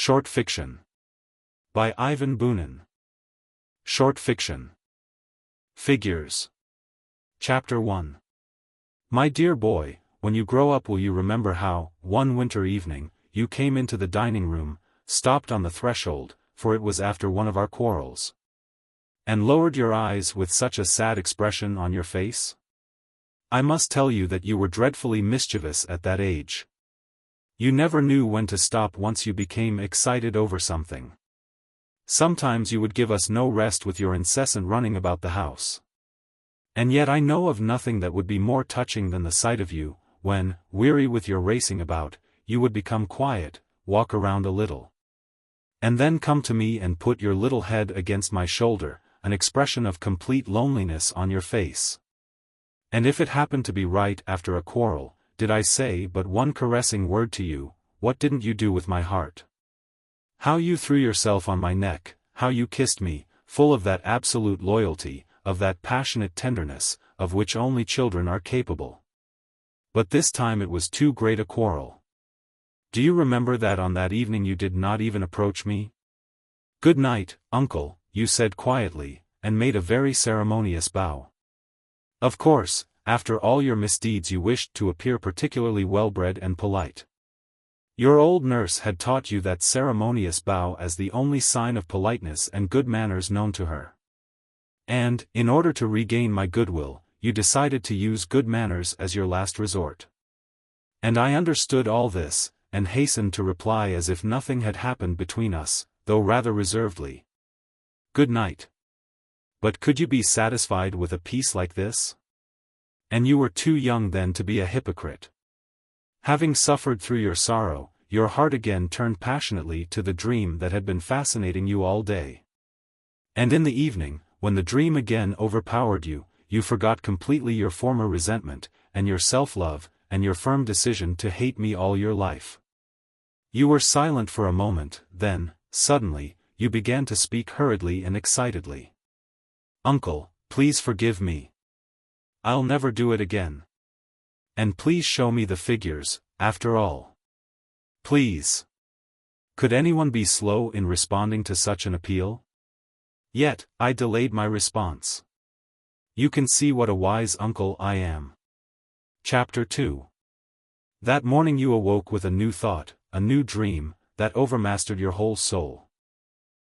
Short fiction. By Ivan Bunin. Short fiction. Figures. Chapter 1. My dear boy, when you grow up, will you remember how, one winter evening, you came into the dining room, stopped on the threshold, for it was after one of our quarrels, and lowered your eyes with such a sad expression on your face? I must tell you that you were dreadfully mischievous at that age. You never knew when to stop once you became excited over something. Sometimes you would give us no rest with your incessant running about the house. And yet I know of nothing that would be more touching than the sight of you, when, weary with your racing about, you would become quiet, walk around a little, and then come to me and put your little head against my shoulder, an expression of complete loneliness on your face. And if it happened to be right after a quarrel, did I say but one caressing word to you, what didn't you do with my heart? How you threw yourself on my neck, how you kissed me, full of that absolute loyalty, of that passionate tenderness, of which only children are capable. But this time it was too great a quarrel. Do you remember that on that evening you did not even approach me? Good night, uncle, you said quietly, and made a very ceremonious bow. Of course, after all your misdeeds you wished to appear particularly well-bred and polite. Your old nurse had taught you that ceremonious bow as the only sign of politeness and good manners known to her. And, in order to regain my goodwill, you decided to use good manners as your last resort. And I understood all this, and hastened to reply as if nothing had happened between us, though rather reservedly. Good night. But could you be satisfied with a peace like this? And you were too young then to be a hypocrite. Having suffered through your sorrow, your heart again turned passionately to the dream that had been fascinating you all day. And in the evening, when the dream again overpowered you, you forgot completely your former resentment, and your self-love, and your firm decision to hate me all your life. You were silent for a moment, then, suddenly, you began to speak hurriedly and excitedly. Uncle, please forgive me. I'll never do it again. And please show me the figures, after all. Please. Could anyone be slow in responding to such an appeal? Yet, I delayed my response. You can see what a wise uncle I am. Chapter 2. That morning you awoke with a new thought, a new dream, that overmastered your whole soul.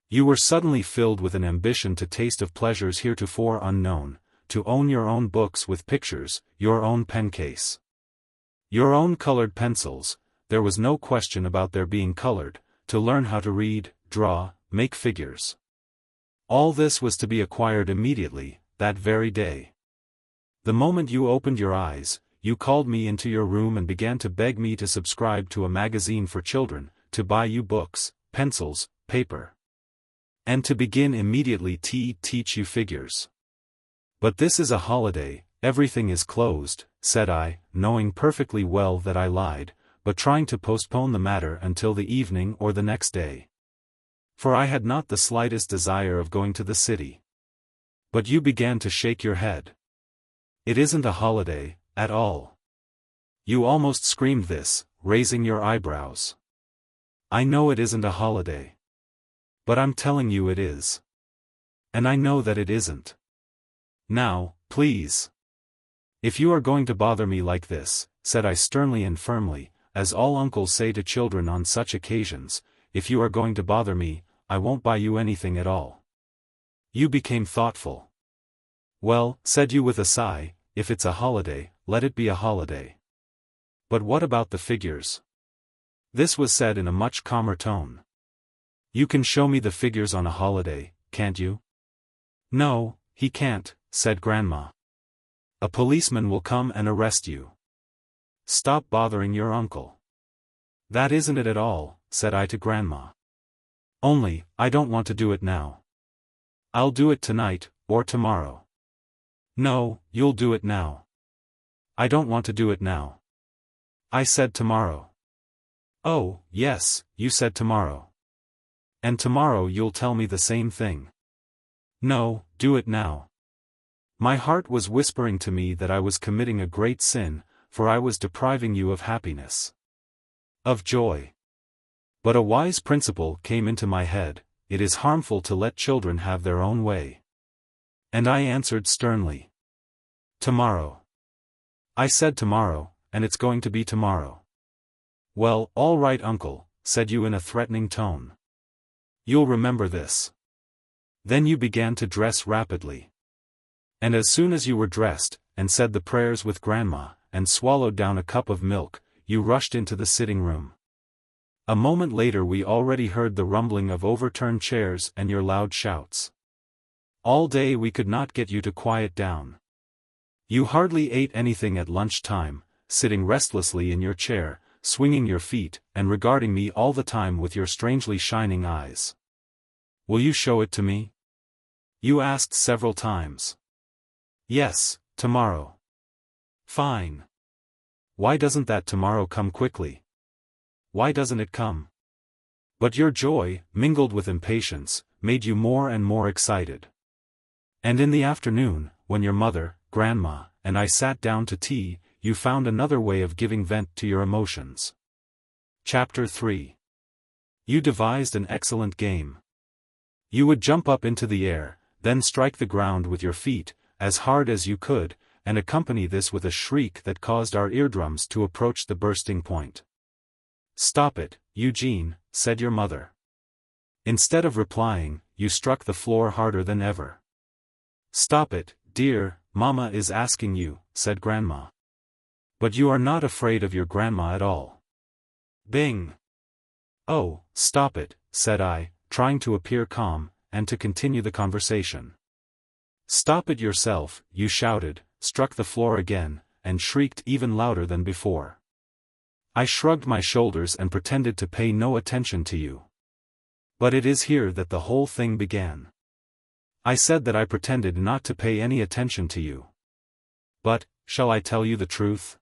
You were suddenly filled with an ambition to taste of pleasures heretofore unknown, to own your own books with pictures, your own pen case. Your own colored pencils, there was no question about their being colored, to learn how to read, draw, make figures. All this was to be acquired immediately, that very day. The moment you opened your eyes, you called me into your room and began to beg me to subscribe to a magazine for children, to buy you books, pencils, paper, and to begin immediately to teach you figures. But this is a holiday, everything is closed, said I, knowing perfectly well that I lied, but trying to postpone the matter until the evening or the next day. For I had not the slightest desire of going to the city. But you began to shake your head. It isn't a holiday, at all. You almost screamed this, raising your eyebrows. I know it isn't a holiday. But I'm telling you it is. And I know that it isn't. Now, please. If you are going to bother me like this, said I sternly and firmly, as all uncles say to children on such occasions, if you are going to bother me, I won't buy you anything at all. You became thoughtful. Well, said you with a sigh, if it's a holiday, let it be a holiday. But what about the figures? This was said in a much calmer tone. You can show me the figures on a holiday, can't you? No, he can't, said Grandma. A policeman will come and arrest you. Stop bothering your uncle. That isn't it at all, said I to Grandma. Only, I don't want to do it now. I'll do it tonight, or tomorrow. No, you'll do it now. I don't want to do it now. I said tomorrow. Oh, yes, you said tomorrow. And tomorrow you'll tell me the same thing. No, do it now. My heart was whispering to me that I was committing a great sin, for I was depriving you of happiness, of joy. But a wise principle came into my head: it is harmful to let children have their own way. And I answered sternly. Tomorrow. I said tomorrow, and it's going to be tomorrow. Well, all right, uncle, said you in a threatening tone. You'll remember this. Then you began to dress rapidly. And as soon as you were dressed, and said the prayers with grandma, and swallowed down a cup of milk, you rushed into the sitting room. A moment later we already heard the rumbling of overturned chairs and your loud shouts. All day we could not get you to quiet down. You hardly ate anything at lunchtime, sitting restlessly in your chair, swinging your feet, and regarding me all the time with your strangely shining eyes. Will you show it to me? You asked several times. Yes, tomorrow. Fine. Why doesn't that tomorrow come quickly? Why doesn't it come? But your joy, mingled with impatience, made you more and more excited. And in the afternoon, when your mother, grandma, and I sat down to tea, you found another way of giving vent to your emotions. Chapter 3. You devised an excellent game. You would jump up into the air, then strike the ground with your feet, as hard as you could, and accompany this with a shriek that caused our eardrums to approach the bursting point. Stop it, Eugene, said your mother. Instead of replying, you struck the floor harder than ever. Stop it, dear, Mama is asking you, said grandma. But you are not afraid of your grandma at all. Bing! Oh, stop it, said I, trying to appear calm, and to continue the conversation. Stop it yourself, you shouted, struck the floor again, and shrieked even louder than before. I shrugged my shoulders and pretended to pay no attention to you. But it is here that the whole thing began. I said that I pretended not to pay any attention to you. But, shall I tell you the truth?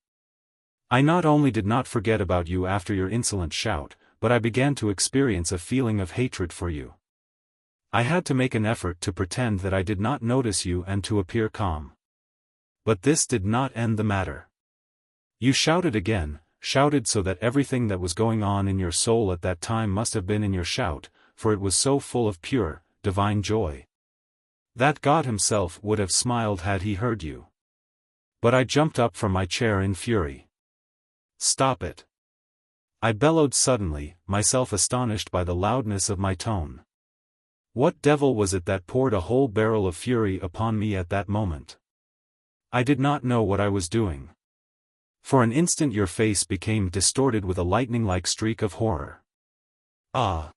I not only did not forget about you after your insolent shout, but I began to experience a feeling of hatred for you. I had to make an effort to pretend that I did not notice you and to appear calm. But this did not end the matter. You shouted again, shouted so that everything that was going on in your soul at that time must have been in your shout, for it was so full of pure, divine joy, that God himself would have smiled had he heard you. But I jumped up from my chair in fury. Stop it! I bellowed suddenly, myself astonished by the loudness of my tone. What devil was it that poured a whole barrel of fury upon me at that moment? I did not know what I was doing. For an instant your face became distorted with a lightning-like streak of horror. Ah!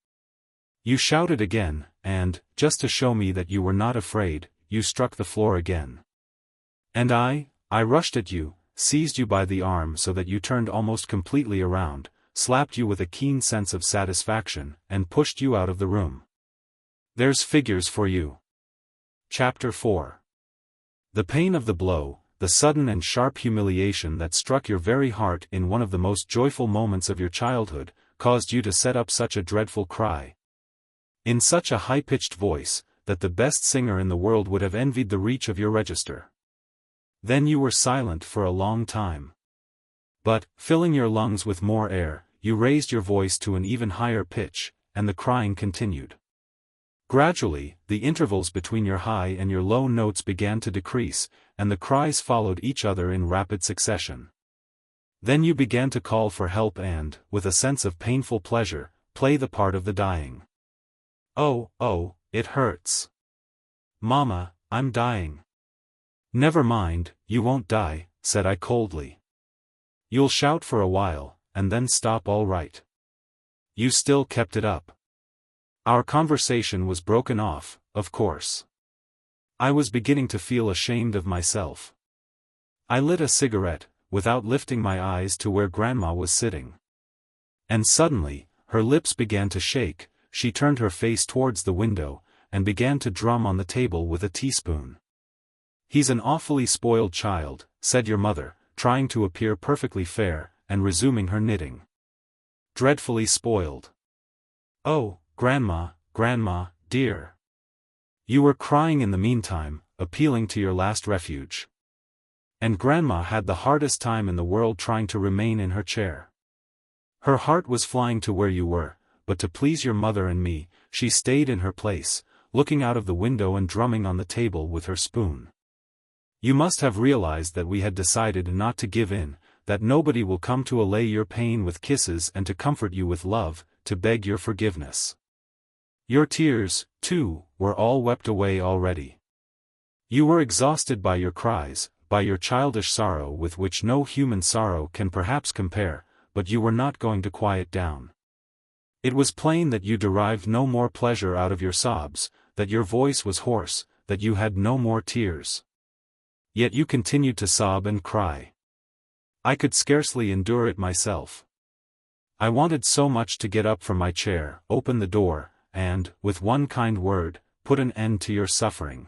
You shouted again, and, just to show me that you were not afraid, you struck the floor again. And I rushed at you, seized you by the arm so that you turned almost completely around, slapped you with a keen sense of satisfaction, and pushed you out of the room. There's figures for you. Chapter 4. The pain of the blow, the sudden and sharp humiliation that struck your very heart in one of the most joyful moments of your childhood, caused you to set up such a dreadful cry, in such a high-pitched voice, that the best singer in the world would have envied the reach of your register. Then you were silent for a long time. But, filling your lungs with more air, you raised your voice to an even higher pitch, and the crying continued. Gradually, the intervals between your high and your low notes began to decrease, and the cries followed each other in rapid succession. Then you began to call for help and, with a sense of painful pleasure, play the part of the dying. Oh, it hurts. Mama, I'm dying. Never mind, you won't die, said I coldly. You'll shout for a while, and then stop all right. You still kept it up. Our conversation was broken off, of course. I was beginning to feel ashamed of myself. I lit a cigarette, without lifting my eyes to where Grandma was sitting. And suddenly, her lips began to shake, she turned her face towards the window, and began to drum on the table with a teaspoon. He's an awfully spoiled child, said your mother, trying to appear perfectly fair, and resuming her knitting. Dreadfully spoiled. Oh, Grandma, dear. You were crying in the meantime, appealing to your last refuge. And Grandma had the hardest time in the world trying to remain in her chair. Her heart was flying to where you were, but to please your mother and me, she stayed in her place, looking out of the window and drumming on the table with her spoon. You must have realized that we had decided not to give in, that nobody will come to allay your pain with kisses and to comfort you with love, to beg your forgiveness. Your tears, too, were all wept away already. You were exhausted by your cries, by your childish sorrow with which no human sorrow can perhaps compare, but you were not going to quiet down. It was plain that you derived no more pleasure out of your sobs, that your voice was hoarse, that you had no more tears. Yet you continued to sob and cry. I could scarcely endure it myself. I wanted so much to get up from my chair, open the door, and, with one kind word, put an end to your suffering.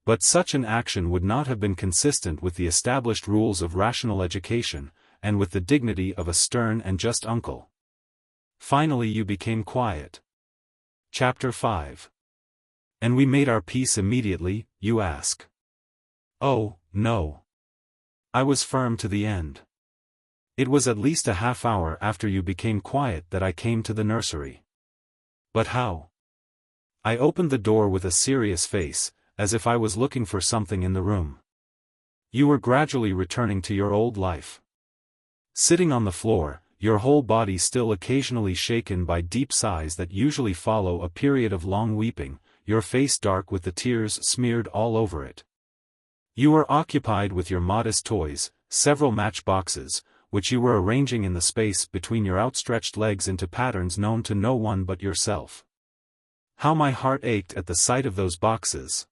But such an action would not have been consistent with the established rules of rational education, and with the dignity of a stern and just uncle. Finally you became quiet. Chapter 5. And we made our peace immediately, you ask. Oh, no. I was firm to the end. It was at least a half-hour after you became quiet that I came to the nursery. But how? I opened the door with a serious face, as if I was looking for something in the room. You were gradually returning to your old life. Sitting on the floor, your whole body still occasionally shaken by deep sighs that usually follow a period of long weeping, your face dark with the tears smeared all over it. You were occupied with your modest toys, several matchboxes, which you were arranging in the space between your outstretched legs into patterns known to no one but yourself. How my heart ached at the sight of those boxes!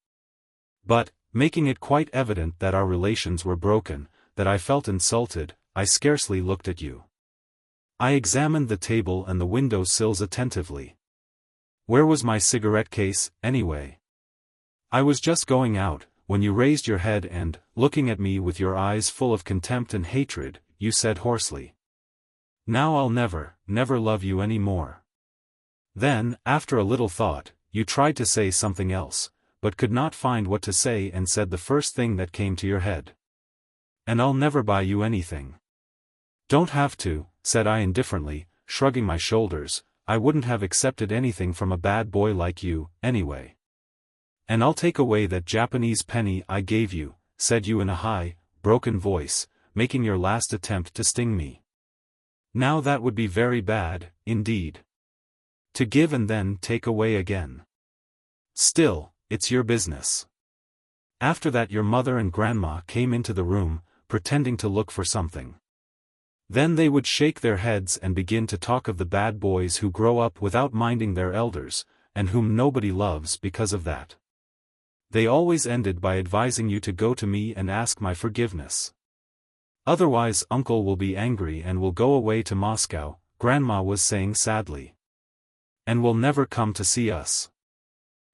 But, making it quite evident that our relations were broken, that I felt insulted, I scarcely looked at you. I examined the table and the window sills attentively. Where was my cigarette case, anyway? I was just going out, when you raised your head and, looking at me with your eyes full of contempt and hatred, you said hoarsely, "Now I'll never, never love you any more." Then, after a little thought, you tried to say something else, but could not find what to say and said the first thing that came to your head. "And I'll never buy you anything." "Don't have to," said I indifferently, shrugging my shoulders, "I wouldn't have accepted anything from a bad boy like you, anyway." "And I'll take away that Japanese penny I gave you," said you in a high, broken voice, making your last attempt to sting me. "Now that would be very bad, indeed. To give and then take away again. Still, it's your business." After that your mother and grandma came into the room, pretending to look for something. Then they would shake their heads and begin to talk of the bad boys who grow up without minding their elders, and whom nobody loves because of that. They always ended by advising you to go to me and ask my forgiveness. "Otherwise uncle will be angry and will go away to Moscow," grandma was saying sadly. "And will never come to see us."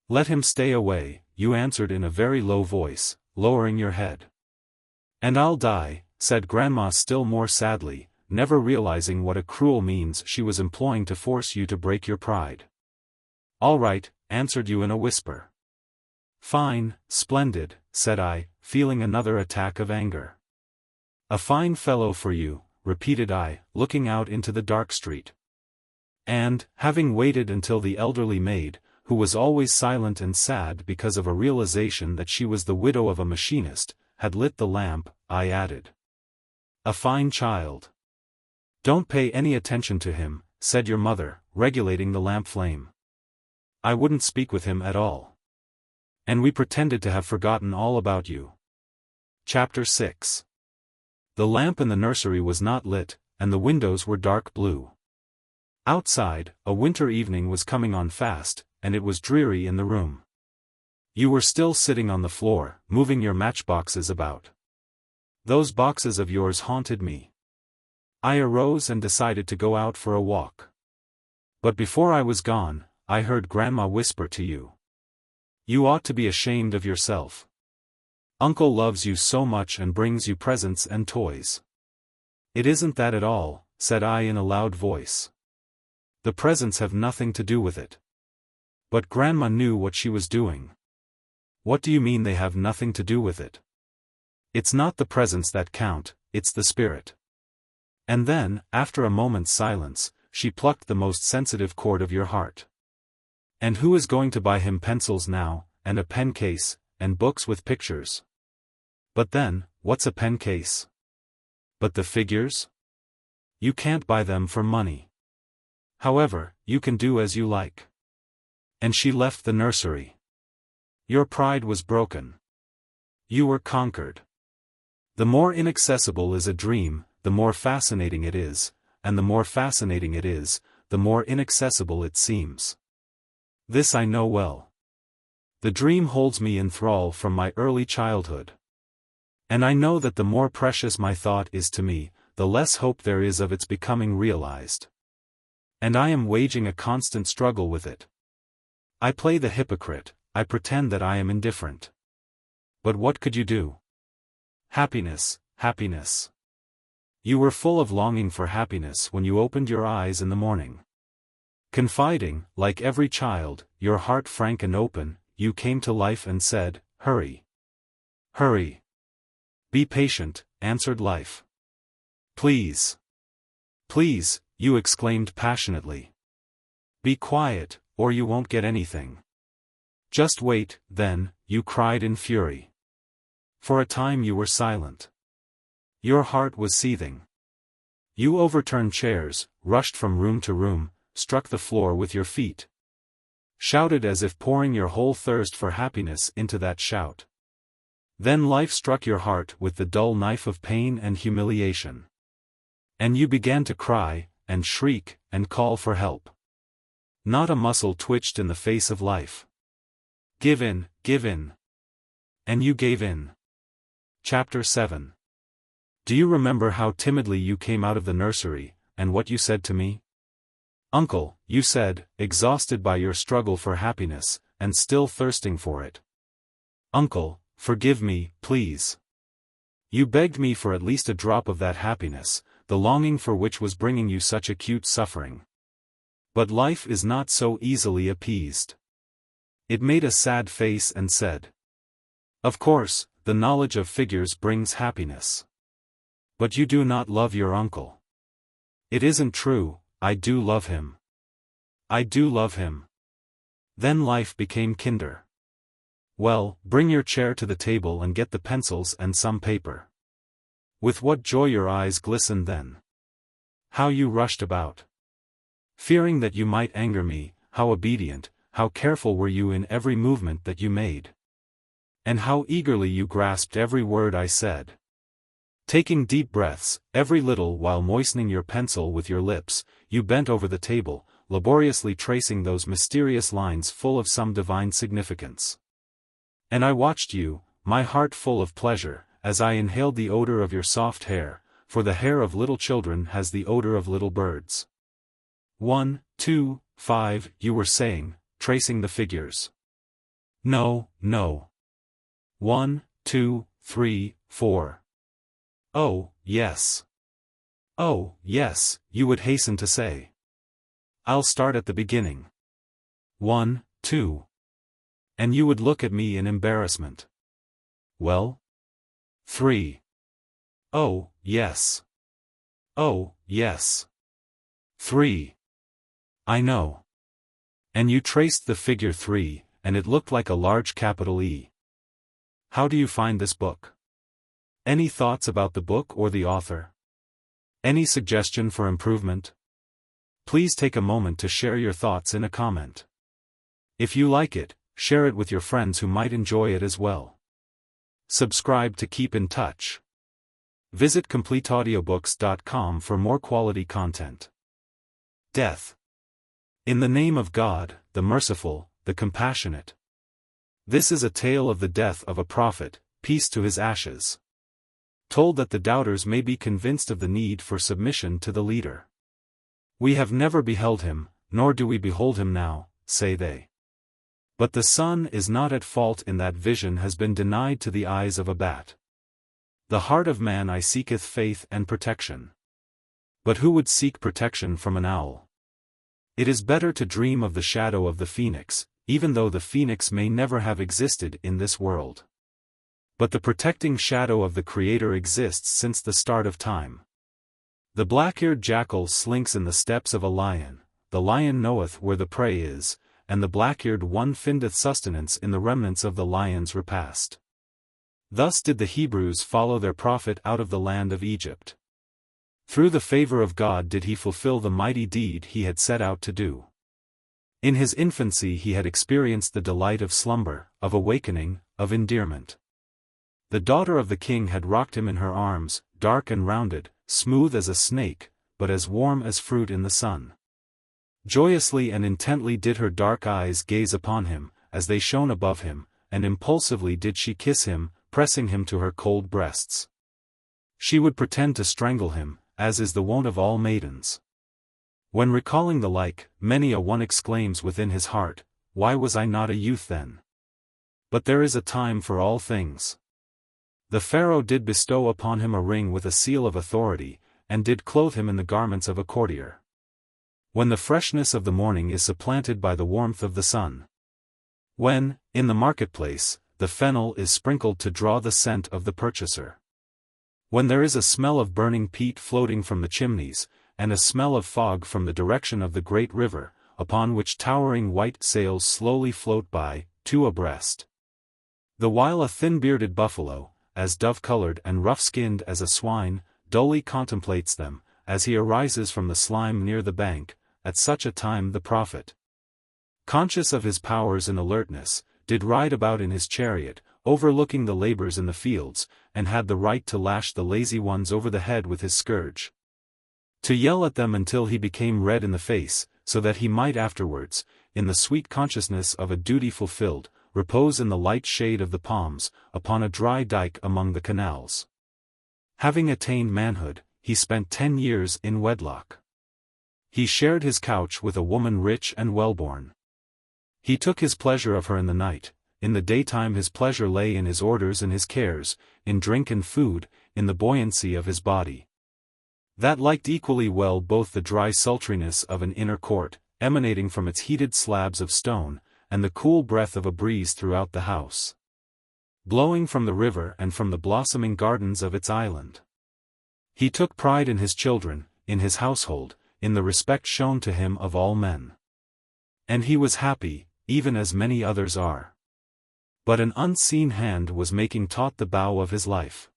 "Let him stay away," you answered in a very low voice, lowering your head. "And I'll die," said grandma still more sadly, never realizing what a cruel means she was employing to force you to break your pride. "All right," answered you in a whisper. "Fine, splendid," said I, feeling another attack of anger. "A fine fellow for you," repeated I, looking out into the dark street. And, having waited until the elderly maid, who was always silent and sad because of a realization that she was the widow of a machinist, had lit the lamp, I added, "A fine child." "Don't pay any attention to him," said your mother, regulating the lamp flame. "I wouldn't speak with him at all." And we pretended to have forgotten all about you. Chapter 6. The lamp in the nursery was not lit, and the windows were dark blue. Outside, a winter evening was coming on fast, and it was dreary in the room. You were still sitting on the floor, moving your matchboxes about. Those boxes of yours haunted me. I arose and decided to go out for a walk. But before I was gone, I heard Grandma whisper to you, "You ought to be ashamed of yourself. Uncle loves you so much and brings you presents and toys." "It isn't that at all," said I in a loud voice. "The presents have nothing to do with it." But Grandma knew what she was doing. "What do you mean they have nothing to do with it? It's not the presents that count, it's the spirit." And then, after a moment's silence, she plucked the most sensitive chord of your heart. And who is going to buy him pencils now, and a pen case, and books with pictures? But then, what's a pen case? But the figures? You can't buy them for money. However, you can do as you like. And she left the nursery. Your pride was broken. You were conquered. The more inaccessible is a dream, the more fascinating it is, and the more fascinating it is, the more inaccessible it seems. This I know well. The dream holds me in thrall from my early childhood. And I know that the more precious my thought is to me, the less hope there is of its becoming realized. And I am waging a constant struggle with it. I play the hypocrite, I pretend that I am indifferent. But what could you do? Happiness, happiness. You were full of longing for happiness when you opened your eyes in the morning. Confiding, like every child, your heart frank and open, you came to life and said, "Hurry. Hurry. Be patient," answered life. "Please. Please," you exclaimed passionately. "Be quiet, or you won't get anything. Just wait," then, you cried in fury. For a time you were silent. Your heart was seething. You overturned chairs, rushed from room to room, struck the floor with your feet. Shouted as if pouring your whole thirst for happiness into that shout. Then life struck your heart with the dull knife of pain and humiliation. And you began to cry, and shriek, and call for help. Not a muscle twitched in the face of life. Give in, give in. And you gave in. Chapter 7. Do you remember how timidly you came out of the nursery, and what you said to me? "Uncle," you said, exhausted by your struggle for happiness, and still thirsting for it. "Uncle, forgive me, please." You begged me for at least a drop of that happiness, the longing for which was bringing you such acute suffering. But life is not so easily appeased. It made a sad face and said, "Of course, the knowledge of figures brings happiness. But you do not love your uncle." "It isn't true, I do love him. I do love him." Then life became kinder. "Well, bring your chair to the table and get the pencils and some paper." With what joy your eyes glistened then. How you rushed about. Fearing that you might anger me, how obedient, how careful were you in every movement that you made. And how eagerly you grasped every word I said. Taking deep breaths, every little while moistening your pencil with your lips, you bent over the table, laboriously tracing those mysterious lines full of some divine significance. And I watched you, my heart full of pleasure, as I inhaled the odor of your soft hair, for the hair of little children has the odor of little birds. 1, 2, 5, you were saying, tracing the figures. No, no. 1, 2, 3, 4. Oh, yes. Oh, yes, you would hasten to say. I'll start at the beginning. 1, 2. And you would look at me in embarrassment. Well? 3. Oh, yes. Oh, yes. 3. I know. And you traced the figure 3, and it looked like a large capital E. How do you find this book? Any thoughts about the book or the author? Any suggestion for improvement? Please take a moment to share your thoughts in a comment. If you like it, share it with your friends who might enjoy it as well. Subscribe to keep in touch. Visit completeaudiobooks.com for more quality content. Death. In the name of God, the merciful, the compassionate. This is a tale of the death of a prophet, peace to his ashes. Told that the doubters may be convinced of the need for submission to the leader. We have never beheld him, nor do we behold him now, say they. But the sun is not at fault in that vision has been denied to the eyes of a bat. The heart of man I seeketh faith and protection. But who would seek protection from an owl? It is better to dream of the shadow of the phoenix, even though the phoenix may never have existed in this world. But the protecting shadow of the Creator exists since the start of time. The black-eared jackal slinks in the steps of a lion, the lion knoweth where the prey is, and the black-eared one findeth sustenance in the remnants of the lion's repast. Thus did the Hebrews follow their prophet out of the land of Egypt. Through the favor of God did he fulfill the mighty deed he had set out to do. In his infancy he had experienced the delight of slumber, of awakening, of endearment. The daughter of the king had rocked him in her arms, dark and rounded, smooth as a snake, but as warm as fruit in the sun. Joyously and intently did her dark eyes gaze upon him, as they shone above him, and impulsively did she kiss him, pressing him to her cold breasts. She would pretend to strangle him, as is the wont of all maidens. When recalling the like, many a one exclaims within his heart, "Why was I not a youth then?" But there is a time for all things. The Pharaoh did bestow upon him a ring with a seal of authority, and did clothe him in the garments of a courtier. When the freshness of the morning is supplanted by the warmth of the sun. When, in the marketplace, the fennel is sprinkled to draw the scent of the purchaser. When there is a smell of burning peat floating from the chimneys, and a smell of fog from the direction of the great river, upon which towering white sails slowly float by, two abreast. The while a thin-bearded buffalo, as dove-colored and rough-skinned as a swine, dully contemplates them, as he arises from the slime near the bank, at such a time the prophet, conscious of his powers and alertness, did ride about in his chariot, overlooking the labors in the fields, and had the right to lash the lazy ones over the head with his scourge. To yell at them until he became red in the face, so that he might afterwards, in the sweet consciousness of a duty fulfilled, repose in the light shade of the palms, upon a dry dike among the canals. Having attained manhood, he spent 10 years in wedlock. He shared his couch with a woman rich and well-born. He took his pleasure of her in the night, in the daytime his pleasure lay in his orders and his cares, in drink and food, in the buoyancy of his body. That liked equally well both the dry sultriness of an inner court, emanating from its heated slabs of stone, and the cool breath of a breeze throughout the house, blowing from the river and from the blossoming gardens of its island. He took pride in his children, in his household, in the respect shown to him of all men. And he was happy, even as many others are. But an unseen hand was making taut the bow of his life.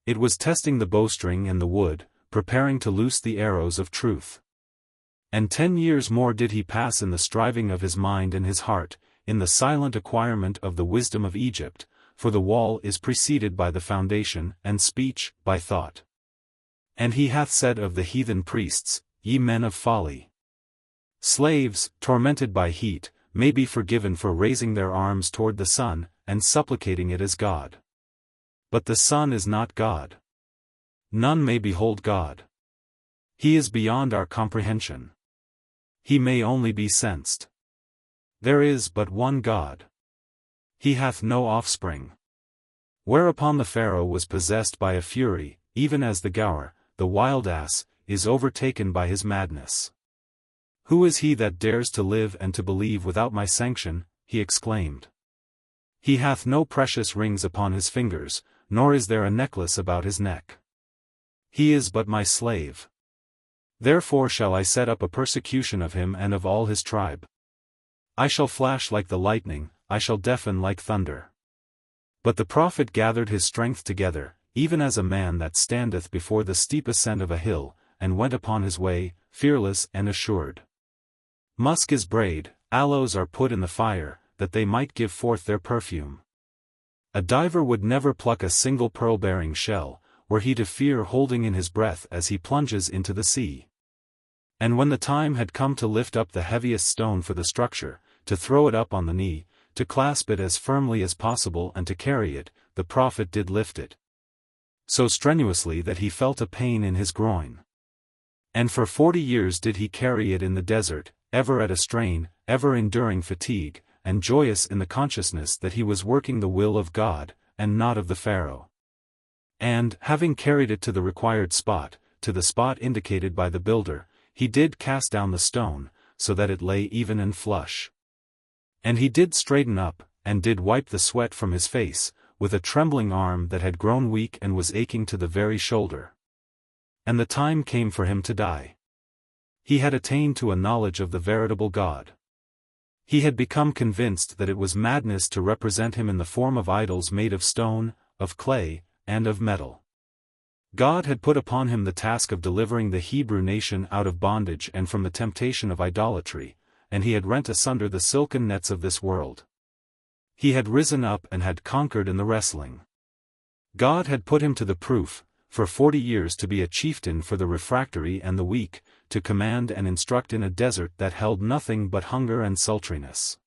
It was testing the bowstring and the wood, preparing to loose the arrows of truth. And 10 years more did he pass in the striving of his mind and his heart, in the silent acquirement of the wisdom of Egypt, for the wall is preceded by the foundation, and speech, by thought. And he hath said of the heathen priests, "Ye men of folly." Slaves, tormented by heat, may be forgiven for raising their arms toward the sun, and supplicating it as God. But the sun is not God. None may behold God. He is beyond our comprehension. He may only be sensed. There is but one God. He hath no offspring. Whereupon the Pharaoh was possessed by a fury, even as the gaur, the wild ass, is overtaken by his madness. "Who is he that dares to live and to believe without my sanction?" he exclaimed. "He hath no precious rings upon his fingers, nor is there a necklace about his neck. He is but my slave. Therefore shall I set up a persecution of him and of all his tribe. I shall flash like the lightning, I shall deafen like thunder." But the prophet gathered his strength together, even as a man that standeth before the steep ascent of a hill, and went upon his way, fearless and assured. Musk is brayed, aloes are put in the fire, that they might give forth their perfume. A diver would never pluck a single pearl-bearing shell, were he to fear holding in his breath as he plunges into the sea. And when the time had come to lift up the heaviest stone for the structure, to throw it up on the knee, to clasp it as firmly as possible and to carry it, the prophet did lift it so strenuously that he felt a pain in his groin. And for 40 years did he carry it in the desert, ever at a strain, ever enduring fatigue, and joyous in the consciousness that he was working the will of God, and not of the Pharaoh. And, having carried it to the required spot, to the spot indicated by the builder, he did cast down the stone, so that it lay even and flush. And he did straighten up, and did wipe the sweat from his face, with a trembling arm that had grown weak and was aching to the very shoulder. And the time came for him to die. He had attained to a knowledge of the veritable God. He had become convinced that it was madness to represent him in the form of idols made of stone, of clay, and of metal. God had put upon him the task of delivering the Hebrew nation out of bondage and from the temptation of idolatry, and he had rent asunder the silken nets of this world. He had risen up and had conquered in the wrestling. God had put him to the proof, for 40 years to be a chieftain for the refractory and the weak, to command and instruct in a desert that held nothing but hunger and sultriness.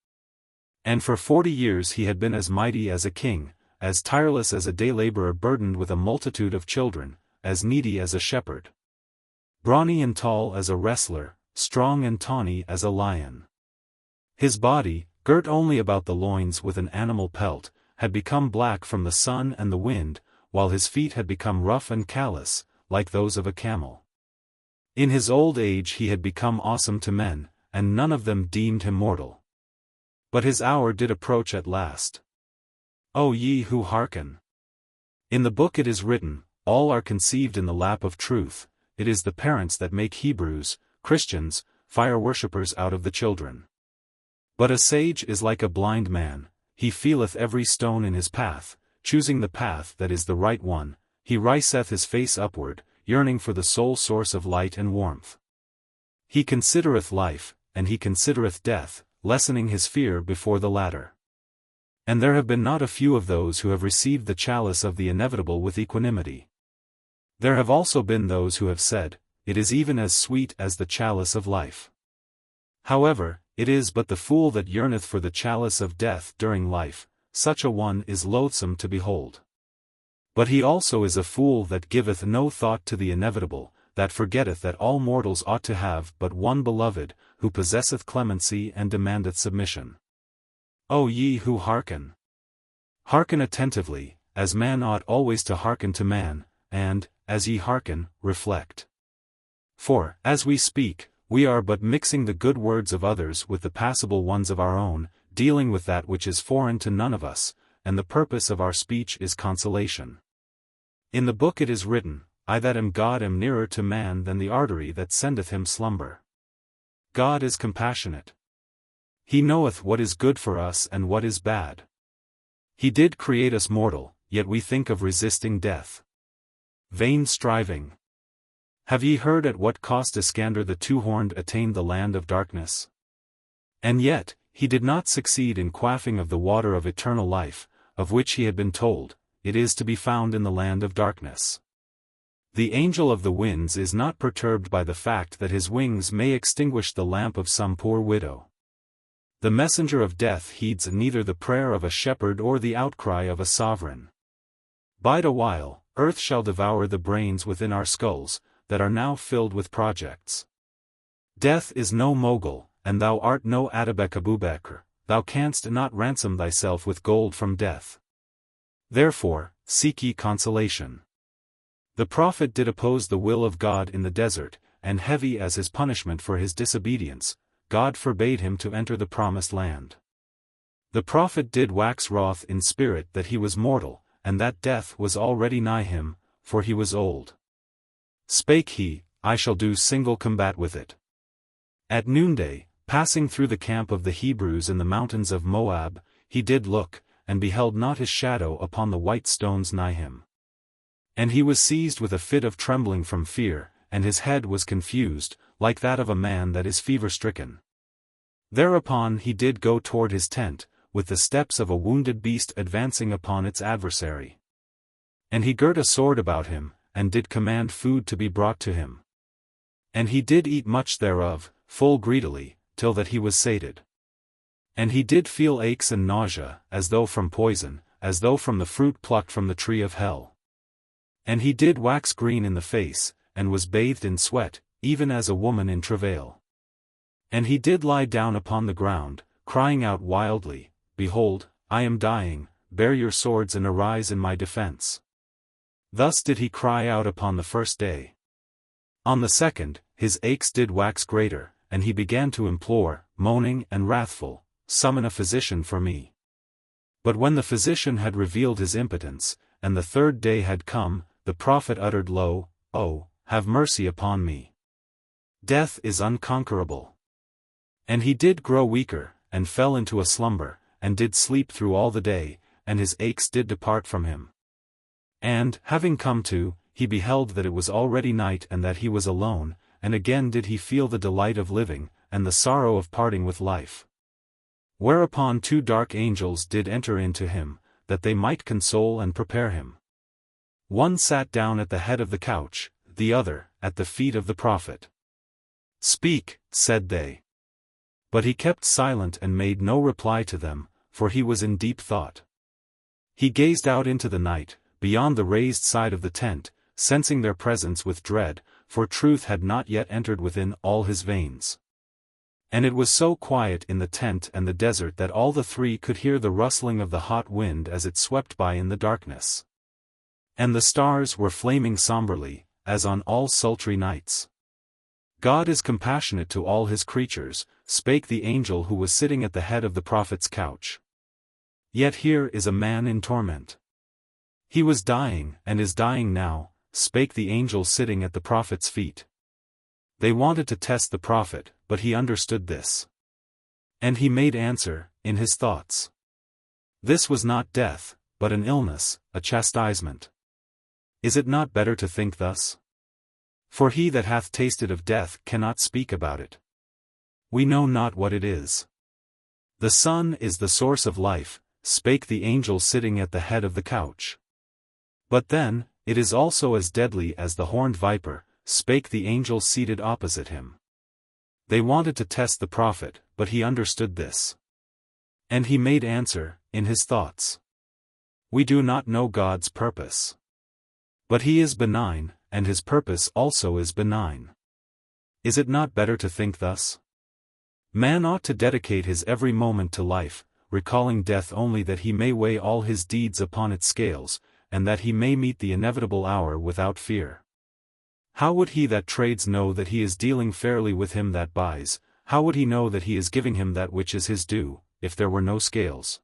And for 40 years he had been as mighty as a king, as tireless as a day laborer burdened with a multitude of children, as needy as a shepherd. Brawny and tall as a wrestler, strong and tawny as a lion. His body, girt only about the loins with an animal pelt, had become black from the sun and the wind, while his feet had become rough and callous, like those of a camel. In his old age he had become awesome to men, and none of them deemed him mortal. But his hour did approach at last. O ye who hearken! In the book it is written, all are conceived in the lap of truth, it is the parents that make Hebrews, Christians, fire-worshippers out of the children. But a sage is like a blind man, he feeleth every stone in his path, choosing the path that is the right one, he riseth his face upward, yearning for the sole source of light and warmth. He considereth life, and he considereth death, lessening his fear before the latter. And there have been not a few of those who have received the chalice of the inevitable with equanimity. There have also been those who have said, it is even as sweet as the chalice of life. However, it is but the fool that yearneth for the chalice of death during life, such a one is loathsome to behold. But he also is a fool that giveth no thought to the inevitable, that forgetteth that all mortals ought to have but one beloved, who possesseth clemency and demandeth submission. O ye who hearken! Hearken attentively, as man ought always to hearken to man, and, as ye hearken, reflect. For, as we speak, we are but mixing the good words of others with the passable ones of our own, dealing with that which is foreign to none of us, and the purpose of our speech is consolation. In the book it is written, I that am God am nearer to man than the artery that sendeth him slumber. God is compassionate. He knoweth what is good for us and what is bad. He did create us mortal, yet we think of resisting death. Vain striving. Have ye heard at what cost Iskander the two-horned attained the land of darkness? And yet, he did not succeed in quaffing of the water of eternal life, of which he had been told, it is to be found in the land of darkness. The angel of the winds is not perturbed by the fact that his wings may extinguish the lamp of some poor widow. The messenger of death heeds neither the prayer of a shepherd or the outcry of a sovereign. Bide a while, earth shall devour the brains within our skulls, that are now filled with projects. Death is no mogul, and thou art no Atabek Abubekr, thou canst not ransom thyself with gold from death. Therefore, seek ye consolation. The prophet did oppose the will of God in the desert, and heavy as his punishment for his disobedience, God forbade him to enter the promised land. The prophet did wax wroth in spirit that he was mortal, and that death was already nigh him, for he was old. Spake he, I shall do single combat with it. At noonday, passing through the camp of the Hebrews in the mountains of Moab, he did look, and beheld not his shadow upon the white stones nigh him. And he was seized with a fit of trembling from fear, and his head was confused, like that of a man that is fever-stricken. Thereupon he did go toward his tent, with the steps of a wounded beast advancing upon its adversary. And he girt a sword about him, and did command food to be brought to him. And he did eat much thereof, full greedily, till that he was sated. And he did feel aches and nausea, as though from poison, as though from the fruit plucked from the tree of hell. And he did wax green in the face, and was bathed in sweat, even as a woman in travail. And he did lie down upon the ground, crying out wildly, Behold, I am dying, bear your swords and arise in my defense. Thus did he cry out upon the first day. On the second, his aches did wax greater, and he began to implore, moaning and wrathful, Summon a physician for me. But when the physician had revealed his impotence, and the third day had come, the prophet uttered low, Oh, have mercy upon me. Death is unconquerable. And he did grow weaker, and fell into a slumber, and did sleep through all the day, and his aches did depart from him. And, having come to, he beheld that it was already night and that he was alone, and again did he feel the delight of living, and the sorrow of parting with life. Whereupon 2 dark angels did enter into him, that they might console and prepare him. One sat down at the head of the couch, the other, at the feet of the prophet. "Speak," said they. But he kept silent and made no reply to them, for he was in deep thought. He gazed out into the night, beyond the raised side of the tent, sensing their presence with dread, for truth had not yet entered within all his veins. And it was so quiet in the tent and the desert that all the 3 could hear the rustling of the hot wind as it swept by in the darkness. And the stars were flaming somberly, as on all sultry nights. "God is compassionate to all his creatures," spake the angel who was sitting at the head of the prophet's couch. "Yet here is a man in torment. He was dying and is dying now," spake the angel sitting at the prophet's feet. They wanted to test the prophet, but he understood this. And he made answer, in his thoughts. This was not death, but an illness, a chastisement. Is it not better to think thus? For he that hath tasted of death cannot speak about it. We know not what it is. The sun is the source of life, spake the angel sitting at the head of the couch. But then, it is also as deadly as the horned viper, spake the angel seated opposite him. They wanted to test the prophet, but he understood this. And he made answer, in his thoughts. We do not know God's purpose. But he is benign, and his purpose also is benign. Is it not better to think thus? Man ought to dedicate his every moment to life, recalling death only that he may weigh all his deeds upon its scales, and that he may meet the inevitable hour without fear. How would he that trades know that he is dealing fairly with him that buys? How would he know that he is giving him that which is his due, if there were no scales?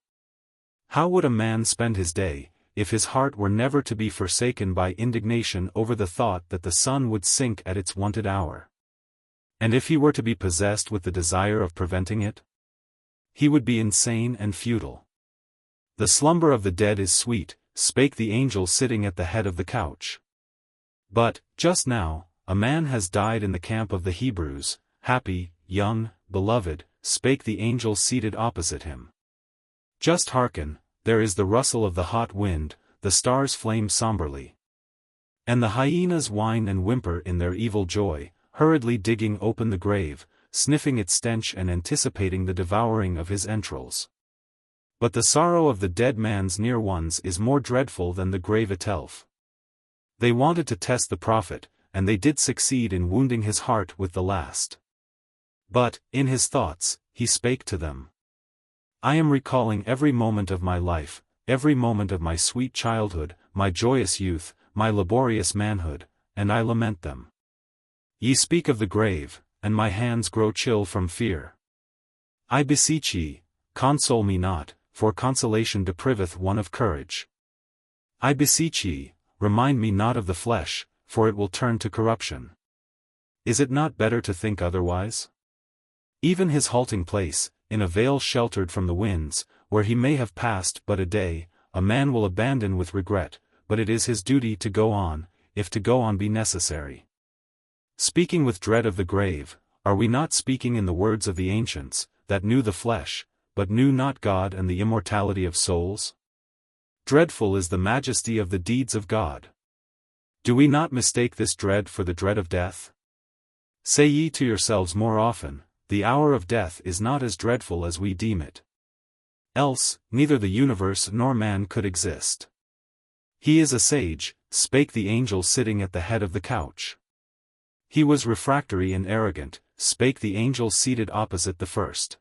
How would a man spend his day, if his heart were never to be forsaken by indignation over the thought that the sun would sink at its wonted hour? And if he were to be possessed with the desire of preventing it? He would be insane and futile. The slumber of the dead is sweet, spake the angel sitting at the head of the couch. But, just now, a man has died in the camp of the Hebrews, happy, young, beloved, spake the angel seated opposite him. Just hearken, there is the rustle of the hot wind, the stars flame somberly. And the hyenas whine and whimper in their evil joy, hurriedly digging open the grave, sniffing its stench and anticipating the devouring of his entrails. But the sorrow of the dead man's near ones is more dreadful than the grave itself. They wanted to test the prophet, and they did succeed in wounding his heart with the last. But, in his thoughts, he spake to them. I am recalling every moment of my life, every moment of my sweet childhood, my joyous youth, my laborious manhood, and I lament them. Ye speak of the grave, and my hands grow chill from fear. I beseech ye, console me not, for consolation depriveth one of courage. I beseech ye, remind me not of the flesh, for it will turn to corruption. Is it not better to think otherwise? Even his halting place, in a vale sheltered from the winds, where he may have passed but a day, a man will abandon with regret, but it is his duty to go on, if to go on be necessary. Speaking with dread of the grave, are we not speaking in the words of the ancients, that knew the flesh, but knew not God and the immortality of souls? Dreadful is the majesty of the deeds of God. Do we not mistake this dread for the dread of death? Say ye to yourselves more often, the hour of death is not as dreadful as we deem it. Else, neither the universe nor man could exist. He is a sage, spake the angel sitting at the head of the couch. He was refractory and arrogant, spake the angel seated opposite the first.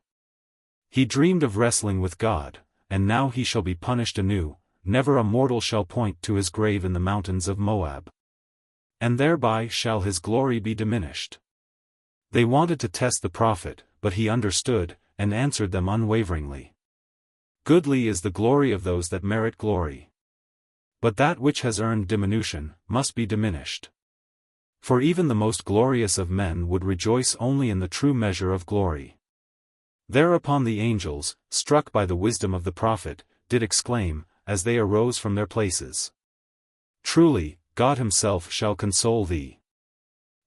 He dreamed of wrestling with God, and now he shall be punished anew, never a mortal shall point to his grave in the mountains of Moab. And thereby shall his glory be diminished. They wanted to test the prophet, but he understood, and answered them unwaveringly. Goodly is the glory of those that merit glory. But that which has earned diminution, must be diminished. For even the most glorious of men would rejoice only in the true measure of glory. Thereupon the angels, struck by the wisdom of the prophet, did exclaim, as they arose from their places. Truly, God himself shall console thee.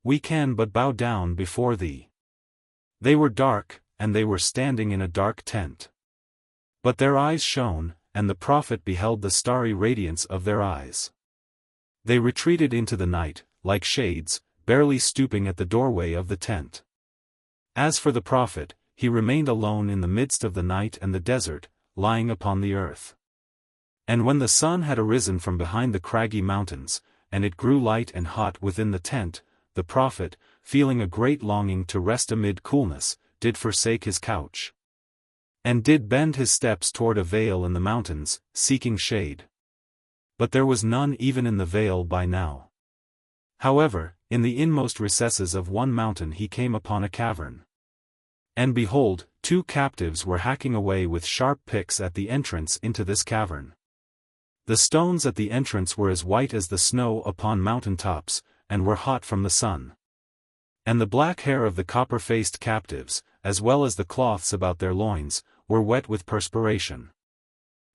We can but bow down before thee. They were dark, and they were standing in a dark tent. But their eyes shone, and the prophet beheld the starry radiance of their eyes. They retreated into the night, like shades, barely stooping at the doorway of the tent. As for the prophet, he remained alone in the midst of the night and the desert, lying upon the earth. And when the sun had arisen from behind the craggy mountains, and it grew light and hot within the tent, the prophet, feeling a great longing to rest amid coolness, did forsake his couch. And did bend his steps toward a vale in the mountains, seeking shade. But there was none even in the vale by now. However, in the inmost recesses of one mountain he came upon a cavern. And behold, 2 captives were hacking away with sharp picks at the entrance into this cavern. The stones at the entrance were as white as the snow upon mountain tops, and were hot from the sun. And the black hair of the copper-faced captives, as well as the cloths about their loins, were wet with perspiration.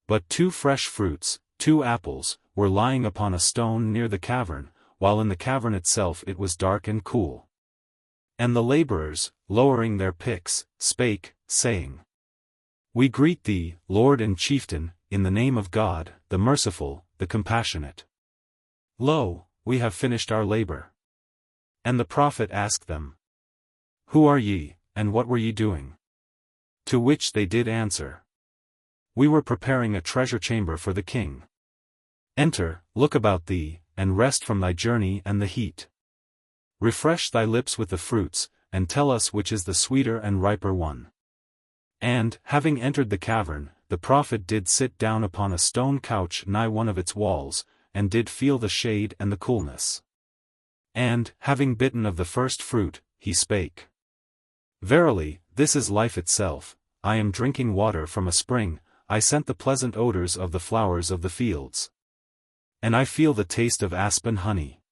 But 2 fresh fruits, 2 apples, were lying upon a stone near the cavern, while in the cavern itself it was dark and cool. And the laborers, lowering their picks, spake, saying, We greet thee, Lord and Chieftain, in the name of God, the merciful, the compassionate. Lo, we have finished our labor. And the prophet asked them, Who are ye, and what were ye doing? To which they did answer, We were preparing a treasure chamber for the king. Enter, look about thee, and rest from thy journey and the heat. Refresh thy lips with the fruits, and tell us which is the sweeter and riper one. And, having entered the cavern, the prophet did sit down upon a stone couch nigh one of its walls, and did feel the shade and the coolness. And, having bitten of the first fruit, he spake. Verily, this is life itself, I am drinking water from a spring, I scent the pleasant odors of the flowers of the fields. And I feel the taste of aspen honey.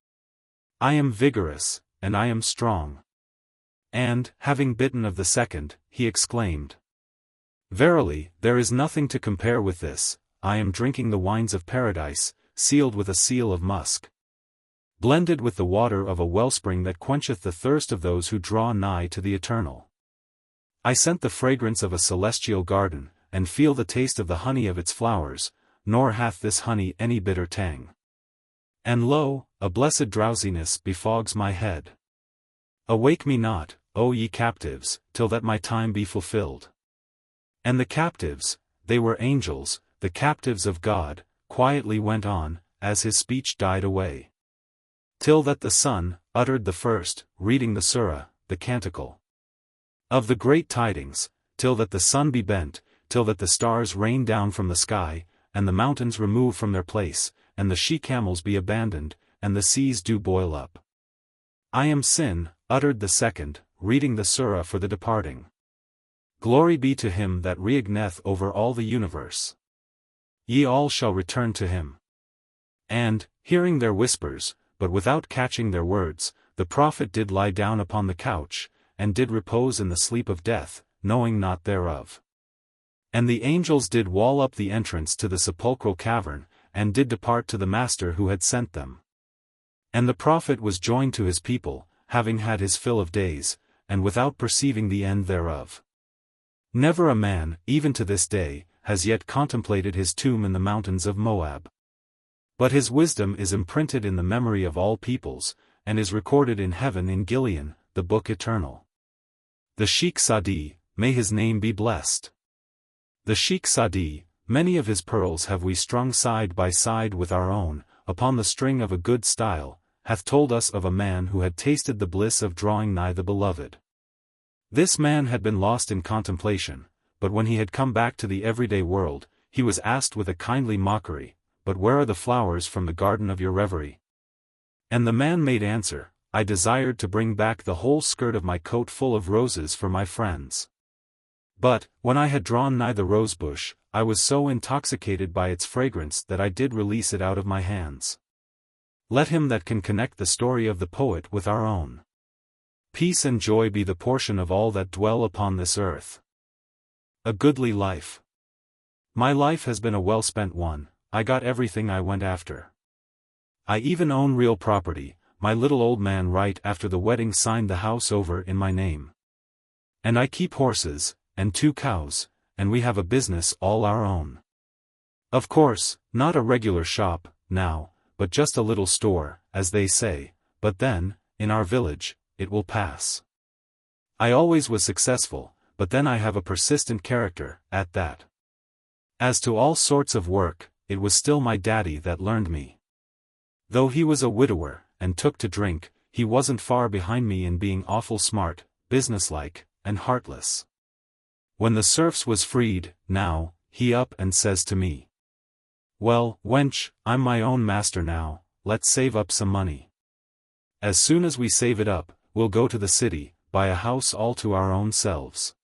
I am vigorous, and I am strong. And, having bitten of the second, he exclaimed, Verily, there is nothing to compare with this, I am drinking the wines of paradise, sealed with a seal of musk. Blended with the water of a wellspring that quencheth the thirst of those who draw nigh to the eternal. I scent the fragrance of a celestial garden, and feel the taste of the honey of its flowers, nor hath this honey any bitter tang. And lo, a blessed drowsiness befogs my head. Awake me not, O ye captives, till that my time be fulfilled. And the captives, they were angels, the captives of God, quietly went on, as his speech died away. Till that the sun uttered the first, reading the surah, the canticle of the great tidings, till that the sun be bent, till that the stars rain down from the sky, and the mountains remove from their place, and the she-camels be abandoned, and the seas do boil up. I am sin, uttered the second, reading the surah for the departing. Glory be to him that reigneth over all the universe. Ye all shall return to him. And, hearing their whispers, but without catching their words, the prophet did lie down upon the couch, and did repose in the sleep of death, knowing not thereof. And the angels did wall up the entrance to the sepulchral cavern, and did depart to the master who had sent them. And the prophet was joined to his people, having had his fill of days, and without perceiving the end thereof. Never a man, even to this day, has yet contemplated his tomb in the mountains of Moab. But his wisdom is imprinted in the memory of all peoples, and is recorded in heaven in Gileon, the book eternal. The Sheikh Sadi, may his name be blessed. The Sheikh Sadi, many of his pearls have we strung side by side with our own, upon the string of a good style, hath told us of a man who had tasted the bliss of drawing nigh the beloved. This man had been lost in contemplation, but when he had come back to the everyday world, he was asked with a kindly mockery, But where are the flowers from the garden of your reverie? And the man made answer, I desired to bring back the whole skirt of my coat full of roses for my friends. But, when I had drawn nigh the rosebush, I was so intoxicated by its fragrance that I did release it out of my hands. Let him that can connect the story of the poet with our own. Peace and joy be the portion of all that dwell upon this earth. A goodly life. My life has been a well-spent one. I got everything I went after. I even own real property. My little old man right after the wedding signed the house over in my name. And I keep horses, and 2 cows, and we have a business all our own. Of course, not a regular shop, now, but just a little store, as they say, but then, in our village, it will pass. I always was successful, but then I have a persistent character, at that. As to all sorts of work, it was still my daddy that learned me. Though he was a widower, and took to drink, he wasn't far behind me in being awful smart, businesslike, and heartless. When the serfs was freed, now, he up and says to me, "Well, wench, I'm my own master now, let's save up some money. As soon as we save it up, we'll go to the city, buy a house all to our own selves.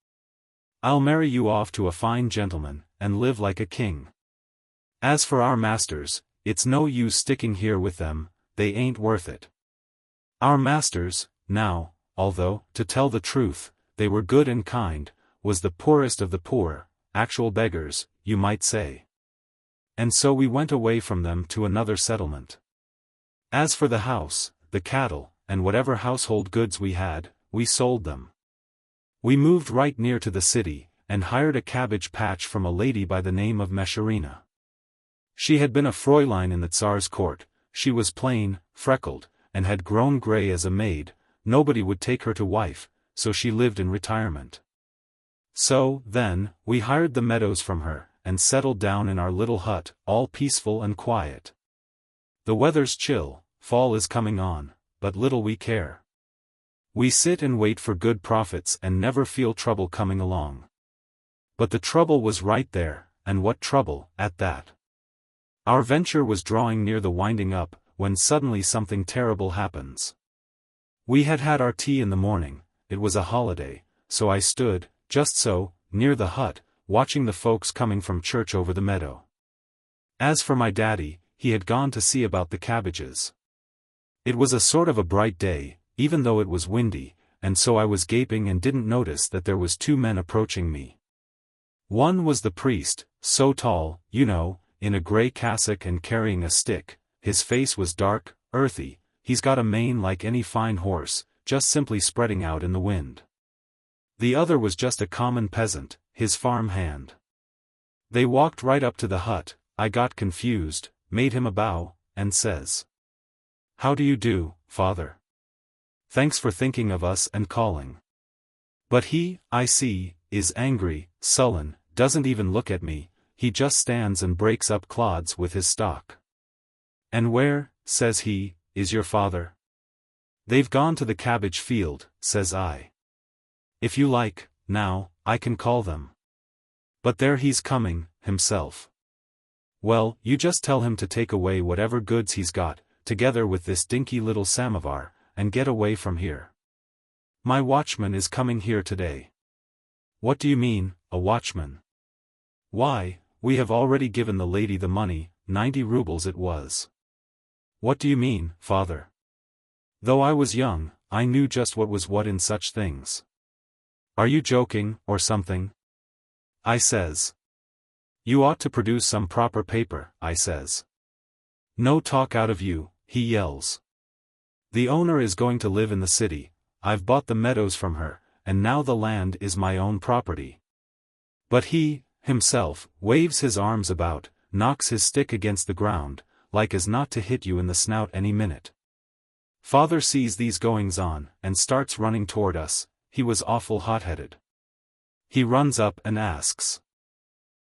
I'll marry you off to a fine gentleman, and live like a king. As for our masters, it's no use sticking here with them, they ain't worth it." Our masters, now, although, to tell the truth, they were good and kind, was the poorest of the poor, actual beggars, you might say. And so we went away from them to another settlement. As for the house, the cattle, and whatever household goods we had, we sold them. We moved right near to the city, and hired a cabbage patch from a lady by the name of Mesharina. She had been a Fräulein in the Tsar's court. She was plain, freckled, and had grown grey as a maid. Nobody would take her to wife, so she lived in retirement. So, then, we hired the meadows from her, and settled down in our little hut, all peaceful and quiet. The weather's chill, fall is coming on, but little we care. We sit and wait for good profits and never feel trouble coming along. But the trouble was right there, and what trouble, at that. Our venture was drawing near the winding up, when suddenly something terrible happens. We had had our tea in the morning, it was a holiday, so I stood, just so, near the hut, watching the folks coming from church over the meadow. As for my daddy, he had gone to see about the cabbages. It was a sort of a bright day, even though it was windy, and so I was gaping and didn't notice that there was 2 men approaching me. One was the priest, so tall, you know, in a grey cassock and carrying a stick. His face was dark, earthy, he's got a mane like any fine horse, just simply spreading out in the wind. The other was just a common peasant, his farm hand. They walked right up to the hut. I got confused, made him a bow, and says, "How do you do, father? Thanks for thinking of us and calling." But he, I see, is angry, sullen, doesn't even look at me, he just stands and breaks up clods with his stock. "And where," says he, "is your father?" "They've gone to the cabbage field," says I. "If you like, now, I can call them." "But there he's coming, himself." "Well, you just tell him to take away whatever goods he's got, together with this dinky little samovar, and get away from here. My watchman is coming here today." "What do you mean, a watchman?" "Why, we have already given the lady the money, 90 rubles it was." "What do you mean, father?" Though I was young, I knew just what was what in such things. "Are you joking, or something?" I says. "You ought to produce some proper paper," I says. "No talk out of you," he yells. "The owner is going to live in the city, I've bought the meadows from her, and now the land is my own property." But he, himself, waves his arms about, knocks his stick against the ground, like as not to hit you in the snout any minute. Father sees these goings on, and starts running toward us. He was awful hot-headed. He runs up and asks,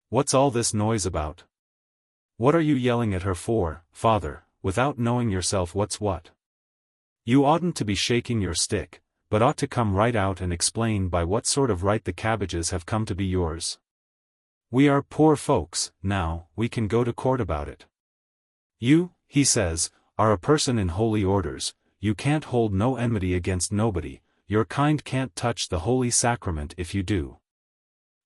"What's all this noise about? What are you yelling at her for, father, without knowing yourself what's what? You oughtn't to be shaking your stick, but ought to come right out and explain by what sort of right the cabbages have come to be yours. We are poor folks, now, we can go to court about it. You," he says, "are a person in holy orders, you can't hold no enmity against nobody, your kind can't touch the holy sacrament if you do."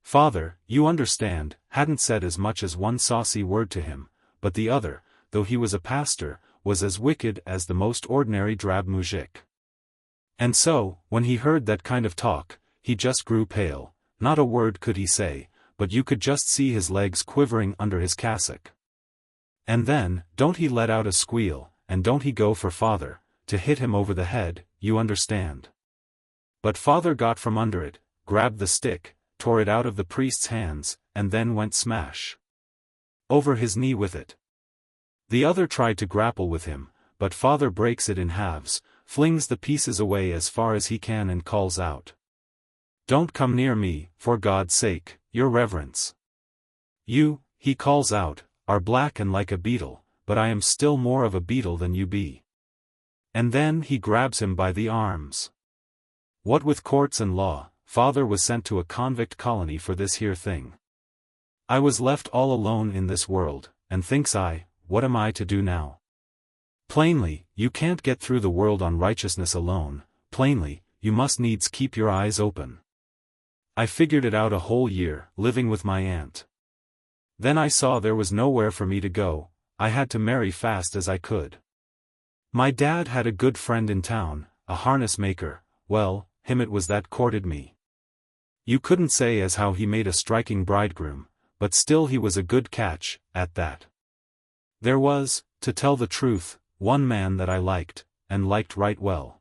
Father, you understand, hadn't said as much as one saucy word to him, but the other, though he was a pastor, was as wicked as the most ordinary drab muzhik. And so, when he heard that kind of talk, he just grew pale. Not a word could he say, but you could just see his legs quivering under his cassock. And then, don't he let out a squeal, and don't he go for father, to hit him over the head, you understand. But father got from under it, grabbed the stick, tore it out of the priest's hands, and then went smash over his knee with it. The other tried to grapple with him, but father breaks it in halves, flings the pieces away as far as he can and calls out, "Don't come near me, for God's sake, your reverence. You," he calls out, "are black and like a beetle, but I am still more of a beetle than you be." And then he grabs him by the arms. What with courts and law, father was sent to a convict colony for this here thing. I was left all alone in this world, and thinks I, what am I to do now? Plainly, you can't get through the world on righteousness alone, plainly, you must needs keep your eyes open. I figured it out a whole year, living with my aunt. Then I saw there was nowhere for me to go, I had to marry fast as I could. My dad had a good friend in town, a harness maker, well, him it was that courted me. You couldn't say as how he made a striking bridegroom, but still he was a good catch, at that. There was, to tell the truth, one man that I liked, and liked right well.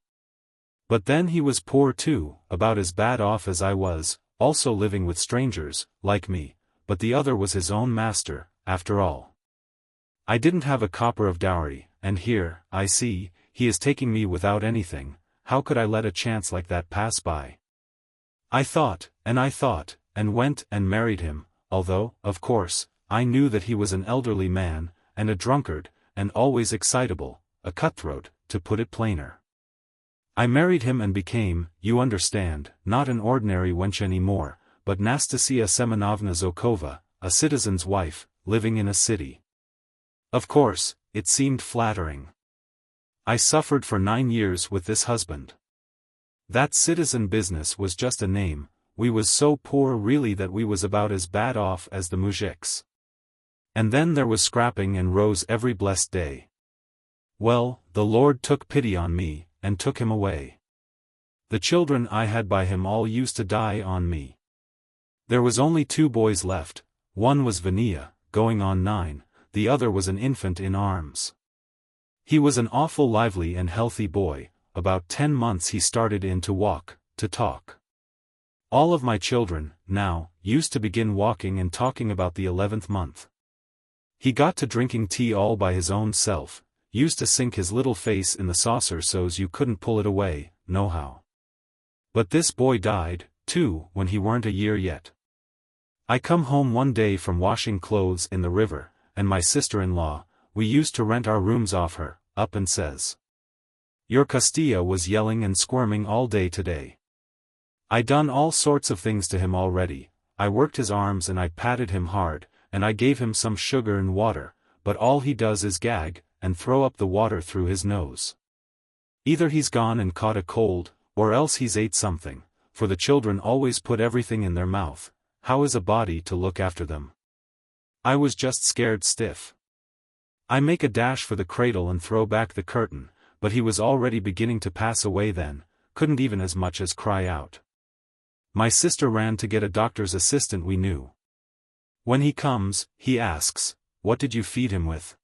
But then he was poor too, about as bad off as I was, also living with strangers, like me, but the other was his own master, after all. I didn't have a copper of dowry, and here, I see, he is taking me without anything. How could I let a chance like that pass by? I thought, and went and married him, although, of course, I knew that he was an elderly man, and a drunkard, and always excitable, a cutthroat, to put it plainer. I married him and became, you understand, not an ordinary wench any more, but Nastasia Semenovna Zokova, a citizen's wife, living in a city. Of course, it seemed flattering. I suffered for 9 years with this husband. That citizen business was just a name, we was so poor really that we was about as bad off as the mujiks. And then there was scrapping and rows every blessed day. Well, the Lord took pity on me, and took him away. The children I had by him all used to die on me. There was only 2 boys left, one was Vania, going on 9, the other was an infant in arms. He was an awful lively and healthy boy, about 10 months he started in to walk, to talk. All of my children, now, used to begin walking and talking about the 11th month. He got to drinking tea all by his own self, used to sink his little face in the saucer so's you couldn't pull it away, nohow. But this boy died, too, when he weren't a year yet. I come home one day from washing clothes in the river, and my sister-in-law, we used to rent our rooms off her, up and says, "Your Castilla was yelling and squirming all day today. I done all sorts of things to him already, I worked his arms and I patted him hard, and I gave him some sugar and water, but all he does is gag, and throw up the water through his nose. Either he's gone and caught a cold, or else he's ate something, for the children always put everything in their mouth, how is a body to look after them? I was just scared stiff. I make a dash for the cradle and throw back the curtain, but he was already beginning to pass away then, couldn't even as much as cry out. My sister ran to get a doctor's assistant we knew. When he comes, he asks, "What did you feed him with?"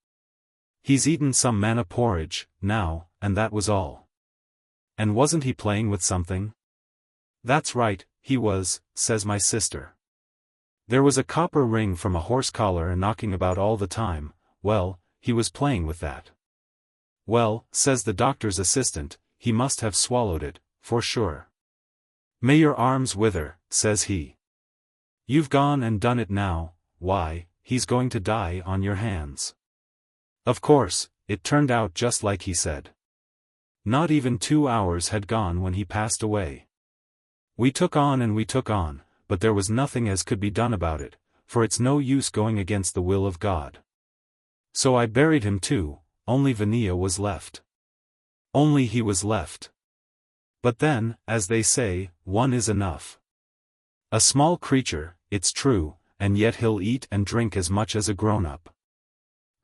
"He's eaten some manna porridge, now," and that was all. "And wasn't he playing with something?" "That's right, he was," says my sister. "There was a copper ring from a horse collar and knocking about all the time, well, he was playing with that." "Well," says the doctor's assistant, "he must have swallowed it, for sure." "May your arms wither," says he. "You've gone and done it now, why, he's going to die on your hands." Of course, it turned out just like he said. Not even 2 hours had gone when he passed away. We took on and we took on, but there was nothing as could be done about it, for it's no use going against the will of God. So I buried him too, only Vania was left. Only he was left. But then, as they say, one is enough. A small creature, it's true, and yet he'll eat and drink as much as a grown-up.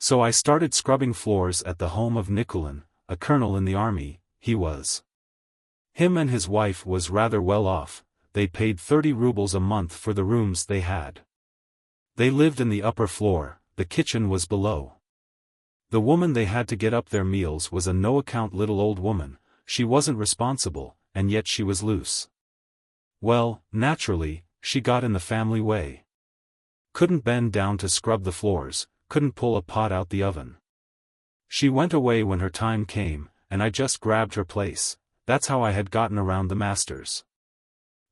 So I started scrubbing floors at the home of Nikolin, a colonel in the army. Him and his wife was rather well off. They paid 30 rubles a month for the rooms they had. They lived in the upper floor, the kitchen was below. The woman they had to get up their meals was a no-account little old woman. She wasn't responsible, and yet she was loose. Well, naturally, she got in the family way. Couldn't bend down to scrub the floors, couldn't pull a pot out the oven. She went away when her time came, and I just grabbed her place. That's how I had gotten around the masters.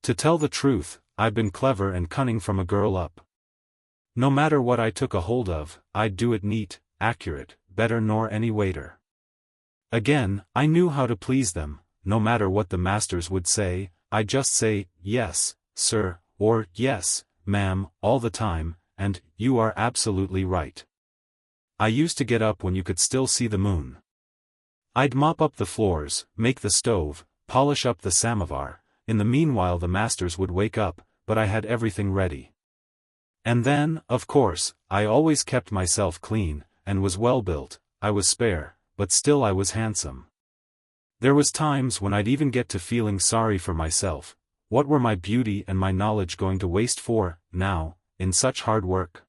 To tell the truth, I've been clever and cunning from a girl up. No matter what I took a hold of, I'd do it neat, accurate, better nor any waiter. Again, I knew how to please them. No matter what the masters would say, I'd just say, yes, sir, or yes, ma'am, all the time, and, you are absolutely right. I used to get up when you could still see the moon. I'd mop up the floors, make the stove, polish up the samovar. In the meanwhile the masters would wake up, but I had everything ready. And then, of course, I always kept myself clean, and was well built. I was spare, but still I was handsome. There was times when I'd even get to feeling sorry for myself. What were my beauty and my knowledge going to waste for, now, in such hard work?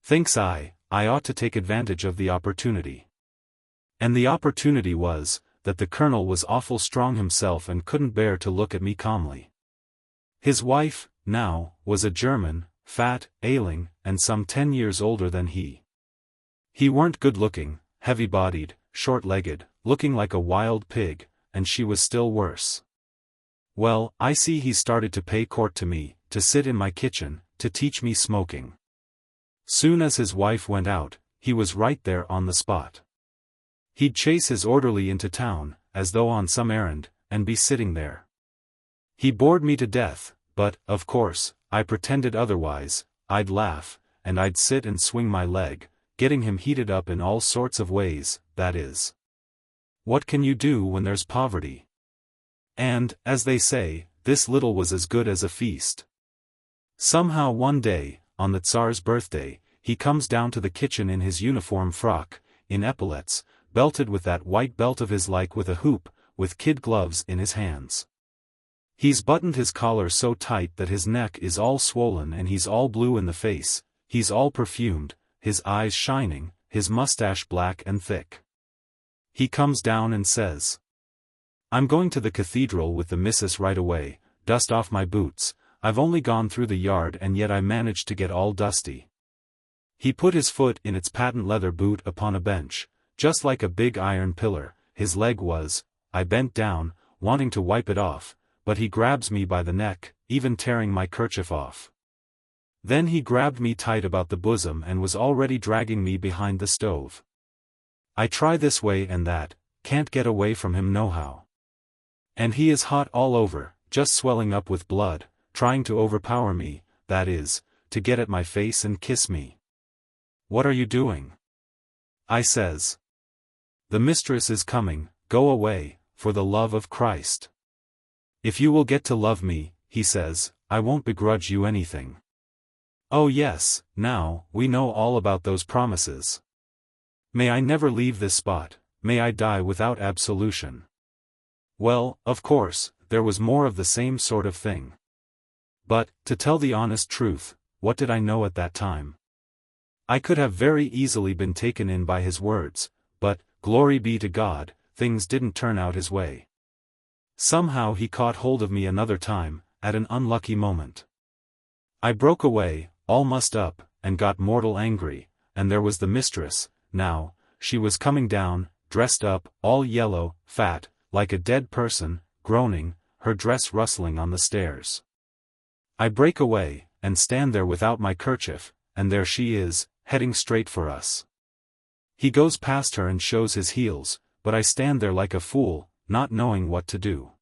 Thinks I ought to take advantage of the opportunity. And the opportunity was, that the colonel was awful strong himself and couldn't bear to look at me calmly. His wife, now, was a German, fat, ailing, and some 10 years older than he. He weren't good-looking, heavy-bodied, short-legged, looking like a wild pig, and she was still worse. Well, I see he started to pay court to me, to sit in my kitchen, to teach me smoking. Soon as his wife went out, he was right there on the spot. He'd chase his orderly into town, as though on some errand, and be sitting there. He bored me to death, but, of course, I pretended otherwise. I'd laugh, and I'd sit and swing my leg, getting him heated up in all sorts of ways, that is. What can you do when there's poverty? And, as they say, this little was as good as a feast. Somehow one day, on the Tsar's birthday, he comes down to the kitchen in his uniform frock, in epaulets, belted with that white belt of his like with a hoop, with kid gloves in his hands. He's buttoned his collar so tight that his neck is all swollen and he's all blue in the face, he's all perfumed, his eyes shining, his mustache black and thick. He comes down and says, "I'm going to the cathedral with the missus right away, dust off my boots. I've only gone through the yard and yet I managed to get all dusty." He put his foot in its patent leather boot upon a bench, just like a big iron pillar. His leg was. I bent down, wanting to wipe it off, but he grabs me by the neck, even tearing my kerchief off. Then he grabbed me tight about the bosom and was already dragging me behind the stove. I try this way and that, can't get away from him nohow. And he is hot all over, just swelling up with blood, trying to overpower me, that is, to get at my face and kiss me. "What are you doing?" I says. "The mistress is coming, go away, for the love of Christ." "If you will get to love me," he says, "I won't begrudge you anything." Oh yes, now, we know all about those promises. May I never leave this spot, may I die without absolution. Well, of course, there was more of the same sort of thing. But, to tell the honest truth, what did I know at that time? I could have very easily been taken in by his words, but, glory be to God, things didn't turn out his way. Somehow he caught hold of me another time, at an unlucky moment. I broke away, all mussed up, and got mortal angry, and there was the mistress. Now, she was coming down, dressed up, all yellow, fat, like a dead person, groaning, her dress rustling on the stairs. I break away, and stand there without my kerchief, and there she is, heading straight for us. He goes past her and shows his heels, but I stand there like a fool, not knowing what to do.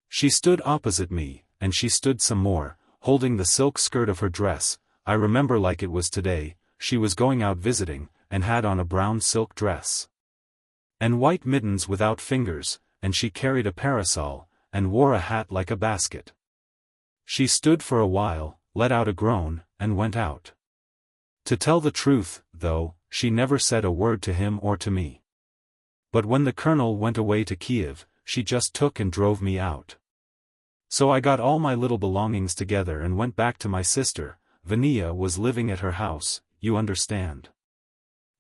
She stood opposite me, and she stood some more, holding the silk skirt of her dress. I remember like it was today. She was going out visiting, and had on a brown silk dress and white mittens without fingers, and she carried a parasol, and wore a hat like a basket. She stood for a while, let out a groan, and went out. To tell the truth, though, she never said a word to him or to me. But when the colonel went away to Kiev, she just took and drove me out. So I got all my little belongings together and went back to my sister. Vania was living at her house, you understand.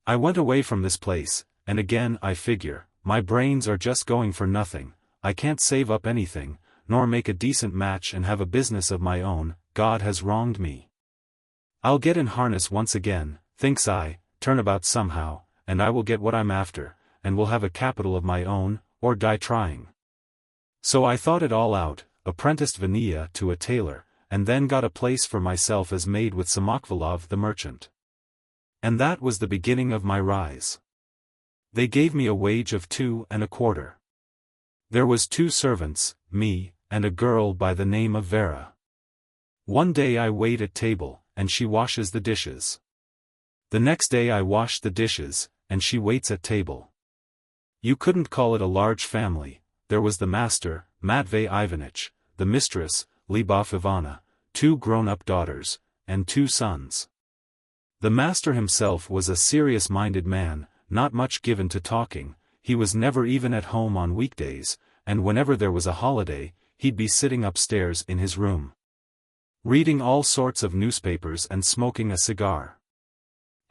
I went away from this place, and again I figure, my brains are just going for nothing, I can't save up anything, nor make a decent match and have a business of my own. God has wronged me. I'll get in harness once again, thinks I, turn about somehow, and I will get what I'm after, and will have a capital of my own, or die trying. So I thought it all out, apprenticed Vania to a tailor, and then got a place for myself as maid with Samokhvalov the merchant. And that was the beginning of my rise. They gave me a wage of 2.25. There was 2 servants, me, and a girl by the name of Vera. One day I wait at table, and she washes the dishes. The next day I wash the dishes, and she waits at table. You couldn't call it a large family. There was the master, Matvey Ivanitch, the mistress, Lyubov Ivana, 2 grown-up daughters, and 2 sons. The master himself was a serious-minded man, not much given to talking. He was never even at home on weekdays, and whenever there was a holiday, he'd be sitting upstairs in his room, reading all sorts of newspapers and smoking a cigar.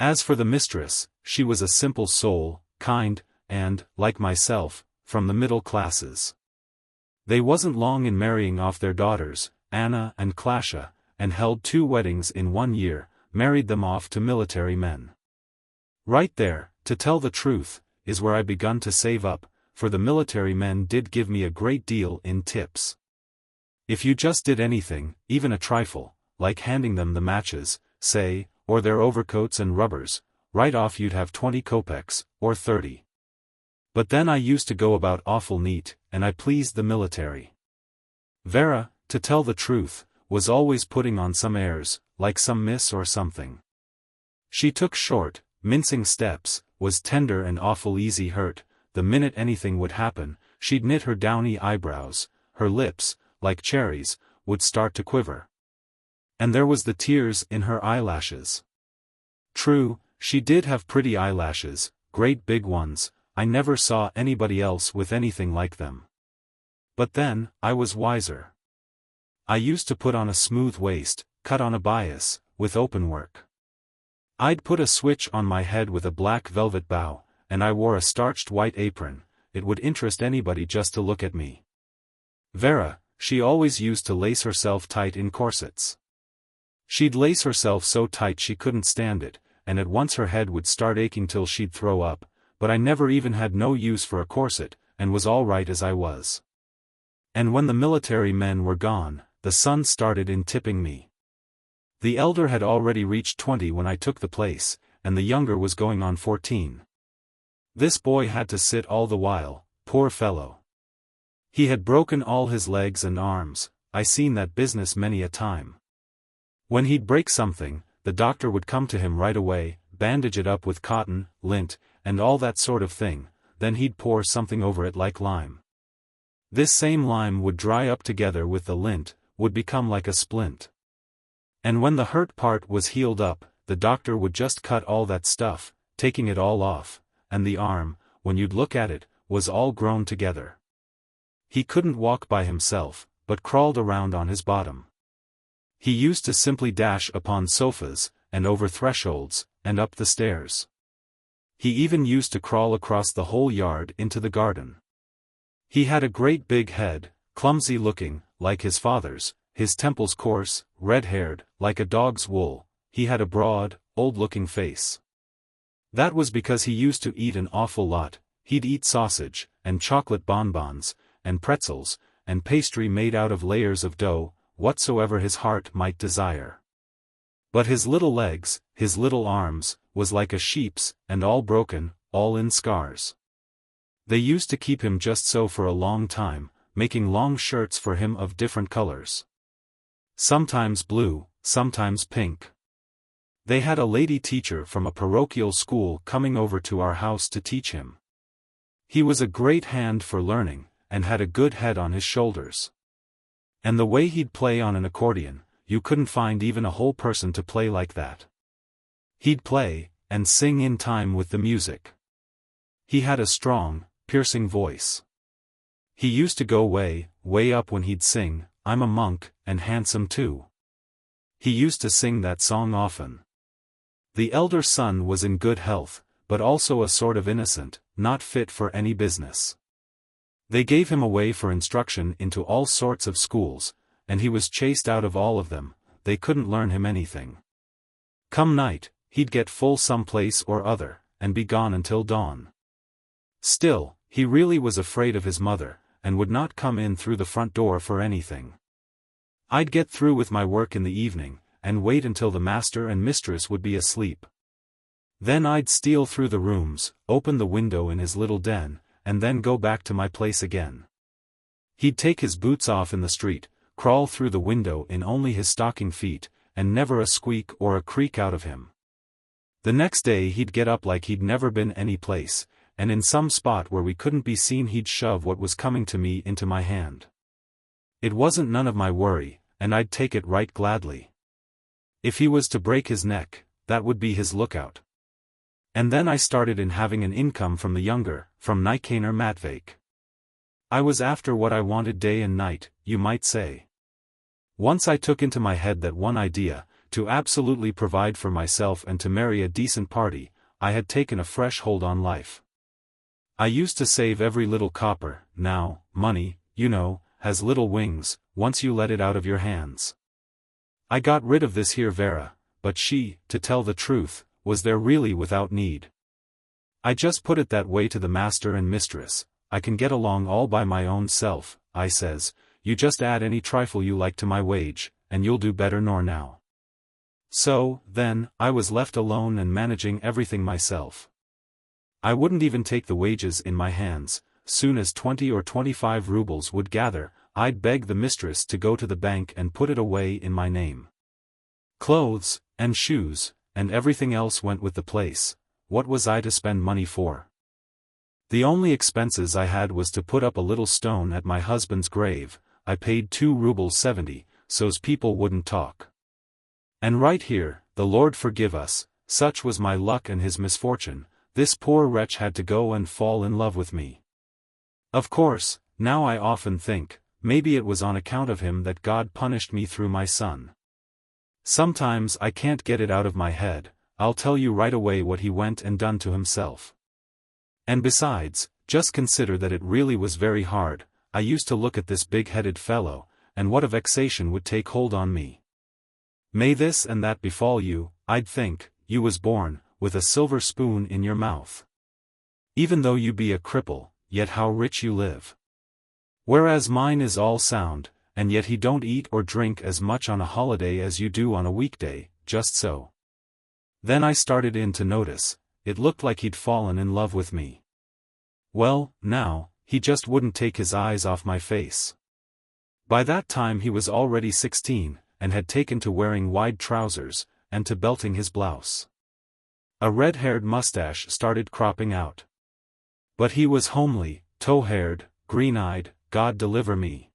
As for the mistress, she was a simple soul, kind, and, like myself, from the middle classes. They wasn't long in marrying off their daughters, Anna and Klasha, and held 2 weddings in 1 year, married them off to military men. Right there, to tell the truth, is where I begun to save up, for the military men did give me a great deal in tips. If you just did anything, even a trifle, like handing them the matches, say, or their overcoats and rubbers, right off you'd have 20 kopecks, or 30. But then I used to go about awful neat, and I pleased the military. Vera, to tell the truth, was always putting on some airs, like some miss or something. She took short, mincing steps, was tender and awful easy hurt. The minute anything would happen, she'd knit her downy eyebrows, her lips, like cherries, would start to quiver. And there was the tears in her eyelashes. True, she did have pretty eyelashes, great big ones. I never saw anybody else with anything like them. But then, I was wiser. I used to put on a smooth waist, cut on a bias, with open work. I'd put a switch on my head with a black velvet bow, and I wore a starched white apron. It would interest anybody just to look at me. Vera, she always used to lace herself tight in corsets. She'd lace herself so tight she couldn't stand it, and at once her head would start aching till she'd throw up, but I never even had no use for a corset, and was all right as I was. And when the military men were gone, the son started in tipping me. The elder had already reached 20 when I took the place, and the younger was going on 14. This boy had to sit all the while, poor fellow. He had broken all his legs and arms. I seen that business many a time. When he'd break something, the doctor would come to him right away, bandage it up with cotton, lint, and all that sort of thing, then he'd pour something over it like lime. This same lime would dry up together with the lint, would become like a splint. And when the hurt part was healed up, the doctor would just cut all that stuff, taking it all off, and the arm, when you'd look at it, was all grown together. He couldn't walk by himself, but crawled around on his bottom. He used to simply dash upon sofas, and over thresholds, and up the stairs. He even used to crawl across the whole yard into the garden. He had a great big head, clumsy-looking, like his father's, his temples coarse, red-haired, like a dog's wool. He had a broad, old-looking face. That was because he used to eat an awful lot. He'd eat sausage, and chocolate bonbons, and pretzels, and pastry made out of layers of dough, whatsoever his heart might desire. But his little legs, his little arms, was like a sheep's, and all broken, all in scars. They used to keep him just so for a long time, making long shirts for him of different colors. Sometimes blue, sometimes pink. They had a lady teacher from a parochial school coming over to our house to teach him. He was a great hand for learning, and had a good head on his shoulders. And the way he'd play on an accordion, you couldn't find even a whole person to play like that. He'd play, and sing in time with the music. He had a strong, piercing voice. He used to go way, way up when he'd sing, "I'm a monk, and handsome too." He used to sing that song often. The elder son was in good health, but also a sort of innocent, not fit for any business. They gave him away for instruction into all sorts of schools, and he was chased out of all of them. They couldn't learn him anything. Come night, he'd get full some place or other, and be gone until dawn. Still, he really was afraid of his mother, and would not come in through the front door for anything. I'd get through with my work in the evening, and wait until the master and mistress would be asleep. Then I'd steal through the rooms, open the window in his little den, and then go back to my place again. He'd take his boots off in the street, crawl through the window in only his stocking feet, and never a squeak or a creak out of him. The next day he'd get up like he'd never been any place, and in some spot where we couldn't be seen he'd shove what was coming to me into my hand. It wasn't none of my worry, and I'd take it right gladly. If he was to break his neck, that would be his lookout. And then I started in having an income from the younger, from Nikaner Matveyk. I was after what I wanted day and night, you might say. Once I took into my head that one idea, to absolutely provide for myself and to marry a decent party, I had taken a fresh hold on life. I used to save every little copper. Now, money, you know, has little wings, once you let it out of your hands. I got rid of this here Vera, but she, to tell the truth, was there really without need. I just put it that way to the master and mistress. I can get along all by my own self, I says, you just add any trifle you like to my wage, and you'll do better nor now. So, then, I was left alone and managing everything myself. I wouldn't even take the wages in my hands. Soon as 20 or 25 rubles would gather, I'd beg the mistress to go to the bank and put it away in my name. Clothes, and shoes, and everything else went with the place. What was I to spend money for? The only expenses I had was to put up a little stone at my husband's grave. I paid 2 rubles 70, so's people wouldn't talk. And right here, the Lord forgive us, such was my luck and his misfortune, this poor wretch had to go and fall in love with me. Of course, now I often think, maybe it was on account of him that God punished me through my son. Sometimes I can't get it out of my head. I'll tell you right away what he went and done to himself. And besides, just consider that it really was very hard. I used to look at this big-headed fellow, and what a vexation would take hold on me. May this and that befall you, I'd think, you was born, with a silver spoon in your mouth. Even though you be a cripple, yet how rich you live. Whereas mine is all sound, and yet he don't eat or drink as much on a holiday as you do on a weekday, just so. Then I started in to notice, it looked like he'd fallen in love with me. Well, now, he just wouldn't take his eyes off my face. By that time he was already 16, and had taken to wearing wide trousers, and to belting his blouse. A red-haired mustache started cropping out. But he was homely, tow-haired, green-eyed, God deliver me.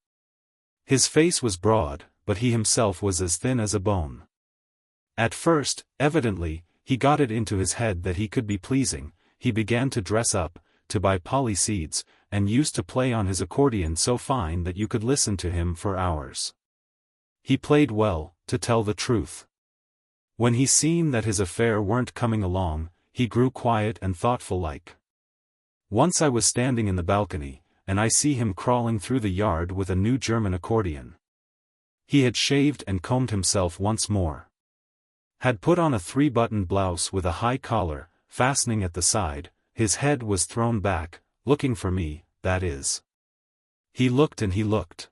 His face was broad, but he himself was as thin as a bone. At first, evidently, he got it into his head that he could be pleasing. He began to dress up, to buy poly seeds, and used to play on his accordion so fine that you could listen to him for hours. He played well, to tell the truth. When he seen that his affair weren't coming along, he grew quiet and thoughtful like. Once I was standing in the balcony, and I see him crawling through the yard with a new German accordion. He had shaved and combed himself once more. Had put on a 3-button blouse with a high collar, fastening at the side, his head was thrown back, looking for me, that is. He looked and he looked.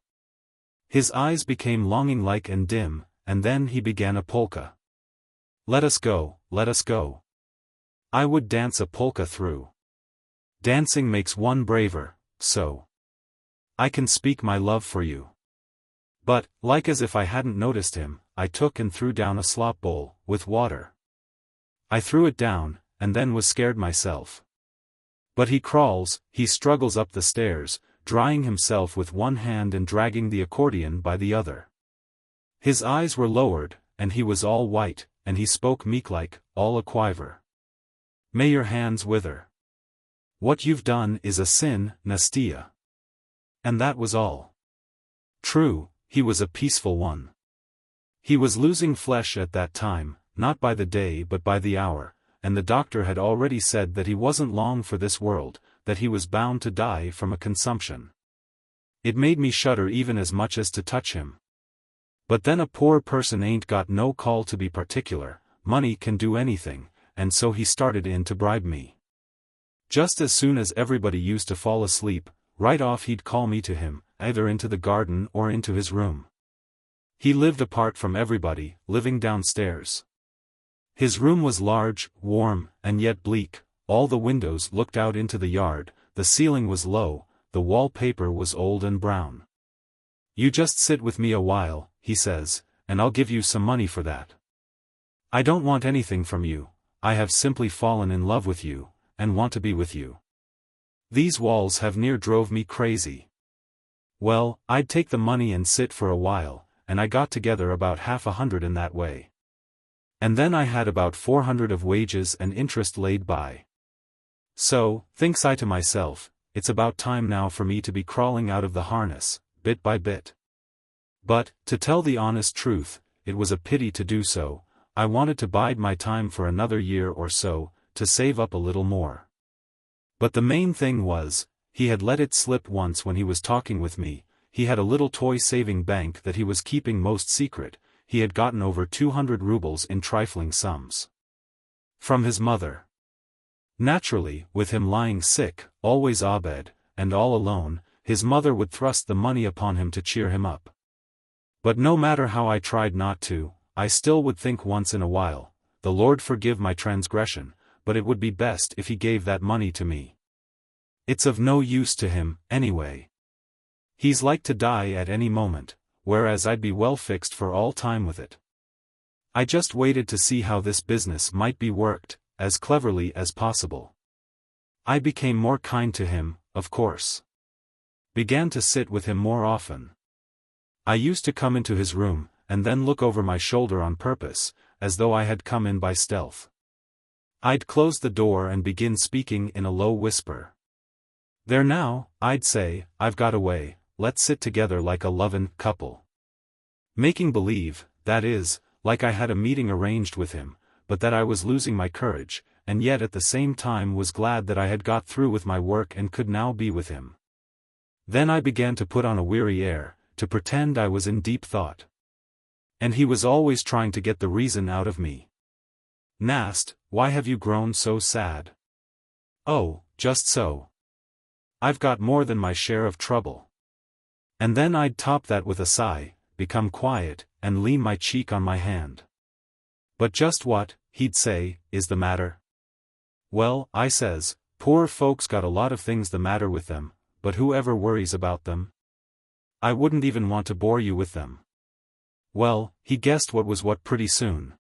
His eyes became longing-like and dim, and then he began a polka. Let us go, let us go. I would dance a polka through. Dancing makes one braver, so. I can speak my love for you. But, like as if I hadn't noticed him, I took and threw down a slop bowl, with water. I threw it down, and then was scared myself. But he crawls, he struggles up the stairs, drying himself with one hand and dragging the accordion by the other. His eyes were lowered, and he was all white, and he spoke meek-like, all a quiver. May your hands wither. What you've done is a sin, Nastia. And that was all. True, he was a peaceful one. He was losing flesh at that time, not by the day but by the hour, and the doctor had already said that he wasn't long for this world, that he was bound to die from a consumption. It made me shudder even as much as to touch him. But then a poor person ain't got no call to be particular, money can do anything, and so he started in to bribe me. Just as soon as everybody used to fall asleep, right off he'd call me to him, either into the garden or into his room. He lived apart from everybody, living downstairs. His room was large, warm, and yet bleak, all the windows looked out into the yard, the ceiling was low, the wallpaper was old and brown. You just sit with me a while, he says, and I'll give you some money for that. I don't want anything from you, I have simply fallen in love with you, and want to be with you. These walls have near drove me crazy. Well, I'd take the money and sit for a while, and I got together about 50 in that way. And then I had about 400 of wages and interest laid by. So, thinks I to myself, it's about time now for me to be crawling out of the harness, bit by bit. But, to tell the honest truth, it was a pity to do so, I wanted to bide my time for another year or so, to save up a little more. But the main thing was, he had let it slip once when he was talking with me, he had a little toy saving bank that he was keeping most secret, he had gotten over 200 rubles in trifling sums. From his mother. Naturally, with him lying sick, always abed, and all alone, his mother would thrust the money upon him to cheer him up. But no matter how I tried not to, I still would think once in a while, the Lord forgive my transgression, but it would be best if he gave that money to me. It's of no use to him, anyway. He's like to die at any moment, whereas I'd be well fixed for all time with it. I just waited to see how this business might be worked, as cleverly as possible. I became more kind to him, of course. Began to sit with him more often. I used to come into his room, and then look over my shoulder on purpose, as though I had come in by stealth. I'd close the door and begin speaking in a low whisper. There now, I'd say, I've got away, let's sit together like a lovin' couple. Making believe, that is, like I had a meeting arranged with him, but that I was losing my courage, and yet at the same time was glad that I had got through with my work and could now be with him. Then I began to put on a weary air, to pretend I was in deep thought. And he was always trying to get the reason out of me. Nast, why have you grown so sad? Oh, just so. I've got more than my share of trouble. And then I'd top that with a sigh, become quiet, and lean my cheek on my hand. But just what, he'd say, is the matter? Well, I says, poor folks got a lot of things the matter with them, but who ever worries about them? I wouldn't even want to bore you with them. Well, he guessed what was what pretty soon.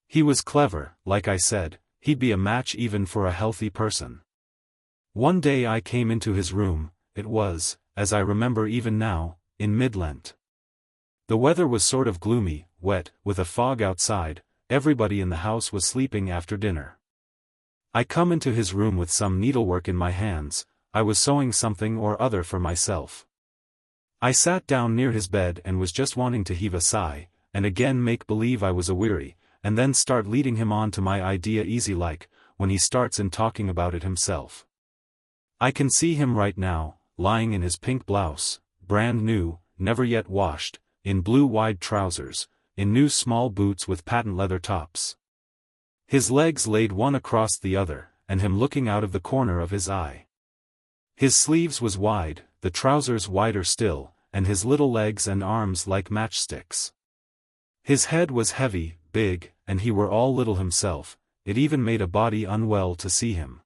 He was clever, like I said, he'd be a match even for a healthy person. One day I came into his room, it was, as I remember even now, in mid-Lent. The weather was sort of gloomy, wet, with a fog outside, everybody in the house was sleeping after dinner. I come into his room with some needlework in my hands, I was sewing something or other for myself. I sat down near his bed and was just wanting to heave a sigh, and again make believe I was a-weary, and then start leading him on to my idea easy-like, when he starts in talking about it himself. I can see him right now, lying in his pink blouse, brand new, never yet washed, in blue wide trousers, in new small boots with patent leather tops. His legs laid one across the other, and him looking out of the corner of his eye. His sleeves was wide, the trousers wider still, and his little legs and arms like matchsticks. His head was heavy, big, and he were all little himself, it even made a body unwell to see him.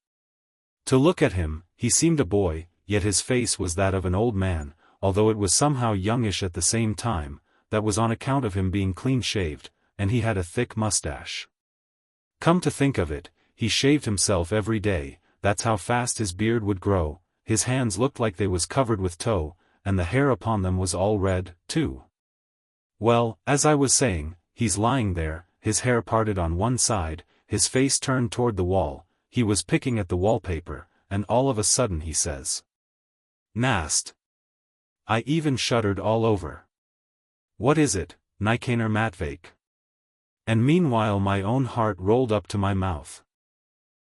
To look at him, he seemed a boy, yet his face was that of an old man, although it was somehow youngish at the same time, that was on account of him being clean-shaved, and he had a thick mustache. Come to think of it, he shaved himself every day, that's how fast his beard would grow, his hands looked like they was covered with tow, and the hair upon them was all red, too. Well, as I was saying, he's lying there, his hair parted on one side, his face turned toward the wall, he was picking at the wallpaper, and all of a sudden he says, "Nast." I even shuddered all over. "What is it, Nikaner Matveyk?" And meanwhile my own heart rolled up to my mouth.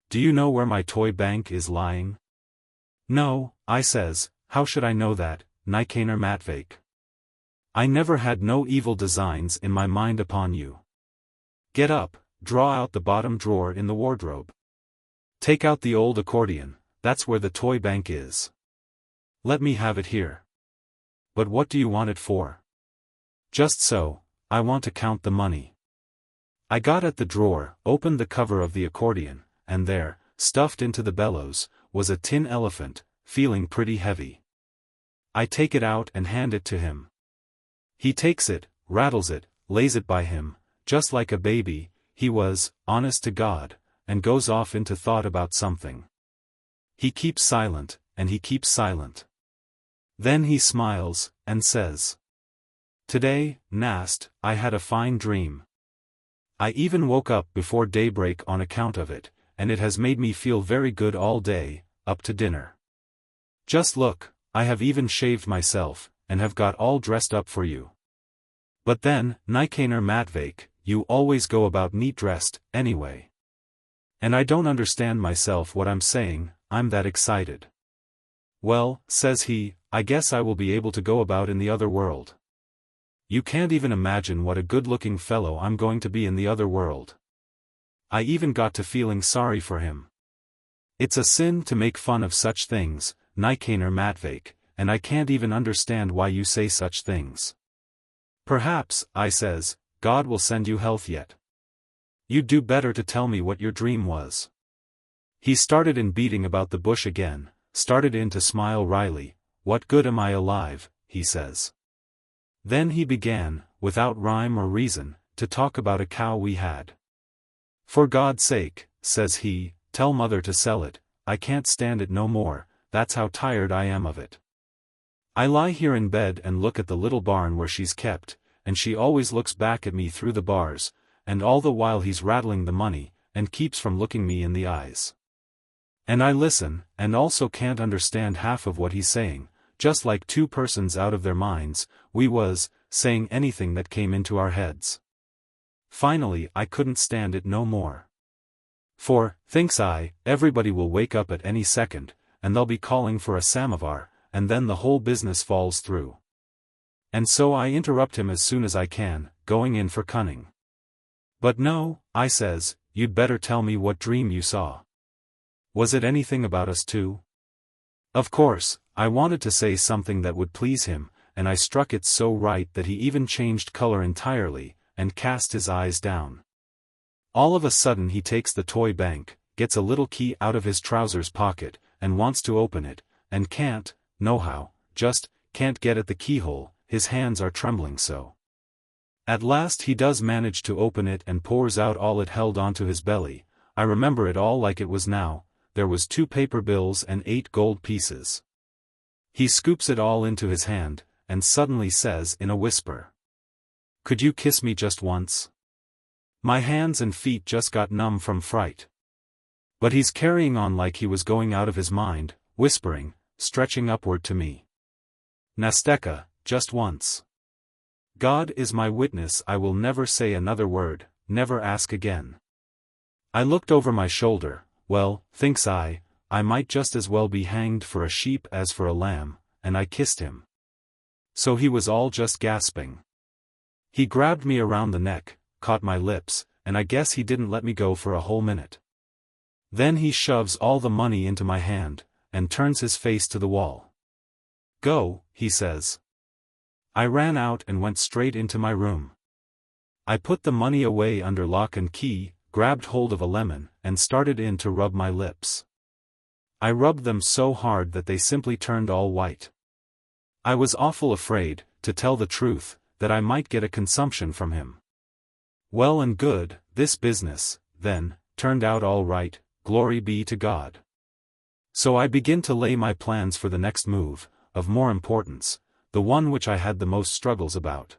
"Do you know where my toy bank is lying?" "No," I says, "how should I know that, Nikaner Matveyk? I never had no evil designs in my mind upon you. Get up, draw out the bottom drawer in the wardrobe. Take out the old accordion, that's where the toy bank is. Let me have it here." "But what do you want it for?" "Just so, I want to count the money." I got at the drawer, opened the cover of the accordion, and there, stuffed into the bellows, was a tin elephant, feeling pretty heavy. I take it out and hand it to him. He takes it, rattles it, lays it by him, just like a baby, he was, honest to God, and goes off into thought about something. He keeps silent, and he keeps silent. Then he smiles, and says, "Today, Nast, I had a fine dream. I even woke up before daybreak on account of it, and it has made me feel very good all day, up to dinner. Just look, I have even shaved myself, and have got all dressed up for you. But then, Nikaner Matveyk, you always go about neat-dressed, anyway. And I don't understand myself what I'm saying, I'm that excited." "Well," says he, "I guess I will be able to go about in the other world. You can't even imagine what a good-looking fellow I'm going to be in the other world." I even got to feeling sorry for him. It's a sin to make fun of such things, Nikaner Matveyk, and I can't even understand why you say such things. "Perhaps," I says, "God will send you health yet. You'd do better to tell me what your dream was." He started in beating about the bush again, started in to smile wryly. "What good am I alive?" he says. Then he began, without rhyme or reason, to talk about a cow we had. "For God's sake," says he, "tell mother to sell it, I can't stand it no more, that's how tired I am of it. I lie here in bed and look at the little barn where she's kept, and she always looks back at me through the bars, and all the while he's rattling the money, and keeps from looking me in the eyes. And I listen, and also can't understand half of what he's saying, just like two persons out of their minds, we was, saying anything that came into our heads. Finally I couldn't stand it no more. For, thinks I, everybody will wake up at any second, and they'll be calling for a samovar, and then the whole business falls through. And so I interrupt him as soon as I can, going in for cunning. "But no," I says, "you'd better tell me what dream you saw. Was it anything about us two?" Of course, I wanted to say something that would please him, and I struck it so right that he even changed color entirely, and cast his eyes down. All of a sudden he takes the toy bank, gets a little key out of his trousers pocket, and wants to open it, and can't, nohow, just, can't get at the keyhole, his hands are trembling so. At last he does manage to open it and pours out all it held onto his belly. I remember it all like it was now. There was 2 paper bills and 8 gold pieces. He scoops it all into his hand, and suddenly says in a whisper, "Could you kiss me just once?" My hands and feet just got numb from fright. But he's carrying on like he was going out of his mind, whispering, stretching upward to me. "Nasteka, just once. God is my witness, I will never say another word, never ask again." I looked over my shoulder. Well, thinks I might just as well be hanged for a sheep as for a lamb, and I kissed him. So he was all just gasping. He grabbed me around the neck, caught my lips, and I guess he didn't let me go for a whole minute. Then he shoves all the money into my hand, and turns his face to the wall. "Go," he says. I ran out and went straight into my room. I put the money away under lock and key, grabbed hold of a lemon, and started in to rub my lips. I rubbed them so hard that they simply turned all white. I was awful afraid, to tell the truth, that I might get a consumption from him. Well and good, this business, then, turned out all right, glory be to God. So I begin to lay my plans for the next move, of more importance, the one which I had the most struggles about.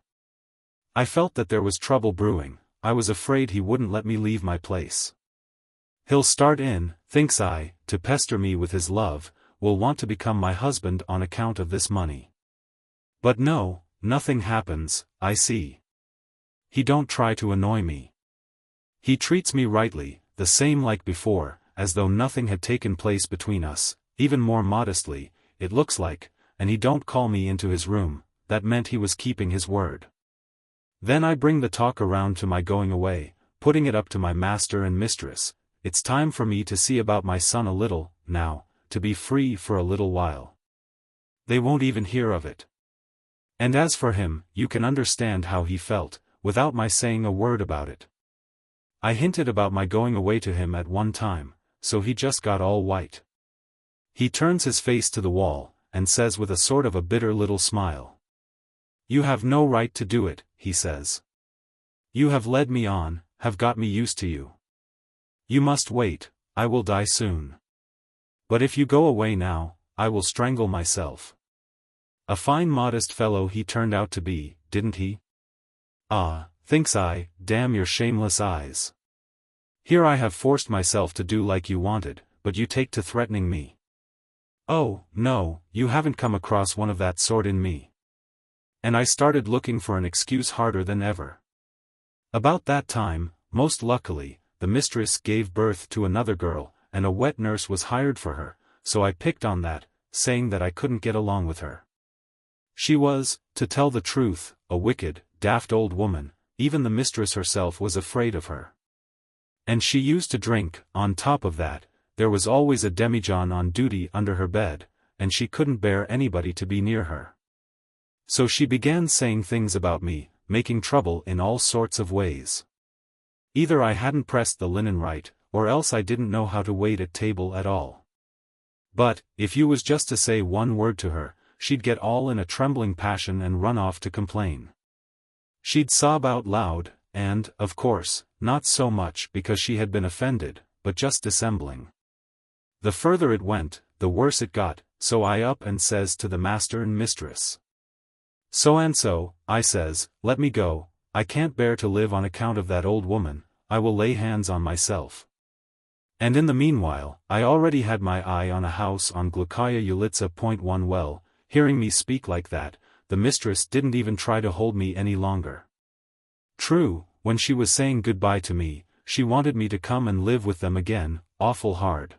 I felt that there was trouble brewing. I was afraid he wouldn't let me leave my place. He'll start in, thinks I, to pester me with his love, will want to become my husband on account of this money. But no, nothing happens, I see. He don't try to annoy me. He treats me rightly, the same like before, as though nothing had taken place between us, even more modestly, it looks like, and he don't call me into his room, that meant he was keeping his word. Then I bring the talk around to my going away, putting it up to my master and mistress. It's time for me to see about my son a little, now, to be free for a little while. They won't even hear of it. And as for him, you can understand how he felt, without my saying a word about it. I hinted about my going away to him at one time, so he just got all white. He turns his face to the wall, and says with a sort of a bitter little smile. You have no right to do it, he says. You have led me on, have got me used to you. You must wait, I will die soon. But if you go away now, I will strangle myself. A fine modest fellow he turned out to be, didn't he? Ah, thinks I, damn your shameless eyes. Here I have forced myself to do like you wanted, but you take to threatening me. Oh, no, you haven't come across one of that sort in me. And I started looking for an excuse harder than ever. About that time, most luckily, the mistress gave birth to another girl, and a wet nurse was hired for her, so I picked on that, saying that I couldn't get along with her. She was, to tell the truth, a wicked, daft old woman, even the mistress herself was afraid of her. And she used to drink, on top of that, there was always a demijohn on duty under her bed, and she couldn't bear anybody to be near her. So she began saying things about me, making trouble in all sorts of ways. Either I hadn't pressed the linen right, or else I didn't know how to wait at table at all. But, if you was just to say one word to her, she'd get all in a trembling passion and run off to complain. She'd sob out loud, and, of course, not so much because she had been offended, but just dissembling. The further it went, the worse it got, so I up and says to the master and mistress. So and so, I says, let me go, I can't bear to live on account of that old woman, I will lay hands on myself. And in the meanwhile, I already had my eye on a house on Aglaia Ulitsa. 1 Well, hearing me speak like that, the mistress didn't even try to hold me any longer. True, when she was saying goodbye to me, she wanted me to come and live with them again, awful hard.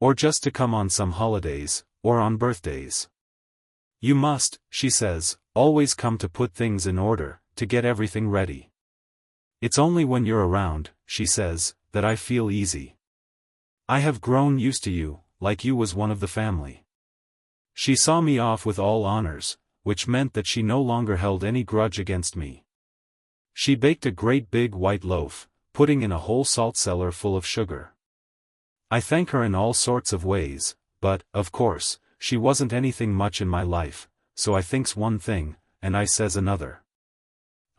Or just to come on some holidays, or on birthdays. You must, she says, always come to put things in order, to get everything ready. It's only when you're around, she says, that I feel easy. I have grown used to you, like you was one of the family. She saw me off with all honors, which meant that she no longer held any grudge against me. She baked a great big white loaf, putting in a whole salt cellar full of sugar. I thank her in all sorts of ways, but, of course, she wasn't anything much in my life, so I thinks one thing, and I says another.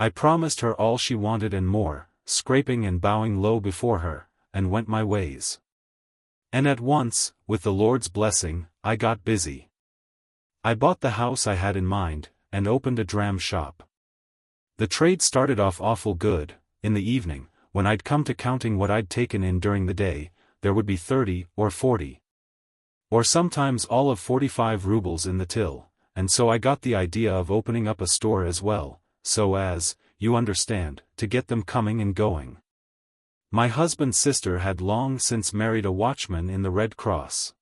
I promised her all she wanted and more, scraping and bowing low before her, and went my ways. And at once, with the Lord's blessing, I got busy. I bought the house I had in mind, and opened a dram shop. The trade started off awful good. In the evening, when I'd come to counting what I'd taken in during the day, there would be 30 or 40. Or sometimes all of 45 rubles in the till, and so I got the idea of opening up a store as well, so as, you understand, to get them coming and going. My husband's sister had long since married a watchman in the Red Cross.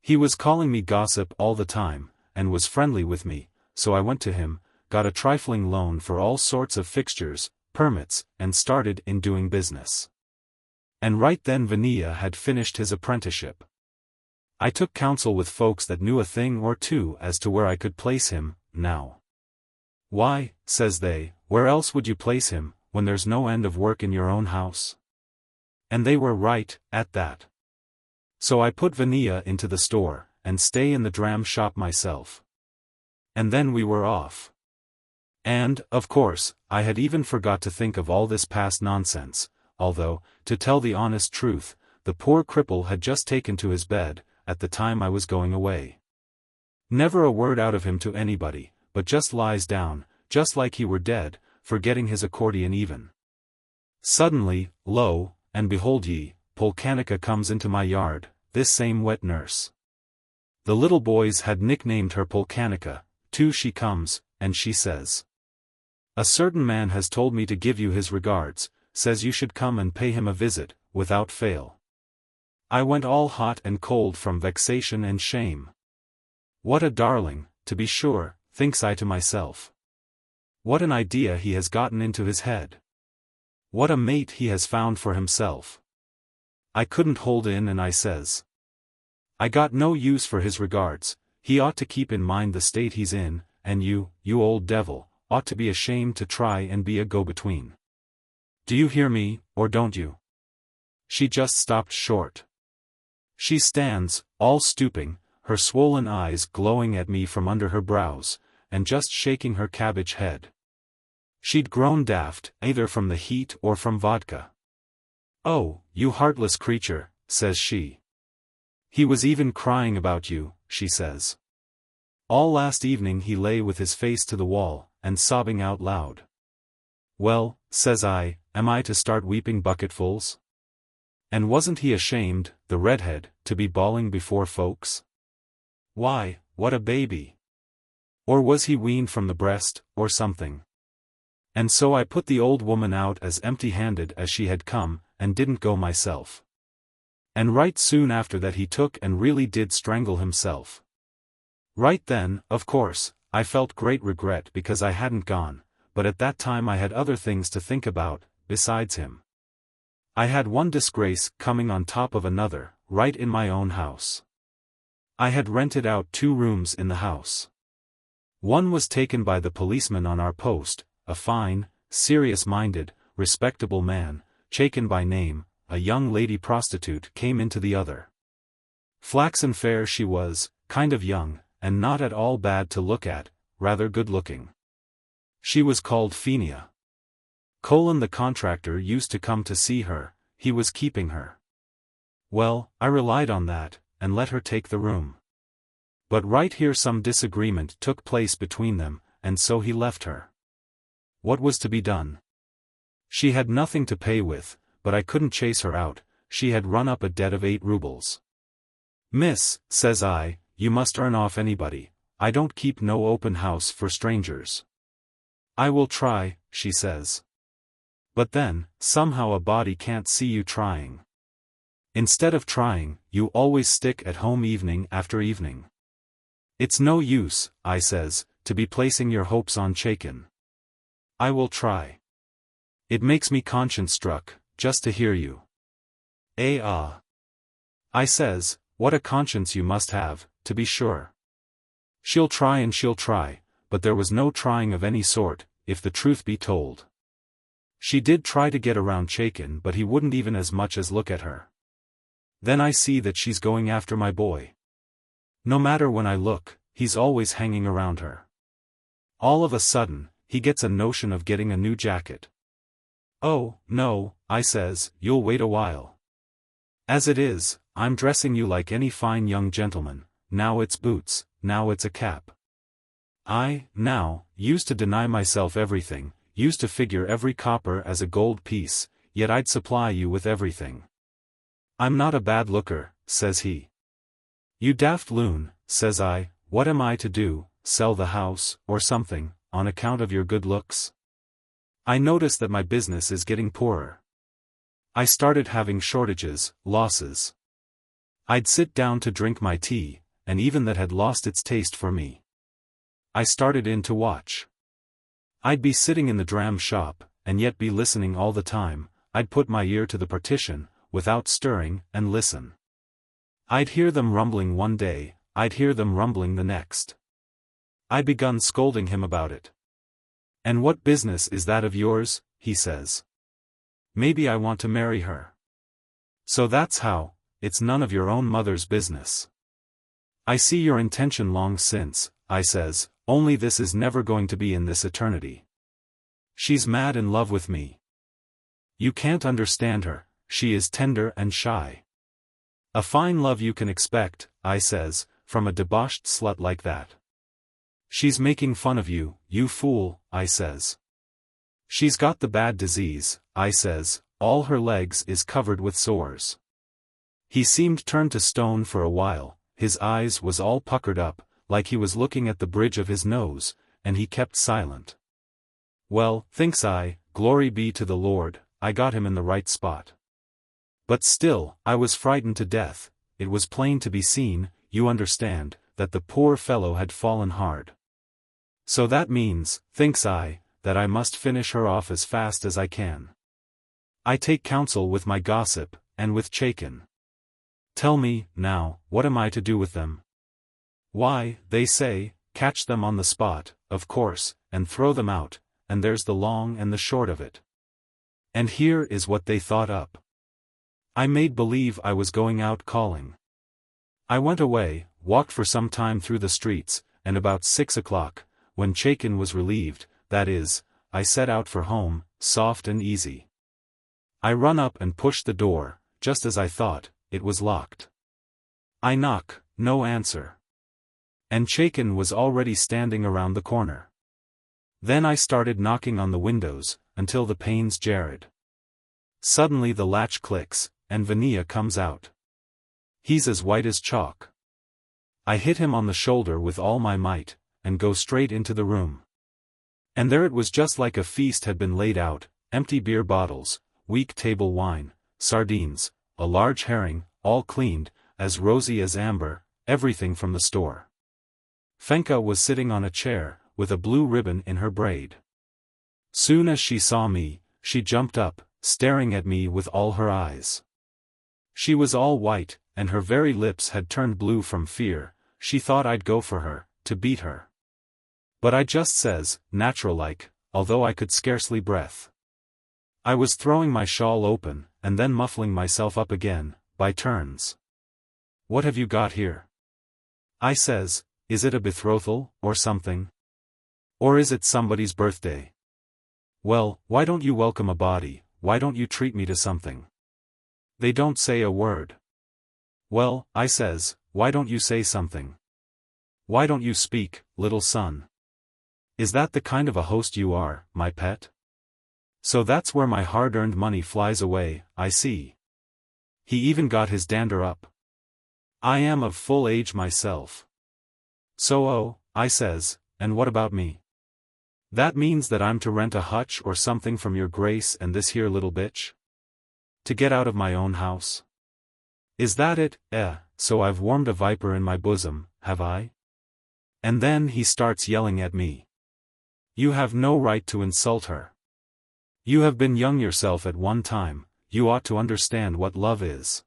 He was calling me gossip all the time, and was friendly with me, so I went to him, got a trifling loan for all sorts of fixtures, permits, and started in doing business. And right then Vania had finished his apprenticeship. I took counsel with folks that knew a thing or two as to where I could place him, now. Why, says they, where else would you place him, when there's no end of work in your own house? And they were right, at that. So I put Vania into the store, and stay in the dram shop myself. And then we were off. And, of course, I had even forgot to think of all this past nonsense, although, to tell the honest truth, the poor cripple had just taken to his bed, at the time I was going away. Never a word out of him to anybody, but just lies down, just like he were dead, forgetting his accordion even. Suddenly, lo, and behold ye, Polkanica comes into my yard, this same wet nurse. The little boys had nicknamed her Polkanica, too. She comes, and she says, "A certain man has told me to give you his regards, says you should come and pay him a visit, without fail." I went all hot and cold from vexation and shame. What a darling, to be sure, thinks I to myself. What an idea he has gotten into his head. What a mate he has found for himself. I couldn't hold in and I says, "I got no use for his regards, he ought to keep in mind the state he's in, and you old devil, ought to be ashamed to try and be a go-between. Do you hear me, or don't you?" She just stopped short. She stands, all stooping, her swollen eyes glowing at me from under her brows, and just shaking her cabbage head. She'd grown daft, either from the heat or from vodka. "Oh, you heartless creature," says she. "He was even crying about you," she says. "All last evening he lay with his face to the wall, and sobbing out loud." "Well," says I, "am I to start weeping bucketfuls? And wasn't he ashamed, the redhead, to be bawling before folks? Why, what a baby! Or was he weaned from the breast, or something?" And so I put the old woman out as empty-handed as she had come, and didn't go myself. And right soon after that he took and really did strangle himself. Right then, of course, I felt great regret because I hadn't gone, but at that time I had other things to think about, besides him. I had one disgrace coming on top of another, right in my own house. I had rented out 2 rooms in the house. One was taken by the policeman on our post, a fine, serious-minded, respectable man, Chaikin by name. A young lady prostitute came into the other. Flaxen fair she was, kind of young, and not at all bad to look at, rather good-looking. She was called Fenia. Colin the contractor used to come to see her, he was keeping her. Well, I relied on that, and let her take the room. But right here some disagreement took place between them, and so he left her. What was to be done? She had nothing to pay with, but I couldn't chase her out, she had run up a debt of 8 rubles. "Miss," says I, "you must earn off anybody, I don't keep no open house for strangers." "I will try," she says. But then, somehow a body can't see you trying. Instead of trying, you always stick at home evening after evening. "It's no use," I says, "to be placing your hopes on Chaikin. I will try. It makes me conscience-struck, just to hear you." I says, "What a conscience you must have, to be sure. She'll try and she'll try," but there was no trying of any sort, if the truth be told. She did try to get around Chaikin, but he wouldn't even as much as look at her. Then I see that she's going after my boy. No matter when I look, he's always hanging around her. All of a sudden, he gets a notion of getting a new jacket. "Oh, no," I says, "you'll wait a while. As it is, I'm dressing you like any fine young gentleman, now it's boots, now it's a cap. I, now, used to deny myself everything, used to figure every copper as a gold piece, yet I'd supply you with everything. I'm not a bad looker," says he. "You daft loon," says I, "what am I to do, sell the house, or something, on account of your good looks? I notice that my business is getting poorer. I started having shortages, losses. I'd sit down to drink my tea, and even that had lost its taste for me. I started in to watch. I'd be sitting in the dram shop, and yet be listening all the time. I'd put my ear to the partition, without stirring, and listen. I'd hear them rumbling one day, I'd hear them rumbling the next. I begun scolding him about it. "And what business is that of yours?" he says. "Maybe I want to marry her." "So that's how, it's none of your own mother's business." "I see your intention long since," I says, "only this is never going to be in this eternity. She's mad in love with me. You can't understand her, she is tender and shy. A fine love you can expect," I says, "from a debauched slut like that. She's making fun of you, you fool," I says. "She's got the bad disease," I says, "all her legs is covered with sores. He seemed turned to stone for a while, his eyes was all puckered up, like he was looking at the bridge of his nose, and he kept silent. Well, thinks I, glory be to the Lord, I got him in the right spot. But still, I was frightened to death. It was plain to be seen, you understand, that the poor fellow had fallen hard. So that means, thinks I, that I must finish her off as fast as I can. I take counsel with my gossip, and with Chaikin. Tell me, now, what am I to do with them? Why, they say, catch them on the spot, of course, and throw them out, and there's the long and the short of it. And here is what they thought up. I made believe I was going out calling. I went away, walked for some time through the streets, and about 6 o'clock, when Chaikin was relieved, that is, I set out for home, soft and easy. I run up and pushed the door, just as I thought, it was locked. I knock, no answer. And Chaikin was already standing around the corner. Then I started knocking on the windows, until the panes jarred. Suddenly the latch clicks, and Vania comes out. He's as white as chalk. I hit him on the shoulder with all my might, and go straight into the room. And there it was, just like a feast had been laid out, empty beer bottles, weak table wine, sardines, a large herring, all cleaned, as rosy as amber, everything from the store. Fenka was sitting on a chair, with a blue ribbon in her braid. Soon as she saw me, she jumped up, staring at me with all her eyes. She was all white, and her very lips had turned blue from fear. She thought I'd go for her, to beat her. But I just says, natural-like, although I could scarcely breath. I was throwing my shawl open, and then muffling myself up again, by turns. What have you got here? I says, is it a betrothal, or something? Or is it somebody's birthday? Well, why don't you welcome a body, why don't you treat me to something? They don't say a word. Well, I says, why don't you say something? Why don't you speak, little son? Is that the kind of a host you are, my pet? So that's where my hard-earned money flies away, I see. He even got his dander up. I am of full age myself. So I says, and what about me? That means that I'm to rent a hutch or something from your grace and this here little bitch? To get out of my own house? Is that it? So I've warmed a viper in my bosom, have I? And then he starts yelling at me. You have no right to insult her. You have been young yourself at one time, you ought to understand what love is.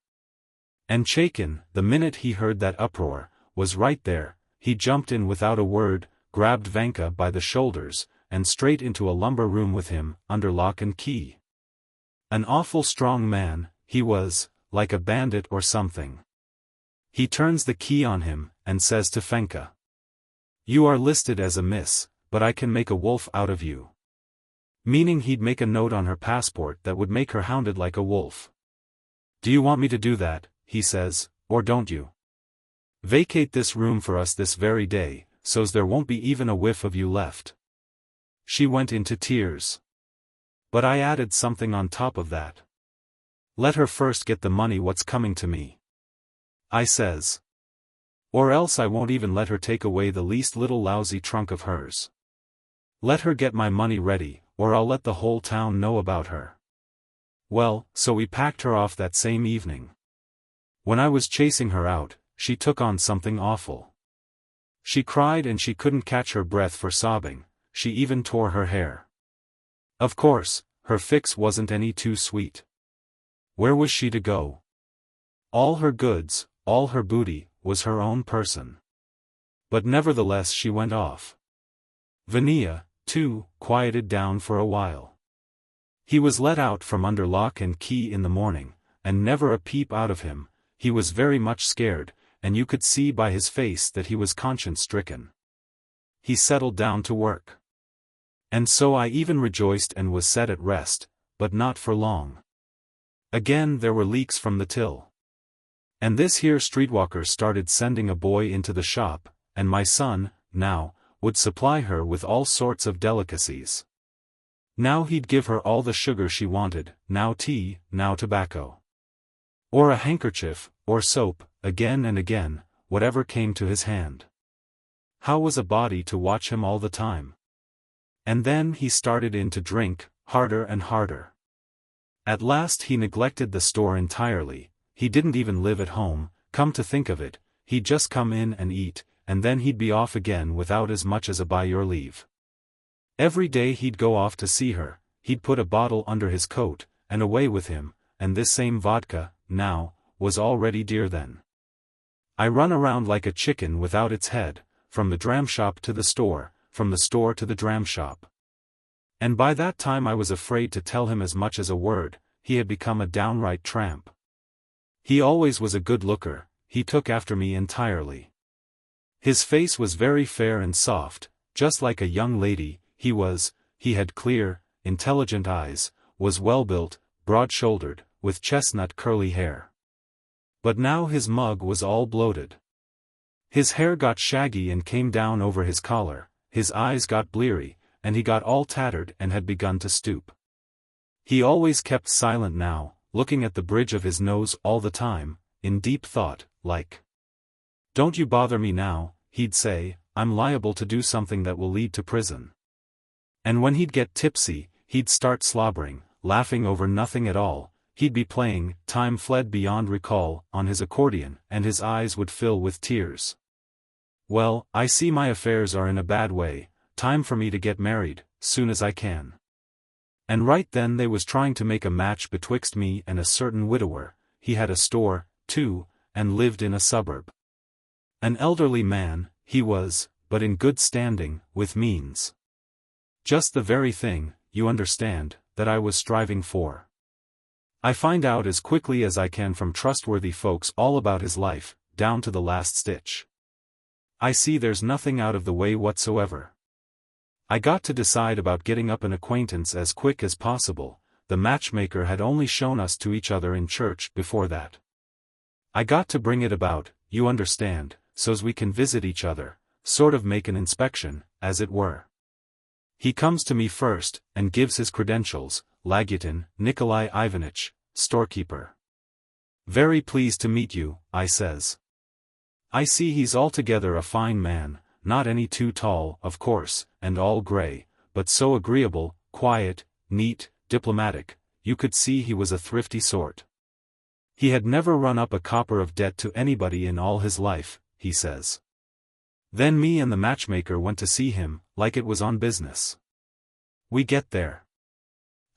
And Chaikin, the minute he heard that uproar, was right there. He jumped in without a word, grabbed Vanka by the shoulders, and straight into a lumber room with him, under lock and key. An awful strong man, he was, like a bandit or something. He turns the key on him, and says to Fenka. You are listed as a miss, but I can make a wolf out of you. Meaning he'd make a note on her passport that would make her hounded like a wolf. Do you want me to do that, he says, or don't you? Vacate this room for us this very day, so's there won't be even a whiff of you left. She went into tears. But I added something on top of that. Let her first get the money what's coming to me. I says. Or else I won't even let her take away the least little lousy trunk of hers. Let her get my money ready, or I'll let the whole town know about her. Well, so we packed her off that same evening. When I was chasing her out, she took on something awful. She cried and she couldn't catch her breath for sobbing, she even tore her hair. Of course, her fix wasn't any too sweet. Where was she to go? All her goods, all her booty, was her own person. But nevertheless she went off. Vania, too, quieted down for a while. He was let out from under lock and key in the morning, and never a peep out of him. He was very much scared, and you could see by his face that he was conscience-stricken. He settled down to work. And so I even rejoiced and was set at rest, but not for long. Again there were leaks from the till. And this here streetwalker started sending a boy into the shop, and my son, now, would supply her with all sorts of delicacies. Now he'd give her all the sugar she wanted, now tea, now tobacco. Or a handkerchief, or soap, again and again, whatever came to his hand. How was a body to watch him all the time? And then he started in to drink, harder and harder. At last he neglected the store entirely, he didn't even live at home, come to think of it, he'd just come in and eat, and then he'd be off again without as much as a by your leave. Every day he'd go off to see her, he'd put a bottle under his coat, and away with him, and this same vodka, now, was already dear then. I run around like a chicken without its head, from the dram shop to the store, from the store to the dram shop. And by that time I was afraid to tell him as much as a word, he had become a downright tramp. He always was a good looker, he took after me entirely. His face was very fair and soft, just like a young lady, he had clear, intelligent eyes, was well-built, broad-shouldered, with chestnut curly hair. But now his mug was all bloated. His hair got shaggy and came down over his collar, his eyes got bleary, and he got all tattered and had begun to stoop. He always kept silent now, looking at the bridge of his nose all the time, in deep thought, like, "Don't you bother me now," he'd say, "I'm liable to do something that will lead to prison." And when he'd get tipsy, he'd start slobbering, laughing over nothing at all, he'd be playing "Time Fled Beyond Recall" on his accordion, and his eyes would fill with tears. Well, I see my affairs are in a bad way, time for me to get married, soon as I can. And right then they was trying to make a match betwixt me and a certain widower, he had a store, too, and lived in a suburb. An elderly man, he was, but in good standing, with means. Just the very thing, you understand, that I was striving for. I find out as quickly as I can from trustworthy folks all about his life, down to the last stitch. I see there's nothing out of the way whatsoever. I got to decide about getting up an acquaintance as quick as possible, the matchmaker had only shown us to each other in church before that. I got to bring it about, you understand, so's we can visit each other, sort of make an inspection, as it were. He comes to me first, and gives his credentials, Lagutin, Nikolai Ivanitch, storekeeper. "Very pleased to meet you," I says. I see he's altogether a fine man, not any too tall, of course, and all grey, but so agreeable, quiet, neat, diplomatic, you could see he was a thrifty sort. He had never run up a copper of debt to anybody in all his life, he says. Then me and the matchmaker went to see him, like it was on business. We get there.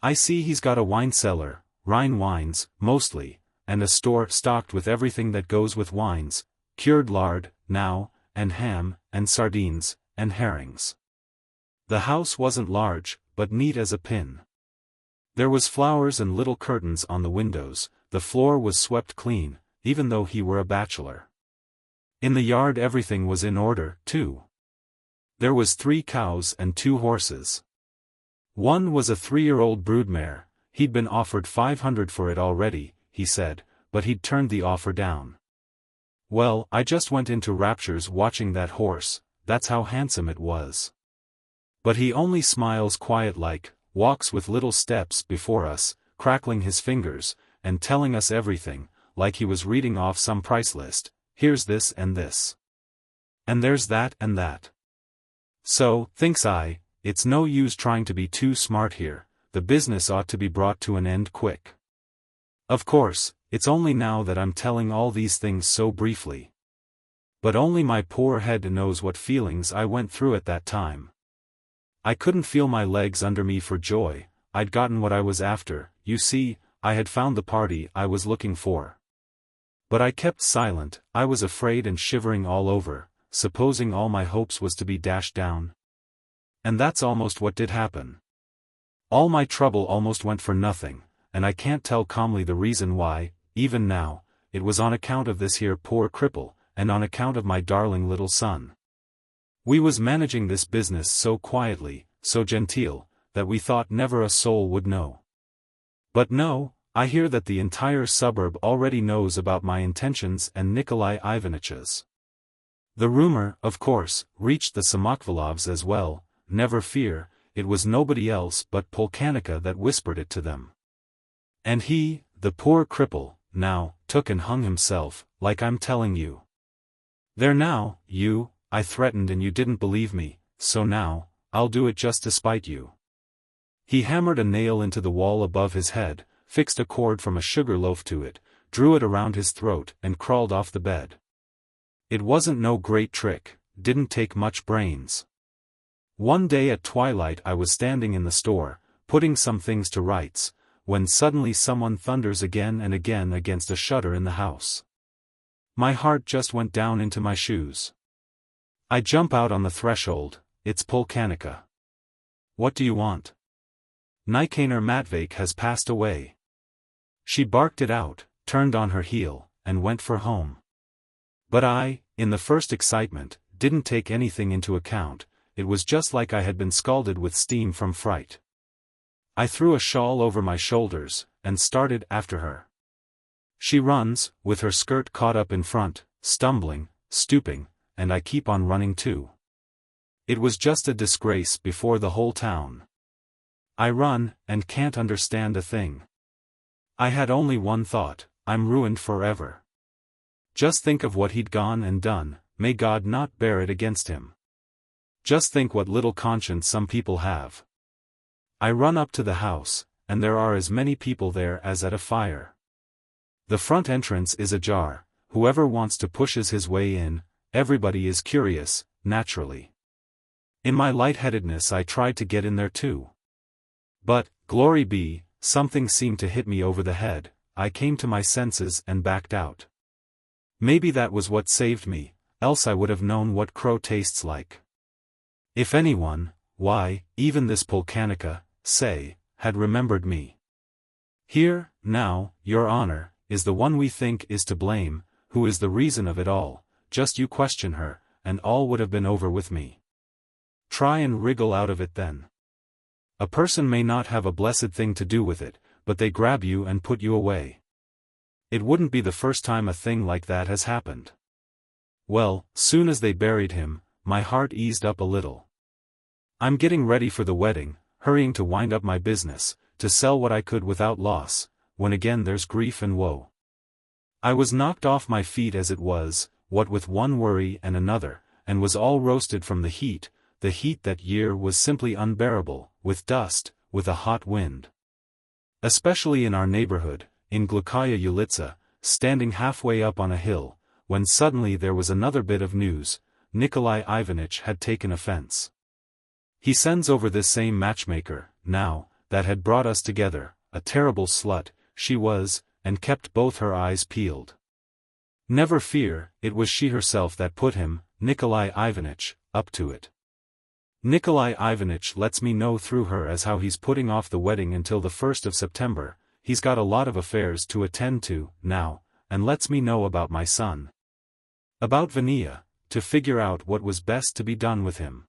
I see he's got a wine cellar, Rhine wines, mostly, and a store stocked with everything that goes with wines, cured lard, now, and ham, and sardines, and herrings. The house wasn't large, but neat as a pin. There was flowers and little curtains on the windows, the floor was swept clean, even though he were a bachelor. In the yard everything was in order, too. There was 3 cows and 2 horses. One was a 3-year-old broodmare, he'd been offered 500 for it already, he said, but he'd turned the offer down. Well, I just went into raptures watching that horse, that's how handsome it was. But he only smiles quiet-like, walks with little steps before us, crackling his fingers, and telling us everything, like he was reading off some price list, here's this and this. And there's that and that. So, thinks I, it's no use trying to be too smart here, the business ought to be brought to an end quick. Of course, it's only now that I'm telling all these things so briefly. But only my poor head knows what feelings I went through at that time. I couldn't feel my legs under me for joy, I'd gotten what I was after, you see, I had found the party I was looking for. But I kept silent, I was afraid and shivering all over, supposing all my hopes was to be dashed down. And that's almost what did happen. All my trouble almost went for nothing, and I can't tell calmly the reason why, even now, it was on account of this here poor cripple, and on account of my darling little son. We was managing this business so quietly, so genteel, that we thought never a soul would know. But no, I hear that the entire suburb already knows about my intentions and Nikolai Ivanitch's. The rumor, of course, reached the Samokhvalovs as well, never fear, it was nobody else but Polkanika that whispered it to them. And he, the poor cripple, now, took and hung himself, like I'm telling you. There now, I threatened and you didn't believe me, so now, I'll do it just to spite you. He hammered a nail into the wall above his head, fixed a cord from a sugar loaf to it, drew it around his throat and crawled off the bed. It wasn't no great trick, didn't take much brains. One day at twilight I was standing in the store, putting some things to rights, when suddenly someone thunders again and again against a shutter in the house. My heart just went down into my shoes. I jump out on the threshold, it's Polkanika. What do you want? Nikanor Matveyevich has passed away. She barked it out, turned on her heel, and went for home. But I, in the first excitement, didn't take anything into account. It was just like I had been scalded with steam from fright. I threw a shawl over my shoulders, and started after her. She runs, with her skirt caught up in front, stumbling, stooping, and I keep on running too. It was just a disgrace before the whole town. I run, and can't understand a thing. I had only one thought, I'm ruined forever. Just think of what he'd gone and done, may God not bear it against him. Just think what little conscience some people have. I run up to the house, and there are as many people there as at a fire. The front entrance is ajar, whoever wants to pushes his way in, everybody is curious, naturally. In my lightheadedness I tried to get in there too. But, glory be, something seemed to hit me over the head, I came to my senses and backed out. Maybe that was what saved me, else I would have known what crow tastes like. If anyone, why, even this Polkanika, say, had remembered me. Here, now, your honor, is the one we think is to blame, who is the reason of it all, just you question her, and all would have been over with me. Try and wriggle out of it then. A person may not have a blessed thing to do with it, but they grab you and put you away. It wouldn't be the first time a thing like that has happened. Well, soon as they buried him, my heart eased up a little. I'm getting ready for the wedding, hurrying to wind up my business, to sell what I could without loss, when again there's grief and woe. I was knocked off my feet as it was, what with one worry and another, and was all roasted from the heat that year was simply unbearable, with dust, with a hot wind. Especially in our neighborhood, in Glukaya Ulitsa, standing halfway up on a hill, when suddenly there was another bit of news, Nikolai Ivanitch had taken offense. He sends over this same matchmaker, now, that had brought us together, a terrible slut, she was, and kept both her eyes peeled. Never fear, it was she herself that put him, Nikolai Ivanitch, up to it. Nikolai Ivanitch lets me know through her as how he's putting off the wedding until the 1st of September, he's got a lot of affairs to attend to, now, and lets me know about my son. About Vania, to figure out what was best to be done with him.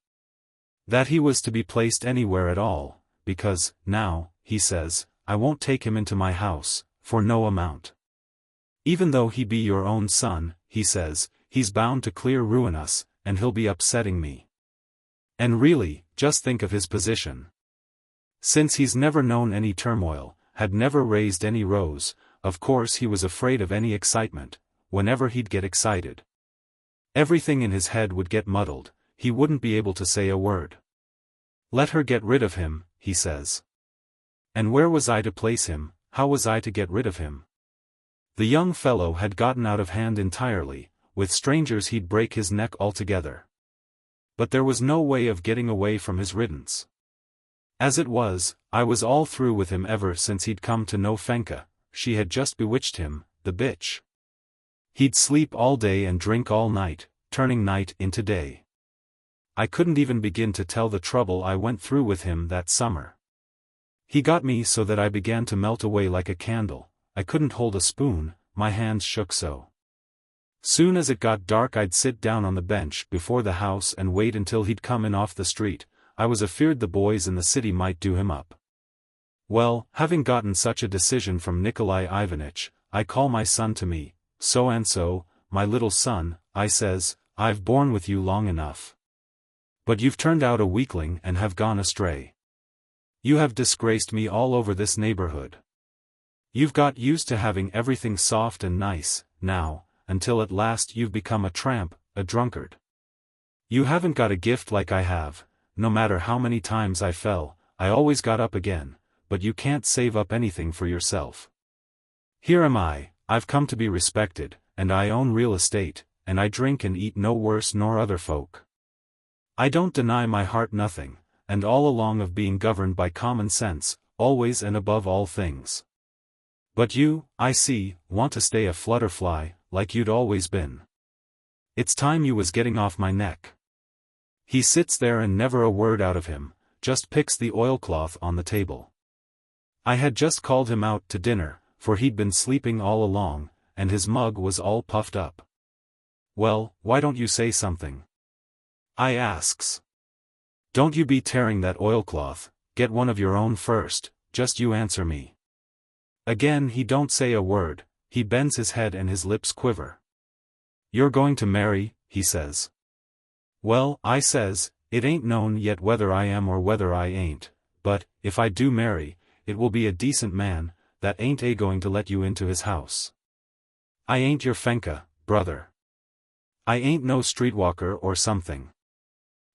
That he was to be placed anywhere at all, because, now, he says, I won't take him into my house, for no amount. Even though he be your own son, he says, he's bound to clear ruin us, and he'll be upsetting me. And really, just think of his position. Since he's never known any turmoil, had never raised any rows, of course he was afraid of any excitement, whenever he'd get excited. Everything in his head would get muddled, he wouldn't be able to say a word. Let her get rid of him, he says. And where was I to place him, how was I to get rid of him? The young fellow had gotten out of hand entirely, with strangers he'd break his neck altogether. But there was no way of getting away from his riddance. As it was, I was all through with him ever since he'd come to know Fenka, she had just bewitched him, the bitch. He'd sleep all day and drink all night, turning night into day. I couldn't even begin to tell the trouble I went through with him that summer. He got me so that I began to melt away like a candle, I couldn't hold a spoon, my hands shook so. Soon as it got dark I'd sit down on the bench before the house and wait until he'd come in off the street, I was afeard the boys in the city might do him up. Well, having gotten such a decision from Nikolai Ivanitch, I call my son to me, so and so, my little son, I says, I've borne with you long enough. But you've turned out a weakling and have gone astray. You have disgraced me all over this neighborhood. You've got used to having everything soft and nice, now, until at last you've become a tramp, a drunkard. You haven't got a gift like I have. No matter how many times I fell, I always got up again, but you can't save up anything for yourself. Here am I've come to be respected, and I own real estate, and I drink and eat no worse nor other folk. I don't deny my heart nothing, and all along of being governed by common sense, always and above all things. But you, I see, want to stay a flutterfly, like you'd always been. It's time you was getting off my neck. He sits there and never a word out of him, just picks the oilcloth on the table. I had just called him out to dinner, for he'd been sleeping all along, and his mug was all puffed up. Well, why don't you say something? I asks. Don't you be tearing that oilcloth, get one of your own first, just you answer me. Again he don't say a word, he bends his head and his lips quiver. You're going to marry, he says. Well, I says, it ain't known yet whether I am or whether I ain't, but, if I do marry, it will be a decent man, that ain't going to let you into his house. I ain't your Fenka, brother. I ain't no streetwalker or something.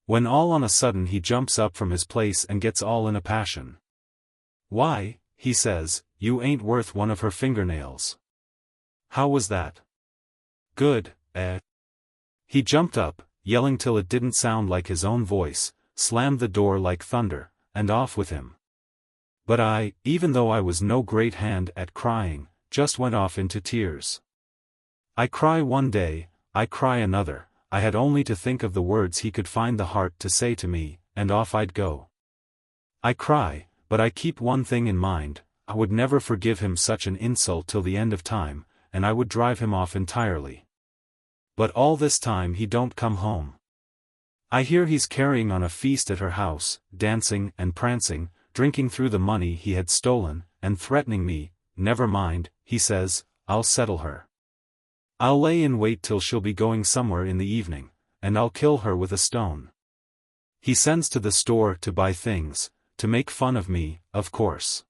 When all on a sudden he jumps up from his place and gets all in a passion. Why, he says, you ain't worth one of her fingernails. How was that? Good, eh? He jumped up, yelling till it didn't sound like his own voice, slammed the door like thunder, and off with him. But I, even though I was no great hand at crying, just went off into tears. I cry one day, I cry another, I had only to think of the words he could find the heart to say to me, and off I'd go. I cry, but I keep one thing in mind, I would never forgive him such an insult till the end of time, and I would drive him off entirely. But all this time he don't come home. I hear he's carrying on a feast at her house, dancing and prancing, drinking through the money he had stolen, and threatening me. Never mind, he says, I'll settle her. I'll lay in wait till she'll be going somewhere in the evening, and I'll kill her with a stone. He sends to the store to buy things, to make fun of me, of course.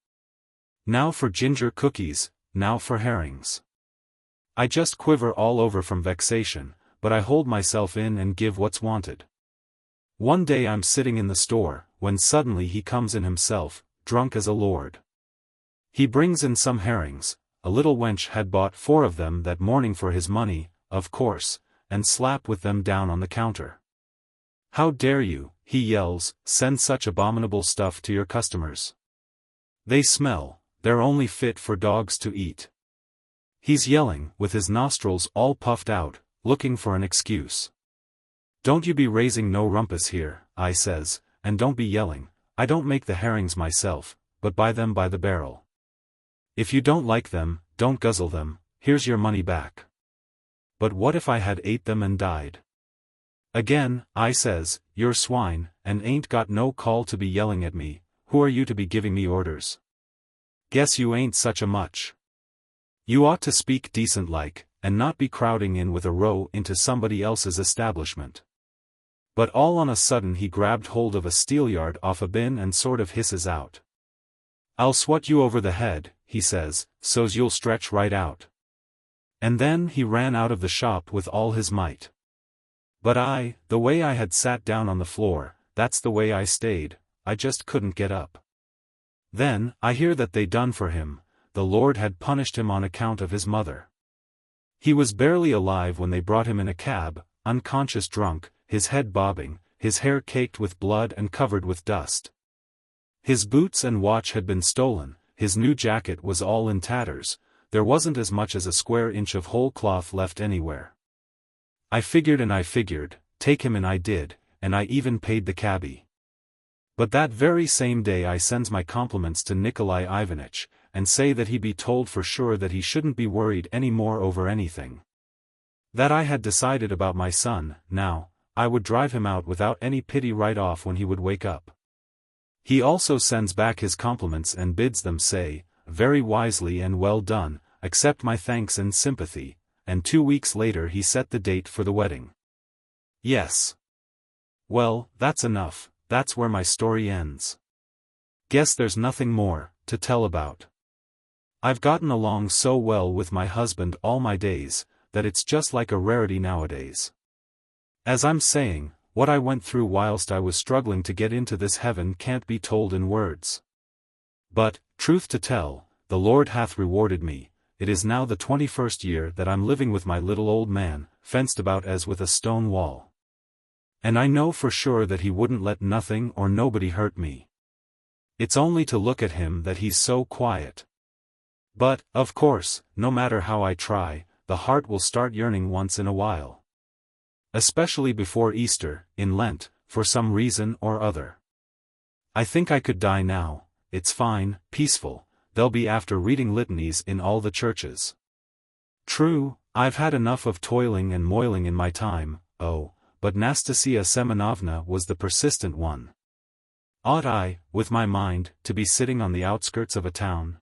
Now for ginger cookies, now for herrings. I just quiver all over from vexation, but I hold myself in and give what's wanted. One day I'm sitting in the store, when suddenly he comes in himself, drunk as a lord. He brings in some herrings, a little wench had bought 4 of them that morning for his money, of course, and slap with them down on the counter. How dare you, he yells, send such abominable stuff to your customers? They smell, they're only fit for dogs to eat. He's yelling, with his nostrils all puffed out, looking for an excuse. Don't you be raising no rumpus here, I says, and don't be yelling, I don't make the herrings myself, but buy them by the barrel. If you don't like them, don't guzzle them, here's your money back. But what if I had ate them and died? Again, I says, you're swine, and ain't got no call to be yelling at me, who are you to be giving me orders? Guess you ain't such a much. You ought to speak decent like, and not be crowding in with a row into somebody else's establishment. But all on a sudden he grabbed hold of a steelyard off a bin and sort of hisses out. I'll swat you over the head, he says, so's you'll stretch right out. And then he ran out of the shop with all his might. But the way I had sat down on the floor, that's the way I stayed, I just couldn't get up. Then, I hear that they done for him, the Lord had punished him on account of his mother. He was barely alive when they brought him in a cab, unconscious drunk, his head bobbing, his hair caked with blood and covered with dust. His boots and watch had been stolen, his new jacket was all in tatters, there wasn't as much as a square inch of whole cloth left anywhere. I figured, take him, and I did, and I even paid the cabbie. But that very same day I sends my compliments to Nikolai Ivanitch, and say that he be told for sure that he shouldn't be worried any more over anything. That I had decided about my son, now, I would drive him out without any pity right off when he would wake up. He also sends back his compliments and bids them say, very wisely and well done, accept my thanks and sympathy, and 2 weeks later he set the date for the wedding. Yes. Well, that's enough, that's where my story ends. Guess there's nothing more to tell about. I've gotten along so well with my husband all my days, that it's just like a rarity nowadays. As I'm saying, what I went through whilst I was struggling to get into this heaven can't be told in words. But, truth to tell, the Lord hath rewarded me. It is now the 21st year that I'm living with my little old man, fenced about as with a stone wall. And I know for sure that he wouldn't let nothing or nobody hurt me. It's only to look at him that he's so quiet. But, of course, no matter how I try, the heart will start yearning once in a while. Especially before Easter, in Lent, for some reason or other. I think I could die now. It's fine, peaceful, they'll be after reading litanies in all the churches. True, I've had enough of toiling and moiling in my time, but Nastasia Semenovna was the persistent one. Ought I, with my mind, to be sitting on the outskirts of a town?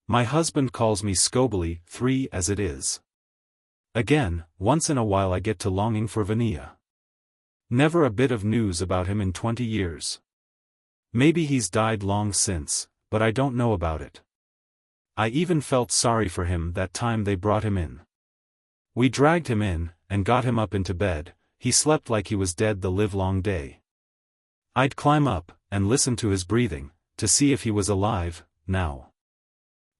My husband calls me Skobely, 3 as it is. Again, once in a while I get to longing for Vania. Never a bit of news about him in 20 years. Maybe he's died long since, but I don't know about it. I even felt sorry for him that time they brought him in. We dragged him in, and got him up into bed. He slept like he was dead the livelong day. I'd climb up, and listen to his breathing, to see if he was alive, now.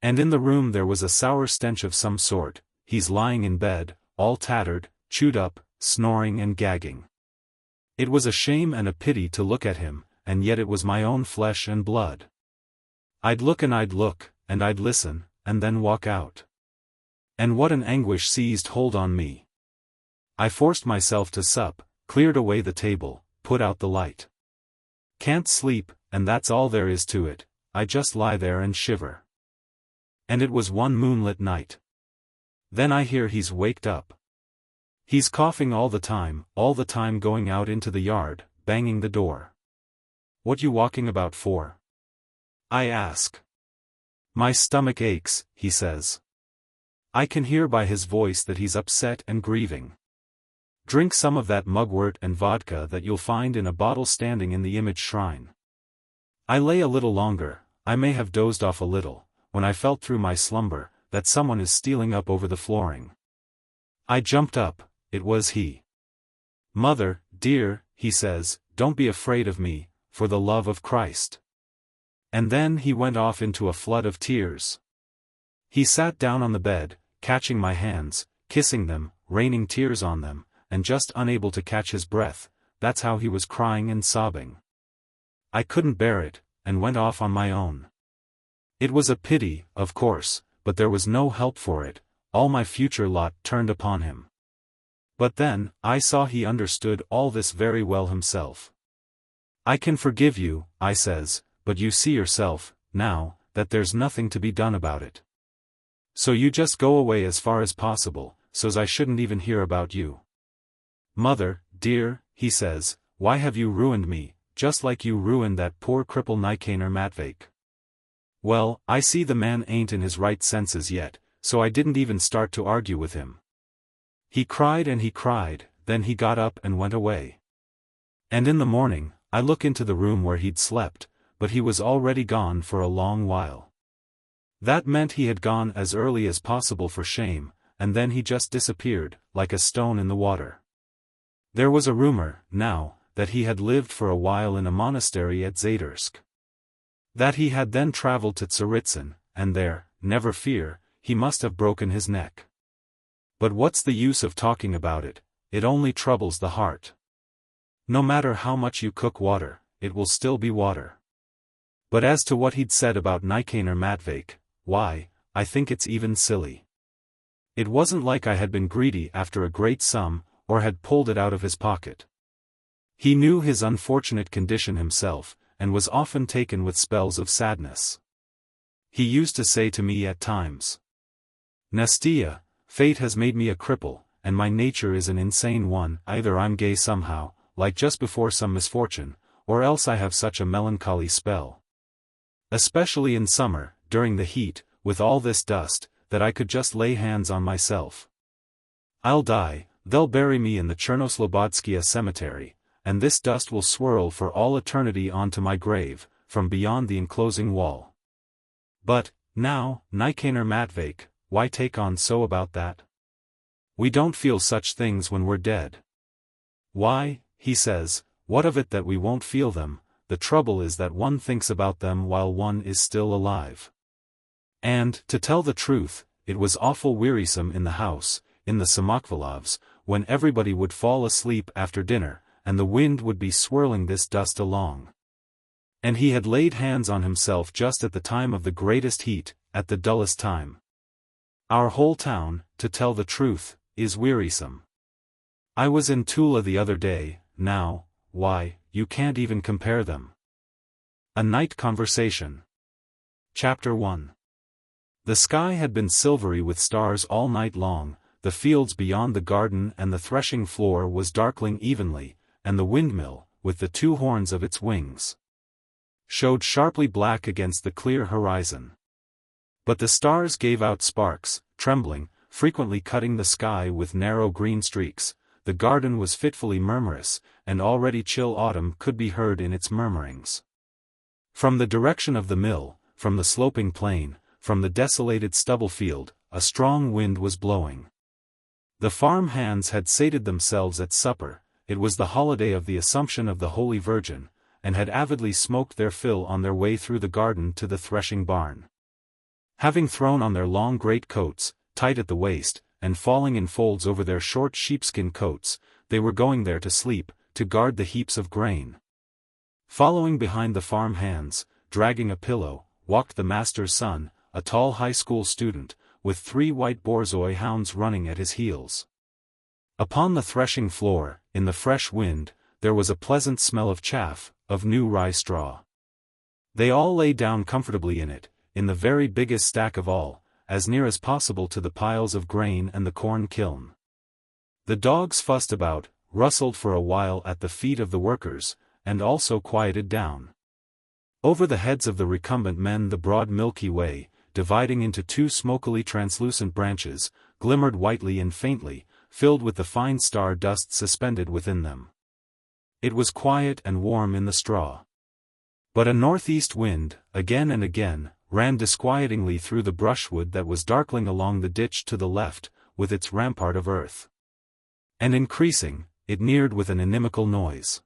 And in the room there was a sour stench of some sort. He's lying in bed, all tattered, chewed up, snoring and gagging. It was a shame and a pity to look at him, and yet it was my own flesh and blood. I'd look, and I'd listen, and then walk out. And what an anguish seized hold on me. I forced myself to sup, cleared away the table, put out the light. Can't sleep, and that's all there is to it, I just lie there and shiver. And it was one moonlit night. Then I hear he's waked up. He's coughing all the time going out into the yard, banging the door. What you walking about for? I ask. My stomach aches, he says. I can hear by his voice that he's upset and grieving. Drink some of that mugwort and vodka that you'll find in a bottle standing in the image shrine. I lay a little longer, I may have dozed off a little, when I felt through my slumber, that someone is stealing up over the flooring. I jumped up, it was he. Mother, dear, he says, don't be afraid of me, for the love of Christ. And then he went off into a flood of tears. He sat down on the bed, catching my hands, kissing them, raining tears on them, and just unable to catch his breath. That's how he was crying and sobbing. I couldn't bear it, and went off on my own. It was a pity, of course, but there was no help for it, all my future lot turned upon him. But then, I saw he understood all this very well himself. I can forgive you, I says, but you see yourself, now, that there's nothing to be done about it. So you just go away as far as possible, so's I shouldn't even hear about you. Mother, dear, he says, why have you ruined me, just like you ruined that poor cripple Nicanor Matveyk? Well, I see the man ain't in his right senses yet, so I didn't even start to argue with him. He cried and he cried, then he got up and went away. And in the morning, I look into the room where he'd slept, but he was already gone for a long while. That meant he had gone as early as possible for shame, and then he just disappeared, like a stone in the water. There was a rumor, now, that he had lived for a while in a monastery at Zadarsk. That he had then traveled to Tsaritsyn, and there, never fear, he must have broken his neck. But what's the use of talking about it? It only troubles the heart. No matter how much you cook water, it will still be water. But as to what he'd said about Nicanor Matveyk, why, I think it's even silly. It wasn't like I had been greedy after a great sum, or had pulled it out of his pocket. He knew his unfortunate condition himself, and was often taken with spells of sadness. He used to say to me at times, Nastia, fate has made me a cripple, and my nature is an insane one. Either I'm gay somehow, like just before some misfortune, or else I have such a melancholy spell. Especially in summer, during the heat, with all this dust, that I could just lay hands on myself. I'll die, they'll bury me in the Chernoslobodskia cemetery, and this dust will swirl for all eternity onto my grave, from beyond the enclosing wall. But, Now, Nikaner Matveyk, why take on so about that? We don't feel such things when we're dead. Why, he says, what of it that we won't feel them, the trouble is that one thinks about them while one is still alive. And, to tell the truth, it was awful wearisome in the house, in the Samokhvalovs, when everybody would fall asleep after dinner, and the wind would be swirling this dust along. And he had laid hands on himself just at the time of the greatest heat, at the dullest time. Our whole town, to tell the truth, is wearisome. I was in Tula the other day, now, why, you can't even compare them. A Night Conversation. Chapter 1. The sky had been silvery with stars all night long, the fields beyond the garden and the threshing floor was darkling evenly, and the windmill, with the two horns of its wings, showed sharply black against the clear horizon. But the stars gave out sparks, trembling, frequently cutting the sky with narrow green streaks. The garden was fitfully murmurous, and already chill autumn could be heard in its murmurings. From the direction of the mill, from the sloping plain, from the desolated stubble field, a strong wind was blowing. The farm hands had sated themselves at supper, it was the holiday of the Assumption of the Holy Virgin, and had avidly smoked their fill on their way through the garden to the threshing barn. Having thrown on their long great coats, tight at the waist, and falling in folds over their short sheepskin coats, they were going there to sleep, to guard the heaps of grain. Following behind the farm hands, dragging a pillow, walked the master's son, a tall high school student, with 3 white borzoi hounds running at his heels. Upon the threshing floor, in the fresh wind, there was a pleasant smell of chaff, of new rye straw. They all lay down comfortably in it, in the very biggest stack of all, as near as possible to the piles of grain and the corn kiln. The dogs fussed about, rustled for a while at the feet of the workers, and also quieted down. Over the heads of the recumbent men the broad Milky Way, dividing into 2 smokily translucent branches, glimmered whitely and faintly, filled with the fine star dust suspended within them. It was quiet and warm in the straw. But a northeast wind, again and again, ran disquietingly through the brushwood that was darkling along the ditch to the left, with its rampart of earth. And increasing, it neared with an inimical noise.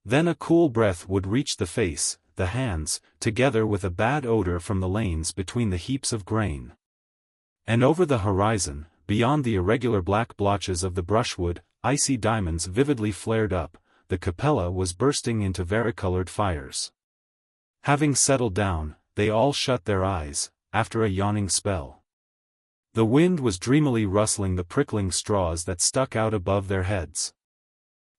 Then a cool breath would reach the face, the hands, together with a bad odor from the lanes between the heaps of grain. And over the horizon, beyond the irregular black blotches of the brushwood, icy diamonds vividly flared up, the capella was bursting into varicolored fires. Having settled down, they all shut their eyes, after a yawning spell. The wind was dreamily rustling the prickling straws that stuck out above their heads.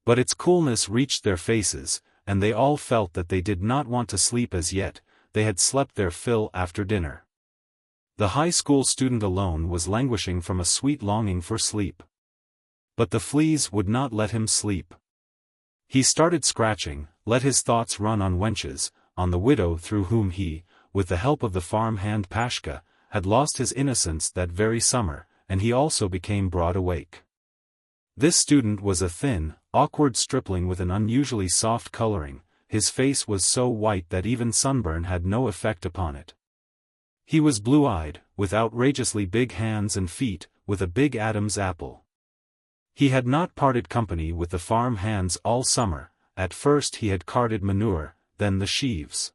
But its coolness reached their faces, and they all felt that they did not want to sleep as yet, they had slept their fill after dinner. The high school student alone was languishing from a sweet longing for sleep. But the fleas would not let him sleep. He started scratching, let his thoughts run on wenches, on the widow through whom he, with the help of the farm hand Pashka, had lost his innocence that very summer, and he also became broad awake. This student was a thin, awkward stripling with an unusually soft coloring, his face was so white that even sunburn had no effect upon it. He was blue-eyed, with outrageously big hands and feet, with a big Adam's apple. He had not parted company with the farm hands all summer, at first he had carted manure, then the sheaves.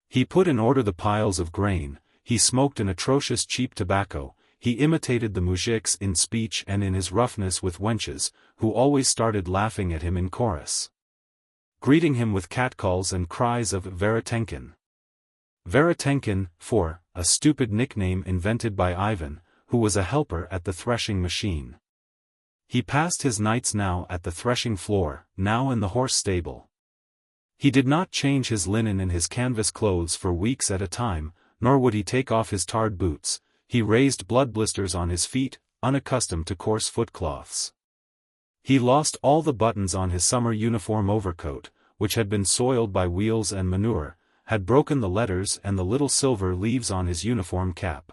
He put in order the piles of grain, he smoked an atrocious cheap tobacco, he imitated the moujiks in speech and in his roughness with wenches, who always started laughing at him in chorus, greeting him with catcalls and cries of Veretenkin. Veretenkin, for, a stupid nickname invented by Ivan, who was a helper at the threshing machine. He passed his nights now at the threshing floor, now in the horse stable. He did not change his linen and his canvas clothes for weeks at a time, nor would he take off his tarred boots. He raised blood blisters on his feet, unaccustomed to coarse footcloths. He lost all the buttons on his summer uniform overcoat, which had been soiled by wheels and manure, had broken the letters and the little silver leaves on his uniform cap.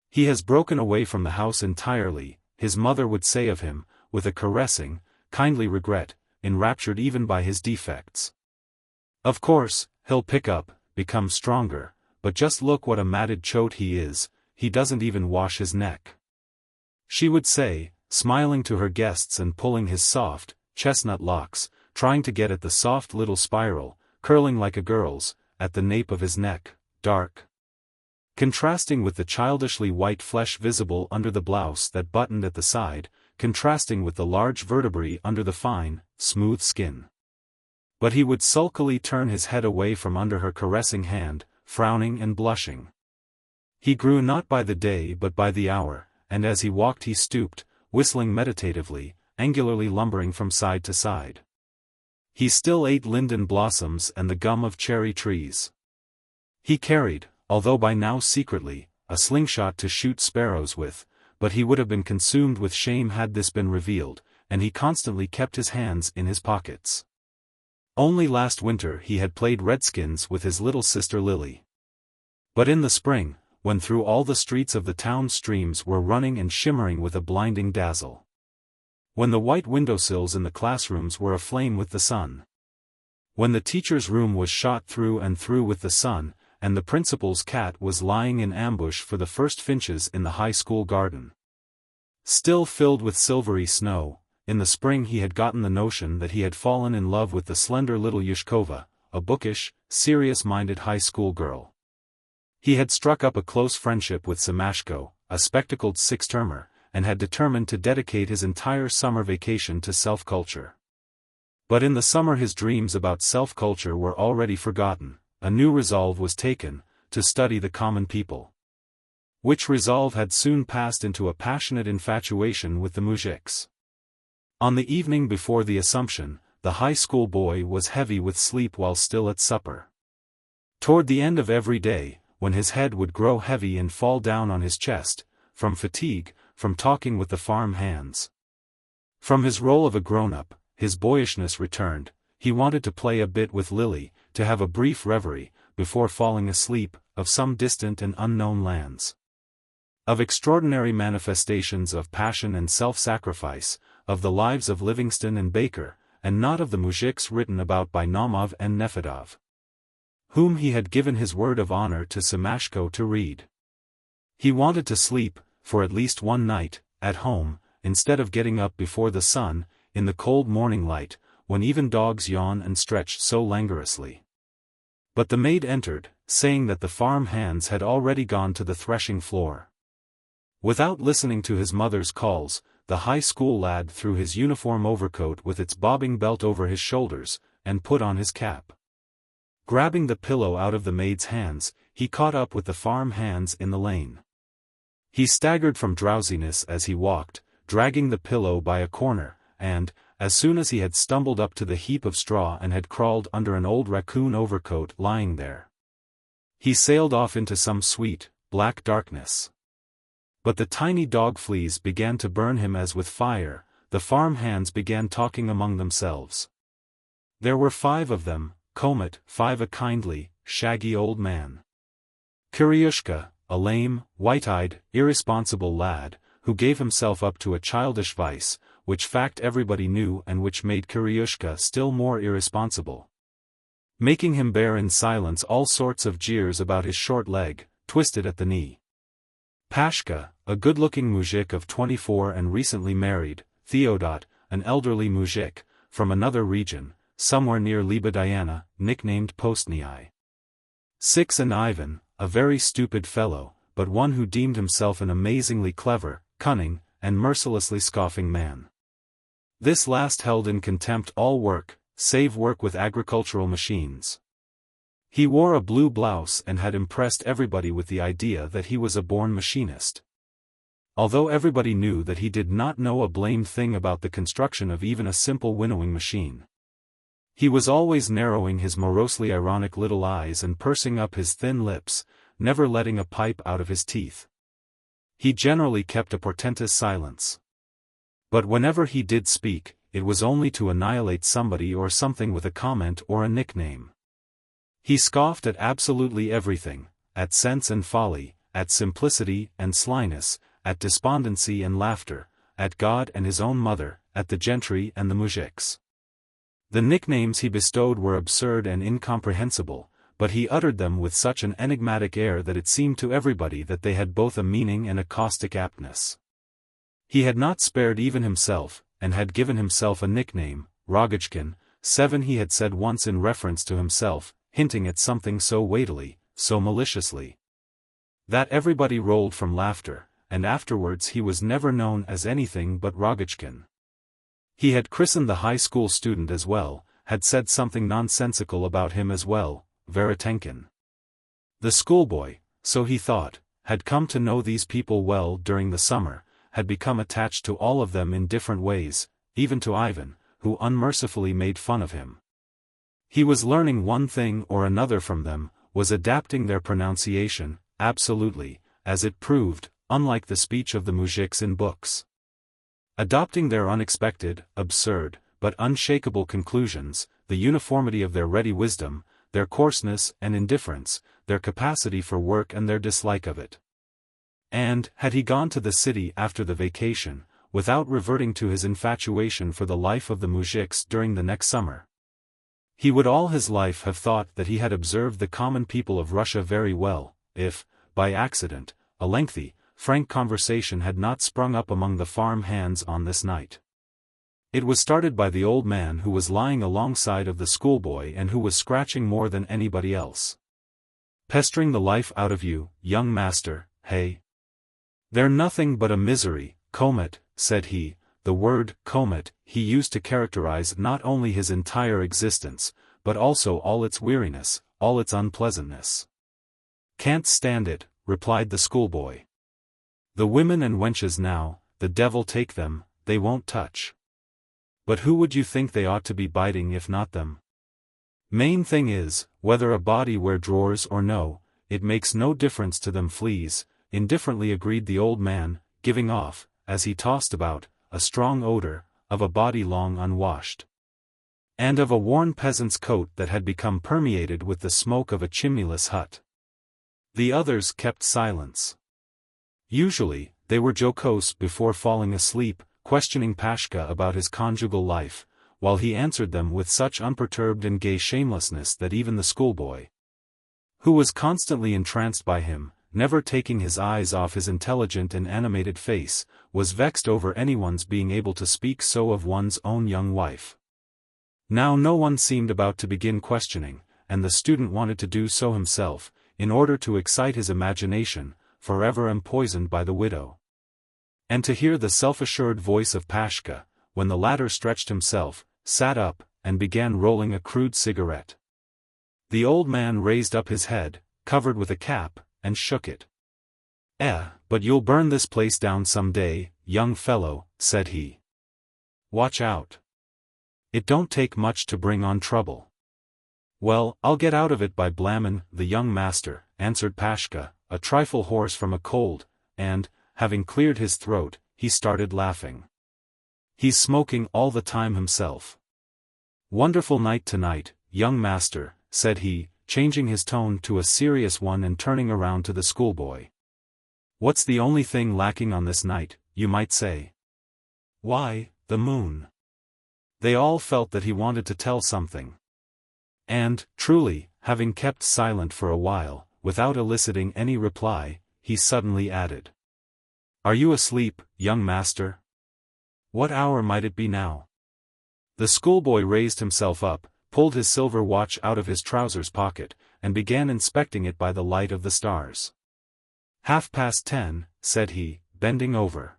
He has broken away from the house entirely, his mother would say of him, with a caressing, kindly regret, enraptured even by his defects. Of course, he'll pick up, become stronger, but just look what a matted chote he is, he doesn't even wash his neck," she would say, smiling to her guests and pulling his soft, chestnut locks, trying to get at the soft little spiral, curling like a girl's, at the nape of his neck, dark, contrasting with the childishly white flesh visible under the blouse that buttoned at the side, contrasting with the large vertebrae under the fine, smooth skin. But he would sulkily turn his head away from under her caressing hand, frowning and blushing. He grew not by the day but by the hour, and as he walked he stooped, whistling meditatively, angularly lumbering from side to side. He still ate linden blossoms and the gum of cherry trees. He carried, although by now secretly, a slingshot to shoot sparrows with, but he would have been consumed with shame had this been revealed, and he constantly kept his hands in his pockets. Only last winter he had played redskins with his little sister Lily. But in the spring, when through all the streets of the town streams were running and shimmering with a blinding dazzle, when the white windowsills in the classrooms were aflame with the sun, when the teacher's room was shot through and through with the sun, and the principal's cat was lying in ambush for the first finches in the high school garden, still filled with silvery snow, in the spring he had gotten the notion that he had fallen in love with the slender little Yushkova, a bookish, serious-minded high school girl. He had struck up a close friendship with Semashko, a spectacled six-termer, and had determined to dedicate his entire summer vacation to self-culture. But in the summer his dreams about self-culture were already forgotten. A new resolve was taken, to study the common people. Which resolve had soon passed into a passionate infatuation with the moujiks. On the evening before the Assumption, the high school boy was heavy with sleep while still at supper. Toward the end of every day, when his head would grow heavy and fall down on his chest, from fatigue, from talking with the farm hands, from his role of a grown-up, his boyishness returned. He wanted to play a bit with Lily, to have a brief reverie, before falling asleep, of some distant and unknown lands. Of extraordinary manifestations of passion and self-sacrifice, of the lives of Livingston and Baker, and not of the moujiks written about by Naumov and Nefedov, whom he had given his word of honor to Semashko to read. He wanted to sleep, for at least one night, at home, instead of getting up before the sun, in the cold morning light, when even dogs yawn and stretch so languorously. But the maid entered, saying that the farm hands had already gone to the threshing floor. Without listening to his mother's calls, the high school lad threw his uniform overcoat with its bobbing belt over his shoulders, and put on his cap. Grabbing the pillow out of the maid's hands, he caught up with the farm hands in the lane. He staggered from drowsiness as he walked, dragging the pillow by a corner, and, as soon as he had stumbled up to the heap of straw and had crawled under an old raccoon overcoat lying there, he sailed off into some sweet, black darkness. But the tiny dog fleas began to burn him as with fire. The farm hands began talking among themselves. There were 5 of them, Komet, 5 a kindly, shaggy old man. Kiryushka, a lame, white-eyed, irresponsible lad, who gave himself up to a childish vice, which fact everybody knew and which made Kiryushka still more irresponsible, making him bear in silence all sorts of jeers about his short leg, twisted at the knee. Pashka, a good-looking mujik of 24 and recently married, Theodot, an elderly mujik, from another region, somewhere near Lyubov, nicknamed Postniye. 6 and Ivan, a very stupid fellow, but one who deemed himself an amazingly clever, cunning, and mercilessly scoffing man. This last held in contempt all work, save work with agricultural machines. He wore a blue blouse and had impressed everybody with the idea that he was a born machinist. Although everybody knew that he did not know a blamed thing about the construction of even a simple winnowing machine. He was always narrowing his morosely ironic little eyes and pursing up his thin lips, never letting a pipe out of his teeth. He generally kept a portentous silence. But whenever he did speak, it was only to annihilate somebody or something with a comment or a nickname. He scoffed at absolutely everything, at sense and folly, at simplicity and slyness, at despondency and laughter, at God and his own mother, at the gentry and the moujiks. The nicknames he bestowed were absurd and incomprehensible, but he uttered them with such an enigmatic air that it seemed to everybody that they had both a meaning and a caustic aptness. He had not spared even himself, and had given himself a nickname, Rogatchkin. 7 he had said once in reference to himself, hinting at something so weightily, so maliciously, that everybody rolled from laughter, and afterwards he was never known as anything but Rogatchkin. He had christened the high school student as well, had said something nonsensical about him as well, Veretenkin. The schoolboy, so he thought, had come to know these people well during the summer, had become attached to all of them in different ways, even to Ivan, who unmercifully made fun of him. He was learning one thing or another from them, was adapting their pronunciation, absolutely, as it proved, unlike the speech of the moujiks in books. Adopting their unexpected, absurd, but unshakable conclusions, the uniformity of their ready wisdom, their coarseness and indifference, their capacity for work and their dislike of it. And, had he gone to the city after the vacation, without reverting to his infatuation for the life of the moujiks during the next summer, he would all his life have thought that he had observed the common people of Russia very well, if, by accident, a lengthy, frank conversation had not sprung up among the farm hands on this night. It was started by the old man who was lying alongside of the schoolboy and who was scratching more than anybody else. "Pestering the life out of you, young master, hey? They're nothing but a misery, comet," said he. The word comet he used to characterize not only his entire existence, but also all its weariness, all its unpleasantness. "Can't stand it," replied the schoolboy. "The women and wenches now, the devil take them, they won't touch. But who would you think they ought to be biting if not them? Main thing is, whether a body wear drawers or no, it makes no difference to them fleas," indifferently agreed the old man, giving off, as he tossed about, a strong odor, of a body long unwashed, and of a worn peasant's coat that had become permeated with the smoke of a chimneyless hut. The others kept silence. Usually, they were jocose before falling asleep, questioning Pashka about his conjugal life, while he answered them with such unperturbed and gay shamelessness that even the schoolboy, who was constantly entranced by him, never taking his eyes off his intelligent and animated face, was vexed over anyone's being able to speak so of one's own young wife. Now no one seemed about to begin questioning, and the student wanted to do so himself, in order to excite his imagination, forever empoisoned by the widow, and to hear the self-assured voice of Pashka, when the latter stretched himself, sat up, and began rolling a crude cigarette. The old man raised up his head, covered with a cap, and shook it. But you'll burn this place down some day, young fellow," said he. "Watch out. It don't take much to bring on trouble." "Well, I'll get out of it by blammin' the young master," answered Pashka, a trifle hoarse from a cold, and, having cleared his throat, he started laughing. "He's smoking all the time himself. Wonderful night tonight, young master," said he, changing his tone to a serious one and turning around to the schoolboy. "What's the only thing lacking on this night, you might say?" "Why, the moon." They all felt that he wanted to tell something. And, truly, having kept silent for a while, without eliciting any reply, he suddenly added, "Are you asleep, young master? What hour might it be now?" The schoolboy raised himself up, pulled his silver watch out of his trousers pocket, and began inspecting it by the light of the stars. 10:30, said he, bending over.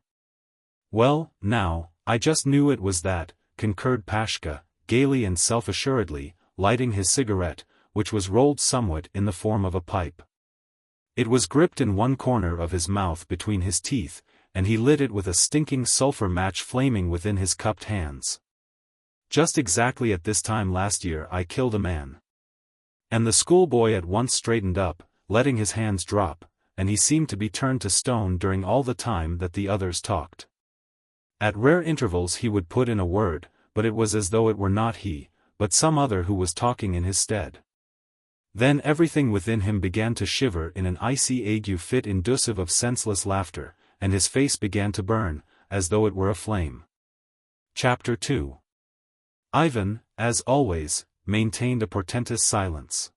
"Well, now, I just knew it was that," concurred Pashka, gaily and self-assuredly, lighting his cigarette, which was rolled somewhat in the form of a pipe. It was gripped in one corner of his mouth between his teeth, and he lit it with a stinking sulphur match flaming within his cupped hands. "Just exactly at this time last year I killed a man." And the schoolboy at once straightened up, letting his hands drop, and he seemed to be turned to stone during all the time that the others talked. At rare intervals he would put in a word, but it was as though it were not he, but some other who was talking in his stead. Then everything within him began to shiver in an icy ague fit inducive of senseless laughter, and his face began to burn, as though it were aflame. Chapter 2. Ivan, as always, maintained a portentous silence.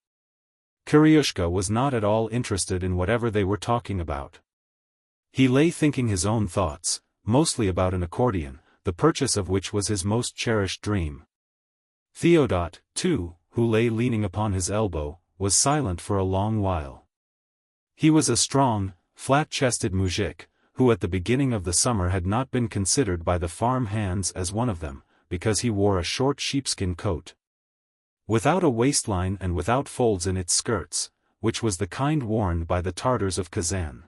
Kiryushka was not at all interested in whatever they were talking about. He lay thinking his own thoughts, mostly about an accordion, the purchase of which was his most cherished dream. Theodot, too, who lay leaning upon his elbow, was silent for a long while. He was a strong, flat-chested muzhik, who at the beginning of the summer had not been considered by the farm hands as one of them, because he wore a short sheepskin coat. Without a waistline and without folds in its skirts, which was the kind worn by the Tartars of Kazan.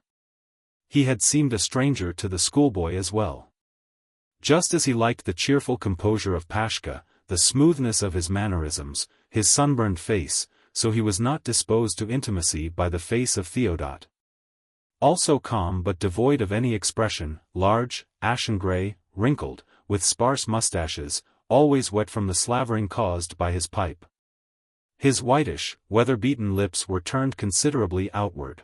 He had seemed a stranger to the schoolboy as well. Just as he liked the cheerful composure of Pashka, the smoothness of his mannerisms, his sunburned face, so he was not disposed to intimacy by the face of Theodot. Also calm but devoid of any expression, large, ashen-gray, wrinkled, with sparse mustaches, always wet from the slavering caused by his pipe. His whitish, weather-beaten lips were turned considerably outward.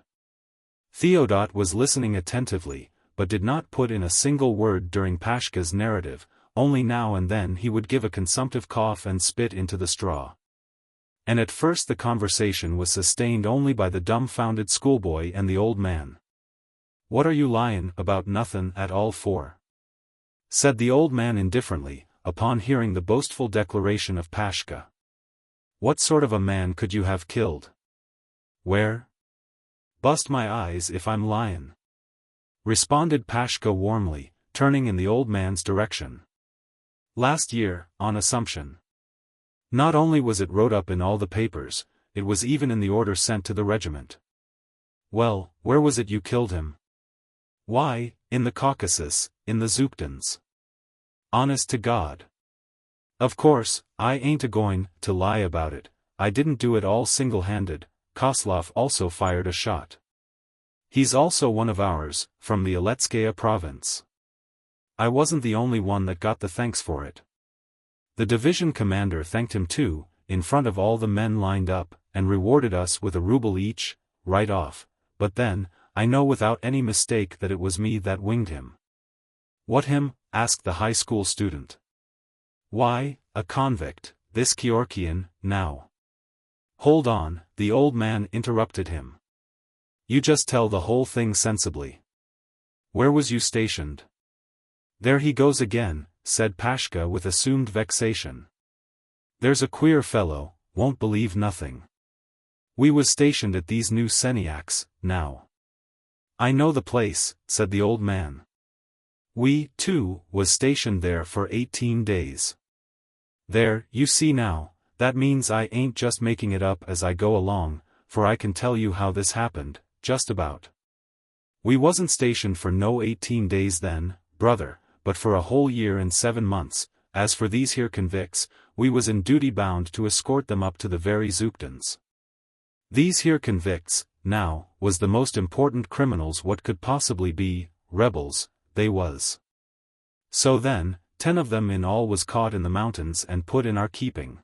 Theodot was listening attentively, but did not put in a single word during Pashka's narrative, only now and then he would give a consumptive cough and spit into the straw. And at first the conversation was sustained only by the dumbfounded schoolboy and the old man. "What are you lyin' about nothin' at all for?" said the old man indifferently, upon hearing the boastful declaration of Pashka. "What sort of a man could you have killed?" "Where? Bust my eyes if I'm lyin'," responded Pashka warmly, turning in the old man's direction. "Last year, on Assumption. Not only was it wrote up in all the papers, it was even in the order sent to the regiment." "Well, where was it you killed him?" "Why, in the Caucasus, in the Zuptans." "Honest to God." "Of course, I ain't a-going to lie about it, I didn't do it all single-handed, Koslov also fired a shot. He's also one of ours, from the Aletskaya province. I wasn't the only one that got the thanks for it. The division commander thanked him too, in front of all the men lined up, and rewarded us with a ruble each, right off, but then, I know without any mistake that it was me that winged him." "What him?" asked the high school student. "Why, a convict, this Georgian, now." "Hold on," the old man interrupted him. "You just tell the whole thing sensibly. Where was you stationed?" "There he goes again," said Pashka with assumed vexation. "There's a queer fellow, won't believe nothing. We was stationed at these new Seniaks, now." "I know the place," said the old man. "We, too, was stationed there for 18 days. There, you see now, that means I ain't just making it up as I go along, for I can tell you how this happened, just about. We wasn't stationed for no 18 days then, brother, but for a whole year and 7 months. As for these here convicts, we was in duty bound to escort them up to the very Zuptans. These here convicts, now, was the most important criminals what could possibly be, rebels, they was. So then, 10 of them in all was caught in the mountains and put in our keeping."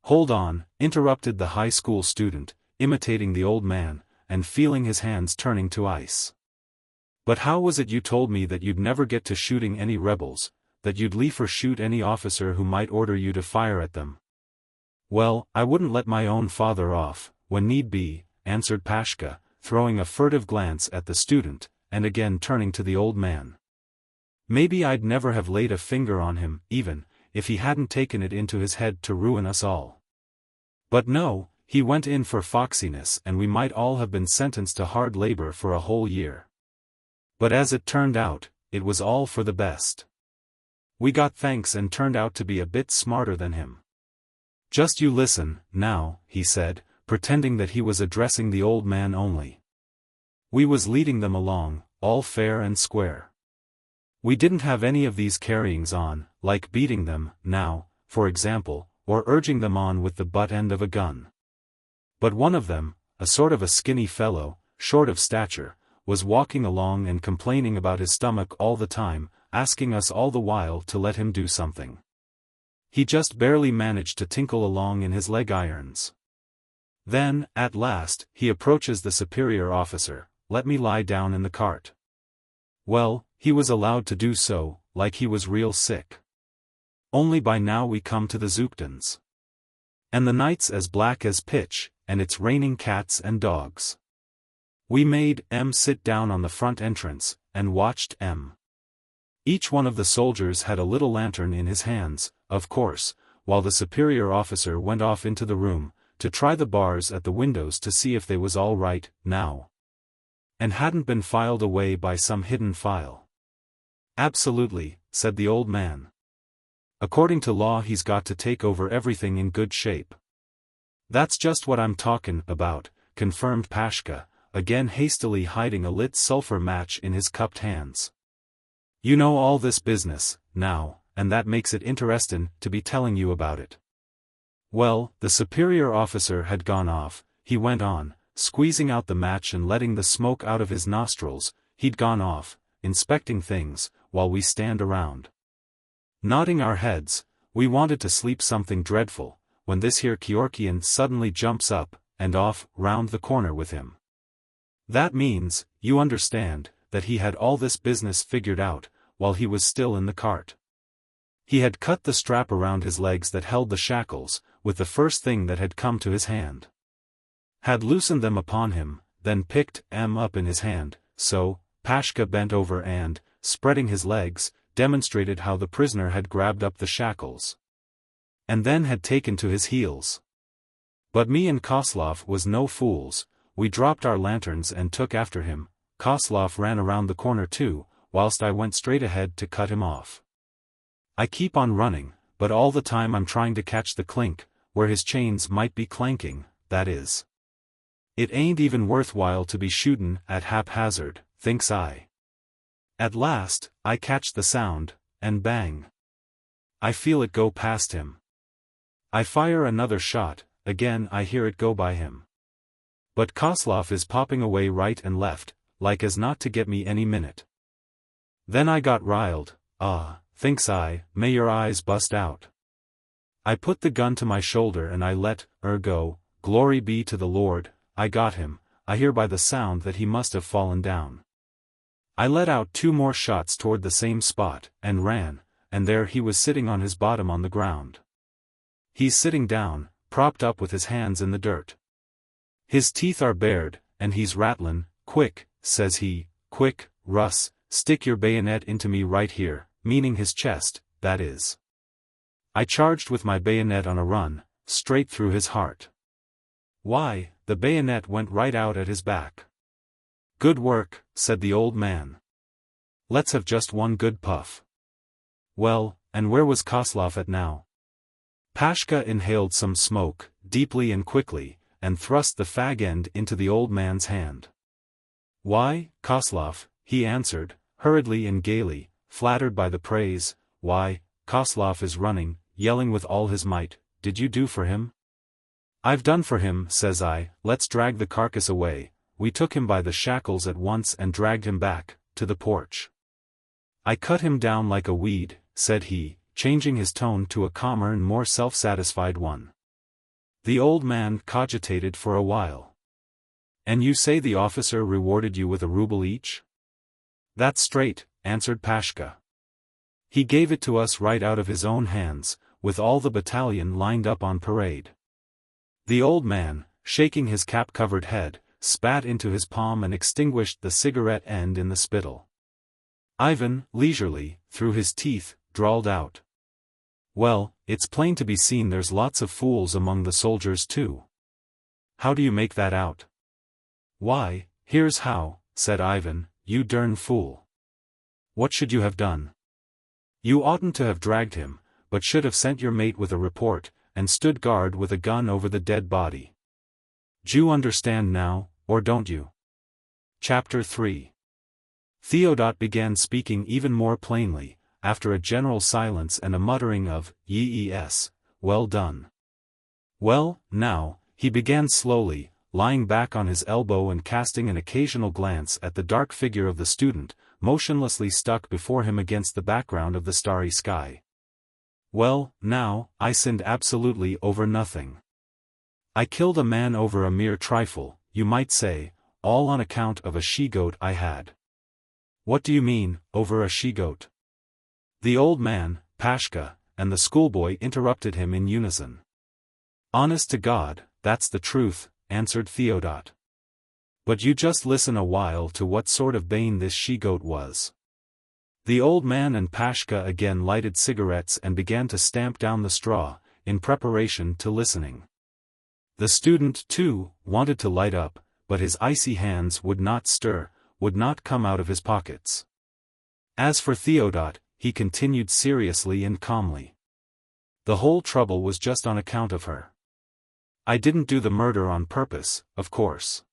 "Hold on," interrupted the high school student, imitating the old man, and feeling his hands turning to ice. "But how was it you told me that you'd never get to shooting any rebels, that you'd liefer shoot any officer who might order you to fire at them?" "Well, I wouldn't let my own father off, when need be," answered Pashka, throwing a furtive glance at the student, and again turning to the old man. "Maybe I'd never have laid a finger on him, even, if he hadn't taken it into his head to ruin us all. But no, he went in for foxiness and we might all have been sentenced to hard labor for a whole year. But as it turned out, it was all for the best. We got thanks and turned out to be a bit smarter than him. Just you listen, now," he said, pretending that he was addressing the old man only. "We was leading them along, all fair and square. We didn't have any of these carryings on, like beating them, now, for example, or urging them on with the butt end of a gun. But one of them, a sort of a skinny fellow, short of stature, was walking along and complaining about his stomach all the time, asking us all the while to let him do something. He just barely managed to tinkle along in his leg irons. Then, at last, he approaches the superior officer, 'Let me lie down in the cart.' Well, he was allowed to do so, like he was real sick. Only by now we come to the Zuptans. And the night's as black as pitch, and it's raining cats and dogs. We made M sit down on the front entrance, and watched M. Each one of the soldiers had a little lantern in his hands, of course, while the superior officer went off into the room, to try the bars at the windows to see if they was all right, now. And hadn't been filed away by some hidden file. Absolutely, said the old man. According to law he's got to take over everything in good shape. That's just what I'm talking about, confirmed Pashka, again hastily hiding a lit sulfur match in his cupped hands. You know all this business, now, and that makes it interesting to be telling you about it. Well, the superior officer had gone off, he went on, squeezing out the match and letting the smoke out of his nostrils, he'd gone off, inspecting things, while we stand around. Nodding our heads, we wanted to sleep something dreadful, when this here Georgian suddenly jumps up, and off, round the corner with him. That means, you understand, that he had all this business figured out, while he was still in the cart. He had cut the strap around his legs that held the shackles, with the first thing that had come to his hand. Had loosened them upon him, then picked M up in his hand, so, Pashka bent over and, spreading his legs, demonstrated how the prisoner had grabbed up the shackles. And then had taken to his heels. But me and Koslov was no fools, we dropped our lanterns and took after him. Koslov ran around the corner too, whilst I went straight ahead to cut him off. I keep on running, but all the time I'm trying to catch the clink, where his chains might be clanking, that is. It ain't even worthwhile to be shootin' at haphazard, thinks I. At last, I catch the sound, and bang. I feel it go past him. I fire another shot, again I hear it go by him. But Koslov is popping away right and left, like as not to get me any minute. Then I got riled, thinks I, may your eyes bust out. I put the gun to my shoulder and I let her go, glory be to the Lord, I got him, I hear by the sound that he must have fallen down. I let out 2 more shots toward the same spot, and ran, and there he was sitting on his bottom on the ground. He's sitting down, propped up with his hands in the dirt. His teeth are bared, and he's rattlin', quick, says he, quick, Russ, stick your bayonet into me right here, meaning his chest, that is. I charged with my bayonet on a run, straight through his heart. Why, the bayonet went right out at his back. Good work, said the old man. Let's have just one good puff. Well, and where was Koslov at now? Pashka inhaled some smoke, deeply and quickly, and thrust the fag end into the old man's hand. Why, Koslov, he answered, hurriedly and gaily, flattered by the praise, why, Koslov is running, yelling with all his might, did you do for him? I've done for him, says I, let's drag the carcass away. We took him by the shackles at once and dragged him back, to the porch. I cut him down like a weed, said he, changing his tone to a calmer and more self-satisfied one. The old man cogitated for a while. And you say the officer rewarded you with a ruble each? That's straight, answered Pashka. He gave it to us right out of his own hands, with all the battalion lined up on parade. The old man, shaking his cap-covered head, spat into his palm and extinguished the cigarette end in the spittle. Ivan, leisurely, through his teeth, drawled out. Well, it's plain to be seen there's lots of fools among the soldiers too. How do you make that out? Why, here's how, said Ivan, you darn fool. What should you have done? You oughtn't to have dragged him, but should have sent your mate with a report, and stood guard with a gun over the dead body. D'you understand now, or don't you? Chapter 3. Theodot began speaking even more plainly, after a general silence and a muttering of, yes, well done. Well, now, he began slowly, lying back on his elbow and casting an occasional glance at the dark figure of the student, motionlessly stuck before him against the background of the starry sky. Well, now, I sinned absolutely over nothing. I killed a man over a mere trifle, you might say, all on account of a she-goat I had. What do you mean, over a she-goat? The old man, Pashka, and the schoolboy interrupted him in unison. Honest to God, that's the truth, answered Theodot. But you just listen a while to what sort of bane this she-goat was. The old man and Pashka again lighted cigarettes and began to stamp down the straw, in preparation to listening. The student, too, wanted to light up, but his icy hands would not stir, would not come out of his pockets. As for Theodot, he continued seriously and calmly. The whole trouble was just on account of her. I didn't do the murder on purpose, of course.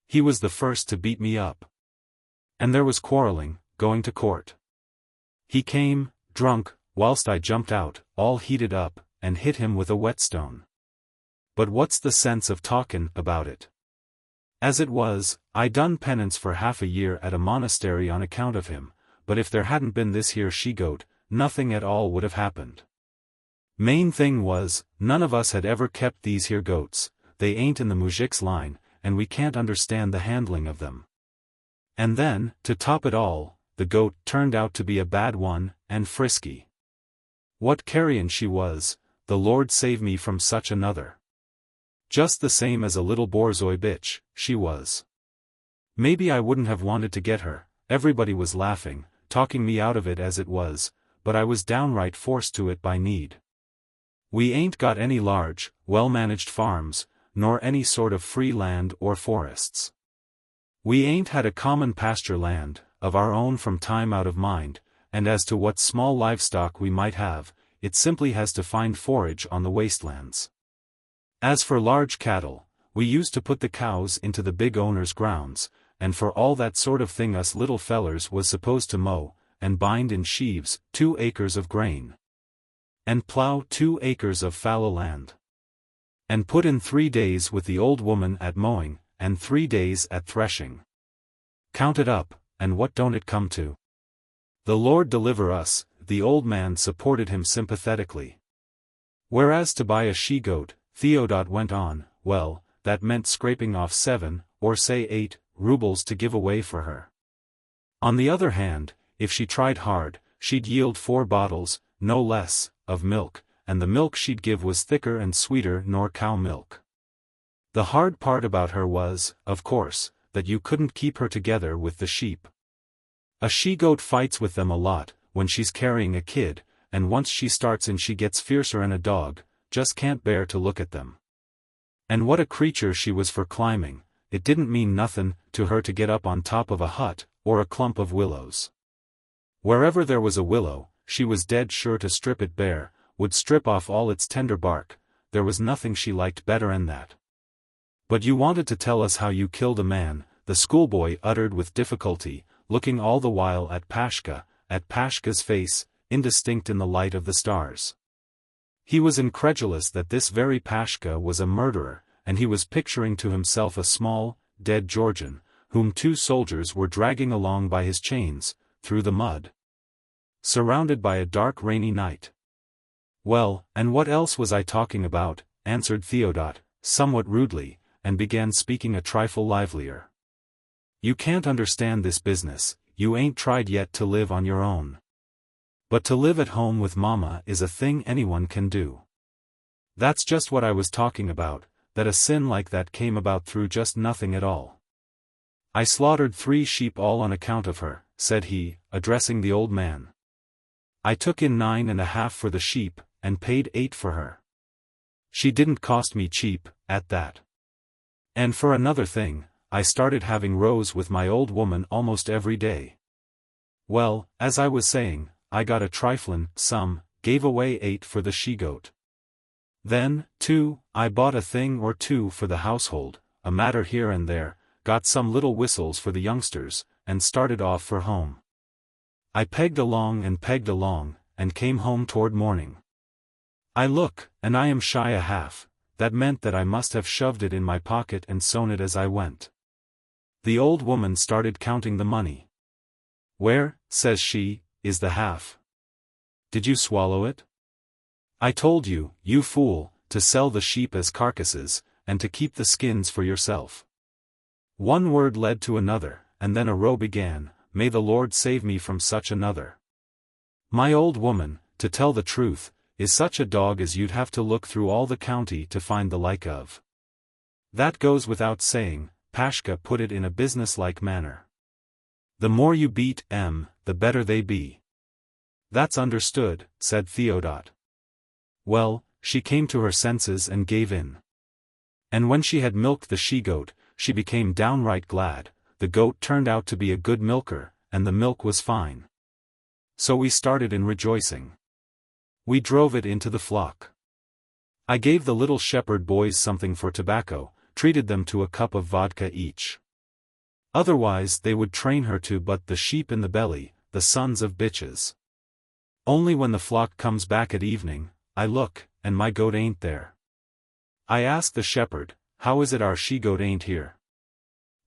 He was the first to beat me up. And there was quarreling, going to court. He came, drunk, whilst I jumped out, all heated up, and hit him with a whetstone. But what's the sense of talkin' about it? As it was, I done penance for half a year at a monastery on account of him, but if there hadn't been this here she-goat, nothing at all would have happened. Main thing was, none of us had ever kept these here goats, they ain't in the muzhik's line, and we can't understand the handling of them. And then, to top it all, the goat turned out to be a bad one, and frisky. What carrion she was, the Lord save me from such another. Just the same as a little borzoi bitch, she was. Maybe I wouldn't have wanted to get her, everybody was laughing, talking me out of it as it was, but I was downright forced to it by need. We ain't got any large, well-managed farms, nor any sort of free land or forests. We ain't had a common pasture land, of our own from time out of mind, and as to what small livestock we might have, it simply has to find forage on the wastelands. As for large cattle, we used to put the cows into the big owner's grounds, and for all that sort of thing us little fellers was supposed to mow, and bind in sheaves, 2 acres of grain. And plow 2 acres of fallow land. And put in 3 days with the old woman at mowing, and 3 days at threshing. Count it up, and what don't it come to? The Lord deliver us, the old man supported him sympathetically. Whereas to buy a she-goat, Theodot went on, well, that meant scraping off 7, or say 8, rubles to give away for her. On the other hand, if she tried hard, she'd yield 4 bottles, no less, of milk, and the milk she'd give was thicker and sweeter nor cow milk. The hard part about her was, of course, that you couldn't keep her together with the sheep. A she-goat fights with them a lot, when she's carrying a kid, and once she starts in she gets fiercer than a dog, just can't bear to look at them. And what a creature she was for climbing, it didn't mean nothin' to her to get up on top of a hut, or a clump of willows. Wherever there was a willow, she was dead sure to strip it bare, would strip off all its tender bark, there was nothing she liked better'n that. But you wanted to tell us how you killed a man, the schoolboy uttered with difficulty, looking all the while at Pashka's face, indistinct in the light of the stars. He was incredulous that this very Pashka was a murderer, and he was picturing to himself a small, dead Georgian, whom 2 soldiers were dragging along by his chains, through the mud. Surrounded by a dark rainy night. Well, and what else was I talking about, answered Theodot, somewhat rudely, and began speaking a trifle livelier. You can't understand this business, you ain't tried yet to live on your own. But to live at home with Mama is a thing anyone can do. That's just what I was talking about, that a sin like that came about through just nothing at all. I slaughtered 3 sheep all on account of her, said he, addressing the old man. I took in 9.5 for the sheep, and paid 8 for her. She didn't cost me cheap, at that. And for another thing, I started having rows with my old woman almost every day. Well, as I was saying, I got a triflin' sum, gave away 8 for the she-goat. Then, too, I bought a thing or 2 for the household, a matter here and there, got some little whistles for the youngsters, and started off for home. I pegged along, and came home toward morning. I look, and I am shy a half, that meant that I must have shoved it in my pocket and sewn it as I went. The old woman started counting the money. Where, says she, is the half? Did you swallow it? I told you, you fool, to sell the sheep as carcasses, and to keep the skins for yourself. One word led to another, and then a row began, may the Lord save me from such another. My old woman, to tell the truth, is such a dog as you'd have to look through all the county to find the like of. That goes without saying, Pashka put it in a business-like manner. The more you beat M, the better they be. That's understood, said Theodot. Well, she came to her senses and gave in. And when she had milked the she-goat, she became downright glad. The goat turned out to be a good milker, and the milk was fine. So we started in rejoicing. We drove it into the flock. I gave the little shepherd boys something for tobacco, treated them to a cup of vodka each. Otherwise they would train her to but the sheep in the belly, the sons of bitches. Only when the flock comes back at evening, I look, and my goat ain't there. I ask the shepherd, how is it our she-goat ain't here?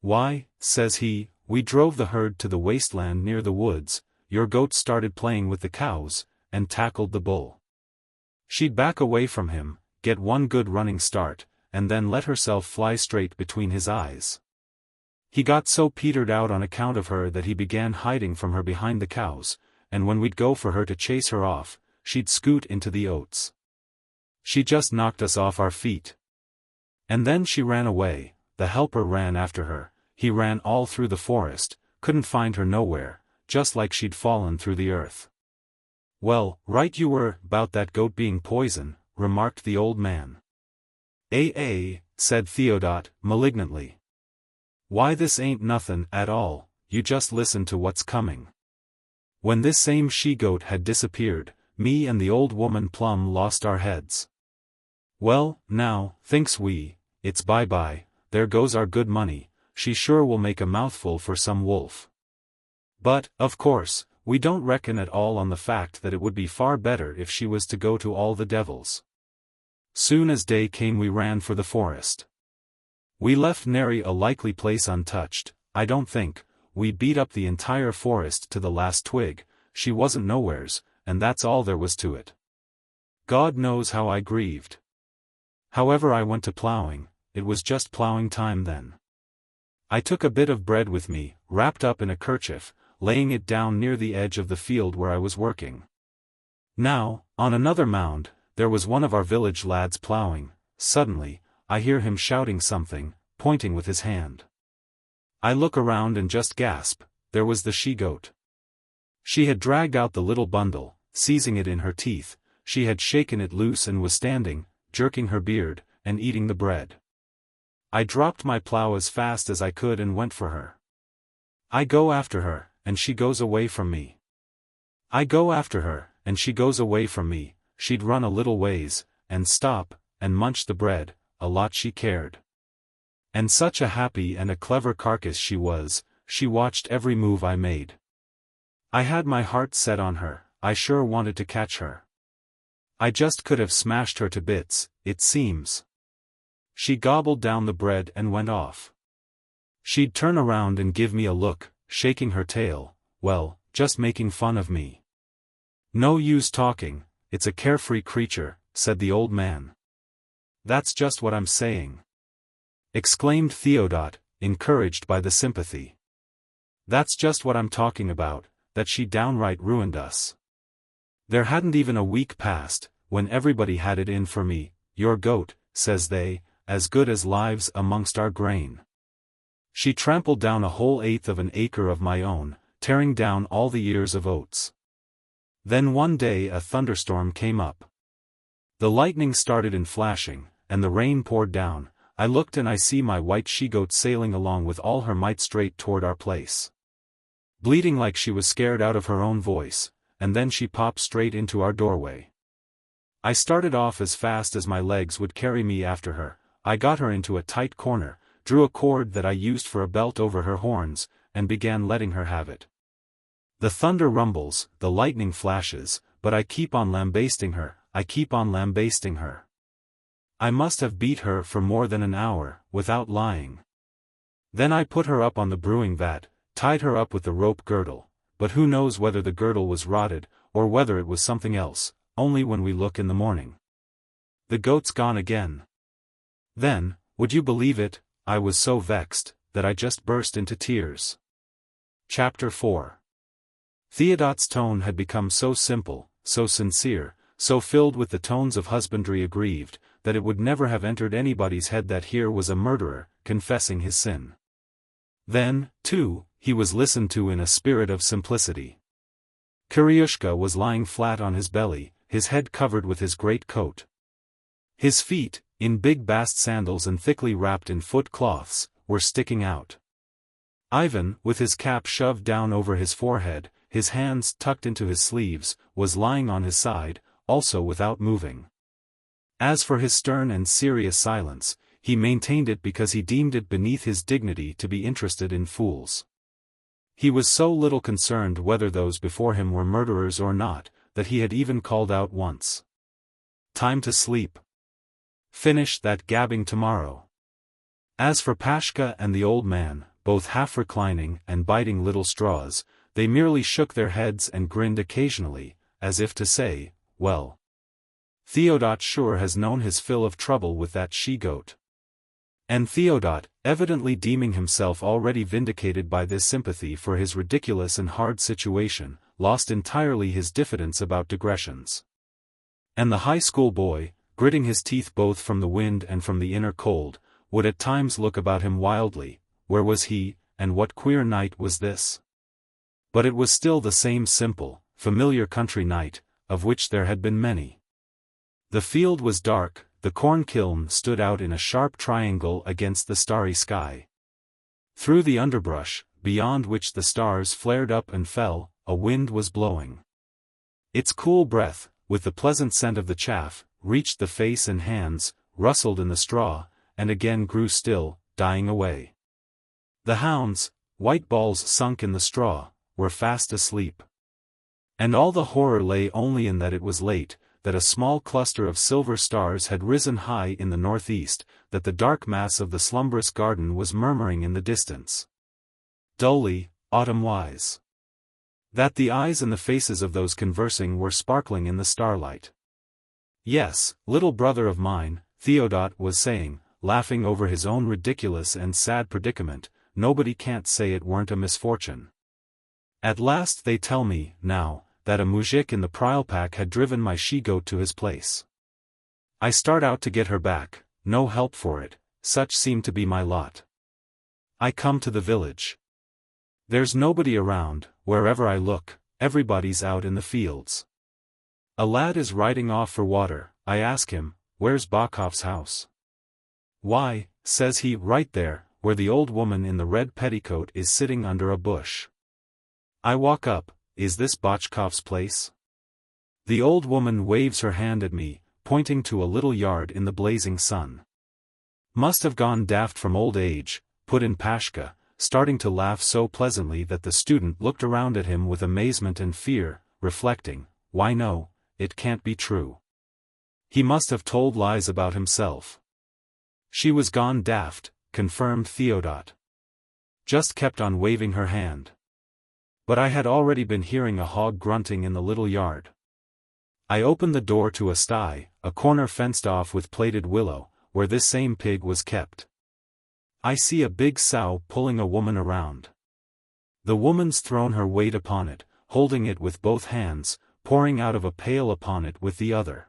Why, says he, we drove the herd to the wasteland near the woods, your goat started playing with the cows, and tackled the bull. She'd back away from him, get one good running start, and then let herself fly straight between his eyes. He got so petered out on account of her that he began hiding from her behind the cows, and when we'd go for her to chase her off, she'd scoot into the oats. She just knocked us off our feet. And then she ran away, the helper ran after her, he ran all through the forest, couldn't find her nowhere, just like she'd fallen through the earth. Well, right you were, about that goat being poison, remarked the old man. Said Theodot, malignantly. Why this ain't nothin' at all, you just listen to what's coming. When this same she-goat had disappeared, me and the old woman plumb lost our heads. Well, now, thinks we, it's bye-bye, there goes our good money, she sure will make a mouthful for some wolf. But, of course, we don't reckon at all on the fact that it would be far better if she was to go to all the devils. Soon as day came we ran for the forest. We left nary a likely place untouched, I don't think, we beat up the entire forest to the last twig, she wasn't nowheres, and that's all there was to it. God knows how I grieved. However I went to plowing, it was just plowing time then. I took a bit of bread with me, wrapped up in a kerchief, laying it down near the edge of the field where I was working. Now, on another mound, there was one of our village lads plowing. Suddenly, I hear him shouting something, pointing with his hand. I look around and just gasp, there was the she-goat. She had dragged out the little bundle, seizing it in her teeth, she had shaken it loose and was standing, jerking her beard, and eating the bread. I dropped my plow as fast as I could and went for her. I go after her, and she goes away from me. I go after her, and she goes away from me, she'd run a little ways, and stop, and munch the bread, a lot she cared. And such a happy and a clever carcass she was, she watched every move I made. I had my heart set on her, I sure wanted to catch her. I just could have smashed her to bits, it seems. She gobbled down the bread and went off. She'd turn around and give me a look, shaking her tail, well, just making fun of me. No use talking, it's a carefree creature, said the old man. That's just what I'm saying. Exclaimed Theodot, encouraged by the sympathy. That's just what I'm talking about, that she downright ruined us. There hadn't even a week passed, when everybody had it in for me, your goat, says they, as good as lives amongst our grain. She trampled down a whole eighth of an acre of my own, tearing down all the ears of oats. Then one day a thunderstorm came up. The lightning started in flashing, and the rain poured down. I looked and I see my white she-goat sailing along with all her might straight toward our place. Bleating like she was scared out of her own voice, and then she popped straight into our doorway. I started off as fast as my legs would carry me after her. I got her into a tight corner, drew a cord that I used for a belt over her horns, and began letting her have it. The thunder rumbles, the lightning flashes, but I keep on lambasting her, I keep on lambasting her. I must have beat her for more than an hour, without lying. Then I put her up on the brewing vat, tied her up with the rope girdle, but who knows whether the girdle was rotted, or whether it was something else, only when we look in the morning. The goat's gone again. Then, would you believe it, I was so vexed, that I just burst into tears. Chapter 4. Theodot's tone had become so simple, so sincere, so filled with the tones of husbandry aggrieved, that it would never have entered anybody's head that here was a murderer, confessing his sin. Then, too, he was listened to in a spirit of simplicity. Kiryushka was lying flat on his belly, his head covered with his great coat. His feet, in big bast sandals and thickly wrapped in foot cloths, were sticking out. Ivan, with his cap shoved down over his forehead, his hands tucked into his sleeves, was lying on his side, also without moving. As for his stern and serious silence, he maintained it because he deemed it beneath his dignity to be interested in fools. He was so little concerned whether those before him were murderers or not, that he had even called out once. "Time to sleep. Finish that gabbing tomorrow." As for Pashka and the old man, both half reclining and biting little straws, they merely shook their heads and grinned occasionally, as if to say, "Well, Theodot sure has known his fill of trouble with that she-goat." And Theodot, evidently deeming himself already vindicated by this sympathy for his ridiculous and hard situation, lost entirely his diffidence about digressions. And the high school boy, gritting his teeth both from the wind and from the inner cold, would at times look about him wildly. Where was he, and what queer night was this? But it was still the same simple, familiar country night, of which there had been many. The field was dark, the corn kiln stood out in a sharp triangle against the starry sky. Through the underbrush, beyond which the stars flared up and fell, a wind was blowing. Its cool breath, with the pleasant scent of the chaff, reached the face and hands, rustled in the straw, and again grew still, dying away. The hounds, white balls sunk in the straw, were fast asleep. And all the horror lay only in that it was late, that a small cluster of silver stars had risen high in the northeast, that the dark mass of the slumberous garden was murmuring in the distance. Dully, autumn-wise. That the eyes and the faces of those conversing were sparkling in the starlight. "Yes, little brother of mine," Theodot was saying, laughing over his own ridiculous and sad predicament, "nobody can't say it weren't a misfortune. At last they tell me, now, that a muzhik in the Prilpak had driven my she-goat to his place. I start out to get her back, no help for it, such seemed to be my lot. I come to the village. There's nobody around, wherever I look, everybody's out in the fields. A lad is riding off for water, I ask him, where's Bakov's house? Why, says he, right there, where the old woman in the red petticoat is sitting under a bush. I walk up, is this Botchkov's place? The old woman waves her hand at me, pointing to a little yard in the blazing sun. Must have gone daft from old age, put in Pashka, starting to laugh so pleasantly that the student looked around at him with amazement and fear, reflecting, why no, it can't be true. He must have told lies about himself. She was gone daft, confirmed Theodot. Just kept on waving her hand. But I had already been hearing a hog grunting in the little yard. I opened the door to a sty, a corner fenced off with plaited willow, where this same pig was kept. I see a big sow pulling a woman around. The woman's thrown her weight upon it, holding it with both hands, pouring out of a pail upon it with the other.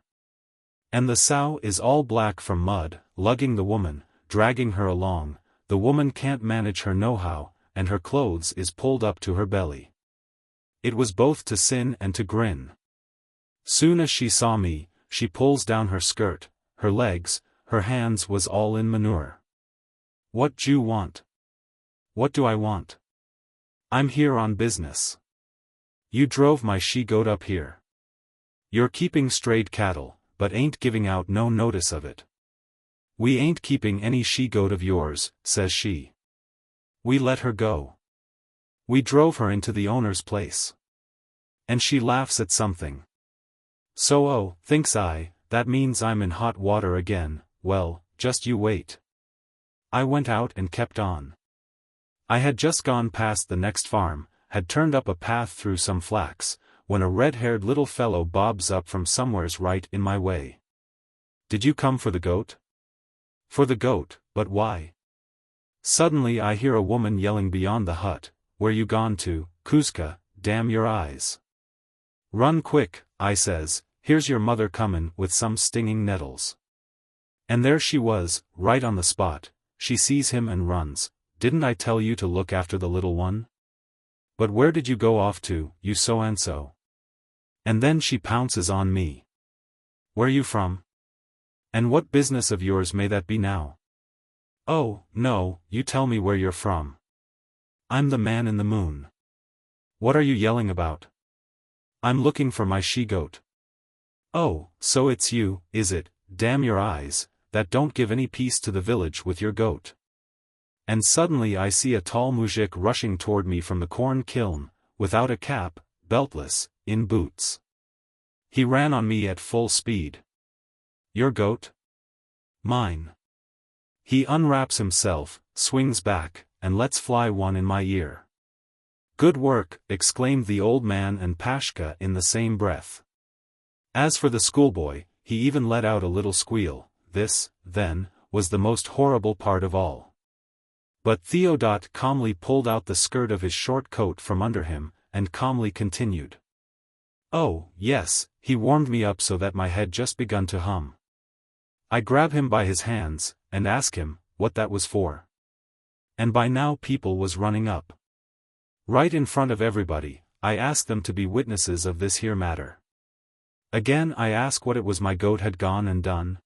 And the sow is all black from mud, lugging the woman, dragging her along. The woman can't manage her nohow, and her clothes is pulled up to her belly. It was both to sin and to grin. Soon as she saw me, she pulls down her skirt, her legs, her hands was all in manure. What d'you want? What do I want? I'm here on business. You drove my she-goat up here. You're keeping strayed cattle, but ain't giving out no notice of it. We ain't keeping any she-goat of yours, says she. We let her go. We drove her into the owner's place. And she laughs at something. So thinks I, that means I'm in hot water again. Well, just you wait. I went out and kept on. I had just gone past the next farm, had turned up a path through some flax, when a red-haired little fellow bobs up from somewheres right in my way. Did you come for the goat? For the goat, but why? Suddenly I hear a woman yelling beyond the hut, where you gone to, Kuzka, damn your eyes. Run quick, I says, here's your mother comin' with some stinging nettles. And there she was, right on the spot. She sees him and runs. Didn't I tell you to look after the little one? But where did you go off to, you so-and-so? And then she pounces on me. Where you from? And what business of yours may that be now? Oh, no, you tell me where you're from. I'm the man in the moon. What are you yelling about? I'm looking for my she-goat. Oh, so it's you, is it? Damn your eyes, that don't give any peace to the village with your goat. And suddenly I see a tall muzhik rushing toward me from the corn kiln, without a cap, beltless, in boots. He ran on me at full speed. Your goat? Mine. He unwraps himself, swings back, and lets fly one in my ear. Good work, exclaimed the old man and Pashka in the same breath. As for the schoolboy, he even let out a little squeal. This, then, was the most horrible part of all. But Theodot calmly pulled out the skirt of his short coat from under him, and calmly continued. Oh, yes, he warmed me up so that my head just begun to hum. I grab him by his hands, and ask him, what that was for. And by now people was running up. Right in front of everybody, I asked them to be witnesses of this here matter. Again I ask what it was my goat had gone and done.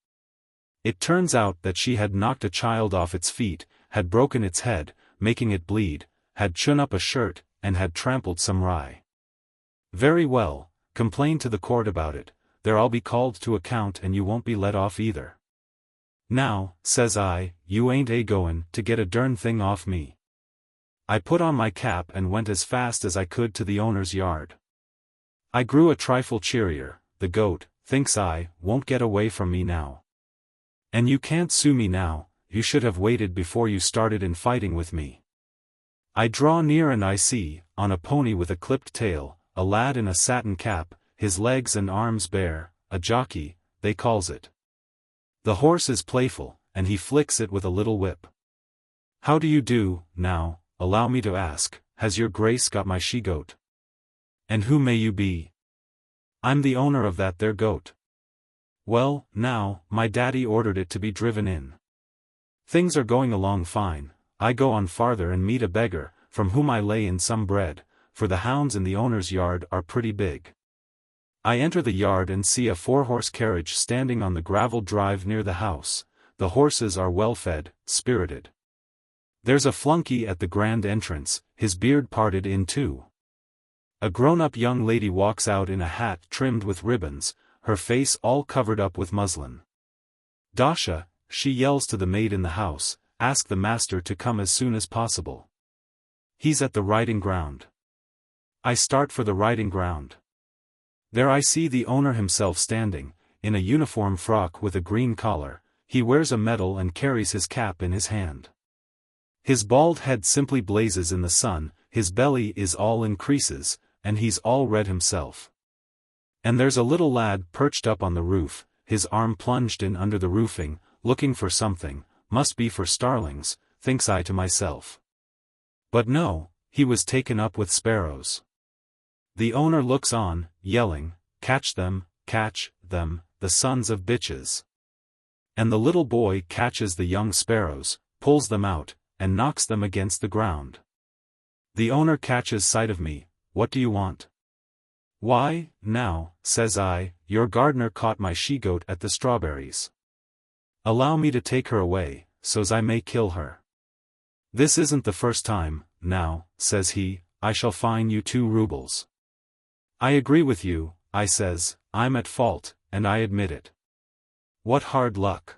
It turns out that she had knocked a child off its feet, had broken its head, making it bleed, had chun up a shirt, and had trampled some rye. Very well, complain to the court about it, there I'll be called to account and you won't be let off either. Now, says I, you ain't a-goin' to get a dern thing off me. I put on my cap and went as fast as I could to the owner's yard. I grew a trifle cheerier. The goat, thinks I, won't get away from me now. And you can't sue me now, you should have waited before you started in fighting with me. I draw near and I see, on a pony with a clipped tail, a lad in a satin cap, his legs and arms bare, a jockey, they calls it. The horse is playful, and he flicks it with a little whip. How do you do, now, allow me to ask, has your grace got my she-goat? And who may you be? I'm the owner of that there goat. Well, now, my daddy ordered it to be driven in. Things are going along fine. I go on farther and meet a beggar, from whom I lay in some bread, for the hounds in the owner's yard are pretty big. I enter the yard and see a 4-horse carriage standing on the gravel drive near the house. The horses are well fed, spirited. There's a flunky at the grand entrance, his beard parted in two. A grown-up young lady walks out in a hat trimmed with ribbons, her face all covered up with muslin. Dasha, she yells to the maid in the house, ask the master to come as soon as possible. He's at the riding ground. I start for the riding ground. There I see the owner himself standing, in a uniform frock with a green collar. He wears a medal and carries his cap in his hand. His bald head simply blazes in the sun, his belly is all in creases, and he's all red himself. And there's a little lad perched up on the roof, his arm plunged in under the roofing, looking for something, must be for starlings, thinks I to myself. But no, he was taken up with sparrows. The owner looks on, yelling, catch them, the sons of bitches. And the little boy catches the young sparrows, pulls them out, and knocks them against the ground. The owner catches sight of me. What do you want? Why, now, says I, your gardener caught my she-goat at the strawberries. Allow me to take her away, so's I may kill her. This isn't the first time, now, says he, I shall fine you 2 rubles. I agree with you, I says, I'm at fault, and I admit it. What hard luck.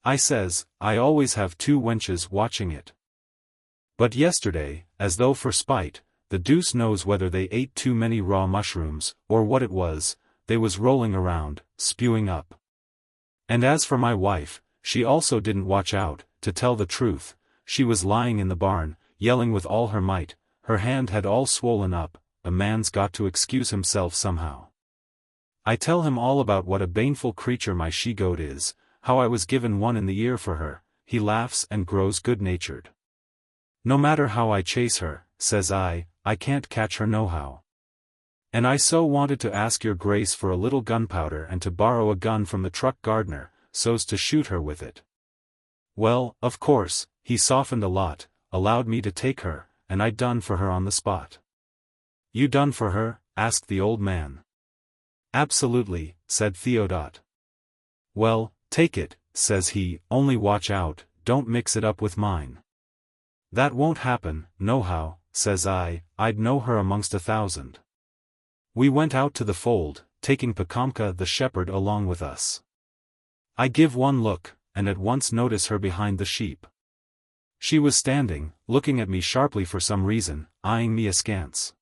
I says, I always have 2 wenches watching it. But yesterday, as though for spite, the deuce knows whether they ate too many raw mushrooms, or what it was, they was rolling around, spewing up. And as for my wife, she also didn't watch out, to tell the truth, she was lying in the barn, yelling with all her might, her hand had all swollen up, a man's got to excuse himself somehow. I tell him all about what a baneful creature my she-goat is, how I was given one in the ear for her, he laughs and grows good-natured. No matter how I chase her, says I can't catch her nohow. And I so wanted to ask your grace for a little gunpowder and to borrow a gun from the truck gardener, so's to shoot her with it. Well, of course, he softened a lot, allowed me to take her, and I done for her on the spot. You done for her? Asked the old man. Absolutely, said Theodot. Well, take it, says he, only watch out, don't mix it up with mine. That won't happen, nohow, says I, I'd know her amongst 1,000. We went out to the fold, taking Pakamka the shepherd along with us. I give one look, and at once notice her behind the sheep. She was standing, looking at me sharply for some reason, eyeing me askance.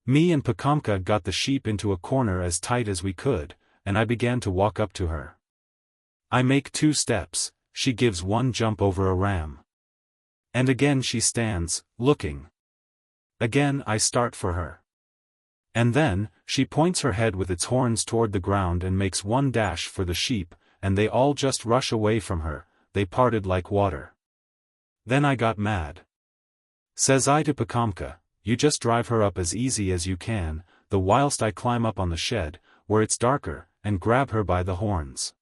Me and Pakamka got the sheep into a corner as tight as we could, and I began to walk up to her. I make 2 steps, she gives 1 jump over a ram. And again she stands, looking. Again I start for her. And then, she points her head with its horns toward the ground and makes 1 dash for the sheep, and they all just rush away from her, they parted like water. Then I got mad. Says I to Pakamka, you just drive her up as easy as you can, the whilst I climb up on the shed, where it's darker, and grab her by the horns.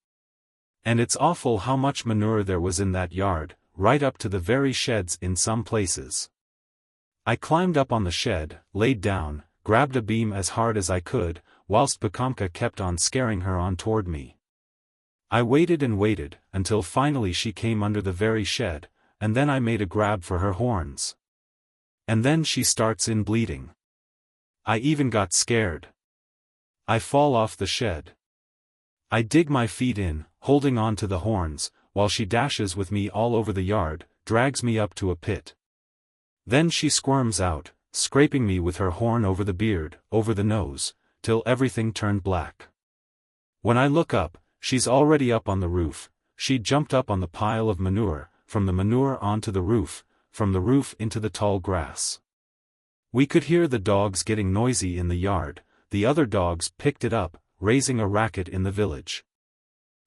And it's awful how much manure there was in that yard, right up to the very sheds in some places. I climbed up on the shed, laid down, grabbed a beam as hard as I could, whilst Pakamka kept on scaring her on toward me. I waited and waited, until finally she came under the very shed, and then I made a grab for her horns. And then she starts in bleeding. I even got scared. I fall off the shed. I dig my feet in, holding on to the horns, while she dashes with me all over the yard, drags me up to a pit. Then she squirms out, scraping me with her horn over the beard, over the nose, till everything turned black. When I look up, she's already up on the roof. She'd jumped up on the pile of manure, from the manure onto the roof, from the roof into the tall grass. We could hear the dogs getting noisy in the yard, the other dogs picked it up, raising a racket in the village.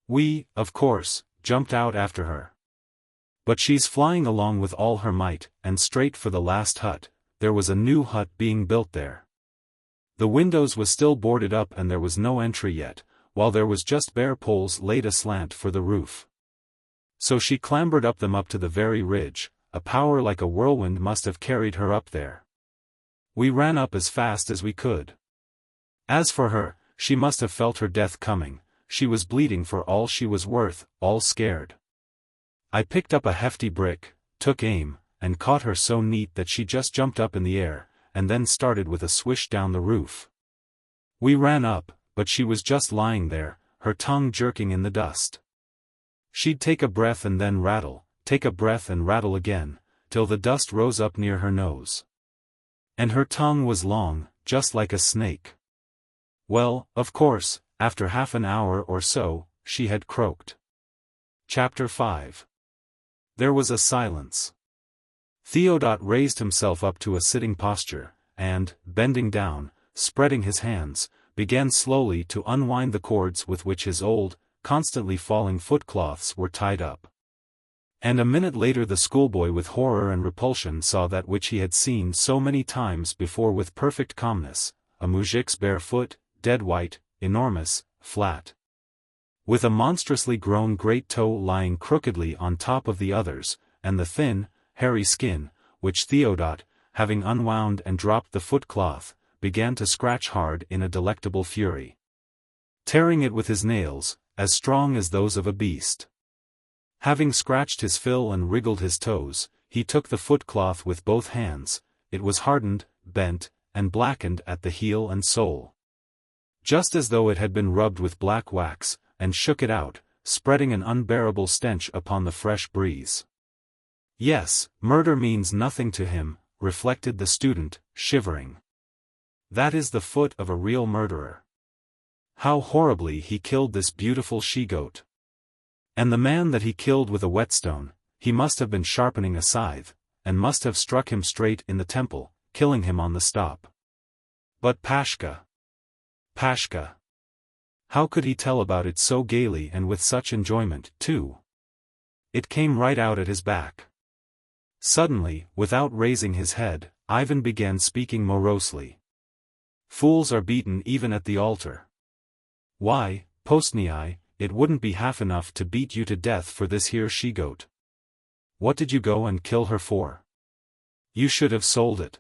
We, of course, jumped out after her. But she's flying along with all her might, and straight for the last hut. There was a new hut being built there. The windows was still boarded up and there was no entry yet, while there was just bare poles laid aslant for the roof. So she clambered up them up to the very ridge. A power like a whirlwind must have carried her up there. We ran up as fast as we could. As for her, she must have felt her death coming. She was bleeding for all she was worth, all scared. I picked up a hefty brick, took aim, and caught her so neat that she just jumped up in the air, and then started with a swish down the roof. We ran up, but she was just lying there, her tongue jerking in the dust. She'd take a breath and then rattle, take a breath and rattle again, till the dust rose up near her nose. And her tongue was long, just like a snake. Well, of course, after half an hour or so, she had croaked. Chapter 5. There was a silence. Theodot raised himself up to a sitting posture, and, bending down, spreading his hands, began slowly to unwind the cords with which his old, constantly falling footcloths were tied up. And a minute later the schoolboy with horror and repulsion saw that which he had seen so many times before with perfect calmness, a muzhik's bare foot, dead white, enormous, flat, with a monstrously grown great toe lying crookedly on top of the others, and the thin, hairy skin, which Theodot, having unwound and dropped the footcloth, began to scratch hard in a delectable fury, tearing it with his nails, as strong as those of a beast. Having scratched his fill and wriggled his toes, he took the footcloth with both hands. It was hardened, bent, and blackened at the heel and sole, just as though it had been rubbed with black wax, and shook it out, spreading an unbearable stench upon the fresh breeze. Yes, murder means nothing to him, reflected the student, shivering. That is the foot of a real murderer. How horribly he killed this beautiful she-goat. And the man that he killed with a whetstone, he must have been sharpening a scythe, and must have struck him straight in the temple, killing him on the stop. But Pashka. How could he tell about it so gaily and with such enjoyment, too? It came right out at his back. Suddenly, without raising his head, Ivan began speaking morosely. Fools are beaten even at the altar. Why, Postnyi, it wouldn't be half enough to beat you to death for this here she-goat. What did you go and kill her for? You should have sold it.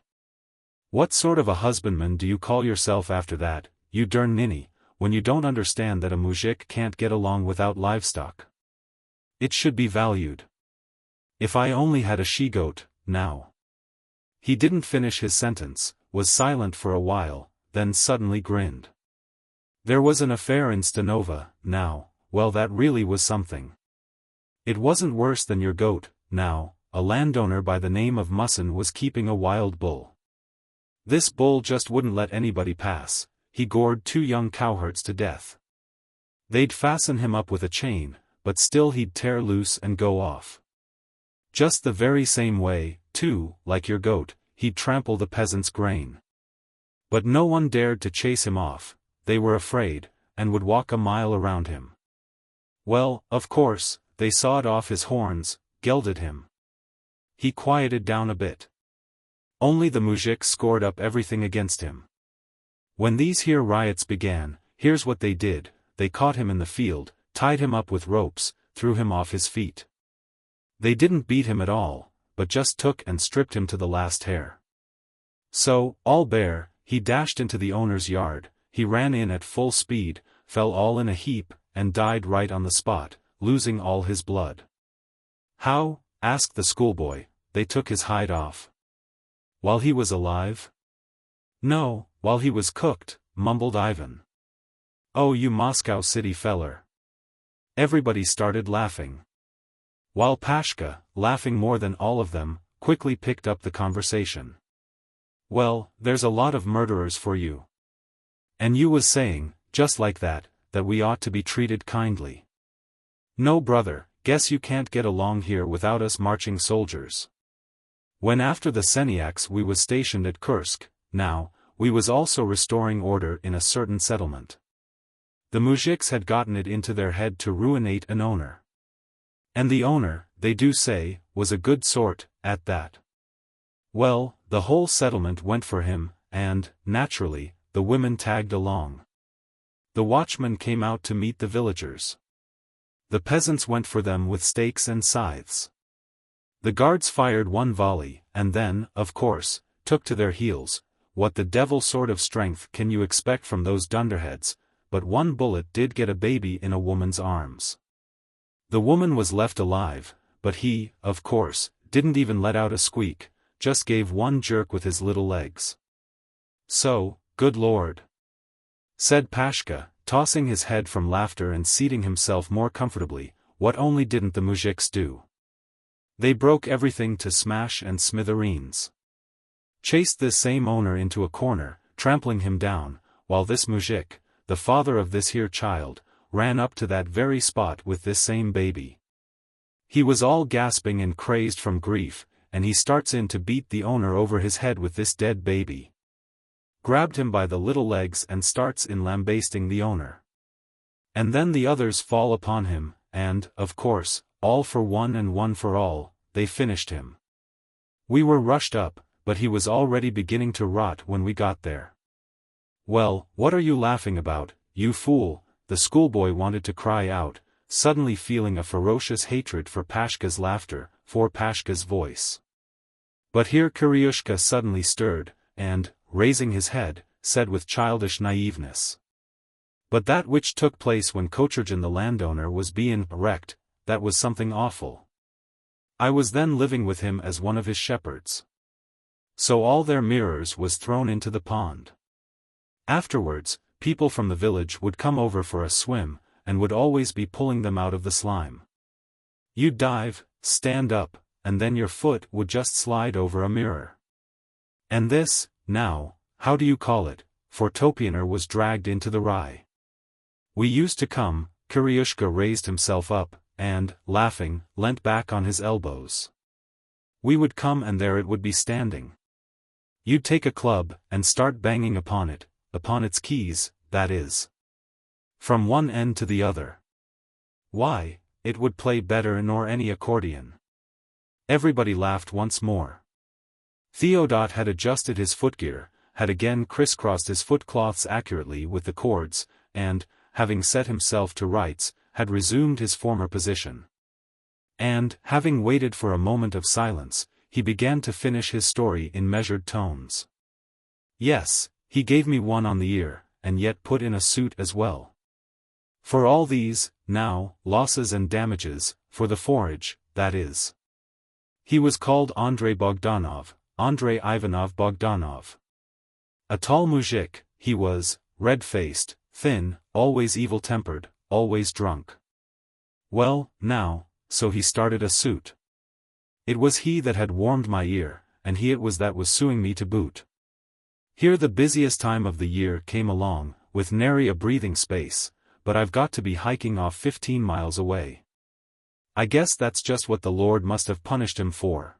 What sort of a husbandman do you call yourself after that, you darn ninny, when you don't understand that a muzhik can't get along without livestock? It should be valued. If I only had a she-goat, now. He didn't finish his sentence, was silent for a while, then suddenly grinned. There was an affair in Stanova, now, well that really was something. It wasn't worse than your goat, now, a landowner by the name of Musin was keeping a wild bull. This bull just wouldn't let anybody pass, he gored 2 young cowherds to death. They'd fasten him up with a chain, but still he'd tear loose and go off. Just the very same way, too, like your goat, he'd trample the peasants' grain. But no one dared to chase him off, they were afraid, and would walk a mile around him. Well, of course, they sawed off his horns, gelded him. He quieted down a bit. Only the muzhiks scored up everything against him. When these here riots began, here's what they did, they caught him in the field, tied him up with ropes, threw him off his feet. They didn't beat him at all, but just took and stripped him to the last hair. So, all bare, he dashed into the owner's yard, he ran in at full speed, fell all in a heap, and died right on the spot, losing all his blood. How? Asked the schoolboy, they took his hide off. While he was alive? No, while he was cooked, mumbled Ivan. Oh, you Moscow city feller. Everybody started laughing. While Pashka, laughing more than all of them, quickly picked up the conversation. Well, there's a lot of murderers for you. And you was saying, just like that we ought to be treated kindly. No brother, guess you can't get along here without us marching soldiers. When after the Seniaks we was stationed at Kursk, now, we was also restoring order in a certain settlement. The mujiks had gotten it into their head to ruinate an owner. And the owner, they do say, was a good sort, at that. Well, the whole settlement went for him, and, naturally, the women tagged along. The watchmen came out to meet the villagers. The peasants went for them with stakes and scythes. The guards fired one volley, and then, of course, took to their heels. What the devil sort of strength can you expect from those dunderheads? But one bullet did get a baby in a woman's arms. The woman was left alive, but he, of course, didn't even let out a squeak, just gave one jerk with his little legs. So, good Lord, said Pashka, tossing his head from laughter and seating himself more comfortably, what only didn't the mujiks do? They broke everything to smash and smithereens. Chased this same owner into a corner, trampling him down, while this mujik, the father of this here child, ran up to that very spot with this same baby. He was all gasping and crazed from grief, and he starts in to beat the owner over his head with this dead baby. Grabbed him by the little legs and starts in lambasting the owner. And then the others fall upon him, and, of course, all for one and one for all, they finished him. We were rushed up, but he was already beginning to rot when we got there. Well, what are you laughing about, you fool? The schoolboy wanted to cry out, suddenly feeling a ferocious hatred for Pashka's laughter, for Pashka's voice. But here Kiryushka suddenly stirred, and, raising his head, said with childish naiveness. But that which took place when Kochurgin the landowner was being wrecked, that was something awful. I was then living with him as one of his shepherds. So all their mirrors was thrown into the pond. Afterwards, people from the village would come over for a swim, and would always be pulling them out of the slime. You'd dive, stand up, and then your foot would just slide over a mirror. And this, now, how do you call it, for Topioner was dragged into the rye. We used to come, Kiryushka raised himself up, and, laughing, leant back on his elbows. We would come and there it would be standing. You'd take a club, and start banging upon its keys, that is. From one end to the other. Why, it would play better nor any accordion. Everybody laughed once more. Theodot had adjusted his footgear, had again crisscrossed his footcloths accurately with the cords, and, having set himself to rights, had resumed his former position. And, having waited for a moment of silence, he began to finish his story in measured tones. Yes, he gave me one on the ear, and yet put in a suit as well. For all these, now, losses and damages, for the forage, that is. He was called Andrei Bogdanov, Andrei Ivanov Bogdanov. A tall muzhik, he was, red-faced, thin, always evil-tempered, always drunk. Well, now, so he started a suit. It was he that had warmed my ear, and he it was that was suing me to boot. Here the busiest time of the year came along, with nary a breathing space, but I've got to be hiking off 15 miles away. I guess that's just what the Lord must have punished him for.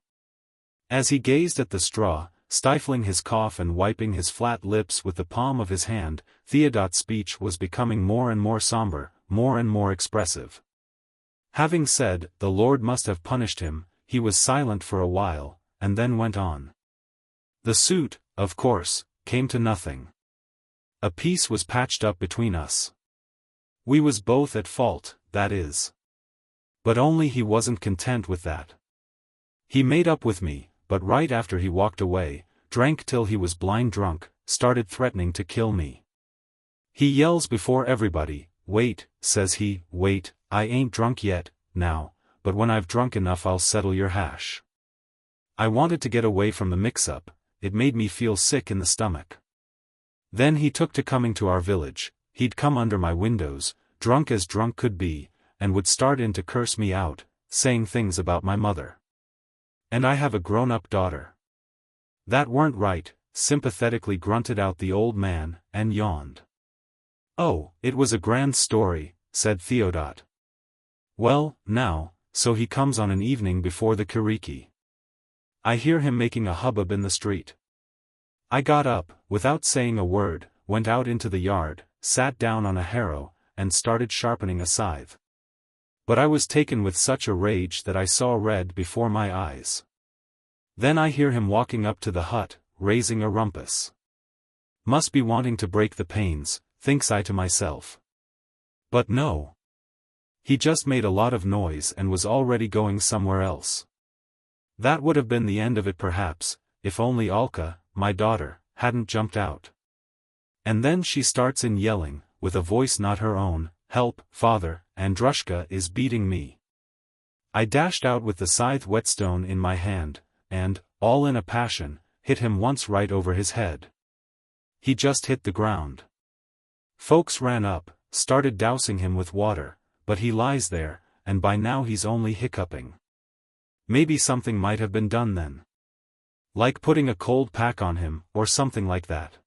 As he gazed at the straw, stifling his cough and wiping his flat lips with the palm of his hand, Theodot's speech was becoming more and more somber, more and more expressive. Having said, the Lord must have punished him, he was silent for a while, and then went on. The suit, of course, came to nothing. A peace was patched up between us. We was both at fault, that is. But only he wasn't content with that. He made up with me, but right after he walked away, drank till he was blind drunk, started threatening to kill me. He yells before everybody, "Wait," says he, "wait, I ain't drunk yet, now, but when I've drunk enough I'll settle your hash." I wanted to get away from the mix-up, it made me feel sick in the stomach. Then he took to coming to our village, he'd come under my windows, drunk as drunk could be, and would start in to curse me out, saying things about my mother. And I have a grown-up daughter. That weren't right, sympathetically grunted out the old man, and yawned. Oh, it was a grand story, said Theodot. Well, now, so he comes on an evening before the Kiriki. I hear him making a hubbub in the street. I got up, without saying a word, went out into the yard, sat down on a harrow, and started sharpening a scythe. But I was taken with such a rage that I saw red before my eyes. Then I hear him walking up to the hut, raising a rumpus. Must be wanting to break the panes, thinks I to myself. But no. He just made a lot of noise and was already going somewhere else. That would have been the end of it perhaps, if only Alka, my daughter, hadn't jumped out. And then she starts in yelling, with a voice not her own, "Help, father, Andrushka is beating me." I dashed out with the scythe whetstone in my hand, and, all in a passion, hit him once right over his head. He just hit the ground. Folks ran up, started dousing him with water, but he lies there, and by now he's only hiccuping. Maybe something might have been done then. Like putting a cold pack on him, or something like that.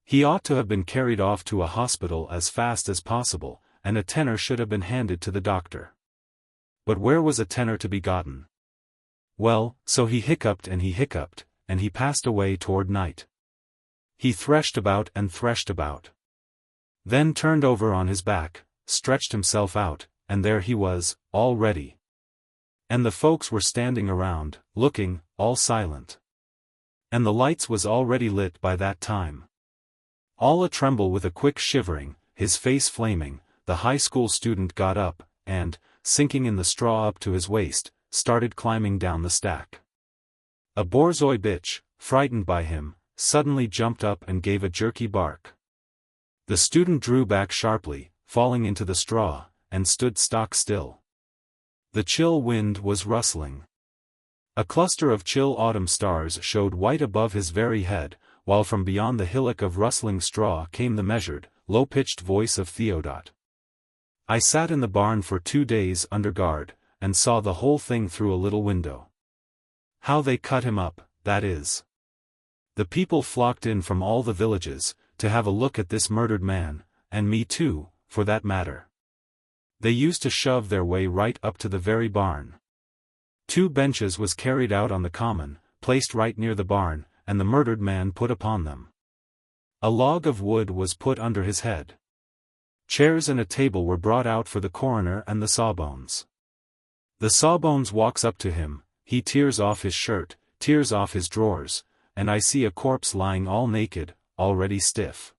He ought to have been carried off to a hospital as fast as possible, and a tenner should have been handed to the doctor. But where was a tenner to be gotten? Well, so he hiccuped, and he passed away toward night. He threshed about and threshed about. Then turned over on his back, stretched himself out, and there he was, all ready. And the folks were standing around, looking, all silent. And the lights was already lit by that time. All a tremble with a quick shivering, his face flaming, the high school student got up, and, sinking in the straw up to his waist, started climbing down the stack. A borzoi bitch, frightened by him, suddenly jumped up and gave a jerky bark. The student drew back sharply, falling into the straw, and stood stock still. The chill wind was rustling. A cluster of chill autumn stars showed white above his very head, while from beyond the hillock of rustling straw came the measured, low-pitched voice of Theodot. I sat in the barn for 2 days under guard, and saw the whole thing through a little window. How they cut him up, that is. The people flocked in from all the villages, to have a look at this murdered man, and me too, for that matter. They used to shove their way right up to the very barn. 2 benches was carried out on the common, placed right near the barn, and the murdered man put upon them. A log of wood was put under his head. Chairs and a table were brought out for the coroner and the sawbones. The sawbones walks up to him, he tears off his shirt, tears off his drawers, and I see a corpse lying all naked, already stiff.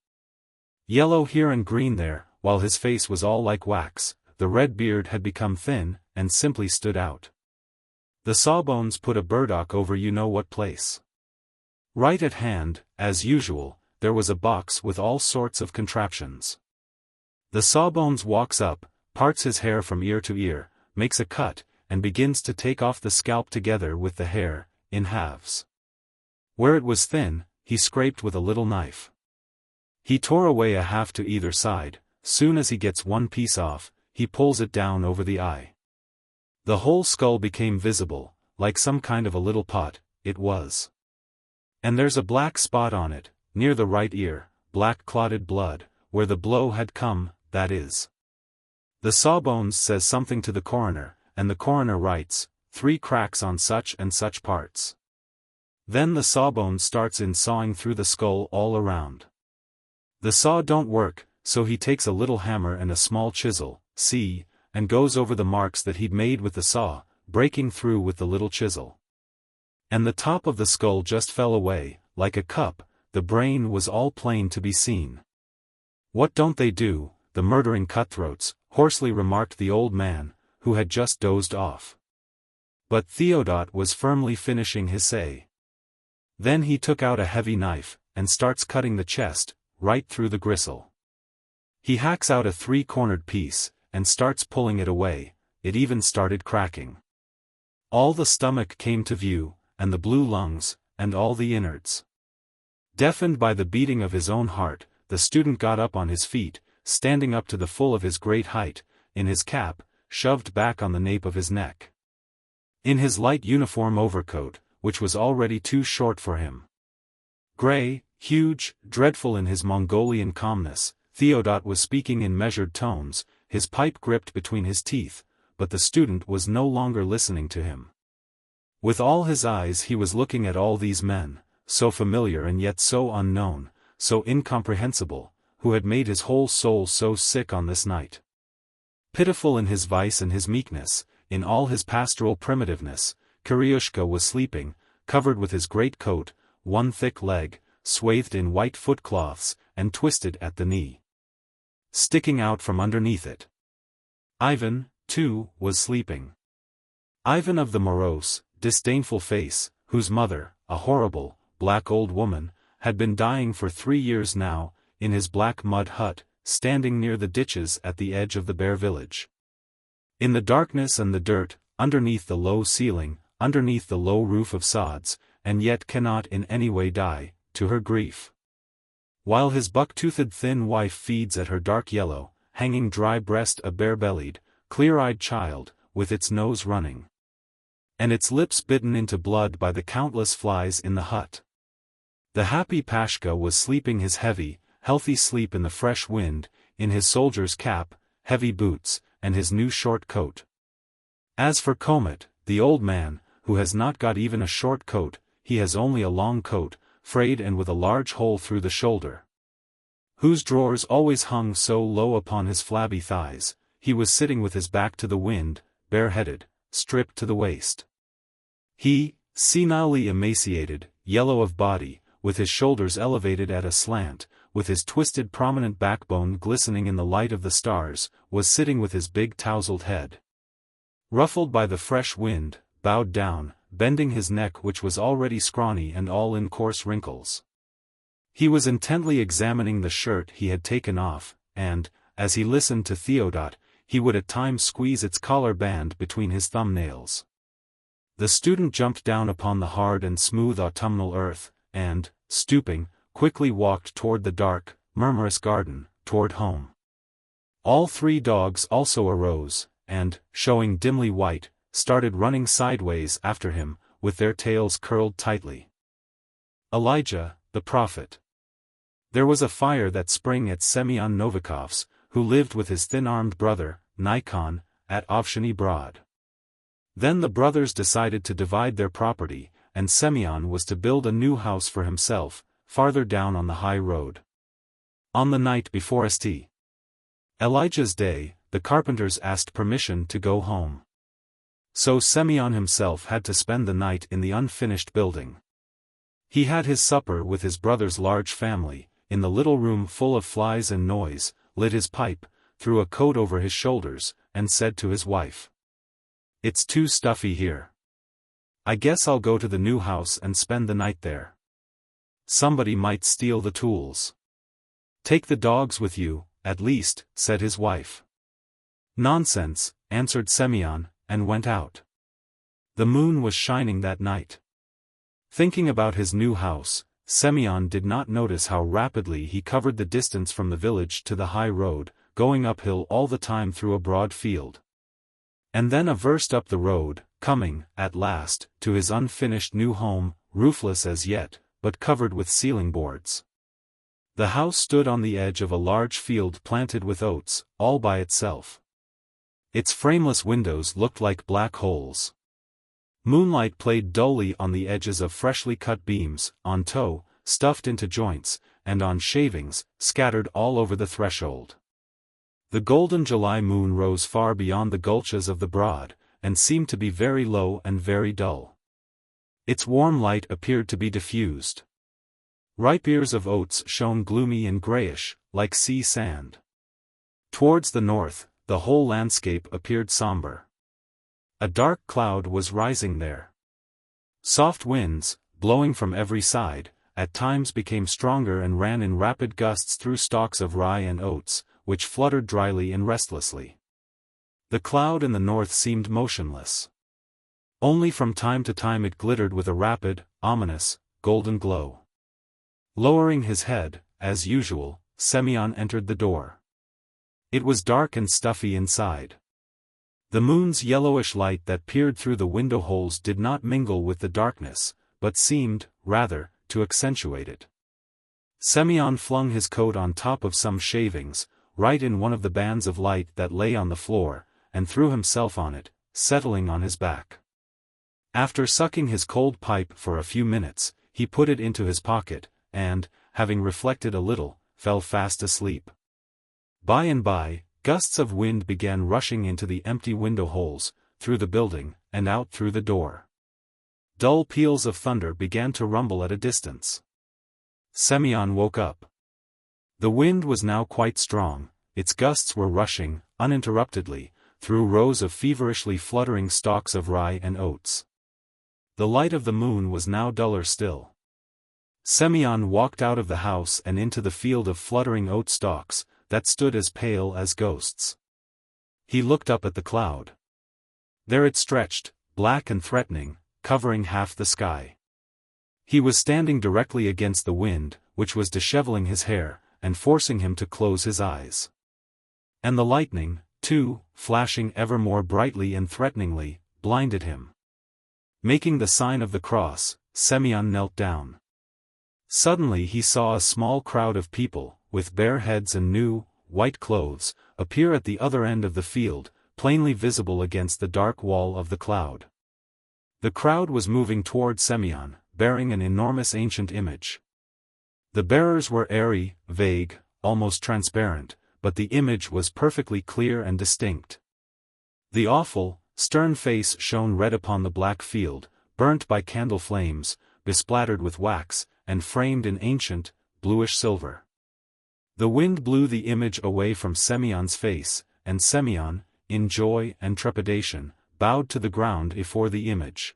Yellow here and green there, while his face was all like wax, the red beard had become thin, and simply stood out. The sawbones put a burdock over you-know-what place. Right at hand, as usual, there was a box with all sorts of contraptions. The sawbones walks up, parts his hair from ear to ear, makes a cut, and begins to take off the scalp together with the hair, in halves. Where it was thin, he scraped with a little knife. He tore away a half to either side. Soon as he gets one piece off, he pulls it down over the eye. The whole skull became visible, like some kind of a little pot, it was. And there's a black spot on it, near the right ear, black clotted blood, where the blow had come, that is. The sawbones says something to the coroner, and the coroner writes, 3 cracks on such and such parts. Then the sawbone starts in sawing through the skull all around. The saw don't work, so he takes a little hammer and a small chisel, see, and goes over the marks that he'd made with the saw, breaking through with the little chisel. And the top of the skull just fell away, like a cup, the brain was all plain to be seen. What don't they do, the murdering cutthroats, hoarsely remarked the old man, who had just dozed off. But Theodot was firmly finishing his say. Then he took out a heavy knife, and starts cutting the chest, right through the gristle. He hacks out a 3-cornered piece, and starts pulling it away, it even started cracking. All the stomach came to view, and the blue lungs, and all the innards. Deafened by the beating of his own heart, the student got up on his feet, standing up to the full of his great height, in his cap, shoved back on the nape of his neck. In his light uniform overcoat, which was already too short for him. Grey, huge, dreadful in his Mongolian calmness, Theodot was speaking in measured tones, his pipe gripped between his teeth, but the student was no longer listening to him. With all his eyes he was looking at all these men, so familiar and yet so unknown, so incomprehensible, who had made his whole soul so sick on this night. Pitiful in his vice and his meekness, in all his pastoral primitiveness, Kiryushka was sleeping, covered with his great coat, one thick leg, swathed in white footcloths, and twisted at the knee. Sticking out from underneath it. Ivan, too, was sleeping. Ivan of the morose, disdainful face, whose mother, a horrible, black old woman, had been dying for 3 years now, in his black mud hut, standing near the ditches at the edge of the bare village. In the darkness and the dirt, underneath the low ceiling, underneath the low roof of sods, and yet cannot in any way die, to her grief. While his buck-toothed thin wife feeds at her dark yellow, hanging dry breast a bare-bellied, clear-eyed child, with its nose running. And its lips bitten into blood by the countless flies in the hut. The happy Pashka was sleeping his heavy, healthy sleep in the fresh wind, in his soldier's cap, heavy boots, and his new short coat. As for Komet, the old man, who has not got even a short coat, he has only a long coat, frayed and with a large hole through the shoulder, whose drawers always hung so low upon his flabby thighs. He was sitting with his back to the wind, bareheaded, stripped to the waist. He, senilely emaciated, yellow of body, with his shoulders elevated at a slant, with his twisted prominent backbone glistening in the light of the stars, was sitting with his big tousled head, ruffled by the fresh wind, bowed down, bending his neck which was already scrawny and all in coarse wrinkles. He was intently examining the shirt he had taken off, and, as he listened to Theodot, he would at times squeeze its collar band between his thumbnails. The student jumped down upon the hard and smooth autumnal earth, and, stooping, quickly walked toward the dark, murmurous garden, toward home. All 3 dogs also arose, and, showing dimly white, started running sideways after him, with their tails curled tightly. Elijah, the prophet. There was a fire that spring at Semyon Novikov's, who lived with his thin-armed brother, Nikon, at Ovshiny Broad. Then the brothers decided to divide their property, and Semyon was to build a new house for himself, farther down on the high road. On the night before St. Elijah's day, the carpenters asked permission to go home. So Semyon himself had to spend the night in the unfinished building. He had his supper with his brother's large family, in the little room full of flies and noise, lit his pipe, threw a coat over his shoulders, and said to his wife, "It's too stuffy here. I guess I'll go to the new house and spend the night there. Somebody might steal the tools." "Take the dogs with you, at least," said his wife. "Nonsense," answered Semyon, and went out. The moon was shining that night. Thinking about his new house, Semyon did not notice how rapidly he covered the distance from the village to the high road, going uphill all the time through a broad field. And then a verst up the road, coming, at last, to his unfinished new home, roofless as yet, but covered with ceiling boards. The house stood on the edge of a large field planted with oats, all by itself. Its frameless windows looked like black holes. Moonlight played dully on the edges of freshly cut beams, on tow, stuffed into joints, and on shavings, scattered all over the threshold. The golden July moon rose far beyond the gulches of the Broad, and seemed to be very low and very dull. Its warm light appeared to be diffused. Ripe ears of oats shone gloomy and grayish, like sea sand. Towards the north, the whole landscape appeared somber. A dark cloud was rising there. Soft winds, blowing from every side, at times became stronger and ran in rapid gusts through stalks of rye and oats, which fluttered dryly and restlessly. The cloud in the north seemed motionless. Only from time to time it glittered with a rapid, ominous, golden glow. Lowering his head, as usual, Semyon entered the door. It was dark and stuffy inside. The moon's yellowish light that peered through the window holes did not mingle with the darkness, but seemed, rather, to accentuate it. Semyon flung his coat on top of some shavings, right in one of the bands of light that lay on the floor, and threw himself on it, settling on his back. After sucking his cold pipe for a few minutes, he put it into his pocket, and, having reflected a little, fell fast asleep. By and by, gusts of wind began rushing into the empty window holes, through the building, and out through the door. Dull peals of thunder began to rumble at a distance. Semyon woke up. The wind was now quite strong, its gusts were rushing, uninterruptedly, through rows of feverishly fluttering stalks of rye and oats. The light of the moon was now duller still. Semyon walked out of the house and into the field of fluttering oat stalks, that stood as pale as ghosts. He looked up at the cloud. There it stretched, black and threatening, covering half the sky. He was standing directly against the wind, which was disheveling his hair, and forcing him to close his eyes. And the lightning, too, flashing ever more brightly and threateningly, blinded him. Making the sign of the cross, Semyon knelt down. Suddenly he saw a small crowd of people, with bare heads and new, white clothes, appear at the other end of the field, plainly visible against the dark wall of the cloud. The crowd was moving toward Semyon, bearing an enormous ancient image. The bearers were airy, vague, almost transparent, but the image was perfectly clear and distinct. The awful, stern face shone red upon the black field, burnt by candle flames, besplattered with wax, and framed in ancient, bluish silver. The wind blew the image away from Semyon's face, and Semyon, in joy and trepidation, bowed to the ground before the image.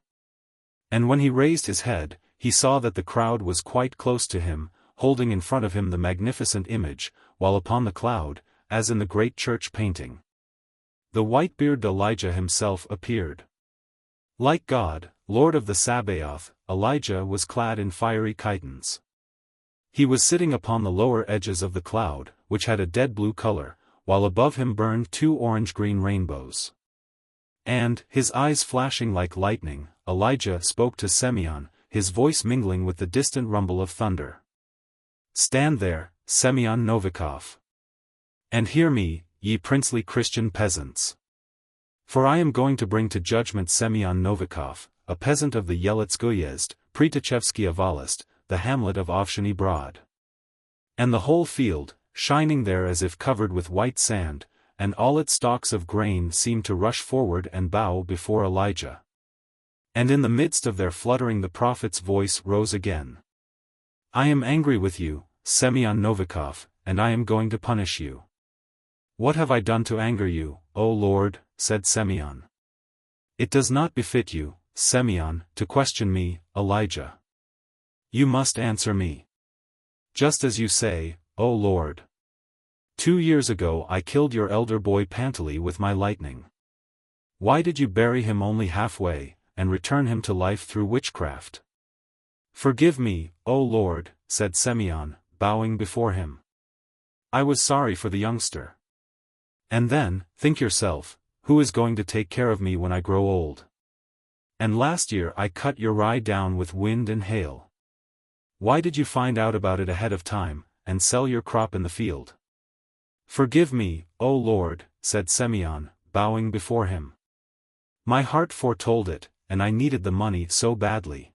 And when he raised his head, he saw that the crowd was quite close to him, holding in front of him the magnificent image, while upon the cloud, as in the great church painting, the white-bearded Elijah himself appeared. Like God, Lord of the Sabaoth, Elijah was clad in fiery chitons. He was sitting upon the lower edges of the cloud, which had a dead blue color, while above him burned two orange-green rainbows. And, his eyes flashing like lightning, Elijah spoke to Semyon, his voice mingling with the distant rumble of thunder. "Stand there, Semyon Novikov. And hear me, ye princely Christian peasants. For I am going to bring to judgment Semyon Novikov, a peasant of the Yelitsk-Uyezd, Pritachevsky Volist, the hamlet of Ovshiny Broad." And the whole field, shining there as if covered with white sand, and all its stalks of grain seemed to rush forward and bow before Elijah. And in the midst of their fluttering the prophet's voice rose again. "I am angry with you, Semyon Novikov, and I am going to punish you. What have I done to anger you, O Lord? Said Semyon. It does not befit you, Semyon, to question me, Elijah. You must answer me. Just as you say, O Lord. 2 years ago I killed your elder boy Pantely with my lightning. Why did you bury him only halfway, and return him to life through witchcraft? Forgive me, O Lord, said Semyon, bowing before him. I was sorry for the youngster. And then, think yourself, who is going to take care of me when I grow old? And last year I cut your rye down with wind and hail. Why did you find out about it ahead of time, and sell your crop in the field? Forgive me, O Lord, said Semyon, bowing before him. My heart foretold it, and I needed the money so badly.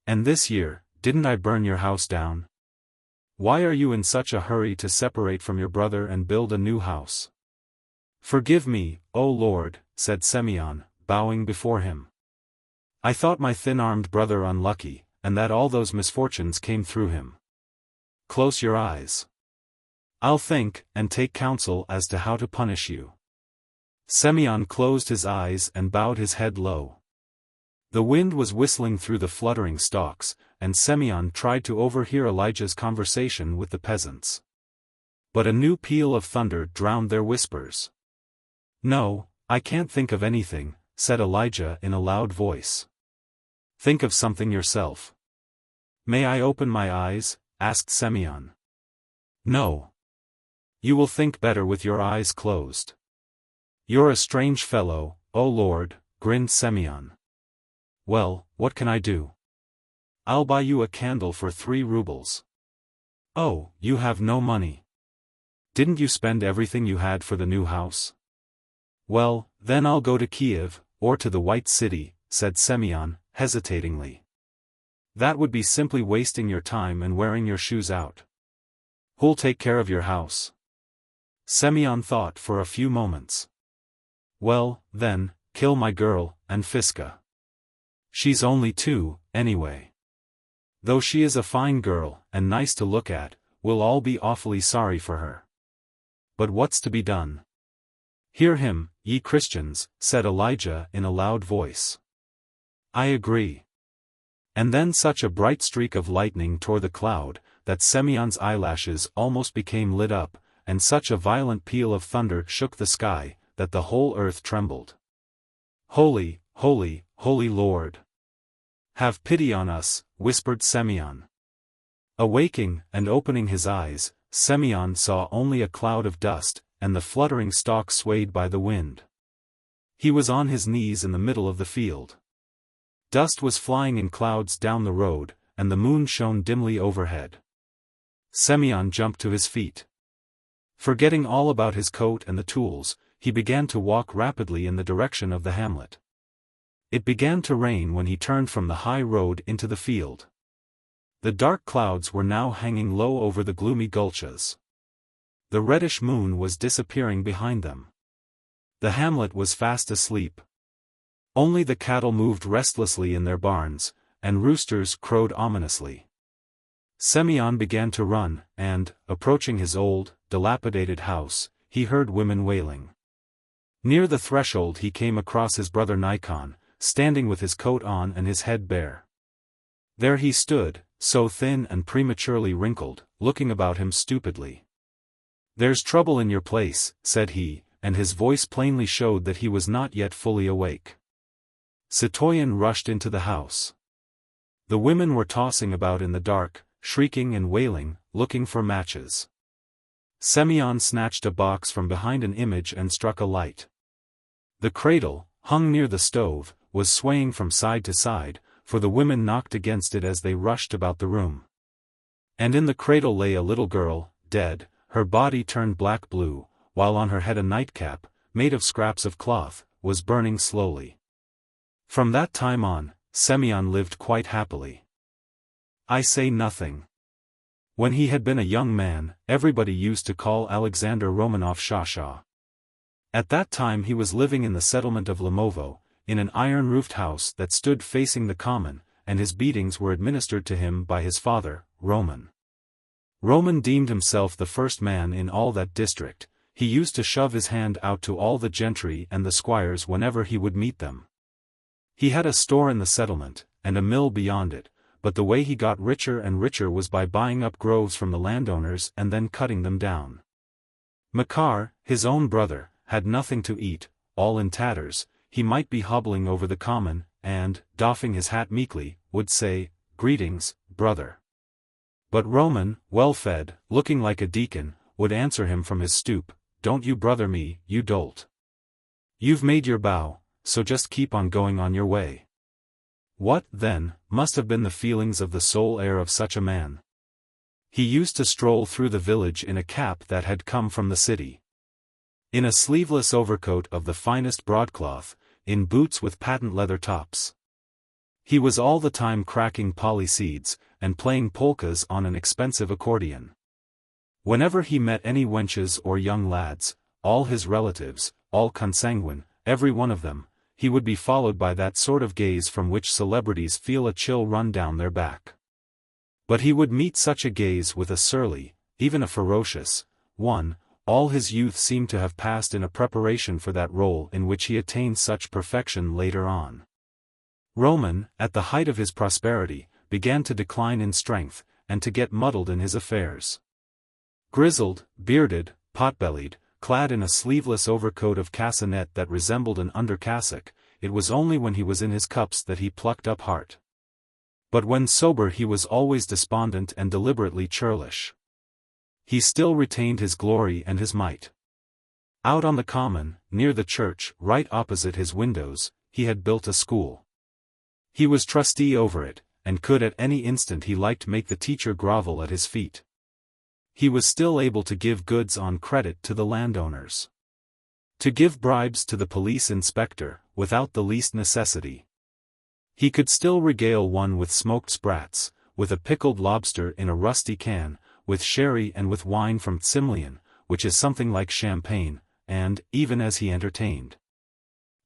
And this year, didn't I burn your house down? Why are you in such a hurry to separate from your brother and build a new house? Forgive me, O Lord, said Semyon, bowing before him. I thought my thin-armed brother unlucky, and that all those misfortunes came through him. Close your eyes. I'll think, and take counsel as to how to punish you. Semyon closed his eyes and bowed his head low. The wind was whistling through the fluttering stalks, and Semyon tried to overhear Elijah's conversation with the peasants. But a new peal of thunder drowned their whispers. No, I can't think of anything, said Elijah in a loud voice. Think of something yourself. May I open my eyes? Asked Semyon. No. You will think better with your eyes closed. You're a strange fellow, O Lord, grinned Semyon. Well, what can I do? I'll buy you a candle for 3 rubles. Oh, you have no money. Didn't you spend everything you had for the new house? Well, then I'll go to Kiev, or to the White City, said Semyon, hesitatingly. That would be simply wasting your time and wearing your shoes out. Who'll take care of your house? Semyon thought for a few moments. Well, then, kill my girl, Anfiska. She's only 2, anyway. Though she is a fine girl, and nice to look at, we'll all be awfully sorry for her. But what's to be done? Hear him, ye Christians, said Elijah in a loud voice. I agree. And then such a bright streak of lightning tore the cloud, that Semyon's eyelashes almost became lit up, and such a violent peal of thunder shook the sky, that the whole earth trembled. Holy, holy, holy Lord! Have pity on us, whispered Semyon. Awaking and opening his eyes, Semyon saw only a cloud of dust, and the fluttering stalk swayed by the wind. He was on his knees in the middle of the field. Dust was flying in clouds down the road, and the moon shone dimly overhead. Semyon jumped to his feet. Forgetting all about his coat and the tools, he began to walk rapidly in the direction of the hamlet. It began to rain when he turned from the high road into the field. The dark clouds were now hanging low over the gloomy gulches. The reddish moon was disappearing behind them. The hamlet was fast asleep. Only the cattle moved restlessly in their barns, and roosters crowed ominously. Semyon began to run, and, approaching his old, dilapidated house, he heard women wailing. Near the threshold he came across his brother Nikon, standing with his coat on and his head bare. There he stood, so thin and prematurely wrinkled, looking about him stupidly. There's trouble in your place, said he, and his voice plainly showed that he was not yet fully awake. Citoyen rushed into the house. The women were tossing about in the dark, shrieking and wailing, looking for matches. Semyon snatched a box from behind an image and struck a light. The cradle, hung near the stove, was swaying from side to side, for the women knocked against it as they rushed about the room. And in the cradle lay a little girl, dead, her body turned black-blue, while on her head a nightcap, made of scraps of cloth, was burning slowly. From that time on, Semyon lived quite happily. I say nothing. When he had been a young man, everybody used to call Alexander Romanov Shasha. At that time he was living in the settlement of Lamovo, in an iron-roofed house that stood facing the common, and his beatings were administered to him by his father, Roman. Roman deemed himself the first man in all that district. he used to shove his hand out to all the gentry and the squires whenever he would meet them. He had a store in the settlement, and a mill beyond it, but the way he got richer and richer was by buying up groves from the landowners and then cutting them down. Makar, his own brother, had nothing to eat, all in tatters. He might be hobbling over the common, and, doffing his hat meekly, would say, "Greetings, brother." But Roman, well-fed, looking like a deacon, would answer him from his stoop, "Don't you brother me, you dolt. You've made your bow, so just keep on going on your way." What, then, must have been the feelings of the sole heir of such a man? He used to stroll through the village in a cap that had come from the city, in a sleeveless overcoat of the finest broadcloth, in boots with patent leather tops. He was all the time cracking poly seeds, and playing polkas on an expensive accordion. Whenever he met any wenches or young lads, all his relatives, all consanguine, every one of them, he would be followed by that sort of gaze from which celebrities feel a chill run down their back. But he would meet such a gaze with a surly, even a ferocious, one. All his youth seemed to have passed in a preparation for that role in which he attained such perfection later on. Roman, at the height of his prosperity, began to decline in strength, and to get muddled in his affairs. Grizzled, bearded, pot-bellied, clad in a sleeveless overcoat of cassonet that resembled an under-cassock, it was only when he was in his cups that he plucked up heart. But when sober he was always despondent and deliberately churlish. He still retained his glory and his might. Out on the common, near the church, right opposite his windows, he had built a school. He was trustee over it, and could at any instant he liked make the teacher grovel at his feet. He was still able to give goods on credit to the landowners, to give bribes to the police inspector, without the least necessity. He could still regale one with smoked sprats, with a pickled lobster in a rusty can, with sherry and with wine from Tsimlean, which is something like champagne, and, even as he entertained,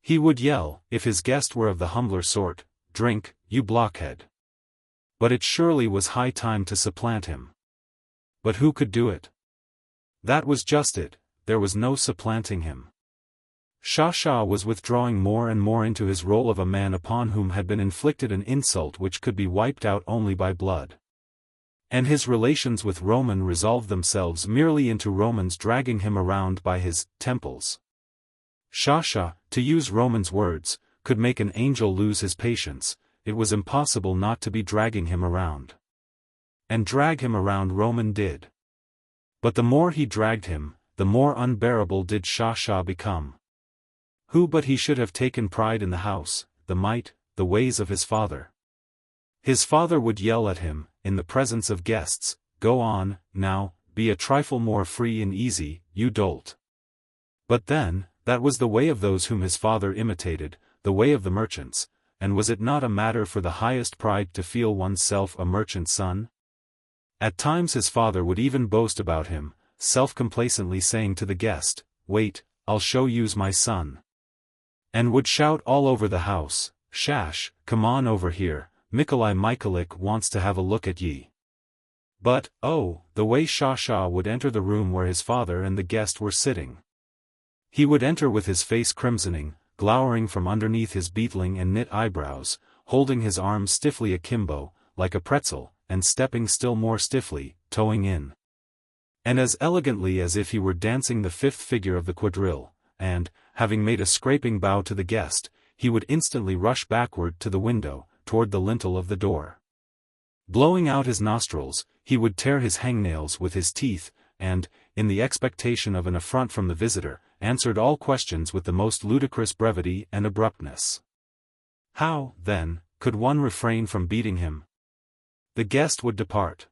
he would yell, if his guest were of the humbler sort, "Drink, you blockhead." But it surely was high time to supplant him. But who could do it? That was just it, there was no supplanting him. Shah was withdrawing more and more into his role of a man upon whom had been inflicted an insult which could be wiped out only by blood. And his relations with Roman resolved themselves merely into Roman's dragging him around by his temples. Shah, to use Roman's words, could make an angel lose his patience. It was impossible not to be dragging him around. And drag him around Roman did. But the more he dragged him, the more unbearable did Shah become. Who but he should have taken pride in the house, the might, the ways of his father. His father would yell at him, in the presence of guests, "Go on, now, be a trifle more free and easy, you dolt." But then, that was the way of those whom his father imitated, the way of the merchants, and was it not a matter for the highest pride to feel oneself a merchant's son? At times his father would even boast about him, self-complacently saying to the guest, "Wait, I'll show you's my son." And would shout all over the house, "Shash, come on over here, Mikolai Mikhailich wants to have a look at ye." But, oh, the way Shah would enter the room where his father and the guest were sitting. He would enter with his face crimsoning, glowering from underneath his beetling and knit eyebrows, holding his arms stiffly akimbo, like a pretzel, and stepping still more stiffly, toeing in. And as elegantly as if he were dancing the fifth figure of the quadrille, and, having made a scraping bow to the guest, he would instantly rush backward to the window, toward the lintel of the door. Blowing out his nostrils, he would tear his hangnails with his teeth, and, in the expectation of an affront from the visitor, answered all questions with the most ludicrous brevity and abruptness. How, then, could one refrain from beating him? The guest would depart.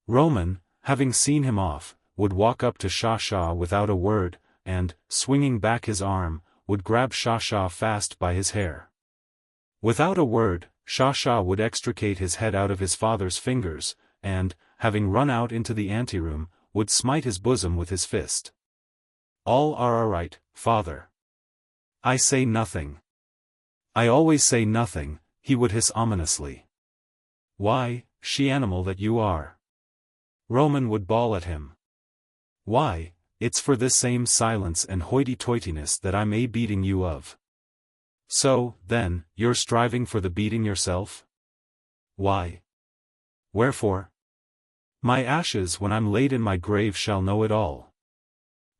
Roman, having seen him off, would walk up to Shah without a word, and, swinging back his arm, would grab Shah fast by his hair. Without a word, Shah would extricate his head out of his father's fingers, and, having run out into the anteroom, would smite his bosom with his fist. "All are all right, father. I say nothing. I always say nothing," he would hiss ominously. "Why, she-animal that you are!" Roman would bawl at him. "Why, it's for this same silence and hoity-toityness that I may beating you of. So, then, you're striving for the beating yourself? Why? Wherefore? My ashes when I'm laid in my grave shall know it all.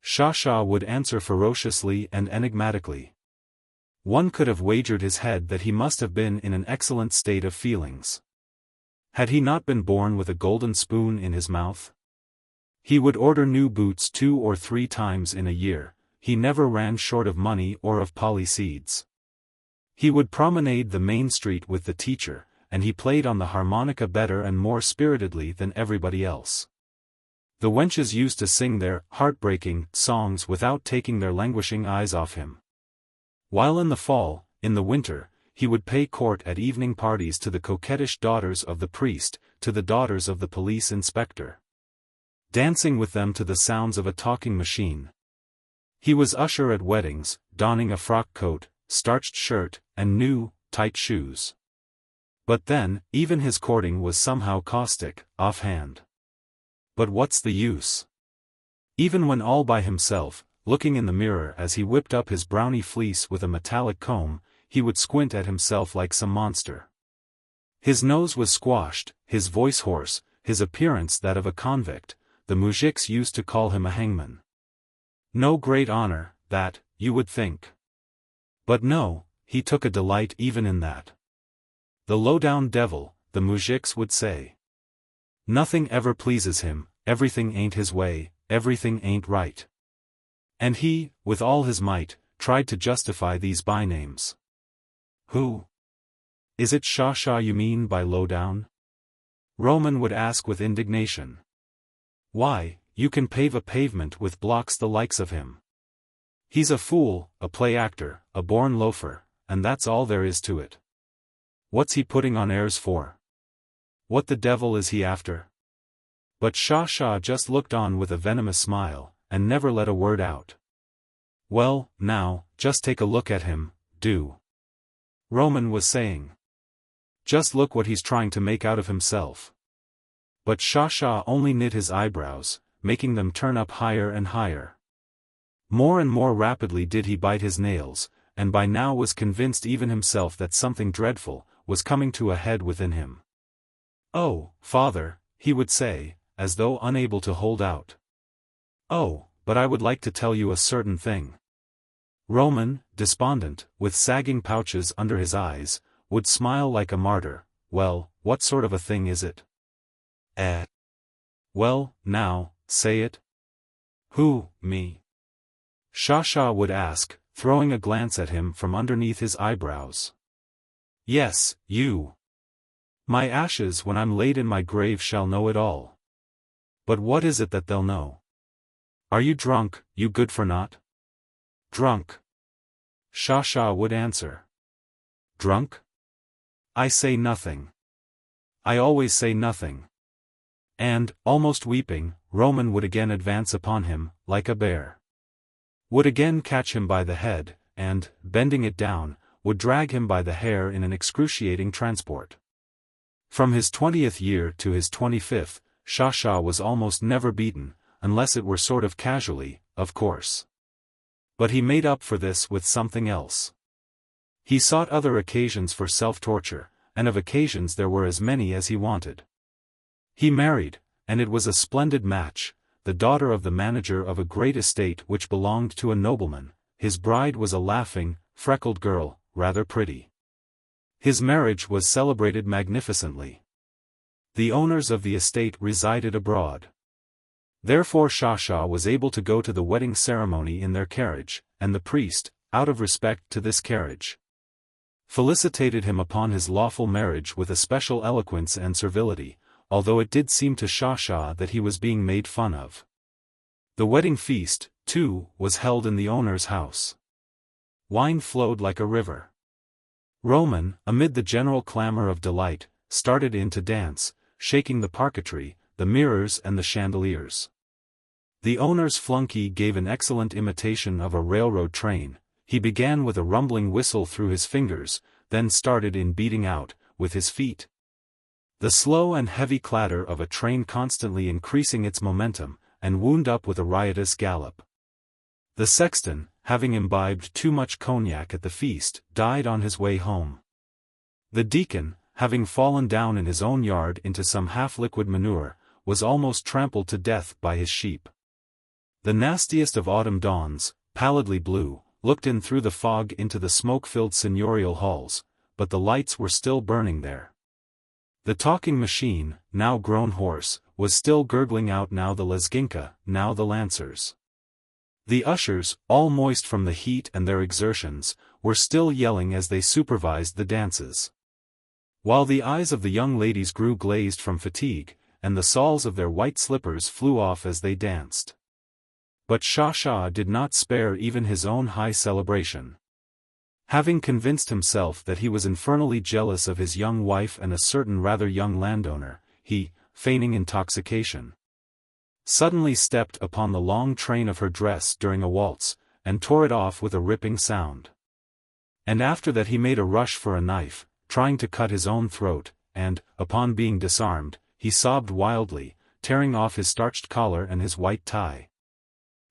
Shasha would answer ferociously and enigmatically. One could have wagered his head that he must have been in an excellent state of feelings. Had he not been born with a golden spoon in his mouth? He would order new boots 2 or 3 times in a year, he never ran short of money or of poly seeds. He would promenade the main street with the teacher, and he played on the harmonica better and more spiritedly than everybody else. The wenches used to sing their heartbreaking songs without taking their languishing eyes off him. While in the fall, in the winter, he would pay court at evening parties to the coquettish daughters of the priest, to the daughters of the police inspector. Dancing with them to the sounds of a talking machine. He was usher at weddings, donning a frock coat, starched shirt, and new, tight shoes. But then, even his courting was somehow caustic, offhand. But what's the use? Even when all by himself, looking in the mirror as he whipped up his brownie fleece with a metallic comb, he would squint at himself like some monster. His nose was squashed, his voice hoarse, his appearance that of a convict. The moujiks used to call him a hangman. No great honor, that, you would think. But no, he took a delight even in that. The low-down devil, the moujiks would say. Nothing ever pleases him, everything ain't his way, everything ain't right. And he, with all his might, tried to justify these bynames. Who? Is it Shasha you mean by low-down? Roman would ask with indignation. Why, you can pave a pavement with blocks the likes of him. He's a fool, a play actor, a born loafer, and that's all there is to it. What's he putting on airs for? What the devil is he after? But Shasha just looked on with a venomous smile, and never let a word out. Well, now, just take a look at him, do. Roman was saying. Just look what he's trying to make out of himself. But Shasha only knit his eyebrows, making them turn up higher and higher. More and more rapidly did he bite his nails, and by now was convinced even himself that something dreadful was coming to a head within him. Oh, father, he would say, as though unable to hold out. Oh, but I would like to tell you a certain thing. Roman, despondent, with sagging pouches under his eyes, would smile like a martyr. Well, what sort of a thing is it? Well, now, say it. Who, me? Shasha would ask, throwing a glance at him from underneath his eyebrows. Yes, you. My ashes when I'm laid in my grave shall know it all. But what is it that they'll know? Are you drunk, you good-for-naught? Drunk. Shasha would answer. Drunk? I say nothing. I always say nothing. And, almost weeping, Roman would again advance upon him, like a bear. Would again catch him by the head, and, bending it down, would drag him by the hair in an excruciating transport. From his 20th year to his 25th, Shasha was almost never beaten, unless it were sort of casually, of course. But he made up for this with something else. He sought other occasions for self-torture, and of occasions there were as many as he wanted. He married, and it was a splendid match, the daughter of the manager of a great estate which belonged to a nobleman. His bride was a laughing, freckled girl, rather pretty. His marriage was celebrated magnificently. The owners of the estate resided abroad. Therefore Shasha was able to go to the wedding ceremony in their carriage, and the priest, out of respect to this carriage, felicitated him upon his lawful marriage with a special eloquence and servility, although it did seem to Shasha that he was being made fun of. The wedding feast, too, was held in the owner's house. Wine flowed like a river. Roman, amid the general clamor of delight, started in to dance, shaking the parquetry, the mirrors and the chandeliers. The owner's flunky gave an excellent imitation of a railroad train. He began with a rumbling whistle through his fingers, then started in beating out, with his feet. The slow and heavy clatter of a train constantly increasing its momentum, and wound up with a riotous gallop. The sexton, having imbibed too much cognac at the feast, died on his way home. The deacon, having fallen down in his own yard into some half-liquid manure, was almost trampled to death by his sheep. The nastiest of autumn dawns, pallidly blue, looked in through the fog into the smoke-filled seigneurial halls, but the lights were still burning there. The talking machine, now grown hoarse, was still gurgling out now the lezginka, now the lancers. The ushers, all moist from the heat and their exertions, were still yelling as they supervised the dances. While the eyes of the young ladies grew glazed from fatigue, and the soles of their white slippers flew off as they danced. But Shah did not spare even his own high celebration. Having convinced himself that he was infernally jealous of his young wife and a certain rather young landowner, he, feigning intoxication, suddenly stepped upon the long train of her dress during a waltz, and tore it off with a ripping sound. And after that he made a rush for a knife, trying to cut his own throat, and, upon being disarmed, he sobbed wildly, tearing off his starched collar and his white tie,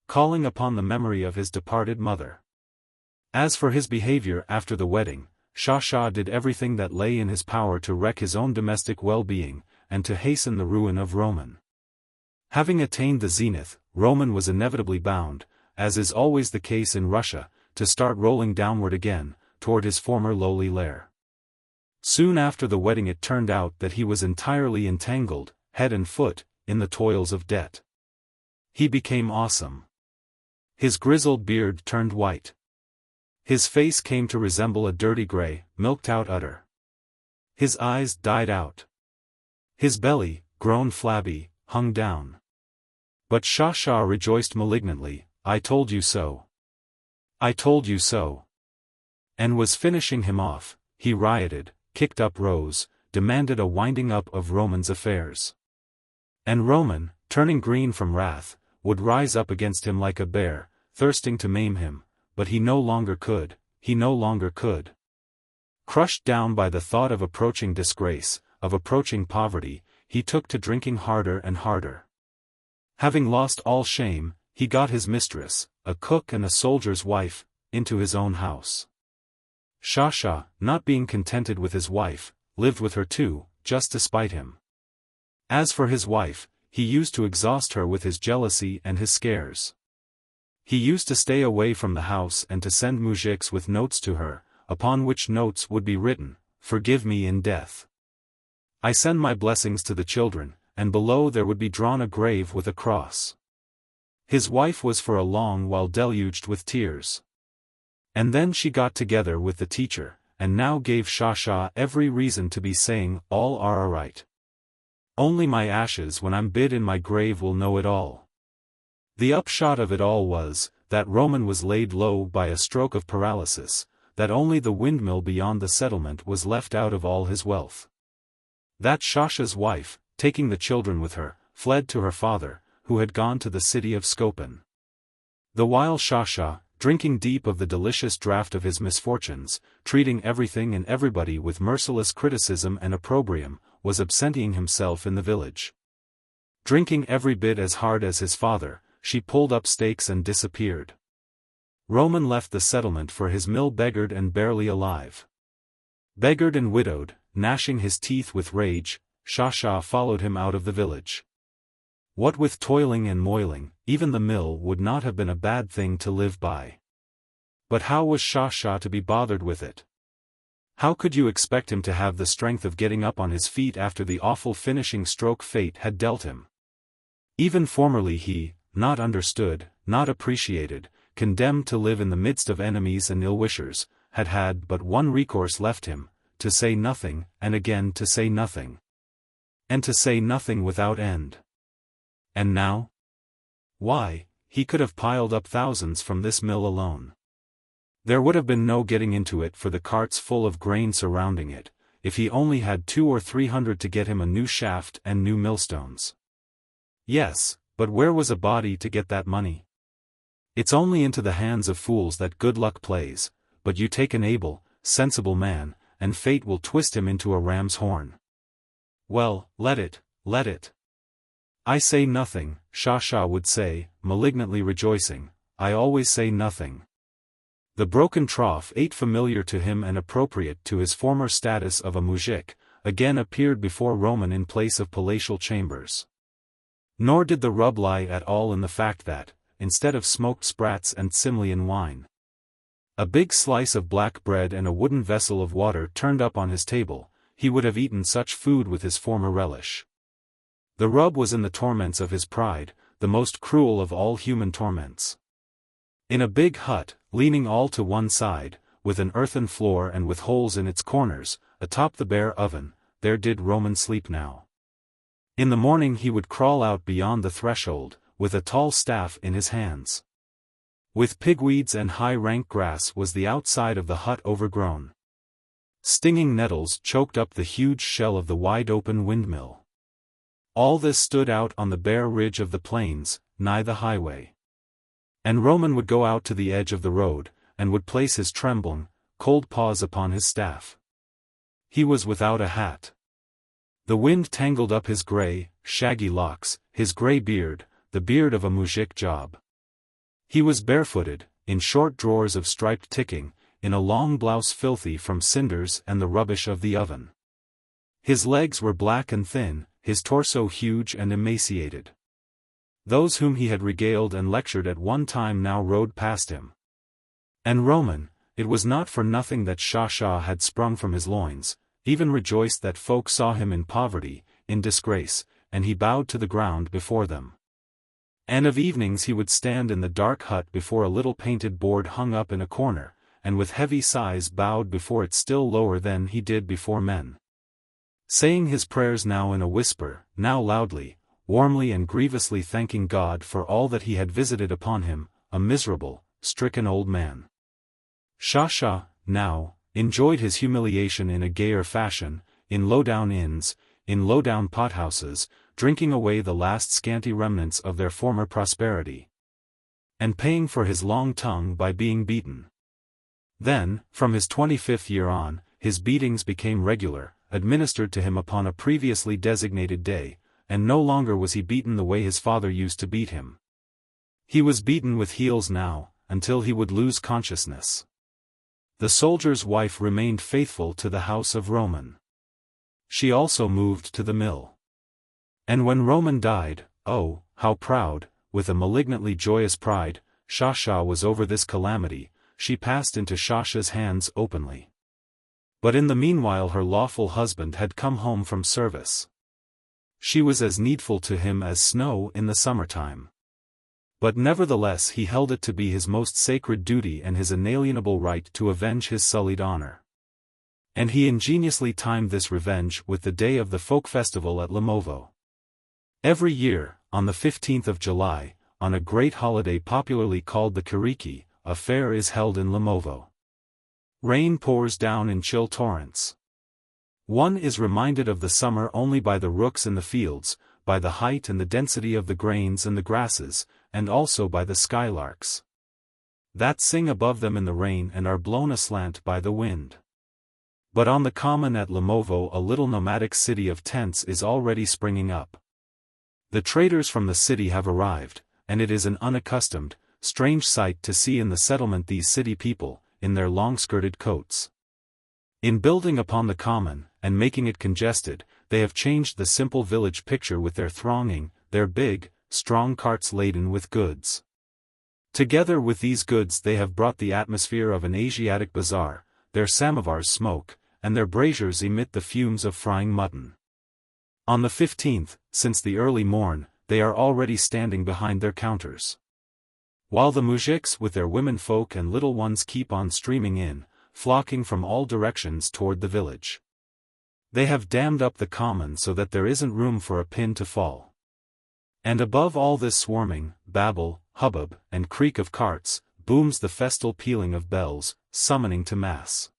calling upon the memory of his departed mother. As for his behavior after the wedding, Shah did everything that lay in his power to wreck his own domestic well-being, and to hasten the ruin of Roman. Having attained the zenith, Roman was inevitably bound, as is always the case in Russia, to start rolling downward again, toward his former lowly lair. Soon after the wedding it turned out that he was entirely entangled, head and foot, in the toils of debt. He became awesome. His grizzled beard turned white. His face came to resemble a dirty gray, milked-out udder. His eyes died out. His belly, grown flabby, hung down. But Shah rejoiced malignantly, "I told you so. I told you so." And was finishing him off, he rioted, kicked up Rose, demanded a winding up of Roman's affairs. And Roman, turning green from wrath, would rise up against him like a bear, thirsting to maim him, but he no longer could, he no longer could. Crushed down by the thought of approaching disgrace, of approaching poverty, he took to drinking harder and harder. Having lost all shame, he got his mistress, a cook and a soldier's wife, into his own house. Shah, not being contented with his wife, lived with her too, just to spite him. As for his wife, he used to exhaust her with his jealousy and his scares. He used to stay away from the house and to send mujiks with notes to her, upon which notes would be written, "Forgive me in death. I send my blessings to the children," and below there would be drawn a grave with a cross. His wife was for a long while deluged with tears. And then she got together with the teacher, and now gave Shah every reason to be saying, "All are alright. Only my ashes when I'm bid in my grave will know it all." The upshot of it all was, that Roman was laid low by a stroke of paralysis, that only the windmill beyond the settlement was left out of all his wealth. That Shasha's wife, taking the children with her, fled to her father, who had gone to the city of Skopin. The while Shah, drinking deep of the delicious draught of his misfortunes, treating everything and everybody with merciless criticism and opprobrium, was absenting himself in the village. Drinking every bit as hard as his father, she pulled up stakes and disappeared. Roman left the settlement for his mill beggared and barely alive. Beggared and widowed, gnashing his teeth with rage, Shah followed him out of the village. What with toiling and moiling, even the mill would not have been a bad thing to live by. But how was Shah to be bothered with it? How could you expect him to have the strength of getting up on his feet after the awful finishing stroke fate had dealt him? Even formerly he, not understood, not appreciated, condemned to live in the midst of enemies and ill-wishers, had but one recourse left him, to say nothing, and again to say nothing. And to say nothing without end. And now? Why, he could have piled up thousands from this mill alone. There would have been no getting into it for the carts full of grain surrounding it, if he only had 200 or 300 to get him a new shaft and new millstones. Yes, but where was a body to get that money? It's only into the hands of fools that good luck plays, but you take an able, sensible man, and fate will twist him into a ram's horn. Well, let it. I say nothing, Shasha would say, malignantly rejoicing, I always say nothing. The broken trough, familiar to him and appropriate to his former status of a muzhik, again appeared before Roman in place of palatial chambers. Nor did the rub lie at all in the fact that, instead of smoked sprats and Simlian wine, a big slice of black bread and a wooden vessel of water turned up on his table, he would have eaten such food with his former relish. The rub was in the torments of his pride, the most cruel of all human torments. In a big hut, leaning all to one side, with an earthen floor and with holes in its corners, atop the bare oven, there did Roman sleep now. In the morning he would crawl out beyond the threshold, with a tall staff in his hands. With pigweeds and high-rank grass was the outside of the hut overgrown. Stinging nettles choked up the huge shell of the wide-open windmill. All this stood out on the bare ridge of the plains, nigh the highway. And Roman would go out to the edge of the road, and would place his trembling, cold paws upon his staff. He was without a hat. The wind tangled up his grey, shaggy locks, his grey beard, the beard of a muzhik job. He was barefooted, in short drawers of striped ticking, in a long blouse filthy from cinders and the rubbish of the oven. His legs were black and thin, his torso huge and emaciated. Those whom he had regaled and lectured at one time now rode past him. And Roman, it was not for nothing that Shasha had sprung from his loins, even rejoiced that folk saw him in poverty, in disgrace, and he bowed to the ground before them. And of evenings he would stand in the dark hut before a little painted board hung up in a corner, and with heavy sighs bowed before it still lower than he did before men. Saying his prayers now in a whisper, now loudly, warmly and grievously thanking God for all that he had visited upon him, a miserable, stricken old man. Shasha, now, enjoyed his humiliation in a gayer fashion, in low-down inns, in low-down pothouses, drinking away the last scanty remnants of their former prosperity, and paying for his long tongue by being beaten. Then, from his 25th year on, his beatings became regular, administered to him upon a previously designated day, and no longer was he beaten the way his father used to beat him. He was beaten with heels now, until he would lose consciousness. The soldier's wife remained faithful to the house of Roman. She also moved to the mill. And when Roman died, oh, how proud, with a malignantly joyous pride, Shasha was over this calamity, she passed into Shasha's hands openly. But in the meanwhile her lawful husband had come home from service. She was as needful to him as snow in the summertime. But nevertheless he held it to be his most sacred duty and his inalienable right to avenge his sullied honor. And he ingeniously timed this revenge with the day of the folk festival at Limovo. Every year, on the 15th of July, on a great holiday popularly called the Kiriki, a fair is held in Limovo. Rain pours down in chill torrents. One is reminded of the summer only by the rooks in the fields, by the height and the density of the grains and the grasses, and also by the skylarks that sing above them in the rain and are blown aslant by the wind. But on the common at Limovo a little nomadic city of tents is already springing up. The traders from the city have arrived, and it is an unaccustomed, strange sight to see in the settlement these city people, in their long-skirted coats. In building upon the common, and making it congested, they have changed the simple village picture with their thronging, their big, strong carts laden with goods. Together with these goods they have brought the atmosphere of an Asiatic bazaar, their samovars smoke, and their braziers emit the fumes of frying mutton. On the 15th, since the early morn, they are already standing behind their counters. While the mujiks with their womenfolk and little ones keep on streaming in, flocking from all directions toward the village. They have dammed up the common so that there isn't room for a pin to fall. And above all this swarming, babble, hubbub, and creak of carts, booms the festal pealing of bells, summoning to mass.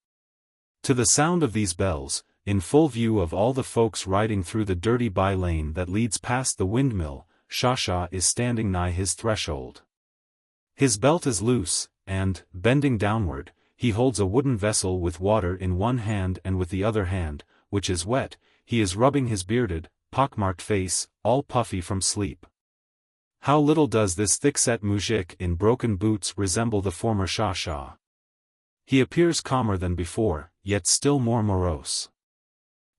To the sound of these bells, in full view of all the folks riding through the dirty by-lane that leads past the windmill, Shasha is standing nigh his threshold. His belt is loose, and, bending downward, he holds a wooden vessel with water in one hand and with the other hand, which is wet, he is rubbing his bearded, pockmarked face, all puffy from sleep. How little does this thick-set muzhik in broken boots resemble the former Shasha. He appears calmer than before, yet still more morose.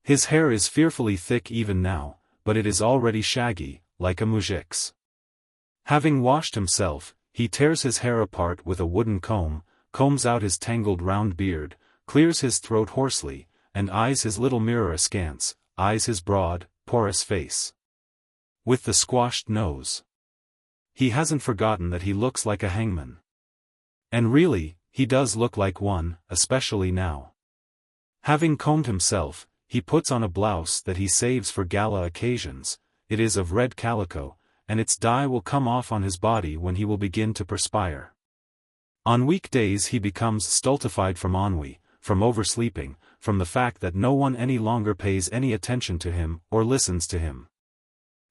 His hair is fearfully thick even now, but it is already shaggy, like a muzhik's. Having washed himself, he tears his hair apart with a wooden comb, combs out his tangled round beard, clears his throat hoarsely, and eyes his little mirror askance, eyes his broad, porous face. With the squashed nose. He hasn't forgotten that he looks like a hangman. And really, he does look like one, especially now. Having combed himself, he puts on a blouse that he saves for gala occasions. It is of red calico, and its dye will come off on his body when he will begin to perspire. On weekdays he becomes stultified from ennui, from oversleeping, from the fact that no one any longer pays any attention to him or listens to him.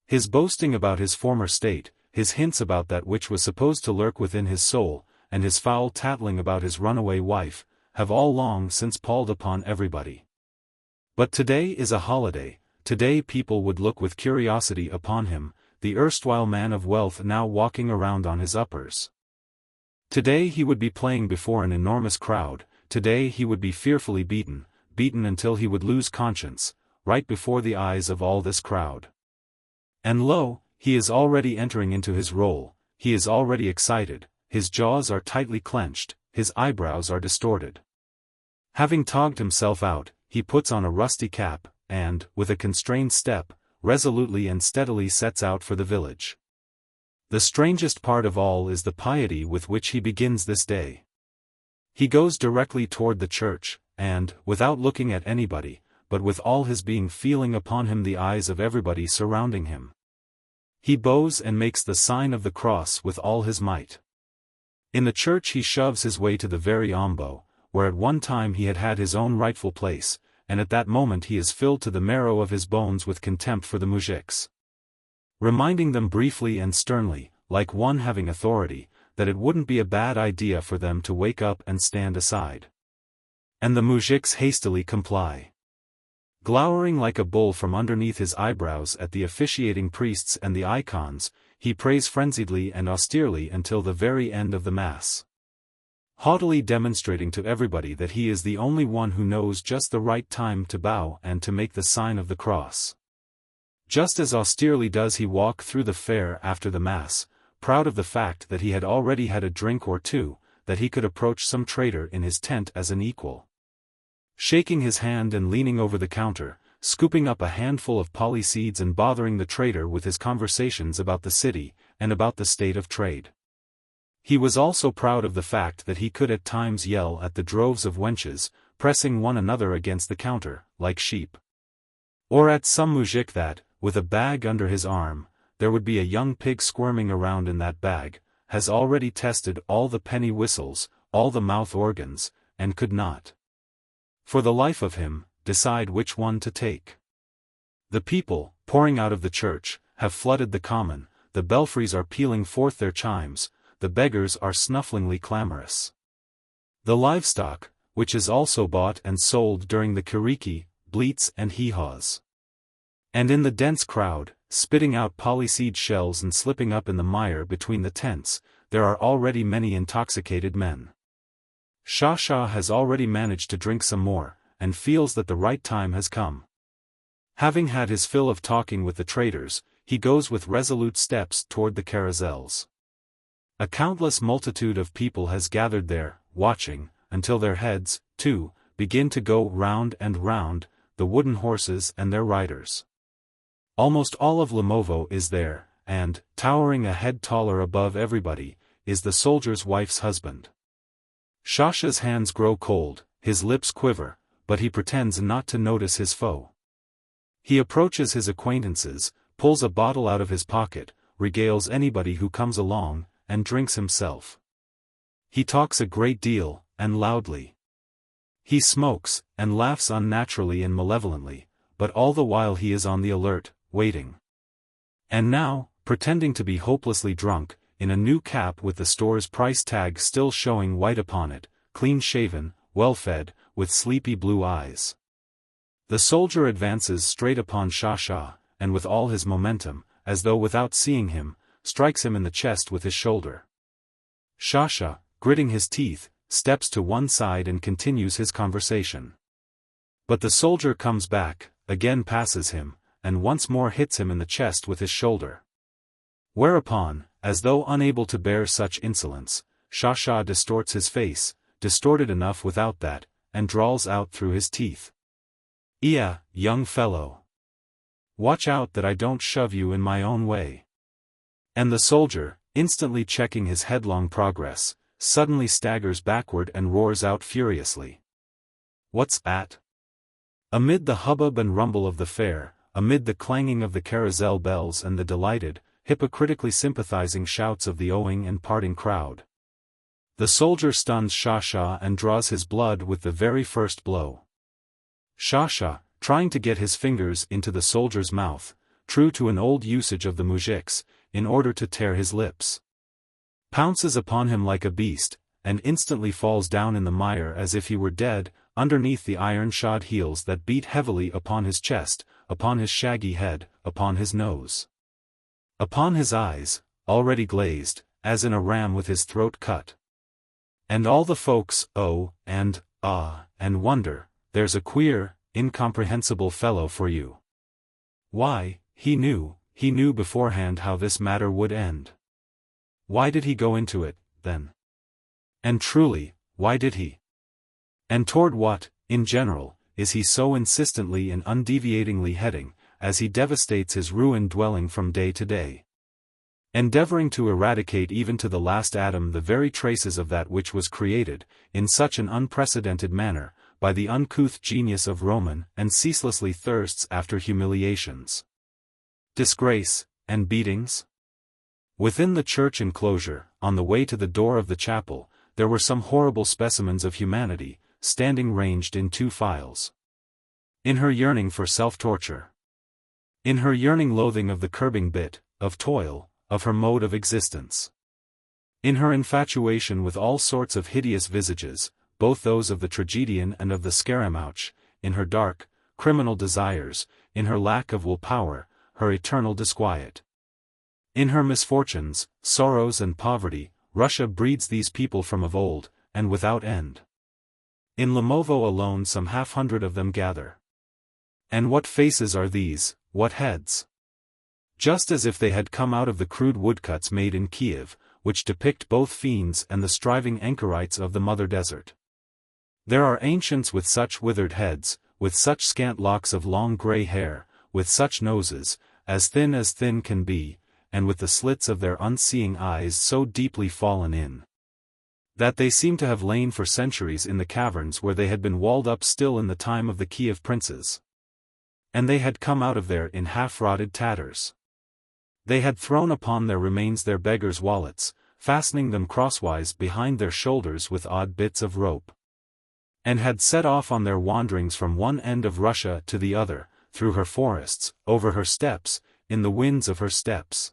His boasting about his former state, his hints about that which was supposed to lurk within his soul, and his foul tattling about his runaway wife, have all long since palled upon everybody. But today is a holiday. Today people would look with curiosity upon him, the erstwhile man of wealth now walking around on his uppers. Today he would be playing before an enormous crowd, today he would be fearfully beaten until he would lose conscience, right before the eyes of all this crowd. And lo, he is already entering into his role, he is already excited, his jaws are tightly clenched, his eyebrows are distorted. Having togged himself out, he puts on a rusty cap, and, with a constrained step, resolutely and steadily sets out for the village. The strangest part of all is the piety with which he begins this day. He goes directly toward the church, and, without looking at anybody, but with all his being feeling upon him the eyes of everybody surrounding him. He bows and makes the sign of the cross with all his might. In the church he shoves his way to the very ambo, where at one time he had had his own rightful place, and at that moment he is filled to the marrow of his bones with contempt for the muzhiks. Reminding them briefly and sternly, like one having authority, that it wouldn't be a bad idea for them to wake up and stand aside. And the muzhiks hastily comply. Glowering like a bull from underneath his eyebrows at the officiating priests and the icons, he prays frenziedly and austerely until the very end of the Mass. Haughtily demonstrating to everybody that he is the only one who knows just the right time to bow and to make the sign of the cross. Just as austerely does he walk through the fair after the Mass, proud of the fact that he had already had a drink or two, that he could approach some trader in his tent as an equal. Shaking his hand and leaning over the counter, scooping up a handful of poly seeds and bothering the trader with his conversations about the city, and about the state of trade. He was also proud of the fact that he could at times yell at the droves of wenches, pressing one another against the counter, like sheep. Or at some muzhik that, with a bag under his arm, there would be a young pig squirming around in that bag, has already tested all the penny whistles, all the mouth organs, and could not, for the life of him, decide which one to take. The people, pouring out of the church, have flooded the common, the belfries are pealing forth their chimes, the beggars are snufflingly clamorous. The livestock, which is also bought and sold during the kiriki, bleats and hee-haws. And in the dense crowd, spitting out polyseed shells and slipping up in the mire between the tents, there are already many intoxicated men. Shasha has already managed to drink some more, and feels that the right time has come. Having had his fill of talking with the traders, he goes with resolute steps toward the carousels. A countless multitude of people has gathered there, watching, until their heads, too, begin to go round and round, the wooden horses and their riders. Almost all of Lyubovo is there, and, towering a head taller above everybody, is the soldier's wife's husband. Shasha's hands grow cold, his lips quiver, but he pretends not to notice his foe. He approaches his acquaintances, pulls a bottle out of his pocket, regales anybody who comes along, and drinks himself. He talks a great deal, and loudly. He smokes, and laughs unnaturally and malevolently, but all the while he is on the alert, waiting. And now, pretending to be hopelessly drunk, in a new cap with the store's price tag still showing white upon it, clean-shaven, well-fed, with sleepy blue eyes. The soldier advances straight upon Shasha, and with all his momentum, as though without seeing him, strikes him in the chest with his shoulder. Sasha, gritting his teeth, steps to one side and continues his conversation. But the soldier comes back, again passes him, and once more hits him in the chest with his shoulder. Whereupon, as though unable to bear such insolence, Sasha distorts his face, distorted enough without that, and drawls out through his teeth. "Yeah, young fellow. Watch out that I don't shove you in my own way." And the soldier, instantly checking his headlong progress, suddenly staggers backward and roars out furiously. "What's that?" Amid the hubbub and rumble of the fair, amid the clanging of the carousel bells and the delighted, hypocritically sympathizing shouts of the owing and parting crowd, the soldier stuns Sasha and draws his blood with the very first blow. Sasha, trying to get his fingers into the soldier's mouth, true to an old usage of the mujiks, in order to tear his lips, pounces upon him like a beast, and instantly falls down in the mire as if he were dead, underneath the iron-shod heels that beat heavily upon his chest, upon his shaggy head, upon his nose, upon his eyes, already glazed, as in a ram with his throat cut. And all the folks, oh, and, ah, and wonder, "There's a queer, incomprehensible fellow for you." Why, he knew beforehand how this matter would end. Why did he go into it, then? And truly, why did he? And toward what, in general, is he so insistently and undeviatingly heading, as he devastates his ruined dwelling from day to day, endeavoring to eradicate even to the last atom the very traces of that which was created, in such an unprecedented manner, by the uncouth genius of Roman, and ceaselessly thirsts after humiliations, disgrace, and beatings? Within the church enclosure, on the way to the door of the chapel, there were some horrible specimens of humanity, standing ranged in 2 files. In her yearning for self-torture, in her yearning loathing of the curbing bit, of toil, of her mode of existence, in her infatuation with all sorts of hideous visages, both those of the tragedian and of the scaramouch, in her dark, criminal desires, in her lack of will-power, her eternal disquiet. In her misfortunes, sorrows and poverty, Russia breeds these people from of old, and without end. In Lyubovo alone some 100 of them gather. And what faces are these, what heads! Just as if they had come out of the crude woodcuts made in Kiev, which depict both fiends and the striving anchorites of the mother desert. There are ancients with such withered heads, with such scant locks of long grey hair, with such noses, as thin can be, and with the slits of their unseeing eyes so deeply fallen in, that they seem to have lain for centuries in the caverns where they had been walled up still in the time of the Kiev princes. And they had come out of there in half-rotted tatters. They had thrown upon their remains their beggars' wallets, fastening them crosswise behind their shoulders with odd bits of rope, and had set off on their wanderings from one end of Russia to the other, through her forests, over her steppes, in the winds of her steppes.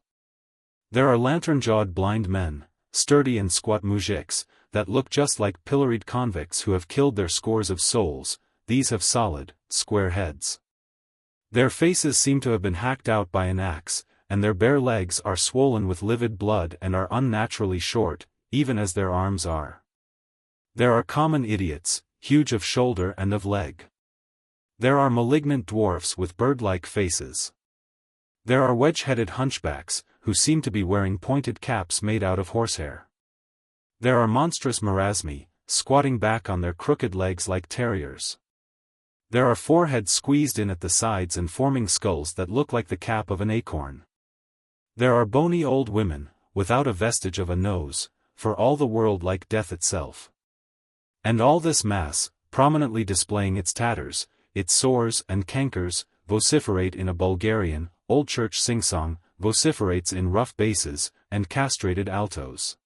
There are lantern-jawed blind men, sturdy and squat mujiks, that look just like pilloried convicts who have killed their scores of souls. These have solid, square heads. Their faces seem to have been hacked out by an axe, and their bare legs are swollen with livid blood and are unnaturally short, even as their arms are. There are common idiots, huge of shoulder and of leg. There are malignant dwarfs with bird-like faces. There are wedge-headed hunchbacks, who seem to be wearing pointed caps made out of horsehair. There are monstrous marasmi, squatting back on their crooked legs like terriers. There are foreheads squeezed in at the sides and forming skulls that look like the cap of an acorn. There are bony old women, without a vestige of a nose, for all the world like death itself. And all this mass, prominently displaying its tatters, its sores and cankers, vociferate in a Bulgarian, old church sing-song, vociferates in rough basses, and castrated altos,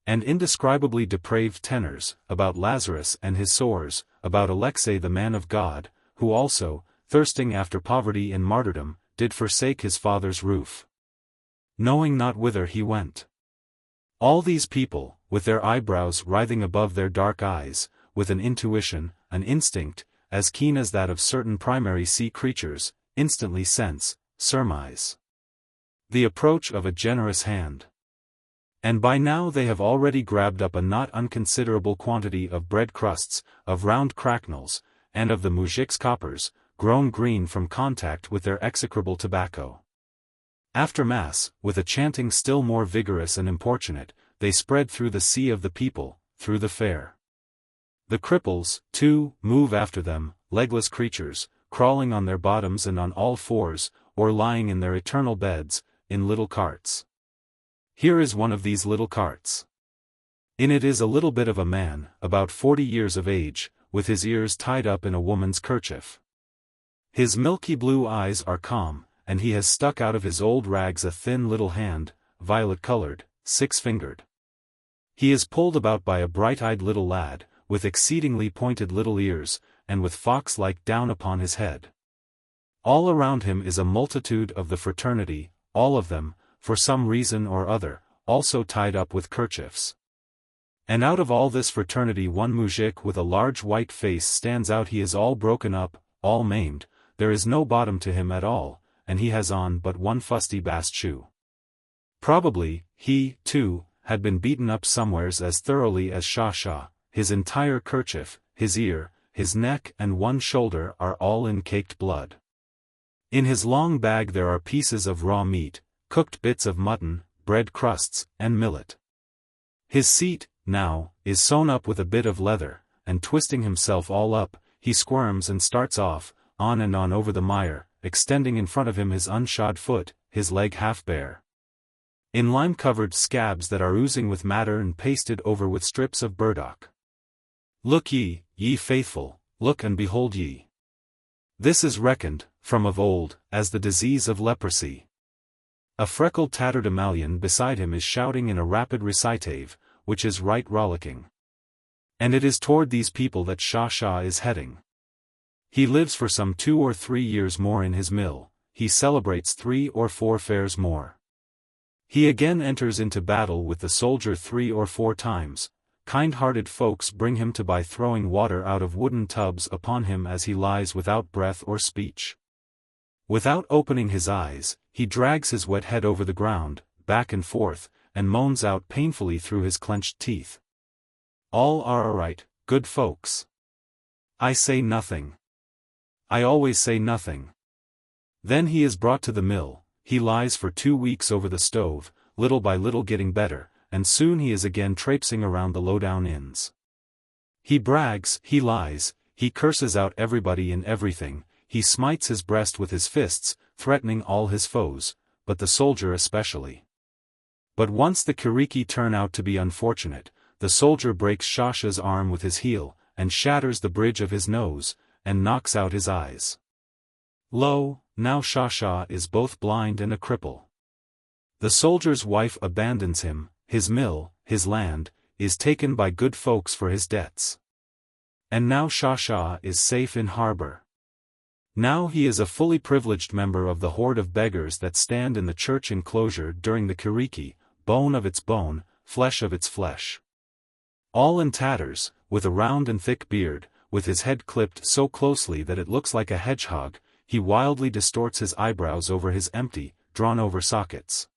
and indescribably depraved tenors, about Lazarus and his sores, about Alexei the man of God, who also, thirsting after poverty and martyrdom, did forsake his father's roof, knowing not whither he went. All these people, with their eyebrows writhing above their dark eyes, with an intuition, an instinct, as keen as that of certain primary sea creatures, instantly sense, surmise. The approach of a generous hand. And by now they have already grabbed up a not unconsiderable quantity of bread crusts, of round cracknels, and of the muzhik's coppers, grown green from contact with their execrable tobacco. After Mass, with a chanting still more vigorous and importunate, they spread through the sea of the people, through the fair. The cripples, too, move after them, legless creatures, crawling on their bottoms and on all fours, or lying in their eternal beds, in little carts. Here is one of these little carts. In it is a little bit of a man, about 40 years of age, with his ears tied up in a woman's kerchief. His milky blue eyes are calm, and he has stuck out of his old rags a thin little hand, violet-colored, six-fingered. He is pulled about by a bright-eyed little lad, with exceedingly pointed little ears, and with fox-like down upon his head. All around him is a multitude of the fraternity, all of them, for some reason or other, also tied up with kerchiefs. And out of all this fraternity one muzhik with a large white face stands out. He is all broken up, all maimed, there is no bottom to him at all, and he has on but one fusty bast shoe. Probably, he, too, had been beaten up somewheres as thoroughly as Shah. His entire kerchief, his ear, his neck and one shoulder are all in caked blood. In his long bag there are pieces of raw meat, cooked bits of mutton, bread crusts, and millet. His seat, now, is sewn up with a bit of leather, and twisting himself all up, he squirms and starts off, on and on over the mire, extending in front of him his unshod foot, his leg half bare. In lime-covered scabs that are oozing with matter and pasted over with strips of burdock. Look ye, ye faithful, look and behold ye. This is reckoned, from of old, as the disease of leprosy. A freckled tatterdemalion beside him is shouting in a rapid recitative, which is right rollicking. And it is toward these people that Shah is heading. He lives for some 2 or 3 years more in his mill, he celebrates 3 or 4 fairs more. He again enters into battle with the soldier 3 or 4 times, kind-hearted folks bring him to by throwing water out of wooden tubs upon him as he lies without breath or speech. Without opening his eyes, he drags his wet head over the ground, back and forth, and moans out painfully through his clenched teeth. All are all right, good folks. I say nothing. I always say nothing. Then he is brought to the mill, he lies for 2 weeks over the stove, little by little getting better, and soon he is again traipsing around the low-down inns. He brags, he lies, he curses out everybody and everything, he smites his breast with his fists, threatening all his foes, but the soldier especially. But once the Kiriki turn out to be unfortunate, the soldier breaks Shasha's arm with his heel, and shatters the bridge of his nose, and knocks out his eyes. Lo, now Shasha is both blind and a cripple. The soldier's wife abandons him, his mill, his land, is taken by good folks for his debts. And now Shasha is safe in harbor. Now he is a fully privileged member of the horde of beggars that stand in the church enclosure during the Kiriki, bone of its bone, flesh of its flesh. All in tatters, with a round and thick beard, with his head clipped so closely that it looks like a hedgehog, he wildly distorts his eyebrows over his empty, drawn-over sockets.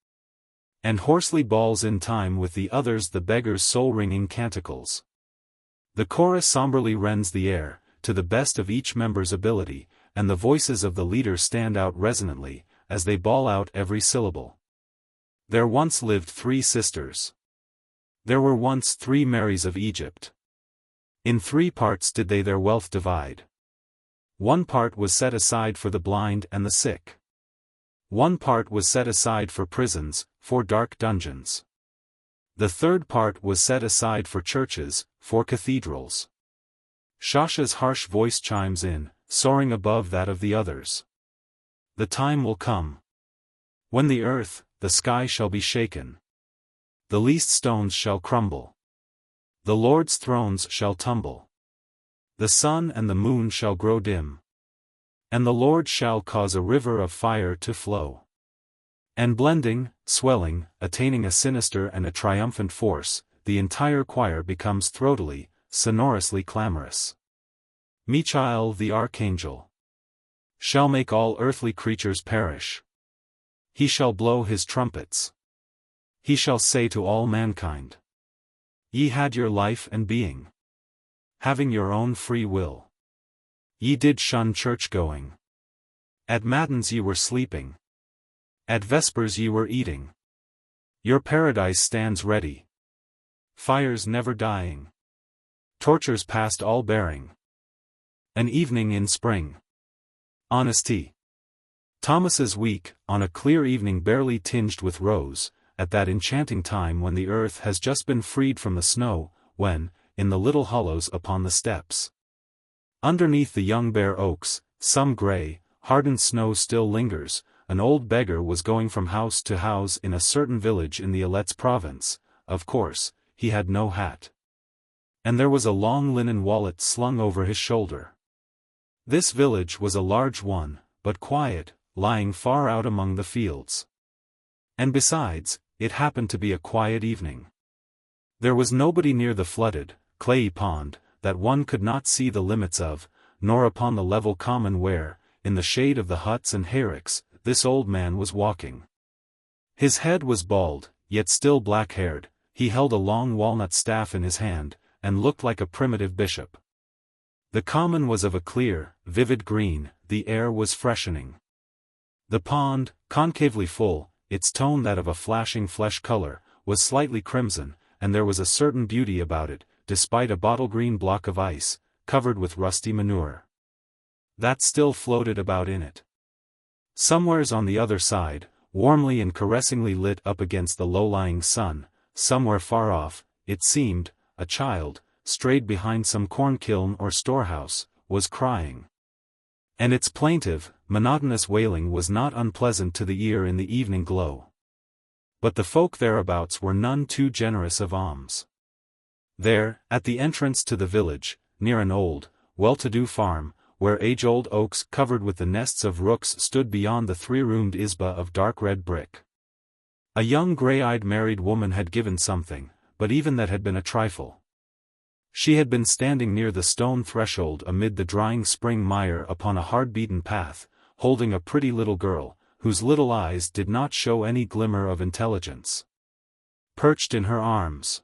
And hoarsely bawls in time with the others the beggar's soul-ringing canticles. The chorus somberly rends the air, to the best of each member's ability, and the voices of the leader stand out resonantly, as they bawl out every syllable. There once lived 3 sisters. There were once 3 Marys of Egypt. In 3 parts did they their wealth divide. 1 part was set aside for the blind and the sick. 1 part was set aside for prisons, for dark dungeons. The 3rd part was set aside for churches, for cathedrals. Shasha's harsh voice chimes in, soaring above that of the others. The time will come when the earth, the sky shall be shaken. The least stones shall crumble. The Lord's thrones shall tumble. The sun and the moon shall grow dim. And the Lord shall cause a river of fire to flow. And blending, swelling, attaining a sinister and a triumphant force, the entire choir becomes throatily, sonorously clamorous. Michael the archangel shall make all earthly creatures perish. He shall blow his trumpets. He shall say to all mankind, ye had your life and being, having your own free will. Ye did shun church-going. At matins ye were sleeping. At vespers ye were eating. Your paradise stands ready. Fires never dying. Tortures past all bearing. An evening in spring. Honesty. Thomas's week, on a clear evening barely tinged with rose, at that enchanting time when the earth has just been freed from the snow, when, in the little hollows upon the steps, underneath the young bare oaks, some grey, hardened snow still lingers, an old beggar was going from house to house in a certain village in the Eletz province. Of course, he had no hat. And there was a long linen wallet slung over his shoulder. This village was a large one, but quiet, lying far out among the fields. And besides, it happened to be a quiet evening. There was nobody near the flooded, clayey pond, that one could not see the limits of, nor upon the level common where, in the shade of the huts and hayricks, this old man was walking. His head was bald, yet still black-haired, he held a long walnut staff in his hand, and looked like a primitive bishop. The common was of a clear, vivid green, the air was freshening. The pond, concavely full, its tone that of a flashing flesh color, was slightly crimson, and there was a certain beauty about it, despite a bottle-green block of ice, covered with rusty manure, that still floated about in it. Somewheres on the other side, warmly and caressingly lit up against the low-lying sun, somewhere far off, it seemed, a child, strayed behind some corn-kiln or storehouse, was crying. And its plaintive, monotonous wailing was not unpleasant to the ear in the evening glow. But the folk thereabouts were none too generous of alms. There, at the entrance to the village, near an old, well-to-do farm, where age-old oaks covered with the nests of rooks stood beyond the three-roomed izba of dark red brick, a young grey-eyed married woman had given something, but even that had been a trifle. She had been standing near the stone threshold amid the drying spring mire upon a hard-beaten path, holding a pretty little girl, whose little eyes did not show any glimmer of intelligence, perched in her arms.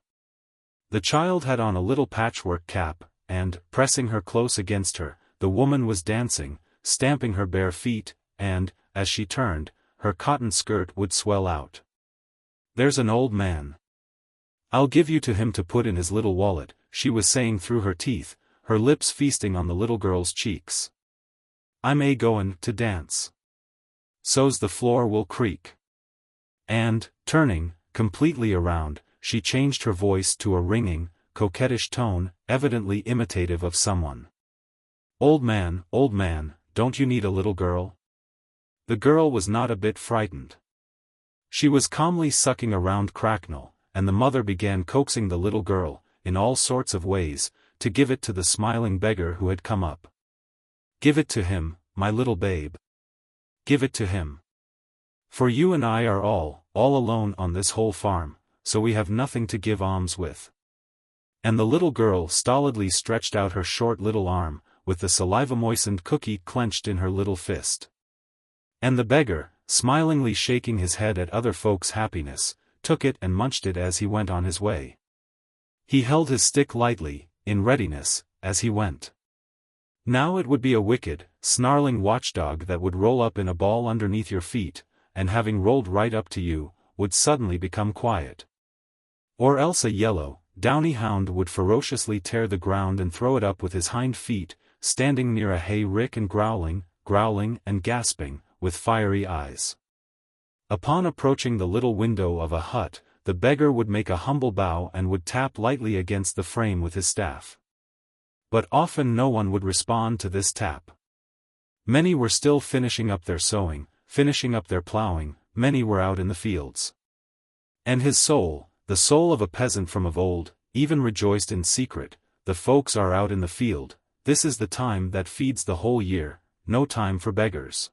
The child had on a little patchwork cap, and, pressing her close against her, the woman was dancing, stamping her bare feet, and, as she turned, her cotton skirt would swell out. "There's an old man. I'll give you to him to put in his little wallet," she was saying through her teeth, her lips feasting on the little girl's cheeks. "I'm goin' to dance. So's the floor will creak." And, turning, completely around, she changed her voice to a ringing, coquettish tone, evidently imitative of someone. Old man, don't you need a little girl?" The girl was not a bit frightened. She was calmly sucking a round cracknel, and the mother began coaxing the little girl, in all sorts of ways, to give it to the smiling beggar who had come up. "Give it to him, my little babe. Give it to him. For you and I are all alone on this whole farm, so we have nothing to give alms with." And the little girl stolidly stretched out her short little arm, with the saliva-moistened cookie clenched in her little fist. And the beggar, smilingly shaking his head at other folks' happiness, took it and munched it as he went on his way. He held his stick lightly, in readiness, as he went. Now it would be a wicked, snarling watchdog that would roll up in a ball underneath your feet, and having rolled right up to you, would suddenly become quiet. Or else a yellow, downy hound would ferociously tear the ground and throw it up with his hind feet, standing near a hay rick and growling and gasping, with fiery eyes. Upon approaching the little window of a hut, the beggar would make a humble bow and would tap lightly against the frame with his staff. But often no one would respond to this tap. Many were still finishing up their sowing, finishing up their plowing, many were out in the fields. And his soul, the soul of a peasant from of old, even rejoiced in secret, "The folks are out in the field, this is the time that feeds the whole year, no time for beggars."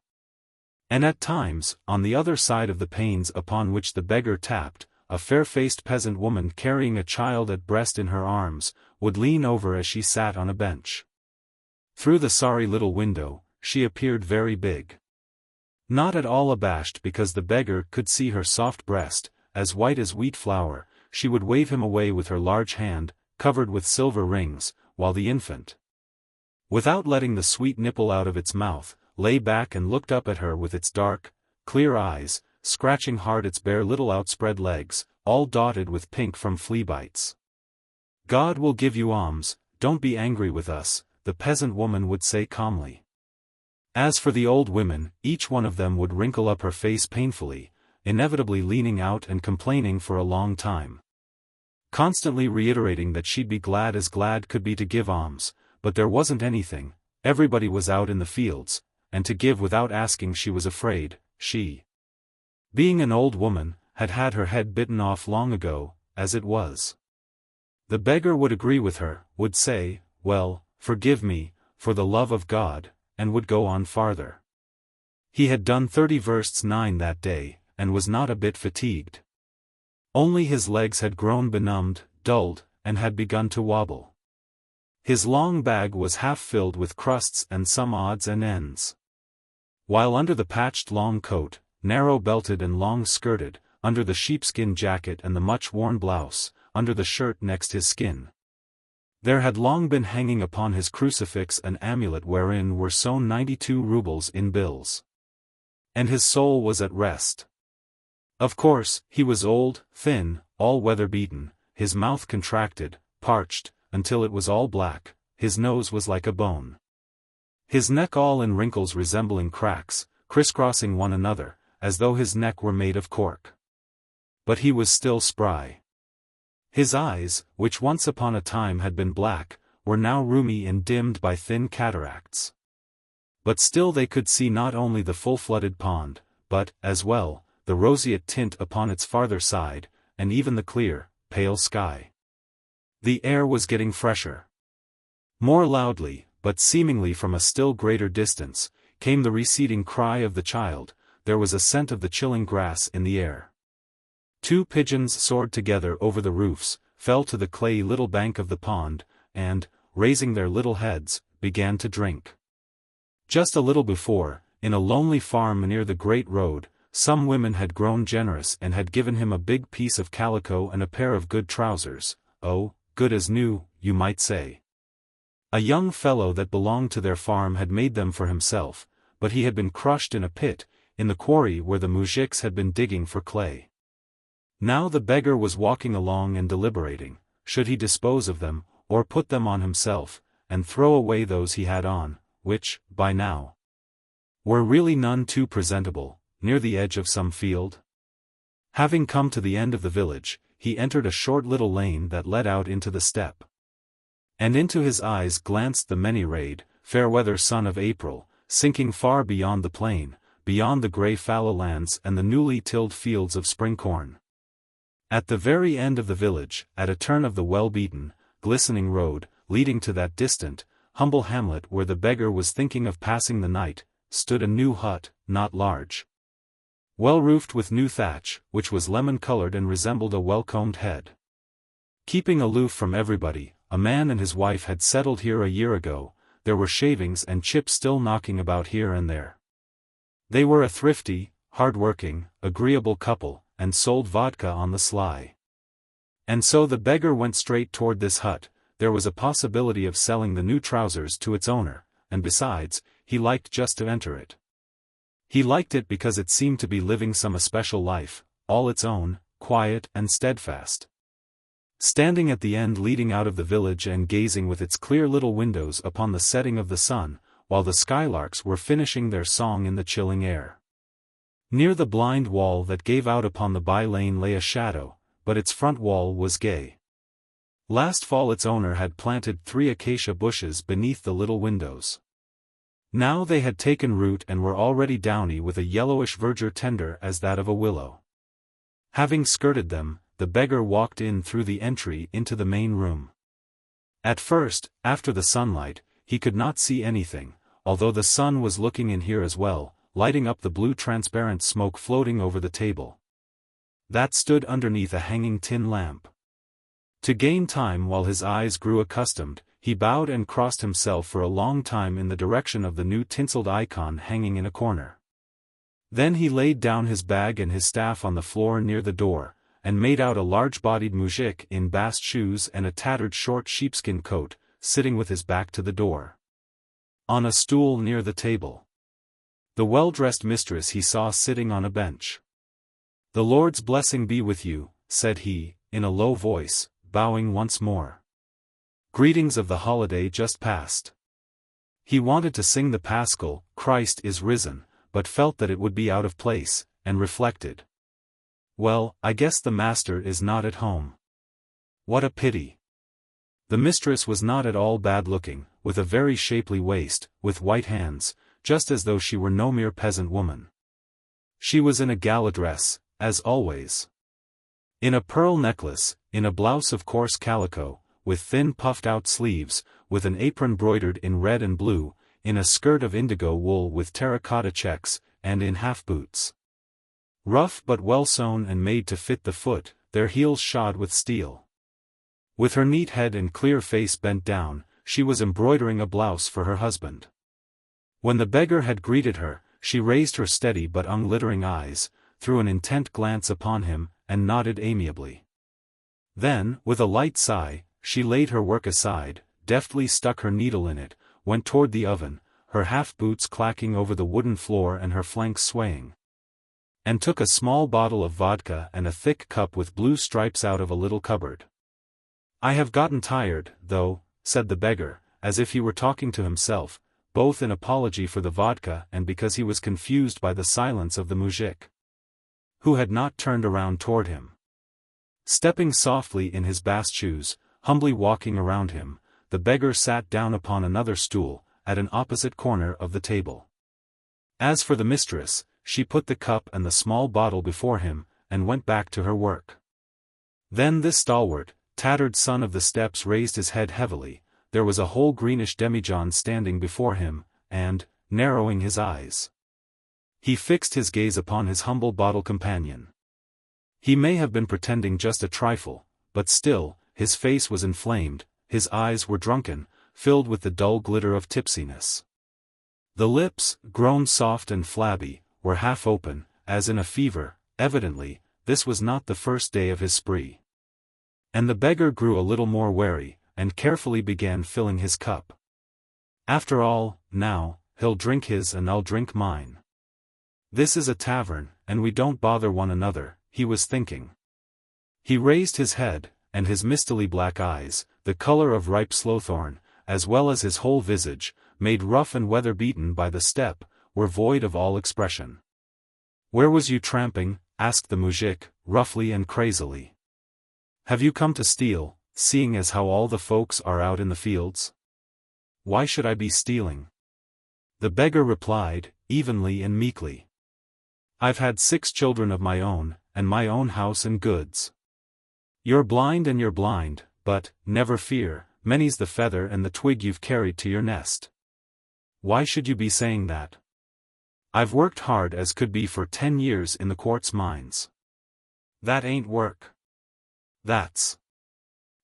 And at times, on the other side of the panes upon which the beggar tapped, a fair-faced peasant woman carrying a child at breast in her arms, would lean over as she sat on a bench. Through the sorry little window, she appeared very big. Not at all abashed because the beggar could see her soft breast, as white as wheat flour, she would wave him away with her large hand, covered with silver rings, while the infant, without letting the sweet nipple out of its mouth, lay back and looked up at her with its dark, clear eyes, scratching hard its bare little outspread legs, all dotted with pink from flea bites. "God will give you alms, don't be angry with us," the peasant woman would say calmly. As for the old women, each one of them would wrinkle up her face painfully, inevitably leaning out and complaining for a long time, constantly reiterating that she'd be glad as glad could be to give alms, but there wasn't anything, everybody was out in the fields, and to give without asking she was afraid, she, being an old woman, had had her head bitten off long ago, as it was. The beggar would agree with her, would say, "Well, forgive me, for the love of God," and would go on farther. He had done 30 versts 9 that day, and was not a bit fatigued. Only his legs had grown benumbed, dulled, and had begun to wobble. His long bag was half filled with crusts and some odds and ends. While under the patched long coat, narrow-belted and long-skirted, under the sheepskin jacket and the much-worn blouse, under the shirt next his skin, there had long been hanging upon his crucifix an amulet wherein were sewn 92 rubles in bills. And his soul was at rest. Of course, he was old, thin, all weather-beaten, his mouth contracted, parched, until it was all black, his nose was like a bone, his neck all in wrinkles resembling cracks, crisscrossing one another, as though his neck were made of cork. But he was still spry. His eyes, which once upon a time had been black, were now rheumy and dimmed by thin cataracts. But still they could see not only the full-flooded pond, but, as well, the roseate tint upon its farther side, and even the clear, pale sky. The air was getting fresher. More loudly, but seemingly from a still greater distance, came the receding cry of the child. There was a scent of the chilling grass in the air. 2 pigeons soared together over the roofs, fell to the clayey little bank of the pond, and, raising their little heads, began to drink. Just a little before, in a lonely farm near the great road, some women had grown generous and had given him a big piece of calico and a pair of good trousers, oh, good as new, you might say. A young fellow that belonged to their farm had made them for himself, but he had been crushed in a pit, in the quarry where the moujiks had been digging for clay. Now the beggar was walking along and deliberating, should he dispose of them, or put them on himself, and throw away those he had on, which, by now, were really none too presentable, near the edge of some field? Having come to the end of the village, he entered a short little lane that led out into the steppe. And into his eyes glanced the many-rayed, fair-weather sun of April, sinking far beyond the plain, beyond the grey fallow lands and the newly tilled fields of spring corn. At the very end of the village, at a turn of the well-beaten, glistening road, leading to that distant, humble hamlet where the beggar was thinking of passing the night, stood a new hut, not large, well-roofed with new thatch, which was lemon-colored and resembled a well-combed head. Keeping aloof from everybody, a man and his wife had settled here a year ago. There were shavings and chips still knocking about here and there. They were a thrifty, hard-working, agreeable couple, and sold vodka on the sly. And so the beggar went straight toward this hut. There was a possibility of selling the new trousers to its owner, and besides, he liked just to enter it. He liked it because it seemed to be living some especial life, all its own, quiet and steadfast. Standing at the end leading out of the village and gazing with its clear little windows upon the setting of the sun, while the skylarks were finishing their song in the chilling air. Near the blind wall that gave out upon the by-lane lay a shadow, but its front wall was gay. Last fall its owner had planted 3 acacia bushes beneath the little windows. Now they had taken root and were already downy with a yellowish verdure tender as that of a willow. Having skirted them, the beggar walked in through the entry into the main room. At first, after the sunlight, he could not see anything, although the sun was looking in here as well, lighting up the blue transparent smoke floating over the table that stood underneath a hanging tin lamp. To gain time while his eyes grew accustomed, he bowed and crossed himself for a long time in the direction of the new tinselled icon hanging in a corner. Then he laid down his bag and his staff on the floor near the door, and made out a large-bodied muzhik in bast shoes and a tattered short sheepskin coat, sitting with his back to the door. On a stool near the table. The well-dressed mistress he saw sitting on a bench. "The Lord's blessing be with you," said he, in a low voice, bowing once more. Greetings of the holiday just past. He wanted to sing the Paschal, "Christ is risen," but felt that it would be out of place, and reflected. "Well, I guess the master is not at home. What a pity." The mistress was not at all bad-looking, with a very shapely waist, with white hands, just as though she were no mere peasant woman. She was in a gala dress, as always. In a pearl necklace, in a blouse of coarse calico, with thin puffed-out sleeves, with an apron broidered in red and blue, in a skirt of indigo wool with terracotta checks, and in half-boots. Rough but well sewn and made to fit the foot, their heels shod with steel. With her neat head and clear face bent down, she was embroidering a blouse for her husband. When the beggar had greeted her, she raised her steady but unglittering eyes, threw an intent glance upon him, and nodded amiably. Then, with a light sigh, she laid her work aside, deftly stuck her needle in it, went toward the oven, her half-boots clacking over the wooden floor and her flanks swaying, and took a small bottle of vodka and a thick cup with blue stripes out of a little cupboard. "I have gotten tired, though," said the beggar, as if he were talking to himself, both in apology for the vodka and because he was confused by the silence of the muzhik, who had not turned around toward him. Stepping softly in his bast shoes, humbly walking around him, the beggar sat down upon another stool, at an opposite corner of the table. As for the mistress, she put the cup and the small bottle before him, and went back to her work. Then this stalwart, tattered son of the steppes raised his head heavily. There was a whole greenish demijohn standing before him, and, narrowing his eyes, he fixed his gaze upon his humble bottle companion. He may have been pretending just a trifle, but still, his face was inflamed, his eyes were drunken, filled with the dull glitter of tipsiness. The lips, grown soft and flabby, were half open, as in a fever. Evidently, this was not the first day of his spree. And the beggar grew a little more wary, and carefully began filling his cup. "After all, now, he'll drink his and I'll drink mine. This is a tavern, and we don't bother one another," he was thinking. He raised his head, and his mistily black eyes, the color of ripe sloethorn, as well as his whole visage, made rough and weather-beaten by the steppe, were void of all expression. "Where was you tramping?" asked the muzhik, roughly and crazily. "Have you come to steal, seeing as how all the folks are out in the fields?" "Why should I be stealing?" The beggar replied, evenly and meekly. "I've had 6 children of my own, and my own house and goods. You're blind and you're blind, but, never fear, many's the feather and the twig you've carried to your nest. Why should you be saying that? I've worked hard as could be for 10 years in the quartz mines. That ain't work. That's—"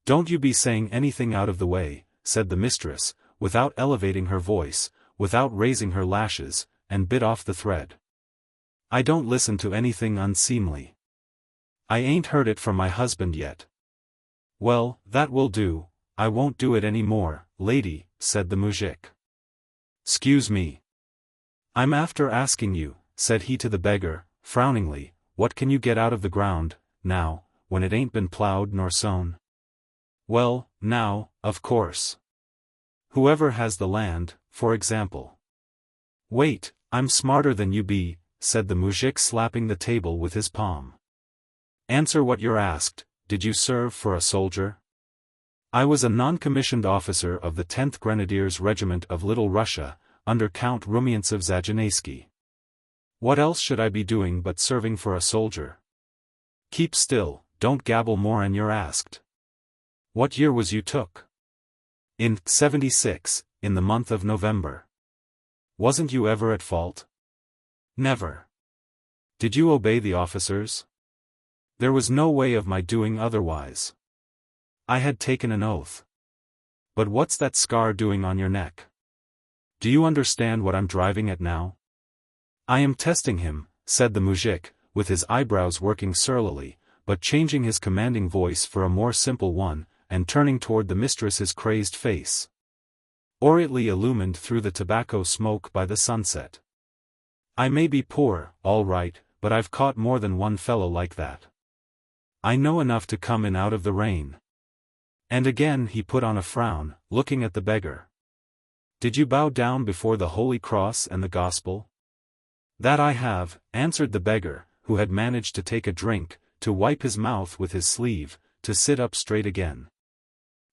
"Don't you be saying anything out of the way," said the mistress, without elevating her voice, without raising her lashes, and bit off the thread. "I don't listen to anything unseemly. I ain't heard it from my husband yet." "Well, that will do, I won't do it any more, lady," said the muzhik. "'Scuse me. I'm after asking you," said he to the beggar, frowningly, "what can you get out of the ground, now, when it ain't been plowed nor sown?" "Well, now, of course. Whoever has the land, for example." "Wait, I'm smarter than you be," said the muzhik, slapping the table with his palm. "Answer what you're asked. Did you serve for a soldier?" "I was a non-commissioned officer of the 10th Grenadiers Regiment of Little Russia, under Count Rumyantsev-Zajanayski. What else should I be doing but serving for a soldier?" "Keep still, don't gabble more and you're asked. What year was you took?" "In 76, in the month of November." "Wasn't you ever at fault?" "Never." "Did you obey the officers?" "There was no way of my doing otherwise. I had taken an oath." "But what's that scar doing on your neck? Do you understand what I'm driving at now?" "I am testing him," said the mujik, with his eyebrows working surlily, but changing his commanding voice for a more simple one, and turning toward the mistress's crazed face, aureately illumined through the tobacco smoke by the sunset. I may be poor, all right, but I've caught more than one fellow like that. I know enough to come in out of the rain. And again he put on a frown, looking at the beggar. Did you bow down before the Holy Cross and the Gospel? That I have, answered the beggar, who had managed to take a drink, to wipe his mouth with his sleeve, to sit up straight again,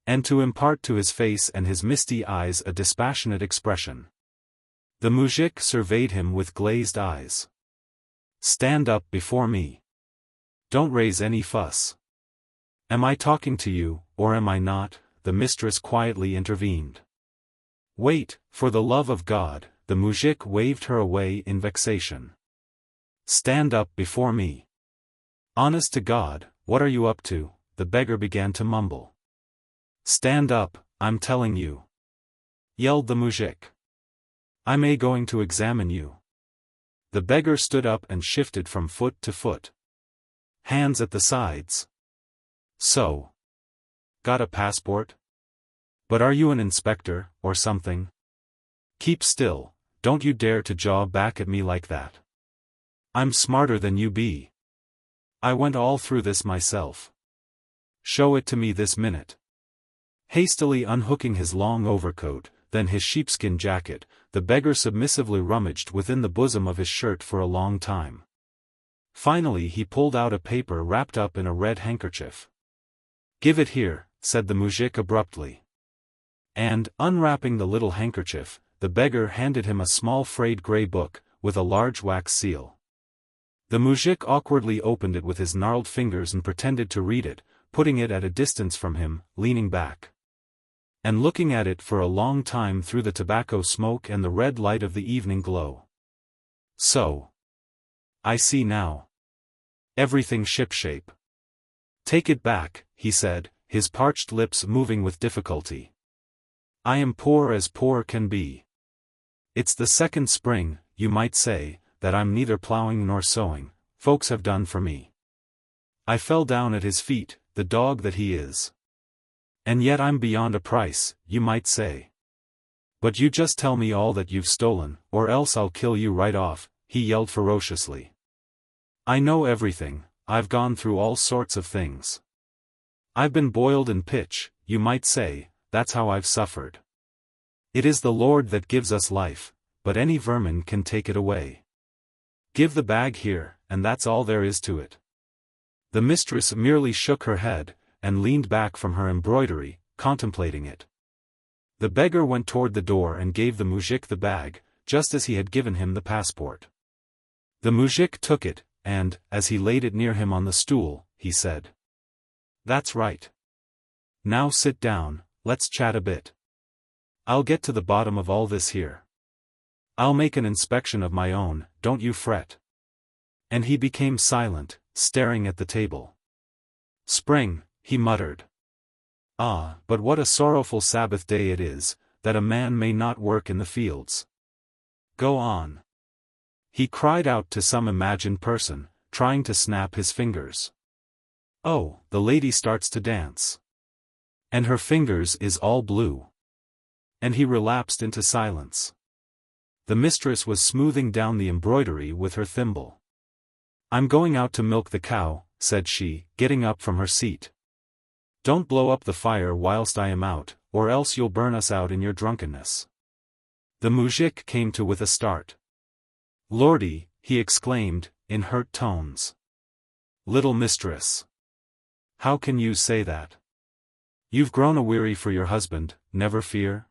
and to impart to his face and his misty eyes a dispassionate expression. The mujik surveyed him with glazed eyes. Stand up before me. Don't raise any fuss. Am I talking to you, or am I not? The mistress quietly intervened. Wait, for the love of God, the mujik waved her away in vexation. Stand up before me. Honest to God, what are you up to? The beggar began to mumble. Stand up, I'm telling you, yelled the mujik. I may going to examine you. The beggar stood up and shifted from foot to foot. Hands at the sides. So. Got a passport? But are you an inspector, or something? Keep still, don't you dare to jaw back at me like that. I'm smarter than you be. I went all through this myself. Show it to me this minute. Hastily unhooking his long overcoat, then his sheepskin jacket, the beggar submissively rummaged within the bosom of his shirt for a long time. Finally he pulled out a paper wrapped up in a red handkerchief. Give it here, said the mujik abruptly. And, unwrapping the little handkerchief, the beggar handed him a small frayed grey book, with a large wax seal. The mujik awkwardly opened it with his gnarled fingers and pretended to read it, putting it at a distance from him, leaning back, and looking at it for a long time through the tobacco smoke and the red light of the evening glow. So. I see now. Everything shipshape. Take it back, he said, his parched lips moving with difficulty. I am poor as poor can be. It's the second spring, you might say, that I'm neither plowing nor sowing, folks have done for me. I fell down at his feet, the dog that he is. And yet I'm beyond a price, you might say. But you just tell me all that you've stolen, or else I'll kill you right off, he yelled ferociously. I know everything, I've gone through all sorts of things. I've been boiled in pitch, you might say, that's how I've suffered. It is the Lord that gives us life, but any vermin can take it away. Give the bag here, and that's all there is to it. The mistress merely shook her head, and leaned back from her embroidery, contemplating it. The beggar went toward the door and gave the mujik the bag, just as he had given him the passport. The mujik took it, and, as he laid it near him on the stool, he said, That's right. Now sit down, let's chat a bit. I'll get to the bottom of all this here. I'll make an inspection of my own, don't you fret. And he became silent, staring at the table. Spring, he muttered. Ah, but what a sorrowful Sabbath day it is, that a man may not work in the fields. Go on. He cried out to some imagined person, trying to snap his fingers. Oh, the lady starts to dance. And her fingers is all blue. And he relapsed into silence. The mistress was smoothing down the embroidery with her thimble. I'm going out to milk the cow, said she, getting up from her seat. Don't blow up the fire whilst I am out, or else you'll burn us out in your drunkenness. The mujik came to with a start. Lordy, he exclaimed, in hurt tones. Little mistress. How can you say that? You've grown a-weary for your husband, never fear.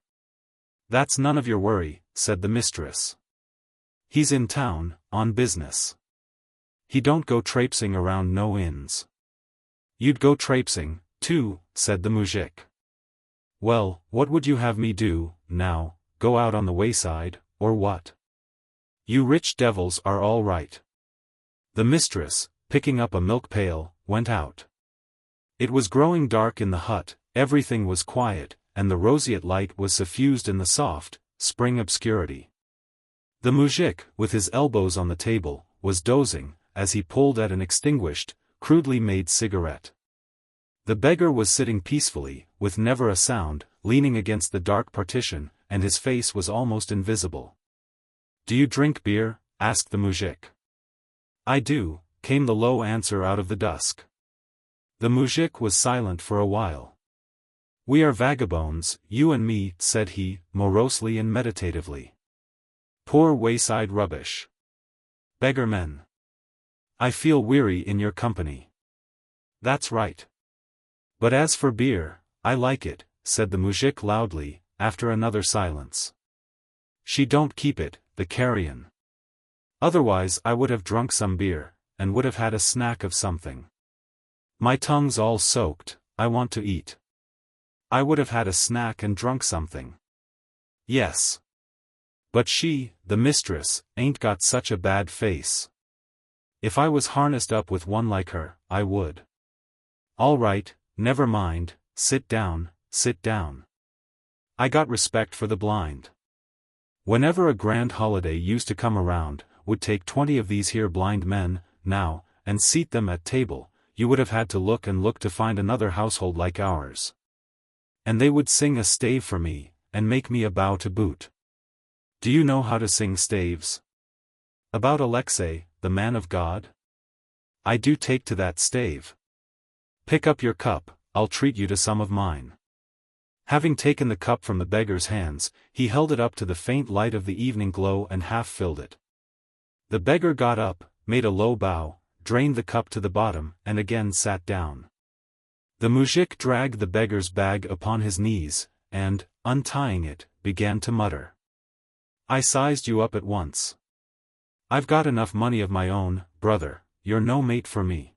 That's none of your worry, said the mistress. He's in town, on business. He don't go traipsing around no inns. You'd go traipsing, too, said the mujik. Well, what would you have me do, now, go out on the wayside, or what? You rich devils are all right. The mistress, picking up a milk pail, went out. It was growing dark in the hut, everything was quiet, and the roseate light was suffused in the soft, spring obscurity. The mujik, with his elbows on the table, was dozing, as he pulled at an extinguished, crudely made cigarette. The beggar was sitting peacefully, with never a sound, leaning against the dark partition, and his face was almost invisible. "Do you drink beer?" asked the muzhik. "I do," came the low answer out of the dusk. The muzhik was silent for a while. "We are vagabonds, you and me," said he, morosely and meditatively. "Poor wayside rubbish. Beggar men. I feel weary in your company." "That's right. But as for beer, I like it," said the muzhik loudly, after another silence. "She don't keep it, the carrion. Otherwise I would have drunk some beer, and would have had a snack of something. My tongue's all soaked, I want to eat. I would have had a snack and drunk something. Yes. But she, the mistress, ain't got such a bad face. If I was harnessed up with one like her, I would." "All right, never mind, sit down, sit down. I got respect for the blind. Whenever a grand holiday used to come around, would take 20 of these here blind men, now, and seat them at table, you would have had to look and look to find another household like ours. And they would sing a stave for me, and make me a bow to boot. Do you know how to sing staves? About Alexei, the man of God? I do take to that stave. Pick up your cup, I'll treat you to some of mine." Having taken the cup from the beggar's hands, he held it up to the faint light of the evening glow and half filled it. The beggar got up, made a low bow, drained the cup to the bottom, and again sat down. The muzhik dragged the beggar's bag upon his knees, and, untying it, began to mutter. "I sized you up at once. I've got enough money of my own, brother, you're no mate for me.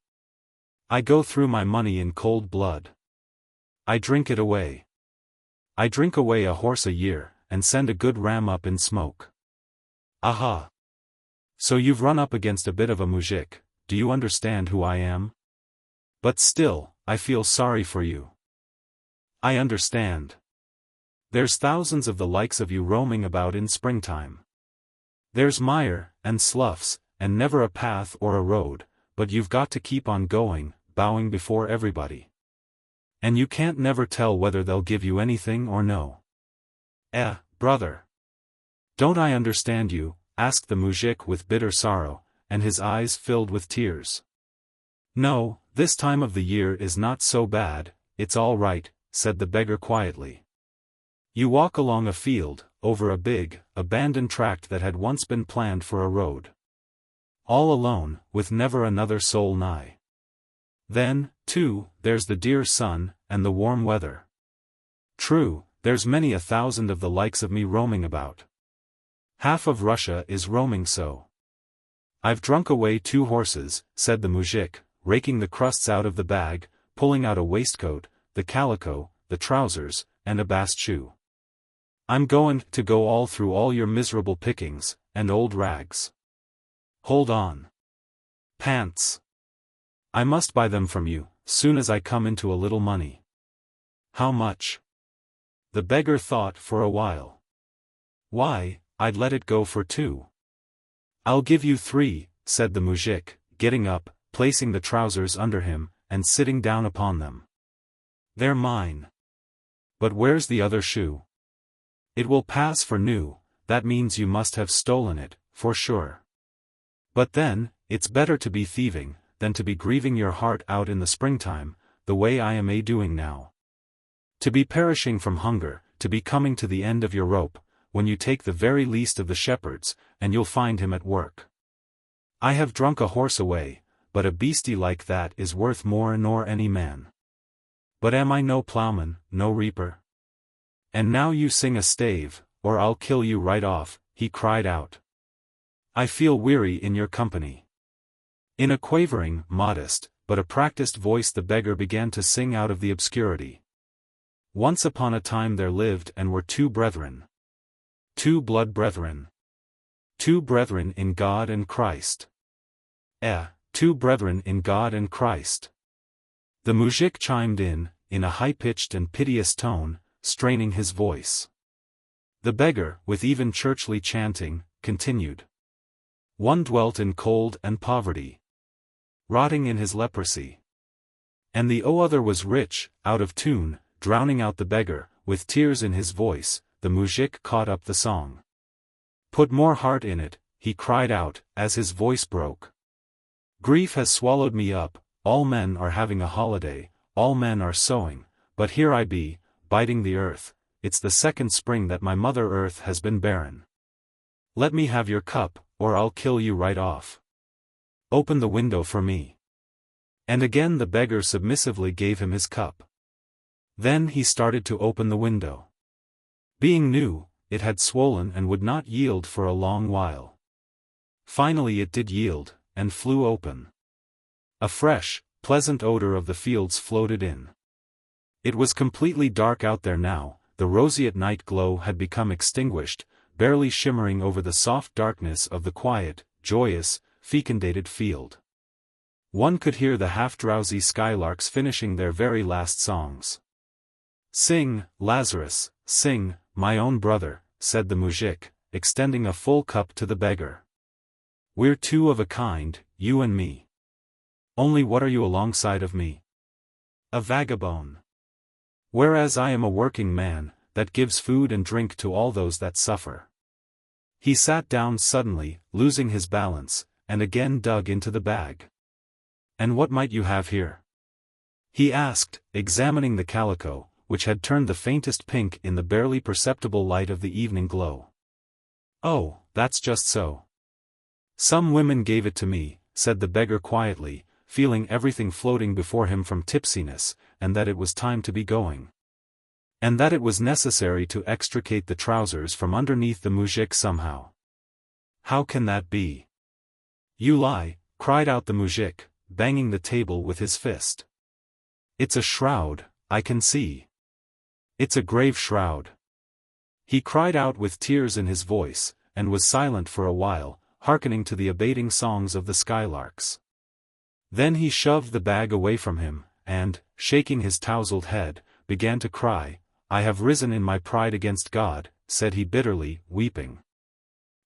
I go through my money in cold blood. I drink it away. I drink away a horse a year, and send a good ram up in smoke. Aha! So you've run up against a bit of a muzhik, do you understand who I am? But still, I feel sorry for you. I understand. There's thousands of the likes of you roaming about in springtime. There's mire, and sloughs, and never a path or a road, but you've got to keep on going, bowing before everybody. And you can't never tell whether they'll give you anything or no. Brother. Don't I understand you?" asked the muzhik with bitter sorrow, and his eyes filled with tears. "No, this time of the year is not so bad, it's all right," said the beggar quietly. "You walk along a field, over a big, abandoned tract that had once been planned for a road. All alone, with never another soul nigh. Then, too, there's the dear sun, and the warm weather. True, there's many a thousand of the likes of me roaming about. Half of Russia is roaming so. I've drunk away 2 horses, said the muzhik, raking the crusts out of the bag, pulling out a waistcoat, the calico, the trousers, and a bast shoe. I'm going to go all through all your miserable pickings, and old rags. Hold on. Pants. I must buy them from you, soon as I come into a little money. How much? The beggar thought for a while. Why, I'd let it go for 2. I'll give you 3, said the muzhik, getting up, placing the trousers under him, and sitting down upon them. They're mine. But where's the other shoe? It will pass for new, that means you must have stolen it, for sure. But then, it's better to be thieving, than to be grieving your heart out in the springtime, the way I am doing now. To be perishing from hunger, to be coming to the end of your rope, when you take the very least of the shepherds, and you'll find him at work. I have drunk a horse away, but a beastie like that is worth more nor any man. But am I no ploughman, no reaper? And now you sing a stave, or I'll kill you right off, he cried out. I feel weary in your company. In a quavering, modest, but a practiced voice the beggar began to sing out of the obscurity. Once upon a time there lived and were 2 brethren. 2 blood brethren. 2 brethren in God and Christ. 2 brethren in God and Christ. The muzhik chimed in a high-pitched and piteous tone, straining his voice. The beggar, with even churchly chanting, continued. One dwelt in cold and poverty, rotting in his leprosy. And the other was rich, out of tune, drowning out the beggar, with tears in his voice. The muzhik caught up the song. Put more heart in it, he cried out, as his voice broke. Grief has swallowed me up, all men are having a holiday, all men are sowing, but here I be, biting the earth. It's the second spring that my mother earth has been barren. Let me have your cup, or I'll kill you right off. Open the window for me. And again the beggar submissively gave him his cup. Then he started to open the window. Being new, it had swollen and would not yield for a long while. Finally it did yield, and flew open. A fresh, pleasant odor of the fields floated in. It was completely dark out there now, the roseate night glow had become extinguished, barely shimmering over the soft darkness of the quiet, joyous, fecundated field. One could hear the half-drowsy skylarks finishing their very last songs. Sing, Lazarus, sing, my own brother, said the muzhik, extending a full cup to the beggar. We're two of a kind, you and me. Only what are you alongside of me? A vagabond. Whereas I am a working man, that gives food and drink to all those that suffer. He sat down suddenly, losing his balance, and again dug into the bag. And what might you have here? He asked, examining the calico, which had turned the faintest pink in the barely perceptible light of the evening glow. Oh, that's just so. Some women gave it to me, said the beggar quietly, feeling everything floating before him from tipsiness, and that it was time to be going. And that it was necessary to extricate the trousers from underneath the muzhik somehow. How can that be? You lie, cried out the muzhik, banging the table with his fist. It's a shroud, I can see. It's a grave shroud. He cried out with tears in his voice, and was silent for a while, hearkening to the abating songs of the skylarks. Then he shoved the bag away from him, and, shaking his tousled head, began to cry. I have risen in my pride against God, said he bitterly, weeping.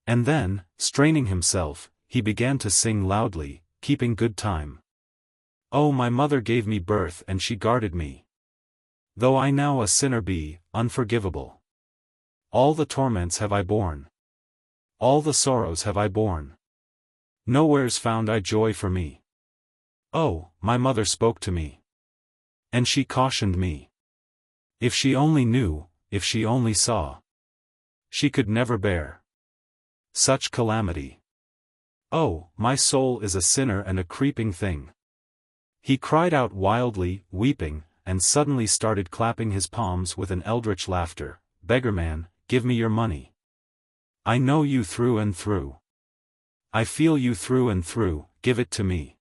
And then, straining himself, he began to sing loudly, keeping good time. Oh, my mother gave me birth and she guarded me. Though I now a sinner be, unforgivable. All the torments have I borne. All the sorrows have I borne. Nowheres found I joy for me. Oh, my mother spoke to me. And she cautioned me. If she only knew, if she only saw. She could never bear such calamity. Oh, my soul is a sinner and a creeping thing. He cried out wildly, weeping, and suddenly started clapping his palms with an eldritch laughter. Beggarman, give me your money. I know you through and through. I feel you through and through, give it to me.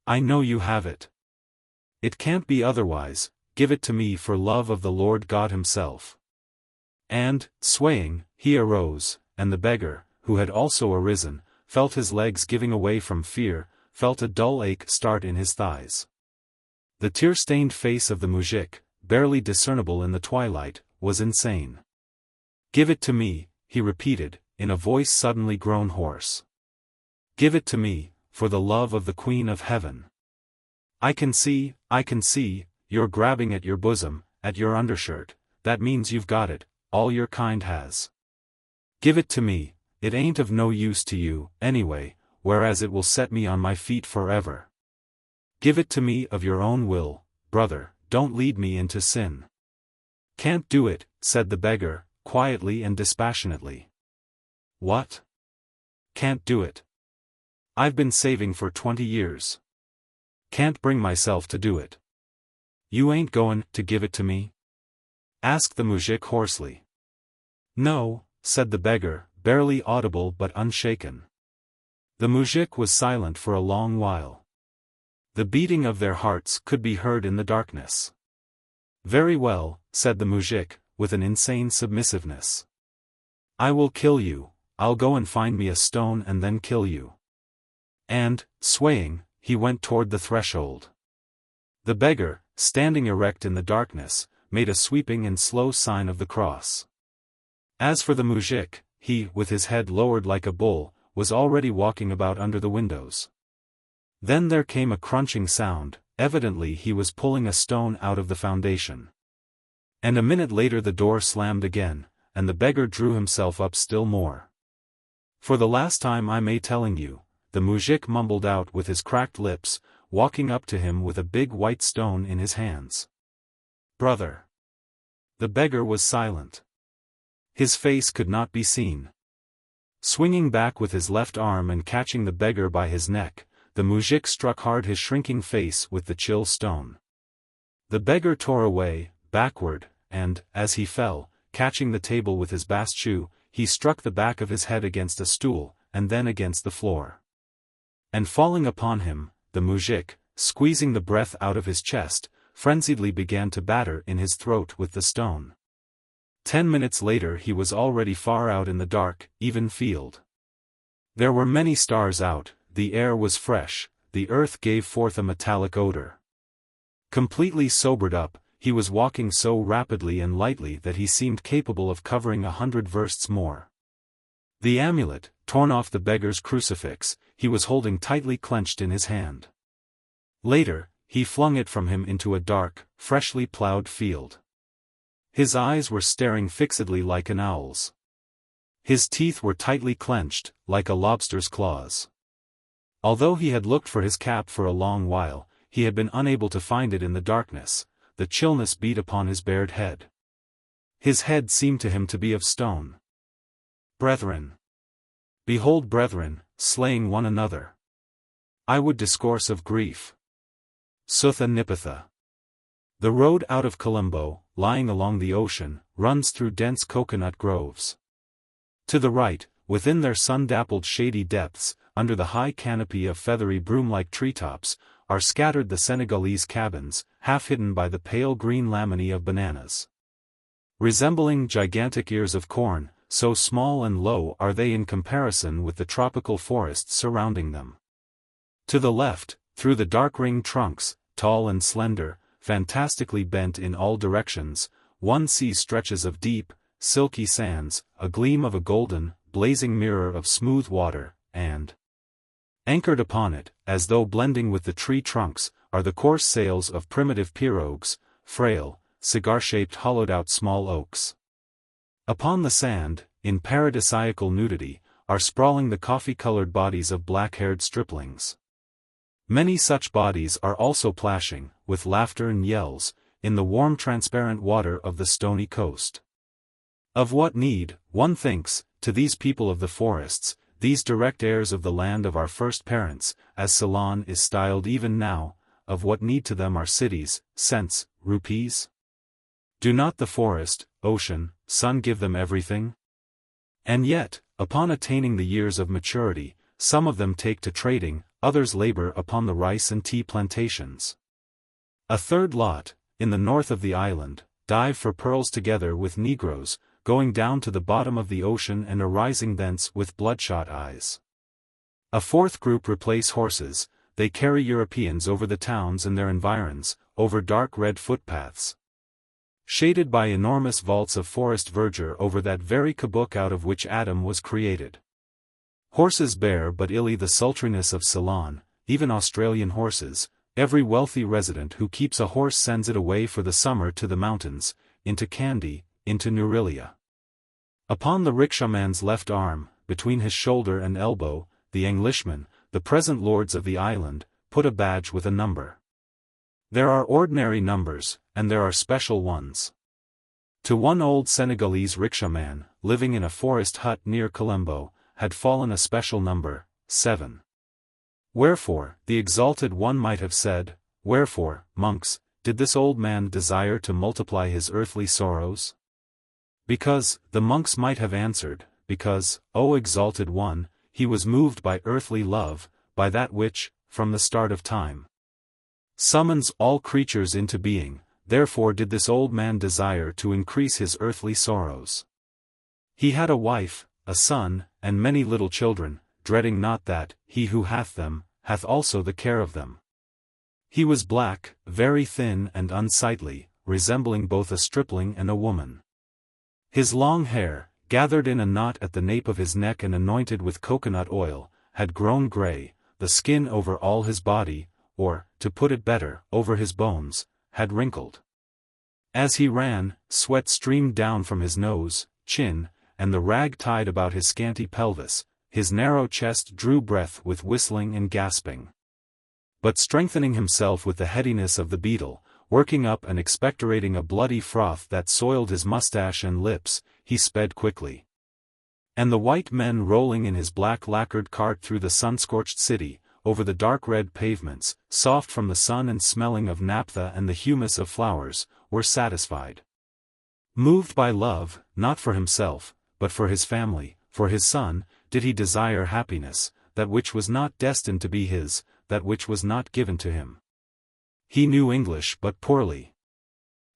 I know you have it. It can't be otherwise, give it to me for love of the Lord God himself. And, swaying, he arose, and the beggar, who had also arisen, felt his legs giving away from fear, felt a dull ache start in his thighs. The tear-stained face of the muzhik, barely discernible in the twilight, was insane. Give it to me, he repeated, in a voice suddenly grown hoarse. Give it to me, for the love of the Queen of Heaven. I can see, you're grabbing at your bosom, at your undershirt, that means you've got it, all your kind has. Give it to me, it ain't of no use to you, anyway, whereas it will set me on my feet forever. Give it to me of your own will, brother, don't lead me into sin. Can't do it, said the beggar, quietly and dispassionately. What? Can't do it. I've been saving for 20 years. Can't bring myself to do it. You ain't goin' to give it to me? Asked the muzhik hoarsely. No, said the beggar, barely audible but unshaken. The muzhik was silent for a long while. The beating of their hearts could be heard in the darkness. Very well, said the muzhik, with an insane submissiveness. I will kill you, I'll go and find me a stone and then kill you. And, swaying, he went toward the threshold. The beggar, standing erect in the darkness, made a sweeping and slow sign of the cross. As for the muzhik, he, with his head lowered like a bull, was already walking about under the windows. Then there came a crunching sound, evidently he was pulling a stone out of the foundation. And a minute later the door slammed again, and the beggar drew himself up still more. "For the last time I may telling you," the muzhik mumbled out with his cracked lips, walking up to him with a big white stone in his hands. "Brother." The beggar was silent. His face could not be seen. Swinging back with his left arm and catching the beggar by his neck, the muzhik struck hard his shrinking face with the chill stone. The beggar tore away, backward, and, as he fell, catching the table with his bast shoe, he struck the back of his head against a stool, and then against the floor. And falling upon him, the muzhik, squeezing the breath out of his chest, frenziedly began to batter in his throat with the stone. 10 minutes later he was already far out in the dark, even field. There were many stars out, the air was fresh, the earth gave forth a metallic odor. Completely sobered up, he was walking so rapidly and lightly that he seemed capable of covering 100 versts more. The amulet, torn off the beggar's crucifix, he was holding tightly clenched in his hand. Later, he flung it from him into a dark, freshly plowed field. His eyes were staring fixedly like an owl's. His teeth were tightly clenched, like a lobster's claws. Although he had looked for his cap for a long while, he had been unable to find it in the darkness. The chillness beat upon his bared head. His head seemed to him to be of stone. "Brethren! Behold brethren, slaying one another. I would discourse of grief. Sutha Nipatha." The road out of Colombo, lying along the ocean, runs through dense coconut groves. To the right, within their sun-dappled shady depths, under the high canopy of feathery broom-like treetops, are scattered the Senegalese cabins, half hidden by the pale green laminae of bananas. Resembling gigantic ears of corn, so small and low are they in comparison with the tropical forests surrounding them. To the left, through the dark-ringed trunks, tall and slender, fantastically bent in all directions, one sees stretches of deep, silky sands, a gleam of a golden, blazing mirror of smooth water, and anchored upon it, as though blending with the tree trunks, are the coarse sails of primitive pirogues, frail, cigar-shaped hollowed-out small oaks. Upon the sand, in paradisiacal nudity, are sprawling the coffee-colored bodies of black-haired striplings. Many such bodies are also plashing, with laughter and yells, in the warm transparent water of the stony coast. Of what need, one thinks, to these people of the forests, these direct heirs of the land of our first parents, as Ceylon is styled even now, of what need to them are cities, cents, rupees? Do not the forest, ocean, sun give them everything? And yet, upon attaining the years of maturity, some of them take to trading, others labor upon the rice and tea plantations. A third lot, in the north of the island, dive for pearls together with Negroes, going down to the bottom of the ocean and arising thence with bloodshot eyes. A fourth group replace horses, they carry Europeans over the towns and their environs, over dark red footpaths, shaded by enormous vaults of forest verdure over that very kabuk out of which Adam was created. Horses bear but illy the sultriness of Ceylon, even Australian horses. Every wealthy resident who keeps a horse sends it away for the summer to the mountains, into Kandy, into Nurelia. Upon the rickshaman's left arm, between his shoulder and elbow, the Englishmen, the present lords of the island, put a badge with a number. There are ordinary numbers, and there are special ones. To one old Senegalese rickshaman, living in a forest hut near Colombo, had fallen a special number, 7. Wherefore, the exalted one might have said, wherefore, monks, did this old man desire to multiply his earthly sorrows? Because, the monks might have answered, because, O exalted one, he was moved by earthly love, by that which, from the start of time, summons all creatures into being, therefore did this old man desire to increase his earthly sorrows. He had a wife, a son, and many little children, dreading not that, he who hath them, hath also the care of them. He was black, very thin and unsightly, resembling both a stripling and a woman. His long hair, gathered in a knot at the nape of his neck and anointed with coconut oil, had grown grey, the skin over all his body, or, to put it better, over his bones, had wrinkled. As he ran, sweat streamed down from his nose, chin, and the rag tied about his scanty pelvis, his narrow chest drew breath with whistling and gasping. But strengthening himself with the headiness of the beetle, working up and expectorating a bloody froth that soiled his mustache and lips, he sped quickly. And the white men rolling in his black lacquered cart through the sun-scorched city, over the dark red pavements, soft from the sun and smelling of naphtha and the humus of flowers, were satisfied. Moved by love, not for himself, but for his family, for his son, did he desire happiness, that which was not destined to be his, that which was not given to him. He knew English but poorly.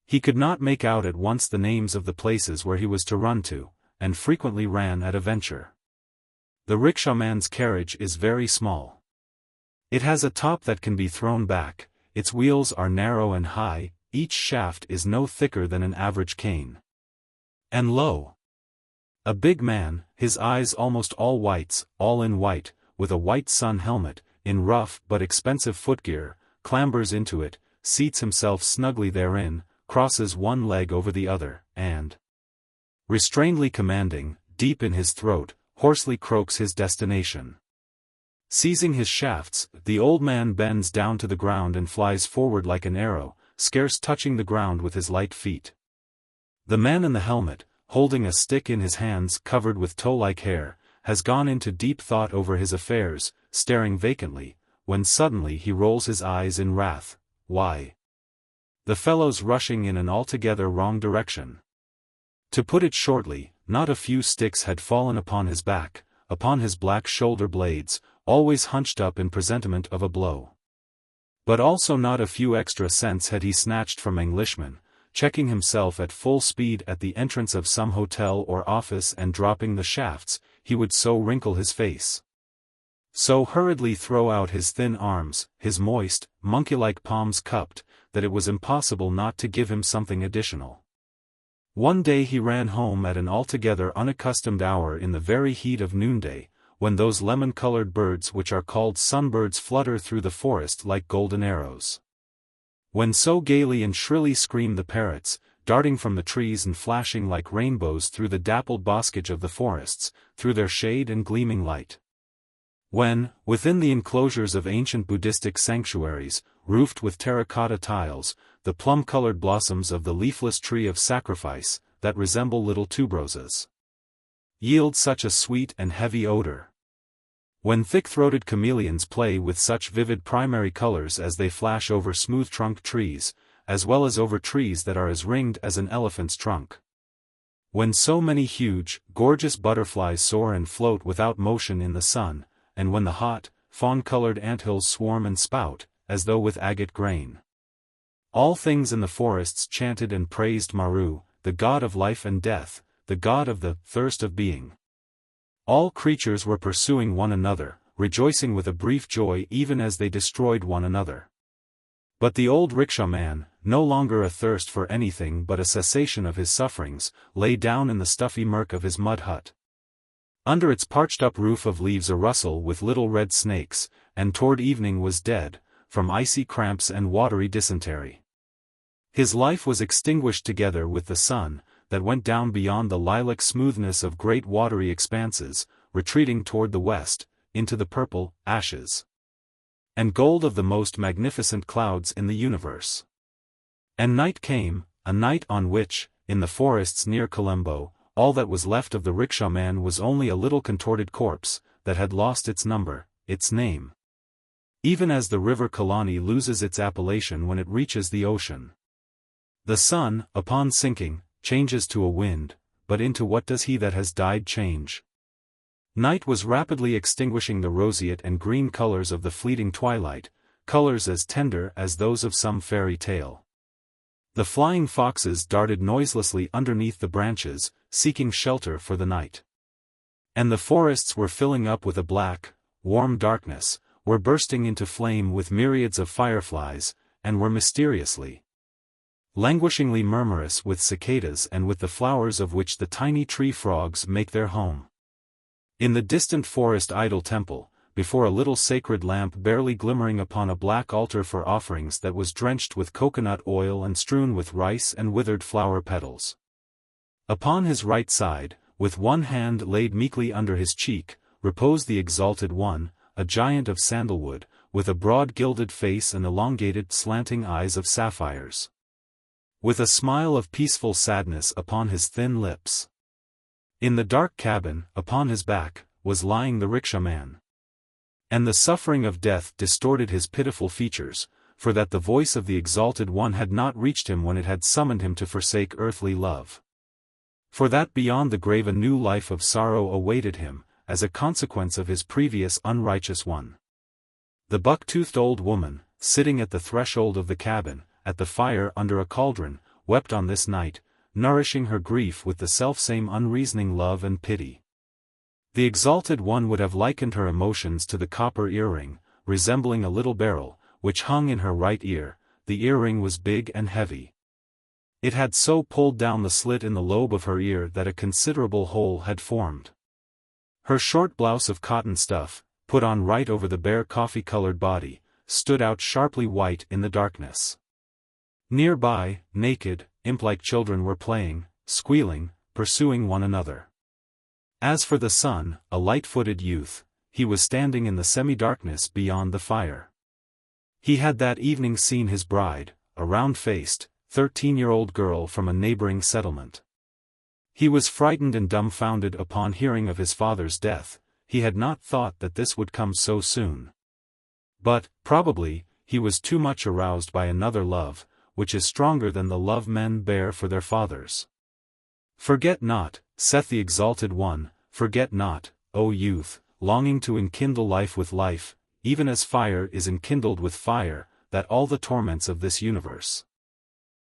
He could not make out at once the names of the places where he was to run to, and frequently ran at a venture. The rickshaw-man's carriage is very small. It has a top that can be thrown back, its wheels are narrow and high, each shaft is no thicker than an average cane. And lo! A big man, his eyes almost all whites, all in white, with a white sun helmet, in rough but expensive footgear, clambers into it, seats himself snugly therein, crosses one leg over the other, and, restrainedly commanding, deep in his throat, hoarsely croaks his destination. Seizing his shafts, the old man bends down to the ground and flies forward like an arrow, scarce touching the ground with his light feet. The man in the helmet, holding a stick in his hands covered with tow-like hair, has gone into deep thought over his affairs, staring vacantly, when suddenly he rolls his eyes in wrath. Why? The fellow's rushing in an altogether wrong direction. To put it shortly, not a few sticks had fallen upon his back, upon his black shoulder blades, always hunched up in presentiment of a blow. But also not a few extra cents had he snatched from Englishmen, checking himself at full speed at the entrance of some hotel or office and dropping the shafts, he would so wrinkle his face, so hurriedly throw out his thin arms, his moist, monkey-like palms cupped, that it was impossible not to give him something additional. One day he ran home at an altogether unaccustomed hour in the very heat of noonday, when those lemon-colored birds which are called sunbirds flutter through the forest like golden arrows. When so gaily and shrilly scream the parrots, darting from the trees and flashing like rainbows through the dappled boscage of the forests, through their shade and gleaming light. When, within the enclosures of ancient Buddhistic sanctuaries, roofed with terracotta tiles, the plum-colored blossoms of the leafless tree of sacrifice, that resemble little tuberoses, yield such a sweet and heavy odor. When thick-throated chameleons play with such vivid primary colors as they flash over smooth-trunked trees, as well as over trees that are as ringed as an elephant's trunk. When so many huge, gorgeous butterflies soar and float without motion in the sun, and when the hot, fawn-colored anthills swarm and spout, as though with agate grain. All things in the forests chanted and praised Maru, the god of life and death, the god of the thirst of being. All creatures were pursuing one another, rejoicing with a brief joy even as they destroyed one another. But the old rickshaw-man, no longer athirst for anything but a cessation of his sufferings, lay down in the stuffy murk of his mud hut. Under its parched-up roof of leaves a rustle with little red snakes, and toward evening was dead, from icy cramps and watery dysentery. His life was extinguished together with the sun, that went down beyond the lilac smoothness of great watery expanses, retreating toward the west, into the purple, ashes, and gold of the most magnificent clouds in the universe. And night came, a night on which, in the forests near Colombo, all that was left of the rickshaw-man was only a little contorted corpse, that had lost its number, its name. Even as the river Kalani loses its appellation when it reaches the ocean. The sun, upon sinking, changes to a wind, but into what does he that has died change? Night was rapidly extinguishing the roseate and green colors of the fleeting twilight, colors as tender as those of some fairy tale. The flying foxes darted noiselessly underneath the branches, seeking shelter for the night. And the forests were filling up with a black, warm darkness, were bursting into flame with myriads of fireflies, and were mysteriously languishingly murmurous with cicadas and with the flowers of which the tiny tree frogs make their home. In the distant forest idol temple, before a little sacred lamp barely glimmering upon a black altar for offerings that was drenched with coconut oil and strewn with rice and withered flower petals. Upon his right side, with one hand laid meekly under his cheek, reposed the exalted one, a giant of sandalwood, with a broad gilded face and elongated slanting eyes of sapphires. With a smile of peaceful sadness upon his thin lips. In the dark cabin, upon his back, was lying the rickshaw-man. And the suffering of death distorted his pitiful features, for that the voice of the exalted one had not reached him when it had summoned him to forsake earthly love. For that beyond the grave a new life of sorrow awaited him, as a consequence of his previous unrighteous one. The buck-toothed old woman, sitting at the threshold of the cabin, at the fire under a cauldron, wept on this night, nourishing her grief with the selfsame unreasoning love and pity. The exalted one would have likened her emotions to the copper earring, resembling a little barrel, which hung in her right ear. The earring was big and heavy. It had so pulled down the slit in the lobe of her ear that a considerable hole had formed. Her short blouse of cotton stuff, put on right over the bare coffee-colored body, stood out sharply white in the darkness. Nearby, naked, imp-like children were playing, squealing, pursuing one another. As for the son, a light-footed youth, he was standing in the semi-darkness beyond the fire. He had that evening seen his bride, a round-faced, 13-year-old girl from a neighboring settlement. He was frightened and dumbfounded upon hearing of his father's death. He had not thought that this would come so soon. But, probably, he was too much aroused by another love, which is stronger than the love men bear for their fathers. Forget not, saith the exalted one, forget not, O youth, longing to enkindle life with life, even as fire is enkindled with fire, that all the torments of this universe,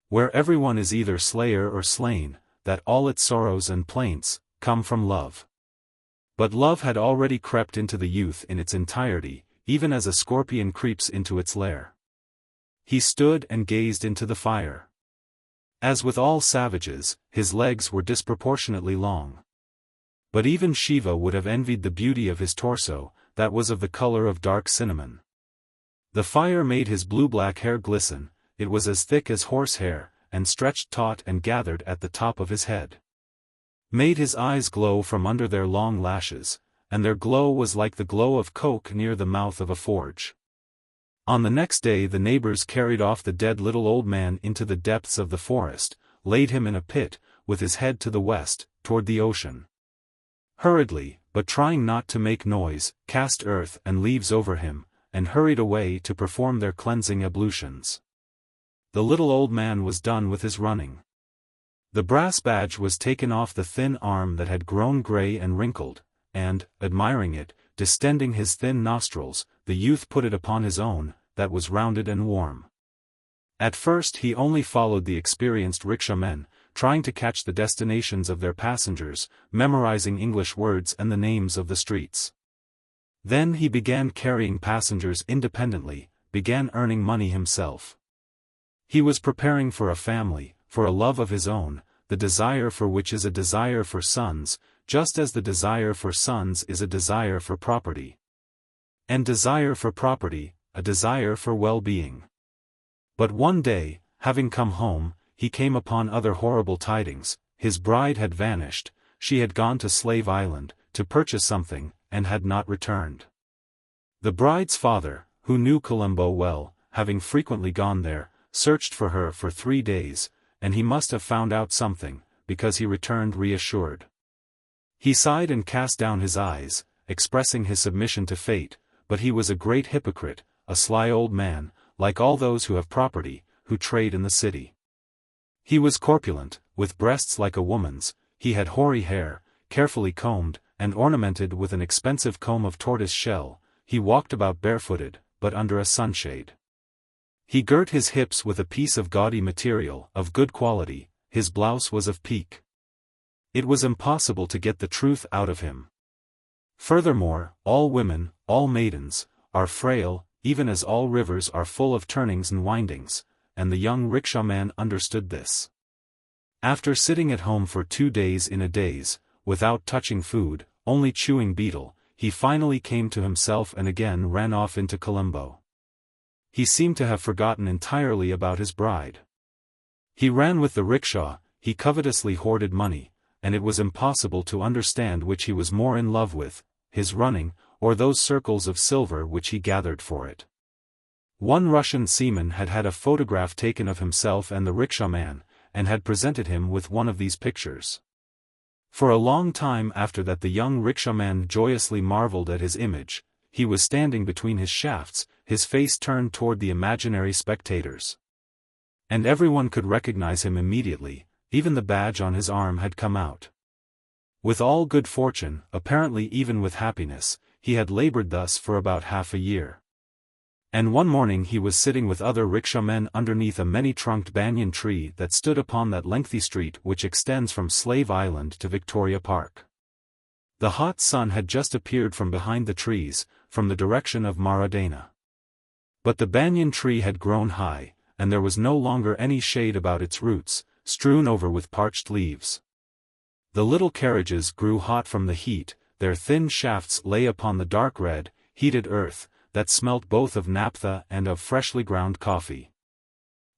where everyone is either slayer or slain, that all its sorrows and plaints, come from love. But love had already crept into the youth in its entirety, even as a scorpion creeps into its lair. He stood and gazed into the fire. As with all savages, his legs were disproportionately long. But even Shiva would have envied the beauty of his torso, that was of the color of dark cinnamon. The fire made his blue-black hair glisten, it was as thick as horse hair, and stretched taut and gathered at the top of his head. Made his eyes glow from under their long lashes, and their glow was like the glow of coke near the mouth of a forge. On the next day the neighbors carried off the dead little old man into the depths of the forest, laid him in a pit, with his head to the west, toward the ocean. Hurriedly, but trying not to make noise, cast earth and leaves over him, and hurried away to perform their cleansing ablutions. The little old man was done with his running. The brass badge was taken off the thin arm that had grown gray and wrinkled, and, admiring it, distending his thin nostrils, the youth put it upon his own, that was rounded and warm. At first he only followed the experienced rickshaw-men, trying to catch the destinations of their passengers, memorizing English words and the names of the streets. Then he began carrying passengers independently, began earning money himself. He was preparing for a family, for a love of his own, the desire for which is a desire for sons, just as the desire for sons is a desire for property. And desire for property, a desire for well-being. But one day, having come home, he came upon other horrible tidings. His bride had vanished, she had gone to Slave Island, to purchase something, and had not returned. The bride's father, who knew Colombo well, having frequently gone there, searched for her for 3 days, and he must have found out something, because he returned reassured. He sighed and cast down his eyes, expressing his submission to fate, but he was a great hypocrite, a sly old man, like all those who have property, who trade in the city. He was corpulent, with breasts like a woman's, he had hoary hair, carefully combed, and ornamented with an expensive comb of tortoise shell. He walked about barefooted, but under a sunshade. He girt his hips with a piece of gaudy material, of good quality, his blouse was of pique. It was impossible to get the truth out of him. Furthermore, all women, all maidens, are frail, even as all rivers are full of turnings and windings, and the young rickshaw-man understood this. After sitting at home for 2 days in a daze, without touching food, only chewing betel, he finally came to himself and again ran off into Colombo. He seemed to have forgotten entirely about his bride. He ran with the rickshaw, he covetously hoarded money, and it was impossible to understand which he was more in love with, his running, or those circles of silver which he gathered for it. One Russian seaman had had a photograph taken of himself and the rickshaw-man, and had presented him with one of these pictures. For a long time after that the young rickshaw-man joyously marveled at his image. He was standing between his shafts, his face turned toward the imaginary spectators. And everyone could recognize him immediately, even the badge on his arm had come out. With all good fortune, apparently even with happiness, he had labored thus for about half a year. And one morning he was sitting with other rickshaw-men underneath a many-trunked banyan tree that stood upon that lengthy street which extends from Slave Island to Victoria Park. The hot sun had just appeared from behind the trees, from the direction of Maradena. But the banyan tree had grown high, and there was no longer any shade about its roots, strewn over with parched leaves. The little carriages grew hot from the heat, their thin shafts lay upon the dark red, heated earth, that smelt both of naphtha and of freshly ground coffee.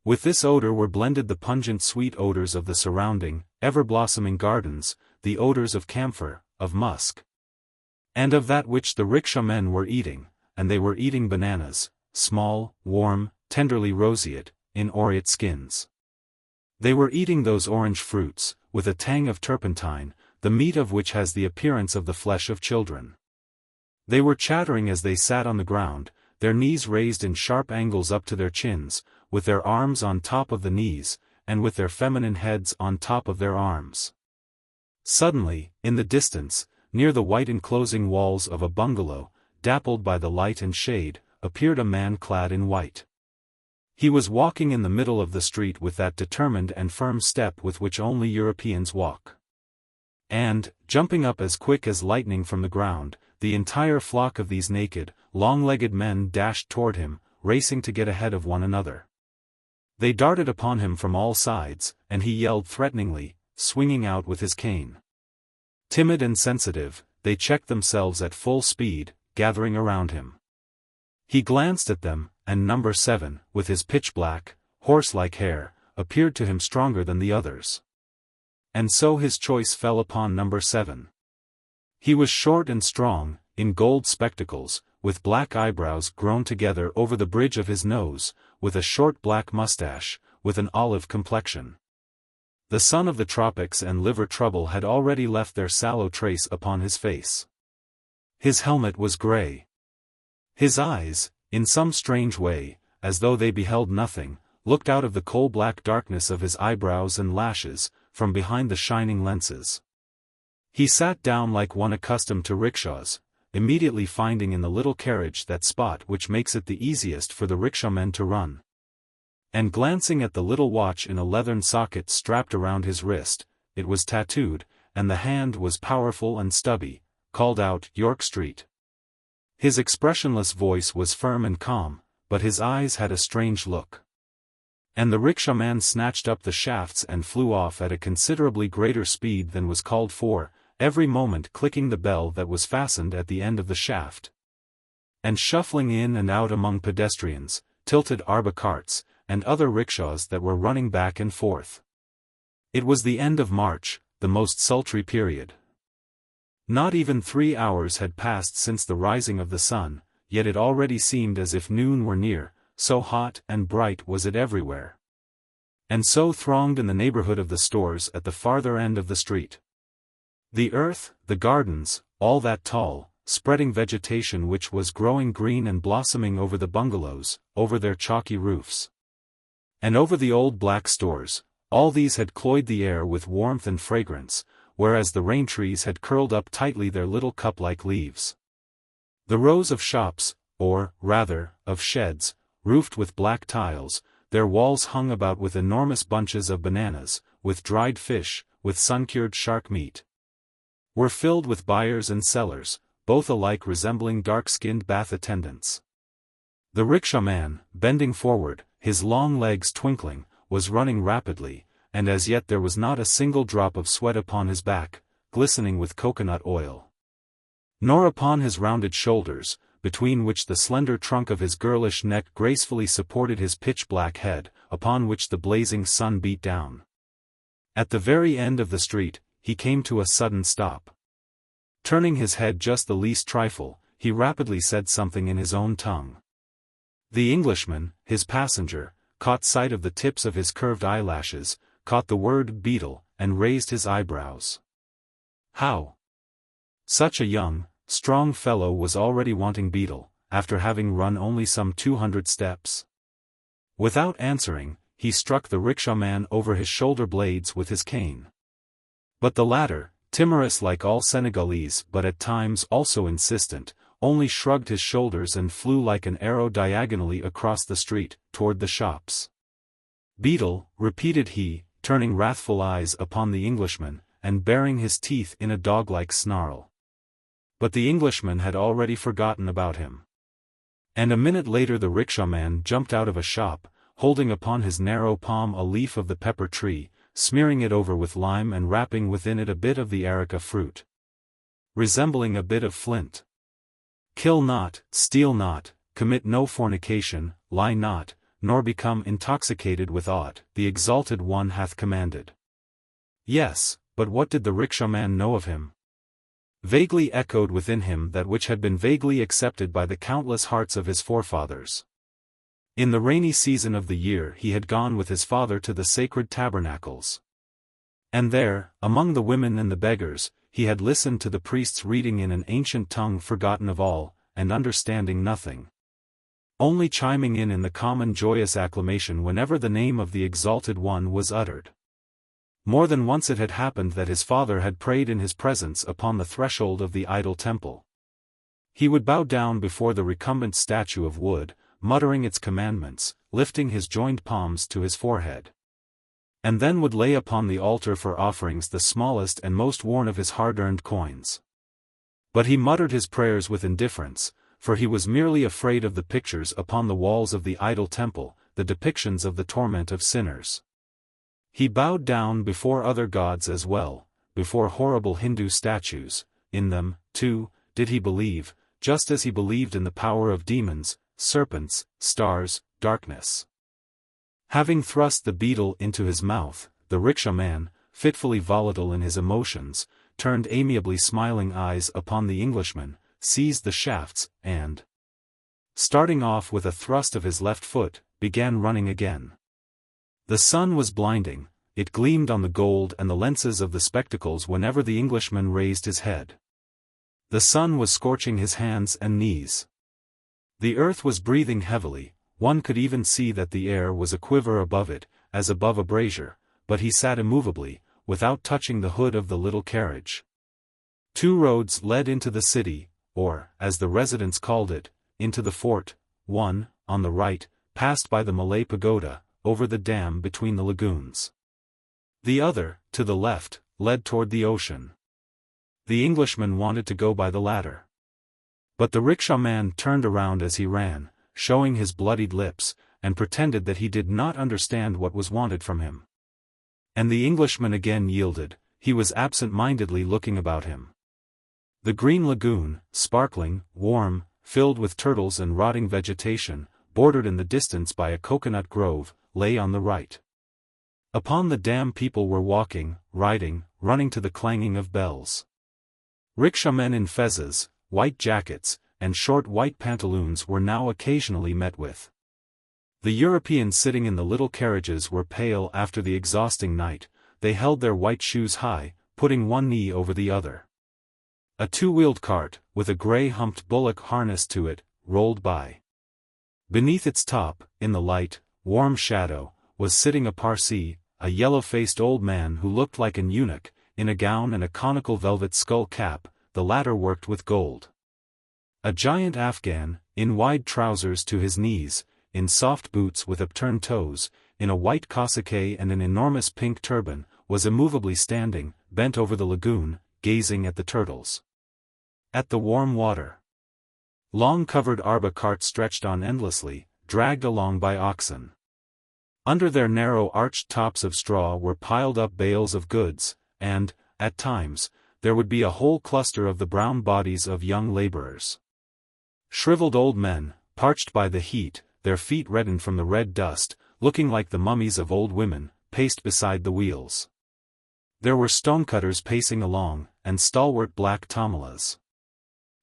With this odor were blended the pungent sweet odors of the surrounding, ever-blossoming gardens, the odors of camphor, of musk, and of that which the rickshaw-men were eating, and they were eating bananas, small, warm, tenderly roseate, in aureate skins. They were eating those orange fruits, with a tang of turpentine, the meat of which has the appearance of the flesh of children. They were chattering as they sat on the ground, their knees raised in sharp angles up to their chins, with their arms on top of the knees, and with their feminine heads on top of their arms. Suddenly, in the distance, near the white enclosing walls of a bungalow, dappled by the light and shade, appeared a man clad in white. He was walking in the middle of the street with that determined and firm step with which only Europeans walk. And, jumping up as quick as lightning from the ground, the entire flock of these naked, long-legged men dashed toward him, racing to get ahead of one another. They darted upon him from all sides, and he yelled threateningly, swinging out with his cane. Timid and sensitive, they checked themselves at full speed, gathering around him. He glanced at them, and number 7, with his pitch-black, horse-like hair, appeared to him stronger than the others. And so his choice fell upon number 7. He was short and strong, in gold spectacles, with black eyebrows grown together over the bridge of his nose, with a short black mustache, with an olive complexion. The sun of the tropics and liver trouble had already left their sallow trace upon his face. His helmet was gray. His eyes, in some strange way, as though they beheld nothing, looked out of the coal-black darkness of his eyebrows and lashes, from behind the shining lenses. He sat down like one accustomed to rickshaws, immediately finding in the little carriage that spot which makes it the easiest for the rickshaw-men to run. And glancing at the little watch in a leathern socket strapped around his wrist, it was tattooed, and the hand was powerful and stubby, called out York Street. His expressionless voice was firm and calm, but his eyes had a strange look. And the rickshaw-man snatched up the shafts and flew off at a considerably greater speed than was called for, every moment clicking the bell that was fastened at the end of the shaft. And shuffling in and out among pedestrians, tilted arba carts, and other rickshaws that were running back and forth. It was the end of March, the most sultry period. Not even 3 hours had passed since the rising of the sun, yet it already seemed as if noon were near, so hot and bright was it everywhere. And so thronged in the neighborhood of the stores at the farther end of the street. The earth, the gardens, all that tall, spreading vegetation which was growing green and blossoming over the bungalows, over their chalky roofs, and over the old black stores, all these had cloyed the air with warmth and fragrance, whereas the rain trees had curled up tightly their little cup-like leaves. The rows of shops, or, rather, of sheds, roofed with black tiles, their walls hung about with enormous bunches of bananas, with dried fish, with sun-cured shark meat, were filled with buyers and sellers, both alike resembling dark-skinned bath attendants. The rickshaw-man, bending forward, his long legs twinkling, was running rapidly, and as yet there was not a single drop of sweat upon his back, glistening with coconut oil. Nor upon his rounded shoulders, between which the slender trunk of his girlish neck gracefully supported his pitch-black head, upon which the blazing sun beat down. At the very end of the street, he came to a sudden stop. Turning his head just the least trifle, he rapidly said something in his own tongue. The Englishman, his passenger, caught sight of the tips of his curved eyelashes, caught the word beetle, and raised his eyebrows. How? Such a young, strong fellow was already wanting beetle, after having run only some 200 steps. Without answering, he struck the rickshaw-man over his shoulder blades with his cane. But the latter, timorous like all Senegalese but at times also insistent, only shrugged his shoulders and flew like an arrow diagonally across the street, toward the shops. Beetle, repeated he, turning wrathful eyes upon the Englishman, and baring his teeth in a dog-like snarl. But the Englishman had already forgotten about him. And a minute later the rickshaw-man jumped out of a shop, holding upon his narrow palm a leaf of the pepper tree, smearing it over with lime and wrapping within it a bit of the areca fruit, resembling a bit of flint. Kill not, steal not, commit no fornication, lie not, nor become intoxicated with aught, the Exalted One hath commanded. Yes, but what did the rickshaw-man know of him? Vaguely echoed within him that which had been vaguely accepted by the countless hearts of his forefathers. In the rainy season of the year he had gone with his father to the sacred tabernacles. And there, among the women and the beggars, he had listened to the priests reading in an ancient tongue forgotten of all, and understanding nothing. Only chiming in the common joyous acclamation whenever the name of the Exalted One was uttered. More than once it had happened that his father had prayed in his presence upon the threshold of the idol temple. He would bow down before the recumbent statue of wood, muttering its commandments, lifting his joined palms to his forehead. And then would lay upon the altar for offerings the smallest and most worn of his hard-earned coins. But he muttered his prayers with indifference, for he was merely afraid of the pictures upon the walls of the idol temple, the depictions of the torment of sinners. He bowed down before other gods as well, before horrible Hindu statues. In them, too, did he believe, just as he believed in the power of demons, serpents, stars, darkness. Having thrust the beetle into his mouth, the rickshaw-man, fitfully volatile in his emotions, turned amiably smiling eyes upon the Englishman, seized the shafts, and, starting off with a thrust of his left foot, began running again. The sun was blinding, it gleamed on the gold and the lenses of the spectacles whenever the Englishman raised his head. The sun was scorching his hands and knees. The earth was breathing heavily, one could even see that the air was a-quiver above it, as above a brazier, but he sat immovably, without touching the hood of the little carriage. 2 roads led into the city, or, as the residents called it, into the fort. One, on the right, passed by the Malay pagoda, over the dam between the lagoons. The other, to the left, led toward the ocean. The Englishman wanted to go by the latter. But the rickshaw-man turned around as he ran, showing his bloodied lips, and pretended that he did not understand what was wanted from him. And the Englishman again yielded, he was absent-mindedly looking about him. The green lagoon, sparkling, warm, filled with turtles and rotting vegetation, bordered in the distance by a coconut grove, lay on the right. Upon the dam people were walking, riding, running to the clanging of bells. Rickshaw-men in fezzes, white jackets, and short white pantaloons were now occasionally met with. The Europeans sitting in the little carriages were pale after the exhausting night, they held their white shoes high, putting one knee over the other. A 2-wheeled cart, with a grey-humped bullock harnessed to it, rolled by. Beneath its top, in the light, warm shadow, was sitting a Parsee, a yellow-faced old man who looked like an eunuch, in a gown and a conical velvet skull cap, the latter worked with gold. A giant Afghan, in wide trousers to his knees, in soft boots with upturned toes, in a white cassock and an enormous pink turban, was immovably standing, bent over the lagoon, gazing at the turtles. At the warm water. Long-covered arba carts stretched on endlessly, dragged along by oxen. Under their narrow arched tops of straw were piled up bales of goods, and, at times, there would be a whole cluster of the brown bodies of young laborers. Shriveled old men, parched by the heat, their feet reddened from the red dust, looking like the mummies of old women, paced beside the wheels. There were stonecutters pacing along, and stalwart black Tamilas.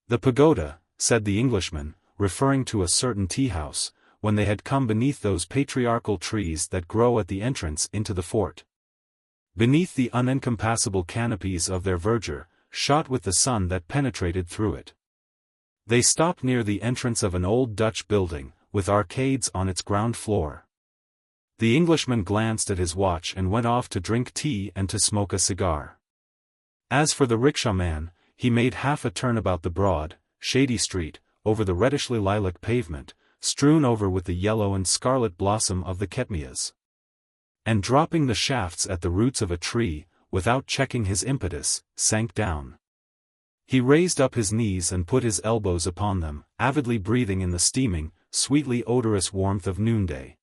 "The pagoda," said the Englishman, referring to a certain tea-house, when they had come beneath those patriarchal trees that grow at the entrance into the fort. Beneath the unencompassable canopies of their verdure, shot with the sun that penetrated through it. They stopped near the entrance of an old Dutch building, with arcades on its ground floor. The Englishman glanced at his watch and went off to drink tea and to smoke a cigar. As for the rickshaw-man, he made half a turn about the broad, shady street, over the reddishly lilac pavement, strewn over with the yellow and scarlet blossom of the ketmias. And dropping the shafts at the roots of a tree, without checking his impetus, sank down. He raised up his knees and put his elbows upon them, avidly breathing in the steaming, sweetly odorous warmth of noonday.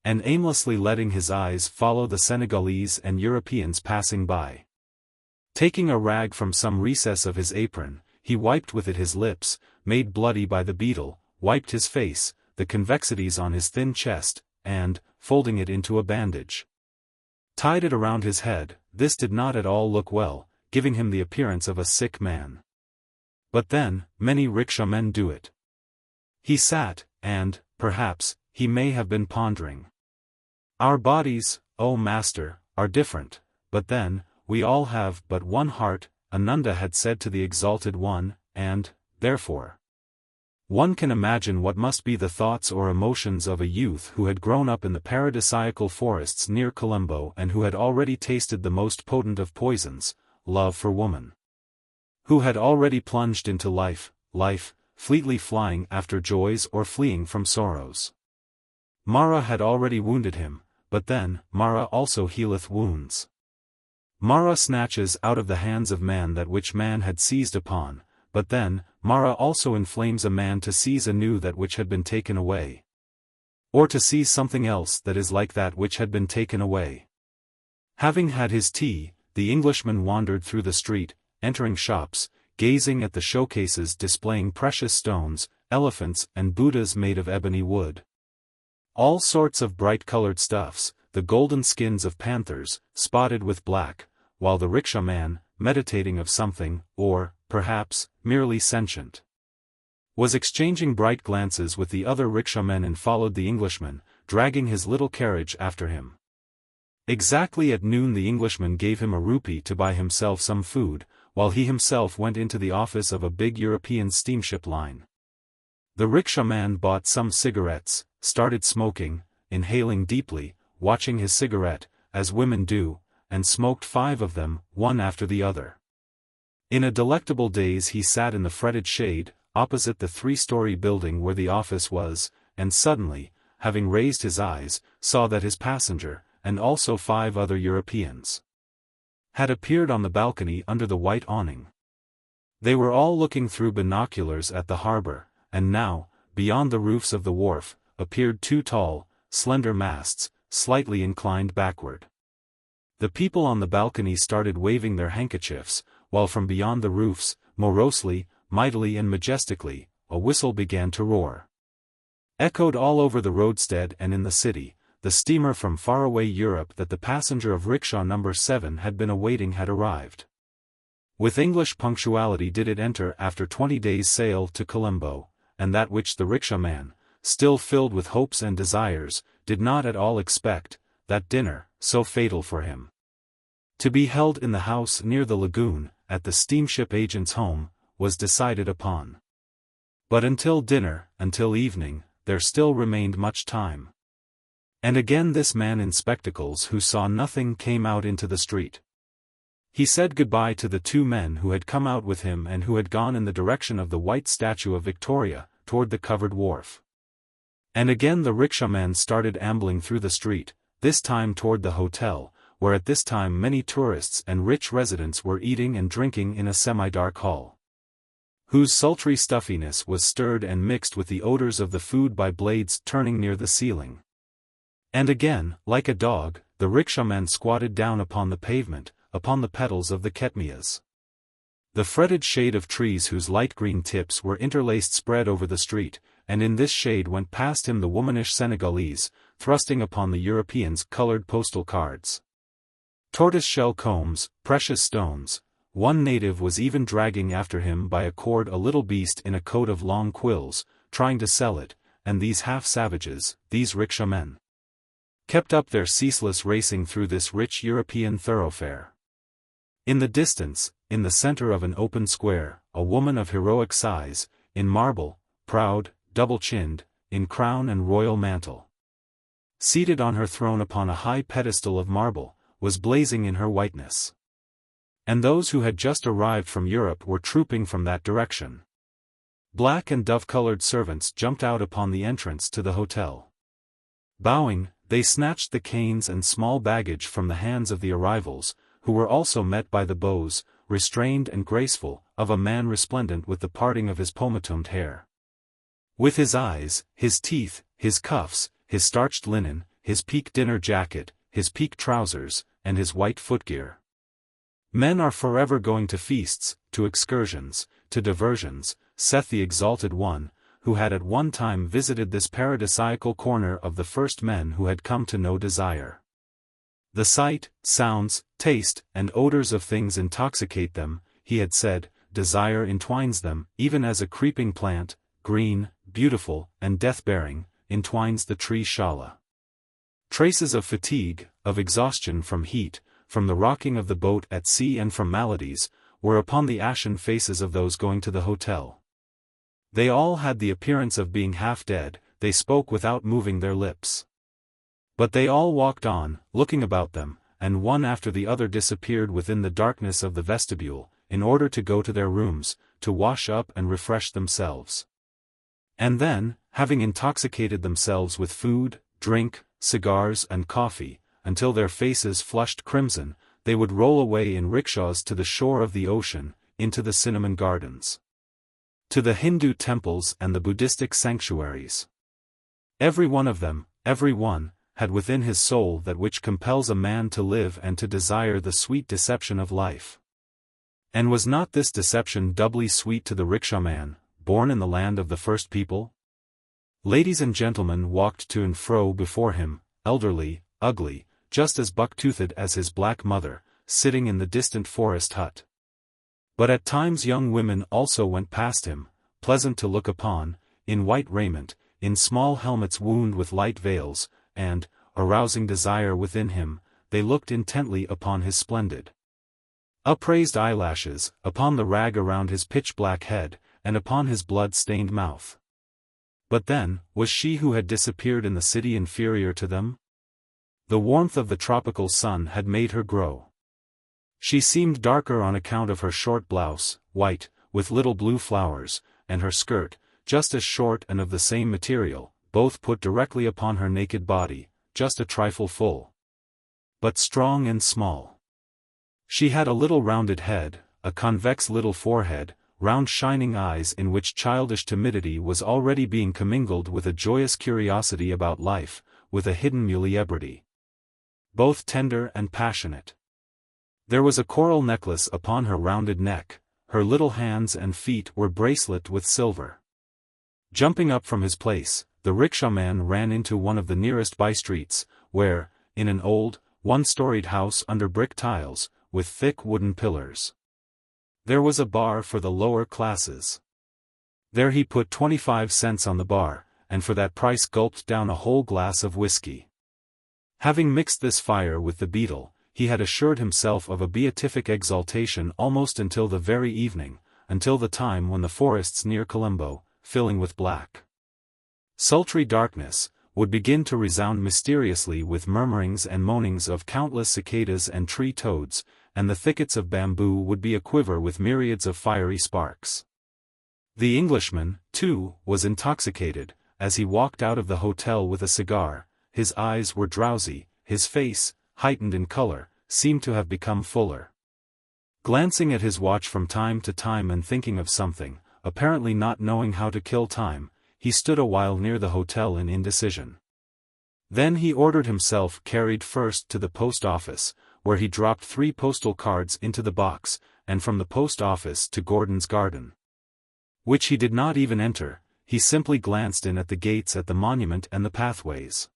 And aimlessly letting his eyes follow the Senegalese and Europeans passing by. Taking a rag from some recess of his apron, he wiped with it his lips, made bloody by the beetle, wiped his face, the convexities on his thin chest, and, folding it into a bandage, tied it around his head. This did not at all look well, giving him the appearance of a sick man. But then, many rickshaw-men do it. He sat, and, perhaps, he may have been pondering. Our bodies, O master, are different, but then, we all have but one heart, Ananda had said to the Exalted One, and, therefore, one can imagine what must be the thoughts or emotions of a youth who had grown up in the paradisiacal forests near Colombo and who had already tasted the most potent of poisons, love for woman. Who had already plunged into life, fleetly flying after joys or fleeing from sorrows. Mara had already wounded him, but then, Mara also healeth wounds. Mara snatches out of the hands of man that which man had seized upon, but then, Mara also inflames a man to seize anew that which had been taken away. Or to seize something else that is like that which had been taken away. Having had his tea, the Englishman wandered through the street, entering shops, gazing at the showcases displaying precious stones, elephants and Buddhas made of ebony wood. All sorts of bright-colored stuffs, the golden skins of panthers, spotted with black, while the rickshaw-man, meditating of something, or, perhaps, merely sentient, was exchanging bright glances with the other rickshaw-men and followed the Englishman, dragging his little carriage after him. Exactly at noon the Englishman gave him a rupee to buy himself some food, while he himself went into the office of a big European steamship line. The rickshaw-man bought some cigarettes, started smoking, inhaling deeply, watching his cigarette, as women do, and smoked 5 of them, one after the other. In a delectable daze he sat in the fretted shade, opposite the 3-story building where the office was, and suddenly, having raised his eyes, saw that his passenger, and also 5 other Europeans, had appeared on the balcony under the white awning. They were all looking through binoculars at the harbor, and now, beyond the roofs of the wharf, appeared 2 tall, slender masts, slightly inclined backward. The people on the balcony started waving their handkerchiefs, while from beyond the roofs, morosely, mightily and majestically, a whistle began to roar. Echoed all over the roadstead and in the city, the steamer from faraway Europe that the passenger of rickshaw number 7 had been awaiting had arrived. With English punctuality did it enter after 20 days' sail to Colombo, and that which the rickshaw-man, still filled with hopes and desires, did not at all expect, that dinner, so fatal for him, to be held in the house near the lagoon, at the steamship agent's home, was decided upon. But until dinner, until evening, there still remained much time. And again this man in spectacles who saw nothing came out into the street. He said goodbye to the 2 men who had come out with him and who had gone in the direction of the white statue of Victoria, toward the covered wharf. And again the rickshaw-man started ambling through the street, this time toward the hotel, where at this time many tourists and rich residents were eating and drinking in a semi-dark hall, whose sultry stuffiness was stirred and mixed with the odors of the food by blades turning near the ceiling. And again, like a dog, the rickshaw-man squatted down upon the pavement, upon the petals of the ketmias. The fretted shade of trees whose light green tips were interlaced spread over the street, and in this shade went past him the womanish Senegalese, thrusting upon the Europeans colored postal cards. Tortoise-shell combs, precious stones. One native was even dragging after him by a cord a little beast in a coat of long quills, trying to sell it, and these half-savages, these rickshaw-men, kept up their ceaseless racing through this rich European thoroughfare. In the distance, in the center of an open square, a woman of heroic size, in marble, proud, double-chinned, in crown and royal mantle, seated on her throne upon a high pedestal of marble, was blazing in her whiteness. And those who had just arrived from Europe were trooping from that direction. Black and dove-colored servants jumped out upon the entrance to the hotel. Bowing, they snatched the canes and small baggage from the hands of the arrivals, who were also met by the bows, restrained and graceful, of a man resplendent with the parting of his pomatumed hair. With his eyes, his teeth, his cuffs, his starched linen, his pique dinner jacket, his pique trousers, and his white footgear. Men are forever going to feasts, to excursions, to diversions, saith the exalted one, who had at one time visited this paradisiacal corner of the first men who had come to know desire. The sight, sounds, taste, and odors of things intoxicate them, he had said, desire entwines them, even as a creeping plant, green, beautiful, and death-bearing, entwines the tree shala. Traces of fatigue, of exhaustion from heat, from the rocking of the boat at sea and from maladies, were upon the ashen faces of those going to the hotel. They all had the appearance of being half dead, they spoke without moving their lips. But they all walked on, looking about them, and one after the other disappeared within the darkness of the vestibule, in order to go to their rooms, to wash up and refresh themselves. And then, having intoxicated themselves with food, drink, cigars and coffee, until their faces flushed crimson, they would roll away in rickshaws to the shore of the ocean, into the cinnamon gardens, to the Hindu temples and the Buddhistic sanctuaries. Every one of them, every one, had within his soul that which compels a man to live and to desire the sweet deception of life. And was not this deception doubly sweet to the rickshaw-man, born in the land of the first people? Ladies and gentlemen walked to and fro before him, elderly, ugly, just as buck-toothed as his black mother, sitting in the distant forest hut. But at times young women also went past him, pleasant to look upon, in white raiment, in small helmets wound with light veils, and, arousing desire within him, they looked intently upon his splendid, upraised eyelashes, upon the rag around his pitch-black head, and upon his blood-stained mouth. But then, was she who had disappeared in the city inferior to them? The warmth of the tropical sun had made her grow. She seemed darker on account of her short blouse, white, with little blue flowers, and her skirt, just as short and of the same material, both put directly upon her naked body, just a trifle full, but strong and small. She had a little rounded head, a convex little forehead, round shining eyes in which childish timidity was already being commingled with a joyous curiosity about life, with a hidden muliebrity, both tender and passionate. There was a coral necklace upon her rounded neck, her little hands and feet were bracelet with silver. Jumping up from his place, the rickshaw-man ran into one of the nearest by-streets, where, in an old, one-storied house under brick tiles, with thick wooden pillars, there was a bar for the lower classes. There he put 25 cents on the bar, and for that price gulped down a whole glass of whiskey. Having mixed this fire with the beetle, he had assured himself of a beatific exaltation almost until the very evening, until the time when the forests near Colombo, filling with black, sultry darkness, would begin to resound mysteriously with murmurings and moanings of countless cicadas and tree toads, and the thickets of bamboo would be aquiver with myriads of fiery sparks. The Englishman, too, was intoxicated, as he walked out of the hotel with a cigar. His eyes were drowsy, his face, heightened in color, seemed to have become fuller. Glancing at his watch from time to time and thinking of something, apparently not knowing how to kill time, he stood a while near the hotel in indecision. Then he ordered himself carried first to the post office, where he dropped 3 postal cards into the box, and from the post office to Gordon's garden, which he did not even enter. He simply glanced in at the gates at the monument and the pathways.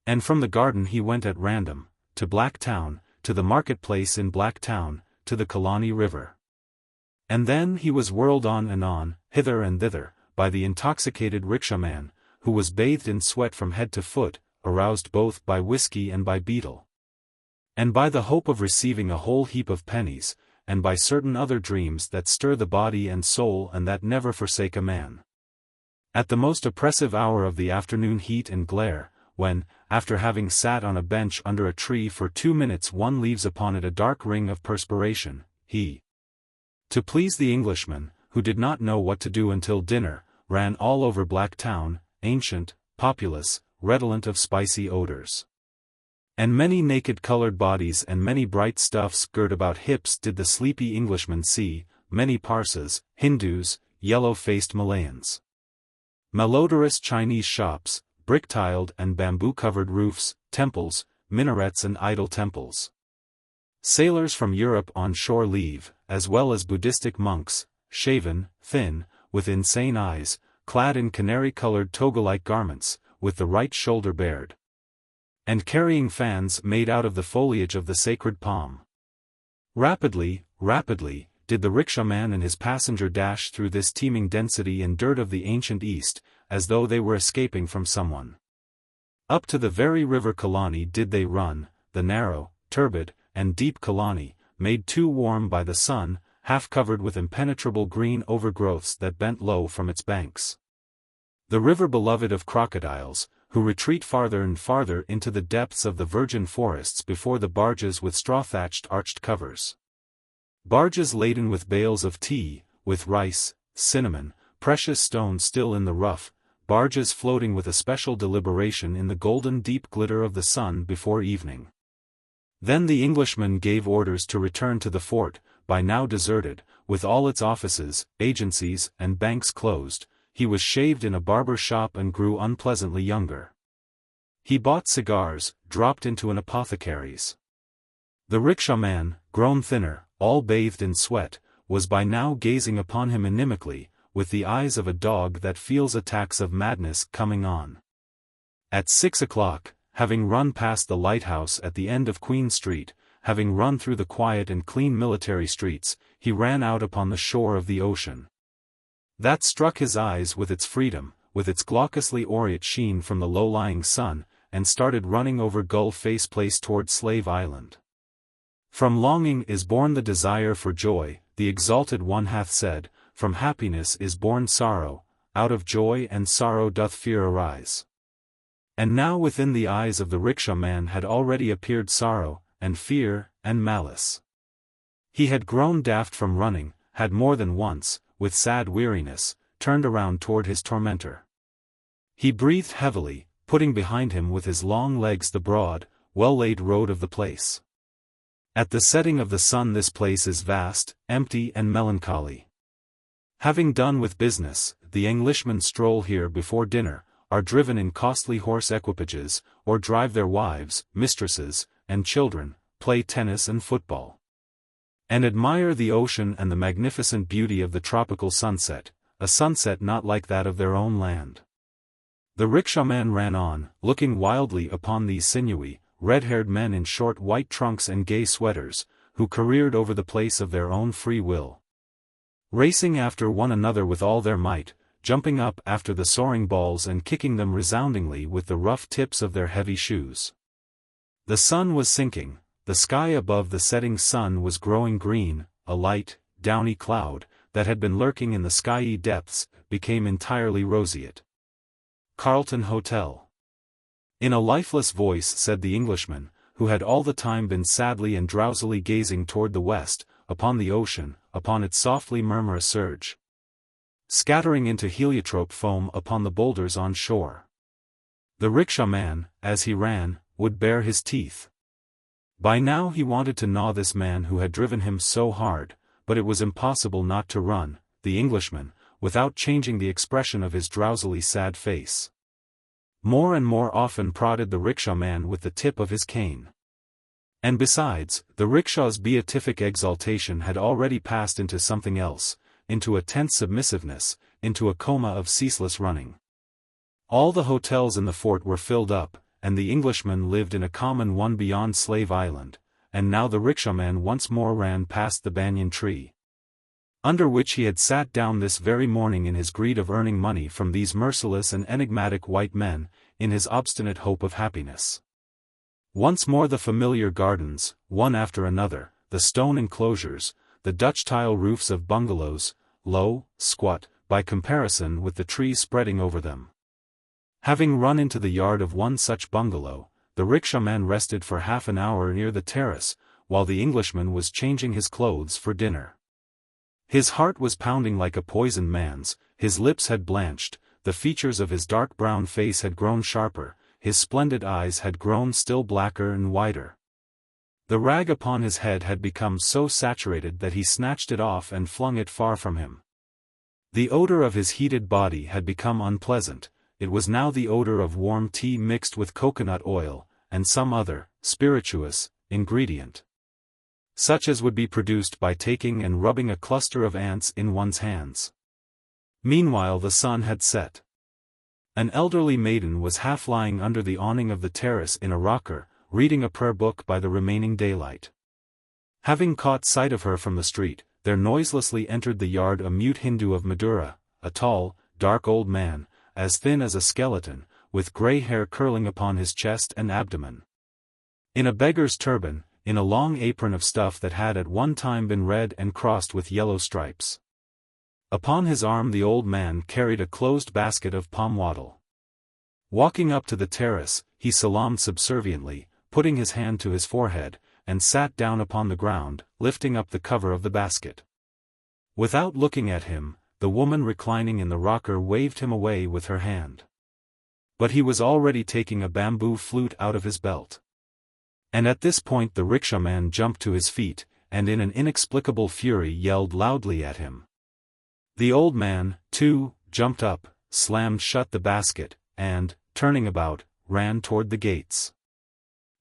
And from the garden he went at random, to Blacktown, to the marketplace in Blacktown, to the Kalani River. And then he was whirled on, hither and thither, by the intoxicated rickshaw-man, who was bathed in sweat from head to foot, aroused both by whiskey and by betel, and by the hope of receiving a whole heap of pennies, and by certain other dreams that stir the body and soul and that never forsake a man. At the most oppressive hour of the afternoon heat and glare, when, after having sat on a bench under a tree for 2 minutes one leaves upon it a dark ring of perspiration, he, to please the Englishman, who did not know what to do until dinner, ran all over Blacktown, ancient, populous, redolent of spicy odors. And many naked colored bodies and many bright stuffs girt about hips did the sleepy Englishman see, many Parsas, Hindus, yellow-faced Malayans, malodorous Chinese shops, brick-tiled and bamboo-covered roofs, temples, minarets and idol temples. Sailors from Europe on shore leave, as well as Buddhistic monks, shaven, thin, with insane eyes, clad in canary-colored toga-like garments, with the right shoulder bared, and carrying fans made out of the foliage of the sacred palm. Rapidly, did the rickshaw-man and his passenger dash through this teeming density and dirt of the ancient East, as though they were escaping from someone. Up to the very river Kalani did they run, the narrow, turbid, and deep Kalani, made too warm by the sun, half covered with impenetrable green overgrowths that bent low from its banks. The river beloved of crocodiles, who retreat farther and farther into the depths of the virgin forests before the barges with straw-thatched arched covers. Barges laden with bales of tea, with rice, cinnamon, precious stones still in the rough, barges floating with a special deliberation in the golden deep glitter of the sun before evening. Then the Englishman gave orders to return to the fort, by now deserted, with all its offices, agencies, and banks closed. He was shaved in a barber shop and grew unpleasantly younger. He bought cigars, dropped into an apothecary's. The rickshaw-man, grown thinner, all bathed in sweat, was by now gazing upon him inimically, with the eyes of a dog that feels attacks of madness coming on. At 6 o'clock, having run past the lighthouse at the end of Queen Street, having run through the quiet and clean military streets, he ran out upon the shore of the ocean. That struck his eyes with its freedom, with its glaucously aureate sheen from the low-lying sun, and started running over Gull Face Place toward Slave Island. From longing is born the desire for joy, the exalted one hath said, from happiness is born sorrow, out of joy and sorrow doth fear arise. And now within the eyes of the rickshaw-man had already appeared sorrow, and fear, and malice. He had grown daft from running, had more than once, with sad weariness, turned around toward his tormentor. He breathed heavily, putting behind him with his long legs the broad, well-laid road of the place. At the setting of the sun this place is vast, empty and melancholy. Having done with business, the Englishmen stroll here before dinner, are driven in costly horse equipages, or drive their wives, mistresses, and children, play tennis and football, and admire the ocean and the magnificent beauty of the tropical sunset, a sunset not like that of their own land. The rickshaw-man ran on, looking wildly upon these sinewy, red-haired men in short white trunks and gay sweaters, who careered over the place of their own free will, racing after one another with all their might, jumping up after the soaring balls and kicking them resoundingly with the rough tips of their heavy shoes. The sun was sinking. The sky above the setting sun was growing green, a light, downy cloud, that had been lurking in the skyey depths, became entirely roseate. Carlton Hotel. In a lifeless voice said the Englishman, who had all the time been sadly and drowsily gazing toward the west, upon the ocean, upon its softly murmurous surge, scattering into heliotrope foam upon the boulders on shore. The rickshaw-man, as he ran, would bare his teeth. By now he wanted to gnaw this man who had driven him so hard, but it was impossible not to run, the Englishman, without changing the expression of his drowsily sad face. more and more often prodded the rickshaw-man with the tip of his cane. And besides, the rickshaw's beatific exaltation had already passed into something else, into a tense submissiveness, into a coma of ceaseless running. All the hotels in the fort were filled up, and the Englishman lived in a common one beyond Slave Island, and now the rickshaw-man once more ran past the banyan tree, under which he had sat down this very morning in his greed of earning money from these merciless and enigmatic white men, in his obstinate hope of happiness. Once more the familiar gardens, one after another, the stone enclosures, the Dutch tile roofs of bungalows, low, squat, by comparison with the trees spreading over them. Having run into the yard of one such bungalow, the rickshaw-man rested for half an hour near the terrace, while the Englishman was changing his clothes for dinner. His heart was pounding like a poisoned man's, his lips had blanched, the features of his dark brown face had grown sharper, his splendid eyes had grown still blacker and wider. The rag upon his head had become so saturated that he snatched it off and flung it far from him. The odor of his heated body had become unpleasant. It was now the odor of warm tea mixed with coconut oil, and some other, spirituous, ingredient, such as would be produced by taking and rubbing a cluster of ants in one's hands. Meanwhile the sun had set. An elderly maiden was half lying under the awning of the terrace in a rocker, reading a prayer book by the remaining daylight. Having caught sight of her from the street, there noiselessly entered the yard a mute Hindu of Madura, a tall, dark old man, as thin as a skeleton, with grey hair curling upon his chest and abdomen. In a beggar's turban, in a long apron of stuff that had at one time been red and crossed with yellow stripes. Upon his arm the old man carried a closed basket of palm wattle. Walking up to the terrace, he salaamed subserviently, putting his hand to his forehead, and sat down upon the ground, lifting up the cover of the basket. Without looking at him, the woman reclining in the rocker waved him away with her hand. But he was already taking a bamboo flute out of his belt. And at this point the rickshaw-man jumped to his feet, and in an inexplicable fury yelled loudly at him. The old man, too, jumped up, slammed shut the basket, and, turning about, ran toward the gates.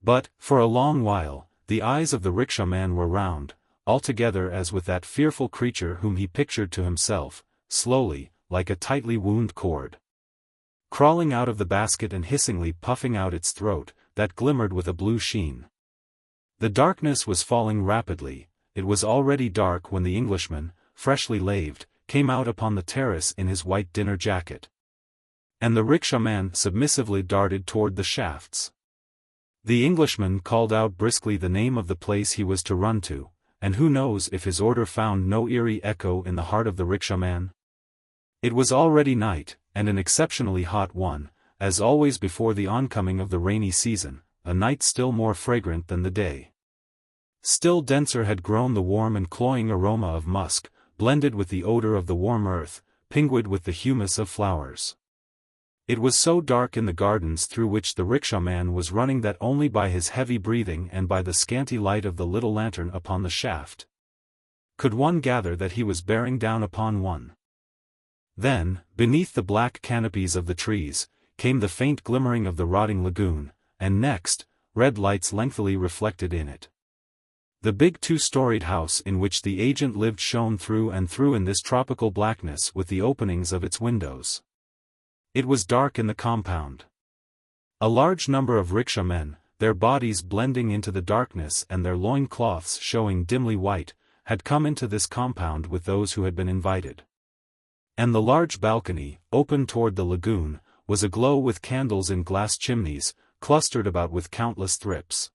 But, for a long while, the eyes of the rickshaw-man were round, altogether as with that fearful creature whom he pictured to himself, slowly, like a tightly wound cord, crawling out of the basket and hissingly puffing out its throat, that glimmered with a blue sheen. The darkness was falling rapidly. It was already dark when the Englishman, freshly laved, came out upon the terrace in his white dinner jacket. And the rickshaw-man submissively darted toward the shafts. The Englishman called out briskly the name of the place he was to run to, and who knows if his order found no eerie echo in the heart of the rickshaw-man? It was already night, and an exceptionally hot one, as always before the oncoming of the rainy season, a night still more fragrant than the day. Still denser had grown the warm and cloying aroma of musk, blended with the odor of the warm earth, pingued with the humus of flowers. It was so dark in the gardens through which the rickshaw-man was running that only by his heavy breathing and by the scanty light of the little lantern upon the shaft could one gather that he was bearing down upon one. Then, beneath the black canopies of the trees, came the faint glimmering of the rotting lagoon, and next, red lights lengthily reflected in it. The big two-storied house in which the agent lived shone through and through in this tropical blackness with the openings of its windows. It was dark in the compound. A large number of rickshaw-men, their bodies blending into the darkness and their loin-cloths showing dimly white, had come into this compound with those who had been invited. And the large balcony, open toward the lagoon, was aglow with candles in glass chimneys, clustered about with countless thrips.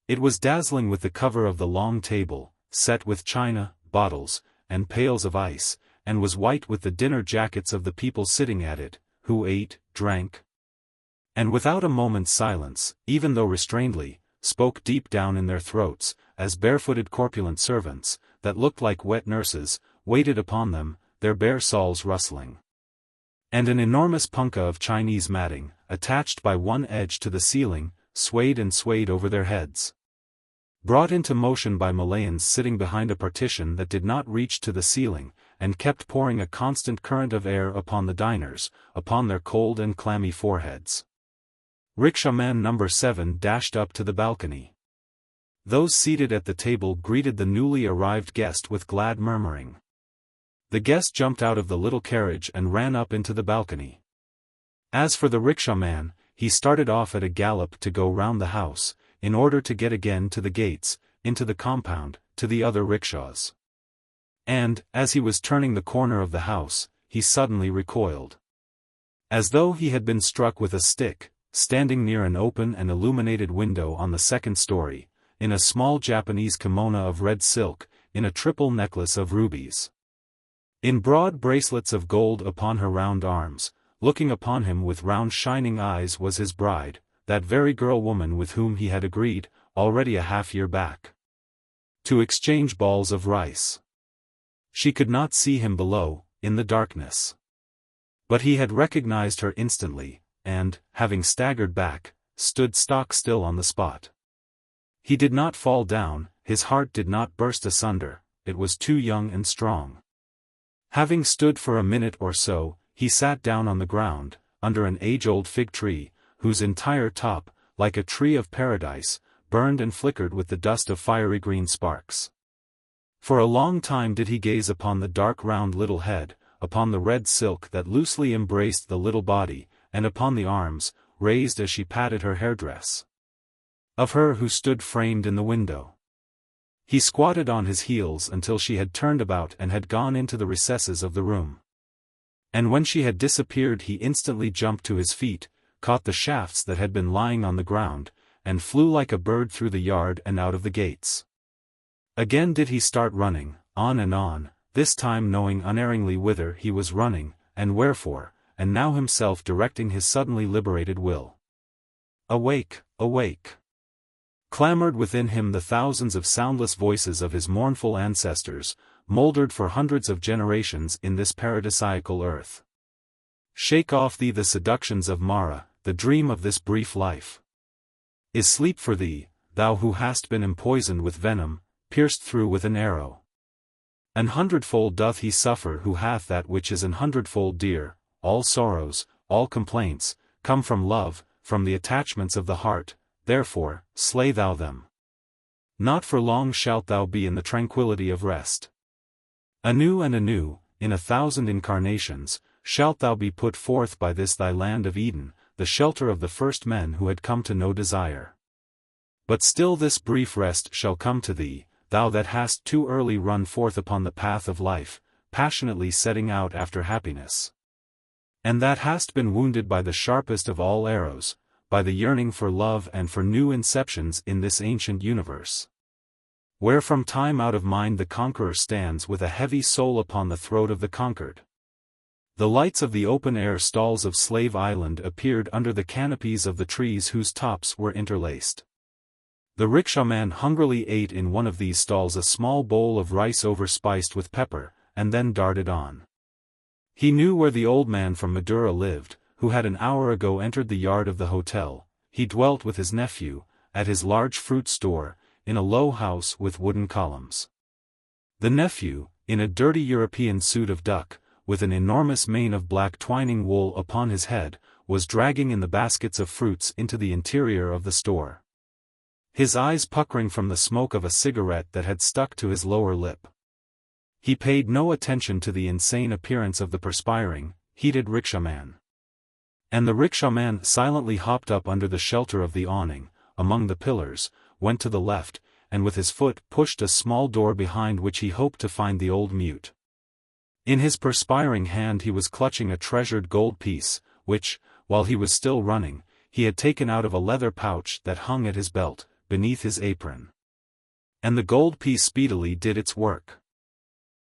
It was dazzling with the cover of the long table, set with china, bottles, and pails of ice, and was white with the dinner jackets of the people sitting at it, who ate, drank, and without a moment's silence, even though restrainedly, spoke deep down in their throats, as barefooted corpulent servants, that looked like wet nurses, waited upon them, their bare soles rustling. And an enormous punkah of Chinese matting, attached by one edge to the ceiling, swayed and swayed over their heads. Brought into motion by Malayans sitting behind a partition that did not reach to the ceiling, and kept pouring a constant current of air upon the diners, upon their cold and clammy foreheads. Rickshaw-man number 7 dashed up to the balcony. Those seated at the table greeted the newly arrived guest with glad murmuring. The guest jumped out of the little carriage and ran up into the balcony. As for the rickshaw-man, he started off at a gallop to go round the house, in order to get again to the gates, into the compound, to the other rickshaws. And, as he was turning the corner of the house, he suddenly recoiled. As though he had been struck with a stick, standing near an open and illuminated window on the second story, in a small Japanese kimono of red silk, in a triple necklace of rubies. In broad bracelets of gold upon her round arms, looking upon him with round shining eyes was his bride, that very girl-woman with whom he had agreed, already a half-year back, to exchange balls of rice. She could not see him below, in the darkness. But he had recognized her instantly, and, having staggered back, stood stock-still on the spot. He did not fall down, his heart did not burst asunder, it was too young and strong. Having stood for a minute or so, he sat down on the ground, under an age-old fig tree, whose entire top, like a tree of paradise, burned and flickered with the dust of fiery green sparks. For a long time did he gaze upon the dark round little head, upon the red silk that loosely embraced the little body, and upon the arms, raised as she patted her hairdress, of her who stood framed in the window. He squatted on his heels until she had turned about and had gone into the recesses of the room. And when she had disappeared he instantly jumped to his feet, caught the shafts that had been lying on the ground, and flew like a bird through the yard and out of the gates. Again did he start running, on and on, this time knowing unerringly whither he was running, and wherefore, and now himself directing his suddenly liberated will. Awake, awake! Clamored within him the thousands of soundless voices of his mournful ancestors, mouldered for hundreds of generations in this paradisiacal earth. Shake off thee the seductions of Mara, the dream of this brief life. Is sleep for thee, thou who hast been empoisoned with venom, pierced through with an arrow? An hundredfold doth he suffer who hath that which is an hundredfold dear, all sorrows, all complaints, come from love, from the attachments of the heart, therefore, slay thou them. Not for long shalt thou be in the tranquility of rest. Anew and anew, in 1,000 incarnations, shalt thou be put forth by this thy land of Eden, the shelter of the first men who had come to know desire. But still this brief rest shall come to thee, thou that hast too early run forth upon the path of life, passionately setting out after happiness. And that hast been wounded by the sharpest of all arrows, by the yearning for love and for new inceptions in this ancient universe, where from time out of mind the conqueror stands with a heavy soul upon the throat of the conquered. The lights of the open-air stalls of Slave Island appeared under the canopies of the trees whose tops were interlaced. The rickshaw-man hungrily ate in one of these stalls a small bowl of rice overspiced with pepper, and then darted on. He knew where the old man from Madura lived, who had an hour ago entered the yard of the hotel. He dwelt with his nephew, at his large fruit store, in a low house with wooden columns. The nephew, in a dirty European suit of duck, with an enormous mane of black twining wool upon his head, was dragging in the baskets of fruits into the interior of the store, his eyes puckering from the smoke of a cigarette that had stuck to his lower lip. He paid no attention to the insane appearance of the perspiring, heated rickshaw-man. And the rickshaw-man silently hopped up under the shelter of the awning, among the pillars, went to the left, and with his foot pushed a small door behind which he hoped to find the old mute. In his perspiring hand he was clutching a treasured gold piece, which, while he was still running, he had taken out of a leather pouch that hung at his belt, beneath his apron. And the gold piece speedily did its work.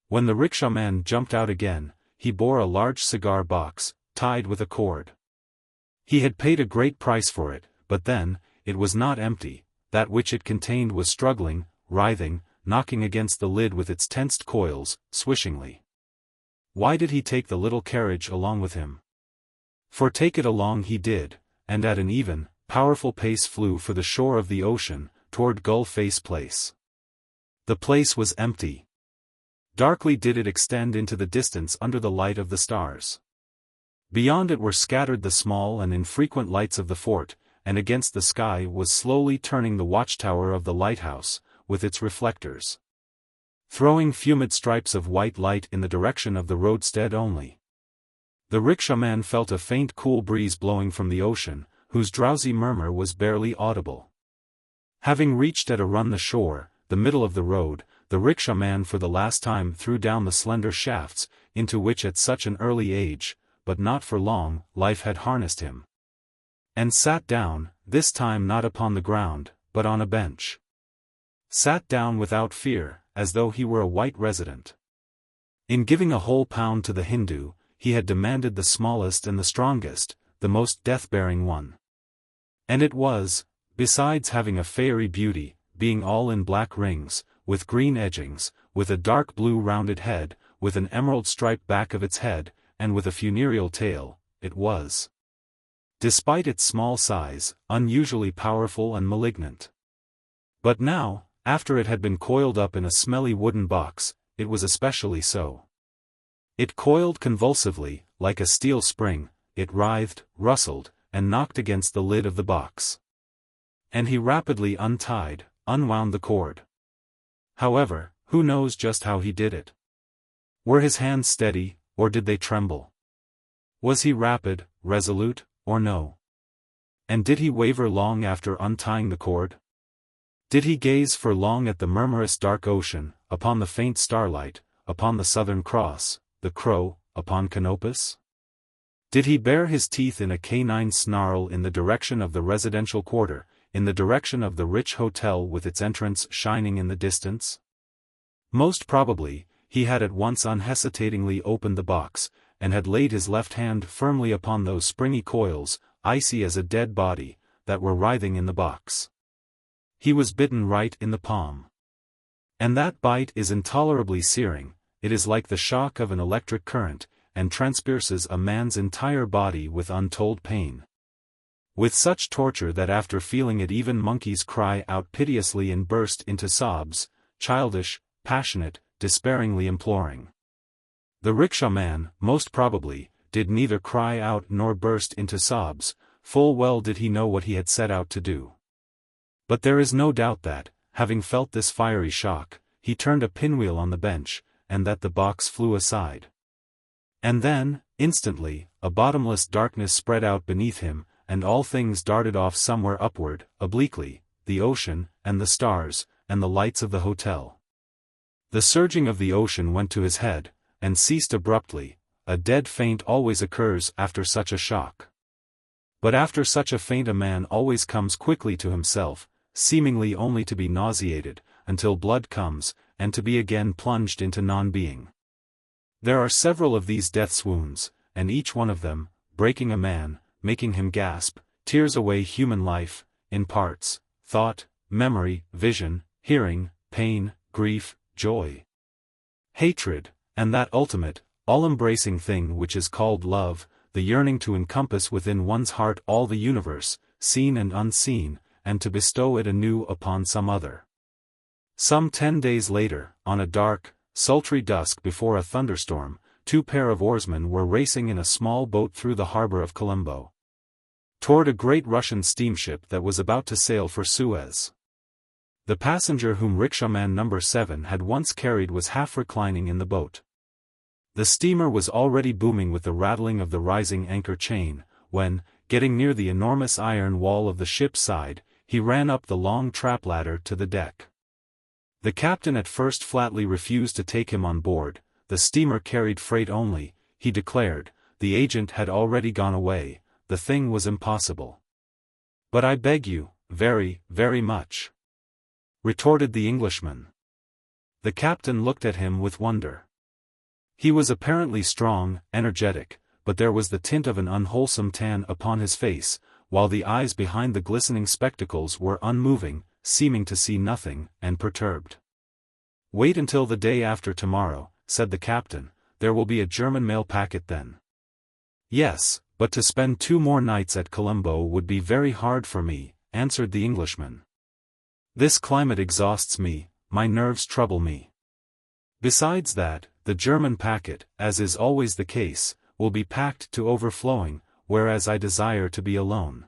When the rickshaw-man jumped out again, he bore a large cigar box, tied with a cord. He had paid a great price for it, but then, it was not empty, that which it contained was struggling, writhing, knocking against the lid with its tensed coils, swishingly. Why did he take the little carriage along with him? For take it along he did, and at an even, powerful pace flew for the shore of the ocean, toward Gull Face Place. The place was empty. Darkly did it extend into the distance under the light of the stars. Beyond it were scattered the small and infrequent lights of the fort, and against the sky was slowly turning the watchtower of the lighthouse, with its reflectors, throwing fumid stripes of white light in the direction of the roadstead only. The rickshaw-man felt a faint cool breeze blowing from the ocean, whose drowsy murmur was barely audible. Having reached at a run the shore, the middle of the road, the rickshaw-man for the last time threw down the slender shafts, into which at such an early age, but not for long, life had harnessed him, and sat down, this time not upon the ground, but on a bench. Sat down without fear, as though he were a white resident. In giving a whole pound to the Hindu, he had demanded the smallest and the strongest, the most death-bearing one. And it was, besides having a fairy beauty, being all in black rings, with green edgings, with a dark blue rounded head, with an emerald striped back of its head, and with a funereal tail, it was, despite its small size, unusually powerful and malignant. But now, after it had been coiled up in a smelly wooden box, it was especially so. It coiled convulsively, like a steel spring, it writhed, rustled, and knocked against the lid of the box. And he rapidly unwound the cord. However, who knows just how he did it? Were his hands steady, or did they tremble? Was he rapid, resolute, or no? And did he waver long after untying the cord? Did he gaze for long at the murmurous dark ocean, upon the faint starlight, upon the Southern Cross, the Crow, upon Canopus? Did he bare his teeth in a canine snarl in the direction of the residential quarter, in the direction of the rich hotel with its entrance shining in the distance? Most probably, he had at once unhesitatingly opened the box, and had laid his left hand firmly upon those springy coils, icy as a dead body, that were writhing in the box. He was bitten right in the palm. And that bite is intolerably searing, it is like the shock of an electric current, and transpierces a man's entire body with untold pain. With such torture that after feeling it even monkeys cry out piteously and burst into sobs, childish, passionate, despairingly imploring. The rickshaw-man, most probably, did neither cry out nor burst into sobs, full well did he know what he had set out to do. But there is no doubt that, having felt this fiery shock, he turned a pinwheel on the bench, and that the box flew aside. And then, instantly, a bottomless darkness spread out beneath him, and all things darted off somewhere upward, obliquely, the ocean, and the stars, and the lights of the hotel. The surging of the ocean went to his head, and ceased abruptly. A dead faint always occurs after such a shock. But after such a faint a man always comes quickly to himself, seemingly only to be nauseated, until blood comes, and to be again plunged into non-being. There are several of these death swoons, and each one of them, breaking a man, making him gasp, tears away human life, in parts, thought, memory, vision, hearing, pain, grief, joy, hatred, and that ultimate, all-embracing thing which is called love, the yearning to encompass within one's heart all the universe, seen and unseen, and to bestow it anew upon some other. Some 10 days later, on a dark, sultry dusk before a thunderstorm, 2 pair of oarsmen were racing in a small boat through the harbor of Colombo, toward a great Russian steamship that was about to sail for Suez. The passenger whom rickshaw-man number 7 had once carried was half reclining in the boat. The steamer was already booming with the rattling of the rising anchor chain, when, getting near the enormous iron wall of the ship's side, he ran up the long trap ladder to the deck. The captain at first flatly refused to take him on board. The steamer carried freight only, he declared, the agent had already gone away, the thing was impossible. But I beg you, very, very much, retorted the Englishman. The captain looked at him with wonder. He was apparently strong, energetic, but there was the tint of an unwholesome tan upon his face, while the eyes behind the glistening spectacles were unmoving, seeming to see nothing, and perturbed. Wait until the day after tomorrow, said the captain, there will be a German mail packet then. Yes, but to spend 2 more nights at Colombo would be very hard for me, answered the Englishman. This climate exhausts me, my nerves trouble me. Besides that, the German packet, as is always the case, will be packed to overflowing, whereas I desire to be alone.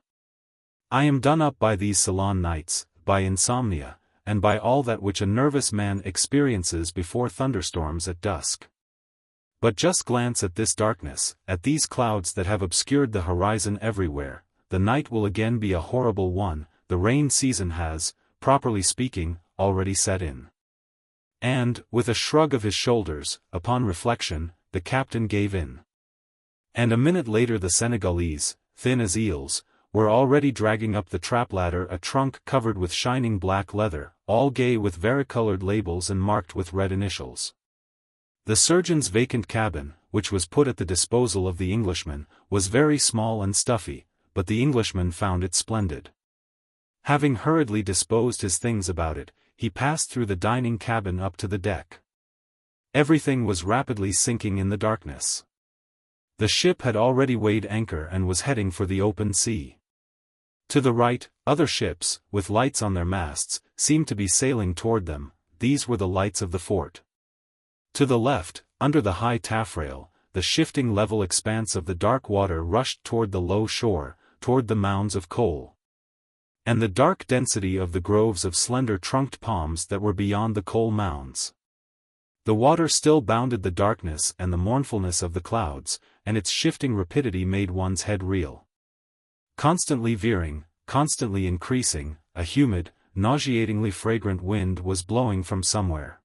I am done up by these salon nights, by insomnia, and by all that which a nervous man experiences before thunderstorms at dusk. But just glance at this darkness, at these clouds that have obscured the horizon everywhere. The night will again be a horrible one, the rain season has, properly speaking, already set in. And, with a shrug of his shoulders, upon reflection, the captain gave in. And a minute later the Senegalese, thin as eels, were already dragging up the trap-ladder a trunk covered with shining black leather, all gay with varicolored labels and marked with red initials. The surgeon's vacant cabin, which was put at the disposal of the Englishman, was very small and stuffy, but the Englishman found it splendid. Having hurriedly disposed his things about it, he passed through the dining cabin up to the deck. Everything was rapidly sinking in the darkness. The ship had already weighed anchor and was heading for the open sea. To the right, other ships, with lights on their masts, seemed to be sailing toward them. These were the lights of the fort. To the left, under the high taffrail, the shifting level expanse of the dark water rushed toward the low shore, toward the mounds of coal. And the dark density of the groves of slender-trunked palms that were beyond the coal mounds. The water still bounded the darkness and the mournfulness of the clouds, and its shifting rapidity made one's head reel. Constantly veering, constantly increasing, a humid, nauseatingly fragrant wind was blowing from somewhere.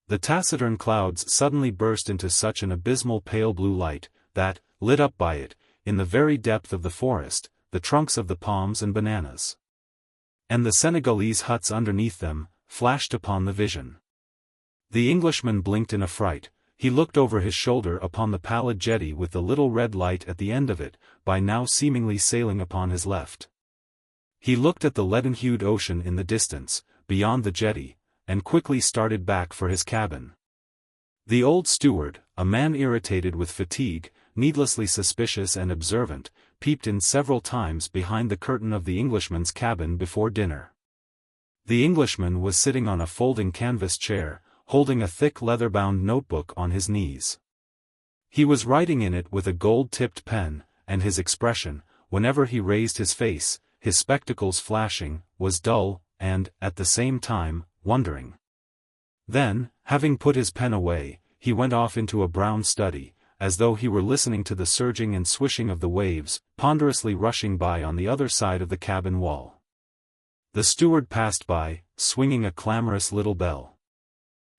The taciturn clouds suddenly burst into such an abysmal pale blue light, that, lit up by it, in the very depth of the forest, the trunks of the palms and bananas, and the Senegalese huts underneath them, flashed upon the vision. The Englishman blinked in affright. He looked over his shoulder upon the pallid jetty with the little red light at the end of it, by now seemingly sailing upon his left. He looked at the leaden-hued ocean in the distance, beyond the jetty, and quickly started back for his cabin. The old steward, a man irritated with fatigue, needlessly suspicious and observant, peeped in several times behind the curtain of the Englishman's cabin before dinner. The Englishman was sitting on a folding canvas chair, holding a thick leather-bound notebook on his knees. He was writing in it with a gold-tipped pen, and his expression, whenever he raised his face, his spectacles flashing, was dull, and, at the same time, wondering. Then, having put his pen away, he went off into a brown study, as though he were listening to the surging and swishing of the waves, ponderously rushing by on the other side of the cabin wall. The steward passed by, swinging a clamorous little bell.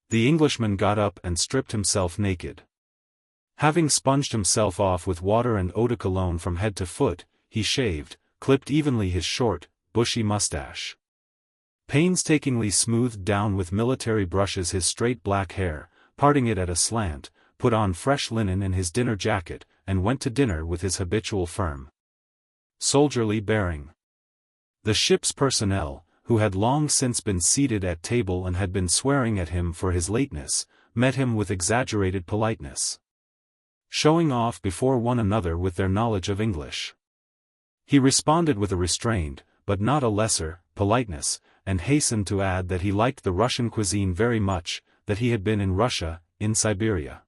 The Englishman got up and stripped himself naked. Having sponged himself off with water and eau de cologne from head to foot, he shaved, clipped evenly his short, bushy mustache. Painstakingly smoothed down with military brushes his straight black hair, parting it at a slant, put on fresh linen and his dinner jacket, and went to dinner with his habitual firm, soldierly bearing. The ship's personnel, who had long since been seated at table and had been swearing at him for his lateness, met him with exaggerated politeness, showing off before one another with their knowledge of English. He responded with a restrained, but not a lesser, politeness, and hastened to add that he liked the Russian cuisine very much, that he had been in Russia, in Siberia.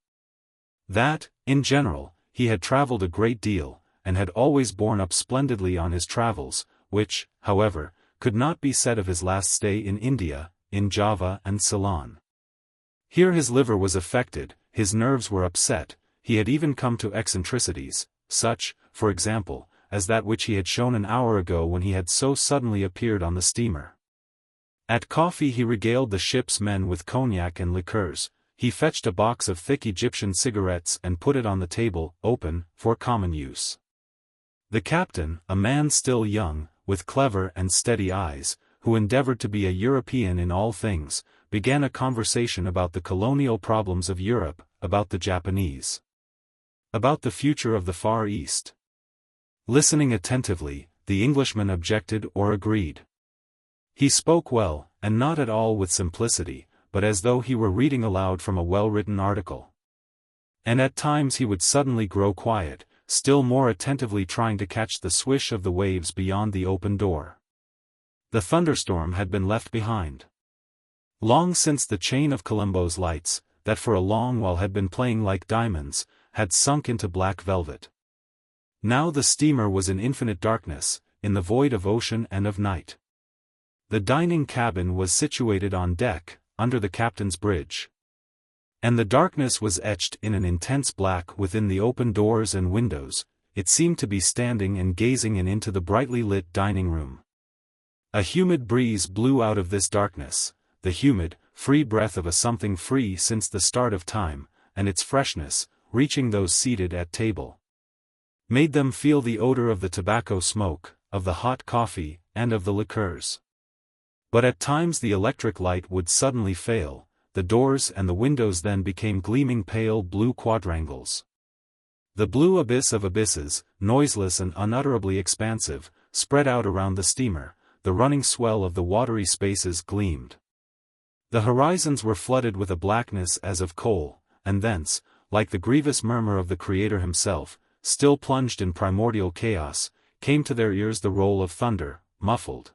That, in general, he had traveled a great deal, and had always borne up splendidly on his travels, which, however, could not be said of his last stay in India, in Java and Ceylon. Here his liver was affected, his nerves were upset, he had even come to eccentricities, such, for example, as that which he had shown an hour ago when he had so suddenly appeared on the steamer. At coffee he regaled the ship's men with cognac and liqueurs. He fetched a box of thick Egyptian cigarettes and put it on the table, open, for common use. The captain, a man still young, with clever and steady eyes, who endeavored to be a European in all things, began a conversation about the colonial problems of Europe, about the Japanese, about the future of the Far East. Listening attentively, the Englishman objected or agreed. He spoke well, and not at all with simplicity, but as though he were reading aloud from a well-written article. And at times he would suddenly grow quiet, still more attentively trying to catch the swish of the waves beyond the open door. The thunderstorm had been left behind. Long since the chain of Colombo's lights, that for a long while had been playing like diamonds, had sunk into black velvet. Now the steamer was in infinite darkness, in the void of ocean and of night. The dining cabin was situated on deck, under the captain's bridge. And the darkness was etched in an intense black within the open doors and windows. It seemed to be standing and gazing into the brightly lit dining room. A humid breeze blew out of this darkness, the humid, free breath of a something free since the start of time, and its freshness, reaching those seated at table, made them feel the odor of the tobacco smoke, of the hot coffee, and of the liqueurs. But at times the electric light would suddenly fail, the doors and the windows then became gleaming pale blue quadrangles. The blue abyss of abysses, noiseless and unutterably expansive, spread out around the steamer, the running swell of the watery spaces gleamed. The horizons were flooded with a blackness as of coal, and thence, like the grievous murmur of the Creator himself, still plunged in primordial chaos, came to their ears the roll of thunder, muffled,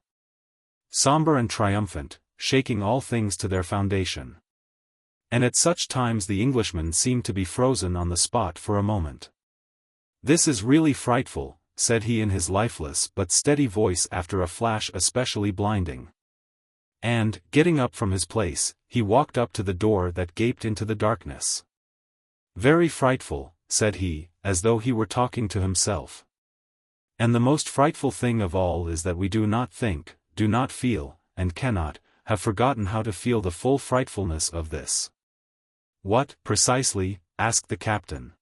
somber and triumphant, shaking all things to their foundation. And at such times the Englishman seemed to be frozen on the spot for a moment. "This is really frightful," said he in his lifeless but steady voice after a flash especially blinding. And, getting up from his place, he walked up to the door that gaped into the darkness. "Very frightful," said he, as though he were talking to himself. "And the most frightful thing of all is that we do not think, do not feel, and cannot, have forgotten how to feel the full frightfulness of this." "What, precisely?" asked the captain.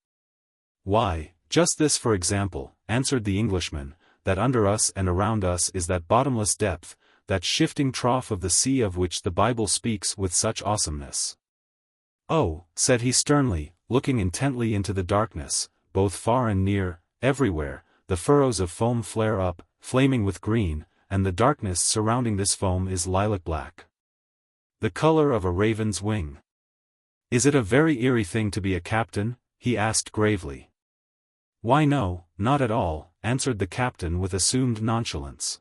"Why, just this for example," answered the Englishman, "that under us and around us is that bottomless depth, that shifting trough of the sea of which the Bible speaks with such awesomeness." "Oh," said he sternly, looking intently into the darkness, both far and near, everywhere, the furrows of foam flare up, flaming with green, and the darkness surrounding this foam is lilac-black, the color of a raven's wing. "Is it a very eerie thing to be a captain?" he asked gravely. "Why no, not at all," answered the captain with assumed nonchalance.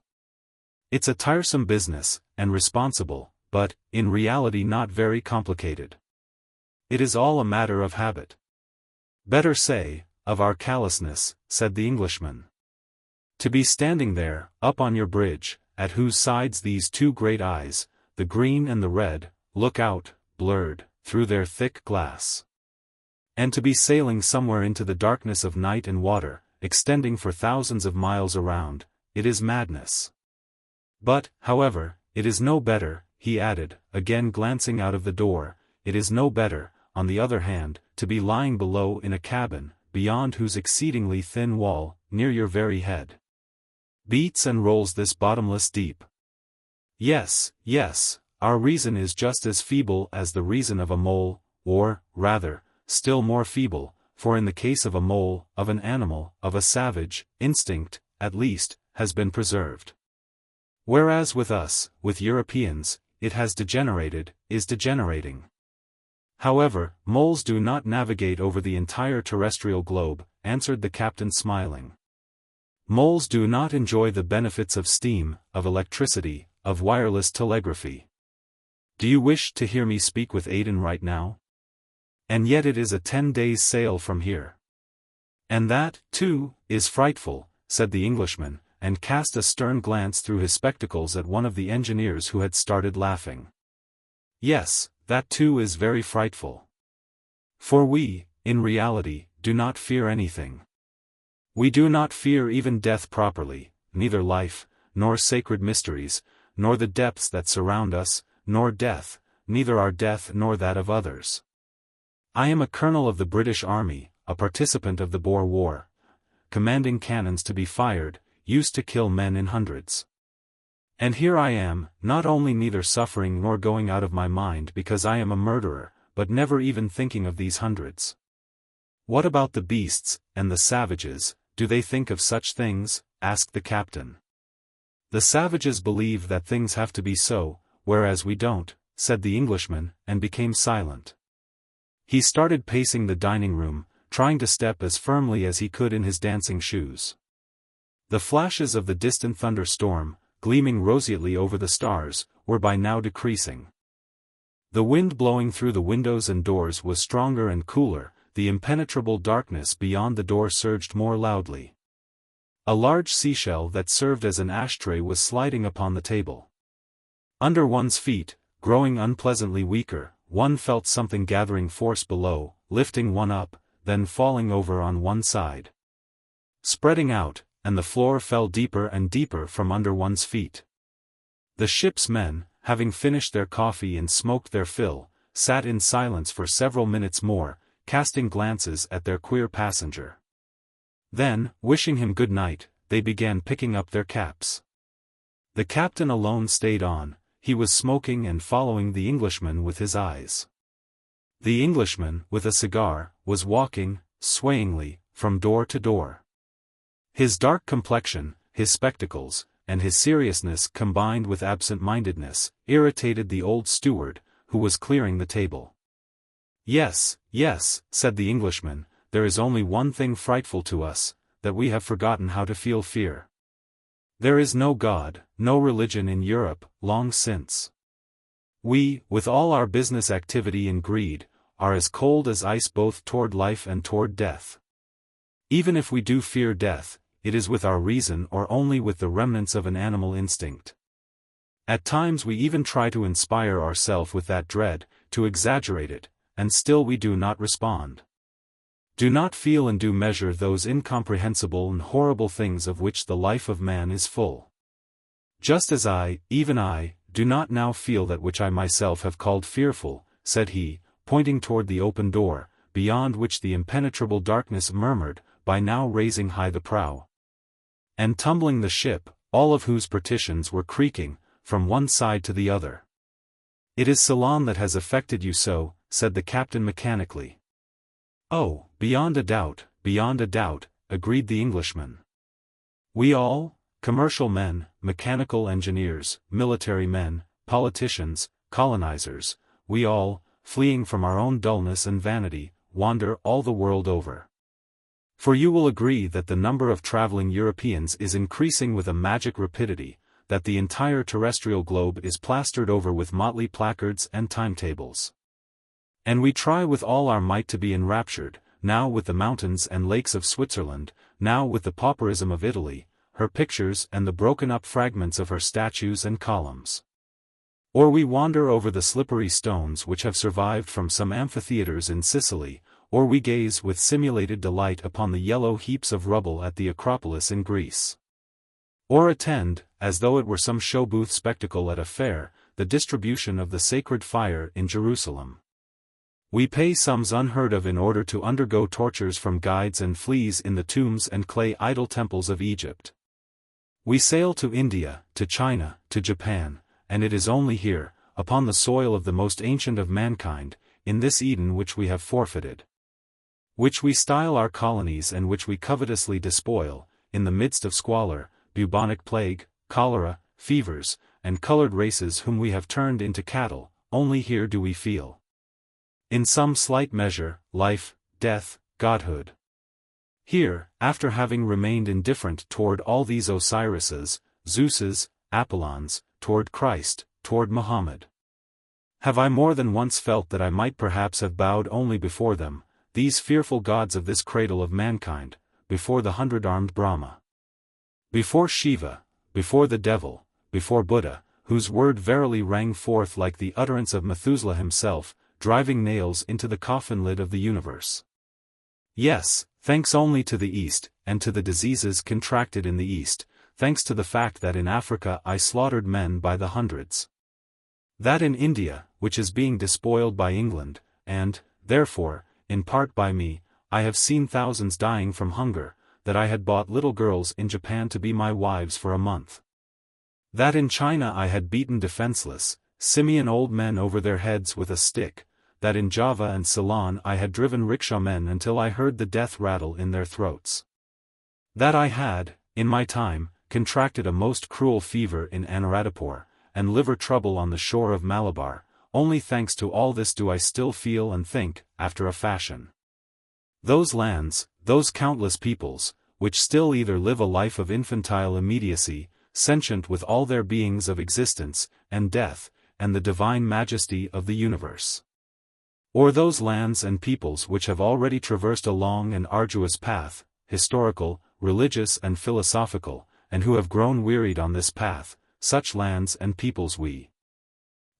"It's a tiresome business, and responsible, but, in reality not very complicated. It is all a matter of habit. Better say, of our callousness," said the Englishman. "To be standing there, up on your bridge, at whose sides these two great eyes, the green and the red, look out, blurred, through their thick glass. And to be sailing somewhere into the darkness of night and water, extending for thousands of miles around, it is madness. But, however, it is no better," he added, again glancing out of the door, "it is no better, on the other hand, to be lying below in a cabin, beyond whose exceedingly thin wall, near your very head, beats and rolls this bottomless deep. Yes, yes, our reason is just as feeble as the reason of a mole, or, rather, still more feeble, for in the case of a mole, of an animal, of a savage, instinct, at least, has been preserved. Whereas with us, with Europeans, it has degenerated, is degenerating. However, moles do not navigate over the entire terrestrial globe," answered the captain smiling. "Moles do not enjoy the benefits of steam, of electricity, of wireless telegraphy. Do you wish to hear me speak with Aden right now? And yet it is a 10 days' sail from here." "And that, too, is frightful," said the Englishman, and cast a stern glance through his spectacles at one of the engineers who had started laughing. "Yes, that too is very frightful. For we, in reality, do not fear anything. We do not fear even death properly, neither life, nor sacred mysteries, nor the depths that surround us, nor death, neither our death nor that of others. I am a colonel of the British Army, a participant of the Boer War, commanding cannons to be fired, used to kill men in hundreds. And here I am, not only neither suffering nor going out of my mind because I am a murderer, but never even thinking of these hundreds. What about the beasts, and the savages, do they think of such things?" asked the captain. "The savages believe that things have to be so, whereas we don't," said the Englishman, and became silent. He started pacing the dining room, trying to step as firmly as he could in his dancing shoes. The flashes of the distant thunderstorm, gleaming roseately over the stars, were by now decreasing. The wind blowing through the windows and doors was stronger and cooler, the impenetrable darkness beyond the door surged more loudly. A large seashell that served as an ashtray was sliding upon the table. Under one's feet, growing unpleasantly weaker, one felt something gathering force below, lifting one up, then falling over on one side. Spreading out, and the floor fell deeper and deeper from under one's feet. The ship's men, having finished their coffee and smoked their fill, sat in silence for several minutes more, casting glances at their queer passenger. Then, wishing him good night, they began picking up their caps. The captain alone stayed on, he was smoking and following the Englishman with his eyes. The Englishman, with a cigar, was walking, swayingly, from door to door. His dark complexion, his spectacles, and his seriousness combined with absent-mindedness, irritated the old steward, who was clearing the table. "Yes, yes," said the Englishman, "there is only one thing frightful to us, that we have forgotten how to feel fear. There is no God, no religion in Europe, long since. We, with all our business activity and greed, are as cold as ice both toward life and toward death. Even if we do fear death, it is with our reason or only with the remnants of an animal instinct. At times we even try to inspire ourselves with that dread, to exaggerate it, and still we do not respond. Do not feel and do measure those incomprehensible and horrible things of which the life of man is full. Just as I, even I, do not now feel that which I myself have called fearful," said he, pointing toward the open door, beyond which the impenetrable darkness murmured, by now raising high the prow and tumbling the ship, all of whose partitions were creaking, from one side to the other. "It is Ceylon that has affected you so," said the captain mechanically. "Oh, beyond a doubt," agreed the Englishman. "We all, commercial men, mechanical engineers, military men, politicians, colonizers, we all, fleeing from our own dullness and vanity, wander all the world over. For you will agree that the number of traveling Europeans is increasing with a magic rapidity, that the entire terrestrial globe is plastered over with motley placards and timetables. And we try with all our might to be enraptured, now with the mountains and lakes of Switzerland, now with the pauperism of Italy, her pictures and the broken-up fragments of her statues and columns. Or we wander over the slippery stones which have survived from some amphitheaters in Sicily, or we gaze with simulated delight upon the yellow heaps of rubble at the Acropolis in Greece. Or attend, as though it were some show-booth spectacle at a fair, the distribution of the sacred fire in Jerusalem. We pay sums unheard of in order to undergo tortures from guides and fleas in the tombs and clay idol temples of Egypt. We sail to India, to China, to Japan, and it is only here, upon the soil of the most ancient of mankind, in this Eden which we have forfeited, which we style our colonies and which we covetously despoil, in the midst of squalor, bubonic plague, cholera, fevers, and colored races whom we have turned into cattle, only here do we feel, in some slight measure, life, death, godhood. Here, after having remained indifferent toward all these Osirises, Zeuses, Apollons, toward Christ, toward Mohammed, have I more than once felt that I might perhaps have bowed only before them, these fearful gods of this cradle of mankind, before the 100-armed Brahma, before Shiva, before the devil, before Buddha, whose word verily rang forth like the utterance of Methuselah himself, driving nails into the coffin lid of the universe. Yes, thanks only to the East, and to the diseases contracted in the East, thanks to the fact that in Africa I slaughtered men by the hundreds, that in India, which is being despoiled by England, and, therefore, in part by me, I have seen thousands dying from hunger, that I had bought little girls in Japan to be my wives for a month, that in China I had beaten defenseless, simian old men over their heads with a stick, that in Java and Ceylon I had driven rickshaw-men until I heard the death rattle in their throats, that I had, in my time, contracted a most cruel fever in Anuradhapur, and liver trouble on the shore of Malabar. Only thanks to all this do I still feel and think, after a fashion. Those lands, those countless peoples, which still either live a life of infantile immediacy, sentient with all their beings of existence, and death, and the divine majesty of the universe. Or those lands and peoples which have already traversed a long and arduous path, historical, religious and philosophical, and who have grown wearied on this path, such lands and peoples we,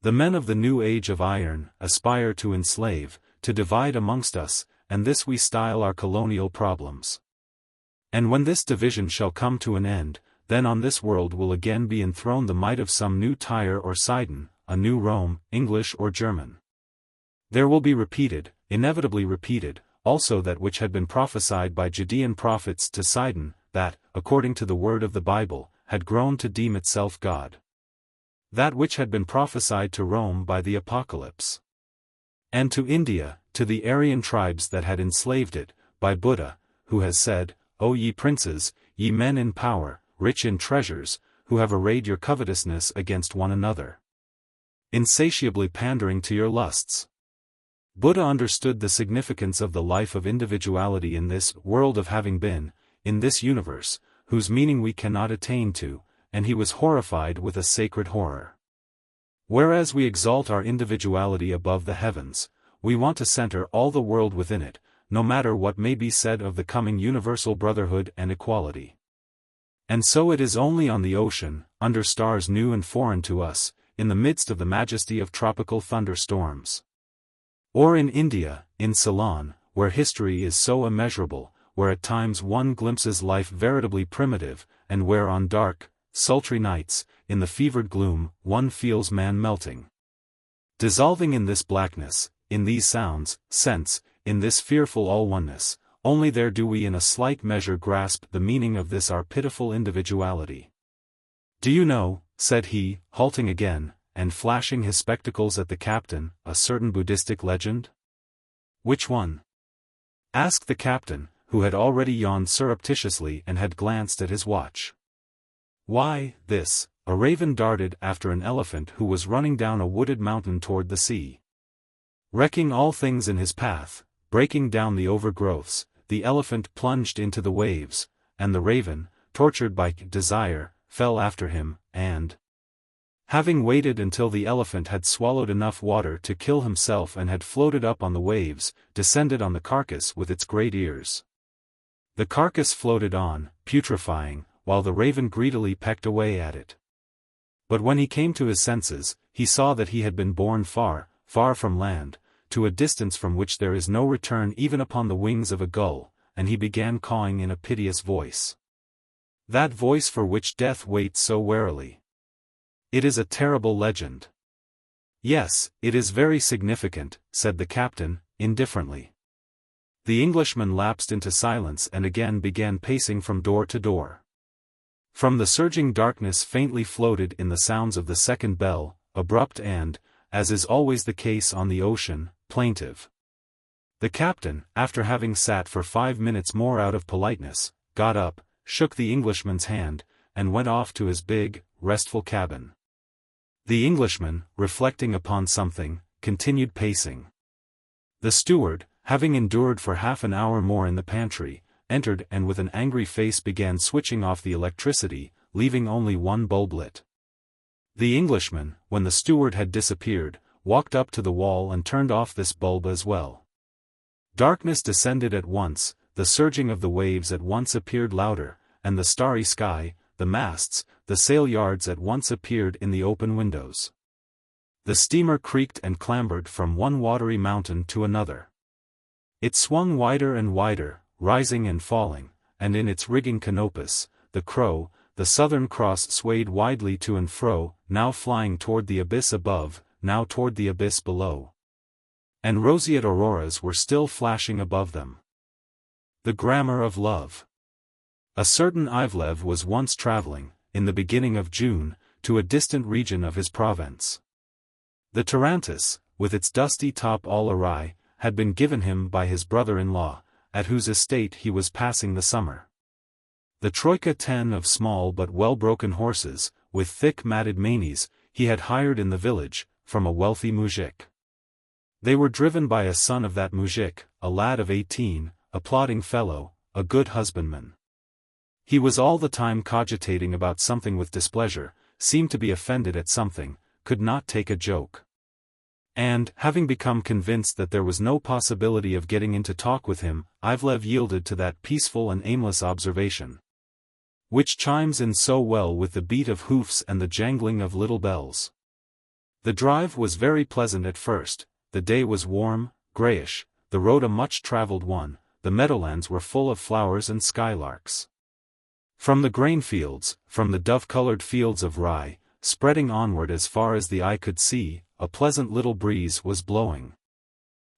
the men of the new age of iron, aspire to enslave, to divide amongst us, and this we style our colonial problems. And when this division shall come to an end, then on this world will again be enthroned the might of some new Tyre or Sidon, a new Rome, English or German. There will be repeated, inevitably repeated, also that which had been prophesied by Judean prophets to Sidon, that, according to the word of the Bible, had grown to deem itself God. That which had been prophesied to Rome by the Apocalypse. And to India, to the Aryan tribes that had enslaved it, by Buddha, who has said, O ye princes, ye men in power, rich in treasures, who have arrayed your covetousness against one another, insatiably pandering to your lusts. Buddha understood the significance of the life of individuality in this world of having been, in this universe, whose meaning we cannot attain to, and he was horrified with a sacred horror. Whereas we exalt our individuality above the heavens, we want to center all the world within it, no matter what may be said of the coming universal brotherhood and equality. And so it is only on the ocean, under stars new and foreign to us, in the midst of the majesty of tropical thunderstorms. Or in India, in Ceylon, where history is so immeasurable, where at times one glimpses life veritably primitive, and where on dark, sultry nights, in the fevered gloom, one feels man melting, dissolving in this blackness, in these sounds, scents, in this fearful all-oneness, only there do we in a slight measure grasp the meaning of this our pitiful individuality. Do you know, said he, halting again, and flashing his spectacles at the captain, a certain Buddhistic legend? Which one? Asked the captain, who had already yawned surreptitiously and had glanced at his watch. Why, this, a raven darted after an elephant who was running down a wooded mountain toward the sea. Wrecking all things in his path, breaking down the overgrowths, the elephant plunged into the waves, and the raven, tortured by desire, fell after him, and, having waited until the elephant had swallowed enough water to kill himself and had floated up on the waves, descended on the carcass with its great ears. The carcass floated on, putrefying, while the raven greedily pecked away at it. But when he came to his senses, he saw that he had been borne far, far from land, to a distance from which there is no return even upon the wings of a gull, and he began cawing in a piteous voice. That voice for which death waits so warily. It is a terrible legend. Yes, it is very significant, said the captain, indifferently. The Englishman lapsed into silence and again began pacing from door to door. From the surging darkness faintly floated in the sounds of the second bell, abrupt and, as is always the case on the ocean, plaintive. The captain, after having sat for 5 minutes more out of politeness, got up, shook the Englishman's hand, and went off to his big, restful cabin. The Englishman, reflecting upon something, continued pacing. The steward, having endured for half an hour more in the pantry, entered and with an angry face began switching off the electricity, leaving only one bulb lit. The Englishman, when the steward had disappeared, walked up to the wall and turned off this bulb as well. Darkness descended at once, the surging of the waves at once appeared louder, and the starry sky, the masts, the sail yards at once appeared in the open windows. The steamer creaked and clambered from one watery mountain to another. It swung wider and wider, rising and falling, and in its rigging canopus, the Crow, the Southern Cross swayed widely to and fro, now flying toward the abyss above, now toward the abyss below. And roseate auroras were still flashing above them. The Grammar of Love. A certain Ivlev was once traveling, in the beginning of June, to a distant region of his province. The Tarantus, with its dusty top all awry, had been given him by his brother-in-law, at whose estate he was passing the summer. The troika 10 of small but well-broken horses, with thick matted manes, he had hired in the village, from a wealthy mujik. They were driven by a son of that mujik, a lad of 18, a plodding fellow, a good husbandman. He was all the time cogitating about something with displeasure, seemed to be offended at something, could not take a joke. And, having become convinced that there was no possibility of getting into talk with him, Ivlev yielded to that peaceful and aimless observation, which chimes in so well with the beat of hoofs and the jangling of little bells. The drive was very pleasant at first, the day was warm, grayish, the road a much-traveled one, the meadowlands were full of flowers and skylarks. From the grain fields, from the dove-colored fields of rye, spreading onward as far as the eye could see, a pleasant little breeze was blowing,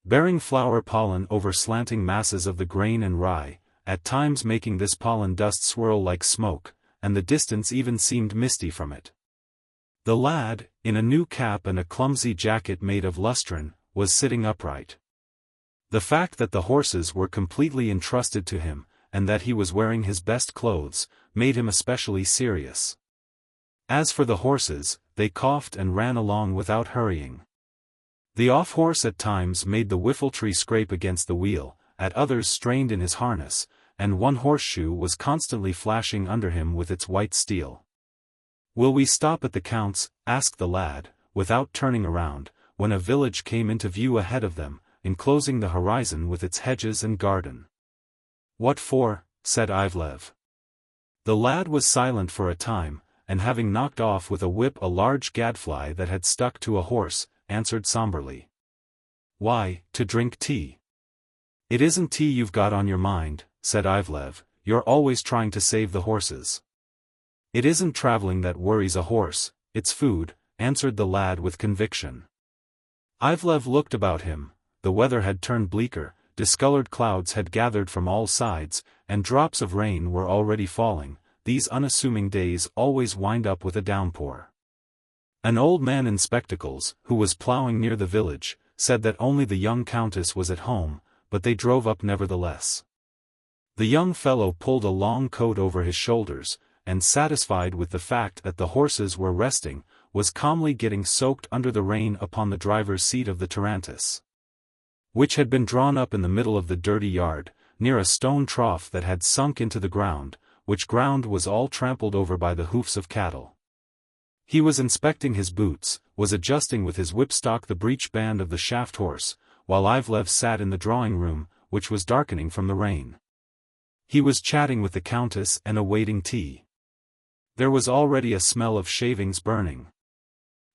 bearing flower pollen over slanting masses of the grain and rye, at times making this pollen dust swirl like smoke, and the distance even seemed misty from it. The lad, in a new cap and a clumsy jacket made of lustrin, was sitting upright. The fact that the horses were completely entrusted to him, and that he was wearing his best clothes, made him especially serious. As for the horses, they coughed and ran along without hurrying. The off-horse at times made the whiffletree scrape against the wheel, at others strained in his harness, and one horseshoe was constantly flashing under him with its white steel. "Will we stop at the Count's?" asked the lad, without turning around, when a village came into view ahead of them, enclosing the horizon with its hedges and garden. "What for?" said Ivlev. The lad was silent for a time, and having knocked off with a whip a large gadfly that had stuck to a horse, answered somberly. "Why, to drink tea." "It isn't tea you've got on your mind," said Ivlev, "you're always trying to save the horses." "It isn't traveling that worries a horse, it's food," answered the lad with conviction. Ivlev looked about him. The weather had turned bleaker, discolored clouds had gathered from all sides, and drops of rain were already falling. These unassuming days always wind up with a downpour. An old man in spectacles, who was ploughing near the village, said that only the young countess was at home, but they drove up nevertheless. The young fellow pulled a long coat over his shoulders, and satisfied with the fact that the horses were resting, was calmly getting soaked under the rain upon the driver's seat of the tarantass, which had been drawn up in the middle of the dirty yard, near a stone trough that had sunk into the ground, which ground was all trampled over by the hoofs of cattle. He was inspecting his boots, was adjusting with his whipstock the breech band of the shaft horse, while Ivlev sat in the drawing-room, which was darkening from the rain. He was chatting with the countess and awaiting tea. There was already a smell of shavings burning.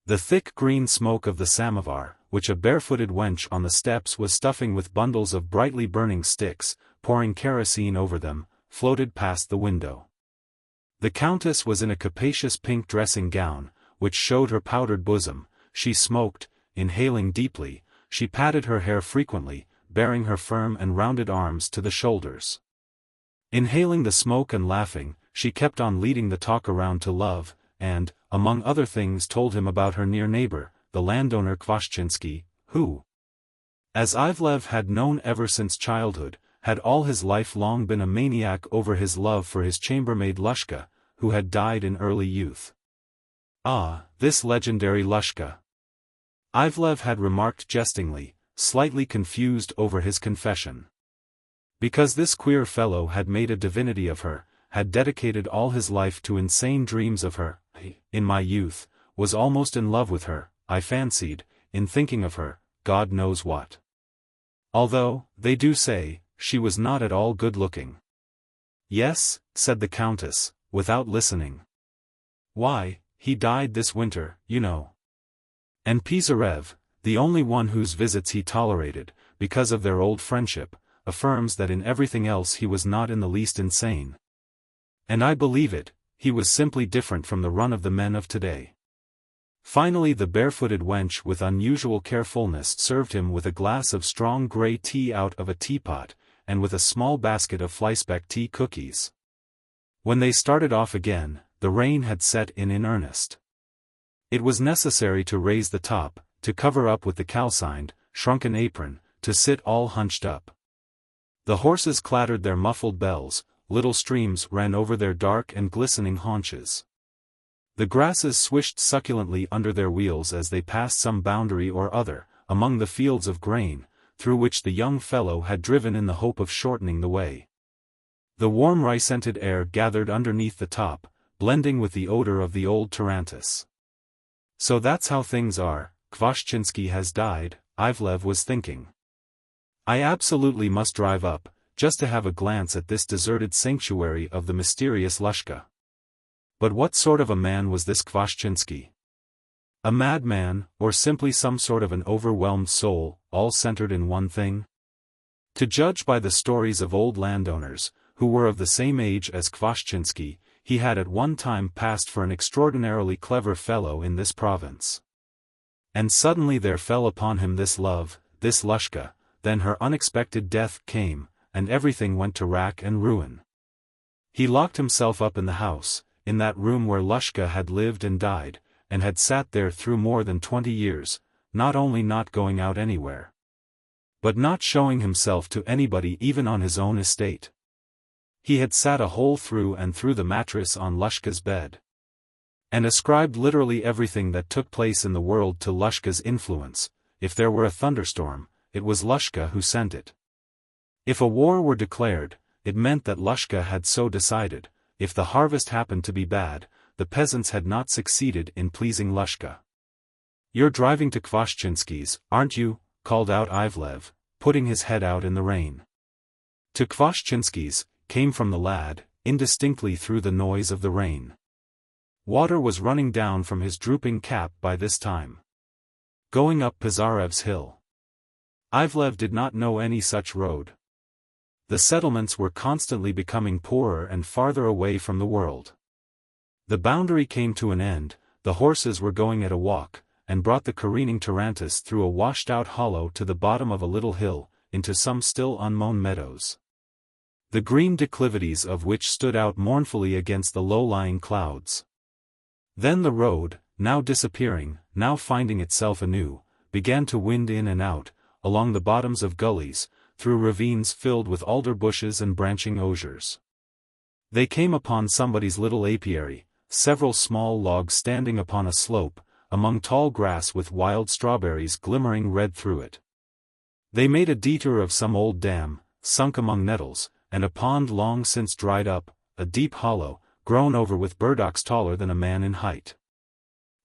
The thick green smoke of the samovar, which a barefooted wench on the steps was stuffing with bundles of brightly burning sticks, pouring kerosene over them, floated past the window. The countess was in a capacious pink dressing gown, which showed her powdered bosom. She smoked, inhaling deeply. She patted her hair frequently, baring her firm and rounded arms to the shoulders. Inhaling the smoke and laughing, she kept on leading the talk around to Love, and, among other things, told him about her near neighbor, the landowner Kvashchinsky, who, as Ivlev had known ever since childhood, had all his life long been a maniac over his love for his chambermaid Lushka, who had died in early youth. "Ah, this legendary Lushka," Ivlev had remarked jestingly, slightly confused over his confession. Because this queer fellow had made a divinity of her, had dedicated all his life to insane dreams of her. In my youth, was almost in love with her, I fancied, in thinking of her, God knows what. Although, they do say, she was not at all good-looking. "Yes," said the countess, without listening. "Why, he died this winter, you know. And Pisarev, the only one whose visits he tolerated, because of their old friendship, affirms that in everything else he was not in the least insane. And I believe it, he was simply different from the run of the men of today." Finally the barefooted wench with unusual carefulness served him with a glass of strong grey tea out of a teapot, and with a small basket of Fleisbeck tea cookies. When they started off again, the rain had set in earnest. It was necessary to raise the top, to cover up with the calcined, shrunken apron, to sit all hunched up. The horses clattered their muffled bells, little streams ran over their dark and glistening haunches. The grasses swished succulently under their wheels as they passed some boundary or other, among the fields of grain, through which the young fellow had driven in the hope of shortening the way. The warm rye-scented air gathered underneath the top, blending with the odor of the old tarantass. So that's how things are, Kvashchinsky has died, Ivlev was thinking. I absolutely must drive up, just to have a glance at this deserted sanctuary of the mysterious Lushka. But what sort of a man was this Kvashchinsky? A madman, or simply some sort of an overwhelmed soul, all centered in one thing? To judge by the stories of old landowners, who were of the same age as Kvashchinsky, he had at one time passed for an extraordinarily clever fellow in this province. And suddenly there fell upon him this love, this Lushka, then her unexpected death came, and everything went to rack and ruin. He locked himself up in the house, in that room where Lushka had lived and died, and had sat there through more than 20 years, not only not going out anywhere, but not showing himself to anybody even on his own estate. He had sat a hole through and through the mattress on Lushka's bed, and ascribed literally everything that took place in the world to Lushka's influence. If there were a thunderstorm, it was Lushka who sent it. If a war were declared, it meant that Lushka had so decided. If the harvest happened to be bad, the peasants had not succeeded in pleasing Lushka. "You're driving to Kvashchinsky's, aren't you?" called out Ivlev, putting his head out in the rain. "To Kvashchinsky's," came from the lad, indistinctly through the noise of the rain. Water was running down from his drooping cap by this time. Going up Pizarev's hill. Ivlev did not know any such road. The settlements were constantly becoming poorer and farther away from the world. The boundary came to an end, the horses were going at a walk, and brought the careening tarantas through a washed-out hollow to the bottom of a little hill, into some still unmown meadows, the green declivities of which stood out mournfully against the low-lying clouds. Then the road, now disappearing, now finding itself anew, began to wind in and out, along the bottoms of gullies, through ravines filled with alder bushes and branching osiers. They came upon somebody's little apiary, several small logs standing upon a slope, among tall grass with wild strawberries glimmering red through it. They made a detour of some old dam, sunk among nettles, and a pond long since dried up, a deep hollow, grown over with burdocks taller than a man in height.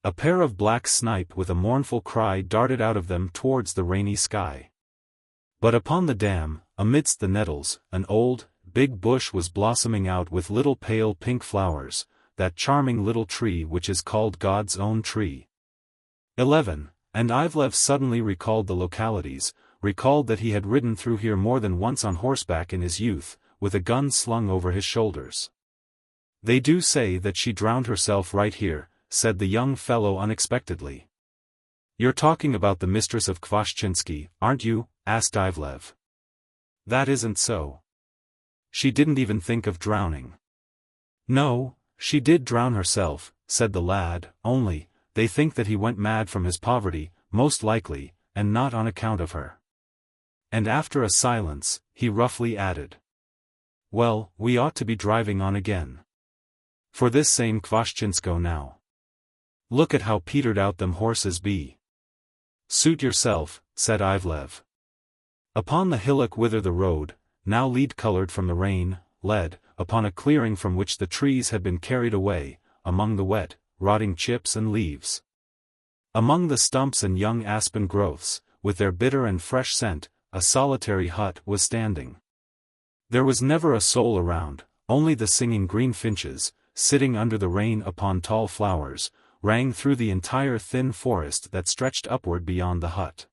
A pair of black snipe with a mournful cry darted out of them towards the rainy sky. But upon the dam, amidst the nettles, an old, big bush was blossoming out with little pale pink flowers, that charming little tree which is called God's own tree. 11. And Ivlev suddenly recalled the localities, recalled that he had ridden through here more than once on horseback in his youth, with a gun slung over his shoulders. "They do say that she drowned herself right here," said the young fellow unexpectedly. "You're talking about the mistress of Kvashchinsky, aren't you?" asked Ivlev. "That isn't so. She didn't even think of drowning." "No, she did drown herself," said the lad, "only, they think that he went mad from his poverty, most likely, and not on account of her." And after a silence, he roughly added, "Well, we ought to be driving on again. For this same Kvashchinsko now. Look at how petered out them horses be." "Suit yourself," said Ivlev. Upon the hillock whither the road, now lead-colored from the rain, led, upon a clearing from which the trees had been carried away, among the wet, rotting chips and leaves. Among the stumps and young aspen growths, with their bitter and fresh scent, a solitary hut was standing. There was never a soul around, only the singing green finches, sitting under the rain upon tall flowers, rang through the entire thin forest that stretched upward beyond the hut.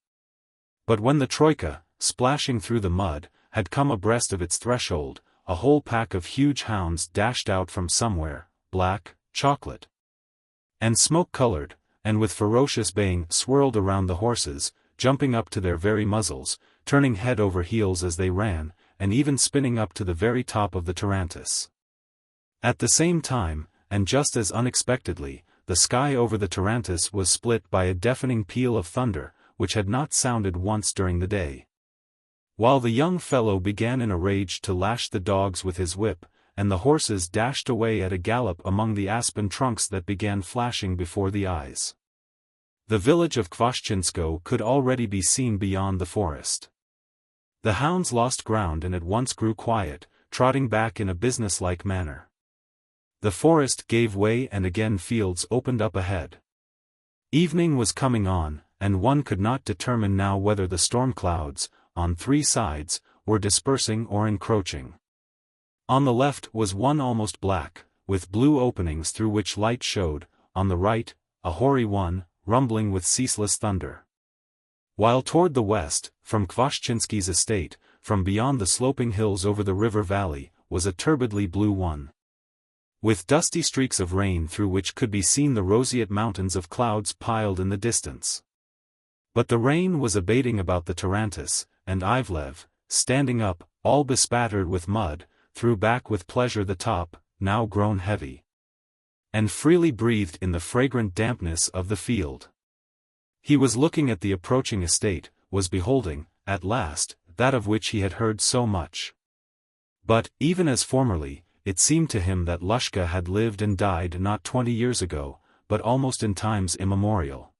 But when the troika, splashing through the mud, had come abreast of its threshold, a whole pack of huge hounds dashed out from somewhere, black, chocolate, and smoke-colored, and with ferocious baying swirled around the horses, jumping up to their very muzzles, turning head over heels as they ran, and even spinning up to the very top of the tarantas. At the same time, and just as unexpectedly, the sky over the tarantas was split by a deafening peal of thunder, which had not sounded once during the day. While the young fellow began in a rage to lash the dogs with his whip, and the horses dashed away at a gallop among the aspen trunks that began flashing before the eyes. The village of Kvashchinsko could already be seen beyond the forest. The hounds lost ground and at once grew quiet, trotting back in a businesslike manner. The forest gave way and again fields opened up ahead. Evening was coming on, and one could not determine now whether the storm clouds, on three sides, were dispersing or encroaching. On the left was one almost black, with blue openings through which light showed, on the right, a hoary one, rumbling with ceaseless thunder. While toward the west, from Kvashchinsky's estate, from beyond the sloping hills over the river valley, was a turbidly blue one, with dusty streaks of rain through which could be seen the roseate mountains of clouds piled in the distance. But the rain was abating about the tarantass, and Ivlev, standing up, all bespattered with mud, threw back with pleasure the top, now grown heavy, and freely breathed in the fragrant dampness of the field. He was looking at the approaching estate, was beholding, at last, that of which he had heard so much. But, even as formerly, it seemed to him that Lushka had lived and died not 20 years ago, but almost in times immemorial.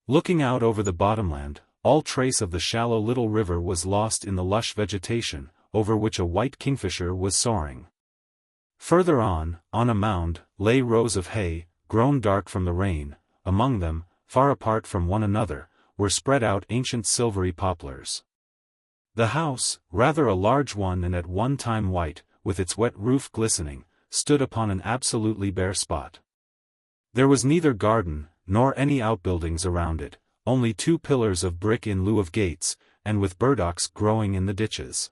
Looking out over the bottomland, all trace of the shallow little river was lost in the lush vegetation, over which a white kingfisher was soaring. Further on a mound, lay rows of hay, grown dark from the rain. Among them, far apart from one another, were spread out ancient silvery poplars. The house, rather a large one and at one time white, with its wet roof glistening, stood upon an absolutely bare spot. There was neither garden, nor any outbuildings around it, only 2 pillars of brick in lieu of gates, and with burdocks growing in the ditches.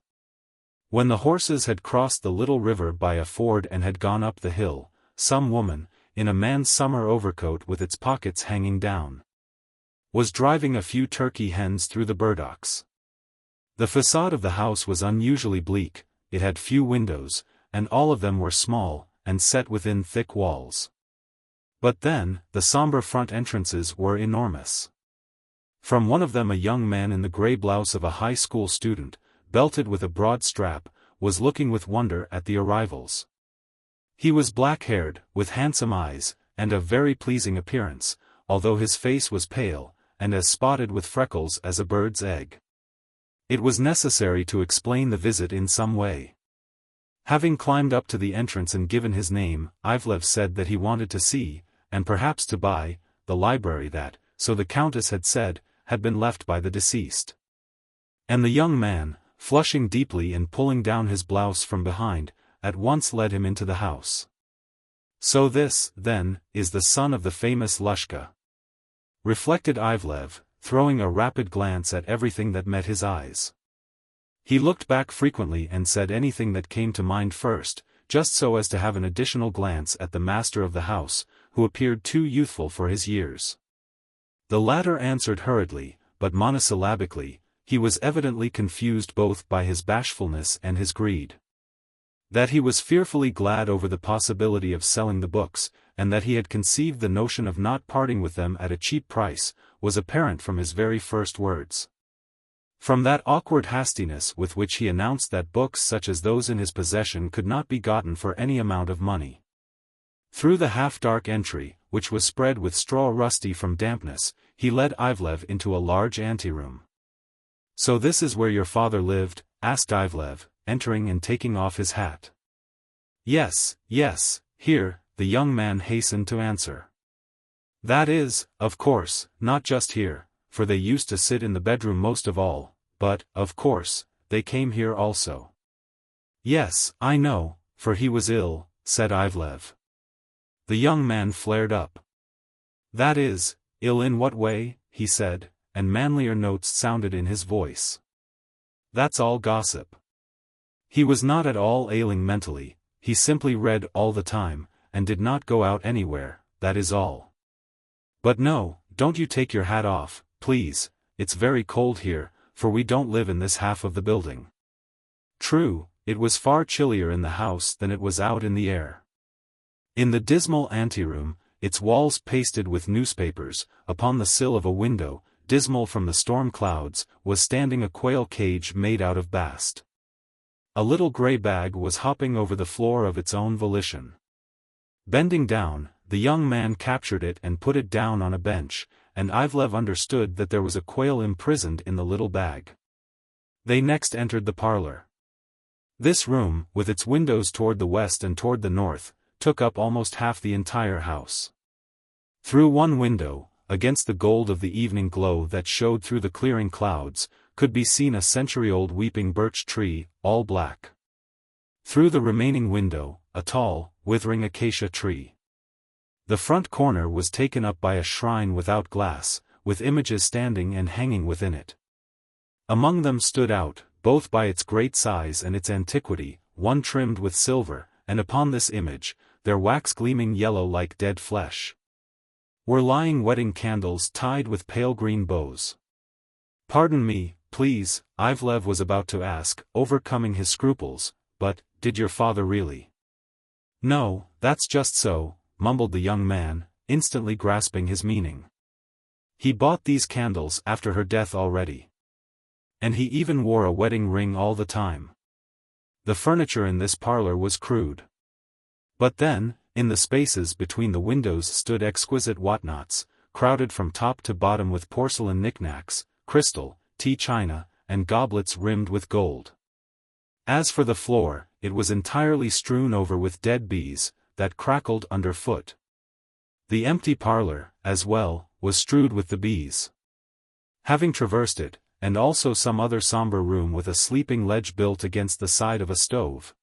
When the horses had crossed the little river by a ford and had gone up the hill, some woman, in a man's summer overcoat with its pockets hanging down, was driving a few turkey hens through the burdocks. The facade of the house was unusually bleak, it had few windows, and all of them were small, and set within thick walls. But then, the somber front entrances were enormous. From one of them a young man in the grey blouse of a high school student, belted with a broad strap, was looking with wonder at the arrivals. He was black-haired, with handsome eyes, and of very pleasing appearance, although his face was pale, and as spotted with freckles as a bird's egg. It was necessary to explain the visit in some way. Having climbed up to the entrance and given his name, Ivlev said that he wanted to see, and perhaps to buy, the library that, so the countess had said, had been left by the deceased. And the young man, flushing deeply and pulling down his blouse from behind, at once led him into the house. So this, then, is the son of the famous Lushka, reflected Ivlev, throwing a rapid glance at everything that met his eyes. He looked back frequently and said anything that came to mind first, just so as to have an additional glance at the master of the house, who appeared too youthful for his years. The latter answered hurriedly, but monosyllabically. He was evidently confused both by his bashfulness and his greed. That he was fearfully glad over the possibility of selling the books, and that he had conceived the notion of not parting with them at a cheap price, was apparent from his very first words. From that awkward hastiness with which he announced that books such as those in his possession could not be gotten for any amount of money. Through the half-dark entry, which was spread with straw rusty from dampness, he led Ivlev into a large anteroom. "So this is where your father lived?" asked Ivlev, entering and taking off his hat. Yes, here," the young man hastened to answer. "That is, of course, not just here, for they used to sit in the bedroom most of all, but, of course, they came here also." "Yes, I know, for he was ill," said Ivlev. The young man flared up. "That is, ill in what way?" he said, and manlier notes sounded in his voice. "That's all gossip. He was not at all ailing mentally, he simply read all the time, and did not go out anywhere, that is all. But no, don't you take your hat off, please, it's very cold here, for we don't live in this half of the building." True, it was far chillier in the house than it was out in the air. In the dismal anteroom, its walls pasted with newspapers, upon the sill of a window, dismal from the storm clouds, was standing a quail cage made out of bast. A little grey bag was hopping over the floor of its own volition. Bending down, the young man captured it and put it down on a bench, and Ivlev understood that there was a quail imprisoned in the little bag. They next entered the parlor. This room, with its windows toward the west and toward the north, took up almost half the entire house. Through one window, against the gold of the evening glow that showed through the clearing clouds, could be seen a century-old weeping birch tree, all black. Through the remaining window, a tall, withering acacia tree. The front corner was taken up by a shrine without glass, with images standing and hanging within it. Among them stood out, both by its great size and its antiquity, one trimmed with silver, and upon this image, their wax gleaming yellow like dead flesh, were lying wedding candles tied with pale green bows. "Pardon me, please," Ivlev was about to ask, overcoming his scruples, "but, did your father really?" "No, that's just so," mumbled the young man, instantly grasping his meaning. "He bought these candles after her death already. And he even wore a wedding ring all the time. The furniture in this parlor was crude. But then, in the spaces between the windows stood exquisite whatnots, crowded from top to bottom with porcelain knickknacks, crystal, tea china, and goblets rimmed with gold. As for the floor, it was entirely strewn over with dead bees, that crackled underfoot. The empty parlor, as well, was strewed with the bees. Having traversed it, and also some other somber room with a sleeping ledge built against the side of a stove,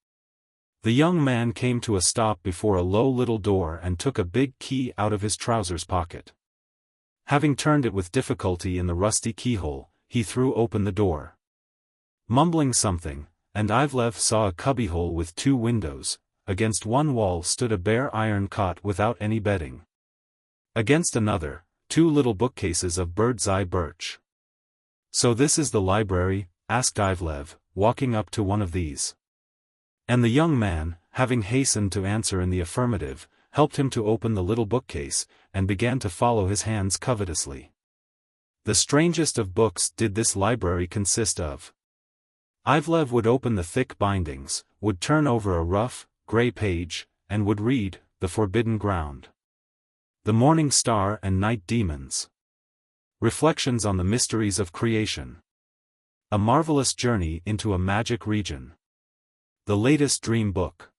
the young man came to a stop before a low little door and took a big key out of his trousers pocket. Having turned it with difficulty in the rusty keyhole, he threw open the door. Mumbling something, and Ivlev saw a cubbyhole with 2 windows. Against one wall stood a bare iron cot without any bedding. Against another, 2 little bookcases of bird's-eye birch. "So this is the library?" asked Ivlev, walking up to one of these. And the young man, having hastened to answer in the affirmative, helped him to open the little bookcase, and began to follow his hands covetously. The strangest of books did this library consist of. Ivlev would open the thick bindings, would turn over a rough, grey page, and would read, "The Forbidden Ground," "The Morning Star and Night Demons," "Reflections on the Mysteries of Creation," "A Marvelous Journey into a Magic Region," "The Latest Dream Book."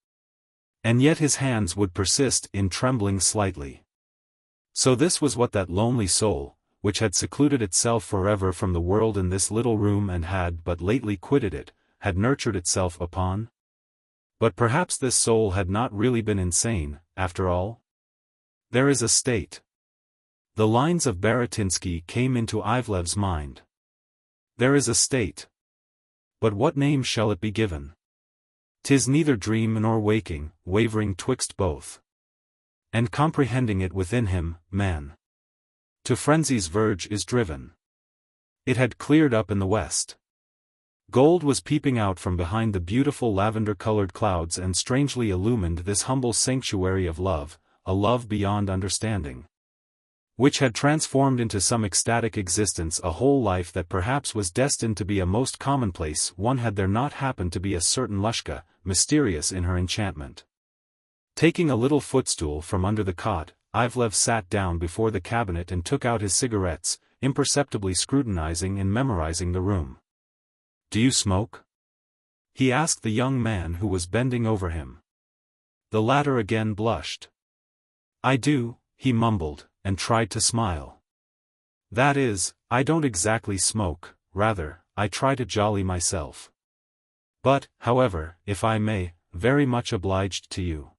And yet his hands would persist in trembling slightly. So this was what that lonely soul, which had secluded itself forever from the world in this little room and had but lately quitted it, had nurtured itself upon? But perhaps this soul had not really been insane, after all? There is a state. The lines of Baratinsky came into Ivlev's mind. There is a state. But what name shall it be given? 'Tis neither dream nor waking, wavering twixt both. And comprehending it within him, man, to frenzy's verge is driven. It had cleared up in the west. Gold was peeping out from behind the beautiful lavender-colored clouds and strangely illumined this humble sanctuary of love, a love beyond understanding, which had transformed into some ecstatic existence a whole life that perhaps was destined to be a most commonplace one had there not happened to be a certain Lushka, mysterious in her enchantment. Taking a little footstool from under the cot, Ivlev sat down before the cabinet and took out his cigarettes, imperceptibly scrutinizing and memorizing the room. "Do you smoke?" he asked the young man who was bending over him. The latter again blushed. "I do," he mumbled, and tried to smile. "That is, I don't exactly smoke, rather, I try to jolly myself. But, however, if I may, very much obliged to you."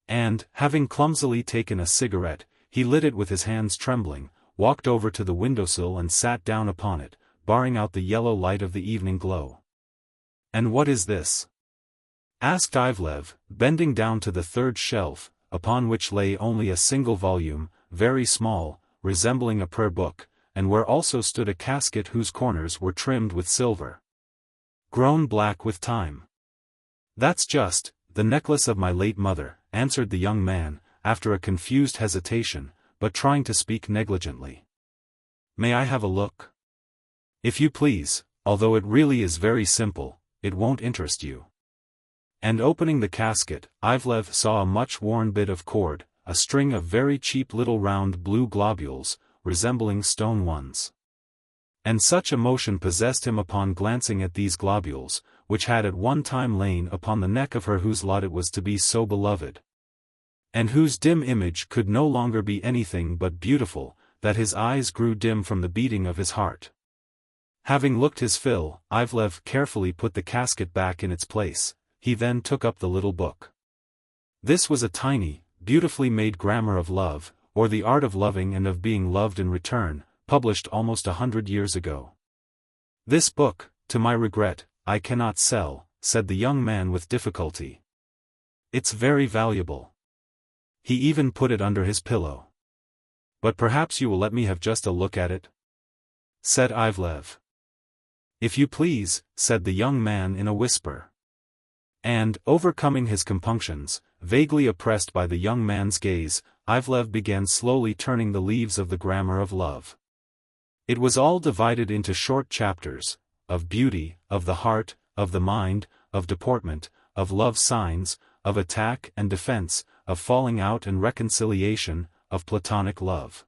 And, having clumsily taken a cigarette, he lit it with his hands trembling, walked over to the windowsill and sat down upon it, barring out the yellow light of the evening glow. "And what is this?" asked Ivlev, bending down to the third shelf, upon which lay only a single volume, very small, resembling a prayer book, and where also stood a casket whose corners were trimmed with silver, grown black with time. "That's just, the necklace of my late mother," answered the young man, after a confused hesitation, but trying to speak negligently. "May I have a look?" "If you please, although it really is very simple, it won't interest you." And opening the casket, Ivlev saw a much worn bit of cord, a string of very cheap little round blue globules, resembling stone ones. And such emotion possessed him upon glancing at these globules, which had at one time lain upon the neck of her whose lot it was to be so beloved, and whose dim image could no longer be anything but beautiful, that his eyes grew dim from the beating of his heart. Having looked his fill, Ivlev carefully put the casket back in its place. He then took up the little book. This was a tiny, beautifully made grammar of love, or the art of loving and of being loved in return, published almost 100 years ago. This book, to my regret, I cannot sell, said the young man with difficulty. It's very valuable. He even put it under his pillow. But perhaps you will let me have just a look at it? Said Ivlev. If you please, said the young man in a whisper. And, overcoming his compunctions, vaguely oppressed by the young man's gaze, Ivlev began slowly turning the leaves of the grammar of love. It was all divided into short chapters, of beauty, of the heart, of the mind, of deportment, of love signs, of attack and defense, of falling out and reconciliation, of platonic love.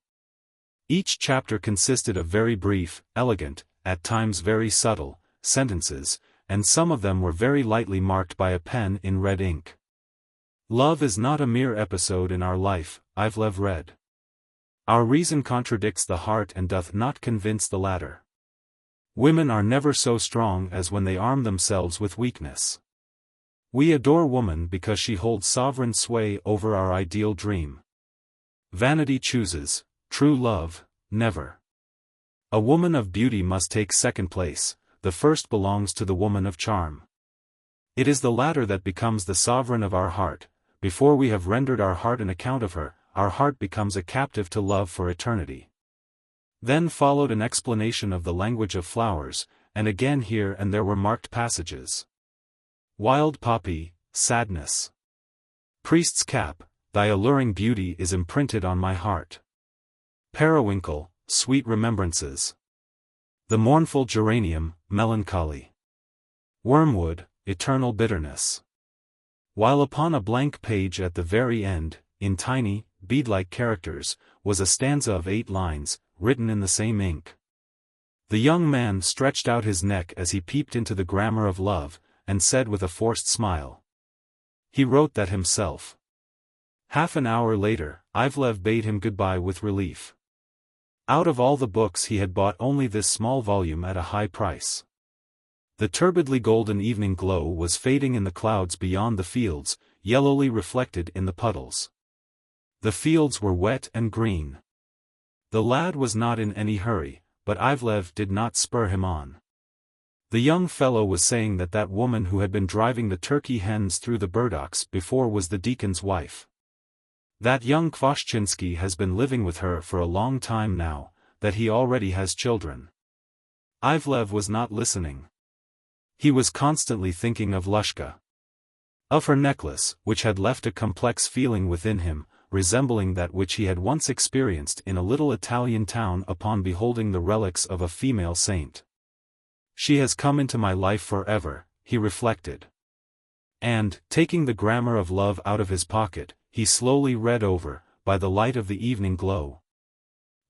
Each chapter consisted of very brief, elegant, at times very subtle, sentences, and some of them were very lightly marked by a pen in red ink. Love is not a mere episode in our life, Ivlev read. Our reason contradicts the heart and doth not convince the latter. Women are never so strong as when they arm themselves with weakness. We adore woman because she holds sovereign sway over our ideal dream. Vanity chooses, true love, never. A woman of beauty must take second place, the first belongs to the woman of charm. It is the latter that becomes the sovereign of our heart. Before we have rendered our heart an account of her, our heart becomes a captive to love for eternity. Then followed an explanation of the language of flowers, and again here and there were marked passages. Wild poppy, sadness. Priest's cap, thy alluring beauty is imprinted on my heart. Periwinkle, sweet remembrances. The mournful geranium, melancholy. Wormwood, eternal bitterness. While upon a blank page at the very end, in tiny, bead-like characters, was a stanza of 8 lines, written in the same ink. The young man stretched out his neck as he peeped into the grammar of love, and said with a forced smile. He wrote that himself. Half an hour later, Ivlev bade him goodbye with relief. Out of all the books he had bought only this small volume at a high price. The turbidly golden evening glow was fading in the clouds beyond the fields, yellowly reflected in the puddles. The fields were wet and green. The lad was not in any hurry, but Ivlev did not spur him on. The young fellow was saying that that woman who had been driving the turkey hens through the burdocks before was the deacon's wife. That young Kvashchinsky has been living with her for a long time now, that he already has children. Ivlev was not listening. He was constantly thinking of Lushka. Of her necklace, which had left a complex feeling within him, resembling that which he had once experienced in a little Italian town upon beholding the relics of a female saint. She has come into my life forever, he reflected. And, taking the grammar of love out of his pocket, he slowly read over, by the light of the evening glow,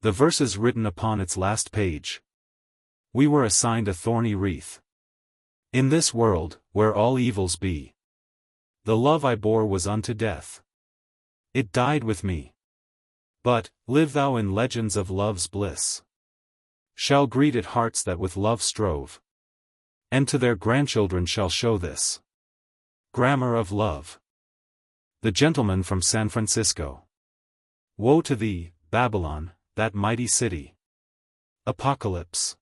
the verses written upon its last page. We were assigned a thorny wreath. In this world, where all evils be, the love I bore was unto death. It died with me. But, live thou in legends of love's bliss. Shall greet it hearts that with love strove, and to their grandchildren shall show this grammar of love. The gentleman from San Francisco. Woe to thee, Babylon, that mighty city. Apocalypse.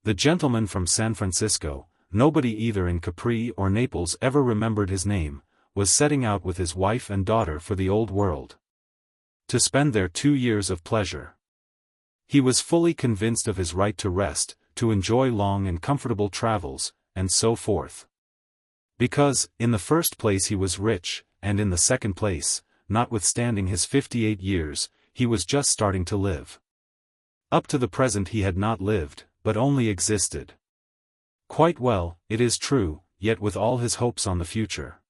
The gentleman from San Francisco, nobody either in Capri or Naples ever remembered his name, was setting out with his wife and daughter for the old world, to spend there 2 years of pleasure. He was fully convinced of his right to rest, to enjoy long and comfortable travels, and so forth. Because, in the first place he was rich, and in the second place, notwithstanding his 58 years, he was just starting to live. Up to the present he had not lived, but only existed. Quite well, it is true, yet with all his hopes on the future.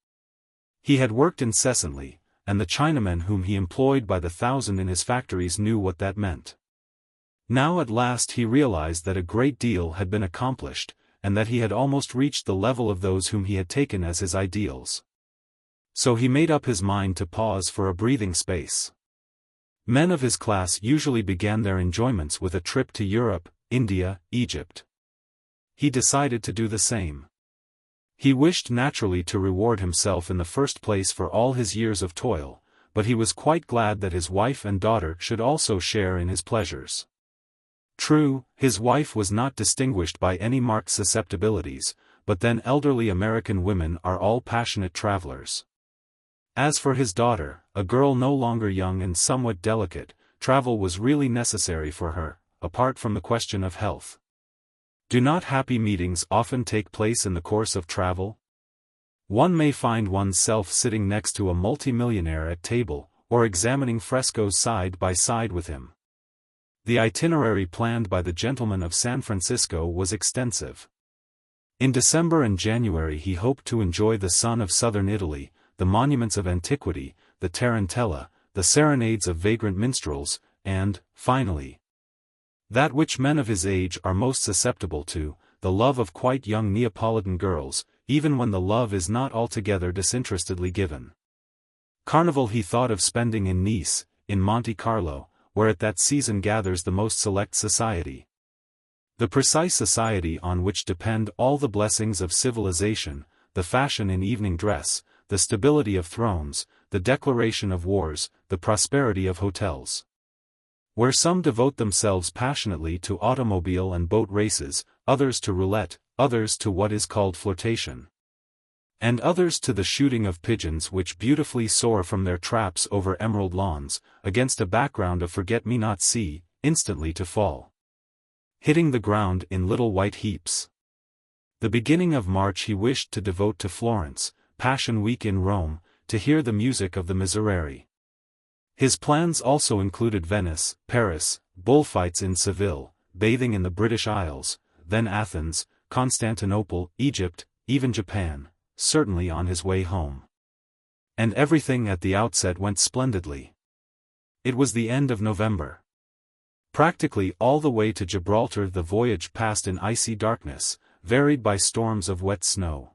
He had worked incessantly, and the Chinamen whom he employed by the thousand in his factories knew what that meant. Now at last he realized that a great deal had been accomplished, and that he had almost reached the level of those whom he had taken as his ideals. So he made up his mind to pause for a breathing space. Men of his class usually began their enjoyments with a trip to Europe, India, Egypt. He decided to do the same. He wished naturally to reward himself in the first place for all his years of toil, but he was quite glad that his wife and daughter should also share in his pleasures. True, his wife was not distinguished by any marked susceptibilities, but then elderly American women are all passionate travelers. As for his daughter, a girl no longer young and somewhat delicate, travel was really necessary for her, apart from the question of health. Do not happy meetings often take place in the course of travel? One may find oneself sitting next to a multimillionaire at table, or examining frescoes side by side with him. The itinerary planned by the gentleman of San Francisco was extensive. In December and January he hoped to enjoy the sun of southern Italy, the monuments of antiquity, the tarantella, the serenades of vagrant minstrels, and, finally, that which men of his age are most susceptible to, the love of quite young Neapolitan girls, even when the love is not altogether disinterestedly given. Carnival he thought of spending in Nice, in Monte Carlo, where at that season gathers the most select society. The precise society on which depend all the blessings of civilization, the fashion in evening dress, the stability of thrones, the declaration of wars, the prosperity of hotels. Where some devote themselves passionately to automobile and boat races, others to roulette, others to what is called flirtation, and others to the shooting of pigeons which beautifully soar from their traps over emerald lawns, against a background of forget-me-not sea, instantly to fall, hitting the ground in little white heaps. The beginning of March he wished to devote to Florence, Passion Week in Rome, to hear the music of the Miserere. His plans also included Venice, Paris, bullfights in Seville, bathing in the British Isles, then Athens, Constantinople, Egypt, even Japan, certainly on his way home. And everything at the outset went splendidly. It was the end of November. Practically all the way to Gibraltar the voyage passed in icy darkness, varied by storms of wet snow.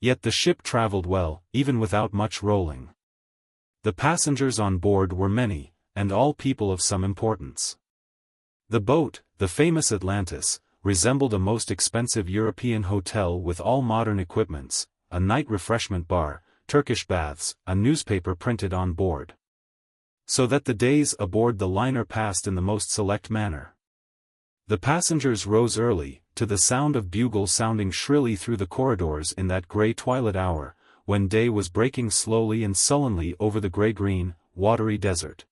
Yet the ship traveled well, even without much rolling. The passengers on board were many, and all people of some importance. The boat, the famous Atlantis, resembled a most expensive European hotel with all modern equipments, a night refreshment bar, Turkish baths, a newspaper printed on board. So that the days aboard the liner passed in the most select manner. The passengers rose early, to the sound of bugles sounding shrilly through the corridors in that grey twilight hour, when day was breaking slowly and sullenly over the grey-green, watery desert,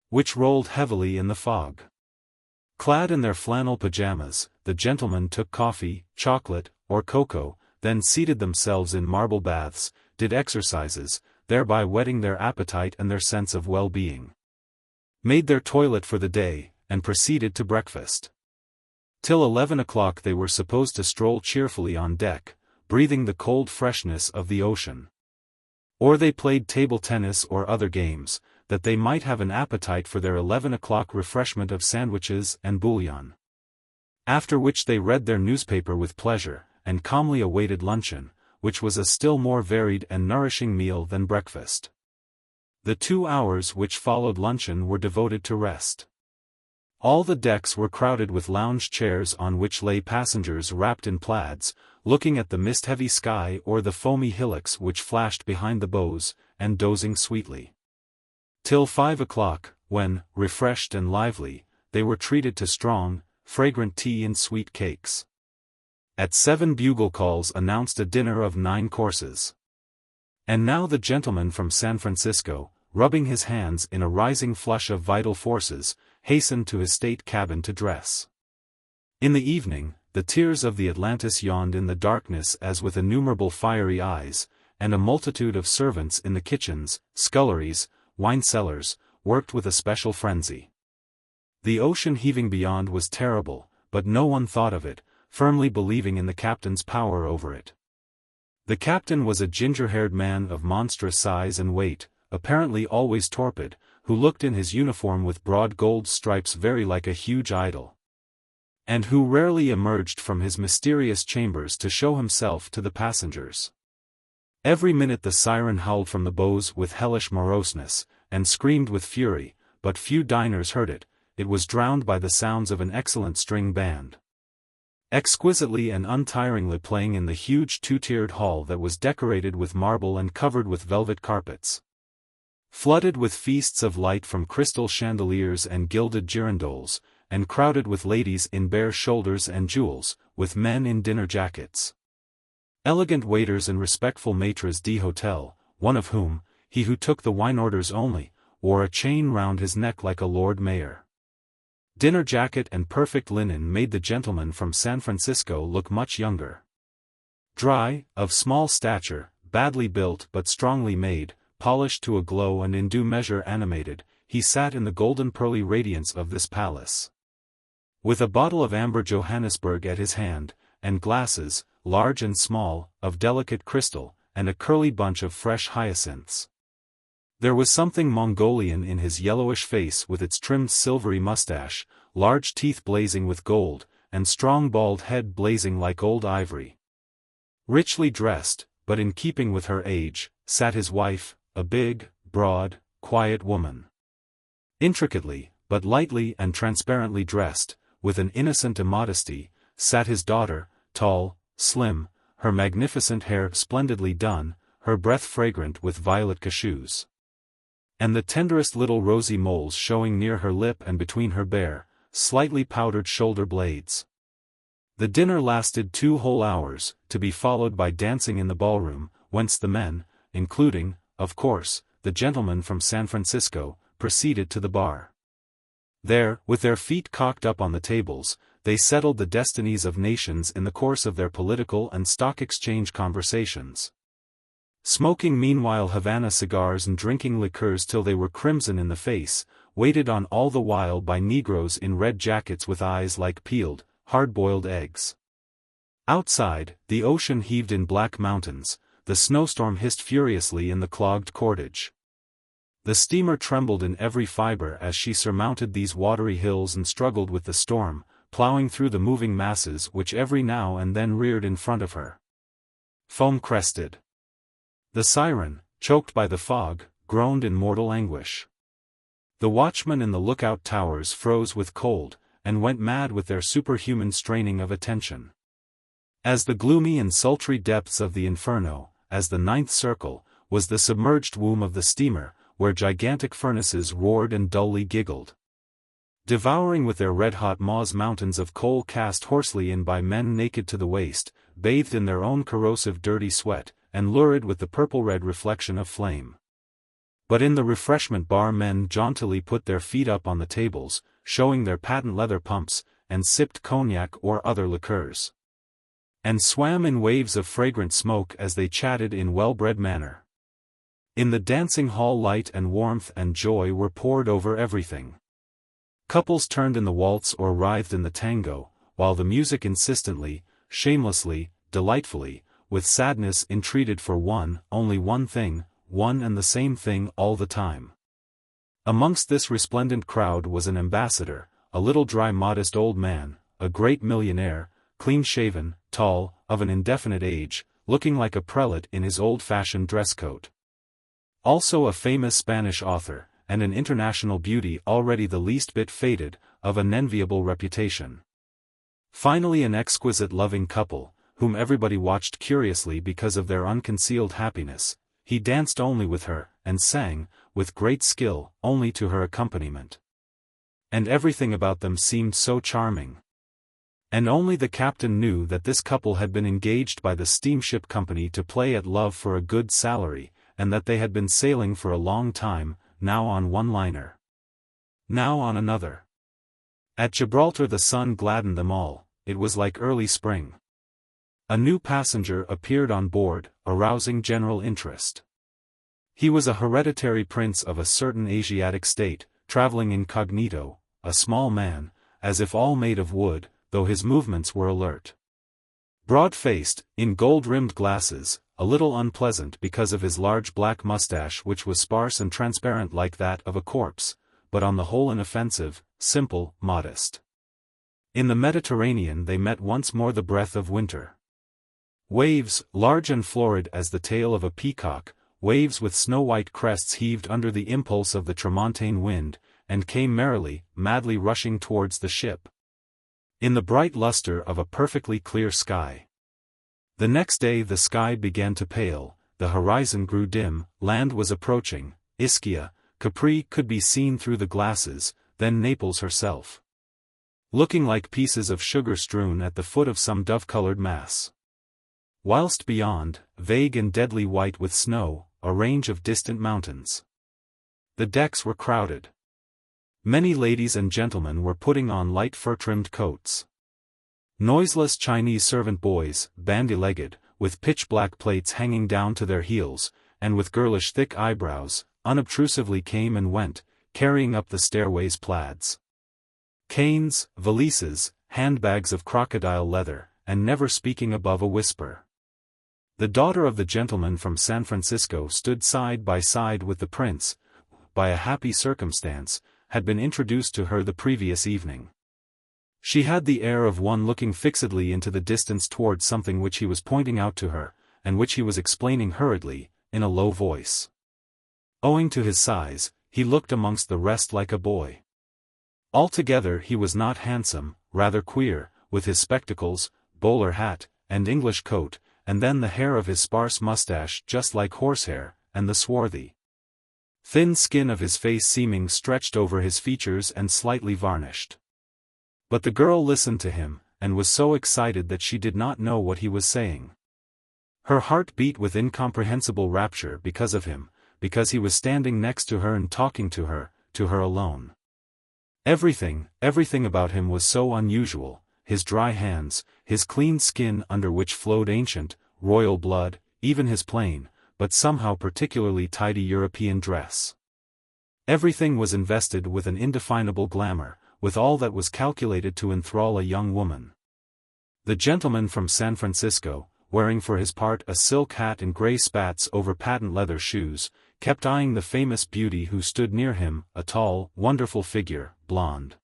which rolled heavily in the fog. Clad in their flannel pajamas, the gentlemen took coffee, chocolate, or cocoa, then seated themselves in marble baths, did exercises, thereby whetting their appetite and their sense of well-being, made their toilet for the day, and proceeded to breakfast. Till 11 o'clock they were supposed to stroll cheerfully on deck, breathing the cold freshness of the ocean. Or they played table tennis or other games, that they might have an appetite for their 11 o'clock refreshment of sandwiches and bouillon. After which they read their newspaper with pleasure, and calmly awaited luncheon, which was a still more varied and nourishing meal than breakfast. The 2 hours which followed luncheon were devoted to rest. All the decks were crowded with lounge chairs on which lay passengers wrapped in plaids, looking at the mist-heavy sky or the foamy hillocks which flashed behind the bows, and dozing sweetly. Till 5 o'clock, when, refreshed and lively, they were treated to strong, fragrant tea and sweet cakes. At 7 bugle calls announced a dinner of 9 courses. And now the gentleman from San Francisco, rubbing his hands in a rising flush of vital forces, hastened to his state cabin to dress. In the evening, the tiers of the Atlantis yawned in the darkness as with innumerable fiery eyes, and a multitude of servants in the kitchens, sculleries, wine cellars, worked with a special frenzy. The ocean heaving beyond was terrible, but no one thought of it, firmly believing in the captain's power over it. The captain was a ginger-haired man of monstrous size and weight, apparently always torpid, who looked in his uniform with broad gold stripes very like a huge idol, and who rarely emerged from his mysterious chambers to show himself to the passengers. Every minute the siren howled from the bows with hellish moroseness, and screamed with fury, but few diners heard it. It was drowned by the sounds of an excellent string band, exquisitely and untiringly playing in the huge two-tiered hall that was decorated with marble and covered with velvet carpets, flooded with feasts of light from crystal chandeliers and gilded girandoles, and crowded with ladies in bare shoulders and jewels, with men in dinner jackets, elegant waiters and respectful maîtres d'hôtel, one of whom, he who took the wine orders only, wore a chain round his neck like a Lord Mayor. Dinner jacket and perfect linen made the gentleman from San Francisco look much younger. Dry, of small stature, badly built but strongly made, polished to a glow and in due measure animated, he sat in the golden pearly radiance of this palace, with a bottle of amber Johannesburg at his hand, and glasses, large and small, of delicate crystal, and a curly bunch of fresh hyacinths. There was something Mongolian in his yellowish face with its trimmed silvery mustache, large teeth blazing with gold, and strong bald head blazing like old ivory. Richly dressed, but in keeping with her age, sat his wife, a big, broad, quiet woman. Intricately, but lightly and transparently dressed, with an innocent immodesty, sat his daughter, tall, slim, her magnificent hair splendidly done, her breath fragrant with violet cachous, and the tenderest little rosy moles showing near her lip and between her bare, slightly powdered shoulder blades. The dinner lasted 2 whole hours, to be followed by dancing in the ballroom, whence the men, including, of course, the gentleman from San Francisco, proceeded to the bar. There, with their feet cocked up on the tables, they settled the destinies of nations in the course of their political and stock exchange conversations, smoking meanwhile Havana cigars and drinking liqueurs till they were crimson in the face, waited on all the while by negroes in red jackets with eyes like peeled, hard-boiled eggs. Outside, the ocean heaved in black mountains, the snowstorm hissed furiously in the clogged cordage. The steamer trembled in every fibre as she surmounted these watery hills and struggled with the storm, ploughing through the moving masses which every now and then reared in front of her, foam-crested. The siren, choked by the fog, groaned in mortal anguish. The watchmen in the lookout towers froze with cold, and went mad with their superhuman straining of attention. As the gloomy and sultry depths of the inferno, as the 9th circle, was the submerged womb of the steamer, where gigantic furnaces roared and dully giggled, devouring with their red-hot maws mountains of coal cast hoarsely in by men naked to the waist, bathed in their own corrosive dirty sweat, and lurid with the purple-red reflection of flame. But in the refreshment bar men jauntily put their feet up on the tables, showing their patent leather pumps, and sipped cognac or other liqueurs, and swam in waves of fragrant smoke as they chatted in well-bred manner. In the dancing hall light and warmth and joy were poured over everything. Couples turned in the waltz or writhed in the tango, while the music insistently, shamelessly, delightfully, with sadness entreated for only one thing, one and the same thing all the time. Amongst this resplendent crowd was an ambassador, a little dry modest old man, a great millionaire, clean-shaven, tall, of an indefinite age, looking like a prelate in his old-fashioned dress coat. Also a famous Spanish author, and an international beauty already the least bit faded, of an enviable reputation. Finally an exquisite loving couple, whom everybody watched curiously because of their unconcealed happiness. He danced only with her, and sang, with great skill, only to her accompaniment. And everything about them seemed so charming. And only the captain knew that this couple had been engaged by the steamship company to play at love for a good salary, and that they had been sailing for a long time, now on one liner, now on another. At Gibraltar the sun gladdened them all, it was like early spring. A new passenger appeared on board, arousing general interest. He was a hereditary prince of a certain Asiatic state, traveling incognito, a small man, as if all made of wood, though his movements were alert. Broad-faced, in gold-rimmed glasses, a little unpleasant because of his large black mustache which was sparse and transparent like that of a corpse, but on the whole inoffensive, simple, modest. In the Mediterranean they met once more the breath of winter. Waves, large and florid as the tail of a peacock, waves with snow-white crests heaved under the impulse of the tramontane wind, and came merrily, madly rushing towards the ship. In the bright luster of a perfectly clear sky. The next day the sky began to pale, the horizon grew dim, land was approaching, Ischia, Capri could be seen through the glasses, then Naples herself. Looking like pieces of sugar strewn at the foot of some dove-colored mass. Whilst beyond, vague and deadly white with snow, a range of distant mountains. The decks were crowded. Many ladies and gentlemen were putting on light fur-trimmed coats. Noiseless Chinese servant boys, bandy-legged, with pitch-black plaits hanging down to their heels, and with girlish thick eyebrows, unobtrusively came and went, carrying up the stairways plaids. Canes, valises, handbags of crocodile leather, and never speaking above a whisper. The daughter of the gentleman from San Francisco stood side by side with the prince, who, by a happy circumstance, had been introduced to her the previous evening. She had the air of one looking fixedly into the distance towards something which he was pointing out to her, and which he was explaining hurriedly, in a low voice. Owing to his size, he looked amongst the rest like a boy. Altogether he was not handsome, rather queer, with his spectacles, bowler hat, and English coat, and then the hair of his sparse mustache just like horsehair, and the swarthy, thin skin of his face seeming stretched over his features and slightly varnished. But the girl listened to him, and was so excited that she did not know what he was saying. Her heart beat with incomprehensible rapture because of him, because he was standing next to her and talking to her alone. Everything about him was so unusual, his dry hands, his clean skin under which flowed ancient, royal blood, even his plain, but somehow particularly tidy European dress. Everything was invested with an indefinable glamour, with all that was calculated to enthrall a young woman. The gentleman from San Francisco, wearing for his part a silk hat and grey spats over patent leather shoes, kept eyeing the famous beauty who stood near him, a tall, wonderful figure, blonde.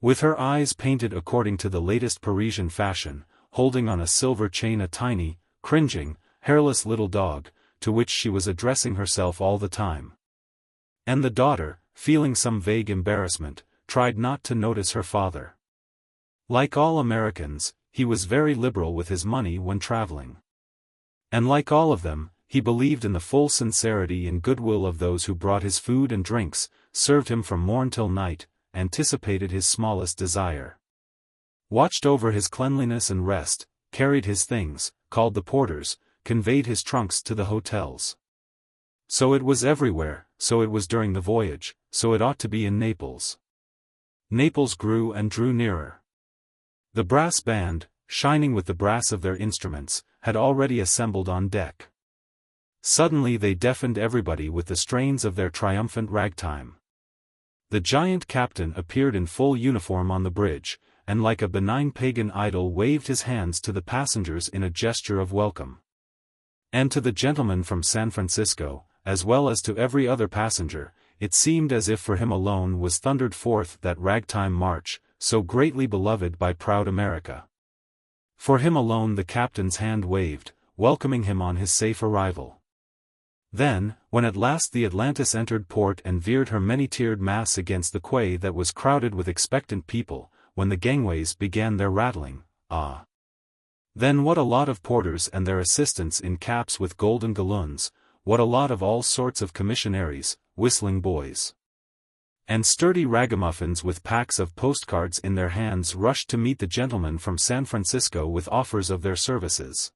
With her eyes painted according to the latest Parisian fashion, holding on a silver chain a tiny, cringing, hairless little dog, to which she was addressing herself all the time. And the daughter, feeling some vague embarrassment, tried not to notice her father. Like all Americans, he was very liberal with his money when traveling. And like all of them, he believed in the full sincerity and goodwill of those who brought his food and drinks, served him from morn till night, anticipated his smallest desire. Watched over his cleanliness and rest, carried his things, called the porters, conveyed his trunks to the hotels. So it was everywhere, so it was during the voyage, so it ought to be in Naples. Naples grew and drew nearer. The brass band, shining with the brass of their instruments, had already assembled on deck. Suddenly they deafened everybody with the strains of their triumphant ragtime. The giant captain appeared in full uniform on the bridge, and like a benign pagan idol waved his hands to the passengers in a gesture of welcome. And to the gentleman from San Francisco, as well as to every other passenger, it seemed as if for him alone was thundered forth that ragtime march, so greatly beloved by proud America. For him alone the captain's hand waved, welcoming him on his safe arrival. Then, when at last the Atlantis entered port and veered her many-tiered mass against the quay that was crowded with expectant people, when the gangways began their rattling, ah! Then what a lot of porters and their assistants in caps with golden galloons, what a lot of all sorts of commissionaries, whistling boys, and sturdy ragamuffins with packs of postcards in their hands rushed to meet the gentleman from San Francisco with offers of their services.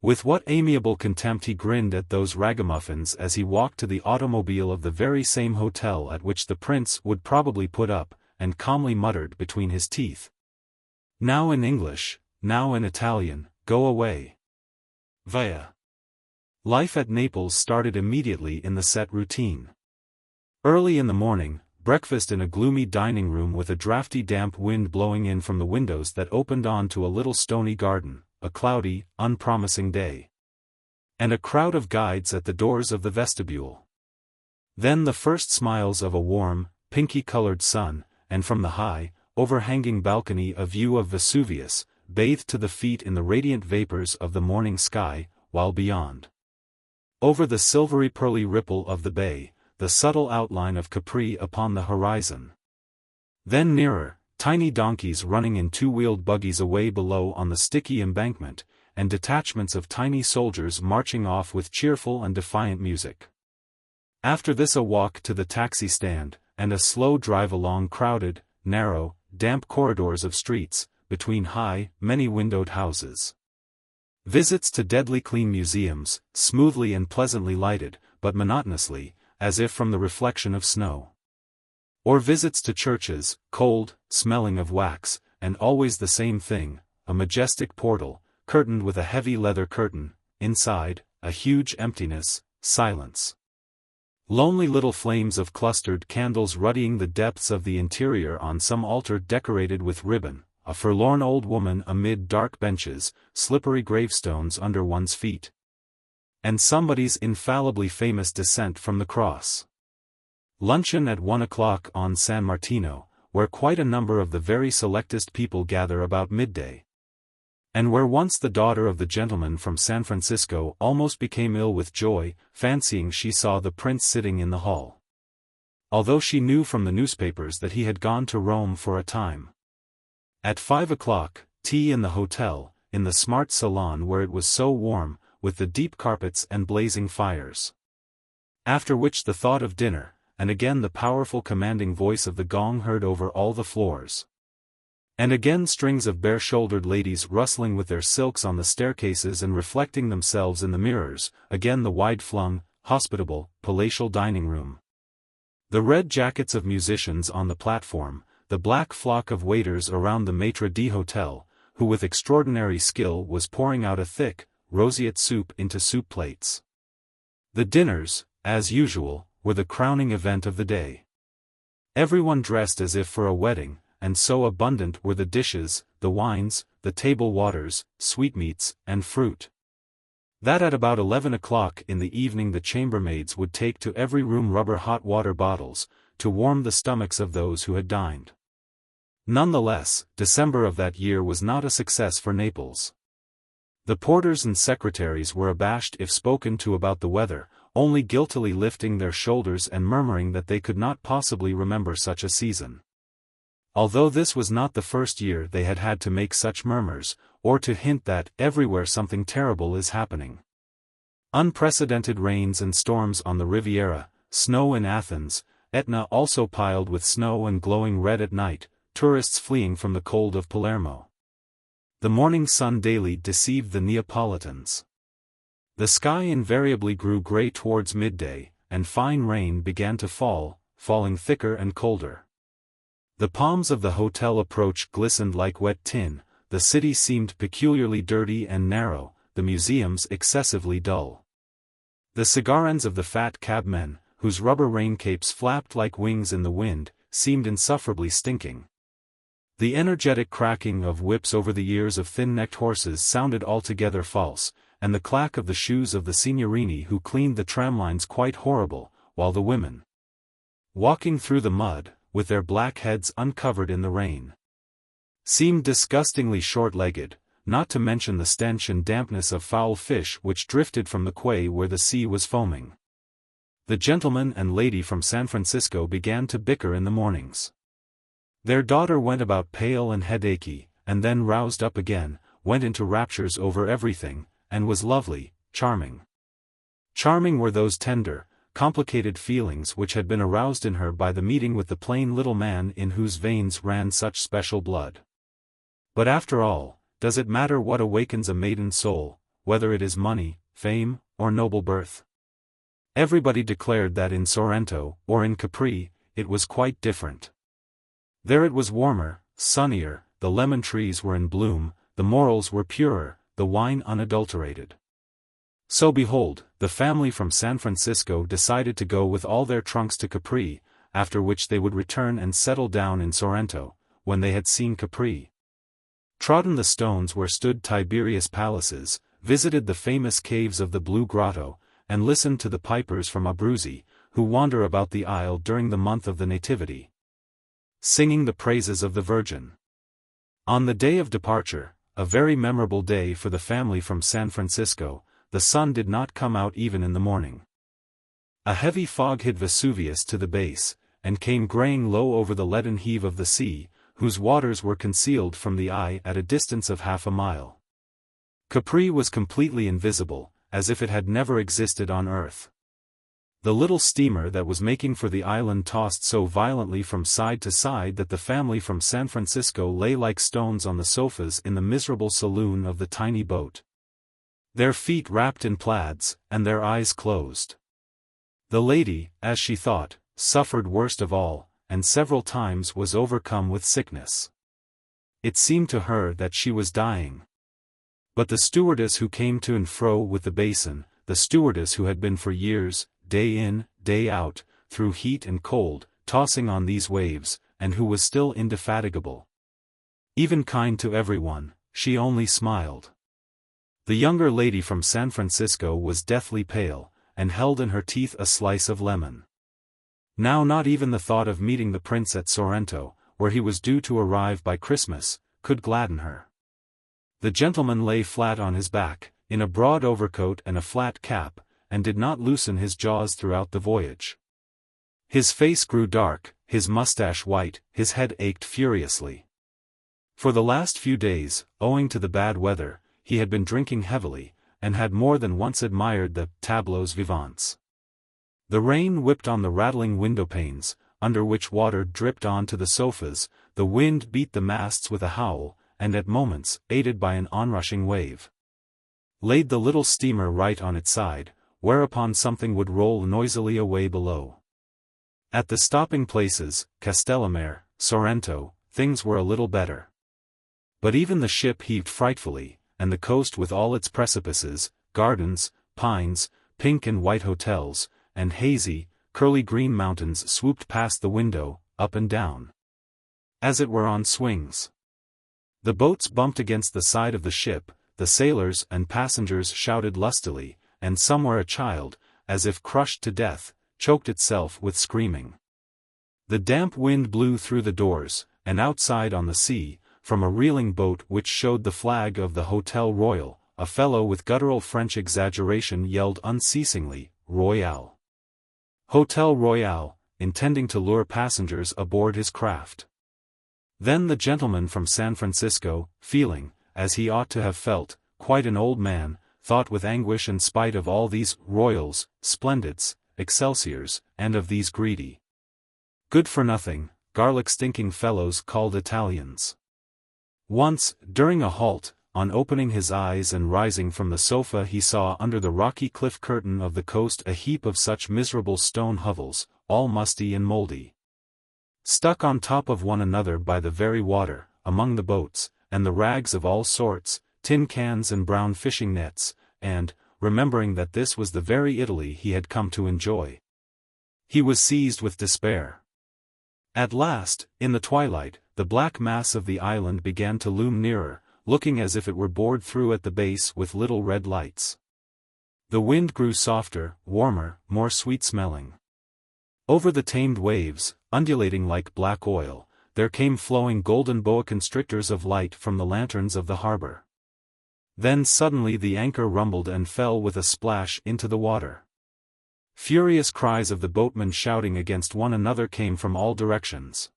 With what amiable contempt he grinned at those ragamuffins as he walked to the automobile of the very same hotel at which the prince would probably put up, and calmly muttered between his teeth. Now in English, now in Italian, go away. Via. Life at Naples started immediately in the set routine. Early in the morning, breakfast in a gloomy dining room with a drafty damp wind blowing in from the windows that opened on to a little stony garden, a cloudy, unpromising day. And a crowd of guides at the doors of the vestibule. Then the first smiles of a warm, pinky-colored sun, and from the high, overhanging balcony a view of Vesuvius, bathed to the feet in the radiant vapors of the morning sky, while beyond, over the silvery pearly ripple of the bay, the subtle outline of Capri upon the horizon. Then nearer, tiny donkeys running in two-wheeled buggies away below on the sticky embankment, and detachments of tiny soldiers marching off with cheerful and defiant music. After this a walk to the taxi stand, and a slow drive along crowded, narrow, damp corridors of streets, between high, many-windowed houses. Visits to deadly clean museums, smoothly and pleasantly lighted, but monotonously, as if from the reflection of snow. Or visits to churches, cold, smelling of wax, and always the same thing, a majestic portal, curtained with a heavy leather curtain, inside, a huge emptiness, silence. Lonely little flames of clustered candles ruddying the depths of the interior on some altar decorated with ribbon, a forlorn old woman amid dark benches, slippery gravestones under one's feet. And somebody's infallibly famous descent from the cross. Luncheon at 1 o'clock on San Martino, where quite a number of the very selectest people gather about midday. And where once the daughter of the gentleman from San Francisco almost became ill with joy, fancying she saw the prince sitting in the hall. Although she knew from the newspapers that he had gone to Rome for a time. At 5 o'clock, tea in the hotel, in the smart salon where it was so warm, with the deep carpets and blazing fires. After which the thought of dinner, and again the powerful commanding voice of the gong heard over all the floors. And again strings of bare-shouldered ladies rustling with their silks on the staircases and reflecting themselves in the mirrors, again the wide-flung, hospitable, palatial dining room. The red jackets of musicians on the platform, the black flock of waiters around the maitre d'hotel, who with extraordinary skill was pouring out a thick, roseate soup into soup plates. The dinners, as usual, were the crowning event of the day. Everyone dressed as if for a wedding, and so abundant were the dishes, the wines, the table waters, sweetmeats, and fruit, that at about 11 o'clock in the evening the chambermaids would take to every room rubber hot water bottles, to warm the stomachs of those who had dined. Nonetheless, December of that year was not a success for Naples. The porters and secretaries were abashed if spoken to about the weather, only guiltily lifting their shoulders and murmuring that they could not possibly remember such a season. Although this was not the first year they had had to make such murmurs, or to hint that everywhere something terrible is happening. Unprecedented rains and storms on the Riviera, snow in Athens, Etna also piled with snow and glowing red at night, tourists fleeing from the cold of Palermo. The morning sun daily deceived the Neapolitans. The sky invariably grew grey towards midday, and fine rain began to fall, falling thicker and colder. The palms of the hotel approach glistened like wet tin, the city seemed peculiarly dirty and narrow, the museums excessively dull. The cigar ends of the fat cabmen, whose rubber rain-capes flapped like wings in the wind, seemed insufferably stinking. The energetic cracking of whips over the ears of thin-necked horses sounded altogether false, and the clack of the shoes of the signorini who cleaned the tramlines quite horrible, while the women, walking through the mud, with their black heads uncovered in the rain, seemed disgustingly short-legged, not to mention the stench and dampness of foul fish which drifted from the quay where the sea was foaming. The gentleman and lady from San Francisco began to bicker in the mornings. Their daughter went about pale and headachy, and then roused up again, went into raptures over everything, and was lovely, charming. Charming were those tender, complicated feelings which had been aroused in her by the meeting with the plain little man in whose veins ran such special blood. But after all, does it matter what awakens a maiden soul, whether it is money, fame, or noble birth? Everybody declared that in Sorrento, or in Capri, it was quite different. There it was warmer, sunnier, the lemon trees were in bloom, the morals were purer, the wine unadulterated. So behold, the family from San Francisco decided to go with all their trunks to Capri, after which they would return and settle down in Sorrento, when they had seen Capri, trodden the stones where stood Tiberius palaces, visited the famous caves of the Blue Grotto, and listened to the pipers from Abruzzi, who wander about the isle during the month of the Nativity, singing the praises of the Virgin. On the day of departure, a very memorable day for the family from San Francisco, the sun did not come out even in the morning. A heavy fog hid Vesuvius to the base, and came graying low over the leaden heave of the sea, whose waters were concealed from the eye at a distance of half a mile. Capri was completely invisible, as if it had never existed on earth. The little steamer that was making for the island tossed so violently from side to side that the family from San Francisco lay like stones on the sofas in the miserable saloon of the tiny boat. Their feet wrapped in plaids, and their eyes closed. The lady, as she thought, suffered worst of all, and several times was overcome with sickness. It seemed to her that she was dying. But the stewardess who came to and fro with the basin, the stewardess who had been for years, day in, day out, through heat and cold, tossing on these waves, and who was still indefatigable, even kind to everyone, she only smiled. The younger lady from San Francisco was deathly pale, and held in her teeth a slice of lemon. Now not even the thought of meeting the prince at Sorrento, where he was due to arrive by Christmas, could gladden her. The gentleman lay flat on his back, in a broad overcoat and a flat cap, and did not loosen his jaws throughout the voyage. His face grew dark, his mustache white, his head ached furiously. For the last few days, owing to the bad weather, he had been drinking heavily, and had more than once admired the tableaux vivants. The rain whipped on the rattling window panes, under which water dripped onto the sofas, the wind beat the masts with a howl, and at moments, aided by an onrushing wave, laid the little steamer right on its side, whereupon something would roll noisily away below. At the stopping places, Castellamare, Sorrento, things were a little better. But even the ship heaved frightfully, and the coast with all its precipices, gardens, pines, pink and white hotels, and hazy, curly green mountains swooped past the window, up and down, as it were on swings. The boats bumped against the side of the ship, the sailors and passengers shouted lustily, and somewhere a child, as if crushed to death, choked itself with screaming. The damp wind blew through the doors, and outside on the sea, from a reeling boat which showed the flag of the Hotel Royal, a fellow with guttural French exaggeration yelled unceasingly, "Royal! Hotel Royal," intending to lure passengers aboard his craft. Then the gentleman from San Francisco, feeling, as he ought to have felt, quite an old man, thought with anguish in spite of all these Royals, Splendids, Excelsiors, and of these greedy, good-for-nothing, garlic-stinking fellows called Italians. Once, during a halt, on opening his eyes and rising from the sofa he saw under the rocky cliff curtain of the coast a heap of such miserable stone hovels, all musty and mouldy, stuck on top of one another by the very water, among the boats, and the rags of all sorts, tin cans and brown fishing nets, and, remembering that this was the very Italy he had come to enjoy, he was seized with despair. At last, in the twilight, the black mass of the island began to loom nearer, looking as if it were bored through at the base with little red lights. The wind grew softer, warmer, more sweet-smelling. Over the tamed waves, undulating like black oil, there came flowing golden boa constrictors of light from the lanterns of the harbor. Then suddenly the anchor rumbled and fell with a splash into the water. Furious cries of the boatmen shouting against one another came from all directions.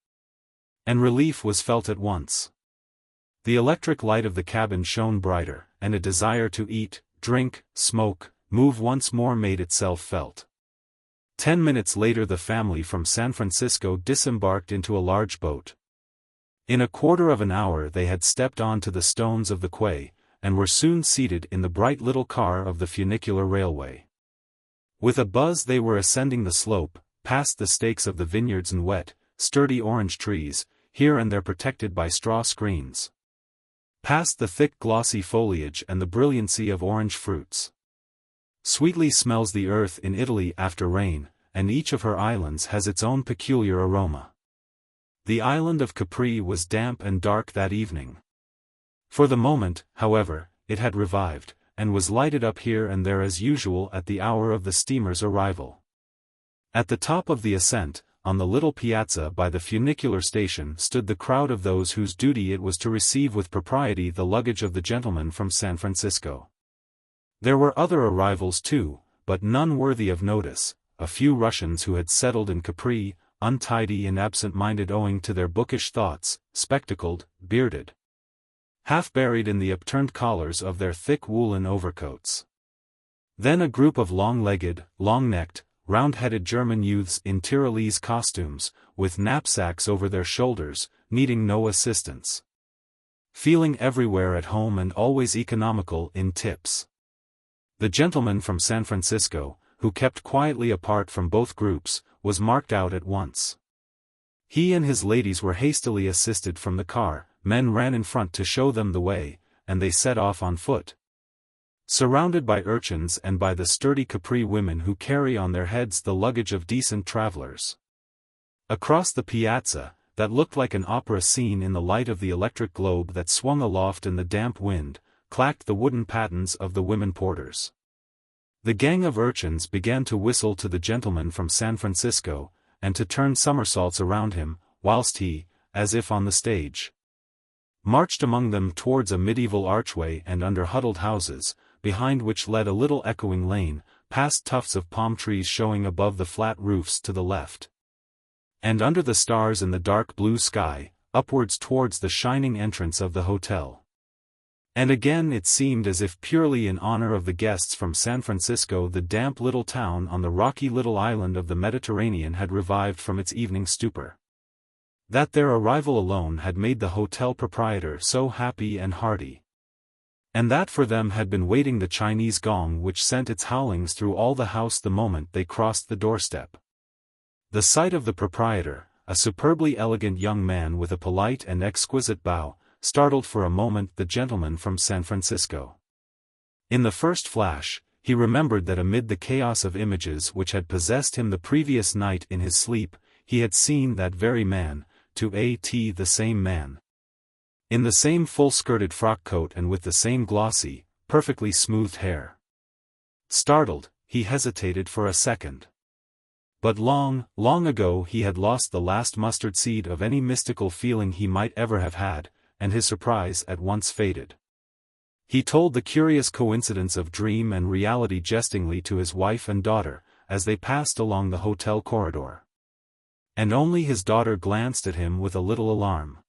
And relief was felt at once. The electric light of the cabin shone brighter, and a desire to eat, drink, smoke, move once more made itself felt. 10 minutes later the family from San Francisco disembarked into a large boat. In a quarter of an hour they had stepped onto the stones of the quay, and were soon seated in the bright little car of the funicular railway. With a buzz they were ascending the slope, past the stakes of the vineyards and wet, sturdy orange trees, here and there protected by straw screens. Past the thick glossy foliage and the brilliancy of orange fruits. Sweetly smells the earth in Italy after rain, and each of her islands has its own peculiar aroma. The island of Capri was damp and dark that evening. For the moment, however, it had revived, and was lighted up here and there as usual at the hour of the steamer's arrival. At the top of the ascent, on the little piazza by the funicular station stood the crowd of those whose duty it was to receive with propriety the luggage of the gentleman from San Francisco. There were other arrivals too, but none worthy of notice, a few Russians who had settled in Capri, untidy and absent-minded owing to their bookish thoughts, spectacled, bearded, half buried in the upturned collars of their thick woolen overcoats. Then a group of long-legged, long-necked, round-headed German youths in Tyrolese costumes, with knapsacks over their shoulders, needing no assistance, feeling everywhere at home and always economical in tips. The gentleman from San Francisco, who kept quietly apart from both groups, was marked out at once. He and his ladies were hastily assisted from the car, men ran in front to show them the way, and they set off on foot, surrounded by urchins and by the sturdy Capri women who carry on their heads the luggage of decent travelers. Across the piazza, that looked like an opera scene in the light of the electric globe that swung aloft in the damp wind, clacked the wooden pattens of the women porters. The gang of urchins began to whistle to the gentleman from San Francisco, and to turn somersaults around him, whilst he, as if on the stage, marched among them towards a medieval archway and under huddled houses, behind which led a little echoing lane, past tufts of palm trees showing above the flat roofs to the left, and under the stars in the dark blue sky, upwards towards the shining entrance of the hotel. And again it seemed as if purely in honor of the guests from San Francisco the damp little town on the rocky little island of the Mediterranean had revived from its evening stupor. That their arrival alone had made the hotel proprietor so happy and hearty. And that for them had been waiting the Chinese gong which sent its howlings through all the house the moment they crossed the doorstep. The sight of the proprietor, a superbly elegant young man with a polite and exquisite bow, startled for a moment the gentleman from San Francisco. In the first flash, he remembered that amid the chaos of images which had possessed him the previous night in his sleep, he had seen that very man, the same man, in the same full-skirted frock coat and with the same glossy, perfectly smoothed hair. Startled, he hesitated for a second. But long, long ago he had lost the last mustard seed of any mystical feeling he might ever have had, and his surprise at once faded. He told the curious coincidence of dream and reality jestingly to his wife and daughter, as they passed along the hotel corridor. And only his daughter glanced at him with a little alarm.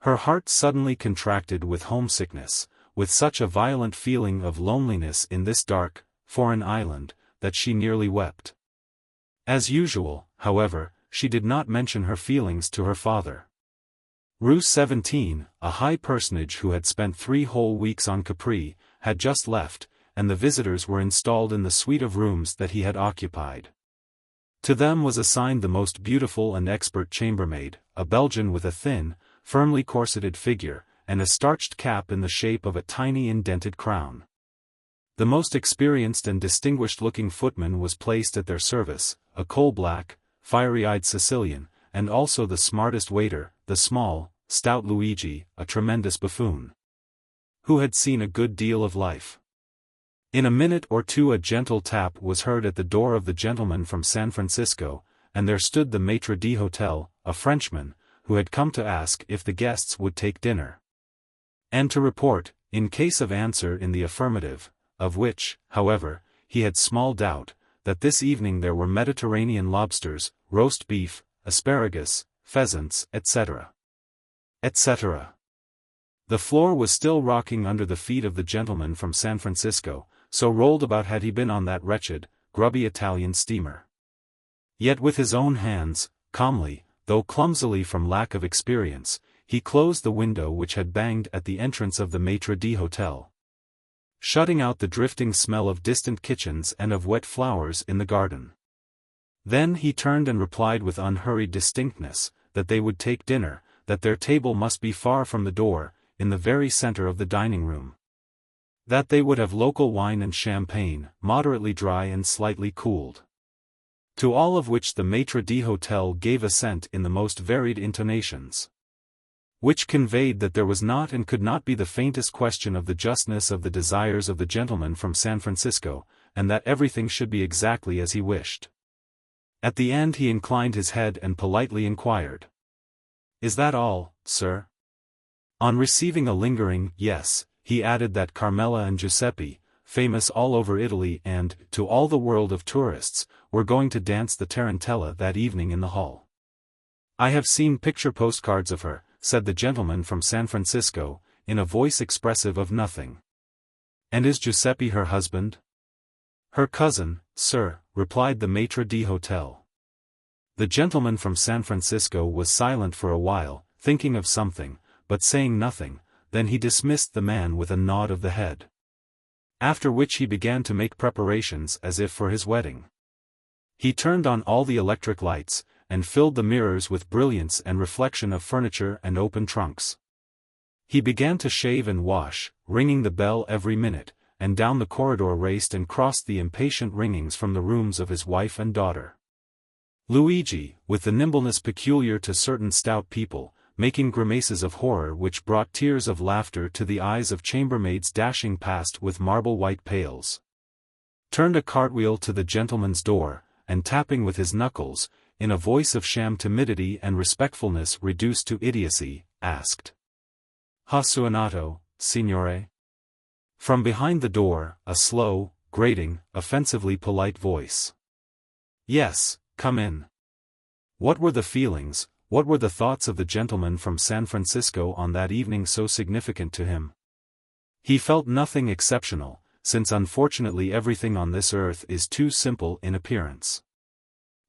Her heart suddenly contracted with homesickness, with such a violent feeling of loneliness in this dark, foreign island, that she nearly wept. As usual, however, she did not mention her feelings to her father. Rue 17, a high personage who had spent 3 whole weeks on Capri, had just left, and the visitors were installed in the suite of rooms that he had occupied. To them was assigned the most beautiful and expert chambermaid, a Belgian with a thin, firmly corseted figure, and a starched cap in the shape of a tiny indented crown. The most experienced and distinguished-looking footman was placed at their service, a coal-black, fiery-eyed Sicilian, and also the smartest waiter, the small, stout Luigi, a tremendous buffoon, who had seen a good deal of life. In a minute or two a gentle tap was heard at the door of the gentleman from San Francisco, and there stood the maitre d'hotel, a Frenchman, who had come to ask if the guests would take dinner, and to report, in case of answer in the affirmative, of which, however, he had small doubt, that this evening there were Mediterranean lobsters, roast beef, asparagus, pheasants, etc. etc. The floor was still rocking under the feet of the gentleman from San Francisco, so rolled about had he been on that wretched, grubby Italian steamer. Yet with his own hands, calmly, though clumsily from lack of experience, he closed the window which had banged at the entrance of the maitre d'hotel, shutting out the drifting smell of distant kitchens and of wet flowers in the garden. Then he turned and replied with unhurried distinctness, that they would take dinner, that their table must be far from the door, in the very center of the dining room. That they would have local wine and champagne, moderately dry and slightly cooled. To all of which the maitre d'hotel gave assent in the most varied intonations, which conveyed that there was not and could not be the faintest question of the justness of the desires of the gentleman from San Francisco, and that everything should be exactly as he wished. At the end he inclined his head and politely inquired, "Is that all, sir?" On receiving a lingering yes, he added that Carmela and Giuseppe, famous all over Italy and, to all the world of tourists, were going to dance the tarantella that evening in the hall. "I have seen picture postcards of her," said the gentleman from San Francisco, in a voice expressive of nothing. "And is Giuseppe her husband?" "Her cousin, sir," replied the maitre d'hotel. The gentleman from San Francisco was silent for a while, thinking of something, but saying nothing. Then he dismissed the man with a nod of the head. After which he began to make preparations as if for his wedding. He turned on all the electric lights, and filled the mirrors with brilliance and reflection of furniture and open trunks. He began to shave and wash, ringing the bell every minute, and down the corridor raced and crossed the impatient ringings from the rooms of his wife and daughter. Luigi, with the nimbleness peculiar to certain stout people, making grimaces of horror which brought tears of laughter to the eyes of chambermaids dashing past with marble-white pails, turned a cartwheel to the gentleman's door, and tapping with his knuckles, in a voice of sham timidity and respectfulness reduced to idiocy, asked, "Ha suonato, signore?" From behind the door, a slow, grating, offensively polite voice. "Yes, come in." What were the feelings, what were the thoughts of the gentleman from San Francisco on that evening so significant to him? He felt nothing exceptional, since unfortunately everything on this earth is too simple in appearance.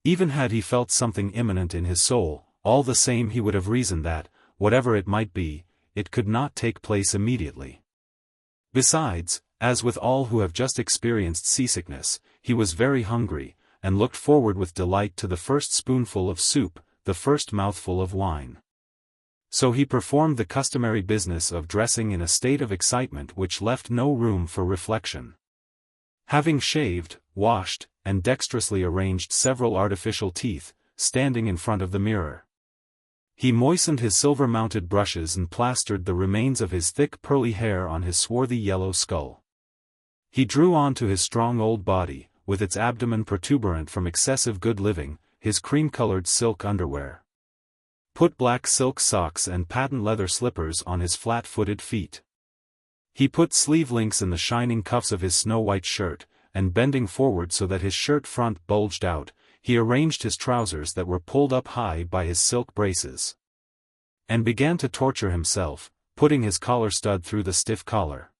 Even had he felt something imminent in his soul, all the same he would have reasoned that, whatever it might be, it could not take place immediately. Besides, as with all who have just experienced seasickness, he was very hungry, and looked forward with delight to the first spoonful of soup, the first mouthful of wine. So he performed the customary business of dressing in a state of excitement which left no room for reflection. Having shaved, washed, and dexterously arranged several artificial teeth, standing in front of the mirror, he moistened his silver-mounted brushes and plastered the remains of his thick pearly hair on his swarthy yellow skull. He drew on to his strong old body, with its abdomen protuberant from excessive good living, his cream-colored silk underwear. Put black silk socks and patent leather slippers on his flat-footed feet. He put sleeve links in the shining cuffs of his snow-white shirt, and bending forward so that his shirt front bulged out, he arranged his trousers that were pulled up high by his silk braces, and began to torture himself, putting his collar stud through the stiff collar.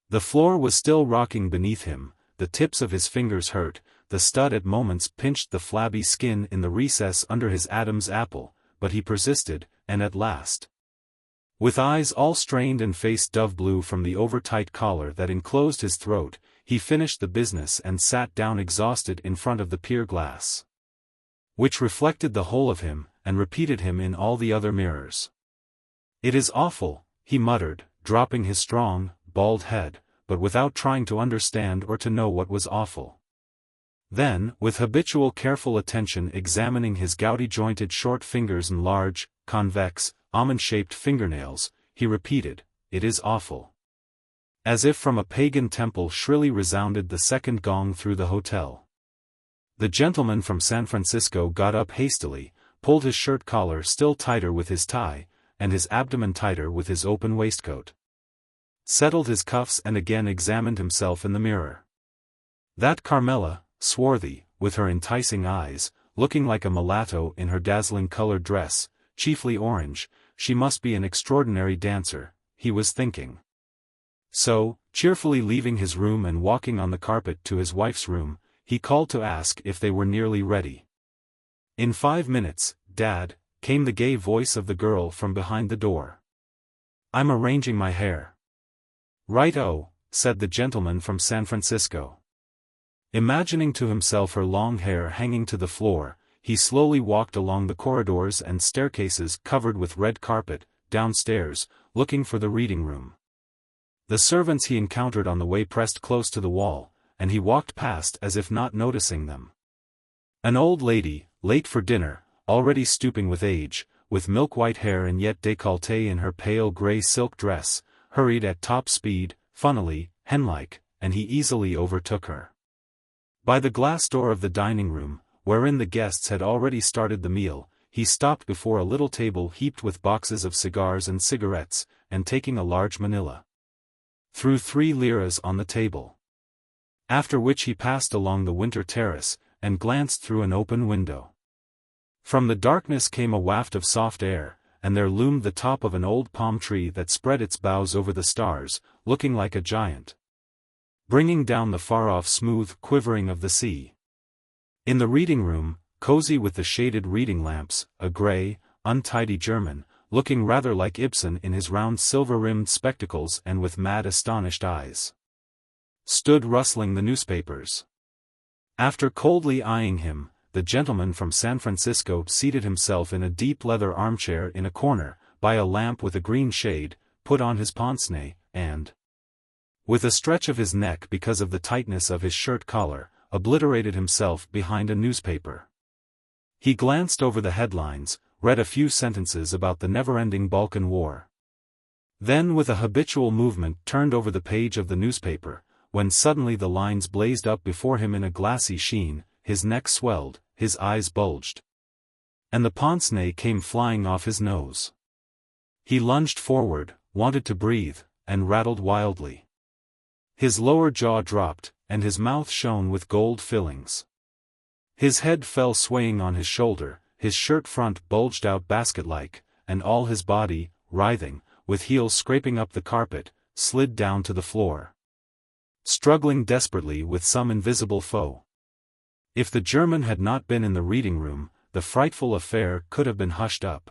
The floor was still rocking beneath him, the tips of his fingers hurt, the stud at moments pinched the flabby skin in the recess under his Adam's apple, but he persisted, and at last, with eyes all strained and face dove-blue from the over-tight collar that enclosed his throat, he finished the business and sat down exhausted in front of the pier glass, which reflected the whole of him, and repeated him in all the other mirrors. "It is awful," he muttered, dropping his strong, bald head, but without trying to understand or to know what was awful. Then, with habitual careful attention examining his gouty-jointed short fingers and large, convex, almond-shaped fingernails, he repeated, "It is awful." As if from a pagan temple shrilly resounded the second gong through the hotel. The gentleman from San Francisco got up hastily, pulled his shirt collar still tighter with his tie, and his abdomen tighter with his open waistcoat, settled his cuffs and again examined himself in the mirror. That Carmela, swarthy, with her enticing eyes, looking like a mulatto in her dazzling colored dress, chiefly orange, she must be an extraordinary dancer, he was thinking. So, cheerfully leaving his room and walking on the carpet to his wife's room, he called to ask if they were nearly ready. "In 5 minutes, Dad," came the gay voice of the girl from behind the door. "I'm arranging my hair." "Right-o," said the gentleman from San Francisco. Imagining to himself her long hair hanging to the floor, he slowly walked along the corridors and staircases covered with red carpet, downstairs, looking for the reading room. The servants he encountered on the way pressed close to the wall, and he walked past as if not noticing them. An old lady, late for dinner, already stooping with age, with milk-white hair and yet décolleté in her pale grey silk dress, hurried at top speed, funnily, hen-like, and he easily overtook her. By the glass door of the dining room, wherein the guests had already started the meal, he stopped before a little table heaped with boxes of cigars and cigarettes, and taking a large manila, threw 3 liras on the table. After which he passed along the winter terrace, and glanced through an open window. From the darkness came a waft of soft air, and there loomed the top of an old palm tree that spread its boughs over the stars, looking like a giant, bringing down the far-off smooth quivering of the sea. In the reading room, cozy with the shaded reading lamps, a grey, untidy German, looking rather like Ibsen in his round silver-rimmed spectacles and with mad astonished eyes, stood rustling the newspapers. After coldly eyeing him, the gentleman from San Francisco seated himself in a deep leather armchair in a corner, by a lamp with a green shade, put on his pince-nez, and, with a stretch of his neck because of the tightness of his shirt collar, obliterated himself behind a newspaper. He glanced over the headlines, read a few sentences about the never-ending Balkan War. Then with a habitual movement turned over the page of the newspaper, when suddenly the lines blazed up before him in a glassy sheen, his neck swelled, his eyes bulged, and the pince-nez came flying off his nose. He lunged forward, wanted to breathe, and rattled wildly. His lower jaw dropped, and his mouth shone with gold fillings. His head fell swaying on his shoulder, his shirt front bulged out basket-like, and all his body, writhing, with heels scraping up the carpet, slid down to the floor, struggling desperately with some invisible foe. If the German had not been in the reading room, the frightful affair could have been hushed up.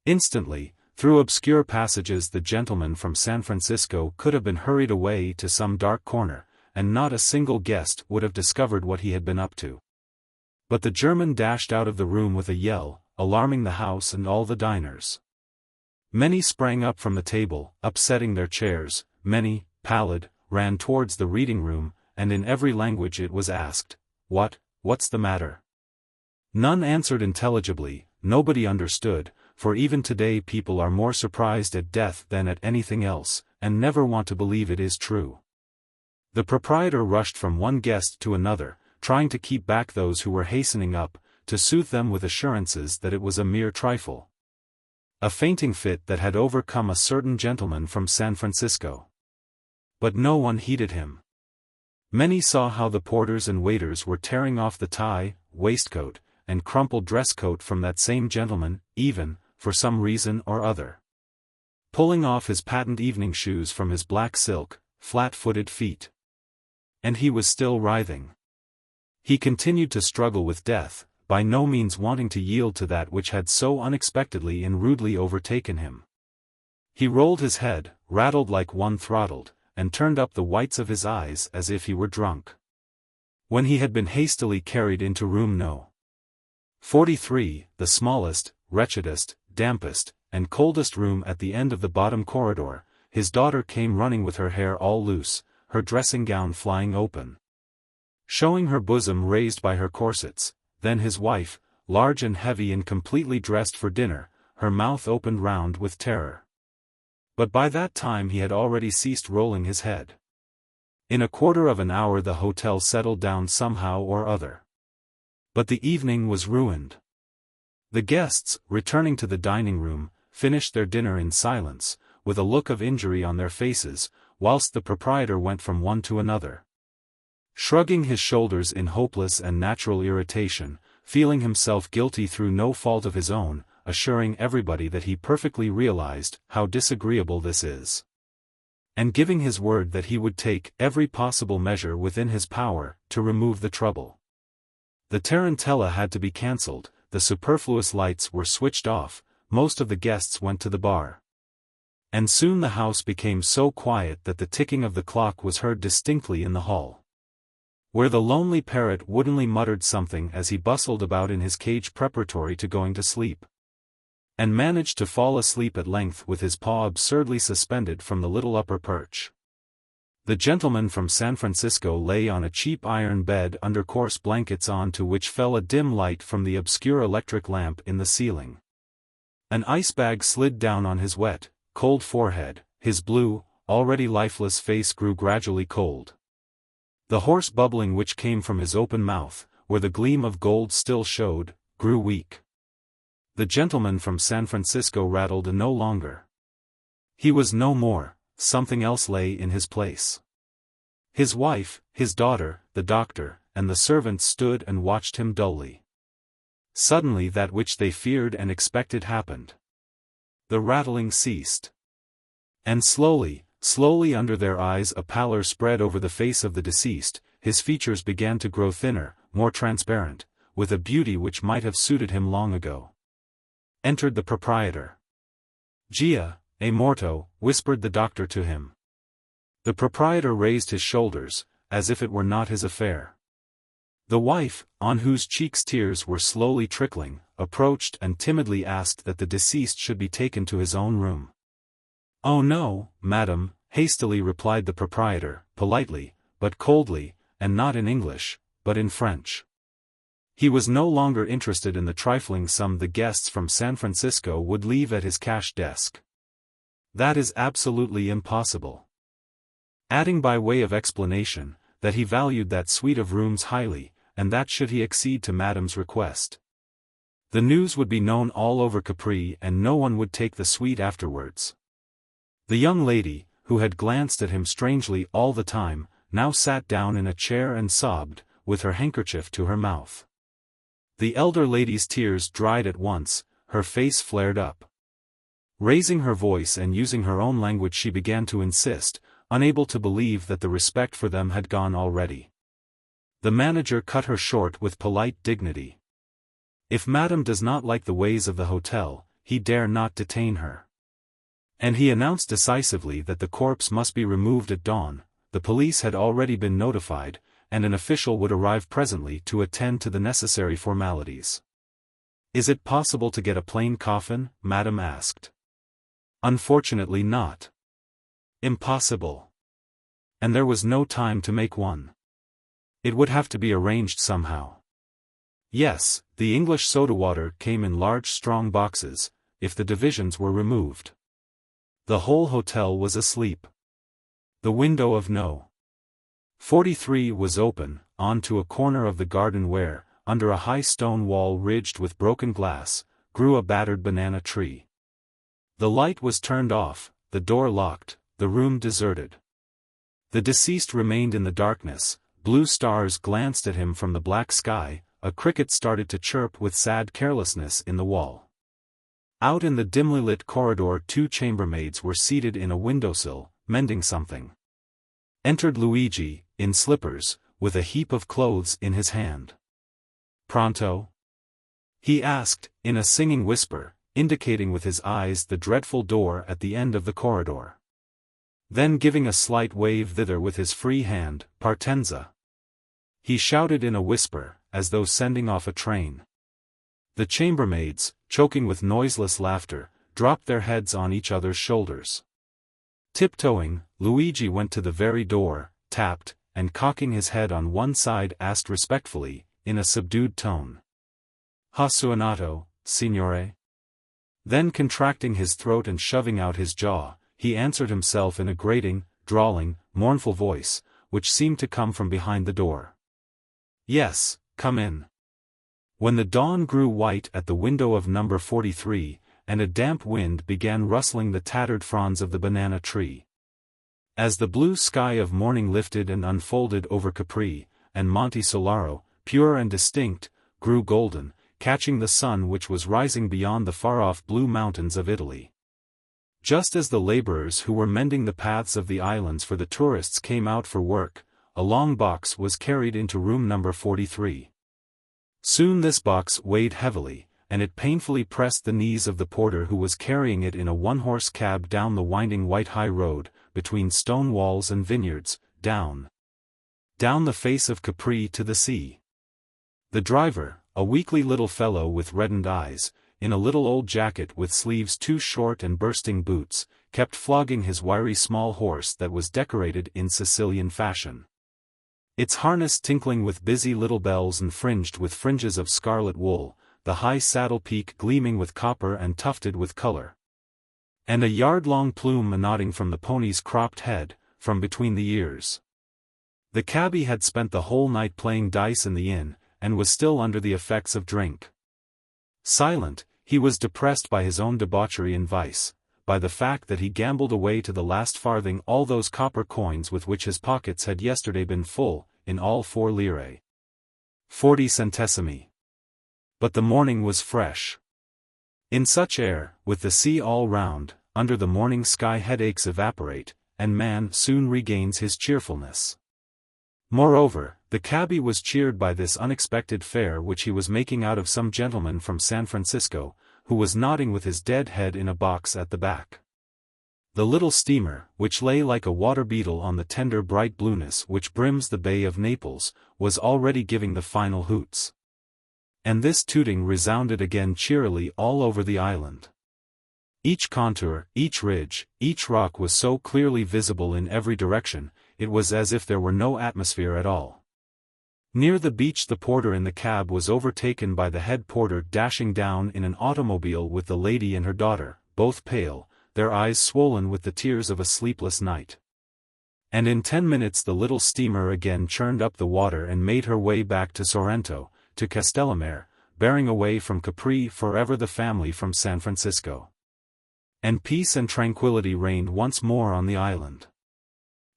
Instantly, through obscure passages the gentleman from San Francisco could have been hurried away to some dark corner, and not a single guest would have discovered what he had been up to. But the German dashed out of the room with a yell, alarming the house and all the diners. Many sprang up from the table, upsetting their chairs, many, pallid, ran towards the reading room, and in every language it was asked, What's the matter? None answered intelligibly, nobody understood, for even today people are more surprised at death than at anything else, and never want to believe it is true. The proprietor rushed from one guest to another, trying to keep back those who were hastening up, to soothe them with assurances that it was a mere trifle, a fainting fit that had overcome a certain gentleman from San Francisco. But no one heeded him. Many saw how the porters and waiters were tearing off the tie, waistcoat, and crumpled dress coat from that same gentleman, even, for some reason or other, pulling off his patent evening shoes from his black silk, flat-footed feet. And he was still writhing. He continued to struggle with death, by no means wanting to yield to that which had so unexpectedly and rudely overtaken him. He rolled his head, rattled like one throttled, and turned up the whites of his eyes as if he were drunk. When he had been hastily carried into room No. 43, the smallest, wretchedest, dampest, and coldest room at the end of the bottom corridor, his daughter came running with her hair all loose, her dressing gown flying open, showing her bosom raised by her corsets, then his wife, large and heavy and completely dressed for dinner, her mouth opened round with terror. But by that time he had already ceased rolling his head. In a quarter of an hour the hotel settled down somehow or other. But the evening was ruined. The guests, returning to the dining room, finished their dinner in silence, with a look of injury on their faces, whilst the proprietor went from one to another, shrugging his shoulders in hopeless and natural irritation, feeling himself guilty through no fault of his own, assuring everybody that he perfectly realized how disagreeable this is, and giving his word that he would take every possible measure within his power to remove the trouble. The tarantella had to be cancelled, the superfluous lights were switched off, most of the guests went to the bar. And soon the house became so quiet that the ticking of the clock was heard distinctly in the hall, where the lonely parrot woodenly muttered something as he bustled about in his cage preparatory to going to sleep, and managed to fall asleep at length with his paw absurdly suspended from the little upper perch. The gentleman from San Francisco lay on a cheap iron bed under coarse blankets on to which fell a dim light from the obscure electric lamp in the ceiling. An ice bag slid down on his wet, cold forehead, his blue, already lifeless face grew gradually cold. The hoarse bubbling which came from his open mouth, where the gleam of gold still showed, grew weak. The gentleman from San Francisco rattled no longer. He was no more, something else lay in his place. His wife, his daughter, the doctor, and the servants stood and watched him dully. Suddenly that which they feared and expected happened. The rattling ceased. And slowly, slowly under their eyes a pallor spread over the face of the deceased, his features began to grow thinner, more transparent, with a beauty which might have suited him long ago. Entered the proprietor. "Gia, è morto," whispered the doctor to him. The proprietor raised his shoulders, as if it were not his affair. The wife, on whose cheeks tears were slowly trickling, approached and timidly asked that the deceased should be taken to his own room. "Oh no, madam," hastily replied the proprietor, politely, but coldly, and not in English, but in French. He was no longer interested in the trifling sum the guests from San Francisco would leave at his cash desk. "That is absolutely impossible." Adding by way of explanation, that he valued that suite of rooms highly, and that should he accede to Madame's request, the news would be known all over Capri and no one would take the suite afterwards. The young lady, who had glanced at him strangely all the time, now sat down in a chair and sobbed, with her handkerchief to her mouth. The elder lady's tears dried at once, her face flared up. Raising her voice and using her own language she began to insist, unable to believe that the respect for them had gone already. The manager cut her short with polite dignity. If Madame does not like the ways of the hotel, he dare not detain her. And he announced decisively that the corpse must be removed at dawn. The police had already been notified, and an official would arrive presently to attend to the necessary formalities. "Is it possible to get a plain coffin?" Madame asked. "Unfortunately not." "Impossible." And there was no time to make one. It would have to be arranged somehow. Yes, the English soda water came in large strong boxes, if the divisions were removed. The whole hotel was asleep. The window of No. 43 was open, onto a corner of the garden where, under a high stone wall ridged with broken glass, grew a battered banana tree. The light was turned off, the door locked, the room deserted. The deceased remained in the darkness, blue stars glanced at him from the black sky, a cricket started to chirp with sad carelessness in the wall. Out in the dimly lit corridor 2 chambermaids were seated in a windowsill, mending something. Entered Luigi, in slippers, with a heap of clothes in his hand. "Pronto?" he asked, in a singing whisper, indicating with his eyes the dreadful door at the end of the corridor. Then giving a slight wave thither with his free hand, "Partenza." He shouted in a whisper, as though sending off a train. The chambermaids, choking with noiseless laughter, dropped their heads on each other's shoulders. Tiptoeing, Luigi went to the very door, tapped, and cocking his head on one side asked respectfully, in a subdued tone. "Ha suonato, signore?" Then contracting his throat and shoving out his jaw, he answered himself in a grating, drawling, mournful voice, which seemed to come from behind the door. "Yes, come in." When the dawn grew white at the window of number 43, and a damp wind began rustling the tattered fronds of the banana tree. As the blue sky of morning lifted and unfolded over Capri, and Monte Solaro, pure and distinct, grew golden, catching the sun which was rising beyond the far-off blue mountains of Italy. Just as the laborers who were mending the paths of the islands for the tourists came out for work, a long box was carried into room number 43. Soon this box weighed heavily, and it painfully pressed the knees of the porter who was carrying it in a one-horse cab down the winding white high road, between stone walls and vineyards, down the face of Capri to the sea. The driver, a weakly little fellow with reddened eyes, in a little old jacket with sleeves too short and bursting boots, kept flogging his wiry small horse that was decorated in Sicilian fashion. Its harness tinkling with busy little bells and fringed with fringes of scarlet wool, the high saddle peak gleaming with copper and tufted with color. And a yard-long plume nodding from the pony's cropped head, from between the ears. The cabby had spent the whole night playing dice in the inn, and was still under the effects of drink. Silent, he was depressed by his own debauchery and vice, by the fact that he gambled away to the last farthing all those copper coins with which his pockets had yesterday been full, in all 4 lire. 40 centesimi. But the morning was fresh. In such air, with the sea all round, under the morning sky headaches evaporate, and man soon regains his cheerfulness. Moreover, the cabby was cheered by this unexpected fare which he was making out of some gentleman from San Francisco, who was nodding with his dead head in a box at the back. The little steamer, which lay like a water beetle on the tender bright blueness which brims the Bay of Naples, was already giving the final hoots. And this tooting resounded again cheerily all over the island. Each contour, each ridge, each rock was so clearly visible in every direction, it was as if there were no atmosphere at all. Near the beach the porter in the cab was overtaken by the head porter dashing down in an automobile with the lady and her daughter, both pale, their eyes swollen with the tears of a sleepless night. And in 10 minutes the little steamer again churned up the water and made her way back to Sorrento, to Castellamare, bearing away from Capri forever the family from San Francisco. And peace and tranquility reigned once more on the island.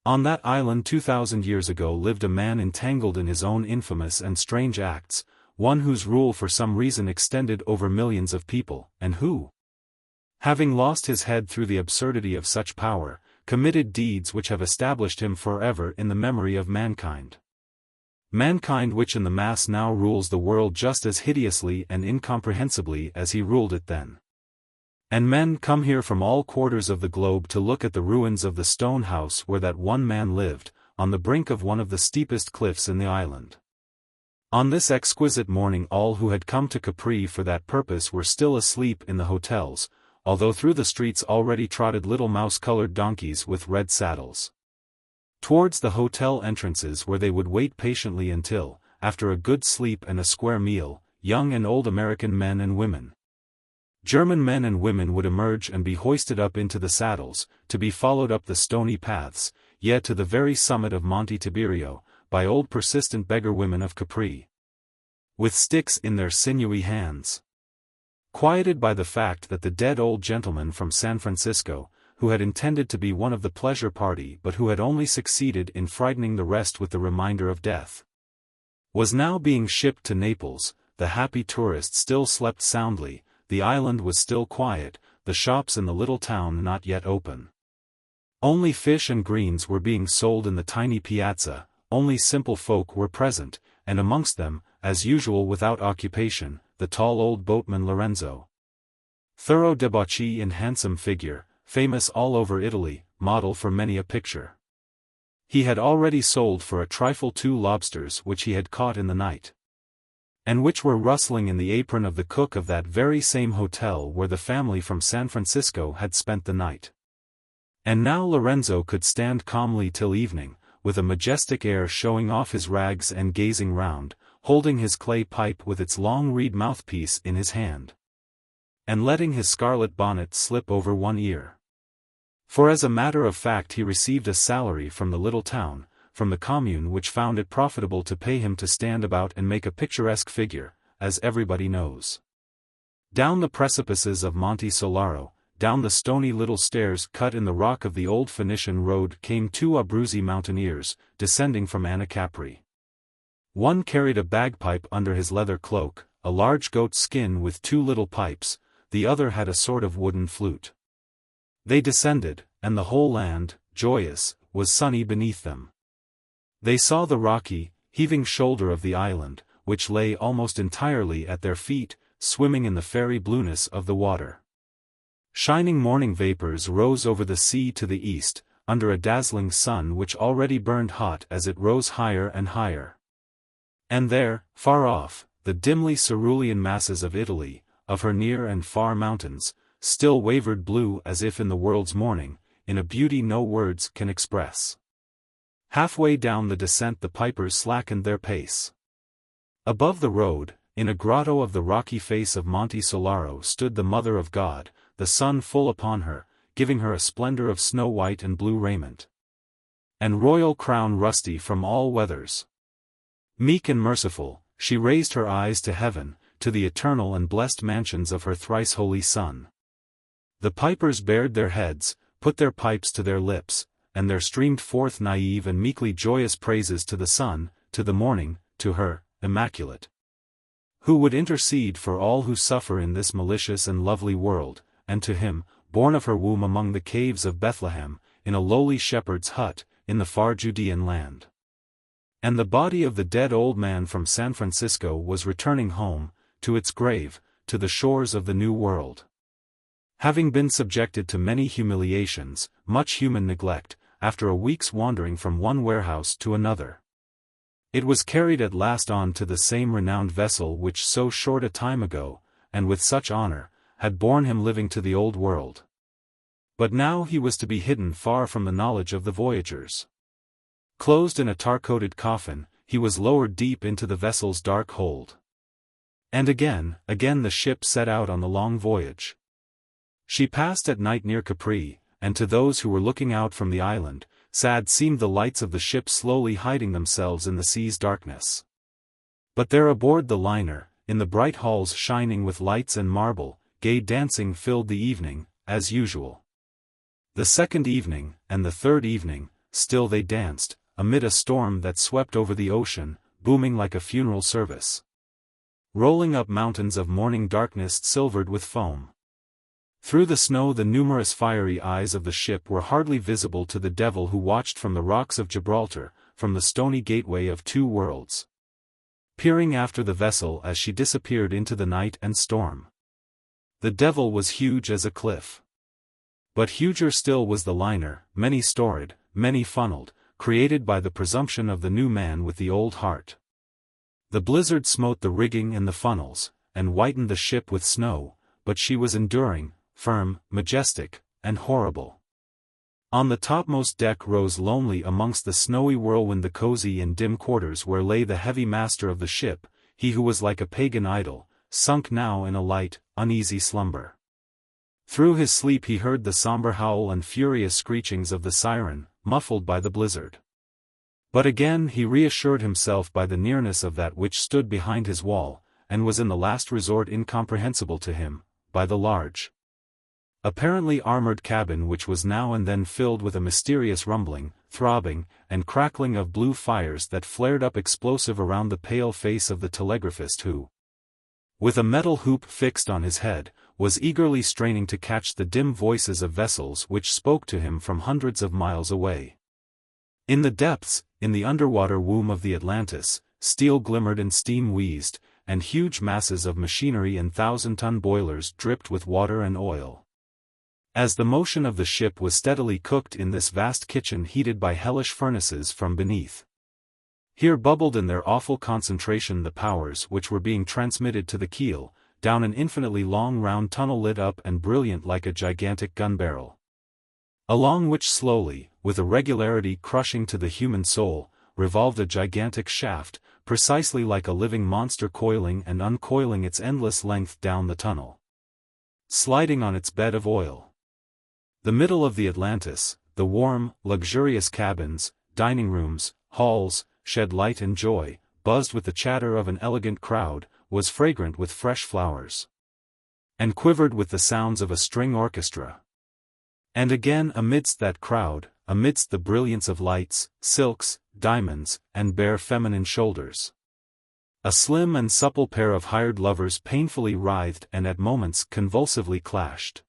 On that island 2,000 years ago lived a man entangled in his own infamous and strange acts, one whose rule for some reason extended over millions of people, and who, having lost his head through the absurdity of such power, committed deeds which have established him forever in the memory of mankind. Mankind which in the mass now rules the world just as hideously and incomprehensibly as he ruled it then. And men come here from all quarters of the globe to look at the ruins of the stone house where that one man lived, on the brink of one of the steepest cliffs in the island. On this exquisite morning all who had come to Capri for that purpose were still asleep in the hotels, although through the streets already trotted little mouse-colored donkeys with red saddles. Towards the hotel entrances where they would wait patiently until, after a good sleep and a square meal, young and old American men and women, German men and women would emerge and be hoisted up into the saddles, to be followed up the stony paths, yet to the very summit of Monte Tiberio, by old persistent beggar women of Capri, with sticks in their sinewy hands. Quieted by the fact that the dead old gentleman from San Francisco, who had intended to be one of the pleasure party but who had only succeeded in frightening the rest with the reminder of death, was now being shipped to Naples, the happy tourist still slept soundly. The island was still quiet, the shops in the little town not yet open. Only fish and greens were being sold in the tiny piazza, only simple folk were present, and amongst them, as usual without occupation, the tall old boatman Lorenzo. Thorough debauchee in handsome figure, famous all over Italy, model for many a picture. He had already sold for a trifle 2 lobsters which he had caught in the night, and which were rustling in the apron of the cook of that very same hotel where the family from San Francisco had spent the night. And now Lorenzo could stand calmly till evening, with a majestic air showing off his rags and gazing round, holding his clay pipe with its long reed mouthpiece in his hand, and letting his scarlet bonnet slip over one ear. For as a matter of fact he received a salary from the little town, from the commune which found it profitable to pay him to stand about and make a picturesque figure, as everybody knows. Down the precipices of Monte Solaro, down the stony little stairs cut in the rock of the old Phoenician road came 2 Abruzzi mountaineers, descending from Anacapri. One carried a bagpipe under his leather cloak, a large goat skin with 2 little pipes, the other had a sort of wooden flute. They descended, and the whole land, joyous, was sunny beneath them. They saw the rocky, heaving shoulder of the island, which lay almost entirely at their feet, swimming in the fairy blueness of the water. Shining morning vapors rose over the sea to the east, under a dazzling sun which already burned hot as it rose higher and higher. And there, far off, the dimly cerulean masses of Italy, of her near and far mountains, still wavered blue as if in the world's morning, in a beauty no words can express. Halfway down the descent the pipers slackened their pace. Above the road, in a grotto of the rocky face of Monte Solaro stood the Mother of God, the sun full upon her, giving her a splendor of snow-white and blue raiment, and royal crown rusty from all weathers. Meek and merciful, she raised her eyes to heaven, to the eternal and blessed mansions of her thrice holy Son. The pipers bared their heads, put their pipes to their lips, and there streamed forth naive and meekly joyous praises to the sun, to the morning, to her, immaculate, who would intercede for all who suffer in this malicious and lovely world, and to him, born of her womb among the caves of Bethlehem, in a lowly shepherd's hut, in the far Judean land. And the body of the dead old man from San Francisco was returning home, to its grave, to the shores of the New World. Having been subjected to many humiliations, much human neglect, after a week's wandering from one warehouse to another, it was carried at last on to the same renowned vessel which so short a time ago, and with such honor, had borne him living to the old world. But now he was to be hidden far from the knowledge of the voyagers. Closed in a tar-coated coffin, he was lowered deep into the vessel's dark hold. And again the ship set out on the long voyage. She passed at night near Capri, and to those who were looking out from the island, sad seemed the lights of the ship slowly hiding themselves in the sea's darkness. But there aboard the liner, in the bright halls shining with lights and marble, gay dancing filled the evening, as usual. The second evening, and the third evening, still they danced, amid a storm that swept over the ocean, booming like a funeral service, rolling up mountains of morning darkness silvered with foam. Through the snow the numerous fiery eyes of the ship were hardly visible to the devil who watched from the rocks of Gibraltar, from the stony gateway of two worlds, peering after the vessel as she disappeared into the night and storm. The devil was huge as a cliff. But huger still was the liner, many-storied, many-funneled, created by the presumption of the new man with the old heart. The blizzard smote the rigging and the funnels, and whitened the ship with snow, but she was enduring, firm, majestic, and horrible. On the topmost deck rose lonely amongst the snowy whirlwind the cozy and dim quarters where lay the heavy master of the ship, he who was like a pagan idol, sunk now in a light, uneasy slumber. Through his sleep he heard the somber howl and furious screechings of the siren, muffled by the blizzard. But again he reassured himself by the nearness of that which stood behind his wall, and was in the last resort incomprehensible to him, by the large, apparently armored cabin which was now and then filled with a mysterious rumbling, throbbing, and crackling of blue fires that flared up explosive around the pale face of the telegraphist who, with a metal hoop fixed on his head, was eagerly straining to catch the dim voices of vessels which spoke to him from hundreds of miles away. In the depths, in the underwater womb of the Atlantis, steel glimmered and steam wheezed, and huge masses of machinery and 1,000-ton boilers dripped with water and oil. As the motion of the ship was steadily cooked in this vast kitchen heated by hellish furnaces from beneath, here bubbled in their awful concentration the powers which were being transmitted to the keel, down an infinitely long round tunnel lit up and brilliant like a gigantic gun barrel, along which slowly, with a regularity crushing to the human soul, revolved a gigantic shaft, precisely like a living monster coiling and uncoiling its endless length down the tunnel, sliding on its bed of oil. The middle of the Atlantis, the warm, luxurious cabins, dining rooms, halls, shed light and joy, buzzed with the chatter of an elegant crowd, was fragrant with fresh flowers, and quivered with the sounds of a string orchestra. And again amidst that crowd, amidst the brilliance of lights, silks, diamonds, and bare feminine shoulders, a slim and supple pair of hired lovers painfully writhed and at moments convulsively clashed.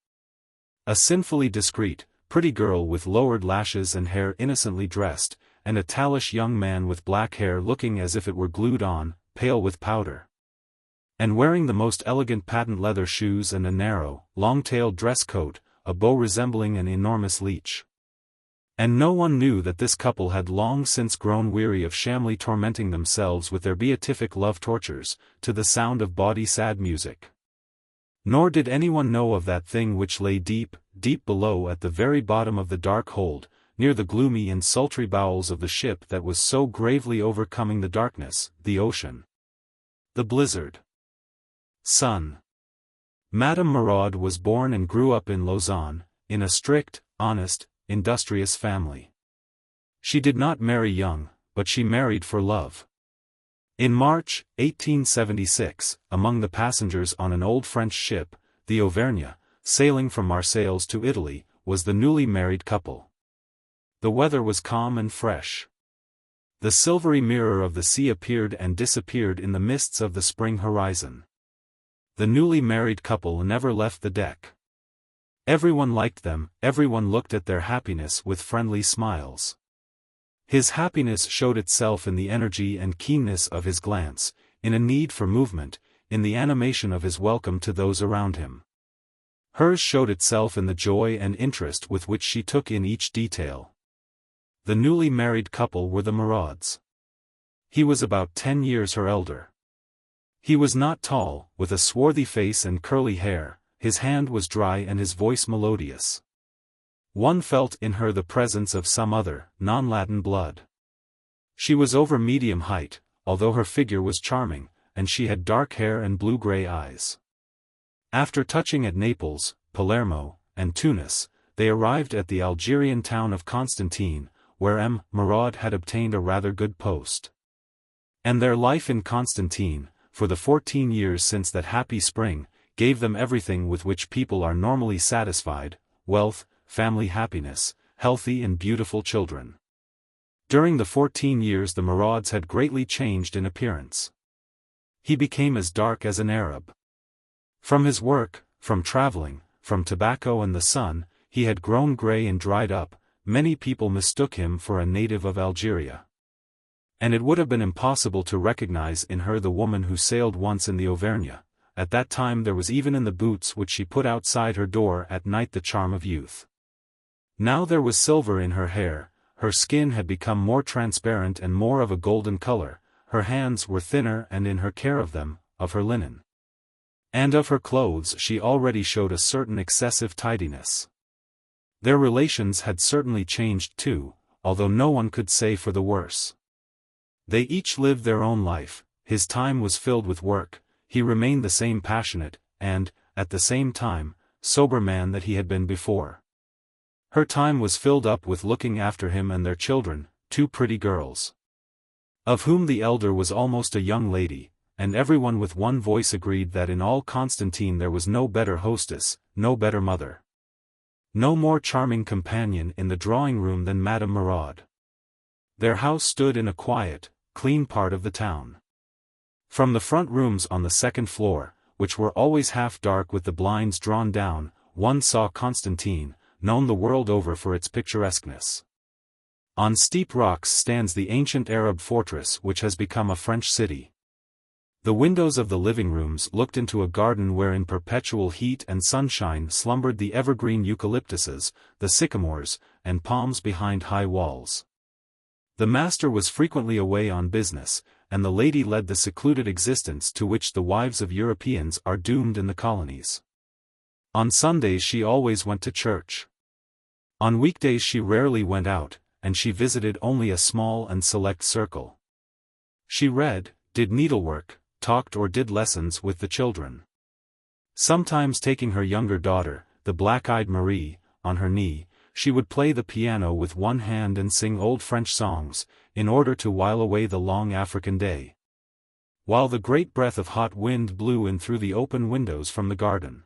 A sinfully discreet, pretty girl with lowered lashes and hair innocently dressed, and a tallish young man with black hair looking as if it were glued on, pale with powder, and wearing the most elegant patent leather shoes and a narrow, long-tailed dress coat, a bow resembling an enormous leech. And no one knew that this couple had long since grown weary of shamefully tormenting themselves with their beatific love tortures, to the sound of bawdy sad music. Nor did anyone know of that thing which lay deep, deep below at the very bottom of the dark hold, near the gloomy and sultry bowels of the ship that was so gravely overcoming the darkness, the ocean, the blizzard. Son. Madame Maraud was born and grew up in Lausanne, in a strict, honest, industrious family. She did not marry young, but she married for love. In March, 1876, among the passengers on an old French ship, the Auvergne, sailing from Marseilles to Italy, was the newly married couple. The weather was calm and fresh. The silvery mirror of the sea appeared and disappeared in the mists of the spring horizon. The newly married couple never left the deck. Everyone liked them, everyone looked at their happiness with friendly smiles. His happiness showed itself in the energy and keenness of his glance, in a need for movement, in the animation of his welcome to those around him. Hers showed itself in the joy and interest with which she took in each detail. The newly married couple were the Marauds. He was about 10 years her elder. He was not tall, with a swarthy face and curly hair, his hand was dry and his voice melodious. One felt in her the presence of some other, non-Latin blood. She was over medium height, although her figure was charming, and she had dark hair and blue-gray eyes. After touching at Naples, Palermo, and Tunis, they arrived at the Algerian town of Constantine, where M. Maraud had obtained a rather good post. And their life in Constantine, for the 14 years since that happy spring, gave them everything with which people are normally satisfied: wealth, family happiness, healthy and beautiful children. During the 14 years the Marauds had greatly changed in appearance. He became as dark as an Arab. From his work, from traveling, from tobacco and the sun, he had grown grey and dried up. Many people mistook him for a native of Algeria. And it would have been impossible to recognize in her the woman who sailed once in the Auvergne. At that time there was even in the boots which she put outside her door at night the charm of youth. Now there was silver in her hair, her skin had become more transparent and more of a golden color, her hands were thinner and in her care of them, of her linen. And of her clothes she already showed a certain excessive tidiness. Their relations had certainly changed too, although no one could say for the worse. They each lived their own life, his time was filled with work, he remained the same passionate, and, at the same time, sober man that he had been before. Her time was filled up with looking after him and their children, 2 pretty girls, of whom the elder was almost a young lady, and everyone with one voice agreed that in all Constantine there was no better hostess, no better mother, no more charming companion in the drawing-room than Madame Maraud. Their house stood in a quiet, clean part of the town. From the front rooms on the second floor, which were always half dark with the blinds drawn down, one saw Constantine, known the world over for its picturesqueness. On steep rocks stands the ancient Arab fortress which has become a French city. The windows of the living rooms looked into a garden where in perpetual heat and sunshine slumbered the evergreen eucalyptuses, the sycamores, and palms behind high walls. The master was frequently away on business, and the lady led the secluded existence to which the wives of Europeans are doomed in the colonies. On Sundays she always went to church. On weekdays she rarely went out, and she visited only a small and select circle. She read, did needlework, talked or did lessons with the children. Sometimes taking her younger daughter, the black-eyed Marie, on her knee, she would play the piano with one hand and sing old French songs, in order to while away the long African day, while the great breath of hot wind blew in through the open windows from the garden.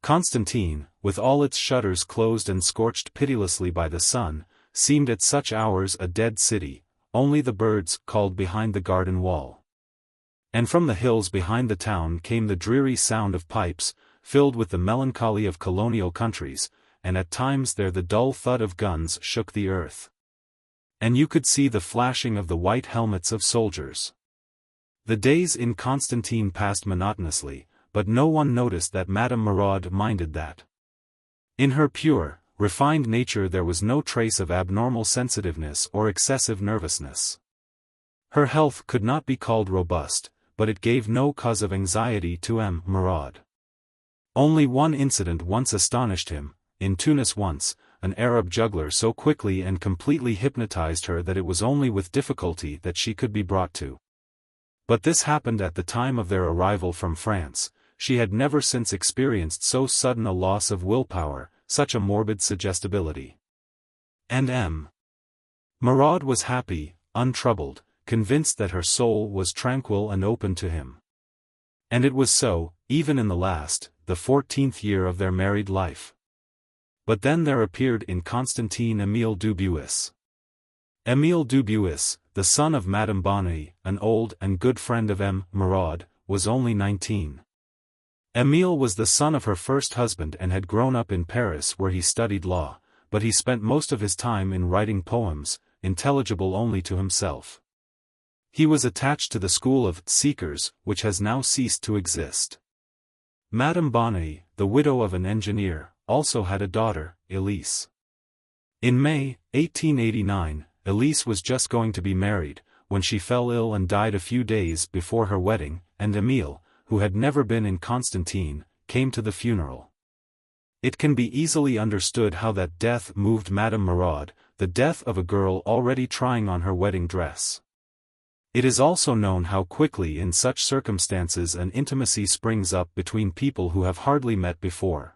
Constantine, with all its shutters closed and scorched pitilessly by the sun, seemed at such hours a dead city, only the birds called behind the garden wall. And from the hills behind the town came the dreary sound of pipes, filled with the melancholy of colonial countries, and at times there the dull thud of guns shook the earth. And you could see the flashing of the white helmets of soldiers. The days in Constantine passed monotonously, but no one noticed that Madame Maraud minded that. In her pure, refined nature there was no trace of abnormal sensitiveness or excessive nervousness. Her health could not be called robust, but it gave no cause of anxiety to M. Maraud. Only one incident once astonished him. In Tunis once, an Arab juggler so quickly and completely hypnotized her that it was only with difficulty that she could be brought to. But this happened at the time of their arrival from France. She had never since experienced so sudden a loss of willpower, such a morbid suggestibility. And M. Maraud was happy, untroubled, convinced that her soul was tranquil and open to him. And it was so, even in the 14th year of their married life. But then there appeared in Constantine Émile Dubuis. Émile Dubuis, the son of Madame Bonny, an old and good friend of M. Murad, was only 19. Émile was the son of her first husband and had grown up in Paris where he studied law, but he spent most of his time in writing poems, intelligible only to himself. He was attached to the school of seekers, which has now ceased to exist. Madame Bonny, the widow of an engineer, also had a daughter, Elise. In May, 1889, Elise was just going to be married, when she fell ill and died a few days before her wedding, and Émile, who had never been in Constantine, came to the funeral. It can be easily understood how that death moved Madame Murad, the death of a girl already trying on her wedding dress. It is also known how quickly in such circumstances an intimacy springs up between people who have hardly met before.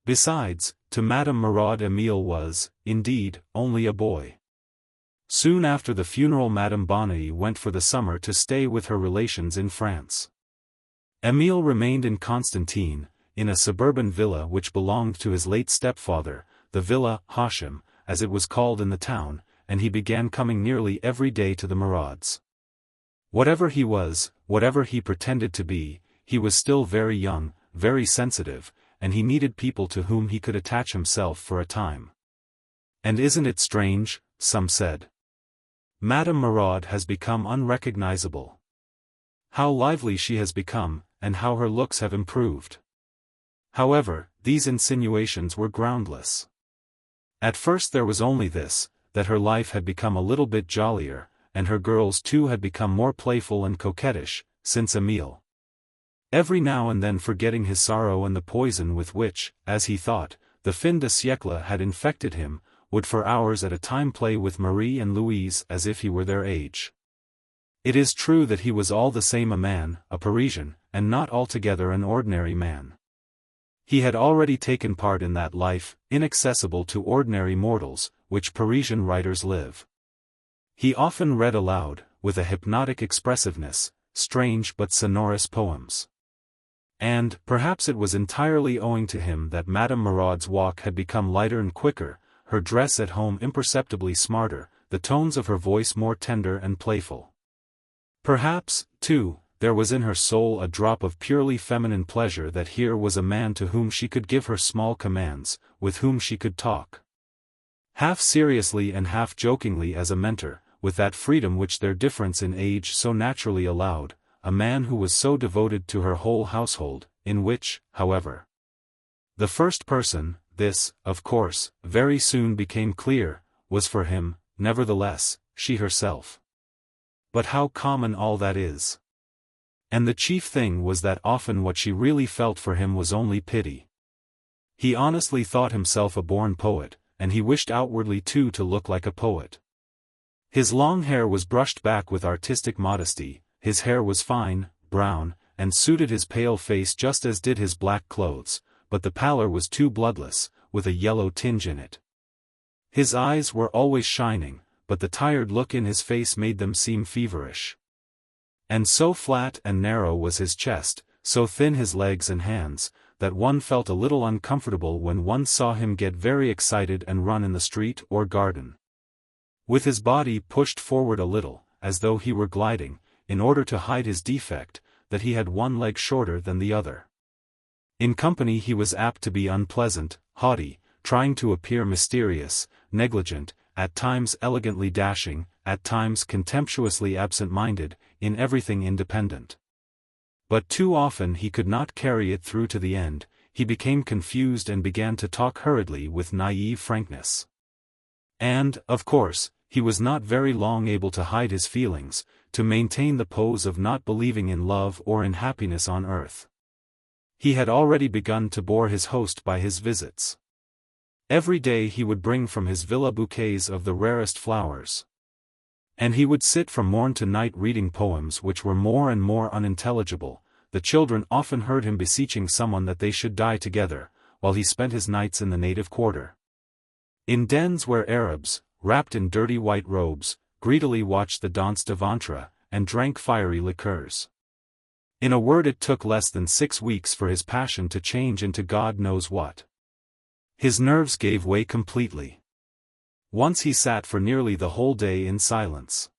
Besides, to Madame Murad Émile was, indeed, only a boy. Soon after the funeral Madame Bonny went for the summer to stay with her relations in France. Émile remained in Constantine, in a suburban villa which belonged to his late stepfather, the Villa Hashim, as it was called in the town, and he began coming nearly every day to the Murads. Whatever he was, whatever he pretended to be, he was still very young, very sensitive, and he needed people to whom he could attach himself for a time. And isn't it strange, some said. Madame Murad has become unrecognizable. How lively she has become, and how her looks have improved. However, these insinuations were groundless. At first there was only this, that her life had become a little bit jollier, and her girls too had become more playful and coquettish, since Émile, every now and then forgetting his sorrow and the poison with which, as he thought, the fin de siècle had infected him, would for hours at a time play with Marie and Louise as if he were their age. It is true that he was all the same a man, a Parisian, and not altogether an ordinary man. He had already taken part in that life, inaccessible to ordinary mortals, which Parisian writers live. He often read aloud, with a hypnotic expressiveness, strange but sonorous poems. And, perhaps it was entirely owing to him that Madame Murad's walk had become lighter and quicker, her dress at home imperceptibly smarter, the tones of her voice more tender and playful. Perhaps, too, there was in her soul a drop of purely feminine pleasure that here was a man to whom she could give her small commands, with whom she could talk half seriously and half jokingly as a mentor, with that freedom which their difference in age so naturally allowed, a man who was so devoted to her whole household, in which, however, the first person, this, of course, very soon became clear, was for him, nevertheless, she herself. But how common all that is! And the chief thing was that often what she really felt for him was only pity. He honestly thought himself a born poet, and he wished outwardly too to look like a poet. His long hair was brushed back with artistic modesty, his hair was fine, brown, and suited his pale face just as did his black clothes, but the pallor was too bloodless, with a yellow tinge in it. His eyes were always shining, but the tired look in his face made them seem feverish. And so flat and narrow was his chest, so thin his legs and hands, that one felt a little uncomfortable when one saw him get very excited and run in the street or garden, with his body pushed forward a little, as though he were gliding, in order to hide his defect, that he had one leg shorter than the other. In company he was apt to be unpleasant, haughty, trying to appear mysterious, negligent, at times elegantly dashing, at times contemptuously absent-minded, in everything independent. But too often he could not carry it through to the end, he became confused and began to talk hurriedly with naive frankness. And, of course, he was not very long able to hide his feelings, to maintain the pose of not believing in love or in happiness on earth. He had already begun to bore his host by his visits. Every day he would bring from his villa bouquets of the rarest flowers. And he would sit from morn to night reading poems which were more and more unintelligible. The children often heard him beseeching someone that they should die together, while he spent his nights in the native quarter, in dens where Arabs, wrapped in dirty white robes, greedily watched the danse de ventre, and drank fiery liqueurs. In a word, it took less than 6 weeks for his passion to change into God knows what. His nerves gave way completely. Once he sat for nearly the whole day in silence.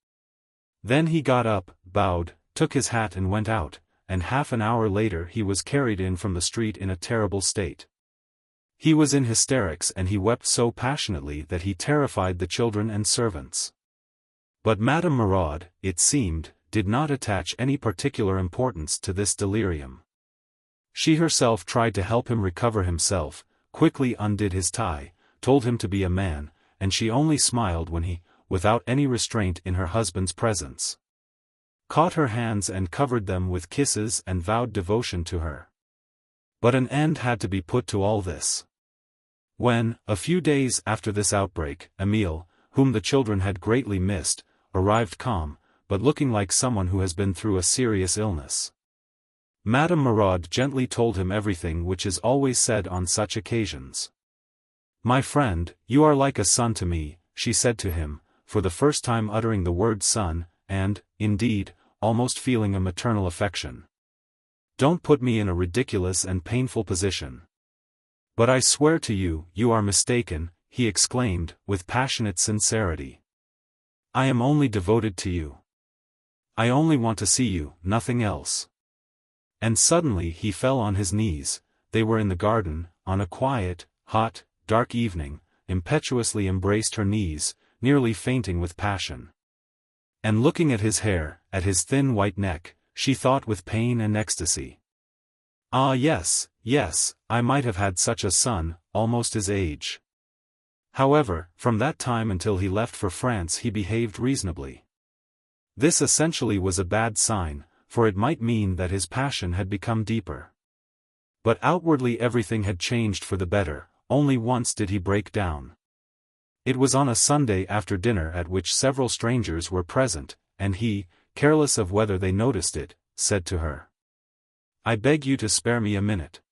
Then he got up, bowed, took his hat and went out, and half an hour later he was carried in from the street in a terrible state. He was in hysterics and he wept so passionately that he terrified the children and servants. But Madame Maraud, it seemed, did not attach any particular importance to this delirium. She herself tried to help him recover himself, quickly undid his tie, told him to be a man, and she only smiled when he, without any restraint in her husband's presence, caught her hands and covered them with kisses and vowed devotion to her. But an end had to be put to all this. When, a few days after this outbreak, Emile, whom the children had greatly missed, arrived calm, but looking like someone who has been through a serious illness, Madame Maraud gently told him everything which is always said on such occasions. "My friend, you are like a son to me," she said to him, for the first time uttering the word son, and, indeed, almost feeling a maternal affection. "Don't put me in a ridiculous and painful position." "But I swear to you, you are mistaken," he exclaimed, with passionate sincerity. "I am only devoted to you. I only want to see you, nothing else." And suddenly he fell on his knees. They were in the garden, on a quiet, hot, dark evening, impetuously embraced her knees, nearly fainting with passion. And looking at his hair, at his thin white neck, she thought with pain and ecstasy, "Ah yes, yes, I might have had such a son, almost his age." However, from that time until he left for France he behaved reasonably. This essentially was a bad sign, for it might mean that his passion had become deeper. But outwardly everything had changed for the better. Only once did he break down. It was on a Sunday after dinner at which several strangers were present, and he, careless of whether they noticed it, said to her, "I beg you to spare me a minute."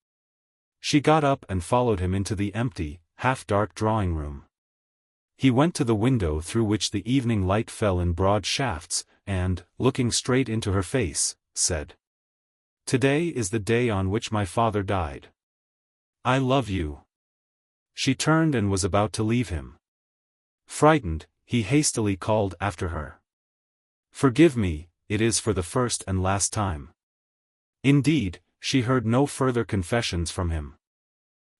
She got up and followed him into the empty, half-dark drawing-room. He went to the window through which the evening light fell in broad shafts, and, looking straight into her face, said, "Today is the day on which my father died. I love you." She turned and was about to leave him. Frightened, he hastily called after her, "Forgive me, it is for the first and last time." Indeed, she heard no further confessions from him.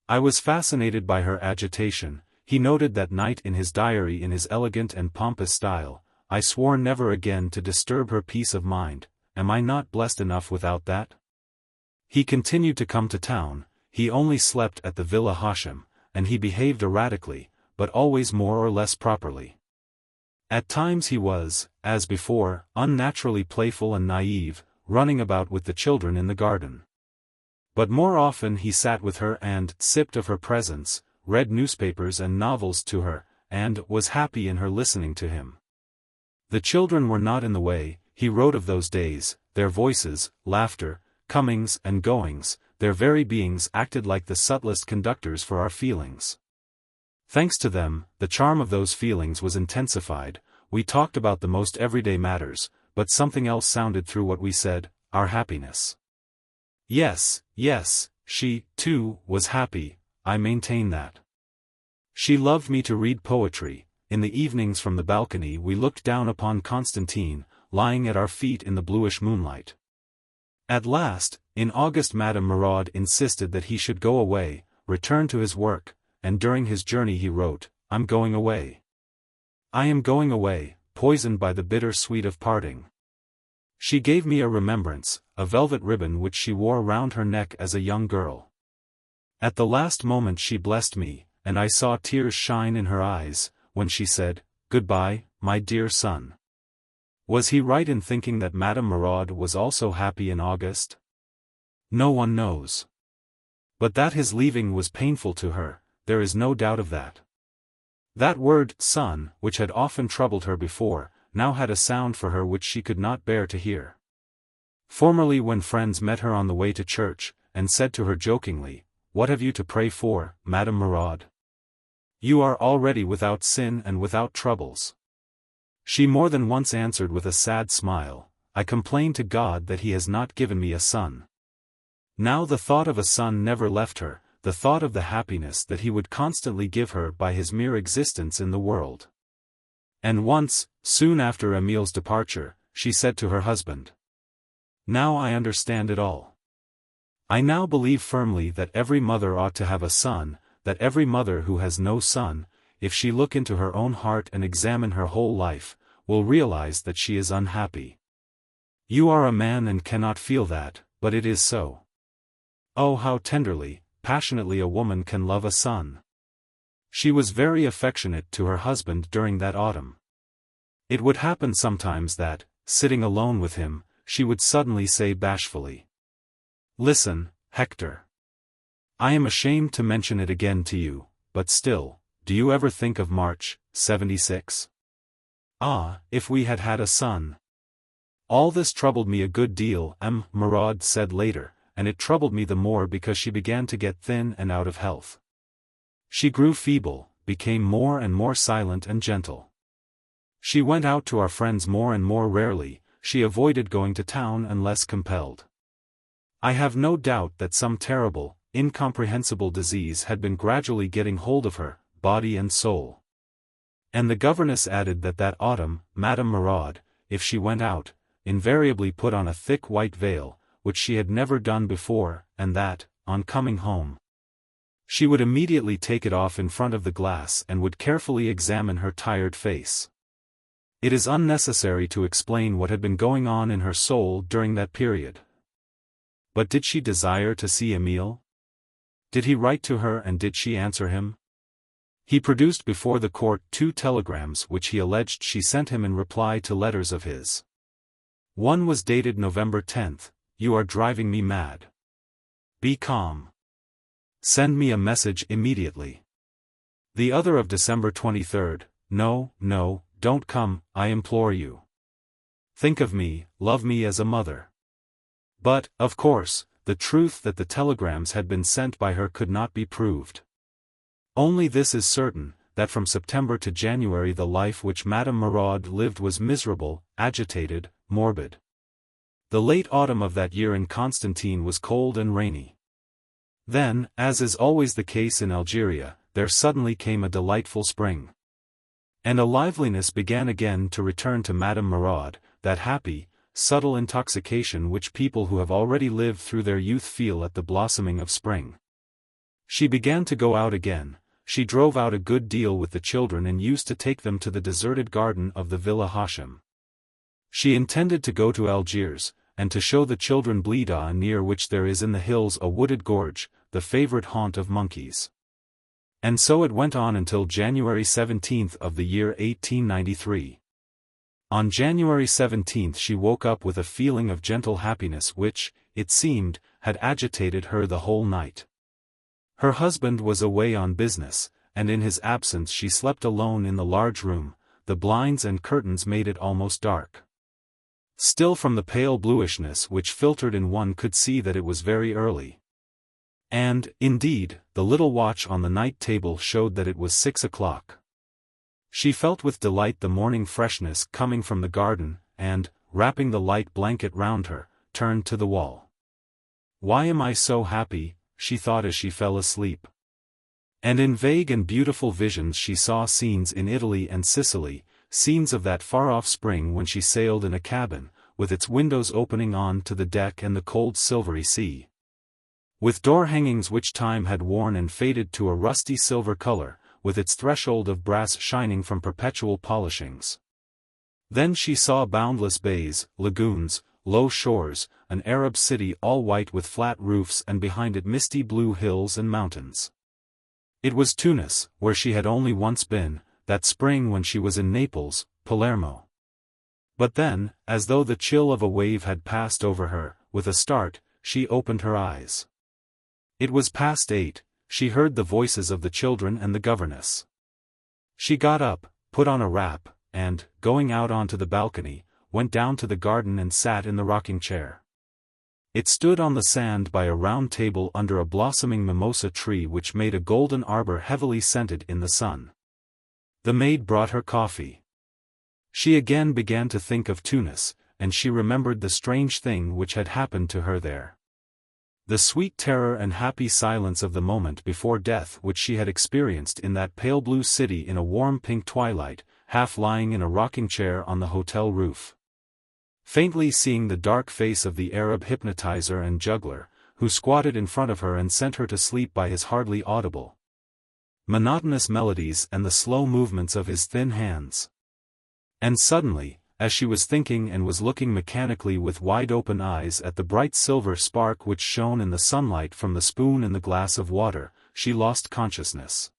I was fascinated by her agitation. He noted that night in his diary in his elegant and pompous style. "I swore never again to disturb her peace of mind. Am I not blessed enough without that?" He continued to come to town. He only slept at the Villa Hashim, and he behaved erratically, but always more or less properly. At times he was, as before, unnaturally playful and naive, running about with the children in the garden. But more often he sat with her and sipped of her presence, read newspapers and novels to her, and was happy in her listening to him. The children were not in the way. He wrote of those days, their voices, laughter, comings and goings, their very beings acted like the subtlest conductors for our feelings. Thanks to them, the charm of those feelings was intensified. We talked about the most everyday matters, but something else sounded through what we said, our happiness. Yes, yes, she, too, was happy, I maintain that. She loved me to read poetry. In the evenings from the balcony we looked down upon Constantine, lying at our feet in the bluish moonlight. At last, in August Madame Maraud insisted that he should go away, return to his work, and during his journey he wrote, "I'm going away. I am going away, poisoned by the bitter sweet of parting." She gave me a remembrance, a velvet ribbon which she wore round her neck as a young girl. At the last moment she blessed me, and I saw tears shine in her eyes, when she said, "Goodbye, my dear son." Was he right in thinking that Madame Maraud was also happy in August? No one knows. But that his leaving was painful to her, there is no doubt of that. That word, son, which had often troubled her before, now had a sound for her which she could not bear to hear. Formerly when friends met her on the way to church, and said to her jokingly, "What have you to pray for, Madame Maraud? You are already without sin and without troubles." She more than once answered with a sad smile, I complain to God that he has not given me a son. Now the thought of a son never left her, the thought of the happiness that he would constantly give her by his mere existence in the world. And once, soon after Emil's departure, she said to her husband, "Now I understand it all. I now believe firmly that every mother ought to have a son, that every mother who has no son, if she look into her own heart and examine her whole life, will realize that she is unhappy. You are a man and cannot feel that, but it is so. Oh, how tenderly, passionately a woman can love a son." She was very affectionate to her husband during that autumn. It would happen sometimes that, sitting alone with him, she would suddenly say bashfully, "Listen, Hector. I am ashamed to mention it again to you, but still, do you ever think of March, 76? Ah, if we had had a son. All this troubled me a good deal," Murad said later, "and it troubled me the more because she began to get thin and out of health. She grew feeble, became more and more silent and gentle. She went out to our friends more and more rarely, she avoided going to town unless compelled. I have no doubt that some terrible, incomprehensible disease had been gradually getting hold of her, body and soul." And the governess added that that autumn, Madame Murad, if she went out, invariably put on a thick white veil, which she had never done before, and that, on coming home, she would immediately take it off in front of the glass and would carefully examine her tired face. It is unnecessary to explain what had been going on in her soul during that period. But did she desire to see Emil? Did he write to her and did she answer him? He produced before the court 2 telegrams which he alleged she sent him in reply to letters of his. One was dated November 10, "You are driving me mad. Be calm. Send me a message immediately." The other of December 23, "No, no, don't come, I implore you. Think of me, love me as a mother." But, of course, the truth that the telegrams had been sent by her could not be proved. Only this is certain, that from September to January the life which Madame Murad lived was miserable, agitated, morbid. The late autumn of that year in Constantine was cold and rainy. Then, as is always the case in Algeria, there suddenly came a delightful spring. And a liveliness began again to return to Madame Murad, that happy, subtle intoxication which people who have already lived through their youth feel at the blossoming of spring. She began to go out again, she drove out a good deal with the children and used to take them to the deserted garden of the Villa Hashim. She intended to go to Algiers, and to show the children Blida, near which there is in the hills a wooded gorge, the favorite haunt of monkeys. And so it went on until January 17 of the year 1893. On January 17 she woke up with a feeling of gentle happiness which, it seemed, had agitated her the whole night. Her husband was away on business, and in his absence she slept alone in the large room. The blinds and curtains made it almost dark. Still, from the pale bluishness which filtered in, one could see that it was very early. And, indeed, the little watch on the night table showed that it was 6 o'clock. She felt with delight the morning freshness coming from the garden, and, wrapping the light blanket round her, turned to the wall. "Why am I so happy?" she thought as she fell asleep. And in vague and beautiful visions she saw scenes in Italy and Sicily, scenes of that far-off spring when she sailed in a cabin, with its windows opening on to the deck and the cold silvery sea, with door-hangings which time had worn and faded to a rusty silver color, with its threshold of brass shining from perpetual polishings. Then she saw boundless bays, lagoons, low shores, an Arab city all white with flat roofs and behind it misty blue hills and mountains. It was Tunis, where she had only once been, that spring when she was in Naples, Palermo. But then, as though the chill of a wave had passed over her, with a start, she opened her eyes. It was past 8, she heard the voices of the children and the governess. She got up, put on a wrap, and, going out onto the balcony, went down to the garden and sat in the rocking chair. It stood on the sand by a round table under a blossoming mimosa tree which made a golden arbor heavily scented in the sun. The maid brought her coffee. She again began to think of Tunis, and she remembered the strange thing which had happened to her there. The sweet terror and happy silence of the moment before death which she had experienced in that pale blue city in a warm pink twilight, half lying in a rocking chair on the hotel roof. Faintly seeing the dark face of the Arab hypnotizer and juggler, who squatted in front of her and sent her to sleep by his hardly audible, monotonous melodies and the slow movements of his thin hands. And suddenly, as she was thinking and was looking mechanically with wide-open eyes at the bright silver spark which shone in the sunlight from the spoon in the glass of water, she lost consciousness.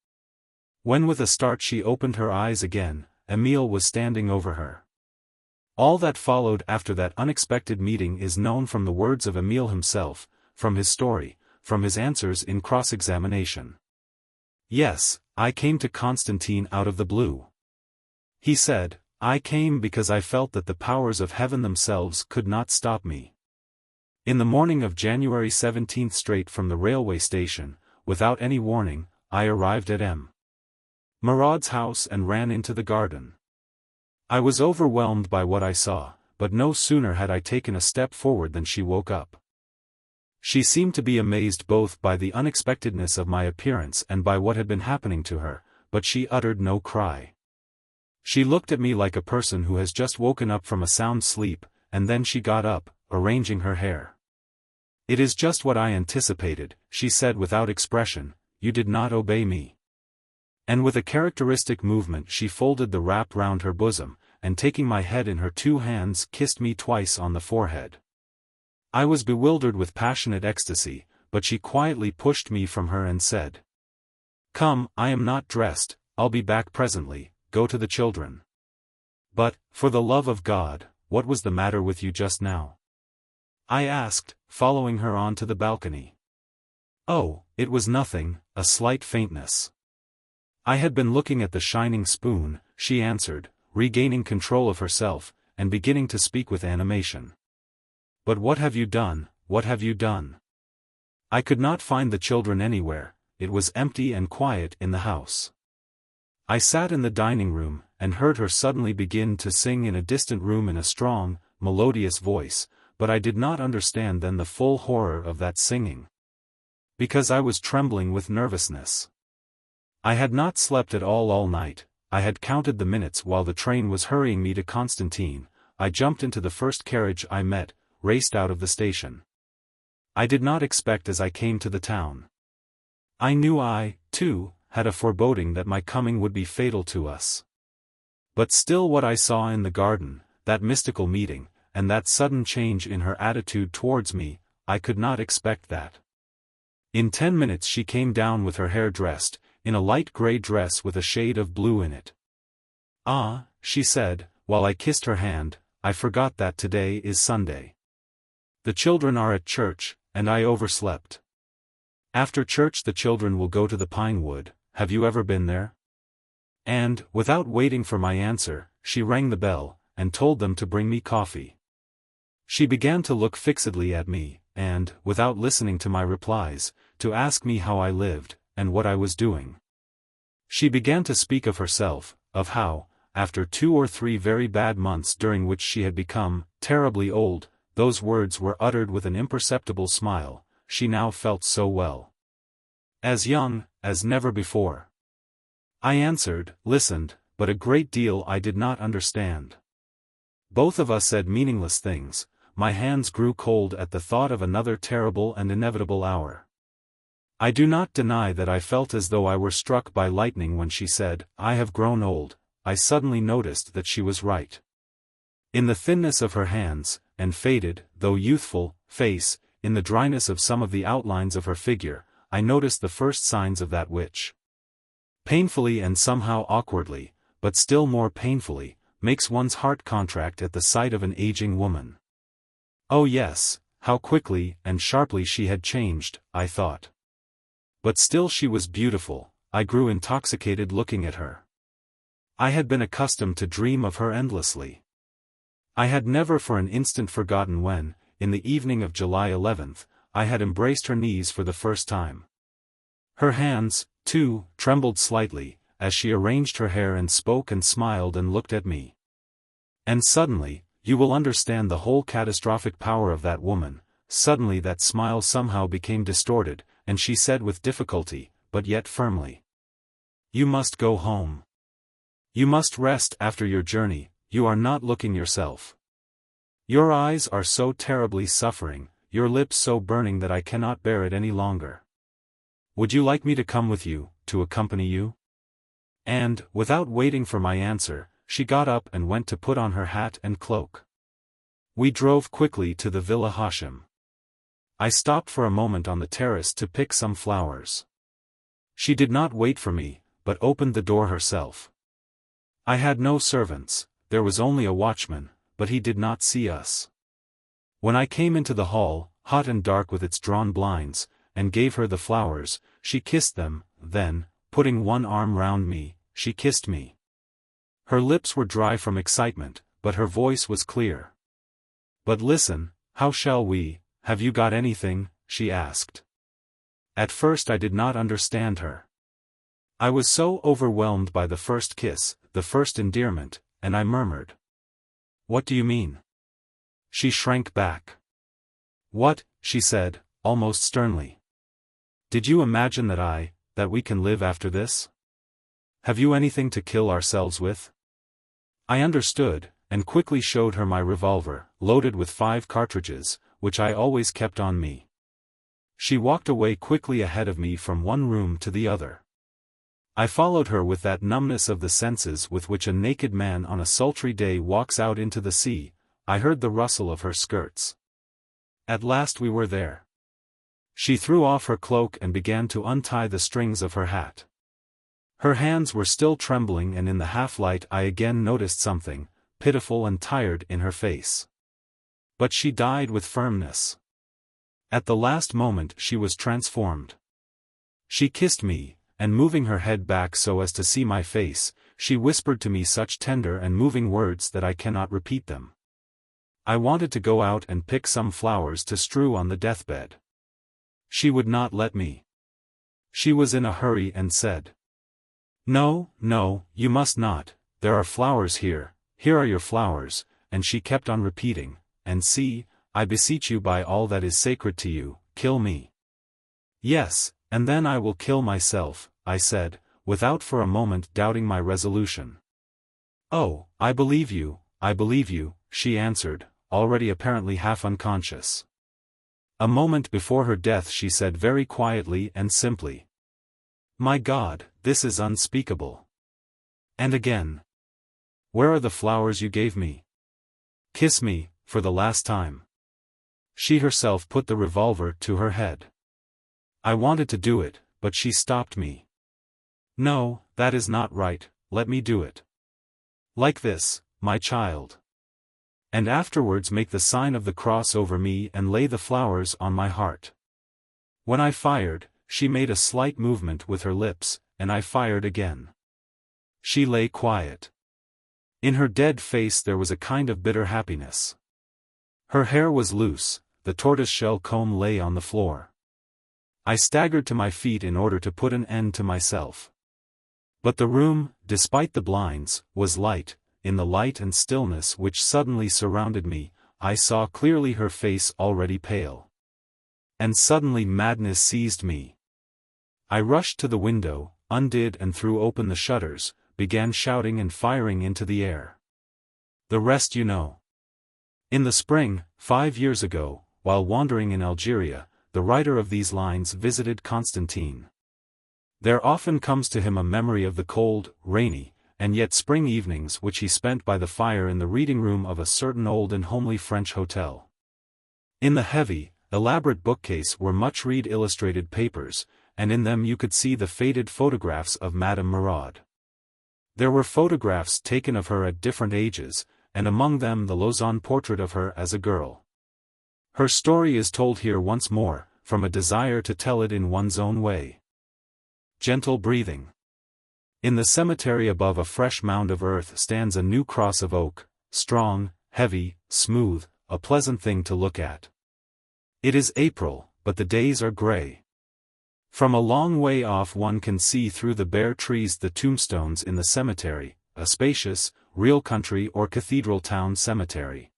When with a start she opened her eyes again, Emile was standing over her. All that followed after that unexpected meeting is known from the words of Emile himself, from his story, from his answers in cross-examination. "Yes, I came to Constantine out of the blue," he said. "I came because I felt that the powers of heaven themselves could not stop me." In the morning of January 17th, straight from the railway station, without any warning, I arrived at M. Murad's house and ran into the garden. I was overwhelmed by what I saw, but no sooner had I taken a step forward than she woke up. She seemed to be amazed both by the unexpectedness of my appearance and by what had been happening to her, but she uttered no cry. She looked at me like a person who has just woken up from a sound sleep, and then she got up, arranging her hair. "It is just what I anticipated," she said without expression. "You did not obey me." And with a characteristic movement she folded the wrap round her bosom, and taking my head in her two hands kissed me twice on the forehead. I was bewildered with passionate ecstasy, but she quietly pushed me from her and said, "Come, I am not dressed, I'll be back presently. Go to the children." "But, for the love of God, what was the matter with you just now?" I asked, following her on to the balcony. "Oh, it was nothing, a slight faintness." I had been looking at the shining spoon, she answered, regaining control of herself, and beginning to speak with animation. "But what have you done, what have you done?" I could not find the children anywhere. It was empty and quiet in the house. I sat in the dining room, and heard her suddenly begin to sing in a distant room in a strong, melodious voice, but I did not understand then the full horror of that singing. Because I was trembling with nervousness. I had not slept at all night. I had counted the minutes while the train was hurrying me to Constantine. I jumped into the first carriage I met, raced out of the station. I did not expect as I came to the town. I knew I, too, had a foreboding that my coming would be fatal to us. But still what I saw in the garden, that mystical meeting, and that sudden change in her attitude towards me, I could not expect that. In 10 minutes she came down with her hair dressed, in a light grey dress with a shade of blue in it. "Ah," she said, while I kissed her hand, "I forgot that today is Sunday. The children are at church, and I overslept. After church the children will go to the pine wood. Have you ever been there?" And, without waiting for my answer, she rang the bell, and told them to bring me coffee. She began to look fixedly at me, and, without listening to my replies, to ask me how I lived, and what I was doing. She began to speak of herself, of how, after 2 or 3 very bad months during which she had become terribly old, those words were uttered with an imperceptible smile, she now felt so well. As young, as never before. I answered, listened, but a great deal I did not understand. Both of us said meaningless things. My hands grew cold at the thought of another terrible and inevitable hour. I do not deny that I felt as though I were struck by lightning when she said, "I have grown old." I suddenly noticed that she was right. In the thinness of her hands, and faded, though youthful, face, in the dryness of some of the outlines of her figure, I noticed the first signs of that which, painfully and somehow awkwardly, but still more painfully, makes one's heart contract at the sight of an aging woman. Oh yes, how quickly and sharply she had changed, I thought. But still she was beautiful. I grew intoxicated looking at her. I had been accustomed to dream of her endlessly. I had never for an instant forgotten when, in the evening of July 11th, I had embraced her knees for the first time. Her hands, too, trembled slightly, as she arranged her hair and spoke and smiled and looked at me. And suddenly, you will understand the whole catastrophic power of that woman." Suddenly that smile somehow became distorted, and she said with difficulty, but yet firmly, "You must go home. You must rest after your journey, you are not looking yourself. Your eyes are so terribly suffering, your lips so burning that I cannot bear it any longer. Would you like me to come with you, to accompany you?" And, without waiting for my answer, she got up and went to put on her hat and cloak. We drove quickly to the Villa Hashim. I stopped for a moment on the terrace to pick some flowers. She did not wait for me, but opened the door herself. I had no servants, there was only a watchman, but he did not see us. When I came into the hall, hot and dark with its drawn blinds, and gave her the flowers, she kissed them, then, putting one arm round me, she kissed me. Her lips were dry from excitement, but her voice was clear. "But listen, how shall we, have you got anything?" she asked. At first I did not understand her. I was so overwhelmed by the first kiss, the first endearment, and I murmured, "What do you mean?" She shrank back. "What," she said, almost sternly. "Did you imagine that we can live after this? Have you anything to kill ourselves with?" I understood, and quickly showed her my revolver, loaded with 5 cartridges, which I always kept on me. She walked away quickly ahead of me from one room to the other. I followed her with that numbness of the senses with which a naked man on a sultry day walks out into the sea. I heard the rustle of her skirts. At last we were there. She threw off her cloak and began to untie the strings of her hat. Her hands were still trembling, and in the half-light I again noticed something, pitiful and tired, in her face. But she died with firmness. At the last moment she was transformed. She kissed me, and moving her head back so as to see my face, she whispered to me such tender and moving words that I cannot repeat them. I wanted to go out and pick some flowers to strew on the deathbed. She would not let me. She was in a hurry and said, "No, no, you must not, there are flowers here are your flowers," and she kept on repeating, "And see, I beseech you by all that is sacred to you, kill me." "Yes, and then I will kill myself," I said, without for a moment doubting my resolution. "Oh, I believe you," she answered, already apparently half unconscious. A moment before her death she said very quietly and simply, "My God, this is unspeakable." And again, "Where are the flowers you gave me? Kiss me, for the last time." She herself put the revolver to her head. I wanted to do it, but she stopped me. "No, that is not right, let me do it. Like this, my child. And afterwards make the sign of the cross over me and lay the flowers on my heart." When I fired, she made a slight movement with her lips, and I fired again. She lay quiet. In her dead face there was a kind of bitter happiness. Her hair was loose, the tortoise-shell comb lay on the floor. I staggered to my feet in order to put an end to myself. But the room, despite the blinds, was light. In the light and stillness which suddenly surrounded me, I saw clearly her face already pale. And suddenly madness seized me. I rushed to the window, undid and threw open the shutters, began shouting and firing into the air. The rest you know. In the spring, 5 years ago, while wandering in Algeria, the writer of these lines visited Constantine. There often comes to him a memory of the cold, rainy, and yet spring evenings which he spent by the fire in the reading room of a certain old and homely French hotel. In the heavy, elaborate bookcase were much-read illustrated papers, and in them you could see the faded photographs of Madame Muraud. There were photographs taken of her at different ages, and among them the Lausanne portrait of her as a girl. Her story is told here once more, from a desire to tell it in one's own way. Gentle breathing. In the cemetery above a fresh mound of earth stands a new cross of oak, strong, heavy, smooth, a pleasant thing to look at. It is April, but the days are grey. From a long way off one can see through the bare trees the tombstones in the cemetery, a spacious, real country or cathedral town cemetery.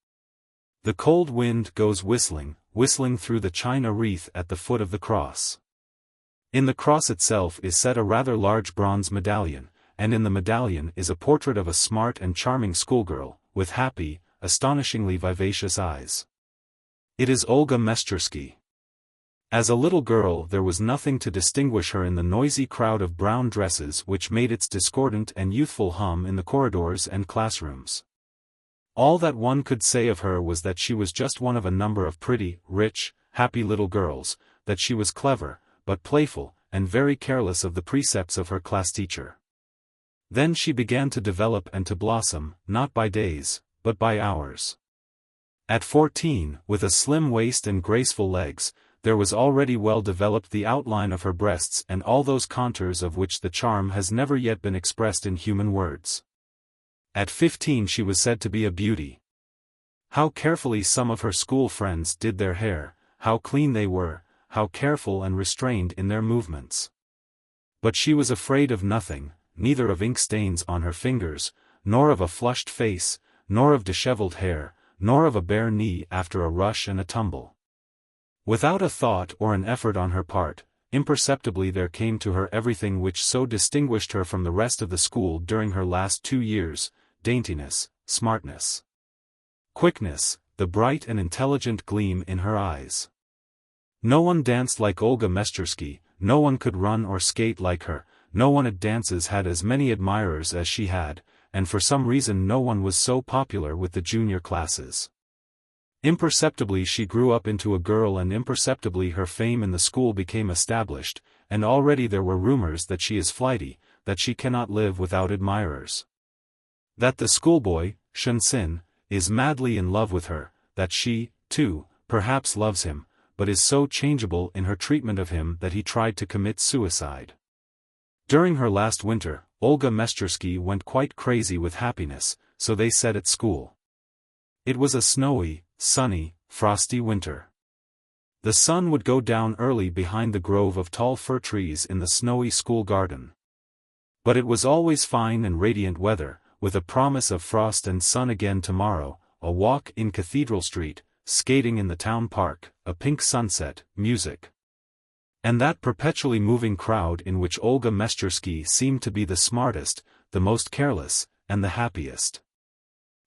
The cold wind goes whistling, whistling through the china wreath at the foot of the cross. In the cross itself is set a rather large bronze medallion, and in the medallion is a portrait of a smart and charming schoolgirl, with happy, astonishingly vivacious eyes. It is Olga Meszczyrsky. As a little girl there was nothing to distinguish her in the noisy crowd of brown dresses which made its discordant and youthful hum in the corridors and classrooms. All that one could say of her was that she was just one of a number of pretty, rich, happy little girls, that she was clever, but playful, and very careless of the precepts of her class teacher. Then she began to develop and to blossom, not by days, but by hours. At 14, with a slim waist and graceful legs, there was already well developed the outline of her breasts and all those contours of which the charm has never yet been expressed in human words. At 15 she was said to be a beauty. How carefully some of her school friends did their hair, how clean they were, how careful and restrained in their movements. But she was afraid of nothing, neither of ink stains on her fingers, nor of a flushed face, nor of disheveled hair, nor of a bare knee after a rush and a tumble. Without a thought or an effort on her part, imperceptibly there came to her everything which so distinguished her from the rest of the school during her last 2 years: daintiness, smartness, quickness, the bright and intelligent gleam in her eyes. No one danced like Olga Meszczyrsky, no one could run or skate like her, no one at dances had as many admirers as she had, and for some reason no one was so popular with the junior classes. Imperceptibly she grew up into a girl, and imperceptibly her fame in the school became established, and already there were rumors that she is flighty, that she cannot live without admirers. That the schoolboy, Shunsin, is madly in love with her, that she, too, perhaps loves him, but is so changeable in her treatment of him that he tried to commit suicide. During her last winter, Olga Meszczyrsky went quite crazy with happiness, so they said at school. It was a snowy, sunny, frosty winter. The sun would go down early behind the grove of tall fir trees in the snowy school garden. But it was always fine and radiant weather, with a promise of frost and sun again tomorrow, a walk in Cathedral Street, skating in the town park, a pink sunset, music. And that perpetually moving crowd in which Olga Meszczyrsky seemed to be the smartest, the most careless, and the happiest.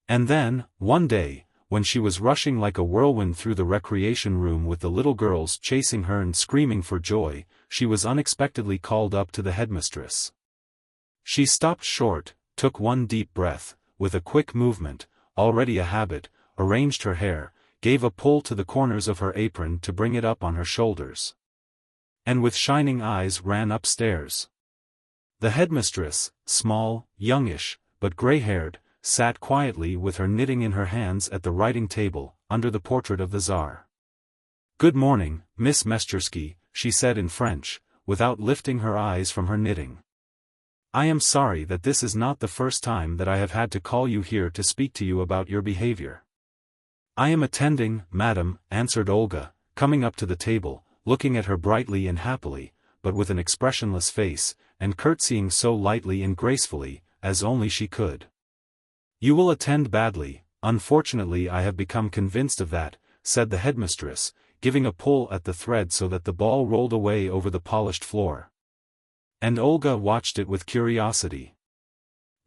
And then, one day, when she was rushing like a whirlwind through the recreation room with the little girls chasing her and screaming for joy, she was unexpectedly called up to the headmistress. She stopped short, took one deep breath, with a quick movement, already a habit, arranged her hair, gave a pull to the corners of her apron to bring it up on her shoulders, and with shining eyes ran upstairs. The headmistress, small, youngish, but gray-haired, sat quietly with her knitting in her hands at the writing table, under the portrait of the Tsar. "Good morning, Miss Meszczyrsky," she said in French, without lifting her eyes from her knitting. "I am sorry that this is not the first time that I have had to call you here to speak to you about your behavior." "I am attending, madam," answered Olga, coming up to the table, looking at her brightly and happily, but with an expressionless face, and curtsying so lightly and gracefully, as only she could. "You will attend badly, unfortunately I have become convinced of that," said the headmistress, giving a pull at the thread so that the ball rolled away over the polished floor. And Olga watched it with curiosity.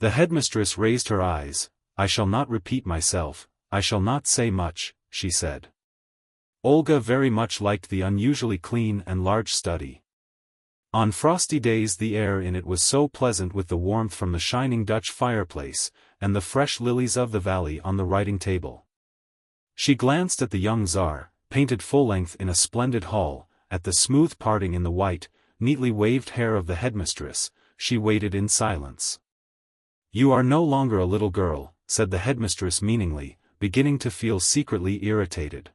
The headmistress raised her eyes. "I shall not repeat myself, I shall not say much," she said. Olga very much liked the unusually clean and large study. On frosty days the air in it was so pleasant with the warmth from the shining Dutch fireplace, and the fresh lilies of the valley on the writing table. She glanced at the young Tsar, painted full-length in a splendid hall, at the smooth parting in the white, neatly waved hair of the headmistress. She waited in silence. "You are no longer a little girl," said the headmistress meaningly, beginning to feel secretly irritated.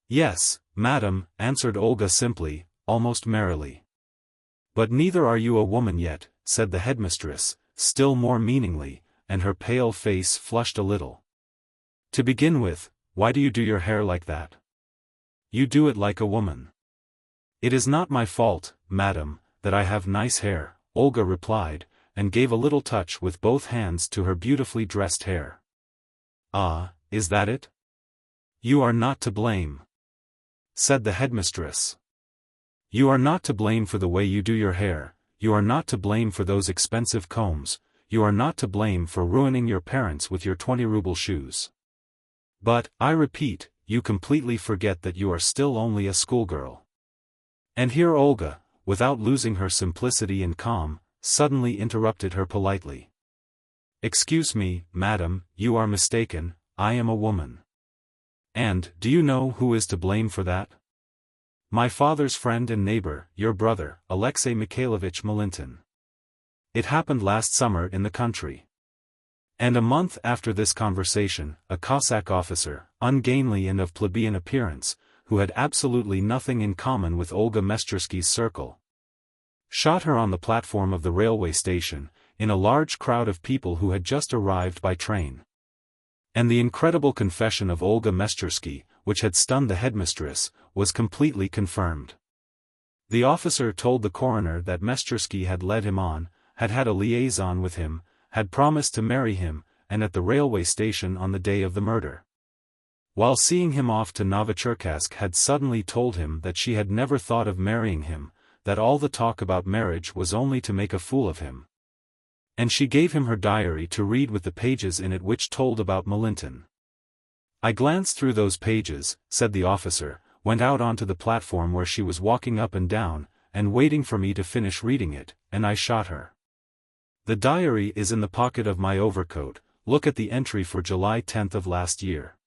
"Yes, madam," answered Olga simply, almost merrily. "But neither are you a woman yet," said the headmistress, still more meaningly, and her pale face flushed a little. "To begin with, why do you do your hair like that? You do it like a woman." "It is not my fault, madam, that I have nice hair," Olga replied, and gave a little touch with both hands to her beautifully dressed hair. "Ah, is that it? You are not to blame," said the headmistress. "You are not to blame for the way you do your hair, you are not to blame for those expensive combs, you are not to blame for ruining your parents with your 20-ruble shoes. But, I repeat, you completely forget that you are still only a schoolgirl." And here Olga, without losing her simplicity and calm, suddenly interrupted her politely. "Excuse me, madam, you are mistaken, I am a woman. And, do you know who is to blame for that? My father's friend and neighbor, your brother, Alexei Mikhailovich Milintin. It happened last summer in the country." And a month after this conversation, a Cossack officer, ungainly and of plebeian appearance, who had absolutely nothing in common with Olga Mestrsky's circle, shot her on the platform of the railway station, in a large crowd of people who had just arrived by train. And the incredible confession of Olga Mestrsky, which had stunned the headmistress, was completely confirmed. The officer told the coroner that Mestrsky had led him on, had had a liaison with him, had promised to marry him, and at the railway station on the day of the murder, while seeing him off to Novocherkassk, had suddenly told him that she had never thought of marrying him, that all the talk about marriage was only to make a fool of him. And she gave him her diary to read, with the pages in it which told about Milintin. "I glanced through those pages," said the officer, "went out onto the platform where she was walking up and down, and waiting for me to finish reading it, and I shot her. The diary is in the pocket of my overcoat, look at the entry for July 10th of last year."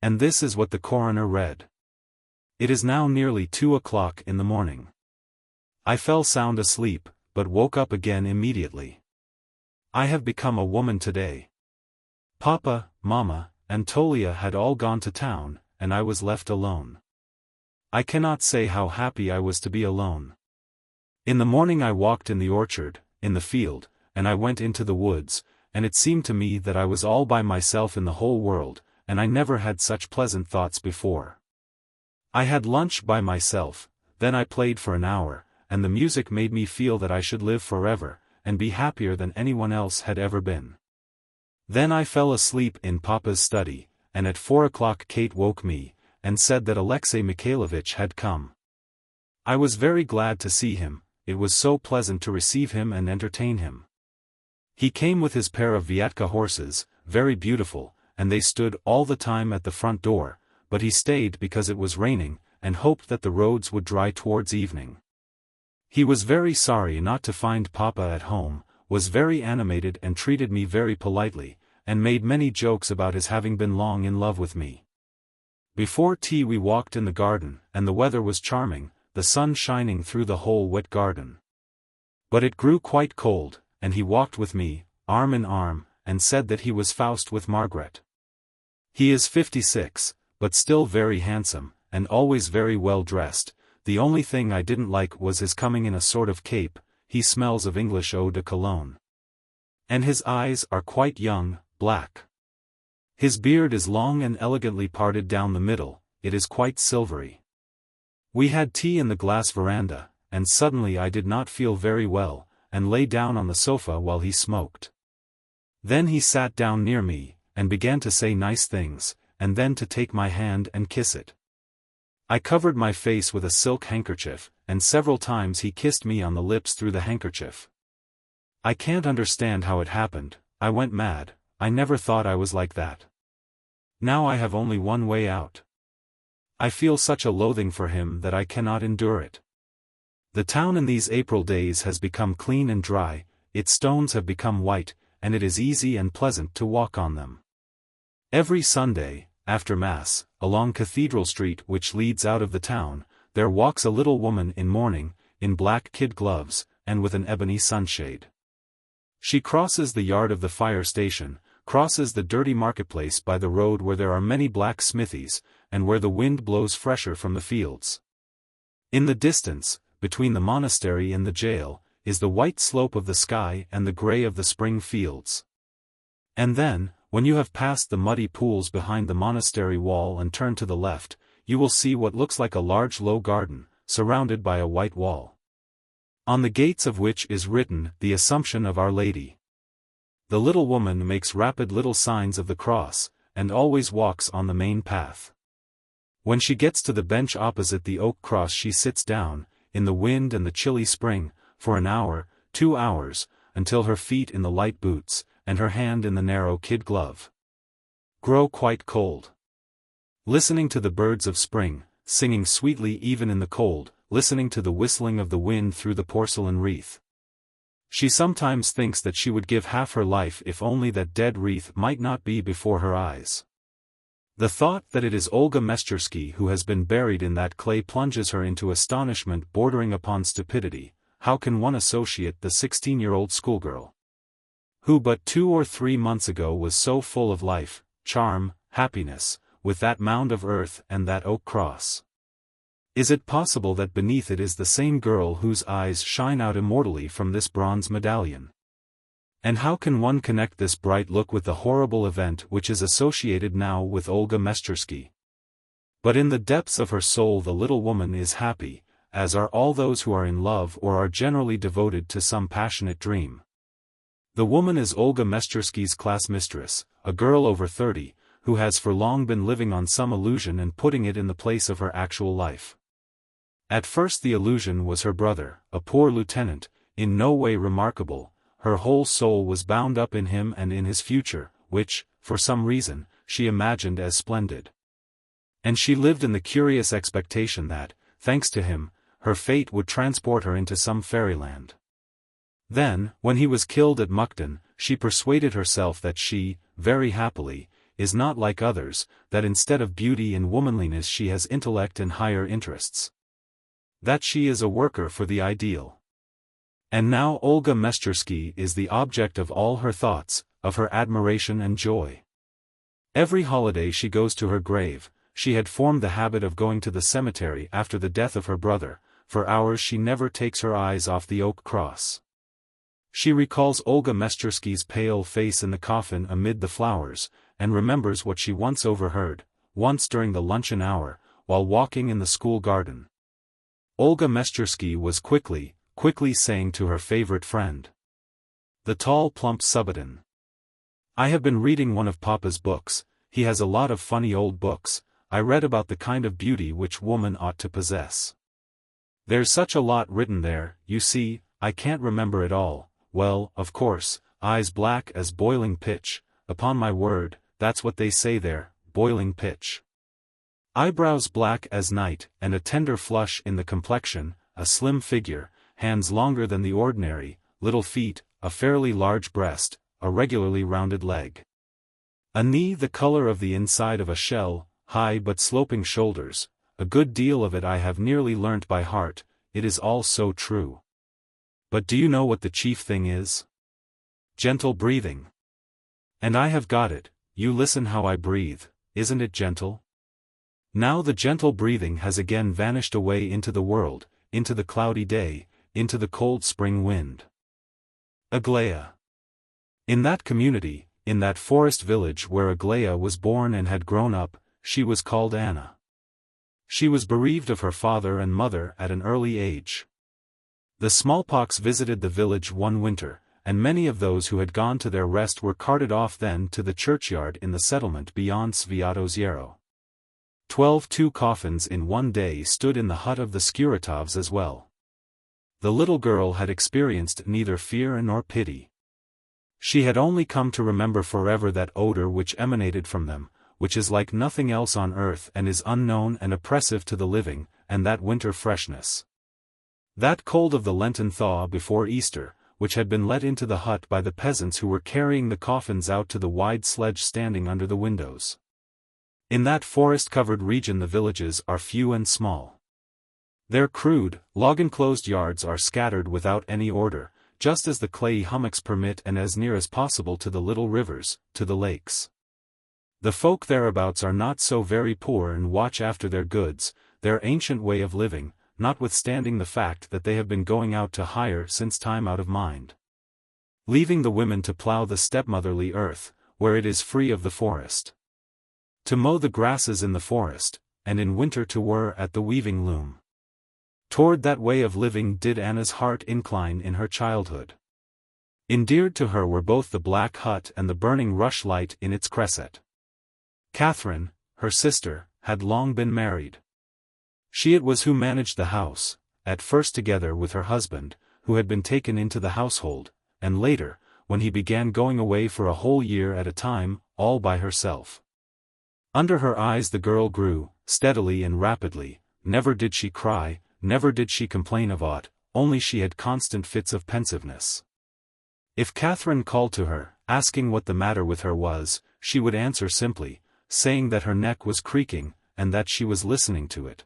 And this is what the coroner read. "It is now nearly 2 o'clock in the morning. I fell sound asleep, but woke up again immediately. I have become a woman today. Papa, Mama, and Tolia had all gone to town, and I was left alone. I cannot say how happy I was to be alone. In the morning I walked in the orchard, in the field, and I went into the woods, and it seemed to me that I was all by myself in the whole world, and I never had such pleasant thoughts before. I had lunch by myself, then I played for an hour, and the music made me feel that I should live forever, and be happier than anyone else had ever been. Then I fell asleep in Papa's study, and at 4 o'clock Kate woke me, and said that Alexei Mikhailovich had come. I was very glad to see him, it was so pleasant to receive him and entertain him. He came with his pair of Vyatka horses, very beautiful, and they stood all the time at the front door, but he stayed because it was raining, and hoped that the roads would dry towards evening. He was very sorry not to find Papa at home, was very animated and treated me very politely, and made many jokes about his having been long in love with me. Before tea we walked in the garden, and the weather was charming, the sun shining through the whole wet garden. But it grew quite cold, and he walked with me, arm in arm, and said that he was Faust with Margaret. He is 56, but still very handsome, and always very well dressed. The only thing I didn't like was his coming in a sort of cape, he smells of English eau de cologne. And his eyes are quite young, black. His beard is long and elegantly parted down the middle, it is quite silvery. We had tea in the glass veranda, and suddenly I did not feel very well, and lay down on the sofa while he smoked. Then he sat down near me, and began to say nice things, and then to take my hand and kiss it. I covered my face with a silk handkerchief, and several times he kissed me on the lips through the handkerchief. I can't understand how it happened, I went mad, I never thought I was like that. Now I have only one way out. I feel such a loathing for him that I cannot endure it. The town in these April days has become clean and dry, its stones have become white, and it is easy and pleasant to walk on them. Every Sunday, after Mass, along Cathedral Street which leads out of the town, there walks a little woman in mourning, in black kid gloves, and with an ebony sunshade. She crosses the yard of the fire station, crosses the dirty marketplace by the road where there are many black smithies, and where the wind blows fresher from the fields. In the distance, between the monastery and the jail, is the white slope of the sky and the grey of the spring fields. And then, when you have passed the muddy pools behind the monastery wall and turn to the left, you will see what looks like a large low garden, surrounded by a white wall. on the gates of which is written the Assumption of Our Lady. The little woman makes rapid little signs of the cross, and always walks on the main path. When she gets to the bench opposite the oak cross she sits down, in the wind and the chilly spring, for an hour, 2 hours, until her feet in the light boots, and her hand in the narrow kid glove, grow quite cold. Listening to the birds of spring, singing sweetly even in the cold, listening to the whistling of the wind through the porcelain wreath. She sometimes thinks that she would give half her life if only that dead wreath might not be before her eyes. The thought that it is Olga Mestersky who has been buried in that clay plunges her into astonishment bordering upon stupidity. How can one associate the 16-year-old schoolgirl, who but 2 or 3 months ago was so full of life, charm, happiness, with that mound of earth and that oak cross? Is it possible that beneath it is the same girl whose eyes shine out immortally from this bronze medallion? And how can one connect this bright look with the horrible event which is associated now with Olga Mestersky? But in the depths of her soul the little woman is happy, as are all those who are in love or are generally devoted to some passionate dream. The woman is Olga Mestersky's class mistress, a girl over 30, who has for long been living on some illusion and putting it in the place of her actual life. At first the illusion was her brother, a poor lieutenant, in no way remarkable. Her whole soul was bound up in him and in his future, which, for some reason, she imagined as splendid. And she lived in the curious expectation that, thanks to him, her fate would transport her into some fairyland. Then, when he was killed at Mukden, she persuaded herself that she, very happily, is not like others, that instead of beauty and womanliness she has intellect and higher interests. That she is a worker for the ideal. And now Olga Mestersky is the object of all her thoughts, of her admiration and joy. Every holiday she goes to her grave. She had formed the habit of going to the cemetery after the death of her brother. For hours she never takes her eyes off the oak cross. She recalls Olga Mestersky's pale face in the coffin amid the flowers, and remembers what she once overheard, once during the luncheon hour, while walking in the school garden. Olga Mestersky was quickly saying to her favorite friend, the tall plump subaltern, "I have been reading one of Papa's books. He has a lot of funny old books. I read about the kind of beauty which woman ought to possess. There's such a lot written there, you see, I can't remember it all. Well, of course, eyes black as boiling pitch, upon my word, that's what they say there, boiling pitch. Eyebrows black as night, and a tender flush in the complexion, a slim figure, hands longer than the ordinary, little feet, a fairly large breast, a regularly rounded leg. A knee the color of the inside of a shell, high but sloping shoulders. A good deal of it I have nearly learnt by heart, it is all so true. But do you know what the chief thing is? Gentle breathing. And I have got it. You listen how I breathe, isn't it gentle? Now the gentle breathing has again vanished away into the world, into the cloudy day, into the cold spring wind. Aglaia. In that community, in that forest village where Aglaia was born and had grown up, she was called Anna. She was bereaved of her father and mother at an early age. The smallpox visited the village one winter, and many of those who had gone to their rest were carted off then to the churchyard in the settlement beyond Sviatozyero. 12 coffins in one day stood in the hut of the Skuratovs as well. The little girl had experienced neither fear nor pity. She had only come to remember forever that odor which emanated from them, which is like nothing else on earth and is unknown and oppressive to the living, and that winter freshness. That cold of the Lenten thaw before Easter, which had been let into the hut by the peasants who were carrying the coffins out to the wide sledge standing under the windows. In that forest-covered region the villages are few and small. Their crude, log-enclosed yards are scattered without any order, just as the clayey hummocks permit and as near as possible to the little rivers, to the lakes. The folk thereabouts are not so very poor and watch after their goods, their ancient way of living, notwithstanding the fact that they have been going out to hire since time out of mind. Leaving the women to plough the stepmotherly earth, where it is free of the forest. To mow the grasses in the forest, and in winter to whir at the weaving loom. Toward that way of living did Anna's heart incline in her childhood. Endeared to her were both the black hut and the burning rushlight in its cresset. Catherine, her sister, had long been married. She it was who managed the house, at first together with her husband, who had been taken into the household, and later, when he began going away for a whole year at a time, all by herself. Under her eyes the girl grew, steadily and rapidly. Never did she cry, never did she complain of aught, only she had constant fits of pensiveness. If Catherine called to her, asking what the matter with her was, she would answer simply, saying that her neck was creaking, and that she was listening to it.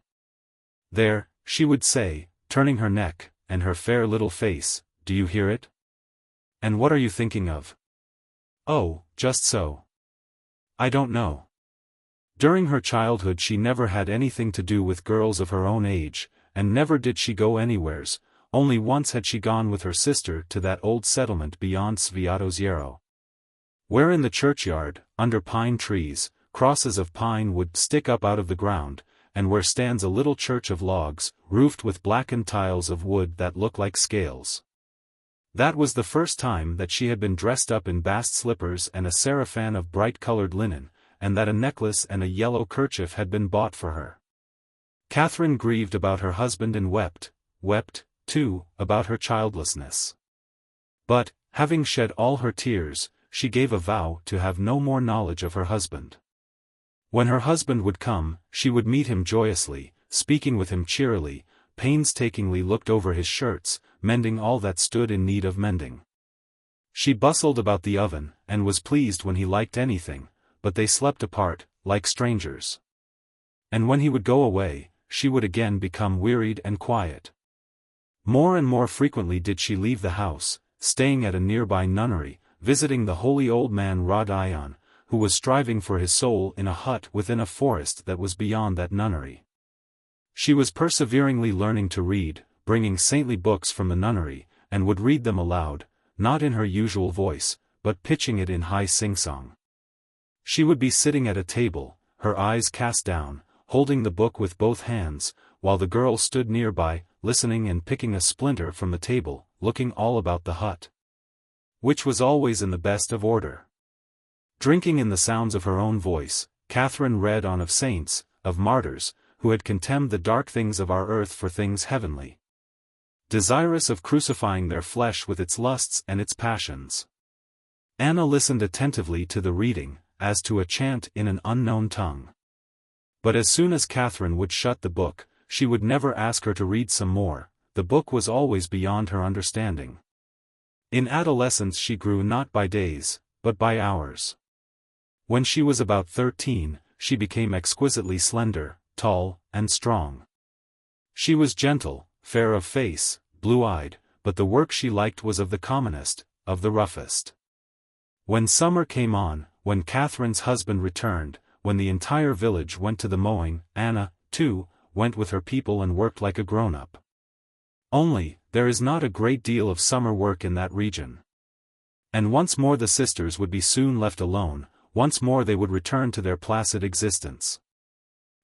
There, she would say, turning her neck, and her fair little face, do you hear it? And what are you thinking of? Oh, just so. I don't know. During her childhood she never had anything to do with girls of her own age, and never did she go anywheres. Only once had she gone with her sister to that old settlement beyond Sviatozero, where in the churchyard, under pine trees, crosses of pine would stick up out of the ground, and where stands a little church of logs, roofed with blackened tiles of wood that look like scales. That was the first time that she had been dressed up in bast slippers and a sarafan of bright-colored linen, and that a necklace and a yellow kerchief had been bought for her. Catherine grieved about her husband and wept, too, about her childlessness. But, having shed all her tears, she gave a vow to have no more knowledge of her husband. When her husband would come, she would meet him joyously, speaking with him cheerily, painstakingly looked over his shirts, mending all that stood in need of mending. She bustled about the oven, and was pleased when he liked anything, but they slept apart, like strangers. And when he would go away, she would again become wearied and quiet. More and more frequently did she leave the house, staying at a nearby nunnery, visiting the holy old man Rodion, who was striving for his soul in a hut within a forest that was beyond that nunnery. She was perseveringly learning to read, bringing saintly books from the nunnery, and would read them aloud, not in her usual voice, but pitching it in high sing-song. She would be sitting at a table, her eyes cast down, holding the book with both hands, while the girl stood nearby, listening and picking a splinter from the table, looking all about the hut, which was always in the best of order. Drinking in the sounds of her own voice, Catherine read on of saints, of martyrs, who had contemned the dark things of our earth for things heavenly, desirous of crucifying their flesh with its lusts and its passions. Anna listened attentively to the reading, as to a chant in an unknown tongue. But as soon as Catherine would shut the book, she would never ask her to read some more. The book was always beyond her understanding. In adolescence she grew not by days, but by hours. When she was about 13, she became exquisitely slender, tall, and strong. She was gentle, fair of face, blue-eyed, but the work she liked was of the commonest, of the roughest. When summer came on, when Catherine's husband returned, when the entire village went to the mowing, Anna, too, went with her people and worked like a grown-up. Only, there is not a great deal of summer work in that region. And once more the sisters would be soon left alone, once more they would return to their placid existence.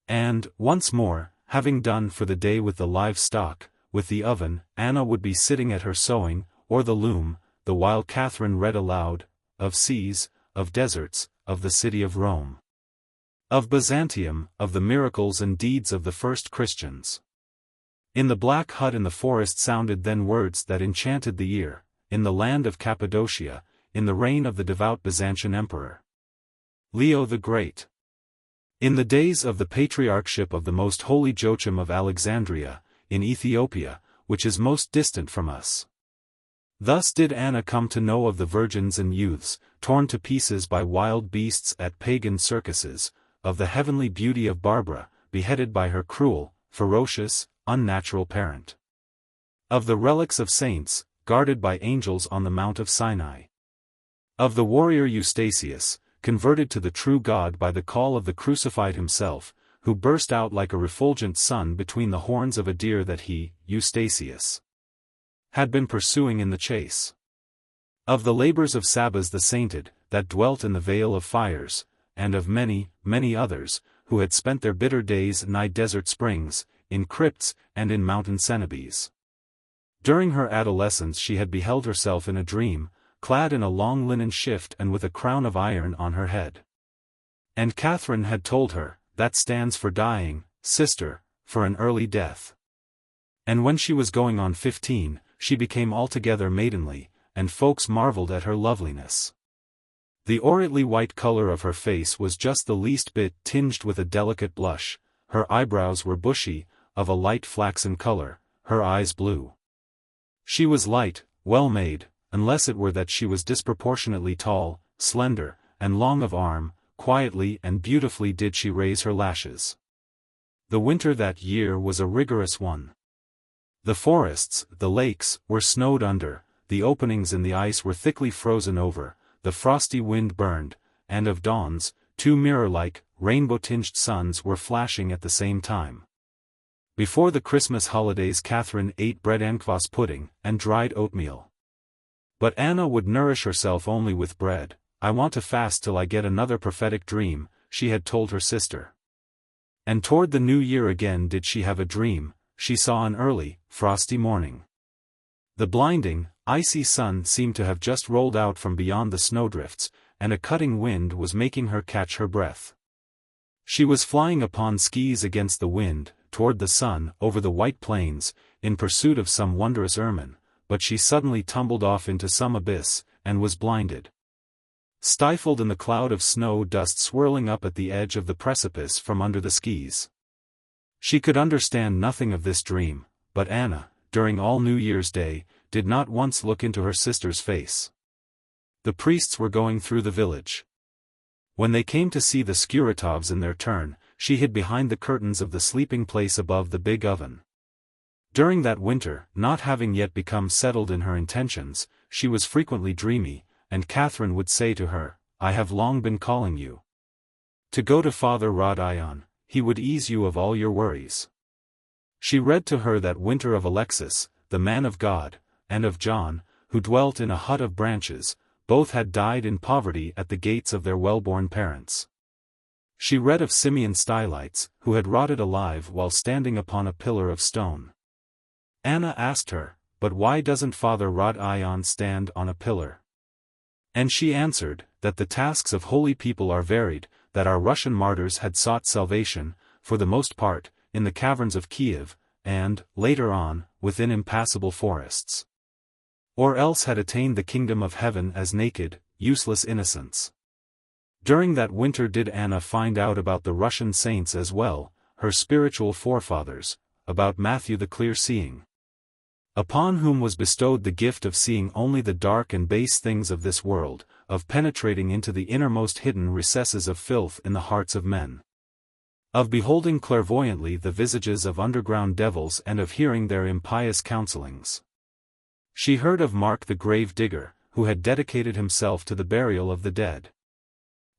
And, once more, having done for the day with the livestock, with the oven, Anna would be sitting at her sewing, or the loom, the while Catherine read aloud, of seas, of deserts, of the city of Rome, of Byzantium, of the miracles and deeds of the first Christians. In the black hut in the forest sounded then words that enchanted the ear, in the land of Cappadocia, in the reign of the devout Byzantine emperor Leo the Great. In the days of the patriarchship of the most holy Joachim of Alexandria, in Ethiopia, which is most distant from us. Thus did Anna come to know of the virgins and youths, torn to pieces by wild beasts at pagan circuses, of the heavenly beauty of Barbara, beheaded by her cruel, ferocious, unnatural parent. Of the relics of saints, guarded by angels on the Mount of Sinai. Of the warrior Eustachius, converted to the true God by the call of the crucified himself, who burst out like a refulgent sun between the horns of a deer that he, Eustachius, had been pursuing in the chase. Of the labors of Sabas the sainted, that dwelt in the vale of fires, and of many, many others, who had spent their bitter days nigh desert springs, in crypts, and in mountain cenobies. During her adolescence she had beheld herself in a dream, clad in a long linen shift and with a crown of iron on her head. And Catherine had told her, "That stands for dying, sister, for an early death." And when she was going on 15, she became altogether maidenly, and folks marveled at her loveliness. The aureately white color of her face was just the least bit tinged with a delicate blush, her eyebrows were bushy, of a light flaxen color, her eyes blue. She was light, well-made, unless it were that she was disproportionately tall, slender, and long of arm. Quietly and beautifully did she raise her lashes. The winter that year was a rigorous one. The forests, the lakes, were snowed under, the openings in the ice were thickly frozen over, the frosty wind burned, and of dawns, 2 mirror-like, rainbow-tinged suns were flashing at the same time. Before the Christmas holidays Catherine ate bread and kvass pudding, and dried oatmeal. But Anna would nourish herself only with bread. "I want to fast till I get another prophetic dream," she had told her sister. And toward the new year again did she have a dream. She saw an early, frosty morning. The blinding, icy sun seemed to have just rolled out from beyond the snowdrifts, and a cutting wind was making her catch her breath. She was flying upon skis against the wind, toward the sun, over the white plains, in pursuit of some wondrous ermine, but she suddenly tumbled off into some abyss, and was blinded. Stifled in the cloud of snow dust swirling up at the edge of the precipice from under the skis. She could understand nothing of this dream, but Anna, during all New Year's Day, did not once look into her sister's face. The priests were going through the village. When they came to see the Skuratovs in their turn, she hid behind the curtains of the sleeping place above the big oven. During that winter, not having yet become settled in her intentions, she was frequently dreamy, and Catherine would say to her, "I have long been calling you to go to Father Rodion, he would ease you of all your worries." She read to her that winter of Alexis, the man of God, and of John, who dwelt in a hut of branches. Both had died in poverty at the gates of their well-born parents. She read of Simeon Stylites, who had rotted alive while standing upon a pillar of stone. Anna asked her, "But why doesn't Father Rodion stand on a pillar?" And she answered, that the tasks of holy people are varied, that our Russian martyrs had sought salvation, for the most part, in the caverns of Kiev, and, later on, within impassable forests. Or else had attained the kingdom of heaven as naked, useless innocents. During that winter did Anna find out about the Russian saints as well, her spiritual forefathers, about Matthew the clear-seeing, upon whom was bestowed the gift of seeing only the dark and base things of this world, of penetrating into the innermost hidden recesses of filth in the hearts of men, of beholding clairvoyantly the visages of underground devils and of hearing their impious counsellings. She heard of Mark the grave digger, who had dedicated himself to the burial of the dead,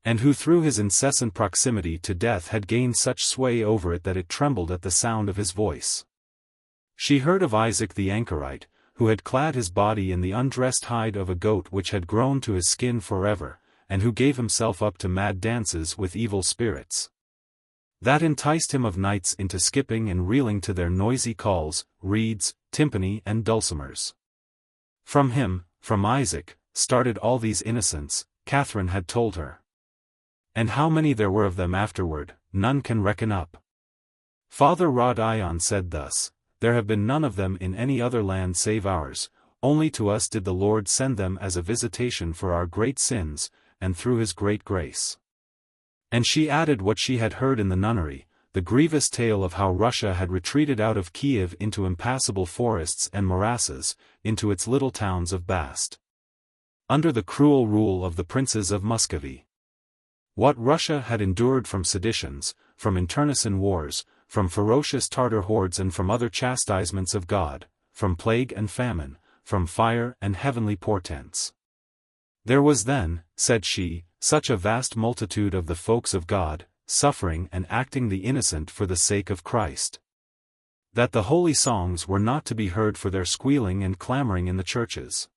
and who through his incessant proximity to death had gained such sway over it that it trembled at the sound of his voice. She heard of Isaac the anchorite, who had clad his body in the undressed hide of a goat which had grown to his skin forever, and who gave himself up to mad dances with evil spirits, that enticed him of nights into skipping and reeling to their noisy calls, reeds, timpani and dulcimers. From him, from Isaac, started all these innocents, Catherine had told her. And how many there were of them afterward, none can reckon up. Father Rodion said thus, "There have been none of them in any other land save ours, only to us did the Lord send them as a visitation for our great sins, and through his great grace." And she added what she had heard in the nunnery, the grievous tale of how Russia had retreated out of Kiev into impassable forests and morasses, into its little towns of Bast, under the cruel rule of the princes of Muscovy. What Russia had endured from seditions, from internecine wars, from ferocious Tartar hordes and from other chastisements of God, from plague and famine, from fire and heavenly portents. There was then, said she, such a vast multitude of the folks of God, suffering and acting the innocent for the sake of Christ, that the holy songs were not to be heard for their squealing and clamoring in the churches.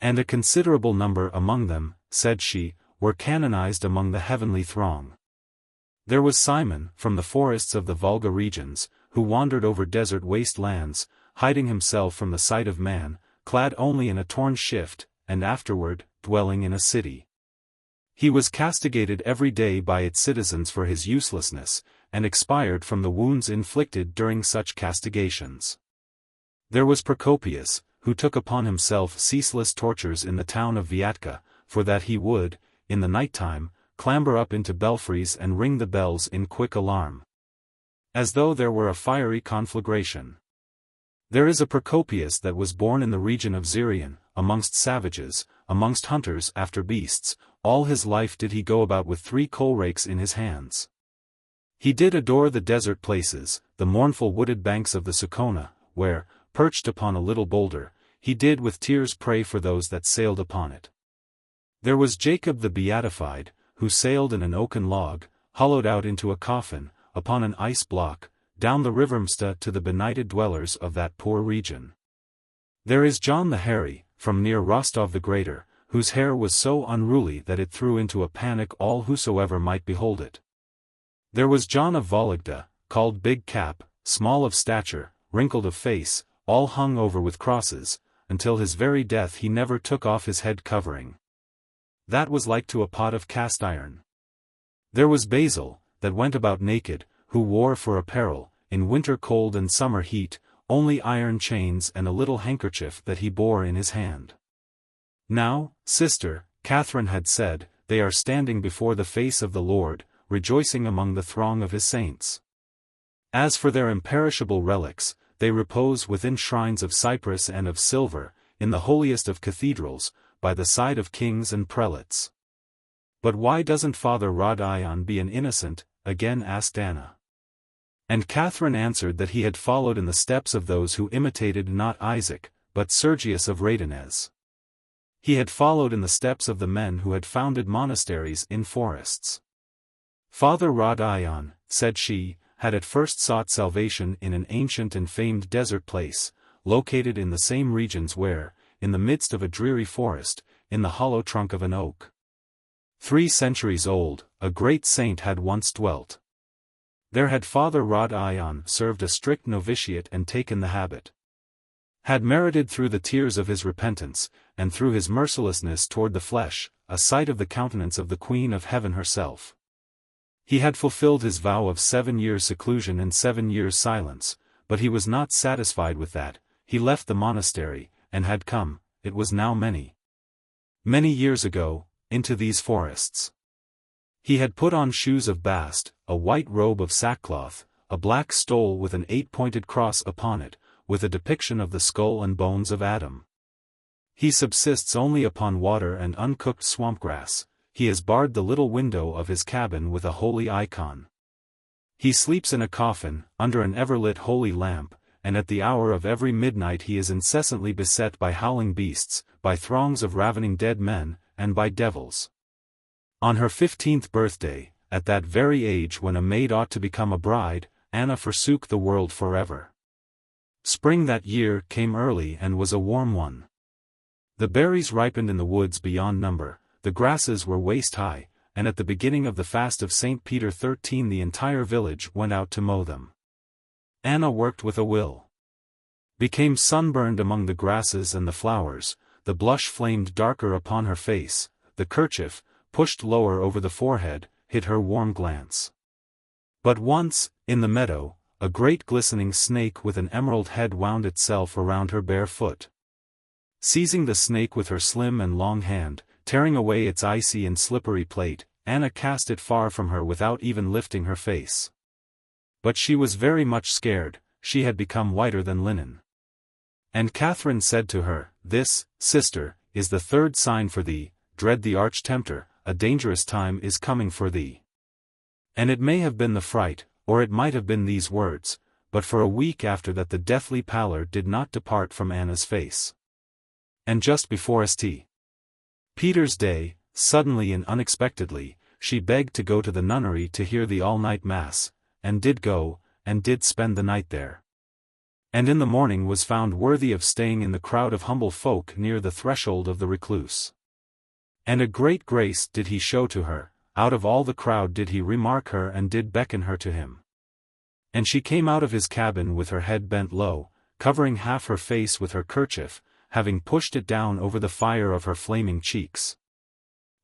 And a considerable number among them, said she, were canonized among the heavenly throng. There was Simon, from the forests of the Volga regions, who wandered over desert waste lands, hiding himself from the sight of man, clad only in a torn shift, and afterward, dwelling in a city. He was castigated every day by its citizens for his uselessness, and expired from the wounds inflicted during such castigations. There was Procopius, who took upon himself ceaseless tortures in the town of Vyatka, for that he would, in the night time, clamber up into belfries and ring the bells in quick alarm, as though there were a fiery conflagration. There is a Procopius that was born in the region of Zirion, amongst savages, amongst hunters after beasts. All his life did he go about with 3 coal rakes in his hands. He did adore the desert places, the mournful wooded banks of the Sukona, where, perched upon a little boulder, he did with tears pray for those that sailed upon it. There was Jacob the Beatified, who sailed in an oaken log, hollowed out into a coffin, upon an ice block, down the river Msta to the benighted dwellers of that poor region. There is John the Hairy, from near Rostov the Greater, whose hair was so unruly that it threw into a panic all whosoever might behold it. There was John of Vologda, called Big Cap, small of stature, wrinkled of face, all hung over with crosses, until his very death he never took off his head covering. That was like to a pot of cast iron. There was Basil, that went about naked, who wore for apparel, in winter cold and summer heat, only iron chains and a little handkerchief that he bore in his hand. Now, sister, Catherine had said, they are standing before the face of the Lord, rejoicing among the throng of his saints. As for their imperishable relics, they repose within shrines of cypress and of silver, in the holiest of cathedrals, by the side of kings and prelates. But why doesn't Father Rod Ion be an innocent? Again asked Anna. And Catherine answered that he had followed in the steps of those who imitated not Isaac, but Sergius of Radenez. He had followed in the steps of the men who had founded monasteries in forests. Father Rod Ion, said she, had at first sought salvation in an ancient and famed desert place, located in the same regions where, in the midst of a dreary forest, in the hollow trunk of an oak, 3 centuries old, a great saint had once dwelt. There had Father Rod Ion served a strict novitiate and taken the habit. Had merited through the tears of his repentance, and through his mercilessness toward the flesh, a sight of the countenance of the Queen of Heaven herself. He had fulfilled his vow of 7 years' seclusion and 7 years' silence, but he was not satisfied with that. He left the monastery, and had come, it was now many years ago, into these forests. He had put on shoes of bast, a white robe of sackcloth, a black stole with an 8-pointed cross upon it, with a depiction of the skull and bones of Adam. He subsists only upon water and uncooked swamp grass. He has barred the little window of his cabin with a holy icon. He sleeps in a coffin, under an ever-lit holy lamp, and at the hour of every midnight he is incessantly beset by howling beasts, by throngs of ravening dead men, and by devils. On her 15th birthday, at that very age when a maid ought to become a bride, Anna forsook the world forever. Spring that year came early and was a warm one. The berries ripened in the woods beyond number, the grasses were waist-high, and at the beginning of the fast of St. Peter 13 the entire village went out to mow them. Anna worked with a will. Became sunburned among the grasses and the flowers, the blush flamed darker upon her face, the kerchief, pushed lower over the forehead, hid her warm glance. But once, in the meadow, a great glistening snake with an emerald head wound itself around her bare foot. Seizing the snake with her slim and long hand, tearing away its icy and slippery plate, Anna cast it far from her without even lifting her face. But she was very much scared, she had become whiter than linen. And Catherine said to her, "This, sister, is the 3rd sign for thee, dread the arch-tempter, a dangerous time is coming for thee." And it may have been the fright, or it might have been these words, but for a week after that the deathly pallor did not depart from Anna's face. And just before St. Peter's Day, suddenly and unexpectedly, she begged to go to the nunnery to hear the all-night mass, and did go, and did spend the night there. And in the morning was found worthy of staying in the crowd of humble folk near the threshold of the recluse. And a great grace did he show to her, out of all the crowd did he remark her and did beckon her to him. And she came out of his cabin with her head bent low, covering half her face with her kerchief, having pushed it down over the fire of her flaming cheeks.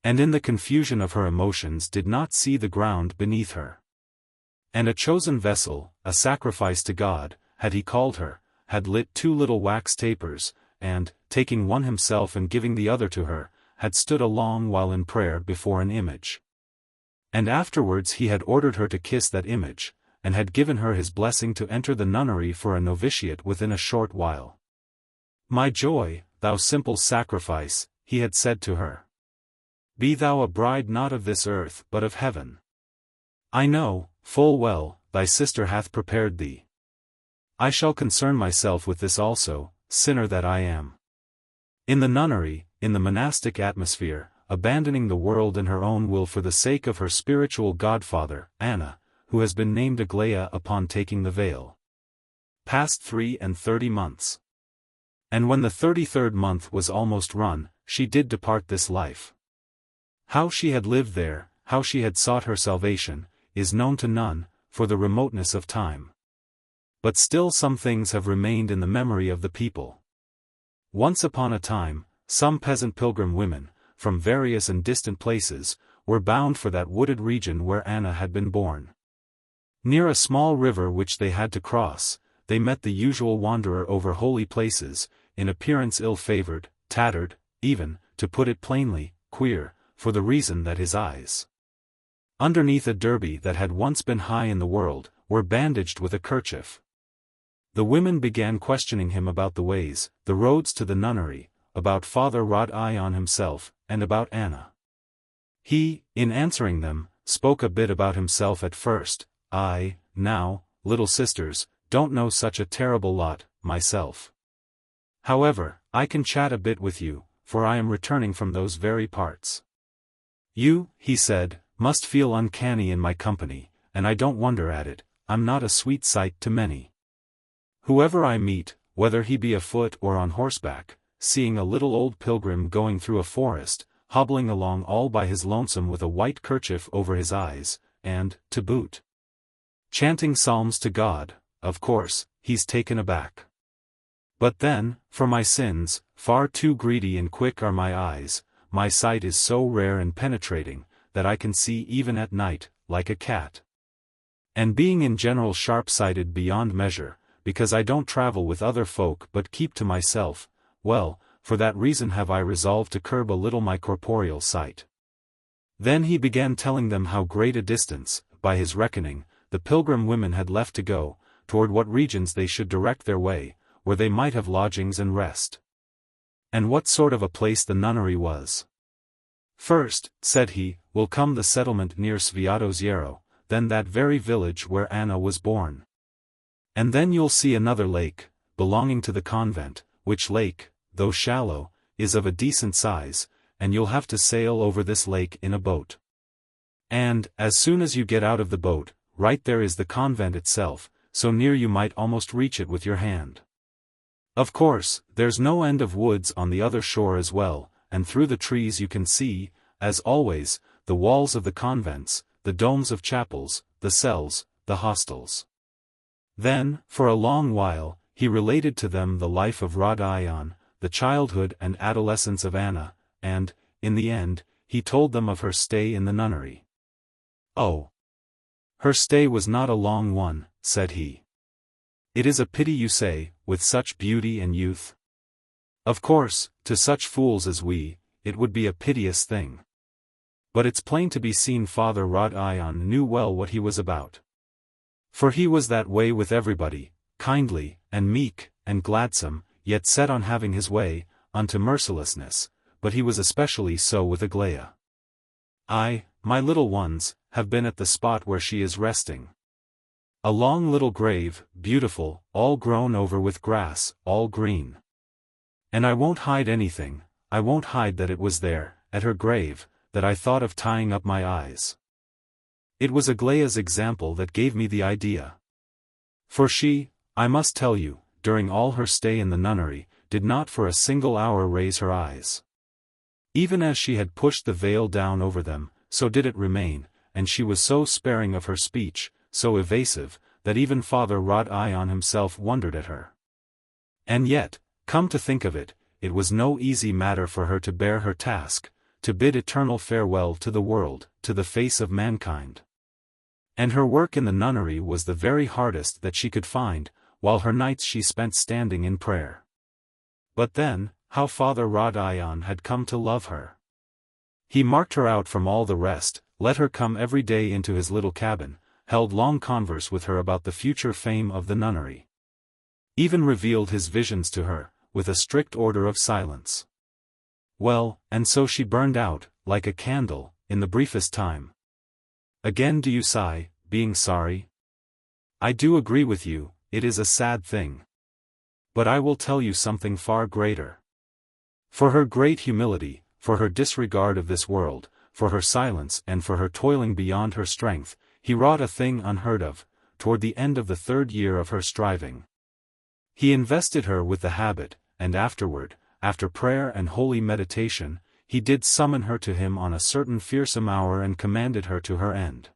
And in the confusion of her emotions did not see the ground beneath her. And a chosen vessel, a sacrifice to God, had he called her, had lit 2 little wax tapers, and, taking one himself and giving the other to her, had stood a long while in prayer before an image. And afterwards he had ordered her to kiss that image, and had given her his blessing to enter the nunnery for a novitiate within a short while. My joy, thou simple sacrifice, he had said to her. Be thou a bride not of this earth but of heaven. I know, full well, thy sister hath prepared thee. I shall concern myself with this also, sinner that I am. In the nunnery, in the monastic atmosphere, abandoning the world and her own will for the sake of her spiritual godfather, Anna, who has been named Aglaia upon taking the veil. Past 33 months. And when the 33rd month was almost run, she did depart this life. How she had lived there, how she had sought her salvation, is known to none, for the remoteness of time. But still some things have remained in the memory of the people. Once upon a time, some peasant pilgrim women, from various and distant places, were bound for that wooded region where Anna had been born. Near a small river which they had to cross, they met the usual wanderer over holy places, in appearance ill-favored, tattered, even, to put it plainly, queer, for the reason that his eyes, underneath a derby that had once been high in the world, were bandaged with a kerchief. The women began questioning him about the ways, the roads to the nunnery, about Father Rod Ion himself, and about Anna. He, in answering them, spoke a bit about himself at first. I, now, little sisters, don't know such a terrible lot, myself. However, I can chat a bit with you, for I am returning from those very parts. You, he said, must feel uncanny in my company, and I don't wonder at it, I'm not a sweet sight to many. Whoever I meet, whether he be afoot or on horseback, seeing a little old pilgrim going through a forest, hobbling along all by his lonesome with a white kerchief over his eyes, and, to boot, chanting psalms to God, of course, he's taken aback. But then, for my sins, far too greedy and quick are my eyes, my sight is so rare and penetrating, that I can see even at night, like a cat. And being in general sharp-sighted beyond measure, because I don't travel with other folk but keep to myself, well, for that reason have I resolved to curb a little my corporeal sight. Then he began telling them how great a distance, by his reckoning, the pilgrim women had left to go, toward what regions they should direct their way, where they might have lodgings and rest. And what sort of a place the nunnery was. First, said he, will come the settlement near Sviatoziero, then that very village where Anna was born. And then you'll see another lake, belonging to the convent, which lake, though shallow, is of a decent size, and you'll have to sail over this lake in a boat. And, as soon as you get out of the boat, right there is the convent itself, so near you might almost reach it with your hand. Of course, there's no end of woods on the other shore as well, and through the trees you can see, as always, the walls of the convents, the domes of chapels, the cells, the hostels. Then, for a long while, he related to them the life of Rod Ion, the childhood and adolescence of Anna, and, in the end, he told them of her stay in the nunnery. Oh! Her stay was not a long one, said he. It is a pity you say, with such beauty and youth. Of course, to such fools as we, it would be a piteous thing. But it's plain to be seen Father Rod Ion knew well what he was about. For he was that way with everybody, kindly, and meek, and gladsome, yet set on having his way, unto mercilessness, but he was especially so with Aglaia. I, my little ones, have been at the spot where she is resting. A long little grave, beautiful, all grown over with grass, all green. And I won't hide anything, I won't hide that it was there, at her grave, that I thought of tying up my eyes. It was Aglaia's example that gave me the idea. For she, I must tell you, during all her stay in the nunnery, did not for a single hour raise her eyes. Even as she had pushed the veil down over them, so did it remain, and she was so sparing of her speech, so evasive, that even Father Rod Ion himself wondered at her. And yet, come to think of it, it was no easy matter for her to bear her task, to bid eternal farewell to the world, to the face of mankind. And her work in the nunnery was the very hardest that she could find, while her nights she spent standing in prayer. But then, how Father Rod Ion had come to love her. He marked her out from all the rest, let her come every day into his little cabin, held long converse with her about the future fame of the nunnery. Even revealed his visions to her, with a strict order of silence. Well, and so she burned out, like a candle, in the briefest time. Again do you sigh, being sorry? I do agree with you, it is a sad thing. But I will tell you something far greater. For her great humility, for her disregard of this world, for her silence and for her toiling beyond her strength, he wrought a thing unheard of, toward the end of the 3rd year of her striving. He invested her with the habit, and afterward, after prayer and holy meditation, he did summon her to him on a certain fearsome hour and commanded her to her end.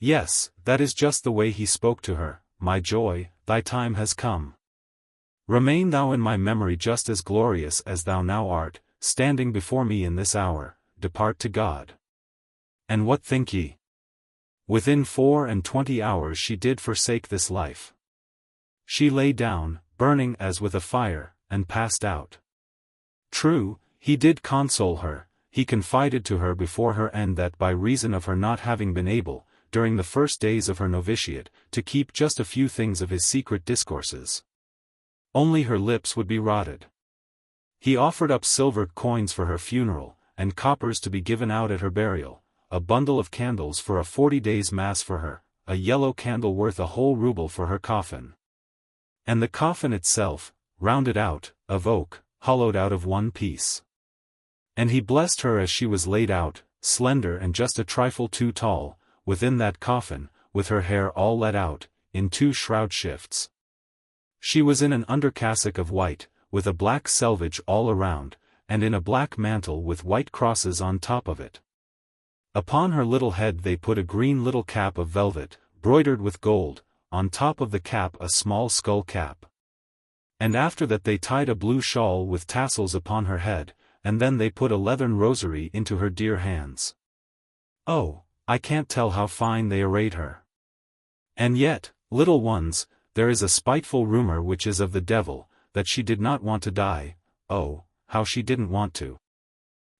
Yes, that is just the way he spoke to her, my joy, thy time has come. Remain thou in my memory just as glorious as thou now art, standing before me in this hour, depart to God. And what think ye? Within 24 hours she did forsake this life. She lay down, burning as with a fire, and passed out. True, he did console her, he confided to her before her end that by reason of her not having been able, during the first days of her novitiate, to keep just a few things of his secret discourses, only her lips would be rotted. He offered up silver coins for her funeral, and coppers to be given out at her burial, a bundle of candles for a 40 days mass for her, a yellow candle worth a whole ruble for her coffin. And the coffin itself, rounded out, of oak, hollowed out of one piece. And he blessed her as she was laid out, slender and just a trifle too tall, within that coffin, with her hair all let out, in 2 shroud shifts. She was in an undercassock of white, with a black selvage all around, and in a black mantle with white crosses on top of it. Upon her little head they put a green little cap of velvet, broidered with gold, on top of the cap a small skull cap. And after that they tied a blue shawl with tassels upon her head, and then they put a leathern rosary into her dear hands. Oh, I can't tell how fine they arrayed her. And yet, little ones, there is a spiteful rumor which is of the devil, that she did not want to die. Oh, how she didn't want to.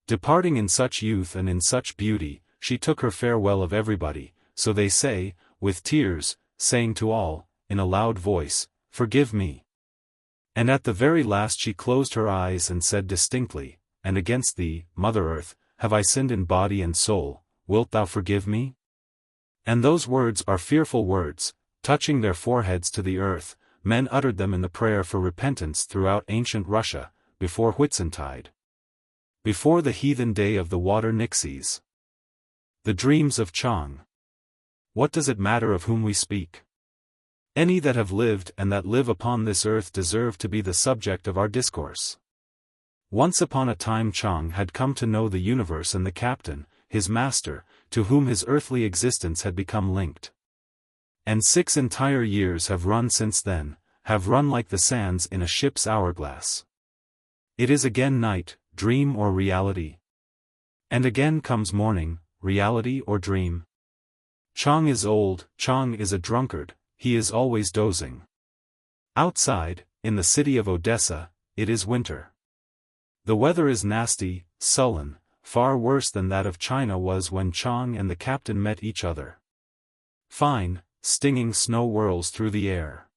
Departing in such youth and in such beauty, she took her farewell of everybody, so they say, with tears, saying to all, in a loud voice, "Forgive me." And at the very last she closed her eyes and said distinctly, "And against thee, Mother Earth, have I sinned in body and soul, wilt thou forgive me?" And those words are fearful words. Touching their foreheads to the earth, men uttered them in the prayer for repentance throughout ancient Russia, before Whitsuntide. Before the heathen day of the water nixies. The dreams of Chang. What does it matter of whom we speak? Any that have lived and that live upon this earth deserve to be the subject of our discourse. Once upon a time Chang had come to know the universe and the captain, his master, to whom his earthly existence had become linked. And 6 entire years have run since then, have run like the sands in a ship's hourglass. It is again night, dream or reality. And again comes morning, reality or dream. Chang is old, Chang is a drunkard, he is always dozing. Outside, in the city of Odessa, it is winter. The weather is nasty, sullen, far worse than that of China was when Chang and the captain met each other. Fine, stinging snow whirls through the air.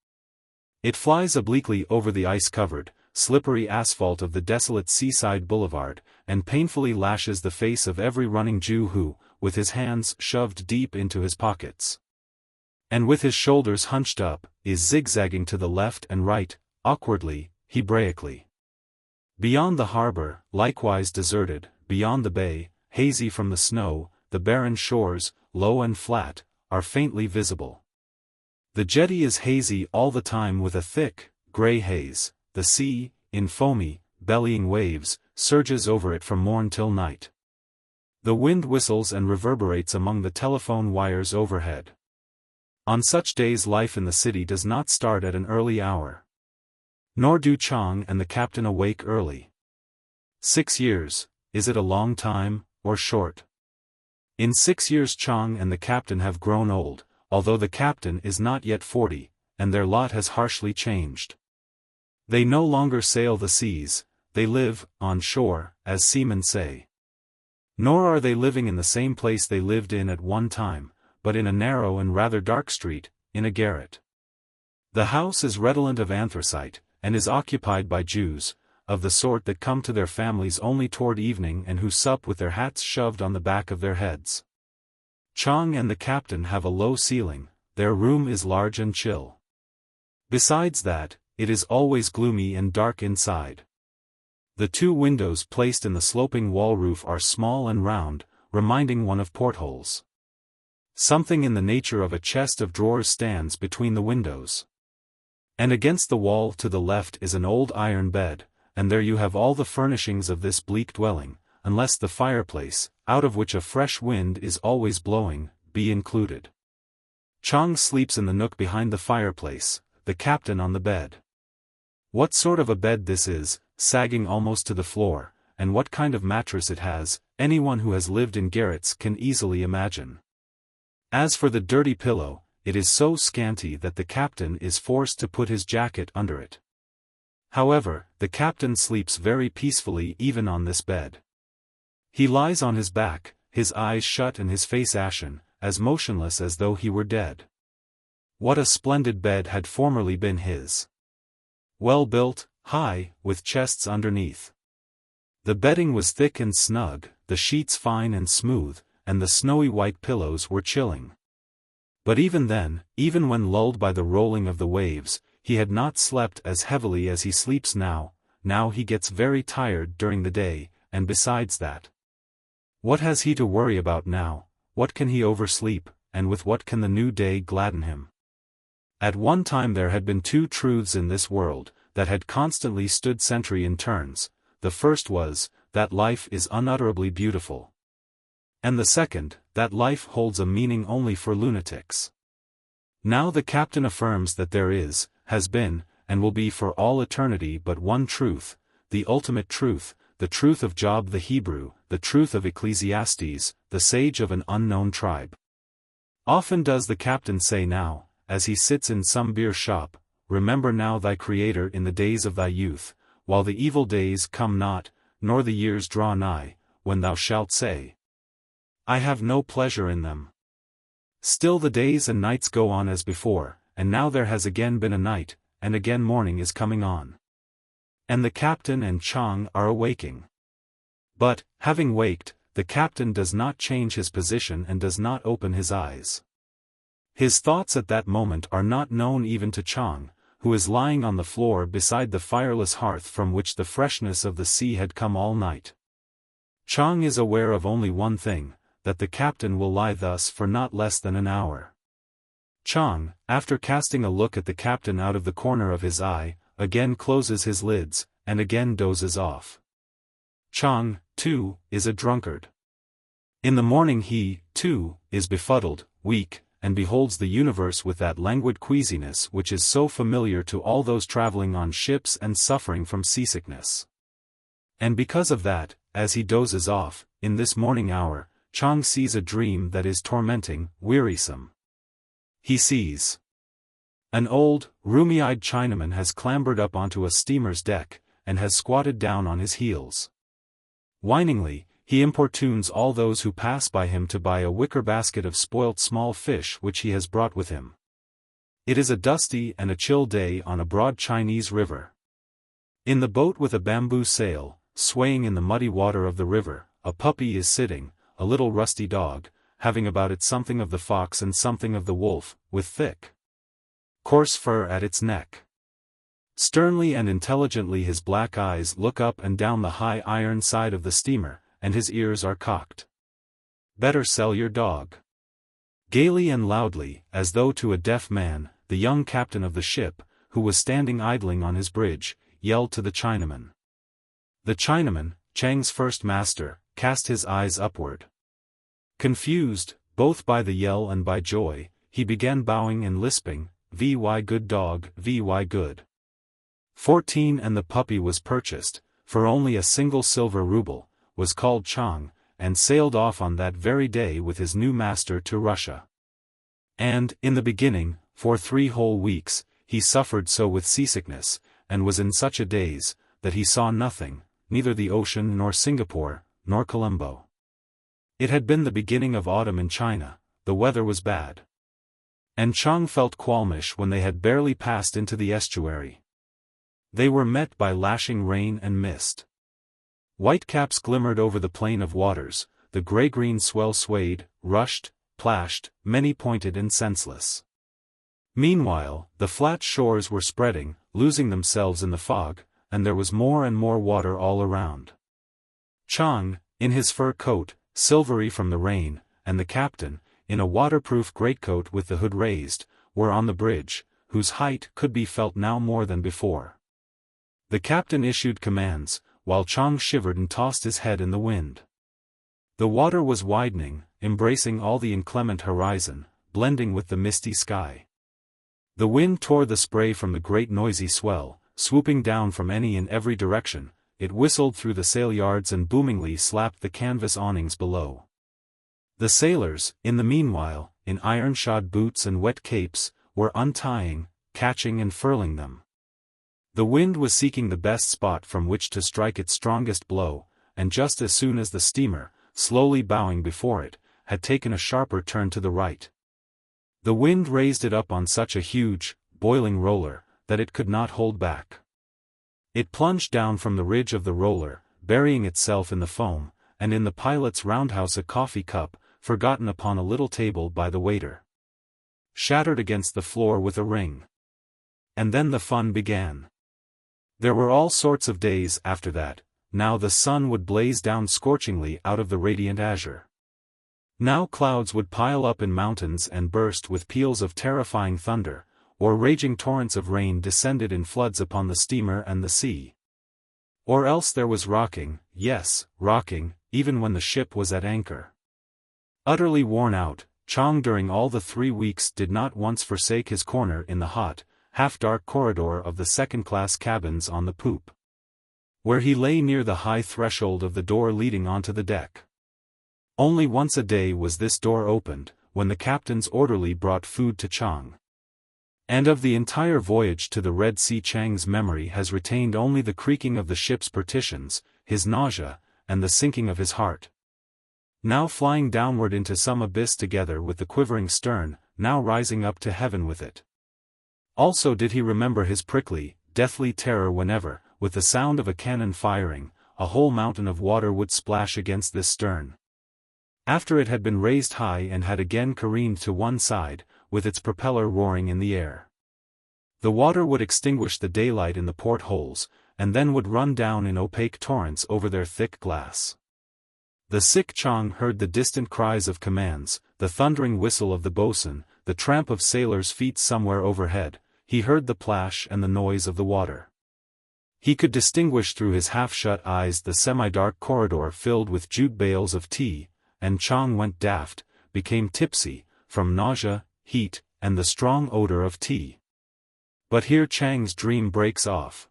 It flies obliquely over the ice-covered, slippery asphalt of the desolate seaside boulevard, and painfully lashes the face of every running Jew who, with his hands shoved deep into his pockets, and with his shoulders hunched up, is zigzagging to the left and right, awkwardly, Hebraically. Beyond the harbor, likewise deserted, beyond the bay, hazy from the snow, the barren shores, low and flat, are faintly visible. The jetty is hazy all the time with a thick, grey haze. The sea, in foamy, bellying waves, surges over it from morn till night. The wind whistles and reverberates among the telephone wires overhead. On such days life in the city does not start at an early hour. Nor do Chang and the captain awake early. 6 years, is it a long time, or short? In 6 years Chang and the captain have grown old, although the captain is not yet 40, and their lot has harshly changed. They no longer sail the seas, they live, on shore, as seamen say. Nor are they living in the same place they lived in at one time, but in a narrow and rather dark street, in a garret. The house is redolent of anthracite, and is occupied by Jews, of the sort that come to their families only toward evening and who sup with their hats shoved on the back of their heads. Chang and the captain have a low ceiling, their room is large and chill. Besides that, it is always gloomy and dark inside. The 2 windows placed in the sloping wall roof are small and round, reminding one of portholes. Something in the nature of a chest of drawers stands between the windows. And against the wall to the left is an old iron bed, and there you have all the furnishings of this bleak dwelling, unless the fireplace, out of which a fresh wind is always blowing, be included. Chang sleeps in the nook behind the fireplace, the captain on the bed. What sort of a bed this is, sagging almost to the floor, and what kind of mattress it has, anyone who has lived in garrets can easily imagine. As for the dirty pillow, it is so scanty that the captain is forced to put his jacket under it. However, the captain sleeps very peacefully even on this bed. He lies on his back, his eyes shut and his face ashen, as motionless as though he were dead. What a splendid bed had formerly been his! Well built, high, with chests underneath. The bedding was thick and snug, the sheets fine and smooth, and the snowy white pillows were chilling. But even then, even when lulled by the rolling of the waves, he had not slept as heavily as he sleeps now. Now he gets very tired during the day, and besides that, what has he to worry about now, what can he oversleep, and with what can the new day gladden him? At one time there had been 2 truths in this world, that had constantly stood sentry in turns. The first was, that life is unutterably beautiful. And the second, that life holds a meaning only for lunatics. Now the captain affirms that there is, has been, and will be for all eternity but one truth, the ultimate truth, the truth of Job the Hebrew, the truth of Ecclesiastes, the sage of an unknown tribe. Often does the captain say now, as he sits in some beer shop, remember now thy Creator in the days of thy youth, while the evil days come not, nor the years draw nigh, when thou shalt say, I have no pleasure in them. Still the days and nights go on as before, and now there has again been a night, and again morning is coming on. And the captain and Chang are awaking. But, having waked, the captain does not change his position and does not open his eyes. His thoughts at that moment are not known even to Chang, who is lying on the floor beside the fireless hearth from which the freshness of the sea had come all night. Chang is aware of only one thing, that the captain will lie thus for not less than an hour. Chang, after casting a look at the captain out of the corner of his eye, again closes his lids, and again dozes off. Chang, too, is a drunkard. In the morning he, too, is befuddled, weak, and beholds the universe with that languid queasiness which is so familiar to all those traveling on ships and suffering from seasickness. And because of that, as he dozes off, in this morning hour, Chang sees a dream that is tormenting, wearisome. He sees an old, rheumy-eyed Chinaman has clambered up onto a steamer's deck, and has squatted down on his heels. Whiningly, he importunes all those who pass by him to buy a wicker basket of spoilt small fish which he has brought with him. It is a dusty and a chill day on a broad Chinese river. In the boat with a bamboo sail, swaying in the muddy water of the river, a puppy is sitting, a little rusty dog, having about it something of the fox and something of the wolf, with thick, coarse fur at its neck. Sternly and intelligently his black eyes look up and down the high iron side of the steamer, and his ears are cocked. Better sell your dog. Gaily and loudly, as though to a deaf man, the young captain of the ship, who was standing idling on his bridge, yelled to the Chinaman. The Chinaman, Chang's first master, cast his eyes upward. Confused, both by the yell and by joy, he began bowing and lisping, "Vy good dog, vy good." 14 and the puppy was purchased, for only a single silver ruble, was called Chang, and sailed off on that very day with his new master to Russia. And, in the beginning, for 3 whole weeks, he suffered so with seasickness, and was in such a daze, that he saw nothing, neither the ocean nor Singapore, nor Colombo. It had been the beginning of autumn in China, the weather was bad. And Chang felt qualmish when they had barely passed into the estuary. They were met by lashing rain and mist. Whitecaps glimmered over the plain of waters, the grey-green swell swayed, rushed, plashed, many-pointed and senseless. Meanwhile, the flat shores were spreading, losing themselves in the fog, and there was more and more water all around. Chang, in his fur coat, silvery from the rain, and the captain, in a waterproof greatcoat with the hood raised, were on the bridge, whose height could be felt now more than before. The captain issued commands, while Chang shivered and tossed his head in the wind. The water was widening, embracing all the inclement horizon, blending with the misty sky. The wind tore the spray from the great noisy swell, swooping down from any and every direction. It whistled through the sail yards and boomingly slapped the canvas awnings below. The sailors, in the meanwhile, in iron-shod boots and wet capes, were untying, catching and furling them. The wind was seeking the best spot from which to strike its strongest blow, and just as soon as the steamer, slowly bowing before it, had taken a sharper turn to the right, the wind raised it up on such a huge, boiling roller, that it could not hold back. It plunged down from the ridge of the roller, burying itself in the foam, and in the pilot's roundhouse a coffee cup, forgotten upon a little table by the waiter, shattered against the floor with a ring. And then the fun began. There were all sorts of days after that. Now the sun would blaze down scorchingly out of the radiant azure. Now clouds would pile up in mountains and burst with peals of terrifying thunder, or raging torrents of rain descended in floods upon the steamer and the sea. Or else there was rocking, yes, rocking, even when the ship was at anchor. Utterly worn out, Chang during all the 3 weeks did not once forsake his corner in the hot, half-dark corridor of the second-class cabins on the poop, where he lay near the high threshold of the door leading onto the deck. Only once a day was this door opened, when the captain's orderly brought food to Chang. And of the entire voyage to the Red Sea Chang's memory has retained only the creaking of the ship's partitions, his nausea, and the sinking of his heart. Now flying downward into some abyss together with the quivering stern, now rising up to heaven with it. Also did he remember his prickly, deathly terror whenever, with the sound of a cannon firing, a whole mountain of water would splash against this stern. After it had been raised high and had again careened to one side, with its propeller roaring in the air. The water would extinguish the daylight in the port-holes, and then would run down in opaque torrents over their thick glass. The sick Chang heard the distant cries of commands, the thundering whistle of the boatswain, the tramp of sailors' feet somewhere overhead. He heard the plash and the noise of the water. He could distinguish through his half-shut eyes the semi-dark corridor filled with jute bales of tea, and Chang went daft, became tipsy, from nausea, heat, and the strong odor of tea. But here Chang's dream breaks off.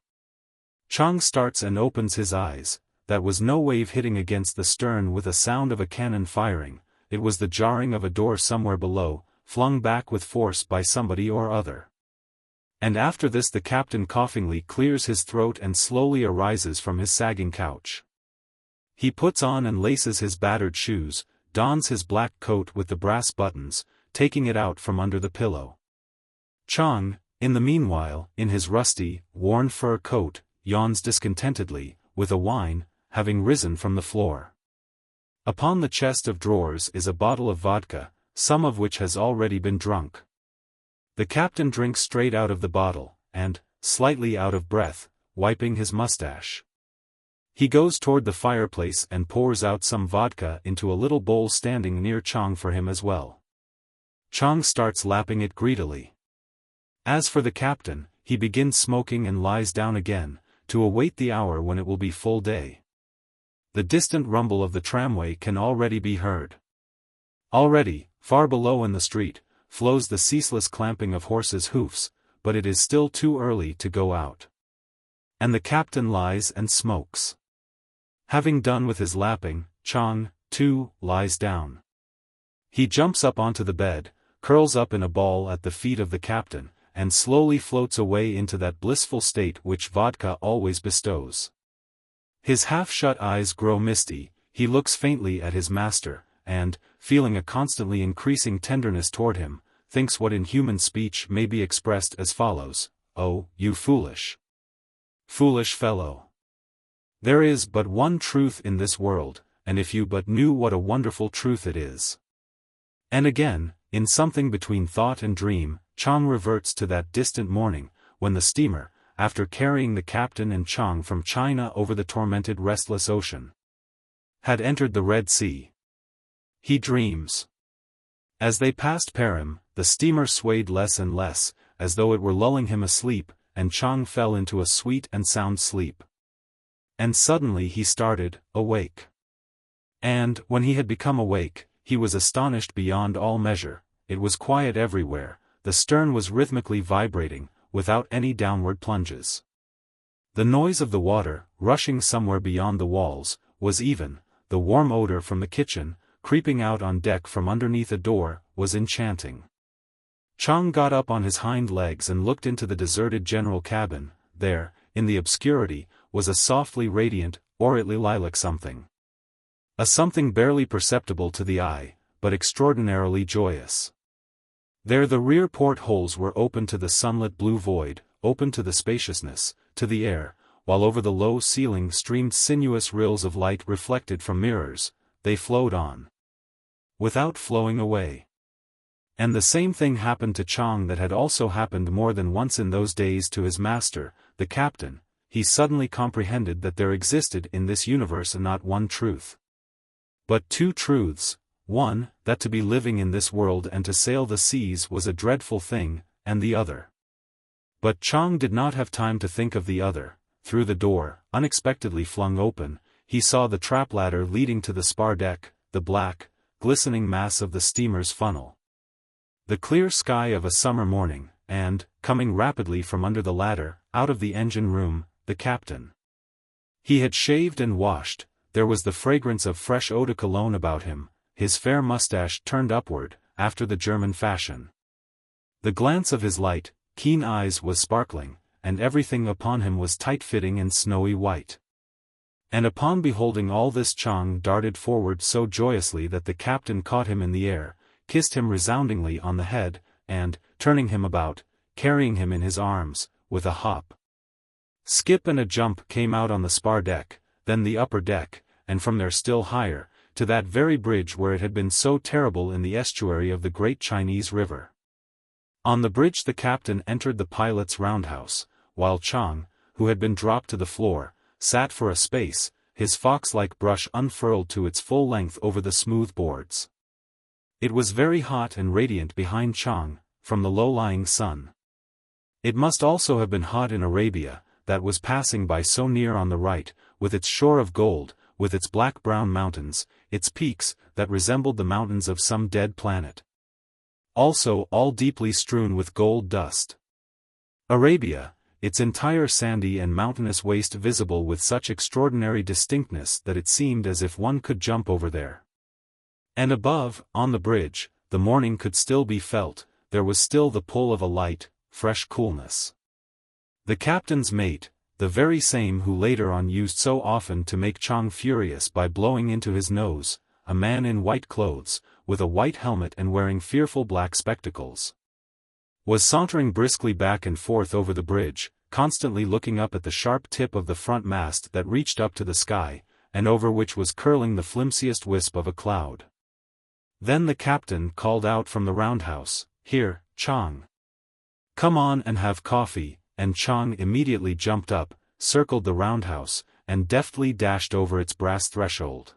Chang starts and opens his eyes. That was no wave hitting against the stern with a sound of a cannon firing, it was the jarring of a door somewhere below, flung back with force by somebody or other. And after this the captain coughingly clears his throat and slowly arises from his sagging couch. He puts on and laces his battered shoes, dons his black coat with the brass buttons, taking it out from under the pillow. Chang, in the meanwhile, in his rusty, worn fur coat, yawns discontentedly, with a whine, having risen from the floor. Upon the chest of drawers is a bottle of vodka, some of which has already been drunk. The captain drinks straight out of the bottle, and, slightly out of breath, wiping his mustache, he goes toward the fireplace and pours out some vodka into a little bowl standing near Chang for him as well. Chang starts lapping it greedily. As for the captain, he begins smoking and lies down again, to await the hour when it will be full day. The distant rumble of the tramway can already be heard. Already, far below in the street, flows the ceaseless clamping of horses' hoofs, but it is still too early to go out. And the captain lies and smokes. Having done with his lapping, Chang, too, lies down. He jumps up onto the bed, curls up in a ball at the feet of the captain, and slowly floats away into that blissful state which vodka always bestows. His half-shut eyes grow misty, he looks faintly at his master, and, feeling a constantly increasing tenderness toward him, thinks what in human speech may be expressed as follows: "Oh, you foolish fellow. There is but one truth in this world, and if you but knew what a wonderful truth it is." And again, in something between thought and dream, Chang reverts to that distant morning, when the steamer, after carrying the captain and Chang from China over the tormented restless ocean, had entered the Red Sea. He dreams. As they passed Perim, the steamer swayed less and less, as though it were lulling him asleep, and Chang fell into a sweet and sound sleep. And suddenly he started, awake. And, when he had become awake, he was astonished beyond all measure. It was quiet everywhere, the stern was rhythmically vibrating, without any downward plunges. The noise of the water, rushing somewhere beyond the walls, was even, the warm odor from the kitchen, creeping out on deck from underneath a door, was enchanting. Chang got up on his hind legs and looked into the deserted general cabin. There, in the obscurity, was a softly radiant, aureately lilac something. A something barely perceptible to the eye, but extraordinarily joyous. There the rear port-holes were open to the sunlit blue void, open to the spaciousness, to the air, while over the low ceiling streamed sinuous rills of light reflected from mirrors. They flowed on, without flowing away. And the same thing happened to Chang that had also happened more than once in those days to his master, the captain. He suddenly comprehended that there existed in this universe not one truth, but two truths: one, that to be living in this world and to sail the seas was a dreadful thing, and the other. But Chang did not have time to think of the other. Through the door, unexpectedly flung open, he saw the trap ladder leading to the spar deck, the black, glistening mass of the steamer's funnel, the clear sky of a summer morning, and, coming rapidly from under the ladder, out of the engine room, the captain. He had shaved and washed, there was the fragrance of fresh eau de cologne about him, his fair mustache turned upward, after the German fashion. The glance of his light, keen eyes was sparkling, and everything upon him was tight-fitting and snowy white. And upon beholding all this Chang darted forward so joyously that the captain caught him in the air, kissed him resoundingly on the head, and, turning him about, carrying him in his arms, with a hop, skip and a jump came out on the spar deck, then the upper deck, and from there still higher, to that very bridge where it had been so terrible in the estuary of the great Chinese river. On the bridge the captain entered the pilot's roundhouse, while Chang, who had been dropped to the floor, sat for a space, his fox-like brush unfurled to its full length over the smooth boards. It was very hot and radiant behind Chang, from the low-lying sun. It must also have been hot in Arabia, that was passing by so near on the right, with its shore of gold, with its black-brown mountains, its peaks, that resembled the mountains of some dead planet. Also all deeply strewn with gold dust. Arabia, its entire sandy and mountainous waste visible with such extraordinary distinctness that it seemed as if one could jump over there. And above, on the bridge, the morning could still be felt, there was still the pull of a light, fresh coolness. The captain's mate, the very same who later on used so often to make Chang furious by blowing into his nose, a man in white clothes, with a white helmet and wearing fearful black spectacles, was sauntering briskly back and forth over the bridge, constantly looking up at the sharp tip of the front mast that reached up to the sky, and over which was curling the flimsiest wisp of a cloud. Then the captain called out from the roundhouse, "Here, Chang. Come on and have coffee," and Chang immediately jumped up, circled the roundhouse, and deftly dashed over its brass threshold.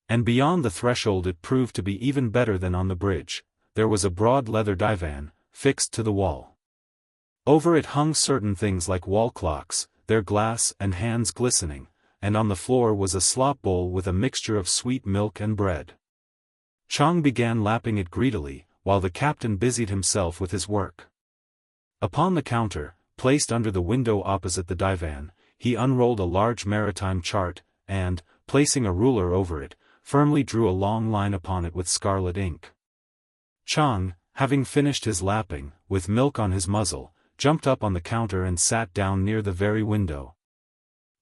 And beyond the threshold it proved to be even better than on the bridge. There was a broad leather divan, fixed to the wall. Over it hung certain things like wall clocks, their glass and hands glistening, and on the floor was a slop bowl with a mixture of sweet milk and bread. Chang began lapping it greedily, while the captain busied himself with his work. Upon the counter, placed under the window opposite the divan, he unrolled a large maritime chart, and, placing a ruler over it, firmly drew a long line upon it with scarlet ink. Chang, having finished his lapping, with milk on his muzzle, jumped up on the counter and sat down near the very window,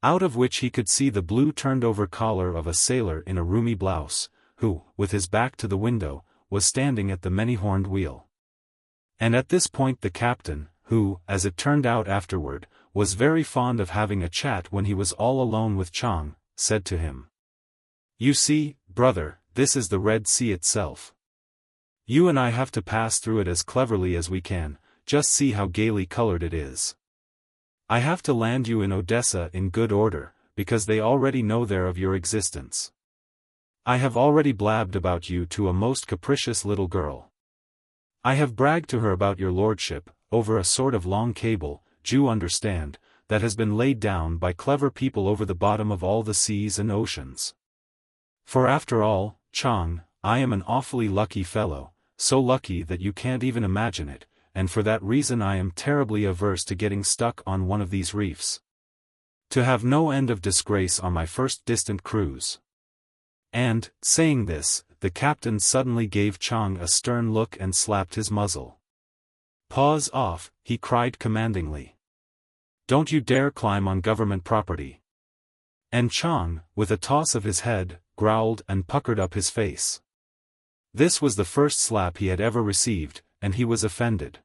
out of which he could see the blue turned-over collar of a sailor in a roomy blouse, who, with his back to the window, was standing at the many-horned wheel. And at this point the captain, who, as it turned out afterward, was very fond of having a chat when he was all alone with Chang, said to him, "You see, brother, this is the Red Sea itself. You and I have to pass through it as cleverly as we can, just see how gaily colored it is. I have to land you in Odessa in good order, because they already know there of your existence. I have already blabbed about you to a most capricious little girl. I have bragged to her about your lordship, over a sort of long cable, you understand, that has been laid down by clever people over the bottom of all the seas and oceans. For after all, Chang, I am an awfully lucky fellow, so lucky that you can't even imagine it, and for that reason I am terribly averse to getting stuck on one of these reefs. To have no end of disgrace on my first distant cruise." And, saying this, the captain suddenly gave Chang a stern look and slapped his muzzle. "Paws off," he cried commandingly. "Don't you dare climb on government property." And Chang, with a toss of his head, growled and puckered up his face. This was the first slap he had ever received, and he was offended.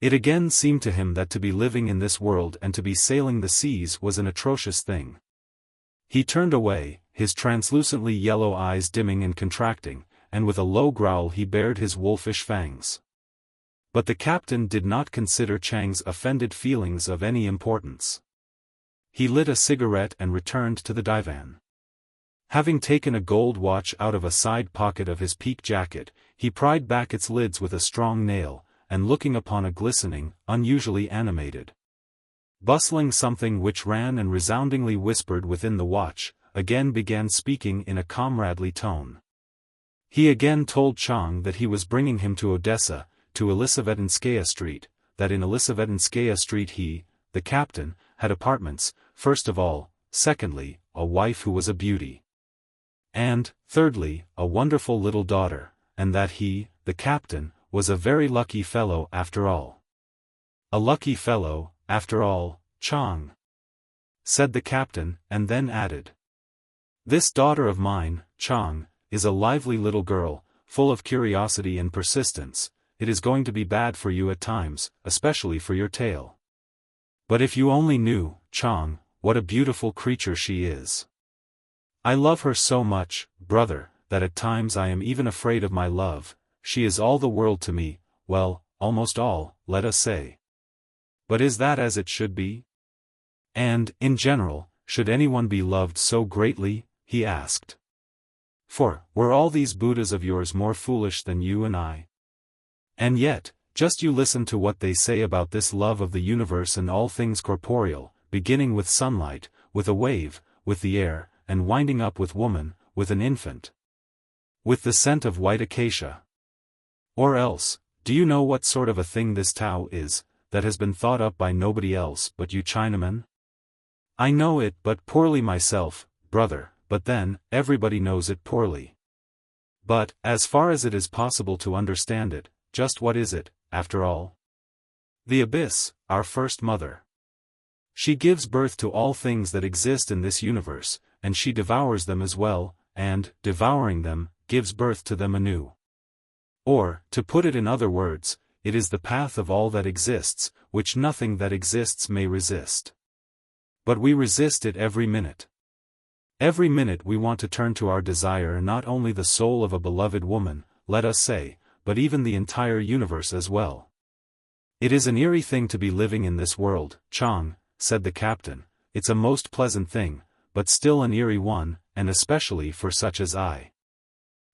It again seemed to him that to be living in this world and to be sailing the seas was an atrocious thing. He turned away, his translucently yellow eyes dimming and contracting, and with a low growl he bared his wolfish fangs. But the captain did not consider Chang's offended feelings of any importance. He lit a cigarette and returned to the divan. Having taken a gold watch out of a side pocket of his pique jacket, he pried back its lids with a strong nail, and looking upon a glistening, unusually animated, bustling something which ran and resoundingly whispered within the watch, again began speaking in a comradely tone. He again told Chang that he was bringing him to Odessa, to Elisavetinskaya Street, that in Elisavetinskaya Street he, the captain, had apartments, first of all, secondly, a wife who was a beauty, and, thirdly, a wonderful little daughter, and that he, the captain, was a very lucky fellow after all. "A lucky fellow, after all, Chang," said the captain, and then added, "This daughter of mine, Chang, is a lively little girl, full of curiosity and persistence. It is going to be bad for you at times, especially for your tail. But if you only knew, Chang, what a beautiful creature she is. I love her so much, brother, that at times I am even afraid of my love. She is all the world to me, well, almost all, let us say. But is that as it should be? And, in general, should anyone be loved so greatly?" he asked. "For, were all these Buddhas of yours more foolish than you and I? And yet, just you listen to what they say about this love of the universe and all things corporeal, beginning with sunlight, with a wave, with the air, and winding up with woman, with an infant, with the scent of white acacia. Or else, do you know what sort of a thing this Tao is, that has been thought up by nobody else but you Chinamen? I know it but poorly myself, brother, but then, everybody knows it poorly. But, as far as it is possible to understand it, just what is it, after all? The abyss, our first mother. She gives birth to all things that exist in this universe, and she devours them as well, and, devouring them, gives birth to them anew. Or, to put it in other words, it is the path of all that exists, which nothing that exists may resist. But we resist it every minute. Every minute we want to turn to our desire not only the soul of a beloved woman, let us say, but even the entire universe as well. It is an eerie thing to be living in this world, Chang, said the captain. It's a most pleasant thing, but still an eerie one, and especially for such as I.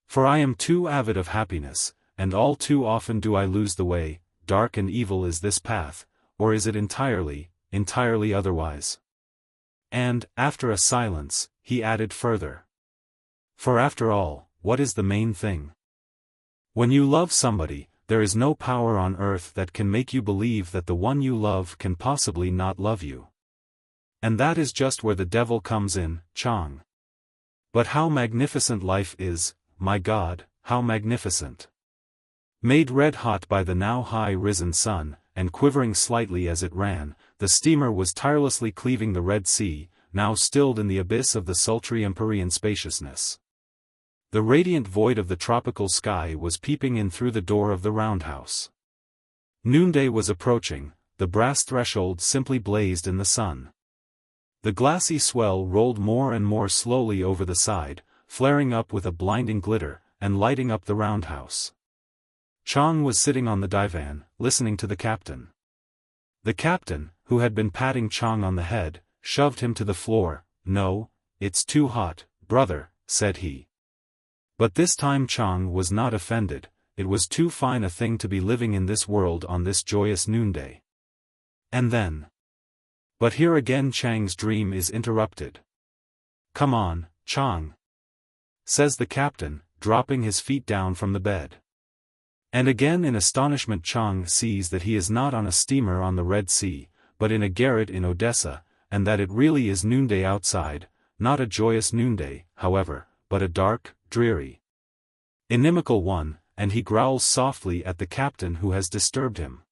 For I am too avid of happiness, and all too often do I lose the way. Dark and evil is this path, or is it entirely otherwise? And, after a silence, he added further. For after all, what is the main thing? When you love somebody, there is no power on earth that can make you believe that the one you love can possibly not love you. And that is just where the devil comes in, Chang. But how magnificent life is, my God, how magnificent. Made red hot by the now high-risen sun, and quivering slightly as it ran, the steamer was tirelessly cleaving the Red Sea, now stilled in the abyss of the sultry empyrean spaciousness. The radiant void of the tropical sky was peeping in through the door of the roundhouse. Noonday was approaching, the brass threshold simply blazed in the sun. The glassy swell rolled more and more slowly over the side, flaring up with a blinding glitter, and lighting up the roundhouse. Chang was sitting on the divan, listening to the captain. The captain, who had been patting Chang on the head, shoved him to the floor. "No, it's too hot, brother," said he. But this time Chang was not offended, it was too fine a thing to be living in this world on this joyous noonday. And then. But here again Chang's dream is interrupted. "Come on, Chang," says the captain, dropping his feet down from the bed. And again in astonishment Chang sees that he is not on a steamer on the Red Sea, but in a garret in Odessa, and that it really is noonday outside, not a joyous noonday, however, but a dark, dreary, inimical one, and he growls softly at the captain who has disturbed him.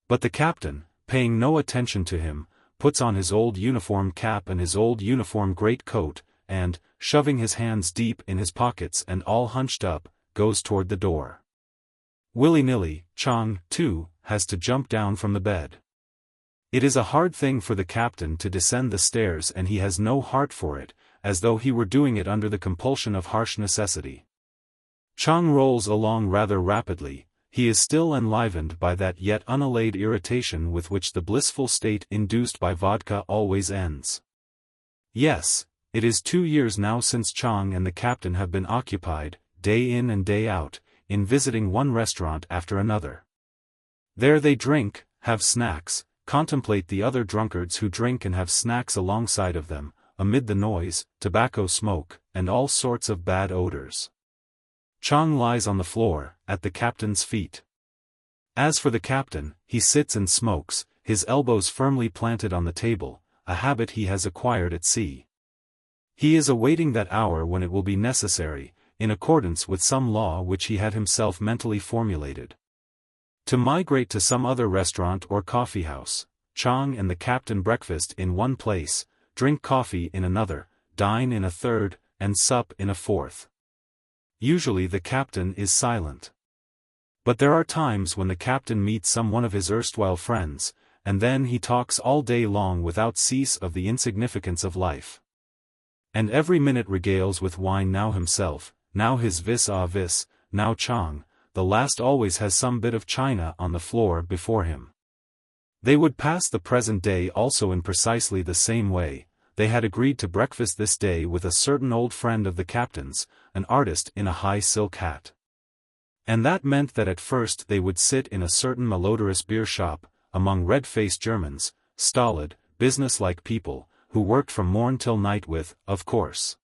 But the captain, paying no attention to him, puts on his old uniform cap and his old uniform greatcoat, and, shoving his hands deep in his pockets and all hunched up, goes toward the door. Willy-nilly, Chang, too, has to jump down from the bed. It is a hard thing for the captain to descend the stairs and he has no heart for it, as though he were doing it under the compulsion of harsh necessity. Chang rolls along rather rapidly, he is still enlivened by that yet unallayed irritation with which the blissful state induced by vodka always ends. Yes, it is 2 years now since Chang and the captain have been occupied, day in and day out, in visiting one restaurant after another. There they drink, have snacks, contemplate the other drunkards who drink and have snacks alongside of them, amid the noise, tobacco smoke, and all sorts of bad odors. Chang lies on the floor, at the captain's feet. As for the captain, he sits and smokes, his elbows firmly planted on the table, a habit he has acquired at sea. He is awaiting that hour when it will be necessary, in accordance with some law which he had himself mentally formulated, to migrate to some other restaurant or coffee house. Chang and the captain breakfast in one place, drink coffee in another, dine in a third, and sup in a fourth. Usually the captain is silent. But there are times when the captain meets some one of his erstwhile friends, and then he talks all day long without cease of the insignificance of life. And every minute regales with wine now himself, now his vis-a-vis, now Chang, the last always has some bit of china on the floor before him. They would pass the present day also in precisely the same way. They had agreed to breakfast this day with a certain old friend of the captain's, an artist in a high silk hat. And that meant that at first they would sit in a certain malodorous beer shop, among red-faced Germans, stolid, business-like people, who worked from morn till night with, of course,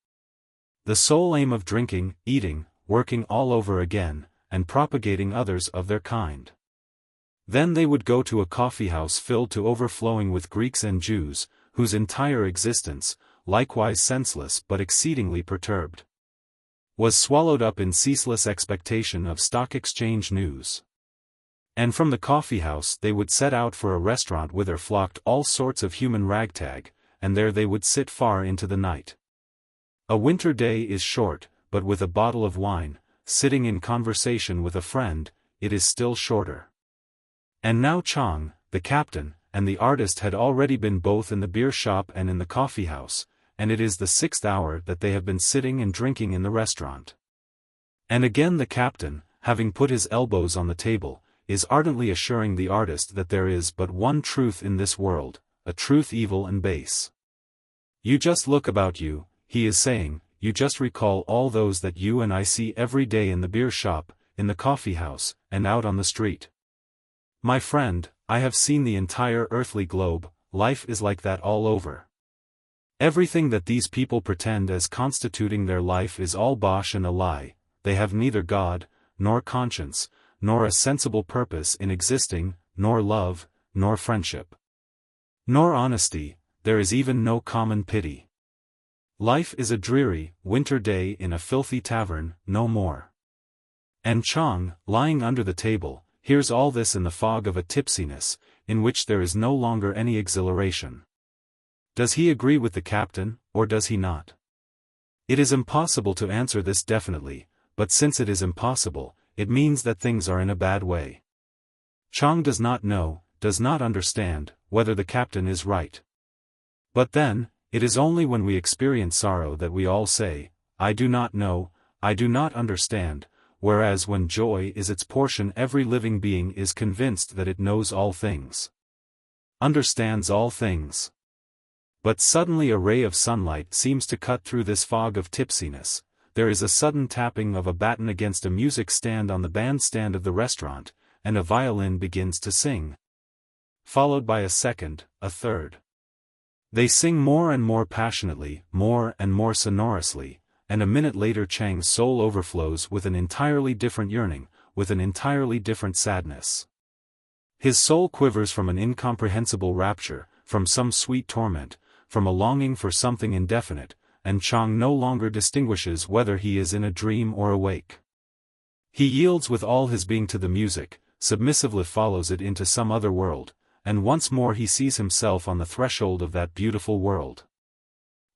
the sole aim of drinking, eating, working all over again, and propagating others of their kind. Then they would go to a coffee-house filled to overflowing with Greeks and Jews, whose entire existence, likewise senseless but exceedingly perturbed, was swallowed up in ceaseless expectation of stock exchange news. And from the coffee-house they would set out for a restaurant whither flocked all sorts of human ragtag, and there they would sit far into the night. A winter day is short, but with a bottle of wine, sitting in conversation with a friend, it is still shorter. And now Chang, the captain, and the artist had already been both in the beer shop and in the coffee-house, and it is the 6th hour that they have been sitting and drinking in the restaurant. And again the captain, having put his elbows on the table, is ardently assuring the artist that there is but one truth in this world, a truth evil and base. You just look about you, he is saying, you just recall all those that you and I see every day in the beer shop, in the coffee house, and out on the street. My friend, I have seen the entire earthly globe. Life is like that all over. Everything that these people pretend as constituting their life is all bosh and a lie. They have neither God, nor conscience, nor a sensible purpose in existing, nor love, nor friendship, nor honesty, there is even no common pity. Life is a dreary, winter day in a filthy tavern, no more. And Chang, lying under the table, hears all this in the fog of a tipsiness, in which there is no longer any exhilaration. Does he agree with the captain, or does he not? It is impossible to answer this definitely, but since it is impossible, it means that things are in a bad way. Chang does not know, does not understand, whether the captain is right. But then, it is only when we experience sorrow that we all say, I do not know, I do not understand, whereas when joy is its portion every living being is convinced that it knows all things, understands all things. But suddenly a ray of sunlight seems to cut through this fog of tipsiness, there is a sudden tapping of a baton against a music stand on the bandstand of the restaurant, and a violin begins to sing. Followed by a second, a third. They sing more and more passionately, more and more sonorously, and a minute later Chang's soul overflows with an entirely different yearning, with an entirely different sadness. His soul quivers from an incomprehensible rapture, from some sweet torment, from a longing for something indefinite, and Chang no longer distinguishes whether he is in a dream or awake. He yields with all his being to the music, submissively follows it into some other world, and once more he sees himself on the threshold of that beautiful world.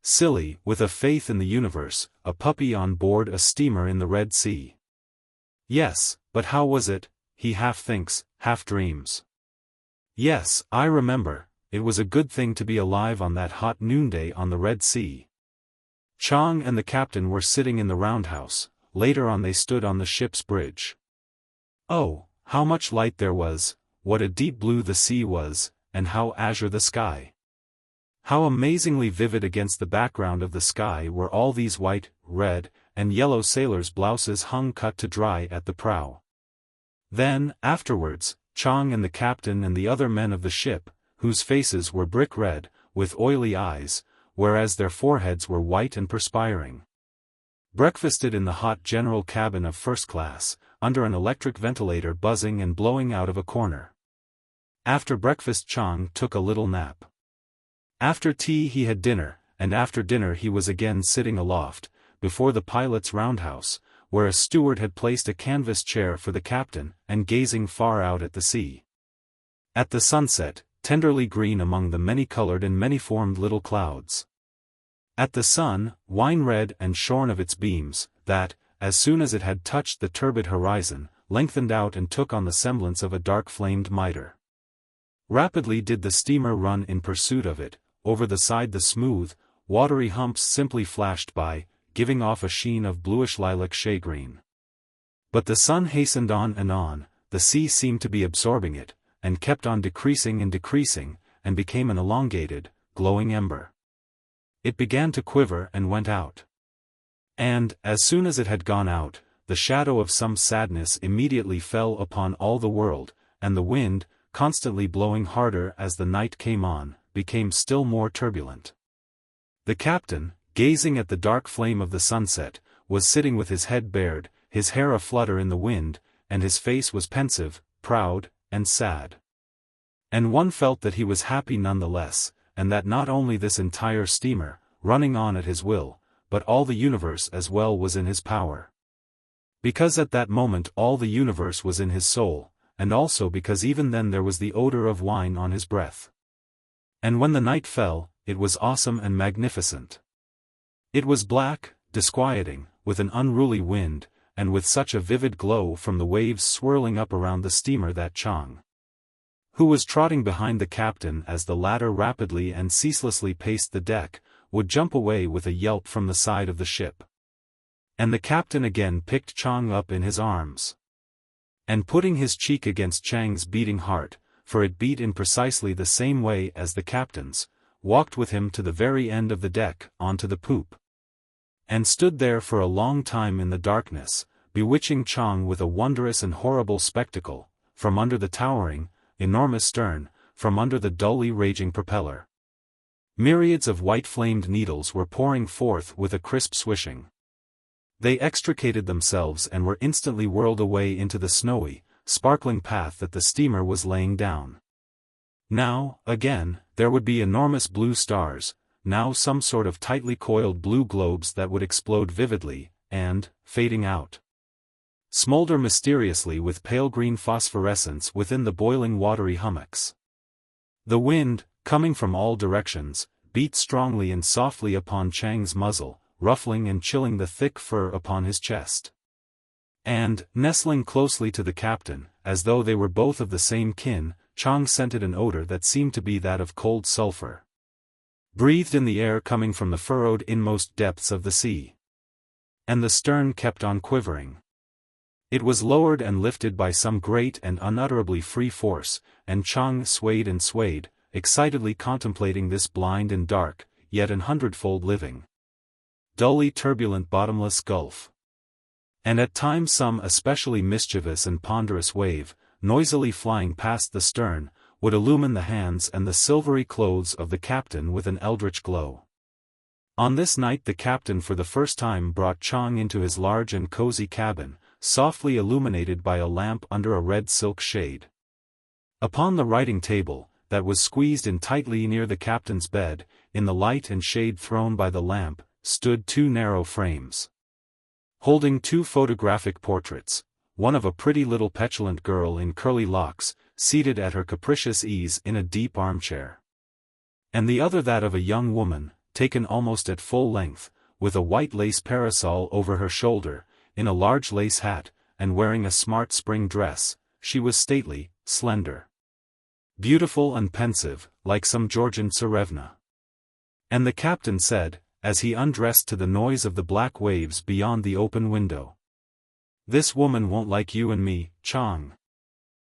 Silly, with a faith in the universe, a puppy on board a steamer in the Red Sea. Yes, but how was it, he half thinks, half dreams. Yes, I remember, it was a good thing to be alive on that hot noonday on the Red Sea. Chang and the captain were sitting in the roundhouse, later on they stood on the ship's bridge. Oh, how much light there was, what a deep blue the sea was, and how azure the sky. How amazingly vivid against the background of the sky were all these white, red, and yellow sailors' blouses hung cut to dry at the prow. Then, afterwards, Chang and the captain and the other men of the ship, whose faces were brick red, with oily eyes, whereas their foreheads were white and perspiring, breakfasted in the hot general cabin of first class, under an electric ventilator buzzing and blowing out of a corner. After breakfast Chang took a little nap. After tea he had dinner, and after dinner he was again sitting aloft, before the pilot's roundhouse, where a steward had placed a canvas chair for the captain, and gazing far out at the sea. At the sunset, tenderly green among the many-colored and many-formed little clouds. At the sun, wine-red and shorn of its beams, that, as soon as it had touched the turbid horizon, lengthened out and took on the semblance of a dark-flamed mitre. Rapidly did the steamer run in pursuit of it, over the side the smooth, watery humps simply flashed by, giving off a sheen of bluish lilac shade-green. But the sun hastened on, the sea seemed to be absorbing it, and kept on decreasing, and became an elongated, glowing ember. It began to quiver and went out. And, as soon as it had gone out, the shadow of some sadness immediately fell upon all the world, and the wind, constantly blowing harder as the night came on, became still more turbulent. The captain, gazing at the dark flame of the sunset, was sitting with his head bared, his hair a-flutter in the wind, and his face was pensive, proud, and sad. And one felt that he was happy none the less, and that not only this entire steamer, running on at his will, but all the universe as well was in his power. Because at that moment all the universe was in his soul, and also because even then there was the odor of wine on his breath. And when the night fell, it was awesome and magnificent. It was black, disquieting, with an unruly wind, and with such a vivid glow from the waves swirling up around the steamer that Chang, who was trotting behind the captain as the latter rapidly and ceaselessly paced the deck, would jump away with a yelp from the side of the ship. And the captain again picked Chang up in his arms. And putting his cheek against Chang's beating heart, for it beat in precisely the same way as the captain's, walked with him to the very end of the deck, onto the poop. And stood there for a long time in the darkness, bewitching Chang with a wondrous and horrible spectacle, from under the towering, enormous stern, from under the dully raging propeller. Myriads of white-flamed needles were pouring forth with a crisp swishing. They extricated themselves and were instantly whirled away into the snowy, sparkling path that the steamer was laying down. Now, again, there would be enormous blue stars, now some sort of tightly coiled blue globes that would explode vividly, and, fading out, smolder mysteriously with pale green phosphorescence within the boiling watery hummocks. The wind, coming from all directions, beat strongly and softly upon Chang's muzzle, ruffling and chilling the thick fur upon his chest. And, nestling closely to the captain, as though they were both of the same kin, Chang scented an odor that seemed to be that of cold sulfur, breathed in the air coming from the furrowed inmost depths of the sea. And the stern kept on quivering. It was lowered and lifted by some great and unutterably free force, and Chang swayed and swayed, excitedly contemplating this blind and dark, yet an hundredfold living, dully turbulent bottomless gulf. And at times some especially mischievous and ponderous wave, noisily flying past the stern, would illumine the hands and the silvery clothes of the captain with an eldritch glow. On this night the captain for the first time brought Chang into his large and cozy cabin, softly illuminated by a lamp under a red silk shade. Upon the writing table, that was squeezed in tightly near the captain's bed, in the light and shade thrown by the lamp, stood two narrow frames, holding two photographic portraits, one of a pretty little petulant girl in curly locks, seated at her capricious ease in a deep armchair, and the other that of a young woman, taken almost at full length, with a white lace parasol over her shoulder, in a large lace hat, and wearing a smart spring dress. She was stately, slender, beautiful and pensive, like some Georgian Tsarevna. And the captain said, as he undressed to the noise of the black waves beyond the open window, "This woman won't like you and me, Chang.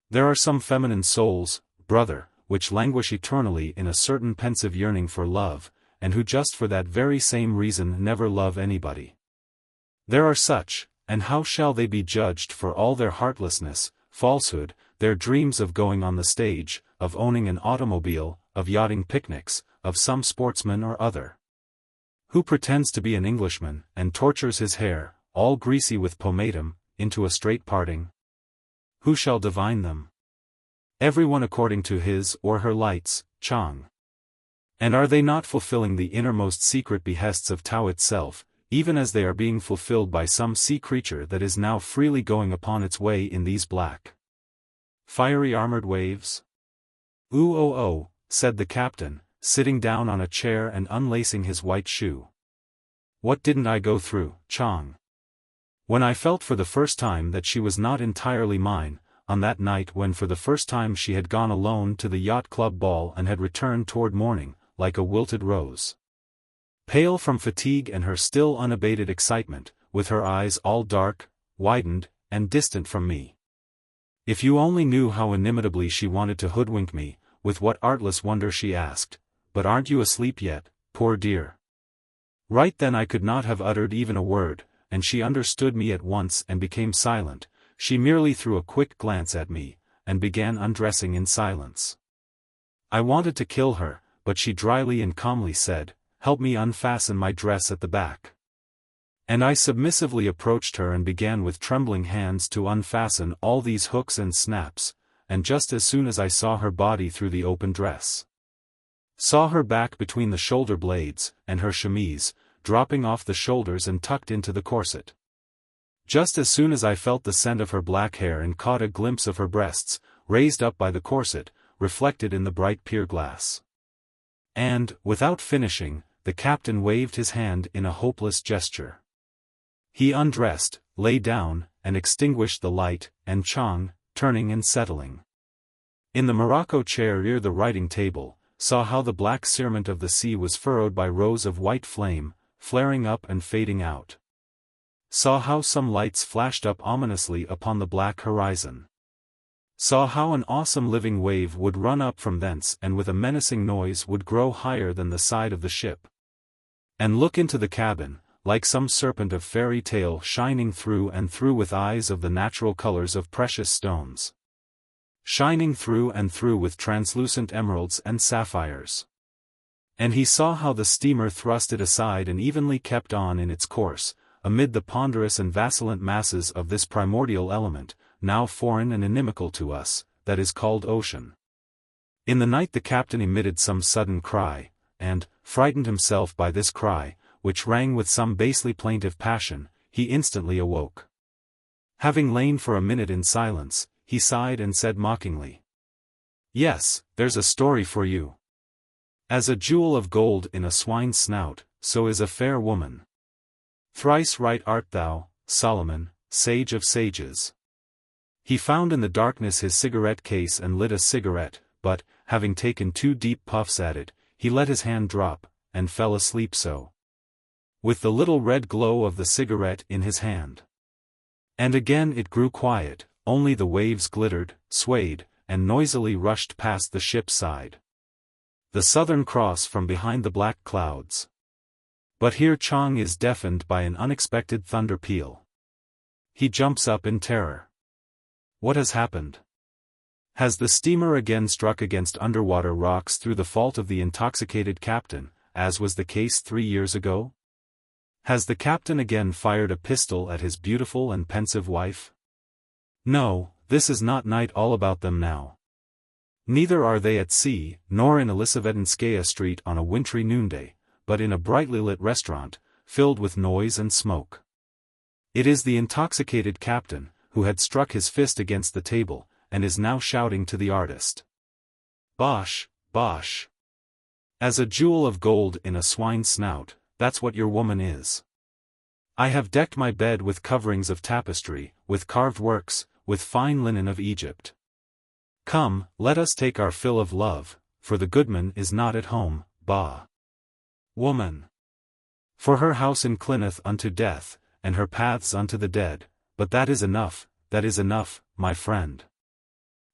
There are some feminine souls, brother, which languish eternally in a certain pensive yearning for love, and who just for that very same reason never love anybody. There are such, and how shall they be judged for all their heartlessness, falsehood, their dreams of going on the stage, of owning an automobile, of yachting picnics, of some sportsman or other, who pretends to be an Englishman, and tortures his hair, all greasy with pomatum, into a straight parting? Who shall divine them? Everyone according to his or her lights, Chang. And are they not fulfilling the innermost secret behests of Tao itself, even as they are being fulfilled by some sea creature that is now freely going upon its way in these black, fiery armored waves?" "Ooh oh oh," said the captain, sitting down on a chair and unlacing his white shoe. "What didn't I go through, Chang? When I felt for the first time that she was not entirely mine, on that night when for the first time she had gone alone to the yacht club ball and had returned toward morning, like a wilted rose, pale from fatigue and her still unabated excitement, with her eyes all dark, widened, and distant from me. If you only knew how inimitably she wanted to hoodwink me, with what artless wonder she asked, 'But aren't you asleep yet, poor dear?' Right then I could not have uttered even a word, and she understood me at once and became silent. She merely threw a quick glance at me, and began undressing in silence. I wanted to kill her, but she dryly and calmly said, 'Help me unfasten my dress at the back.' And I submissively approached her and began with trembling hands to unfasten all these hooks and snaps, and just as soon as I saw her body through the open dress, saw her back between the shoulder blades, and her chemise, dropping off the shoulders and tucked into the corset, just as soon as I felt the scent of her black hair and caught a glimpse of her breasts, raised up by the corset, reflected in the bright pier glass. And, without finishing, the captain waved his hand in a hopeless gesture. He undressed, lay down, and extinguished the light, and Chang, turning and settling in the morocco chair near the writing table, saw how the black cerement of the sea was furrowed by rows of white flame, flaring up and fading out. Saw how some lights flashed up ominously upon the black horizon. Saw how an awesome living wave would run up from thence and with a menacing noise would grow higher than the side of the ship, and look into the cabin, like some serpent of fairy tale shining through and through with eyes of the natural colors of precious stones, shining through and through with translucent emeralds and sapphires. And he saw how the steamer thrust it aside and evenly kept on in its course, amid the ponderous and vacillant masses of this primordial element, now foreign and inimical to us, that is called ocean. In the night the captain emitted some sudden cry, and, frightened himself by this cry, which rang with some basely plaintive passion, he instantly awoke. Having lain for a minute in silence, he sighed and said mockingly, "Yes, there's a story for you. As a jewel of gold in a swine's snout, so is a fair woman. Thrice right art thou, Solomon, sage of sages." He found in the darkness his cigarette case and lit a cigarette, but, having taken 2 deep puffs at it, he let his hand drop, and fell asleep so. With the little red glow of the cigarette in his hand. And again it grew quiet, only the waves glittered, swayed, and noisily rushed past the ship's side. The Southern Cross from behind the black clouds. But here Chang is deafened by an unexpected thunder peal. He jumps up in terror. What has happened? Has the steamer again struck against underwater rocks through the fault of the intoxicated captain, as was the case 3 years ago? Has the captain again fired a pistol at his beautiful and pensive wife? No, this is not night all about them now. Neither are they at sea, nor in Elisavetinskaya Street on a wintry noonday, but in a brightly lit restaurant, filled with noise and smoke. It is the intoxicated captain, who had struck his fist against the table, and is now shouting to the artist. "Bosh, bosh. As a jewel of gold in a swine's snout, that's what your woman is. I have decked my bed with coverings of tapestry, with carved works, with fine linen of Egypt. Come, let us take our fill of love, for the goodman is not at home, bah! Woman. For her house inclineth unto death, and her paths unto the dead, but that is enough, my friend.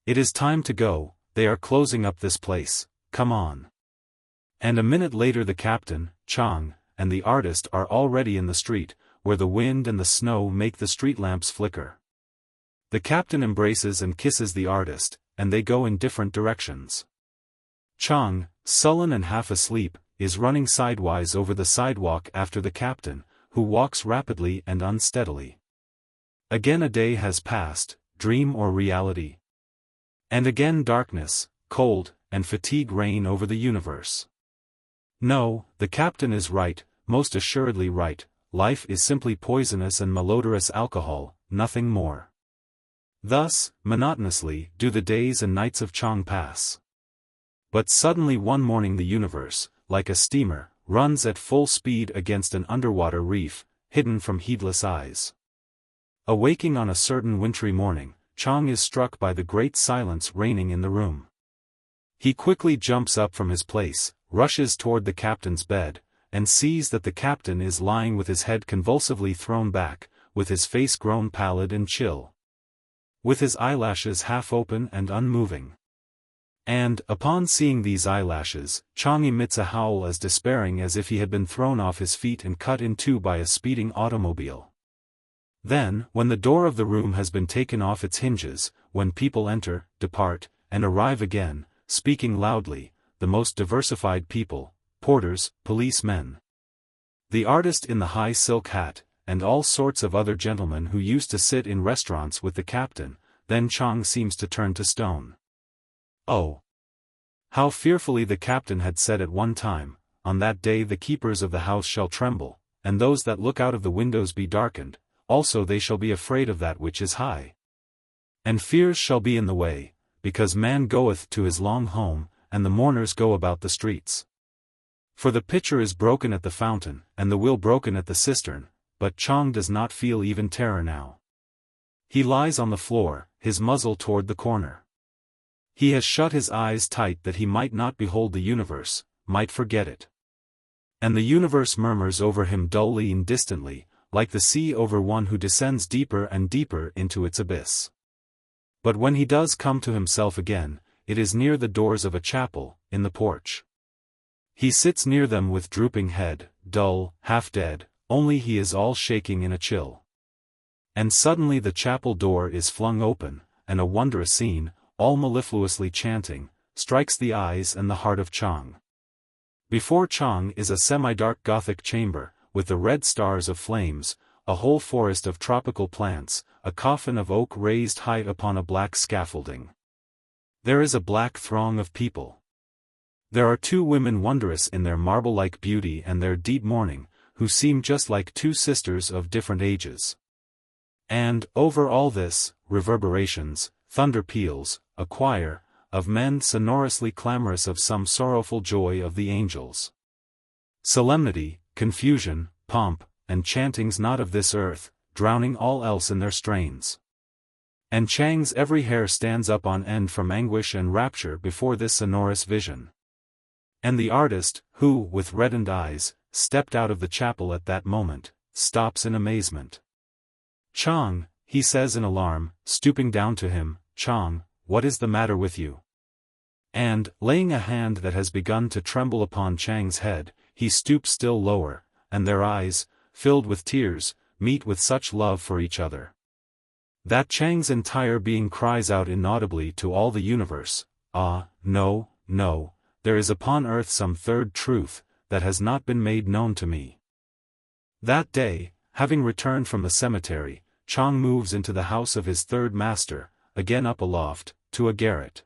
It is time to go, they are closing up this place, come on." And a minute later the captain, Chang, and the artist are already in the street, where the wind and the snow make the street lamps flicker. The captain embraces and kisses the artist, and they go in different directions. Chang, sullen and half asleep, is running sidewise over the sidewalk after the captain, who walks rapidly and unsteadily. Again a day has passed, dream or reality. And again darkness, cold, and fatigue reign over the universe. No, the captain is right, most assuredly right, life is simply poisonous and malodorous alcohol, nothing more. Thus, monotonously, do the days and nights of Chang pass. But suddenly one morning the universe, like a steamer, runs at full speed against an underwater reef, hidden from heedless eyes. Awaking on a certain wintry morning, Chang is struck by the great silence reigning in the room. He quickly jumps up from his place, rushes toward the captain's bed, and sees that the captain is lying with his head convulsively thrown back, with his face grown pallid and chill, with his eyelashes half open and unmoving. And, upon seeing these eyelashes, Chang emits a howl as despairing as if he had been thrown off his feet and cut in two by a speeding automobile. Then, when the door of the room has been taken off its hinges, when people enter, depart, and arrive again, speaking loudly, the most diversified people, porters, policemen, the artist in the high silk hat, and all sorts of other gentlemen who used to sit in restaurants with the captain, then Chang seems to turn to stone. Oh! How fearfully the captain had said at one time, "On that day the keepers of the house shall tremble, and those that look out of the windows be darkened, also they shall be afraid of that which is high. And fears shall be in the way, because man goeth to his long home, and the mourners go about the streets. For the pitcher is broken at the fountain, and the wheel broken at the cistern," but Chang does not feel even terror now. He lies on the floor, his muzzle toward the corner. He has shut his eyes tight that he might not behold the universe, might forget it. And the universe murmurs over him dully and distantly, like the sea over one who descends deeper and deeper into its abyss. But when he does come to himself again, it is near the doors of a chapel, in the porch. He sits near them with drooping head, dull, half dead, only he is all shaking in a chill. And suddenly the chapel door is flung open, and a wondrous scene, all mellifluously chanting, strikes the eyes and the heart of Chang. Before Chang is a semi-dark Gothic chamber, with the red stars of flames, a whole forest of tropical plants, a coffin of oak raised high upon a black scaffolding. There is a black throng of people. There are two women wondrous in their marble-like beauty and their deep mourning, who seem just like two sisters of different ages. And, over all this, reverberations, thunder peals, a choir, of men sonorously clamorous of some sorrowful joy of the angels. Solemnity, confusion, pomp, and chantings not of this earth, drowning all else in their strains. And Chang's every hair stands up on end from anguish and rapture before this sonorous vision. And the artist, who, with reddened eyes, stepped out of the chapel at that moment, stops in amazement. "Chang," he says in alarm, stooping down to him, "Chang, what is the matter with you?" And, laying a hand that has begun to tremble upon Chang's head, he stoops still lower, and their eyes, filled with tears, meet with such love for each other, that Chang's entire being cries out inaudibly to all the universe, "Ah, no, no, there is upon earth some third truth, that has not been made known to me." That day, having returned from the cemetery, Chang moves into the house of his third master, again up aloft, to a garret.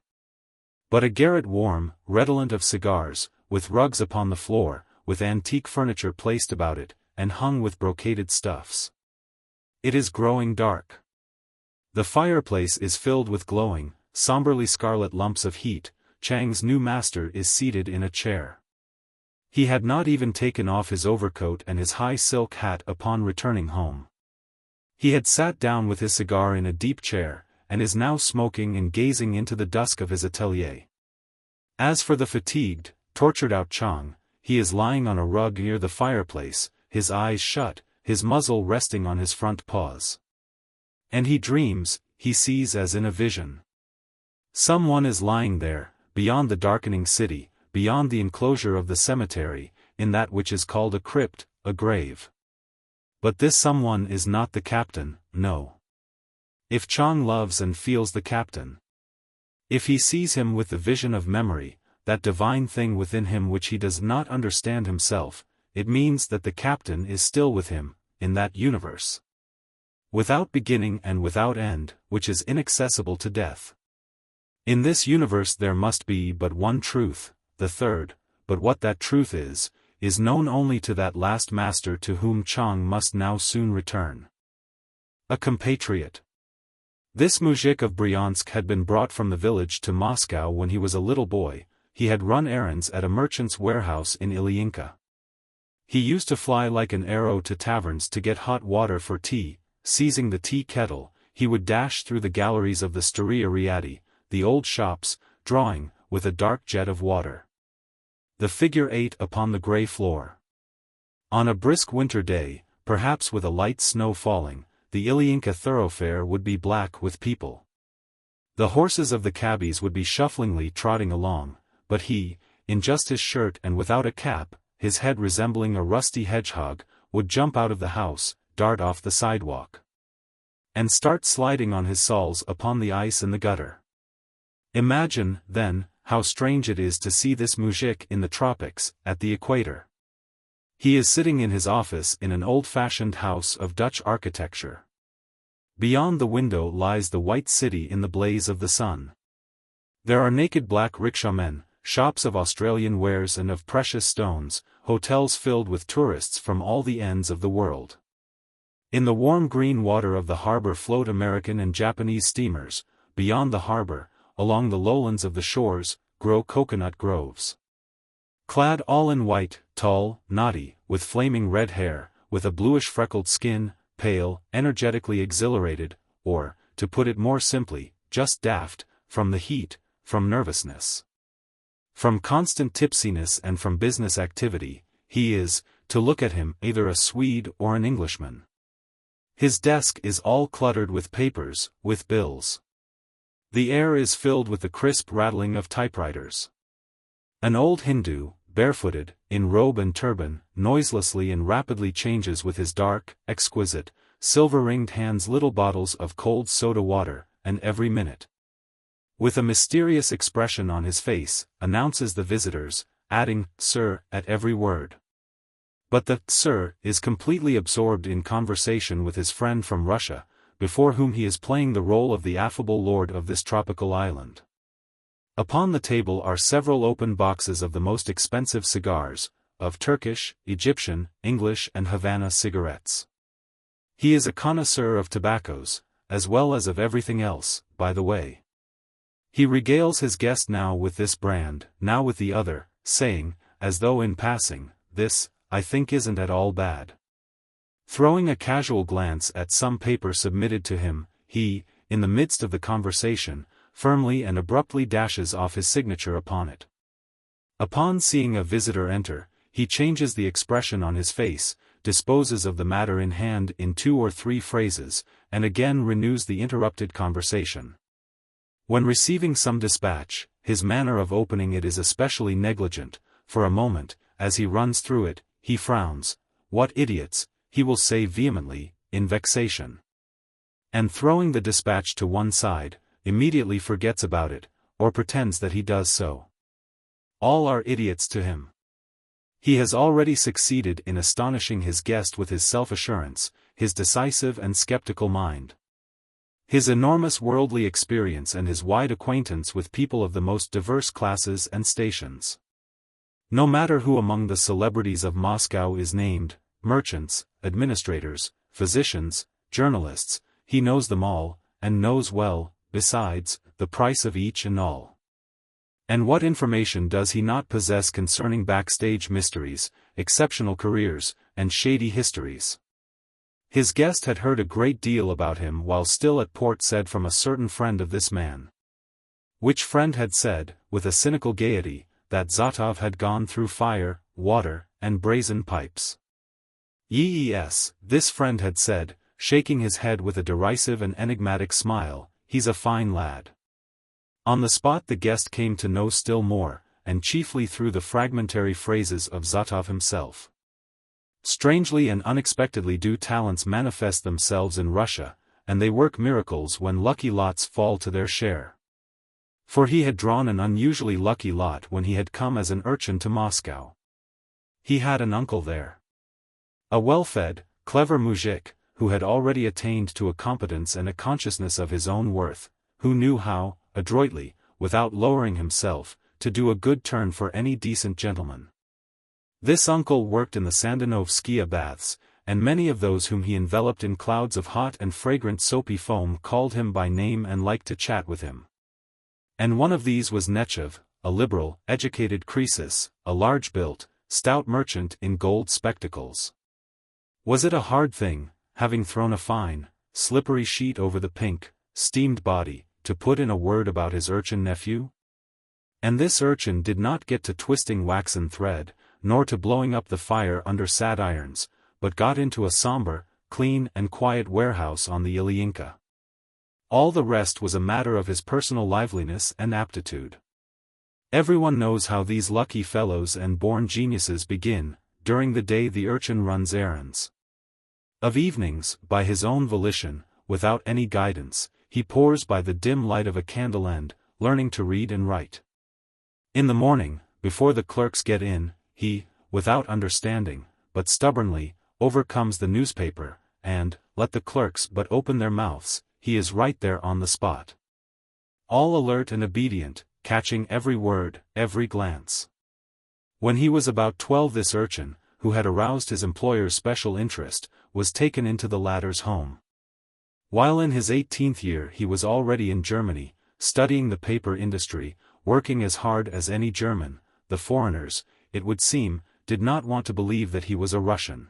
But a garret warm, redolent of cigars, with rugs upon the floor, with antique furniture placed about it, and hung with brocaded stuffs. It is growing dark. The fireplace is filled with glowing, somberly scarlet lumps of heat. Chang's new master is seated in a chair. He had not even taken off his overcoat and his high silk hat upon returning home. He had sat down with his cigar in a deep chair, and is now smoking and gazing into the dusk of his atelier. As for the fatigued, tortured-out Chang, he is lying on a rug near the fireplace, his eyes shut, his muzzle resting on his front paws. And he dreams, he sees as in a vision. Someone is lying there, beyond the darkening city, beyond the enclosure of the cemetery, in that which is called a crypt, a grave. But this someone is not the captain, no. If Chang loves and feels the captain, if he sees him with the vision of memory, that divine thing within him which he does not understand himself, it means that the captain is still with him, in that universe, without beginning and without end, which is inaccessible to death. In this universe there must be but one truth, the third, but what that truth is known only to that last master to whom Chang must now soon return. A compatriot. This mujik of Bryansk had been brought from the village to Moscow when he was a little boy. He had run errands at a merchant's warehouse in Ilyinka. He used to fly like an arrow to taverns to get hot water for tea. Seizing the tea kettle, he would dash through the galleries of the Staria Riadi, the old shops, drawing, with a dark jet of water, the figure 8 upon the grey floor. On a brisk winter day, perhaps with a light snow falling, the Ilyinka thoroughfare would be black with people. The horses of the cabbies would be shufflingly trotting along, but he, in just his shirt and without a cap, his head resembling a rusty hedgehog, would jump out of the house, dart off the sidewalk, and start sliding on his soles upon the ice in the gutter. Imagine, then, how strange it is to see this mujik in the tropics, at the equator. He is sitting in his office in an old-fashioned house of Dutch architecture. Beyond the window lies the white city in the blaze of the sun. There are naked black rickshaw-men, shops of Australian wares and of precious stones, hotels filled with tourists from all the ends of the world. In the warm green water of the harbor float American and Japanese steamers. Beyond the harbor, along the lowlands of the shores, grow coconut groves. Clad all in white, tall, knotty, with flaming red hair, with a bluish freckled skin, pale, energetically exhilarated, or, to put it more simply, just daft, from the heat, from nervousness, from constant tipsiness and from business activity, he is, to look at him, either a Swede or an Englishman. His desk is all cluttered with papers, with bills. The air is filled with the crisp rattling of typewriters. An old Hindu, barefooted, in robe and turban, noiselessly and rapidly changes with his dark, exquisite, silver-ringed hands little bottles of cold soda water, and every minute, with a mysterious expression on his face, announces the visitors, adding, "Sir," at every word. But the Sir is completely absorbed in conversation with his friend from Russia, before whom he is playing the role of the affable lord of this tropical island. Upon the table are several open boxes of the most expensive cigars, of Turkish, Egyptian, English and Havana cigarettes. He is a connoisseur of tobaccos, as well as of everything else, by the way. He regales his guest now with this brand, now with the other, saying, as though in passing, "This, I think isn't at all bad." Throwing a casual glance at some paper submitted to him, he, in the midst of the conversation, firmly and abruptly dashes off his signature upon it. Upon seeing a visitor enter, he changes the expression on his face, disposes of the matter in hand in 2 or 3 phrases, and again renews the interrupted conversation. When receiving some dispatch, his manner of opening it is especially negligent. For a moment, as he runs through it, he frowns. "What idiots," he will say vehemently, in vexation. And throwing the dispatch to one side, immediately forgets about it, or pretends that he does so. All are idiots to him. He has already succeeded in astonishing his guest with his self-assurance, his decisive and skeptical mind. His enormous worldly experience and his wide acquaintance with people of the most diverse classes and stations. No matter who among the celebrities of Moscow is named, merchants, administrators, physicians, journalists, he knows them all, and knows well, besides, the price of each and all. And what information does he not possess concerning backstage mysteries, exceptional careers, and shady histories? His guest had heard a great deal about him while still at Port Said from a certain friend of this man. Which friend had said, with a cynical gaiety, that Zotov had gone through fire, water, and brazen pipes. Yes, this friend had said, shaking his head with a derisive and enigmatic smile, "He's a fine lad." On the spot the guest came to know still more, and chiefly through the fragmentary phrases of Zotov himself. Strangely and unexpectedly do talents manifest themselves in Russia, and they work miracles when lucky lots fall to their share. For he had drawn an unusually lucky lot when he had come as an urchin to Moscow. He had an uncle there. A well-fed, clever muzhik, who had already attained to a competence and a consciousness of his own worth, who knew how, adroitly, without lowering himself, to do a good turn for any decent gentleman. This uncle worked in the Sandanovskaya baths, and many of those whom he enveloped in clouds of hot and fragrant soapy foam called him by name and liked to chat with him. And one of these was Nechayev, a liberal, educated Croesus, a large-built, stout merchant in gold spectacles. Was it a hard thing, having thrown a fine, slippery sheet over the pink, steamed body, to put in a word about his urchin nephew? And this urchin did not get to twisting waxen thread, nor to blowing up the fire under sad irons, but got into a somber, clean and quiet warehouse on the Ilyinka. All the rest was a matter of his personal liveliness and aptitude. Everyone knows how these lucky fellows and born geniuses begin. During the day the urchin runs errands. Of evenings, by his own volition, without any guidance, he pores by the dim light of a candle end, learning to read and write. In the morning, before the clerks get in, he, without understanding, but stubbornly, overcomes the newspaper, and, let the clerks but open their mouths, he is right there on the spot. All alert and obedient, catching every word, every glance. When he was about 12 this urchin, who had aroused his employer's special interest, was taken into the latter's home. While in his 18th year he was already in Germany, studying the paper industry, working as hard as any German. The foreigners, it would seem, did not want to believe that he was a Russian.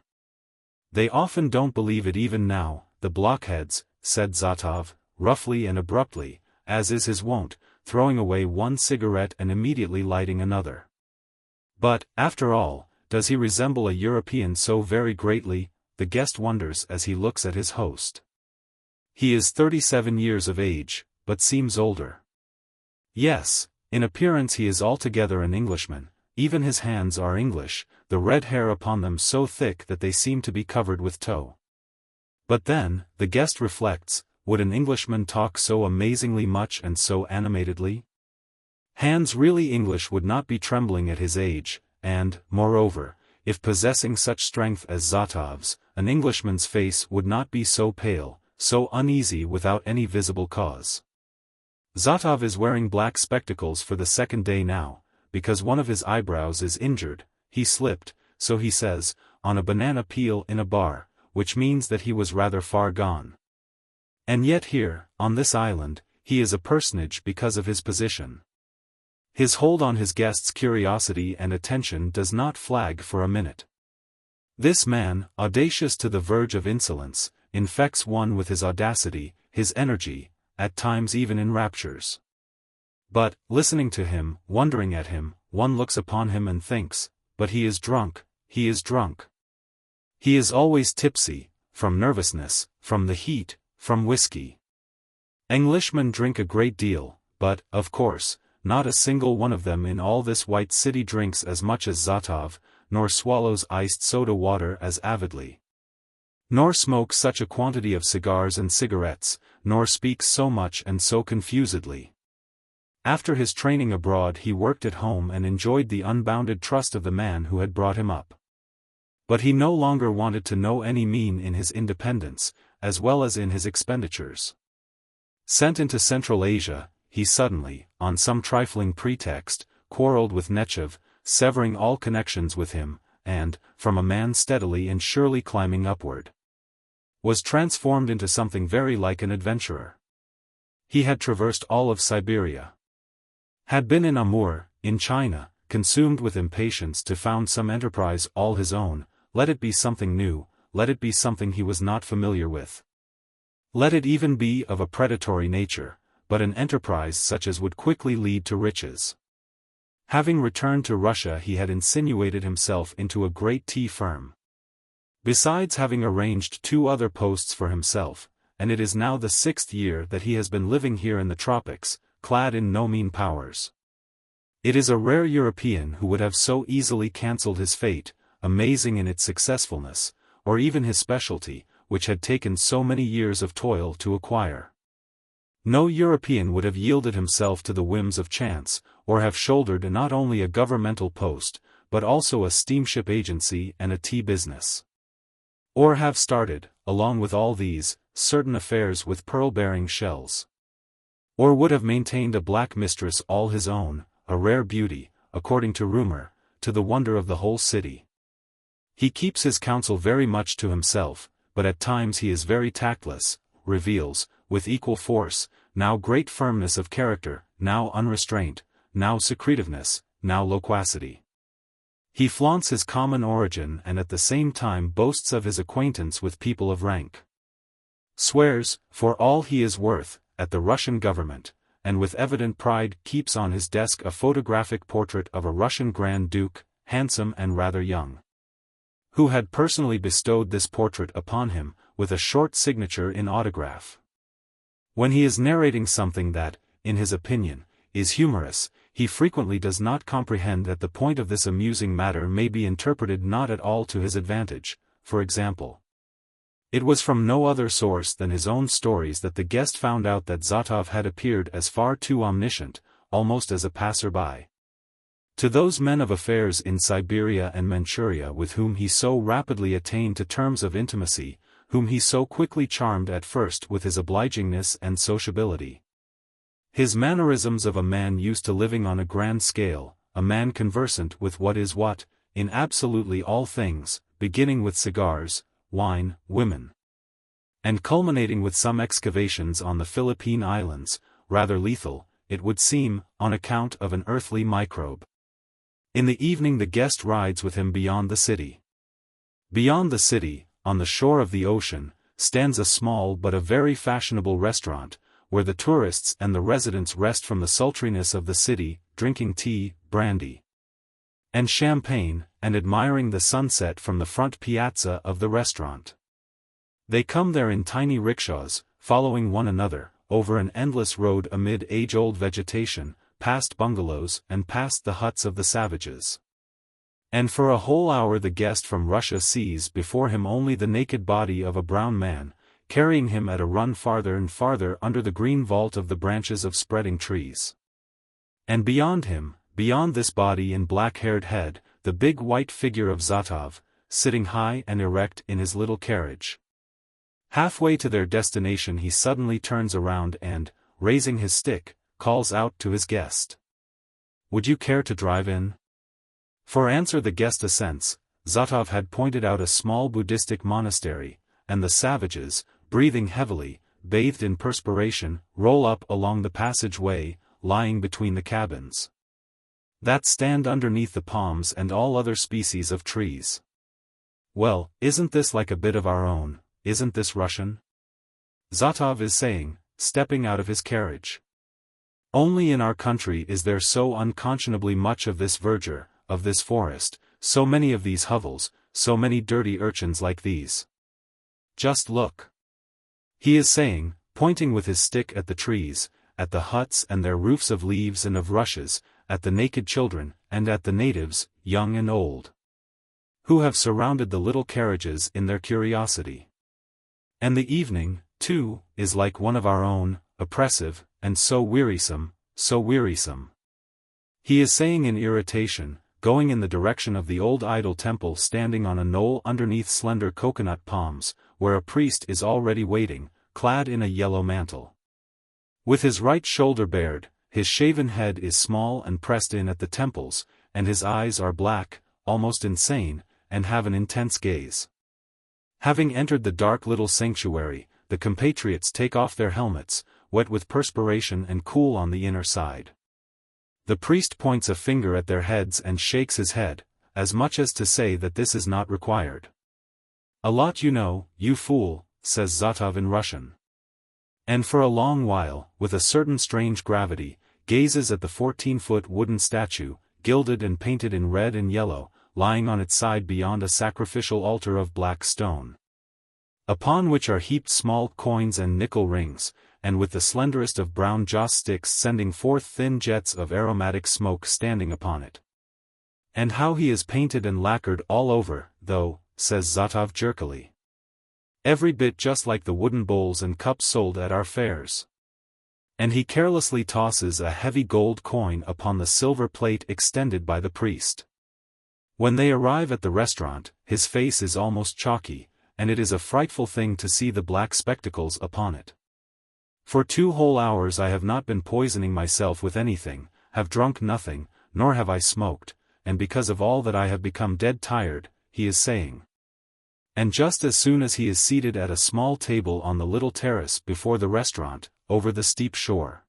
"They often don't believe it even now, the blockheads," said Zotov, roughly and abruptly, as is his wont, throwing away one cigarette and immediately lighting another. But, after all, does he resemble a European so very greatly? The guest wonders as he looks at his host. He is 37 years of age, but seems older. Yes, in appearance he is altogether an Englishman, even his hands are English, the red hair upon them so thick that they seem to be covered with tow. But then, the guest reflects, would an Englishman talk so amazingly much and so animatedly? Hands really English would not be trembling at his age, and, moreover, if possessing such strength as Zatov's, an Englishman's face would not be so pale, so uneasy without any visible cause. Zatov is wearing black spectacles for the second day now, because one of his eyebrows is injured. He slipped, so he says, on a banana peel in a bar, which means that he was rather far gone. And yet here, on this island, he is a personage because of his position. His hold on his guests' curiosity and attention does not flag for a minute. This man, audacious to the verge of insolence, infects one with his audacity, his energy, at times even in raptures. But, listening to him, wondering at him, one looks upon him and thinks, but he is drunk, he is drunk. He is always tipsy, from nervousness, from the heat, from whiskey. Englishmen drink a great deal, but, of course, not a single one of them in all this white city drinks as much as Zatov, nor swallows iced soda water as avidly. Nor smokes such a quantity of cigars and cigarettes, nor speaks so much and so confusedly. After his training abroad he worked at home and enjoyed the unbounded trust of the man who had brought him up. But he no longer wanted to know any mean in his independence, as well as in his expenditures. Sent into Central Asia, he suddenly, on some trifling pretext, quarreled with Nechayev, severing all connections with him, and, from a man steadily and surely climbing upward, was transformed into something very like an adventurer. He had traversed all of Siberia. Had been in Amur, in China, consumed with impatience to found some enterprise all his own, let it be something new, let it be something he was not familiar with. Let it even be of a predatory nature, but an enterprise such as would quickly lead to riches. Having returned to Russia he had insinuated himself into a great tea firm. Besides having arranged 2 other posts for himself, and it is now the 6th year that he has been living here in the tropics, clad in no mean powers. It is a rare European who would have so easily cancelled his fate, amazing in its successfulness, or even his specialty, which had taken so many years of toil to acquire. No European would have yielded himself to the whims of chance, or have shouldered not only a governmental post, but also a steamship agency and a tea business. Or have started, along with all these, certain affairs with pearl-bearing shells. Or would have maintained a black mistress all his own, a rare beauty, according to rumor, to the wonder of the whole city. He keeps his counsel very much to himself, but at times he is very tactless, reveals, with equal force, now great firmness of character, now unrestraint, now secretiveness, now loquacity. He flaunts his common origin and at the same time boasts of his acquaintance with people of rank. Swears, for all he is worth, at the Russian government, and with evident pride keeps on his desk a photographic portrait of a Russian Grand Duke, handsome and rather young, who had personally bestowed this portrait upon him, with a short signature in autograph. When he is narrating something that, in his opinion, is humorous, he frequently does not comprehend that the point of this amusing matter may be interpreted not at all to his advantage. For example, it was from no other source than his own stories that the guest found out that Zatov had appeared as far too omniscient, almost as a passer-by. To those men of affairs in Siberia and Manchuria with whom he so rapidly attained to terms of intimacy, whom he so quickly charmed at first with his obligingness and sociability. His mannerisms of a man used to living on a grand scale, a man conversant with what is what, in absolutely all things, beginning with cigars, wine, women, and culminating with some excavations on the Philippine Islands, rather lethal, it would seem, on account of an earthly microbe. In the evening the guest rides with him beyond the city. Beyond the city, on the shore of the ocean, stands a small but a very fashionable restaurant, where the tourists and the residents rest from the sultriness of the city, drinking tea, brandy, and champagne, and admiring the sunset from the front piazza of the restaurant. They come there in tiny rickshaws, following one another, over an endless road amid age-old vegetation, past bungalows and past the huts of the savages. And for a whole hour the guest from Russia sees before him only the naked body of a brown man, carrying him at a run farther and farther under the green vault of the branches of spreading trees. And beyond him, beyond this body and black-haired head, the big white figure of Zotov, sitting high and erect in his little carriage. Halfway to their destination he suddenly turns around and, raising his stick, calls out to his guest. "Would you care to drive in?" For answer the guest assents. Zotov had pointed out a small Buddhistic monastery, and the savages, breathing heavily, bathed in perspiration, roll up along the passage-way, lying between the cabins that stand underneath the palms and all other species of trees. "Well, isn't this like a bit of our own, isn't this Russian?" Zotov is saying, stepping out of his carriage. "Only in our country is there so unconscionably much of this verdure, of this forest, so many of these hovels, so many dirty urchins like these. Just look," he is saying, pointing with his stick at the trees, at the huts and their roofs of leaves and of rushes, at the naked children, and at the natives, young and old, who have surrounded the little carriages in their curiosity. "And the evening, too, is like one of our own, oppressive, and so wearisome, so wearisome," he is saying in irritation, going in the direction of the old idol temple standing on a knoll underneath slender coconut palms, where a priest is already waiting, clad in a yellow mantle. With his right shoulder bared, his shaven head is small and pressed in at the temples, and his eyes are black, almost insane, and have an intense gaze. Having entered the dark little sanctuary, the compatriots take off their helmets, wet with perspiration and cool on the inner side. The priest points a finger at their heads and shakes his head, as much as to say that this is not required. "A lot you know, you fool," says Zotov in Russian. And for a long while, with a certain strange gravity, gazes at the 14-foot wooden statue, gilded and painted in red and yellow, lying on its side beyond a sacrificial altar of black stone, upon which are heaped small coins and nickel rings, and with the slenderest of brown joss sticks sending forth thin jets of aromatic smoke standing upon it. "And how he is painted and lacquered all over, though," says Zotov jerkily. "Every bit just like the wooden bowls and cups sold at our fairs." And he carelessly tosses a heavy gold coin upon the silver plate extended by the priest. When they arrive at the restaurant, his face is almost chalky, and it is a frightful thing to see the black spectacles upon it. "For 2 whole hours I have not been poisoning myself with anything, have drunk nothing, nor have I smoked, and because of all that I have become dead tired," he is saying. And just as soon as he is seated at a small table on the little terrace before the restaurant, over the steep shore,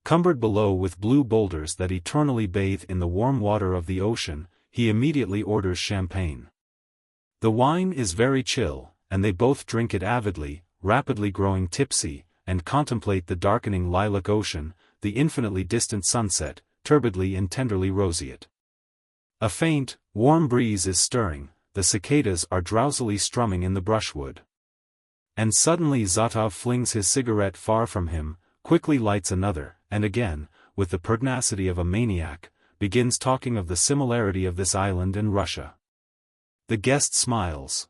cumbered below with blue boulders that eternally bathe in the warm water of the ocean, he immediately orders champagne. The wine is very chill, and they both drink it avidly, rapidly growing tipsy, and contemplate the darkening lilac ocean, the infinitely distant sunset, turbidly and tenderly roseate. A faint, warm breeze is stirring, the cicadas are drowsily strumming in the brushwood. And suddenly Zotov flings his cigarette far from him, quickly lights another, and again, with the pertinacity of a maniac, begins talking of the similarity of this island and Russia. The guest smiles.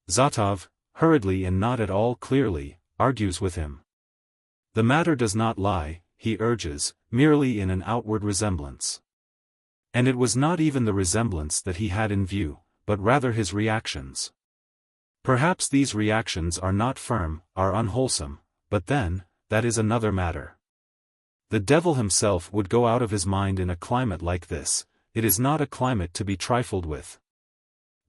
Zotov, hurriedly and not at all clearly, argues with him. The matter does not lie, he urges, merely in an outward resemblance. And it was not even the resemblance that he had in view, but rather his reactions. Perhaps these reactions are not firm, are unwholesome, but then, that is another matter. The devil himself would go out of his mind in a climate like this. It is not a climate to be trifled with.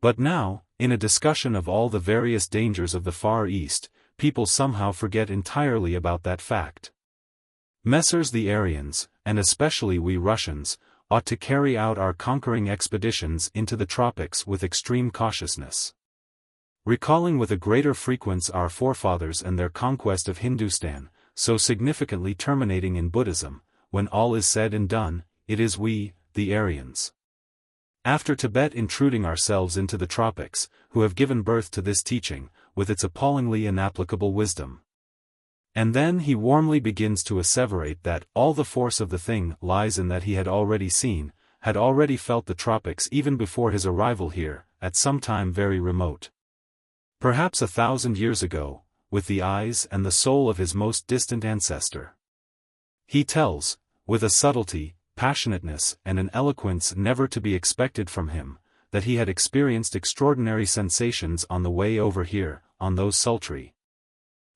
But now, in a discussion of all the various dangers of the Far East, people somehow forget entirely about that fact. Messrs. The Aryans, and especially we Russians, ought to carry out our conquering expeditions into the tropics with extreme cautiousness. Recalling with a greater frequence our forefathers and their conquest of Hindustan, so significantly terminating in Buddhism, when all is said and done, it is we, the Aryans. After Tibet intruding ourselves into the tropics, who have given birth to this teaching, with its appallingly inapplicable wisdom. And then he warmly begins to asseverate that all the force of the thing lies in that he had already seen, had already felt the tropics even before his arrival here, at some time very remote. Perhaps 1,000 years ago, with the eyes and the soul of his most distant ancestor. He tells, with a subtlety, passionateness and an eloquence never to be expected from him, that he had experienced extraordinary sensations on the way over here, on those sultry,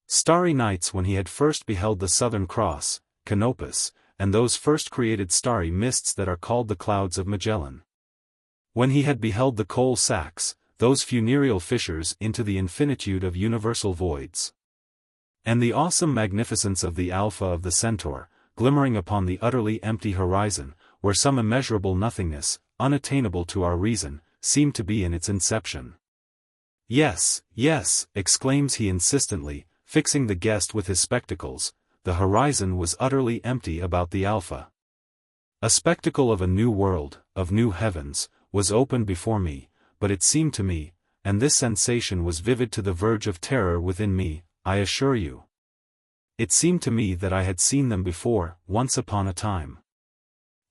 starry nights when he had first beheld the Southern Cross, Canopus, and those first created starry mists that are called the clouds of Magellan. When he had beheld the coal sacks, those funereal fissures into the infinitude of universal voids. And the awesome magnificence of the Alpha of the Centaur, glimmering upon the utterly empty horizon, where some immeasurable nothingness, unattainable to our reason, seemed to be in its inception. Yes, yes, exclaims he insistently, fixing the guest with his spectacles, the horizon was utterly empty about the Alpha. A spectacle of a new world, of new heavens, was opened before me, but it seemed to me, and this sensation was vivid to the verge of terror within me, I assure you. It seemed to me that I had seen them before, once upon a time.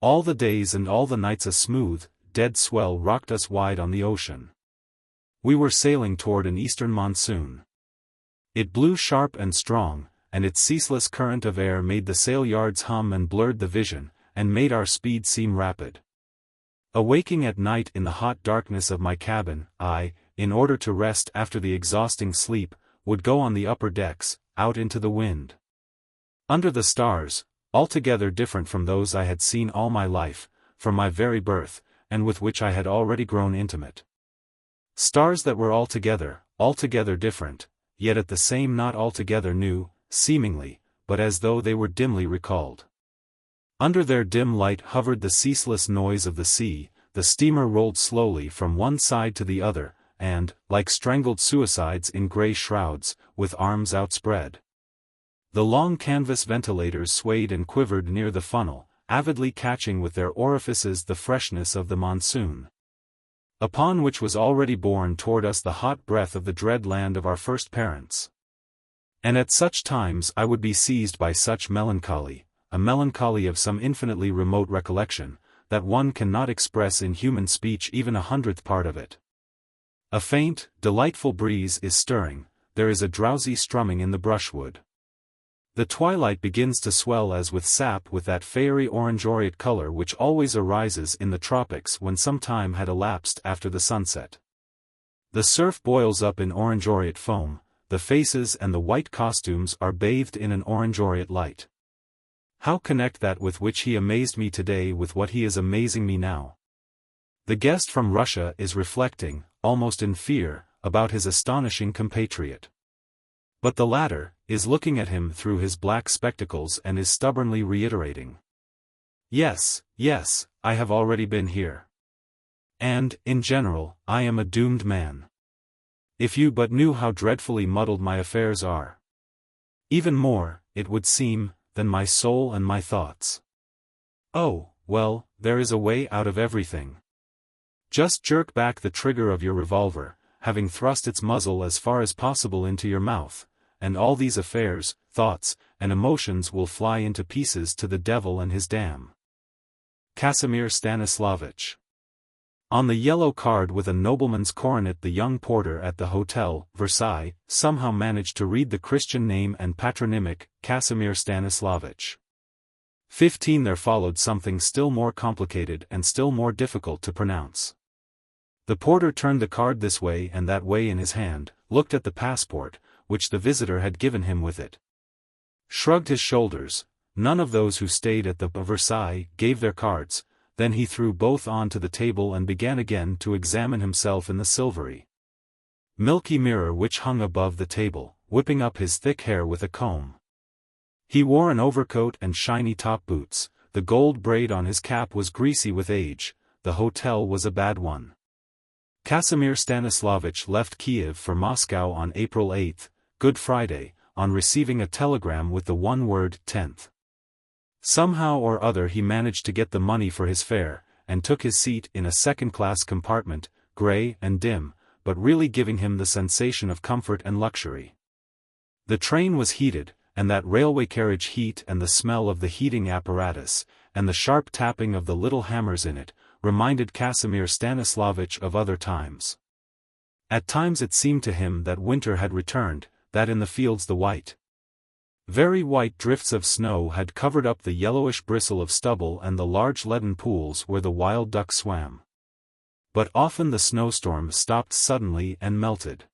All the days and all the nights a smooth, dead swell rocked us wide on the ocean. We were sailing toward an eastern monsoon. It blew sharp and strong, and its ceaseless current of air made the sail yards hum and blurred the vision, and made our speed seem rapid. Awaking at night in the hot darkness of my cabin, I, in order to rest after the exhausting sleep, would go on the upper decks, out into the wind. Under the stars, altogether different from those I had seen all my life, from my very birth, and with which I had already grown intimate. Stars that were altogether different, yet at the same not altogether new, seemingly, but as though they were dimly recalled. Under their dim light hovered the ceaseless noise of the sea, the steamer rolled slowly from one side to the other, and, like strangled suicides in grey shrouds, with arms outspread. The long canvas ventilators swayed and quivered near the funnel, avidly catching with their orifices the freshness of the monsoon, upon which was already borne toward us the hot breath of the dread land of our first parents. And at such times I would be seized by such melancholy, a melancholy of some infinitely remote recollection, that one cannot express in human speech even 100th part of it. A faint, delightful breeze is stirring, there is a drowsy strumming in the brushwood. The twilight begins to swell as with sap with that fiery orange-aureate color which always arises in the tropics when some time had elapsed after the sunset. The surf boils up in orange-aureate foam, the faces and the white costumes are bathed in an orange-aureate light. How connect that with which he amazed me today with what he is amazing me now? The guest from Russia is reflecting, almost in fear, about his astonishing compatriot. But the latter is looking at him through his black spectacles and is stubbornly reiterating. Yes, yes, I have already been here. And, in general, I am a doomed man. If you but knew how dreadfully muddled my affairs are. Even more, it would seem, than my soul and my thoughts. Oh, well, there is a way out of everything. Just jerk back the trigger of your revolver, having thrust its muzzle as far as possible into your mouth, and all these affairs, thoughts, and emotions will fly into pieces to the devil and his dam. Kasimir Stanislavovitch. On the yellow card with a nobleman's coronet the young porter at the Hotel, Versailles, somehow managed to read the Christian name and patronymic, Kasimir Stanislavovitch. 15 There followed something still more complicated and still more difficult to pronounce. The porter turned the card this way and that way in his hand, looked at the passport, which the visitor had given him with it, shrugged his shoulders. None of those who stayed at the Versailles gave their cards. Then he threw both onto the table and began again to examine himself in the silvery, milky mirror which hung above the table, whipping up his thick hair with a comb. He wore an overcoat and shiny top boots, the gold braid on his cap was greasy with age, the hotel was a bad one. Kasimir Stanislavovitch left Kiev for Moscow on April 8, Good Friday, on receiving a telegram with the one word 10th. Somehow or other he managed to get the money for his fare, and took his seat in a second-class compartment, grey and dim, but really giving him the sensation of comfort and luxury. The train was heated, and that railway carriage heat and the smell of the heating apparatus, and the sharp tapping of the little hammers in it, reminded Kasimir Stanislavovitch of other times. At times it seemed to him that winter had returned, that in the fields the white Very white drifts of snow had covered up the yellowish bristle of stubble and the large leaden pools where the wild duck swam. But often the snowstorm stopped suddenly and melted.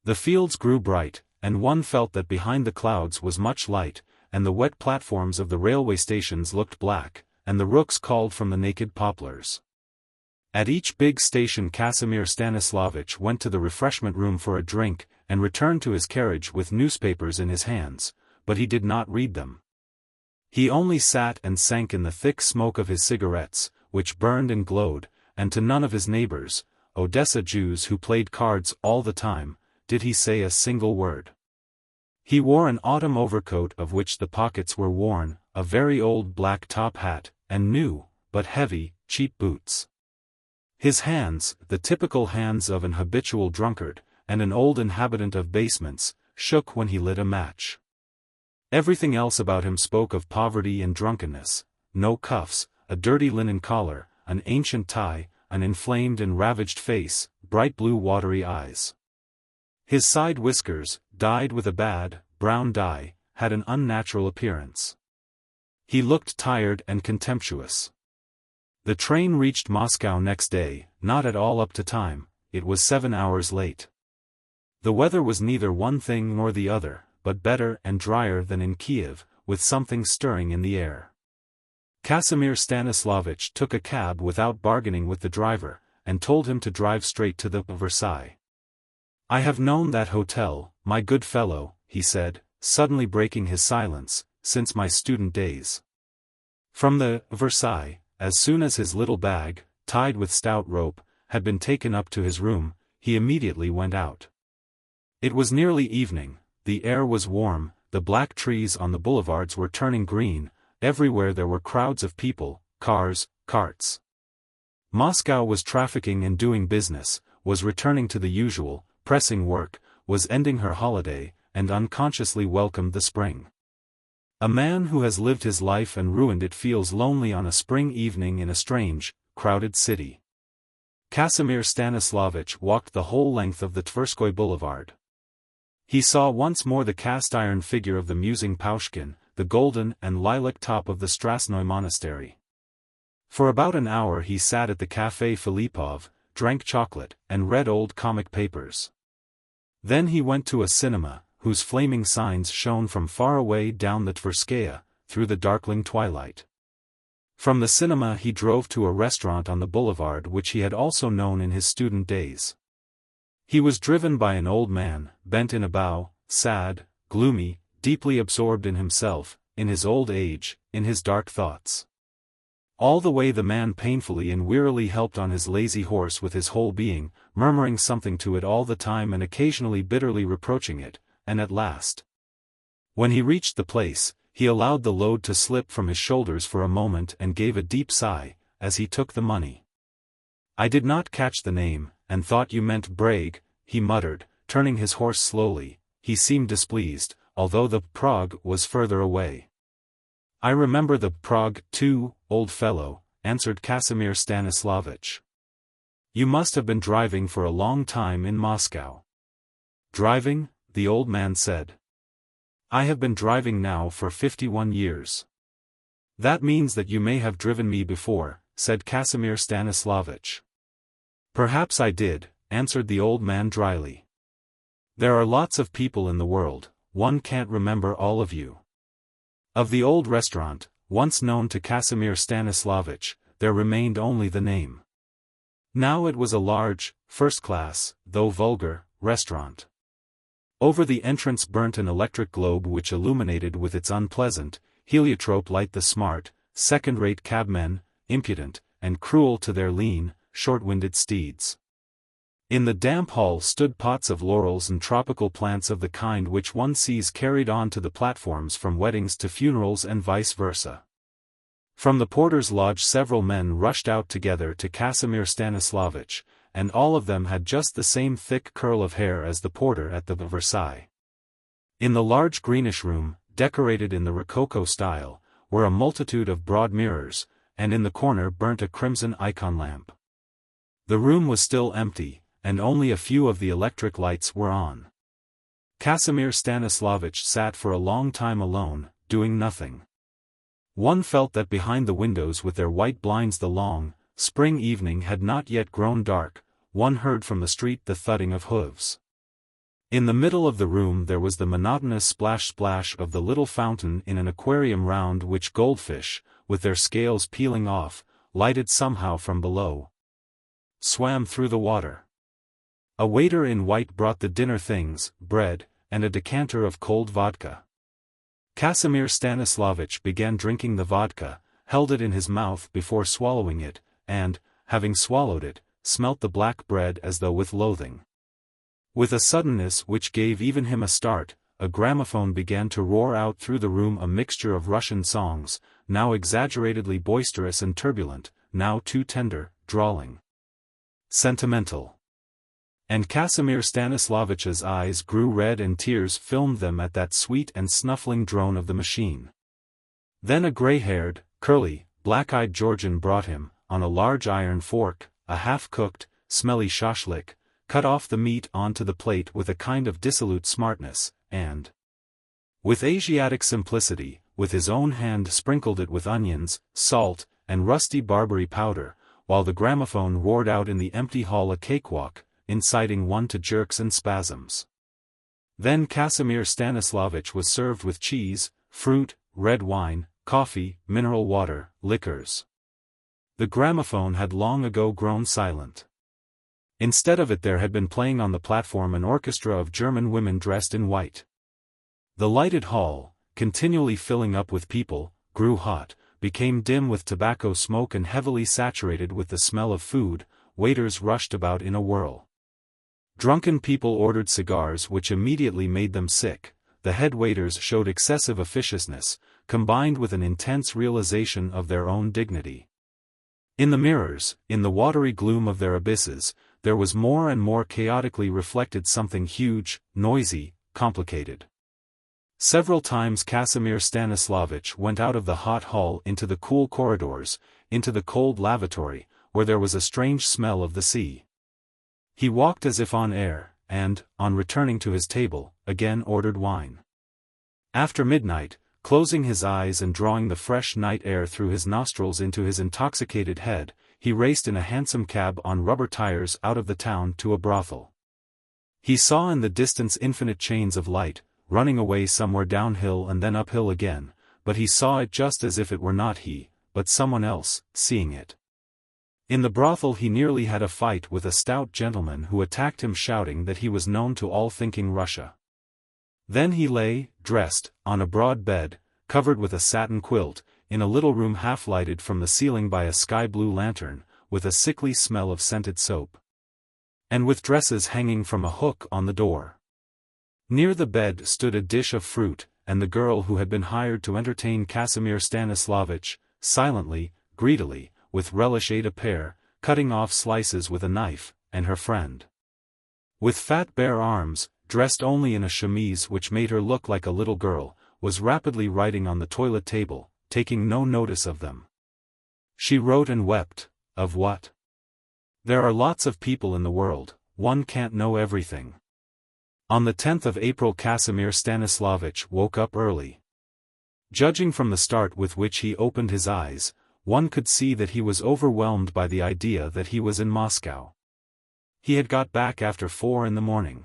The fields grew bright, and one felt that behind the clouds was much light, and the wet platforms of the railway stations looked black, and the rooks called from the naked poplars. At each big station Kasimir Stanislavovitch went to the refreshment room for a drink, and returned to his carriage with newspapers in his hands, but he did not read them. He only sat and sank in the thick smoke of his cigarettes, which burned and glowed, and to none of his neighbors, Odessa Jews who played cards all the time, did he say a single word. He wore an autumn overcoat of which the pockets were worn, a very old black top hat, and new, but heavy, cheap boots. His hands, the typical hands of an habitual drunkard, and an old inhabitant of basements, shook when he lit a match. Everything else about him spoke of poverty and drunkenness: no cuffs, a dirty linen collar, an ancient tie, an inflamed and ravaged face, bright blue watery eyes. His side whiskers, dyed with a bad, brown dye, had an unnatural appearance. He looked tired and contemptuous. The train reached Moscow next day, not at all up to time. It was 7 hours late. The weather was neither one thing nor the other, but better and drier than in Kiev, with something stirring in the air. Kasimir Stanislavovitch took a cab without bargaining with the driver, and told him to drive straight to the Versailles. "I have known that hotel, my good fellow," he said, suddenly breaking his silence, "since my student days." From the Versailles, as soon as his little bag, tied with stout rope, had been taken up to his room, he immediately went out. It was nearly evening, the air was warm, the black trees on the boulevards were turning green, everywhere there were crowds of people, cars, carts. Moscow was trafficking and doing business, was returning to the usual, pressing work, was ending her holiday, and unconsciously welcomed the spring. A man who has lived his life and ruined it feels lonely on a spring evening in a strange, crowded city. Kasimir Stanislavovitch walked the whole length of the Tverskoy Boulevard. He saw once more the cast-iron figure of the musing Paushkin, the golden and lilac top of the Strasnoy Monastery. For about an hour he sat at the Café Filipov, drank chocolate, and read old comic papers. Then he went to a cinema, whose flaming signs shone from far away down the Tverskaya, through the darkling twilight. From the cinema he drove to a restaurant on the boulevard which he had also known in his student days. He was driven by an old man, bent in a bow, sad, gloomy, deeply absorbed in himself, in his old age, in his dark thoughts. All the way the man painfully and wearily helped on his lazy horse with his whole being, murmuring something to it all the time and occasionally bitterly reproaching it, and at last, when he reached the place, he allowed the load to slip from his shoulders for a moment and gave a deep sigh, as he took the money. "I did not catch the name, and thought you meant Bragg," he muttered, turning his horse slowly. He seemed displeased, although the Prague was further away. "I remember the Prague, too, old fellow," answered Kasimir Stanislavovitch. "You must have been driving for a long time in Moscow." "Driving?" the old man said. "I have been driving now for 51 years. "That means that you may have driven me before," said Kasimir Stanislavovitch. "Perhaps I did," answered the old man dryly. "There are lots of people in the world, one can't remember all of you." Of the old restaurant, once known to Kasimir Stanislavovitch, there remained only the name. Now it was a large, first-class, though vulgar, restaurant. Over the entrance burnt an electric globe which illuminated with its unpleasant, heliotrope light the smart, second-rate cabmen, impudent, and cruel to their lean, short-winded steeds. In the damp hall stood pots of laurels and tropical plants of the kind which one sees carried on to the platforms from weddings to funerals and vice versa. From the porter's lodge several men rushed out together to Kasimir Stanislavovitch, and all of them had just the same thick curl of hair as the porter at the Versailles. In the large greenish room, decorated in the Rococo style, were a multitude of broad mirrors, and in the corner burnt a crimson icon lamp. The room was still empty, and only a few of the electric lights were on. Kasimir Stanislavovitch sat for a long time alone, doing nothing. One felt that behind the windows with their white blinds the long, spring evening had not yet grown dark. One heard from the street the thudding of hooves. In the middle of the room there was the monotonous splash-splash of the little fountain in an aquarium round which goldfish, with their scales peeling off, lighted somehow from below, swam through the water. A waiter in white brought the dinner things, bread, and a decanter of cold vodka. Kasimir Stanislavovitch began drinking the vodka, held it in his mouth before swallowing it, and, having swallowed it, smelt the black bread as though with loathing. With a suddenness which gave even him a start, a gramophone began to roar out through the room a mixture of Russian songs, now exaggeratedly boisterous and turbulent, now too tender, drawling, sentimental. And Kasimir Stanislavovitch's eyes grew red and tears filmed them at that sweet and snuffling drone of the machine. Then a grey-haired, curly, black-eyed Georgian brought him, on a large iron fork, a half-cooked, smelly shashlik, cut off the meat onto the plate with a kind of dissolute smartness, and, with Asiatic simplicity, with his own hand sprinkled it with onions, salt, and rusty Barbary powder, while the gramophone roared out in the empty hall a cakewalk, inciting one to jerks and spasms. Then Kasimir Stanislavovitch was served with cheese, fruit, red wine, coffee, mineral water, liquors. The gramophone had long ago grown silent. Instead of it there had been playing on the platform an orchestra of German women dressed in white. The lighted hall, continually filling up with people, grew hot, became dim with tobacco smoke and heavily saturated with the smell of food. Waiters rushed about in a whirl. Drunken people ordered cigars which immediately made them sick. The head waiters showed excessive officiousness, combined with an intense realization of their own dignity. In the mirrors, in the watery gloom of their abysses, there was more and more chaotically reflected something huge, noisy, complicated. Several times Kasimir Stanislavovitch went out of the hot hall into the cool corridors, into the cold lavatory, where there was a strange smell of the sea. He walked as if on air, and, on returning to his table, again ordered wine. After midnight, closing his eyes and drawing the fresh night air through his nostrils into his intoxicated head, he raced in a hansom cab on rubber tires out of the town to a brothel. He saw in the distance infinite chains of light, running away somewhere downhill and then uphill again, but he saw it just as if it were not he, but someone else, seeing it. In the brothel he nearly had a fight with a stout gentleman who attacked him shouting that he was known to all thinking Russia. Then he lay, dressed, on a broad bed, covered with a satin quilt, in a little room half-lighted from the ceiling by a sky-blue lantern, with a sickly smell of scented soap, and with dresses hanging from a hook on the door. Near the bed stood a dish of fruit, and the girl who had been hired to entertain Kasimir Stanislavovitch, silently, greedily, with relish ate a pear, cutting off slices with a knife, and her friend, with fat bare arms, dressed only in a chemise which made her look like a little girl, was rapidly writing on the toilet table, taking no notice of them. She wrote and wept. Of what? There are lots of people in the world, one can't know everything. On the 10th of April Kasimir Stanislavovitch woke up early. Judging from the start with which he opened his eyes, one could see that he was overwhelmed by the idea that he was in Moscow. He had got back after 4 in the morning.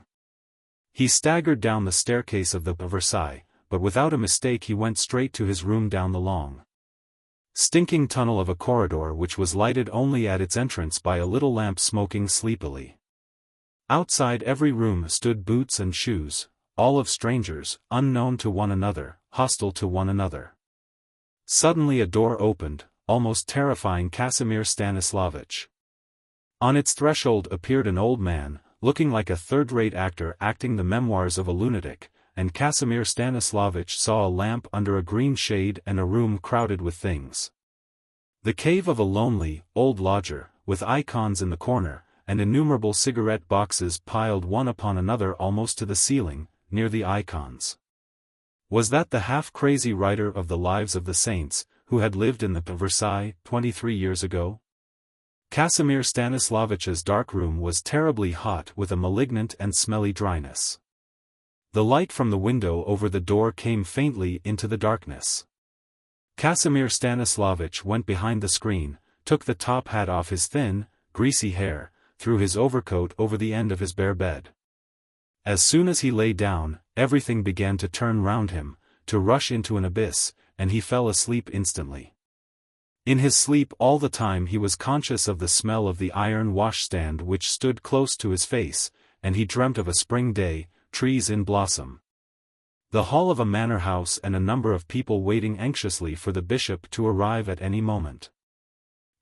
He staggered down the staircase of the Versailles, but without a mistake he went straight to his room down the long, stinking tunnel of a corridor which was lighted only at its entrance by a little lamp smoking sleepily. Outside every room stood boots and shoes, all of strangers, unknown to one another, hostile to one another. Suddenly a door opened, almost terrifying Kasimir Stanislavovitch. On its threshold appeared an old man, looking like a third-rate actor acting the memoirs of a lunatic, and Kasimir Stanislavovitch saw a lamp under a green shade and a room crowded with things. The cave of a lonely, old lodger, with icons in the corner, and innumerable cigarette boxes piled one upon another almost to the ceiling, near the icons. Was that the half-crazy writer of the Lives of the Saints, who had lived in the Versailles 23 years ago? Kasimir Stanislavovitch's dark room was terribly hot with a malignant and smelly dryness. The light from the window over the door came faintly into the darkness. Kasimir Stanislavovitch went behind the screen, took the top hat off his thin, greasy hair, threw his overcoat over the end of his bare bed. As soon as he lay down, everything began to turn round him, to rush into an abyss, and he fell asleep instantly. In his sleep all the time he was conscious of the smell of the iron washstand which stood close to his face, and he dreamt of a spring day, trees in blossom, the hall of a manor house and a number of people waiting anxiously for the bishop to arrive at any moment.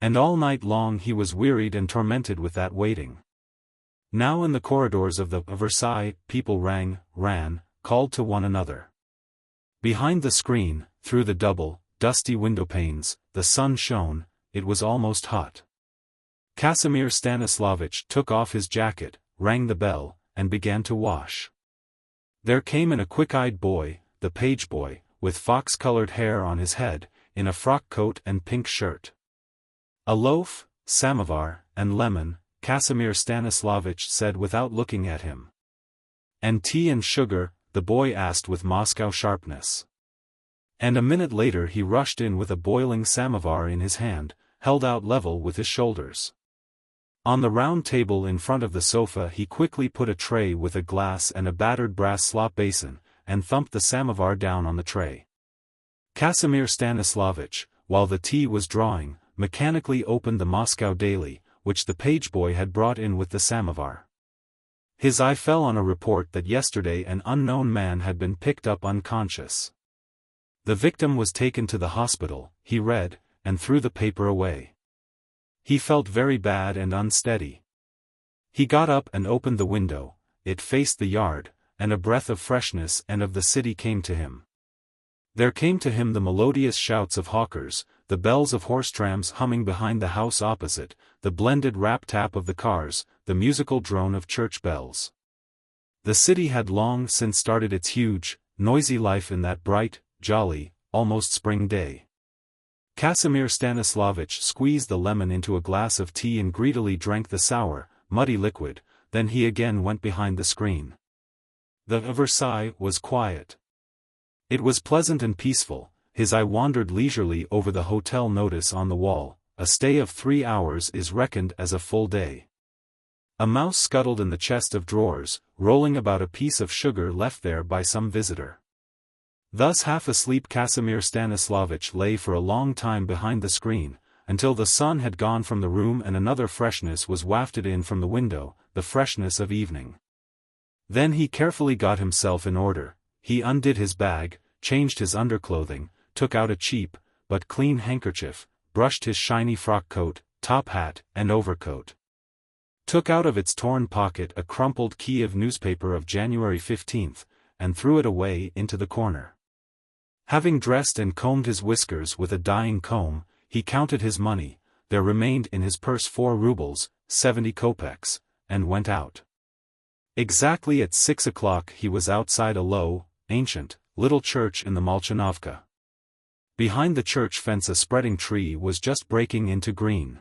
And all night long he was wearied and tormented with that waiting. Now in the corridors of the Versailles, people ran, called to one another. Behind the screen, through the double, dusty windowpanes, the sun shone, it was almost hot. Kasimir Stanislavovitch took off his jacket, rang the bell, and began to wash. There came in a quick-eyed boy, the page boy, with fox-colored hair on his head, in a frock coat and pink shirt. A loaf, samovar, and lemon, Kasimir Stanislavovitch said without looking at him. And tea and sugar, the boy asked with Moscow sharpness. And a minute later he rushed in with a boiling samovar in his hand, held out level with his shoulders. On the round table in front of the sofa he quickly put a tray with a glass and a battered brass slop basin, and thumped the samovar down on the tray. Kasimir Stanislavovitch, while the tea was drawing, mechanically opened the Moscow Daily, which the page boy had brought in with the samovar. His eye fell on a report that yesterday an unknown man had been picked up unconscious. The victim was taken to the hospital, he read, and threw the paper away. He felt very bad and unsteady. He got up and opened the window, it faced the yard, and a breath of freshness and of the city came to him. There came to him the melodious shouts of hawkers, the bells of horse trams humming behind the house opposite, the blended rap-tap of the cars, the musical drone of church bells. The city had long since started its huge, noisy life in that bright, jolly, almost spring day. Kasimir Stanislavovitch squeezed the lemon into a glass of tea and greedily drank the sour, muddy liquid, then he again went behind the screen. The Versailles was quiet. It was pleasant and peaceful. His eye wandered leisurely over the hotel notice on the wall, a stay of 3 hours is reckoned as a full day. A mouse scuttled in the chest of drawers, rolling about a piece of sugar left there by some visitor. Thus half asleep Kasimir Stanislavovitch lay for a long time behind the screen, until the sun had gone from the room and another freshness was wafted in from the window, the freshness of evening. Then he carefully got himself in order, he undid his bag, changed his underclothing, took out a cheap, but clean handkerchief, brushed his shiny frock coat, top hat, and overcoat. Took out of its torn pocket a crumpled Kiev newspaper of January 15th, and threw it away into the corner. Having dressed and combed his whiskers with a dyeing comb, he counted his money, there remained in his purse 4 rubles, 70 kopecks, and went out. Exactly at 6 o'clock he was outside a low, ancient, little church in the Molchanovka. Behind the church fence a spreading tree was just breaking into green.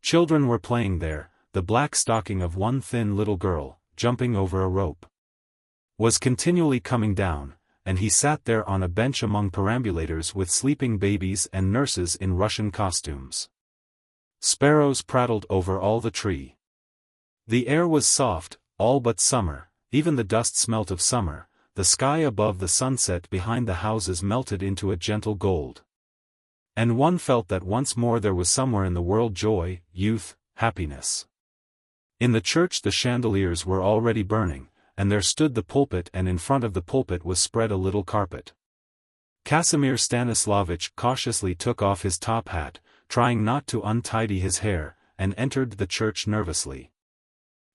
Children were playing there, the black stocking of one thin little girl, jumping over a rope, was continually coming down, and he sat there on a bench among perambulators with sleeping babies and nurses in Russian costumes. Sparrows prattled over all the tree. The air was soft, all but summer, even the dust smelt of summer, the sky above the sunset behind the houses melted into a gentle gold. And one felt that once more there was somewhere in the world joy, youth, happiness. In the church the chandeliers were already burning, and there stood the pulpit and in front of the pulpit was spread a little carpet. Kasimir Stanislavovitch cautiously took off his top hat, trying not to untidy his hair, and entered the church nervously.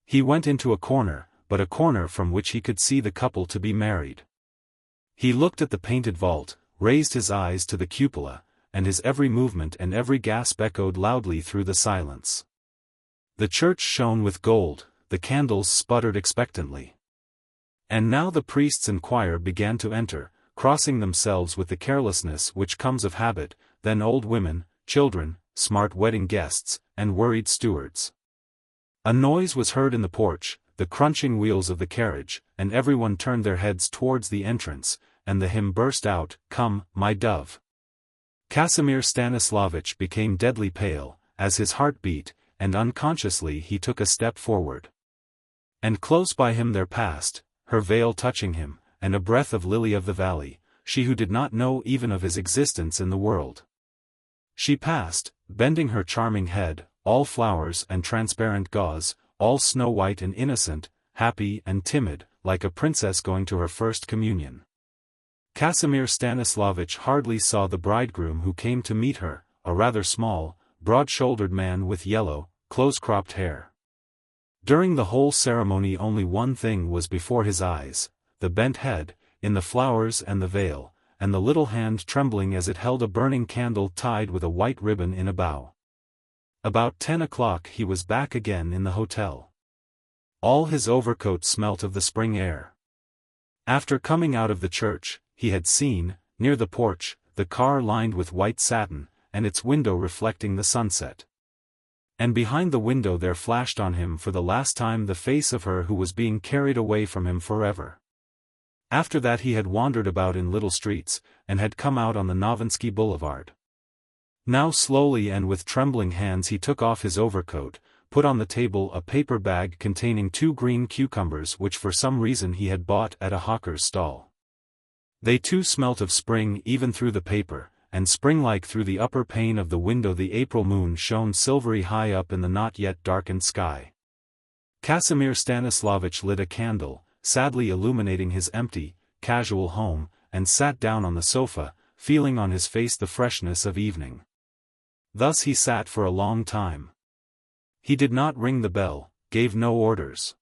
He went into a corner, but a corner from which he could see the couple to be married. He looked at the painted vault, raised his eyes to the cupola, and his every movement and every gasp echoed loudly through the silence. The church shone with gold, the candles sputtered expectantly. And now the priests and choir began to enter, crossing themselves with the carelessness which comes of habit, then old women, children, smart wedding guests, and worried stewards. A noise was heard in the porch, the crunching wheels of the carriage, and everyone turned their heads towards the entrance, and the hymn burst out, "Come, my dove." Kasimir Stanislavovitch became deadly pale, as his heart beat, and unconsciously he took a step forward. And close by him there passed, her veil touching him, and a breath of lily of the valley, she who did not know even of his existence in the world. She passed, bending her charming head, all flowers and transparent gauze, all snow-white and innocent, happy and timid, like a princess going to her first communion. Kasimir Stanislavovitch hardly saw the bridegroom who came to meet her, a rather small, broad-shouldered man with yellow, close-cropped hair. During the whole ceremony only one thing was before his eyes, the bent head, in the flowers and the veil, and the little hand trembling as it held a burning candle tied with a white ribbon in a bow. About 10 o'clock he was back again in the hotel. All his overcoat smelt of the spring air. After coming out of the church, he had seen, near the porch, the car lined with white satin, and its window reflecting the sunset. And behind the window there flashed on him for the last time the face of her who was being carried away from him forever. After that he had wandered about in little streets, and had come out on the Novinsky Boulevard. Now slowly and with trembling hands he took off his overcoat, put on the table a paper bag containing 2 green cucumbers which for some reason he had bought at a hawker's stall. They too smelt of spring even through the paper, and spring-like through the upper pane of the window the April moon shone silvery high up in the not yet darkened sky. Kasimir Stanislavovitch lit a candle, sadly illuminating his empty, casual home, and sat down on the sofa, feeling on his face the freshness of evening. Thus he sat for a long time. He did not ring the bell, gave no orders.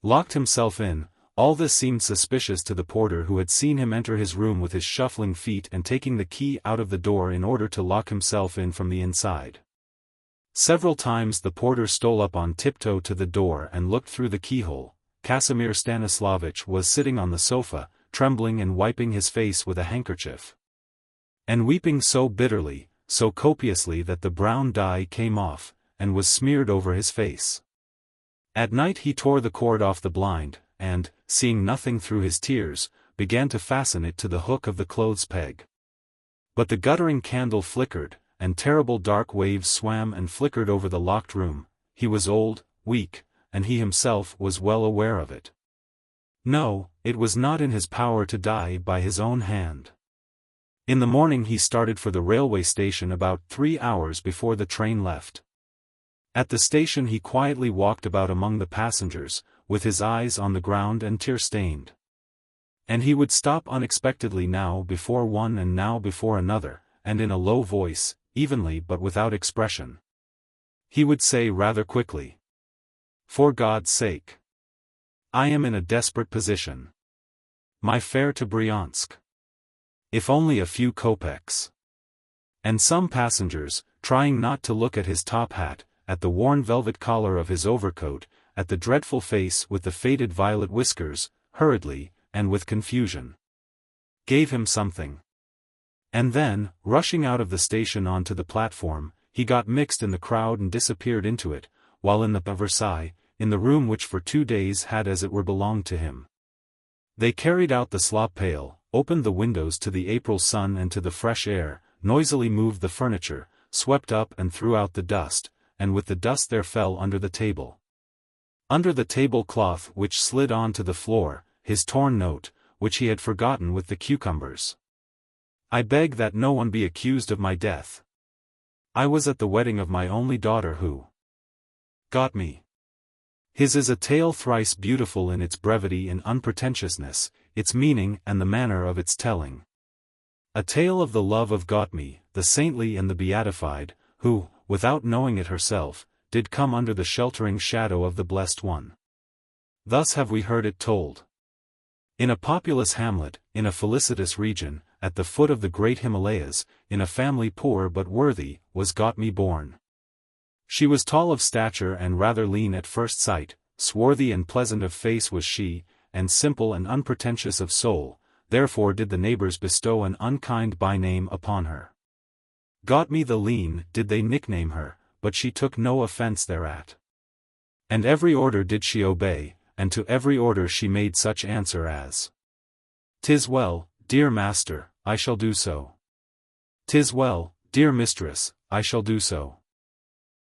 Locked himself in. All this seemed suspicious to the porter who had seen him enter his room with his shuffling feet and taking the key out of the door in order to lock himself in from the inside. Several times the porter stole up on tiptoe to the door and looked through the keyhole. Kasimir Stanislavovitch was sitting on the sofa, trembling and wiping his face with a handkerchief. And weeping so bitterly, so copiously that the brown dye came off, and was smeared over his face. At night he tore the cord off the blind, and, seeing nothing through his tears, began to fasten it to the hook of the clothes peg. But the guttering candle flickered, and terrible dark waves swam and flickered over the locked room. He was old, weak, and he himself was well aware of it. No, it was not in his power to die by his own hand. In the morning he started for the railway station about 3 hours before the train left. At the station he quietly walked about among the passengers, with his eyes on the ground and tear-stained. And he would stop unexpectedly now before one and now before another, and in a low voice, evenly but without expression. He would say rather quickly, "For God's sake. I am in a desperate position. My fare to Bryansk. If only a few kopecks." And some passengers, trying not to look at his top hat, at the worn velvet collar of his overcoat, at the dreadful face with the faded violet whiskers, hurriedly, and with confusion, gave him something. And then, rushing out of the station onto the platform, he got mixed in the crowd and disappeared into it, while in the Versailles, in the room which for 2 days had as it were belonged to him. They carried out the slop pail, opened the windows to the April sun and to the fresh air, noisily moved the furniture, swept up and threw out the dust, and with the dust there fell under the table. Under the tablecloth which slid on to the floor, his torn note, which he had forgotten with the cucumbers. "I beg that no one be accused of my death. I was at the wedding of my only daughter who got me." His is a tale thrice beautiful in its brevity and unpretentiousness, its meaning and the manner of its telling. A tale of the love of Gautami, the saintly and the beatified, who, without knowing it herself, did come under the sheltering shadow of the Blessed One. Thus have we heard it told. In a populous hamlet, in a felicitous region, at the foot of the great Himalayas, in a family poor but worthy, was Gautami born. She was tall of stature and rather lean at first sight, swarthy and pleasant of face was she, and simple and unpretentious of soul, therefore did the neighbors bestow an unkind by-name upon her. Gautami the Lean did they nickname her, but she took no offense thereat. And every order did she obey, and to every order she made such answer as, "'Tis well, dear master, I shall do so. 'Tis well, dear mistress, I shall do so.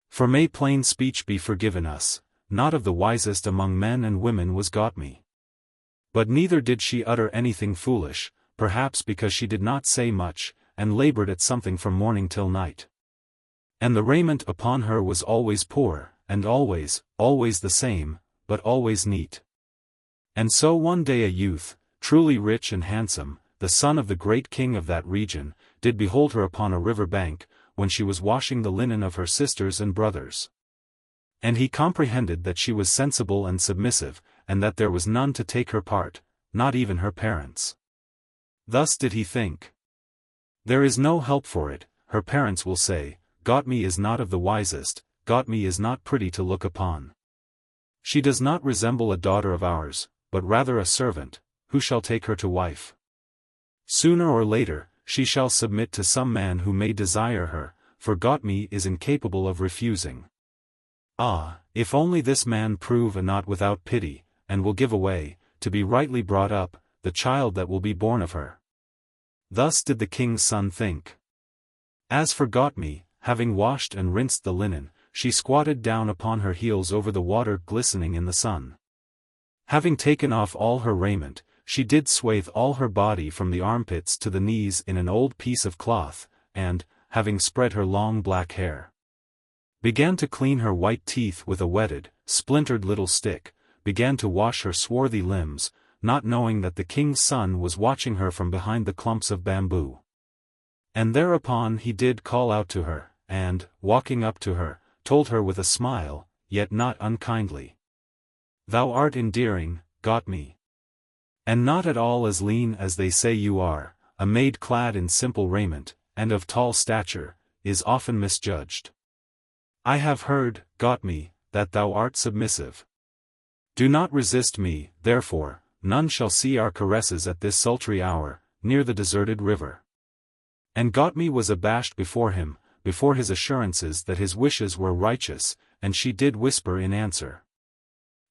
For may plain speech be forgiven us, not of the wisest among men and women was Gautami. But neither did she utter anything foolish, perhaps because she did not say much, and labored at something from morning till night. And the raiment upon her was always poor, and always the same, but always neat. And so one day a youth, truly rich and handsome, the son of the great king of that region, did behold her upon a river bank, when she was washing the linen of her sisters and brothers. And he comprehended that she was sensible and submissive, and that there was none to take her part, not even her parents. Thus did he think. There is no help for it, her parents will say, Gautami is not of the wisest, Gautami is not pretty to look upon. She does not resemble a daughter of ours, but rather a servant, who shall take her to wife? Sooner or later, she shall submit to some man who may desire her, for Gautami is incapable of refusing. Ah, if only this man prove a not without pity, and will give away, to be rightly brought up, the child that will be born of her. Thus did the king's son think. As for Gautami, having washed and rinsed the linen, she squatted down upon her heels over the water glistening in the sun. Having taken off all her raiment, she did swathe all her body from the armpits to the knees in an old piece of cloth, and, having spread her long black hair, began to clean her white teeth with a wetted, splintered little stick, began to wash her swarthy limbs, not knowing that the king's son was watching her from behind the clumps of bamboo. And thereupon he did call out to her, and, walking up to her, told her with a smile, yet not unkindly, "Thou art endearing, Gautami. And not at all as lean as they say you are, a maid clad in simple raiment, and of tall stature, is often misjudged. I have heard, Gautami, that thou art submissive. Do not resist me, therefore, none shall see our caresses at this sultry hour, near the deserted river." And Gautami was abashed before him, before his assurances that his wishes were righteous, and she did whisper in answer,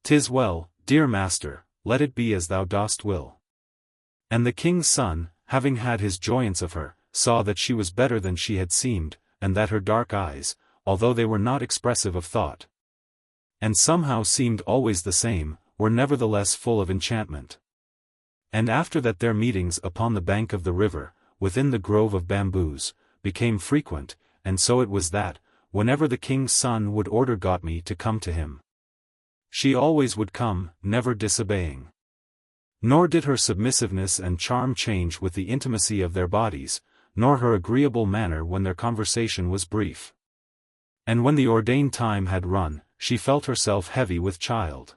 "'Tis well, dear master, let it be as thou dost will." And the king's son, having had his joyance of her, saw that she was better than she had seemed, and that her dark eyes, although they were not expressive of thought, and somehow seemed always the same, were nevertheless full of enchantment. And after that their meetings upon the bank of the river, within the grove of bamboos, became frequent, and so it was that, whenever the king's son would order Gautami to come to him, she always would come, never disobeying. Nor did her submissiveness and charm change with the intimacy of their bodies, nor her agreeable manner when their conversation was brief. And when the ordained time had run, she felt herself heavy with child.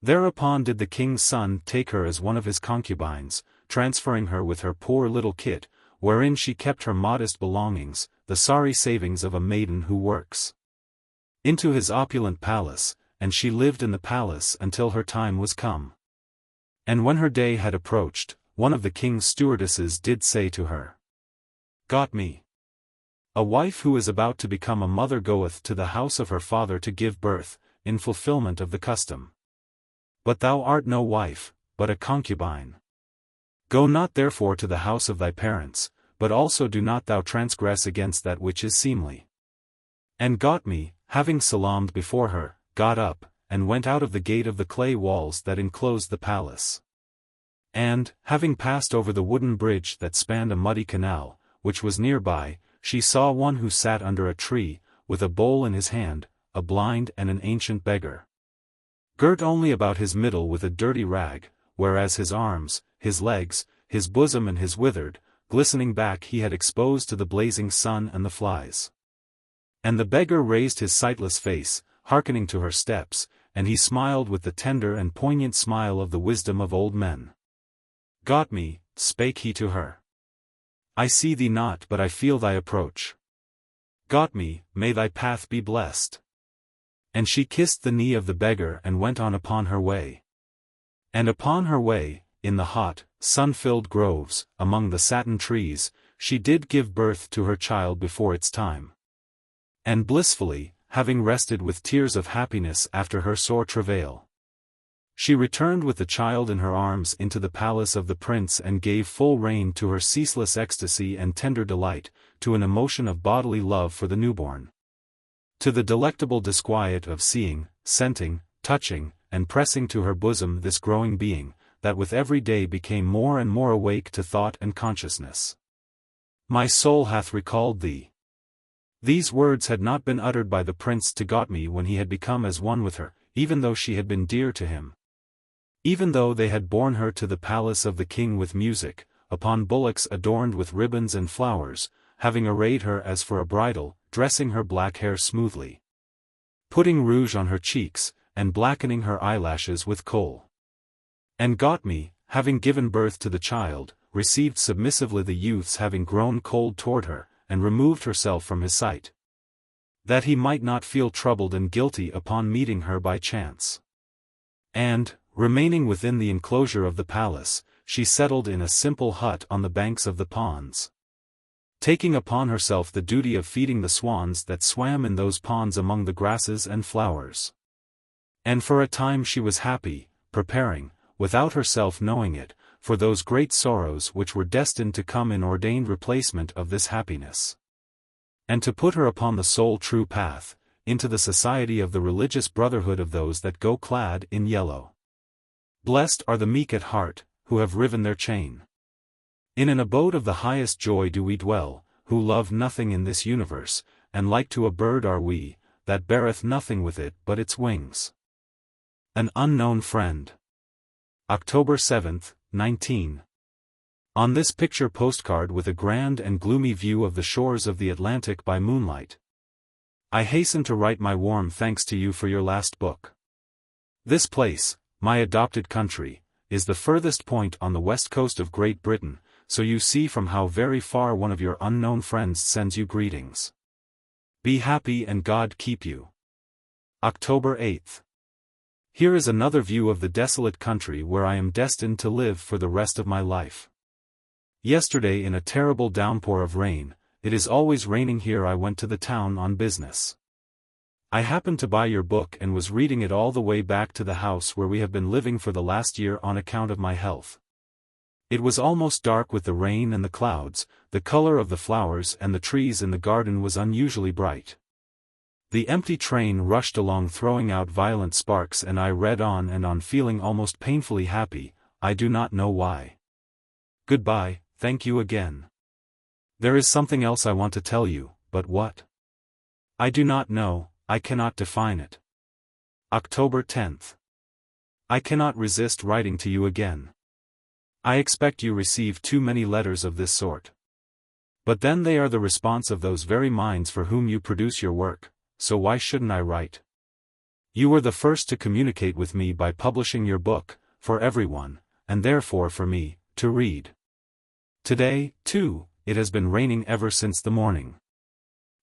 Thereupon did the king's son take her as one of his concubines, transferring her with her poor little kit, wherein she kept her modest belongings, the sorry savings of a maiden who works, into his opulent palace, and she lived in the palace until her time was come. And when her day had approached, one of the king's stewardesses did say to her, "Gautami, a wife who is about to become a mother goeth to the house of her father to give birth, in fulfillment of the custom. But thou art no wife, but a concubine. Go not therefore to the house of thy parents, but also do not thou transgress against that which is seemly." And Gautami, having salaamed before her, got up, and went out of the gate of the clay walls that enclosed the palace. And, having passed over the wooden bridge that spanned a muddy canal, which was near by, she saw one who sat under a tree, with a bowl in his hand, a blind and an ancient beggar, girt only about his middle with a dirty rag, whereas his arms, his legs, his bosom and his withered, glistening back he had exposed to the blazing sun and the flies. And the beggar raised his sightless face, hearkening to her steps, and he smiled with the tender and poignant smile of the wisdom of old men. "Gautami," spake he to her, "I see thee not but I feel thy approach. Gautami, may thy path be blessed." And she kissed the knee of the beggar and went on upon her way. And upon her way, in the hot, sun-filled groves, among the satin trees, she did give birth to her child before its time. And blissfully, having rested with tears of happiness after her sore travail, She returned with the child in her arms into the palace of the prince and gave full rein to her ceaseless ecstasy and tender delight, to an emotion of bodily love for the newborn. To the delectable disquiet of seeing, scenting, touching, and pressing to her bosom this growing being, that with every day became more and more awake to thought and consciousness. My soul hath recalled thee. These words had not been uttered by the prince to Gautami when he had become as one with her, even though she had been dear to him. Even though they had borne her to the palace of the king with music, upon bullocks adorned with ribbons and flowers, having arrayed her as for a bridal, dressing her black hair smoothly, putting rouge on her cheeks, and blackening her eyelashes with kohl. And Gautami, having given birth to the child, received submissively the youths having grown cold toward her, and removed herself from his sight, that he might not feel troubled and guilty upon meeting her by chance. And, remaining within the enclosure of the palace, she settled in a simple hut on the banks of the ponds, taking upon herself the duty of feeding the swans that swam in those ponds among the grasses and flowers. And for a time she was happy, preparing, without herself knowing it, for those great sorrows which were destined to come in ordained replacement of this happiness, and to put her upon the sole true path, into the society of the religious brotherhood of those that go clad in yellow. Blessed are the meek at heart, who have riven their chain. In an abode of the highest joy do we dwell, who love nothing in this universe, and like to a bird are we, that beareth nothing with it but its wings. An unknown friend. October 7th, 19. On this picture postcard with a grand and gloomy view of the shores of the Atlantic by moonlight, I hasten to write my warm thanks to you for your last book. This place, my adopted country, is the furthest point on the west coast of Great Britain, so you see from how very far one of your unknown friends sends you greetings. Be happy and God keep you. October 8th. Here is another view of the desolate country where I am destined to live for the rest of my life. Yesterday in a terrible downpour of rain, it is always raining here, I went to the town on business. I happened to buy your book and was reading it all the way back to the house where we have been living for the last year on account of my health. It was almost dark with the rain and the clouds, the color of the flowers and the trees in the garden was unusually bright. The empty train rushed along throwing out violent sparks and I read on and on feeling almost painfully happy, I do not know why. Goodbye, thank you again. There is something else I want to tell you, but what? I do not know. I cannot define it. October 10th. I cannot resist writing to you again. I expect you receive too many letters of this sort. But then they are the response of those very minds for whom you produce your work, so why shouldn't I write? You were the first to communicate with me by publishing your book, for everyone, and therefore for me, to read. Today, too, it has been raining ever since the morning.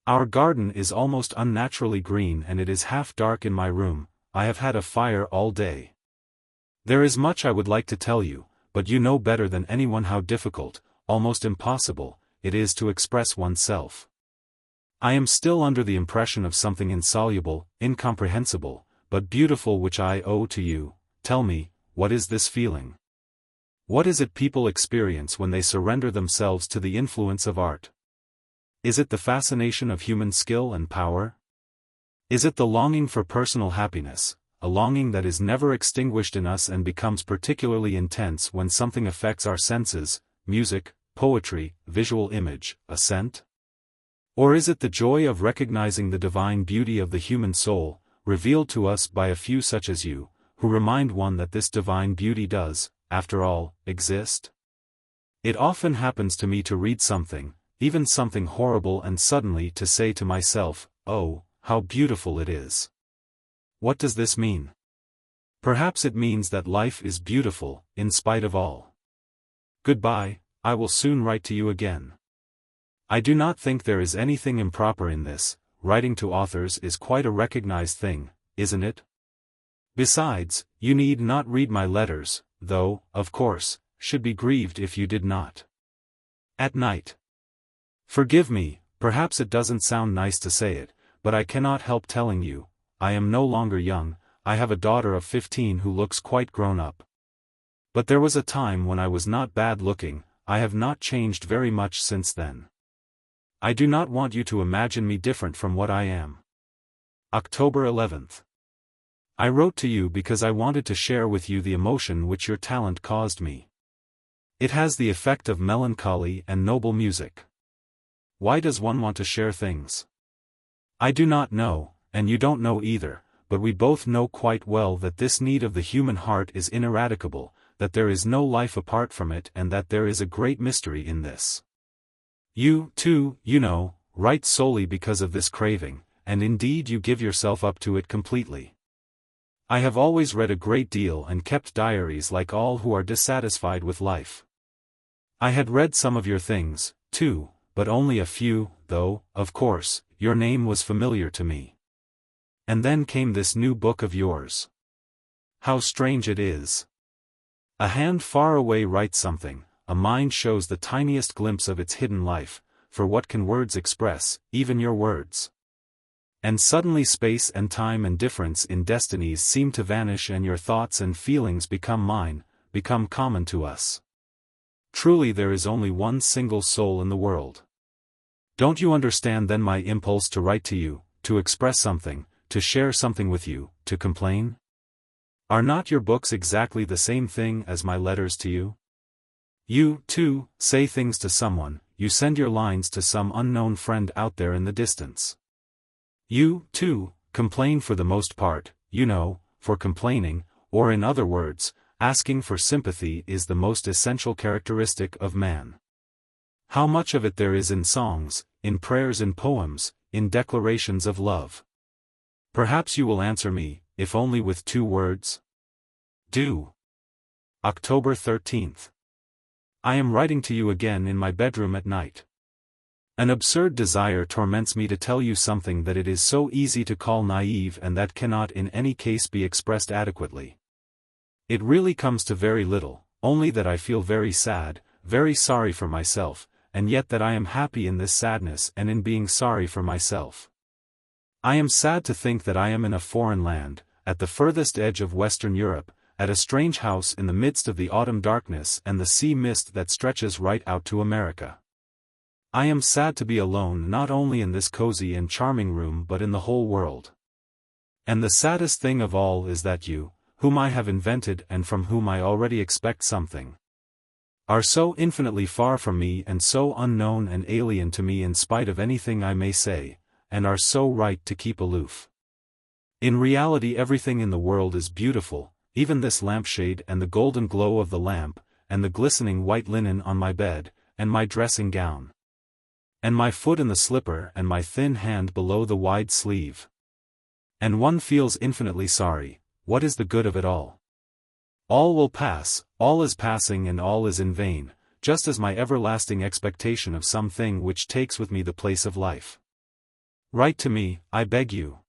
Our garden is almost unnaturally green and it is half dark in my room, I have had a fire all day. There is much I would like to tell you, but you know better than anyone how difficult, almost impossible, it is to express oneself. I am still under the impression of something insoluble, incomprehensible, but beautiful which I owe to you. Tell me, what is this feeling? What is it people experience when they surrender themselves to the influence of art? Is it the fascination of human skill and power? Is it the longing for personal happiness, a longing that is never extinguished in us and becomes particularly intense when something affects our senses, music, poetry, visual image, a scent? Or is it the joy of recognizing the divine beauty of the human soul, revealed to us by a few such as you, who remind one that this divine beauty does, after all, exist? It often happens to me to read something, even something horrible, and suddenly to say to myself, oh, how beautiful it is. What does this mean? Perhaps it means that life is beautiful, in spite of all. Goodbye, I will soon write to you again. I do not think there is anything improper in this, writing to authors is quite a recognized thing, isn't it? Besides, you need not read my letters, though, of course, should be grieved if you did not. At night. Forgive me, perhaps it doesn't sound nice to say it, but I cannot help telling you, I am no longer young, I have a daughter of 15 who looks quite grown up. But there was a time when I was not bad looking. I have not changed very much since then. I do not want you to imagine me different from what I am. October 11th. I wrote to you because I wanted to share with you the emotion which your talent caused me. It has the effect of melancholy and noble music. Why does one want to share things? I do not know, and you don't know either, but we both know quite well that this need of the human heart is ineradicable, that there is no life apart from it, and that there is a great mystery in this. You, too, you know, write solely because of this craving, and indeed you give yourself up to it completely. I have always read a great deal and kept diaries like all who are dissatisfied with life. I had read some of your things, too, but only a few, though, of course, your name was familiar to me. And then came this new book of yours. How strange it is. A hand far away writes something, a mind shows the tiniest glimpse of its hidden life, for what can words express, even your words? And suddenly space and time and difference in destinies seem to vanish, and your thoughts and feelings become mine, become common to us. Truly there is only one single soul in the world. Don't you understand then my impulse to write to you, to express something, to share something with you, to complain? Are not your books exactly the same thing as my letters to you? You, too, say things to someone, you send your lines to some unknown friend out there in the distance. You, too, complain for the most part, you know, for complaining, or in other words, asking for sympathy is the most essential characteristic of man. How much of it there is in songs, in prayers and poems, in declarations of love. Perhaps you will answer me, if only with 2 words. Do. October 13th. I am writing to you again in my bedroom at night. An absurd desire torments me to tell you something that it is so easy to call naive and that cannot in any case be expressed adequately. It really comes to very little, only that I feel very sad, very sorry for myself, and yet that I am happy in this sadness and in being sorry for myself. I am sad to think that I am in a foreign land, at the furthest edge of Western Europe, at a strange house in the midst of the autumn darkness and the sea mist that stretches right out to America. I am sad to be alone not only in this cozy and charming room but in the whole world. And the saddest thing of all is that you, whom I have invented and from whom I already expect something, are so infinitely far from me and so unknown and alien to me in spite of anything I may say, and are so right to keep aloof. In reality everything in the world is beautiful, even this lampshade and the golden glow of the lamp, and the glistening white linen on my bed, and my dressing gown. And my foot in the slipper and my thin hand below the wide sleeve. And one feels infinitely sorry, what is the good of it all? All will pass, all is passing and all is in vain, just as my everlasting expectation of something which takes with me the place of life. Write to me, I beg you.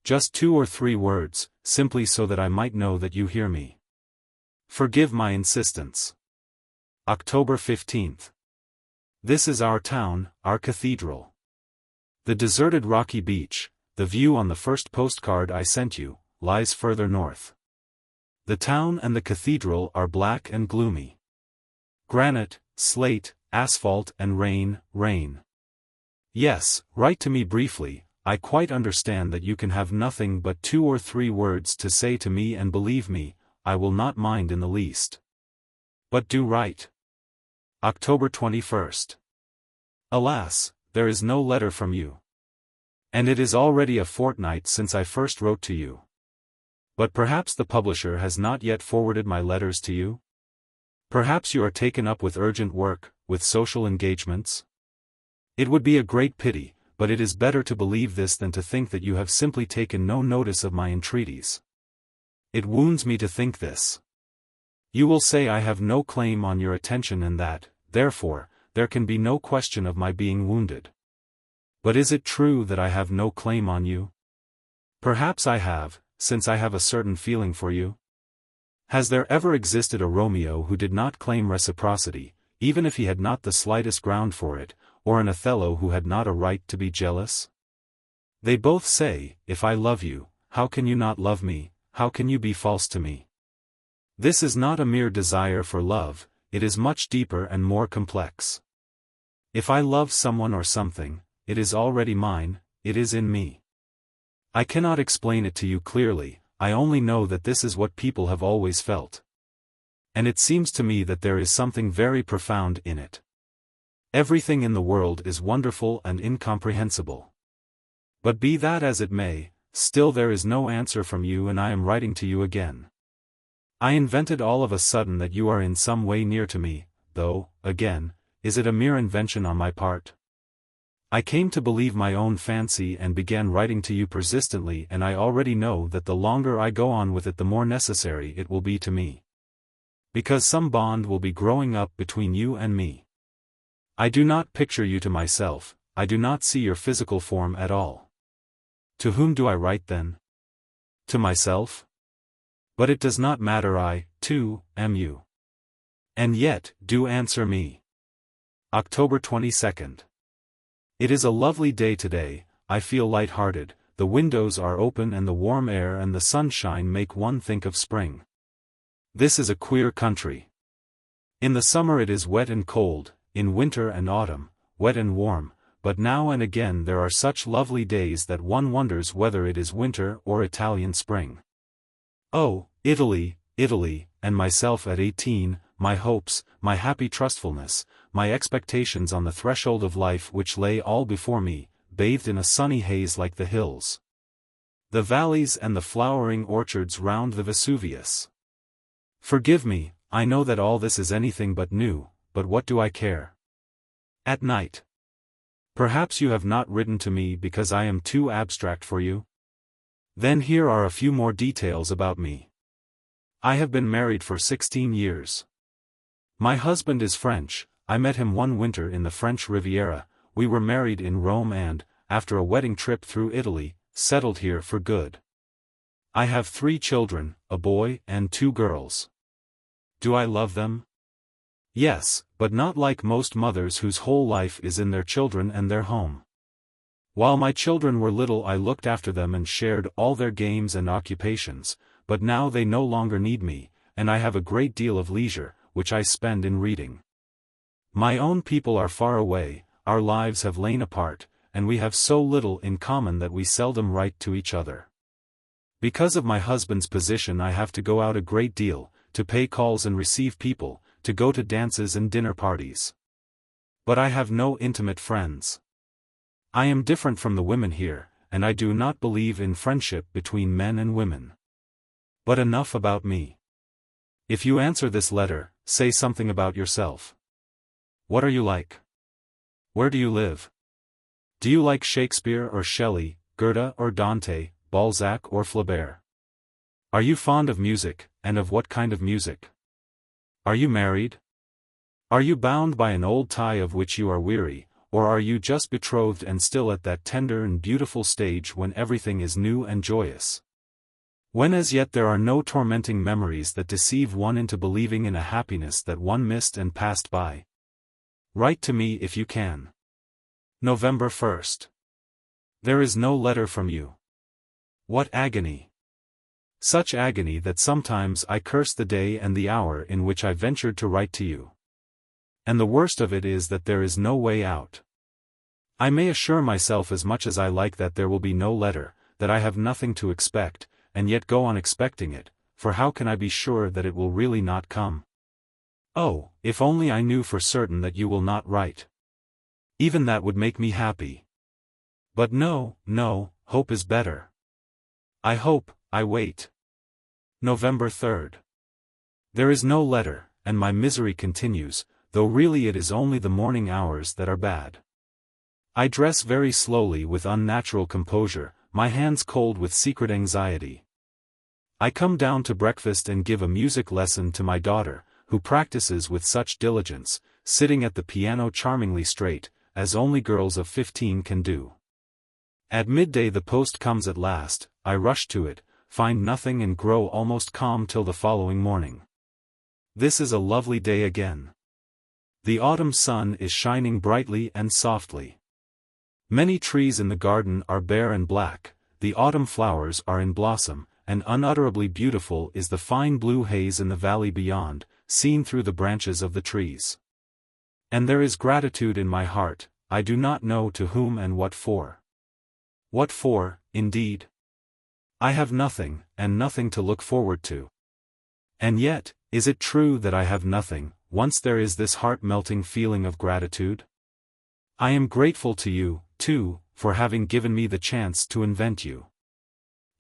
Just 2 or 3 words, simply so that I might know that you hear me. Forgive my insistence. October 15th. This is our town, our cathedral. The deserted rocky beach, the view on the first postcard I sent you, lies further north. The town and the cathedral are black and gloomy. Granite, slate, asphalt and rain, rain. Yes, write to me briefly. I quite understand that you can have nothing but 2 or 3 words to say to me, and believe me, I will not mind in the least. But do write. October 21st. Alas, there is no letter from you. And it is already a fortnight since I first wrote to you. But perhaps the publisher has not yet forwarded my letters to you? Perhaps you are taken up with urgent work, with social engagements? It would be a great pity, but it is better to believe this than to think that you have simply taken no notice of my entreaties. It wounds me to think this. You will say I have no claim on your attention and that, therefore, there can be no question of my being wounded. But is it true that I have no claim on you? Perhaps I have, since I have a certain feeling for you. Has there ever existed a Romeo who did not claim reciprocity, even if he had not the slightest ground for it, or an Othello who had not a right to be jealous? They both say, if I love you, how can you not love me, how can you be false to me? This is not a mere desire for love, it is much deeper and more complex. If I love someone or something, it is already mine, it is in me. I cannot explain it to you clearly, I only know that this is what people have always felt. And it seems to me that there is something very profound in it. Everything in the world is wonderful and incomprehensible. But be that as it may, still there is no answer from you and I am writing to you again. I invented all of a sudden that you are in some way near to me, though, again, is it a mere invention on my part? I came to believe my own fancy and began writing to you persistently, and I already know that the longer I go on with it the more necessary it will be to me. Because some bond will be growing up between you and me. I do not picture you to myself, I do not see your physical form at all. To whom do I write then? To myself? But it does not matter, I, too, am you. And yet, do answer me. October 22nd. It is a lovely day today, I feel light-hearted, the windows are open and the warm air and the sunshine make one think of spring. This is a queer country. In the summer it is wet and cold, in winter and autumn, wet and warm, but now and again there are such lovely days that one wonders whether it is winter or Italian spring. Oh, Italy, Italy, and myself at 18, my hopes, my happy trustfulness, my expectations on the threshold of life which lay all before me, bathed in a sunny haze like the hills. The valleys and the flowering orchards round the Vesuvius. Forgive me, I know that all this is anything but new, but what do I care? At night. Perhaps you have not written to me because I am too abstract for you? Then here are a few more details about me. I have been married for 16 years. My husband is French, I met him one winter in the French Riviera, we were married in Rome and, after a wedding trip through Italy, settled here for good. I have 3 children, a boy and 2 girls. Do I love them? Yes, but not like most mothers whose whole life is in their children and their home. While my children were little I looked after them and shared all their games and occupations, but now they no longer need me, and I have a great deal of leisure, which I spend in reading. My own people are far away, our lives have lain apart, and we have so little in common that we seldom write to each other. Because of my husband's position I have to go out a great deal, to pay calls and receive people, to go to dances and dinner parties. But I have no intimate friends. I am different from the women here, and I do not believe in friendship between men and women. But enough about me. If you answer this letter, say something about yourself. What are you like? Where do you live? Do you like Shakespeare or Shelley, Goethe or Dante, Balzac or Flaubert? Are you fond of music, and of what kind of music? Are you married? Are you bound by an old tie of which you are weary, or are you just betrothed and still at that tender and beautiful stage when everything is new and joyous? When as yet there are no tormenting memories that deceive one into believing in a happiness that one missed and passed by? Write to me if you can. November 1st. There is no letter from you. What agony! Such agony that sometimes I curse the day and the hour in which I ventured to write to you. And the worst of it is that there is no way out. I may assure myself as much as I like that there will be no letter, that I have nothing to expect, and yet go on expecting it, for how can I be sure that it will really not come? Oh, if only I knew for certain that you will not write. Even that would make me happy. But no, no, hope is better. I hope, I wait. November 3rd. There is no letter, and my misery continues, though really it is only the morning hours that are bad. I dress very slowly with unnatural composure, my hands cold with secret anxiety. I come down to breakfast and give a music lesson to my daughter, who practices with such diligence, sitting at the piano charmingly straight, as only girls of 15 can do. At midday the post comes at last, I rush to it, find nothing and grow almost calm till the following morning. This is a lovely day again. The autumn sun is shining brightly and softly. Many trees in the garden are bare and black, the autumn flowers are in blossom, and unutterably beautiful is the fine blue haze in the valley beyond, seen through the branches of the trees. And there is gratitude in my heart, I do not know to whom and what for. What for, indeed? I have nothing, and nothing to look forward to. And yet, is it true that I have nothing, once there is this heart-melting feeling of gratitude? I am grateful to you, too, for having given me the chance to invent you.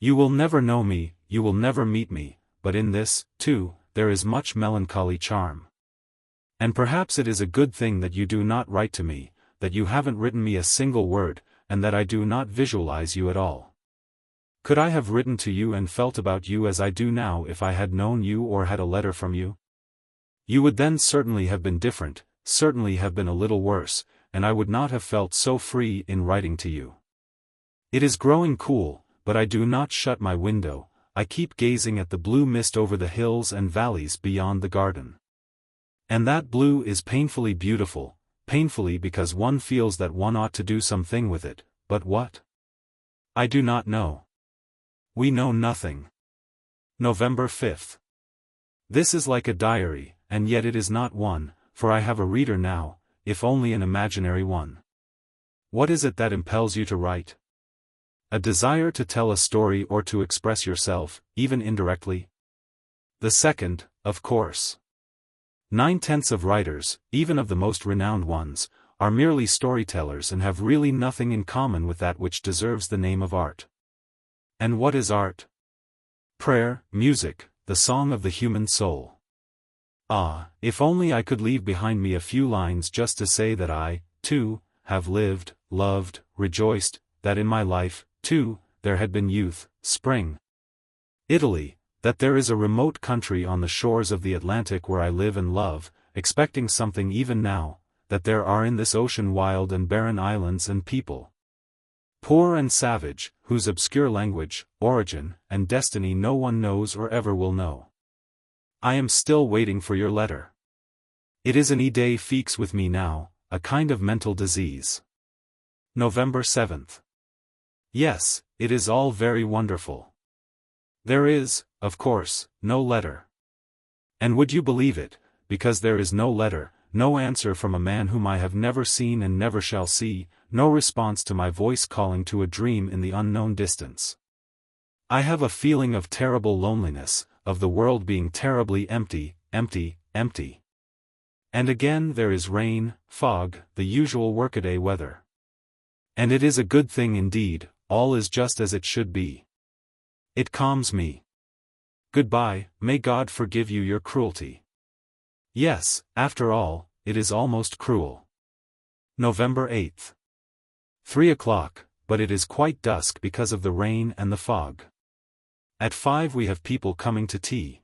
You will never know me, you will never meet me, but in this, too, there is much melancholy charm. And perhaps it is a good thing that you do not write to me, that you haven't written me a single word, and that I do not visualize you at all. Could I have written to you and felt about you as I do now if I had known you or had a letter from you? You would then certainly have been different, certainly have been a little worse, and I would not have felt so free in writing to you. It is growing cool, but I do not shut my window, I keep gazing at the blue mist over the hills and valleys beyond the garden. And that blue is painfully beautiful, painfully because one feels that one ought to do something with it, but what? I do not know. We know nothing. November 5th. This is like a diary, and yet it is not one, for I have a reader now, if only an imaginary one. What is it that impels you to write? A desire to tell a story or to express yourself, even indirectly? The second, of course. 9/10 of writers, even of the most renowned ones, are merely storytellers and have really nothing in common with that which deserves the name of art. And what is art? Prayer, music, the song of the human soul. Ah, if only I could leave behind me a few lines just to say that I, too, have lived, loved, rejoiced, that in my life, too, there had been youth, spring. Italy, that there is a remote country on the shores of the Atlantic where I live and love, expecting something even now, that there are in this ocean wild and barren islands and people, poor and savage, whose obscure language, origin, and destiny no one knows or ever will know. I am still waiting for your letter. It is an idée fixe with me now, a kind of mental disease. November 7th. Yes, it is all very wonderful. There is, of course, no letter. And would you believe it, because there is no letter, no answer from a man whom I have never seen and never shall see, no response to my voice calling to a dream in the unknown distance. I have a feeling of terrible loneliness, of the world being terribly empty, empty, empty. And again there is rain, fog, the usual workaday weather. And it is a good thing indeed, all is just as it should be. It calms me. Goodbye, may God forgive you your cruelty. Yes, after all, it is almost cruel. November 8th. 3 o'clock, but it is quite dusk because of the rain and the fog. At 5 we have people coming to tea.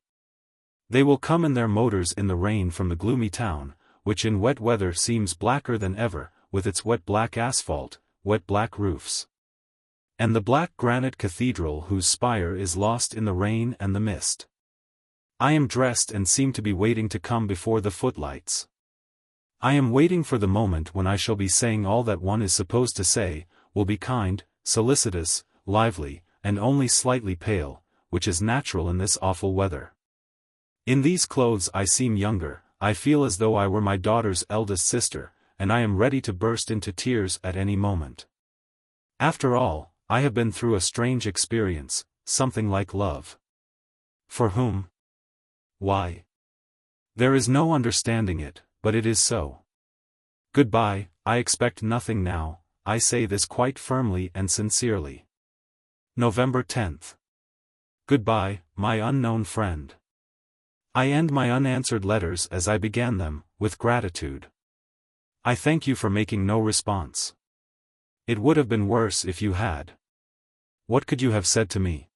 They will come in their motors in the rain from the gloomy town, which in wet weather seems blacker than ever, with its wet black asphalt, wet black roofs, and the black granite cathedral whose spire is lost in the rain and the mist. I am dressed and seem to be waiting to come before the footlights. I am waiting for the moment when I shall be saying all that one is supposed to say, will be kind, solicitous, lively, and only slightly pale, which is natural in this awful weather. In these clothes I seem younger, I feel as though I were my daughter's eldest sister, and I am ready to burst into tears at any moment. After all, I have been through a strange experience, something like love. For whom? Why? There is no understanding it, but it is so. Goodbye, I expect nothing now, I say this quite firmly and sincerely. November 10th. Goodbye, my unknown friend. I end my unanswered letters as I began them, with gratitude. I thank you for making no response. It would have been worse if you had. What could you have said to me?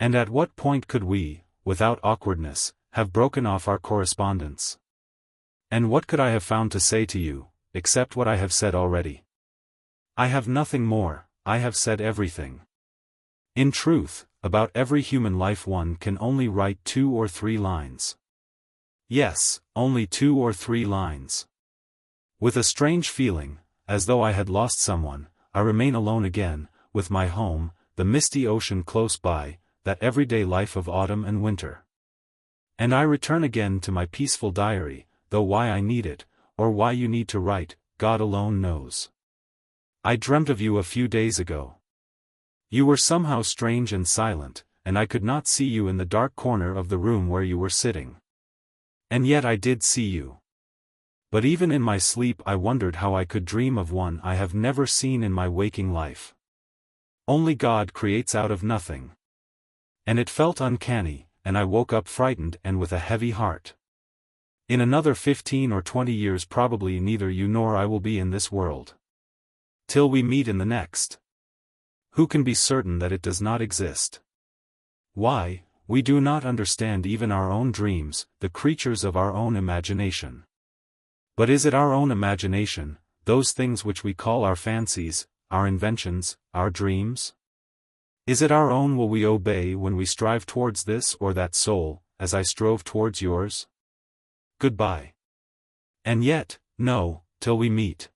And at what point could we, without awkwardness, have broken off our correspondence? And what could I have found to say to you, except what I have said already? I have nothing more, I have said everything. In truth, about every human life one can only write 2 or 3 lines. Yes, only 2 or 3 lines. With a strange feeling, as though I had lost someone, I remain alone again, with my home, the misty ocean close by, that everyday life of autumn and winter. And I return again to my peaceful diary, though why I need it, or why you need to write, God alone knows. I dreamt of you a few days ago. You were somehow strange and silent, and I could not see you in the dark corner of the room where you were sitting. And yet I did see you. But even in my sleep I wondered how I could dream of one I have never seen in my waking life. Only God creates out of nothing. And it felt uncanny, and I woke up frightened and with a heavy heart. In another 15 or 20 years probably neither you nor I will be in this world. Till we meet in the next. Who can be certain that it does not exist? Why, we do not understand even our own dreams, the creatures of our own imagination. But is it our own imagination, those things which we call our fancies, our inventions, our dreams? Is it our own will we obey when we strive towards this or that soul, as I strove towards yours? Goodbye. And yet, no, till we meet.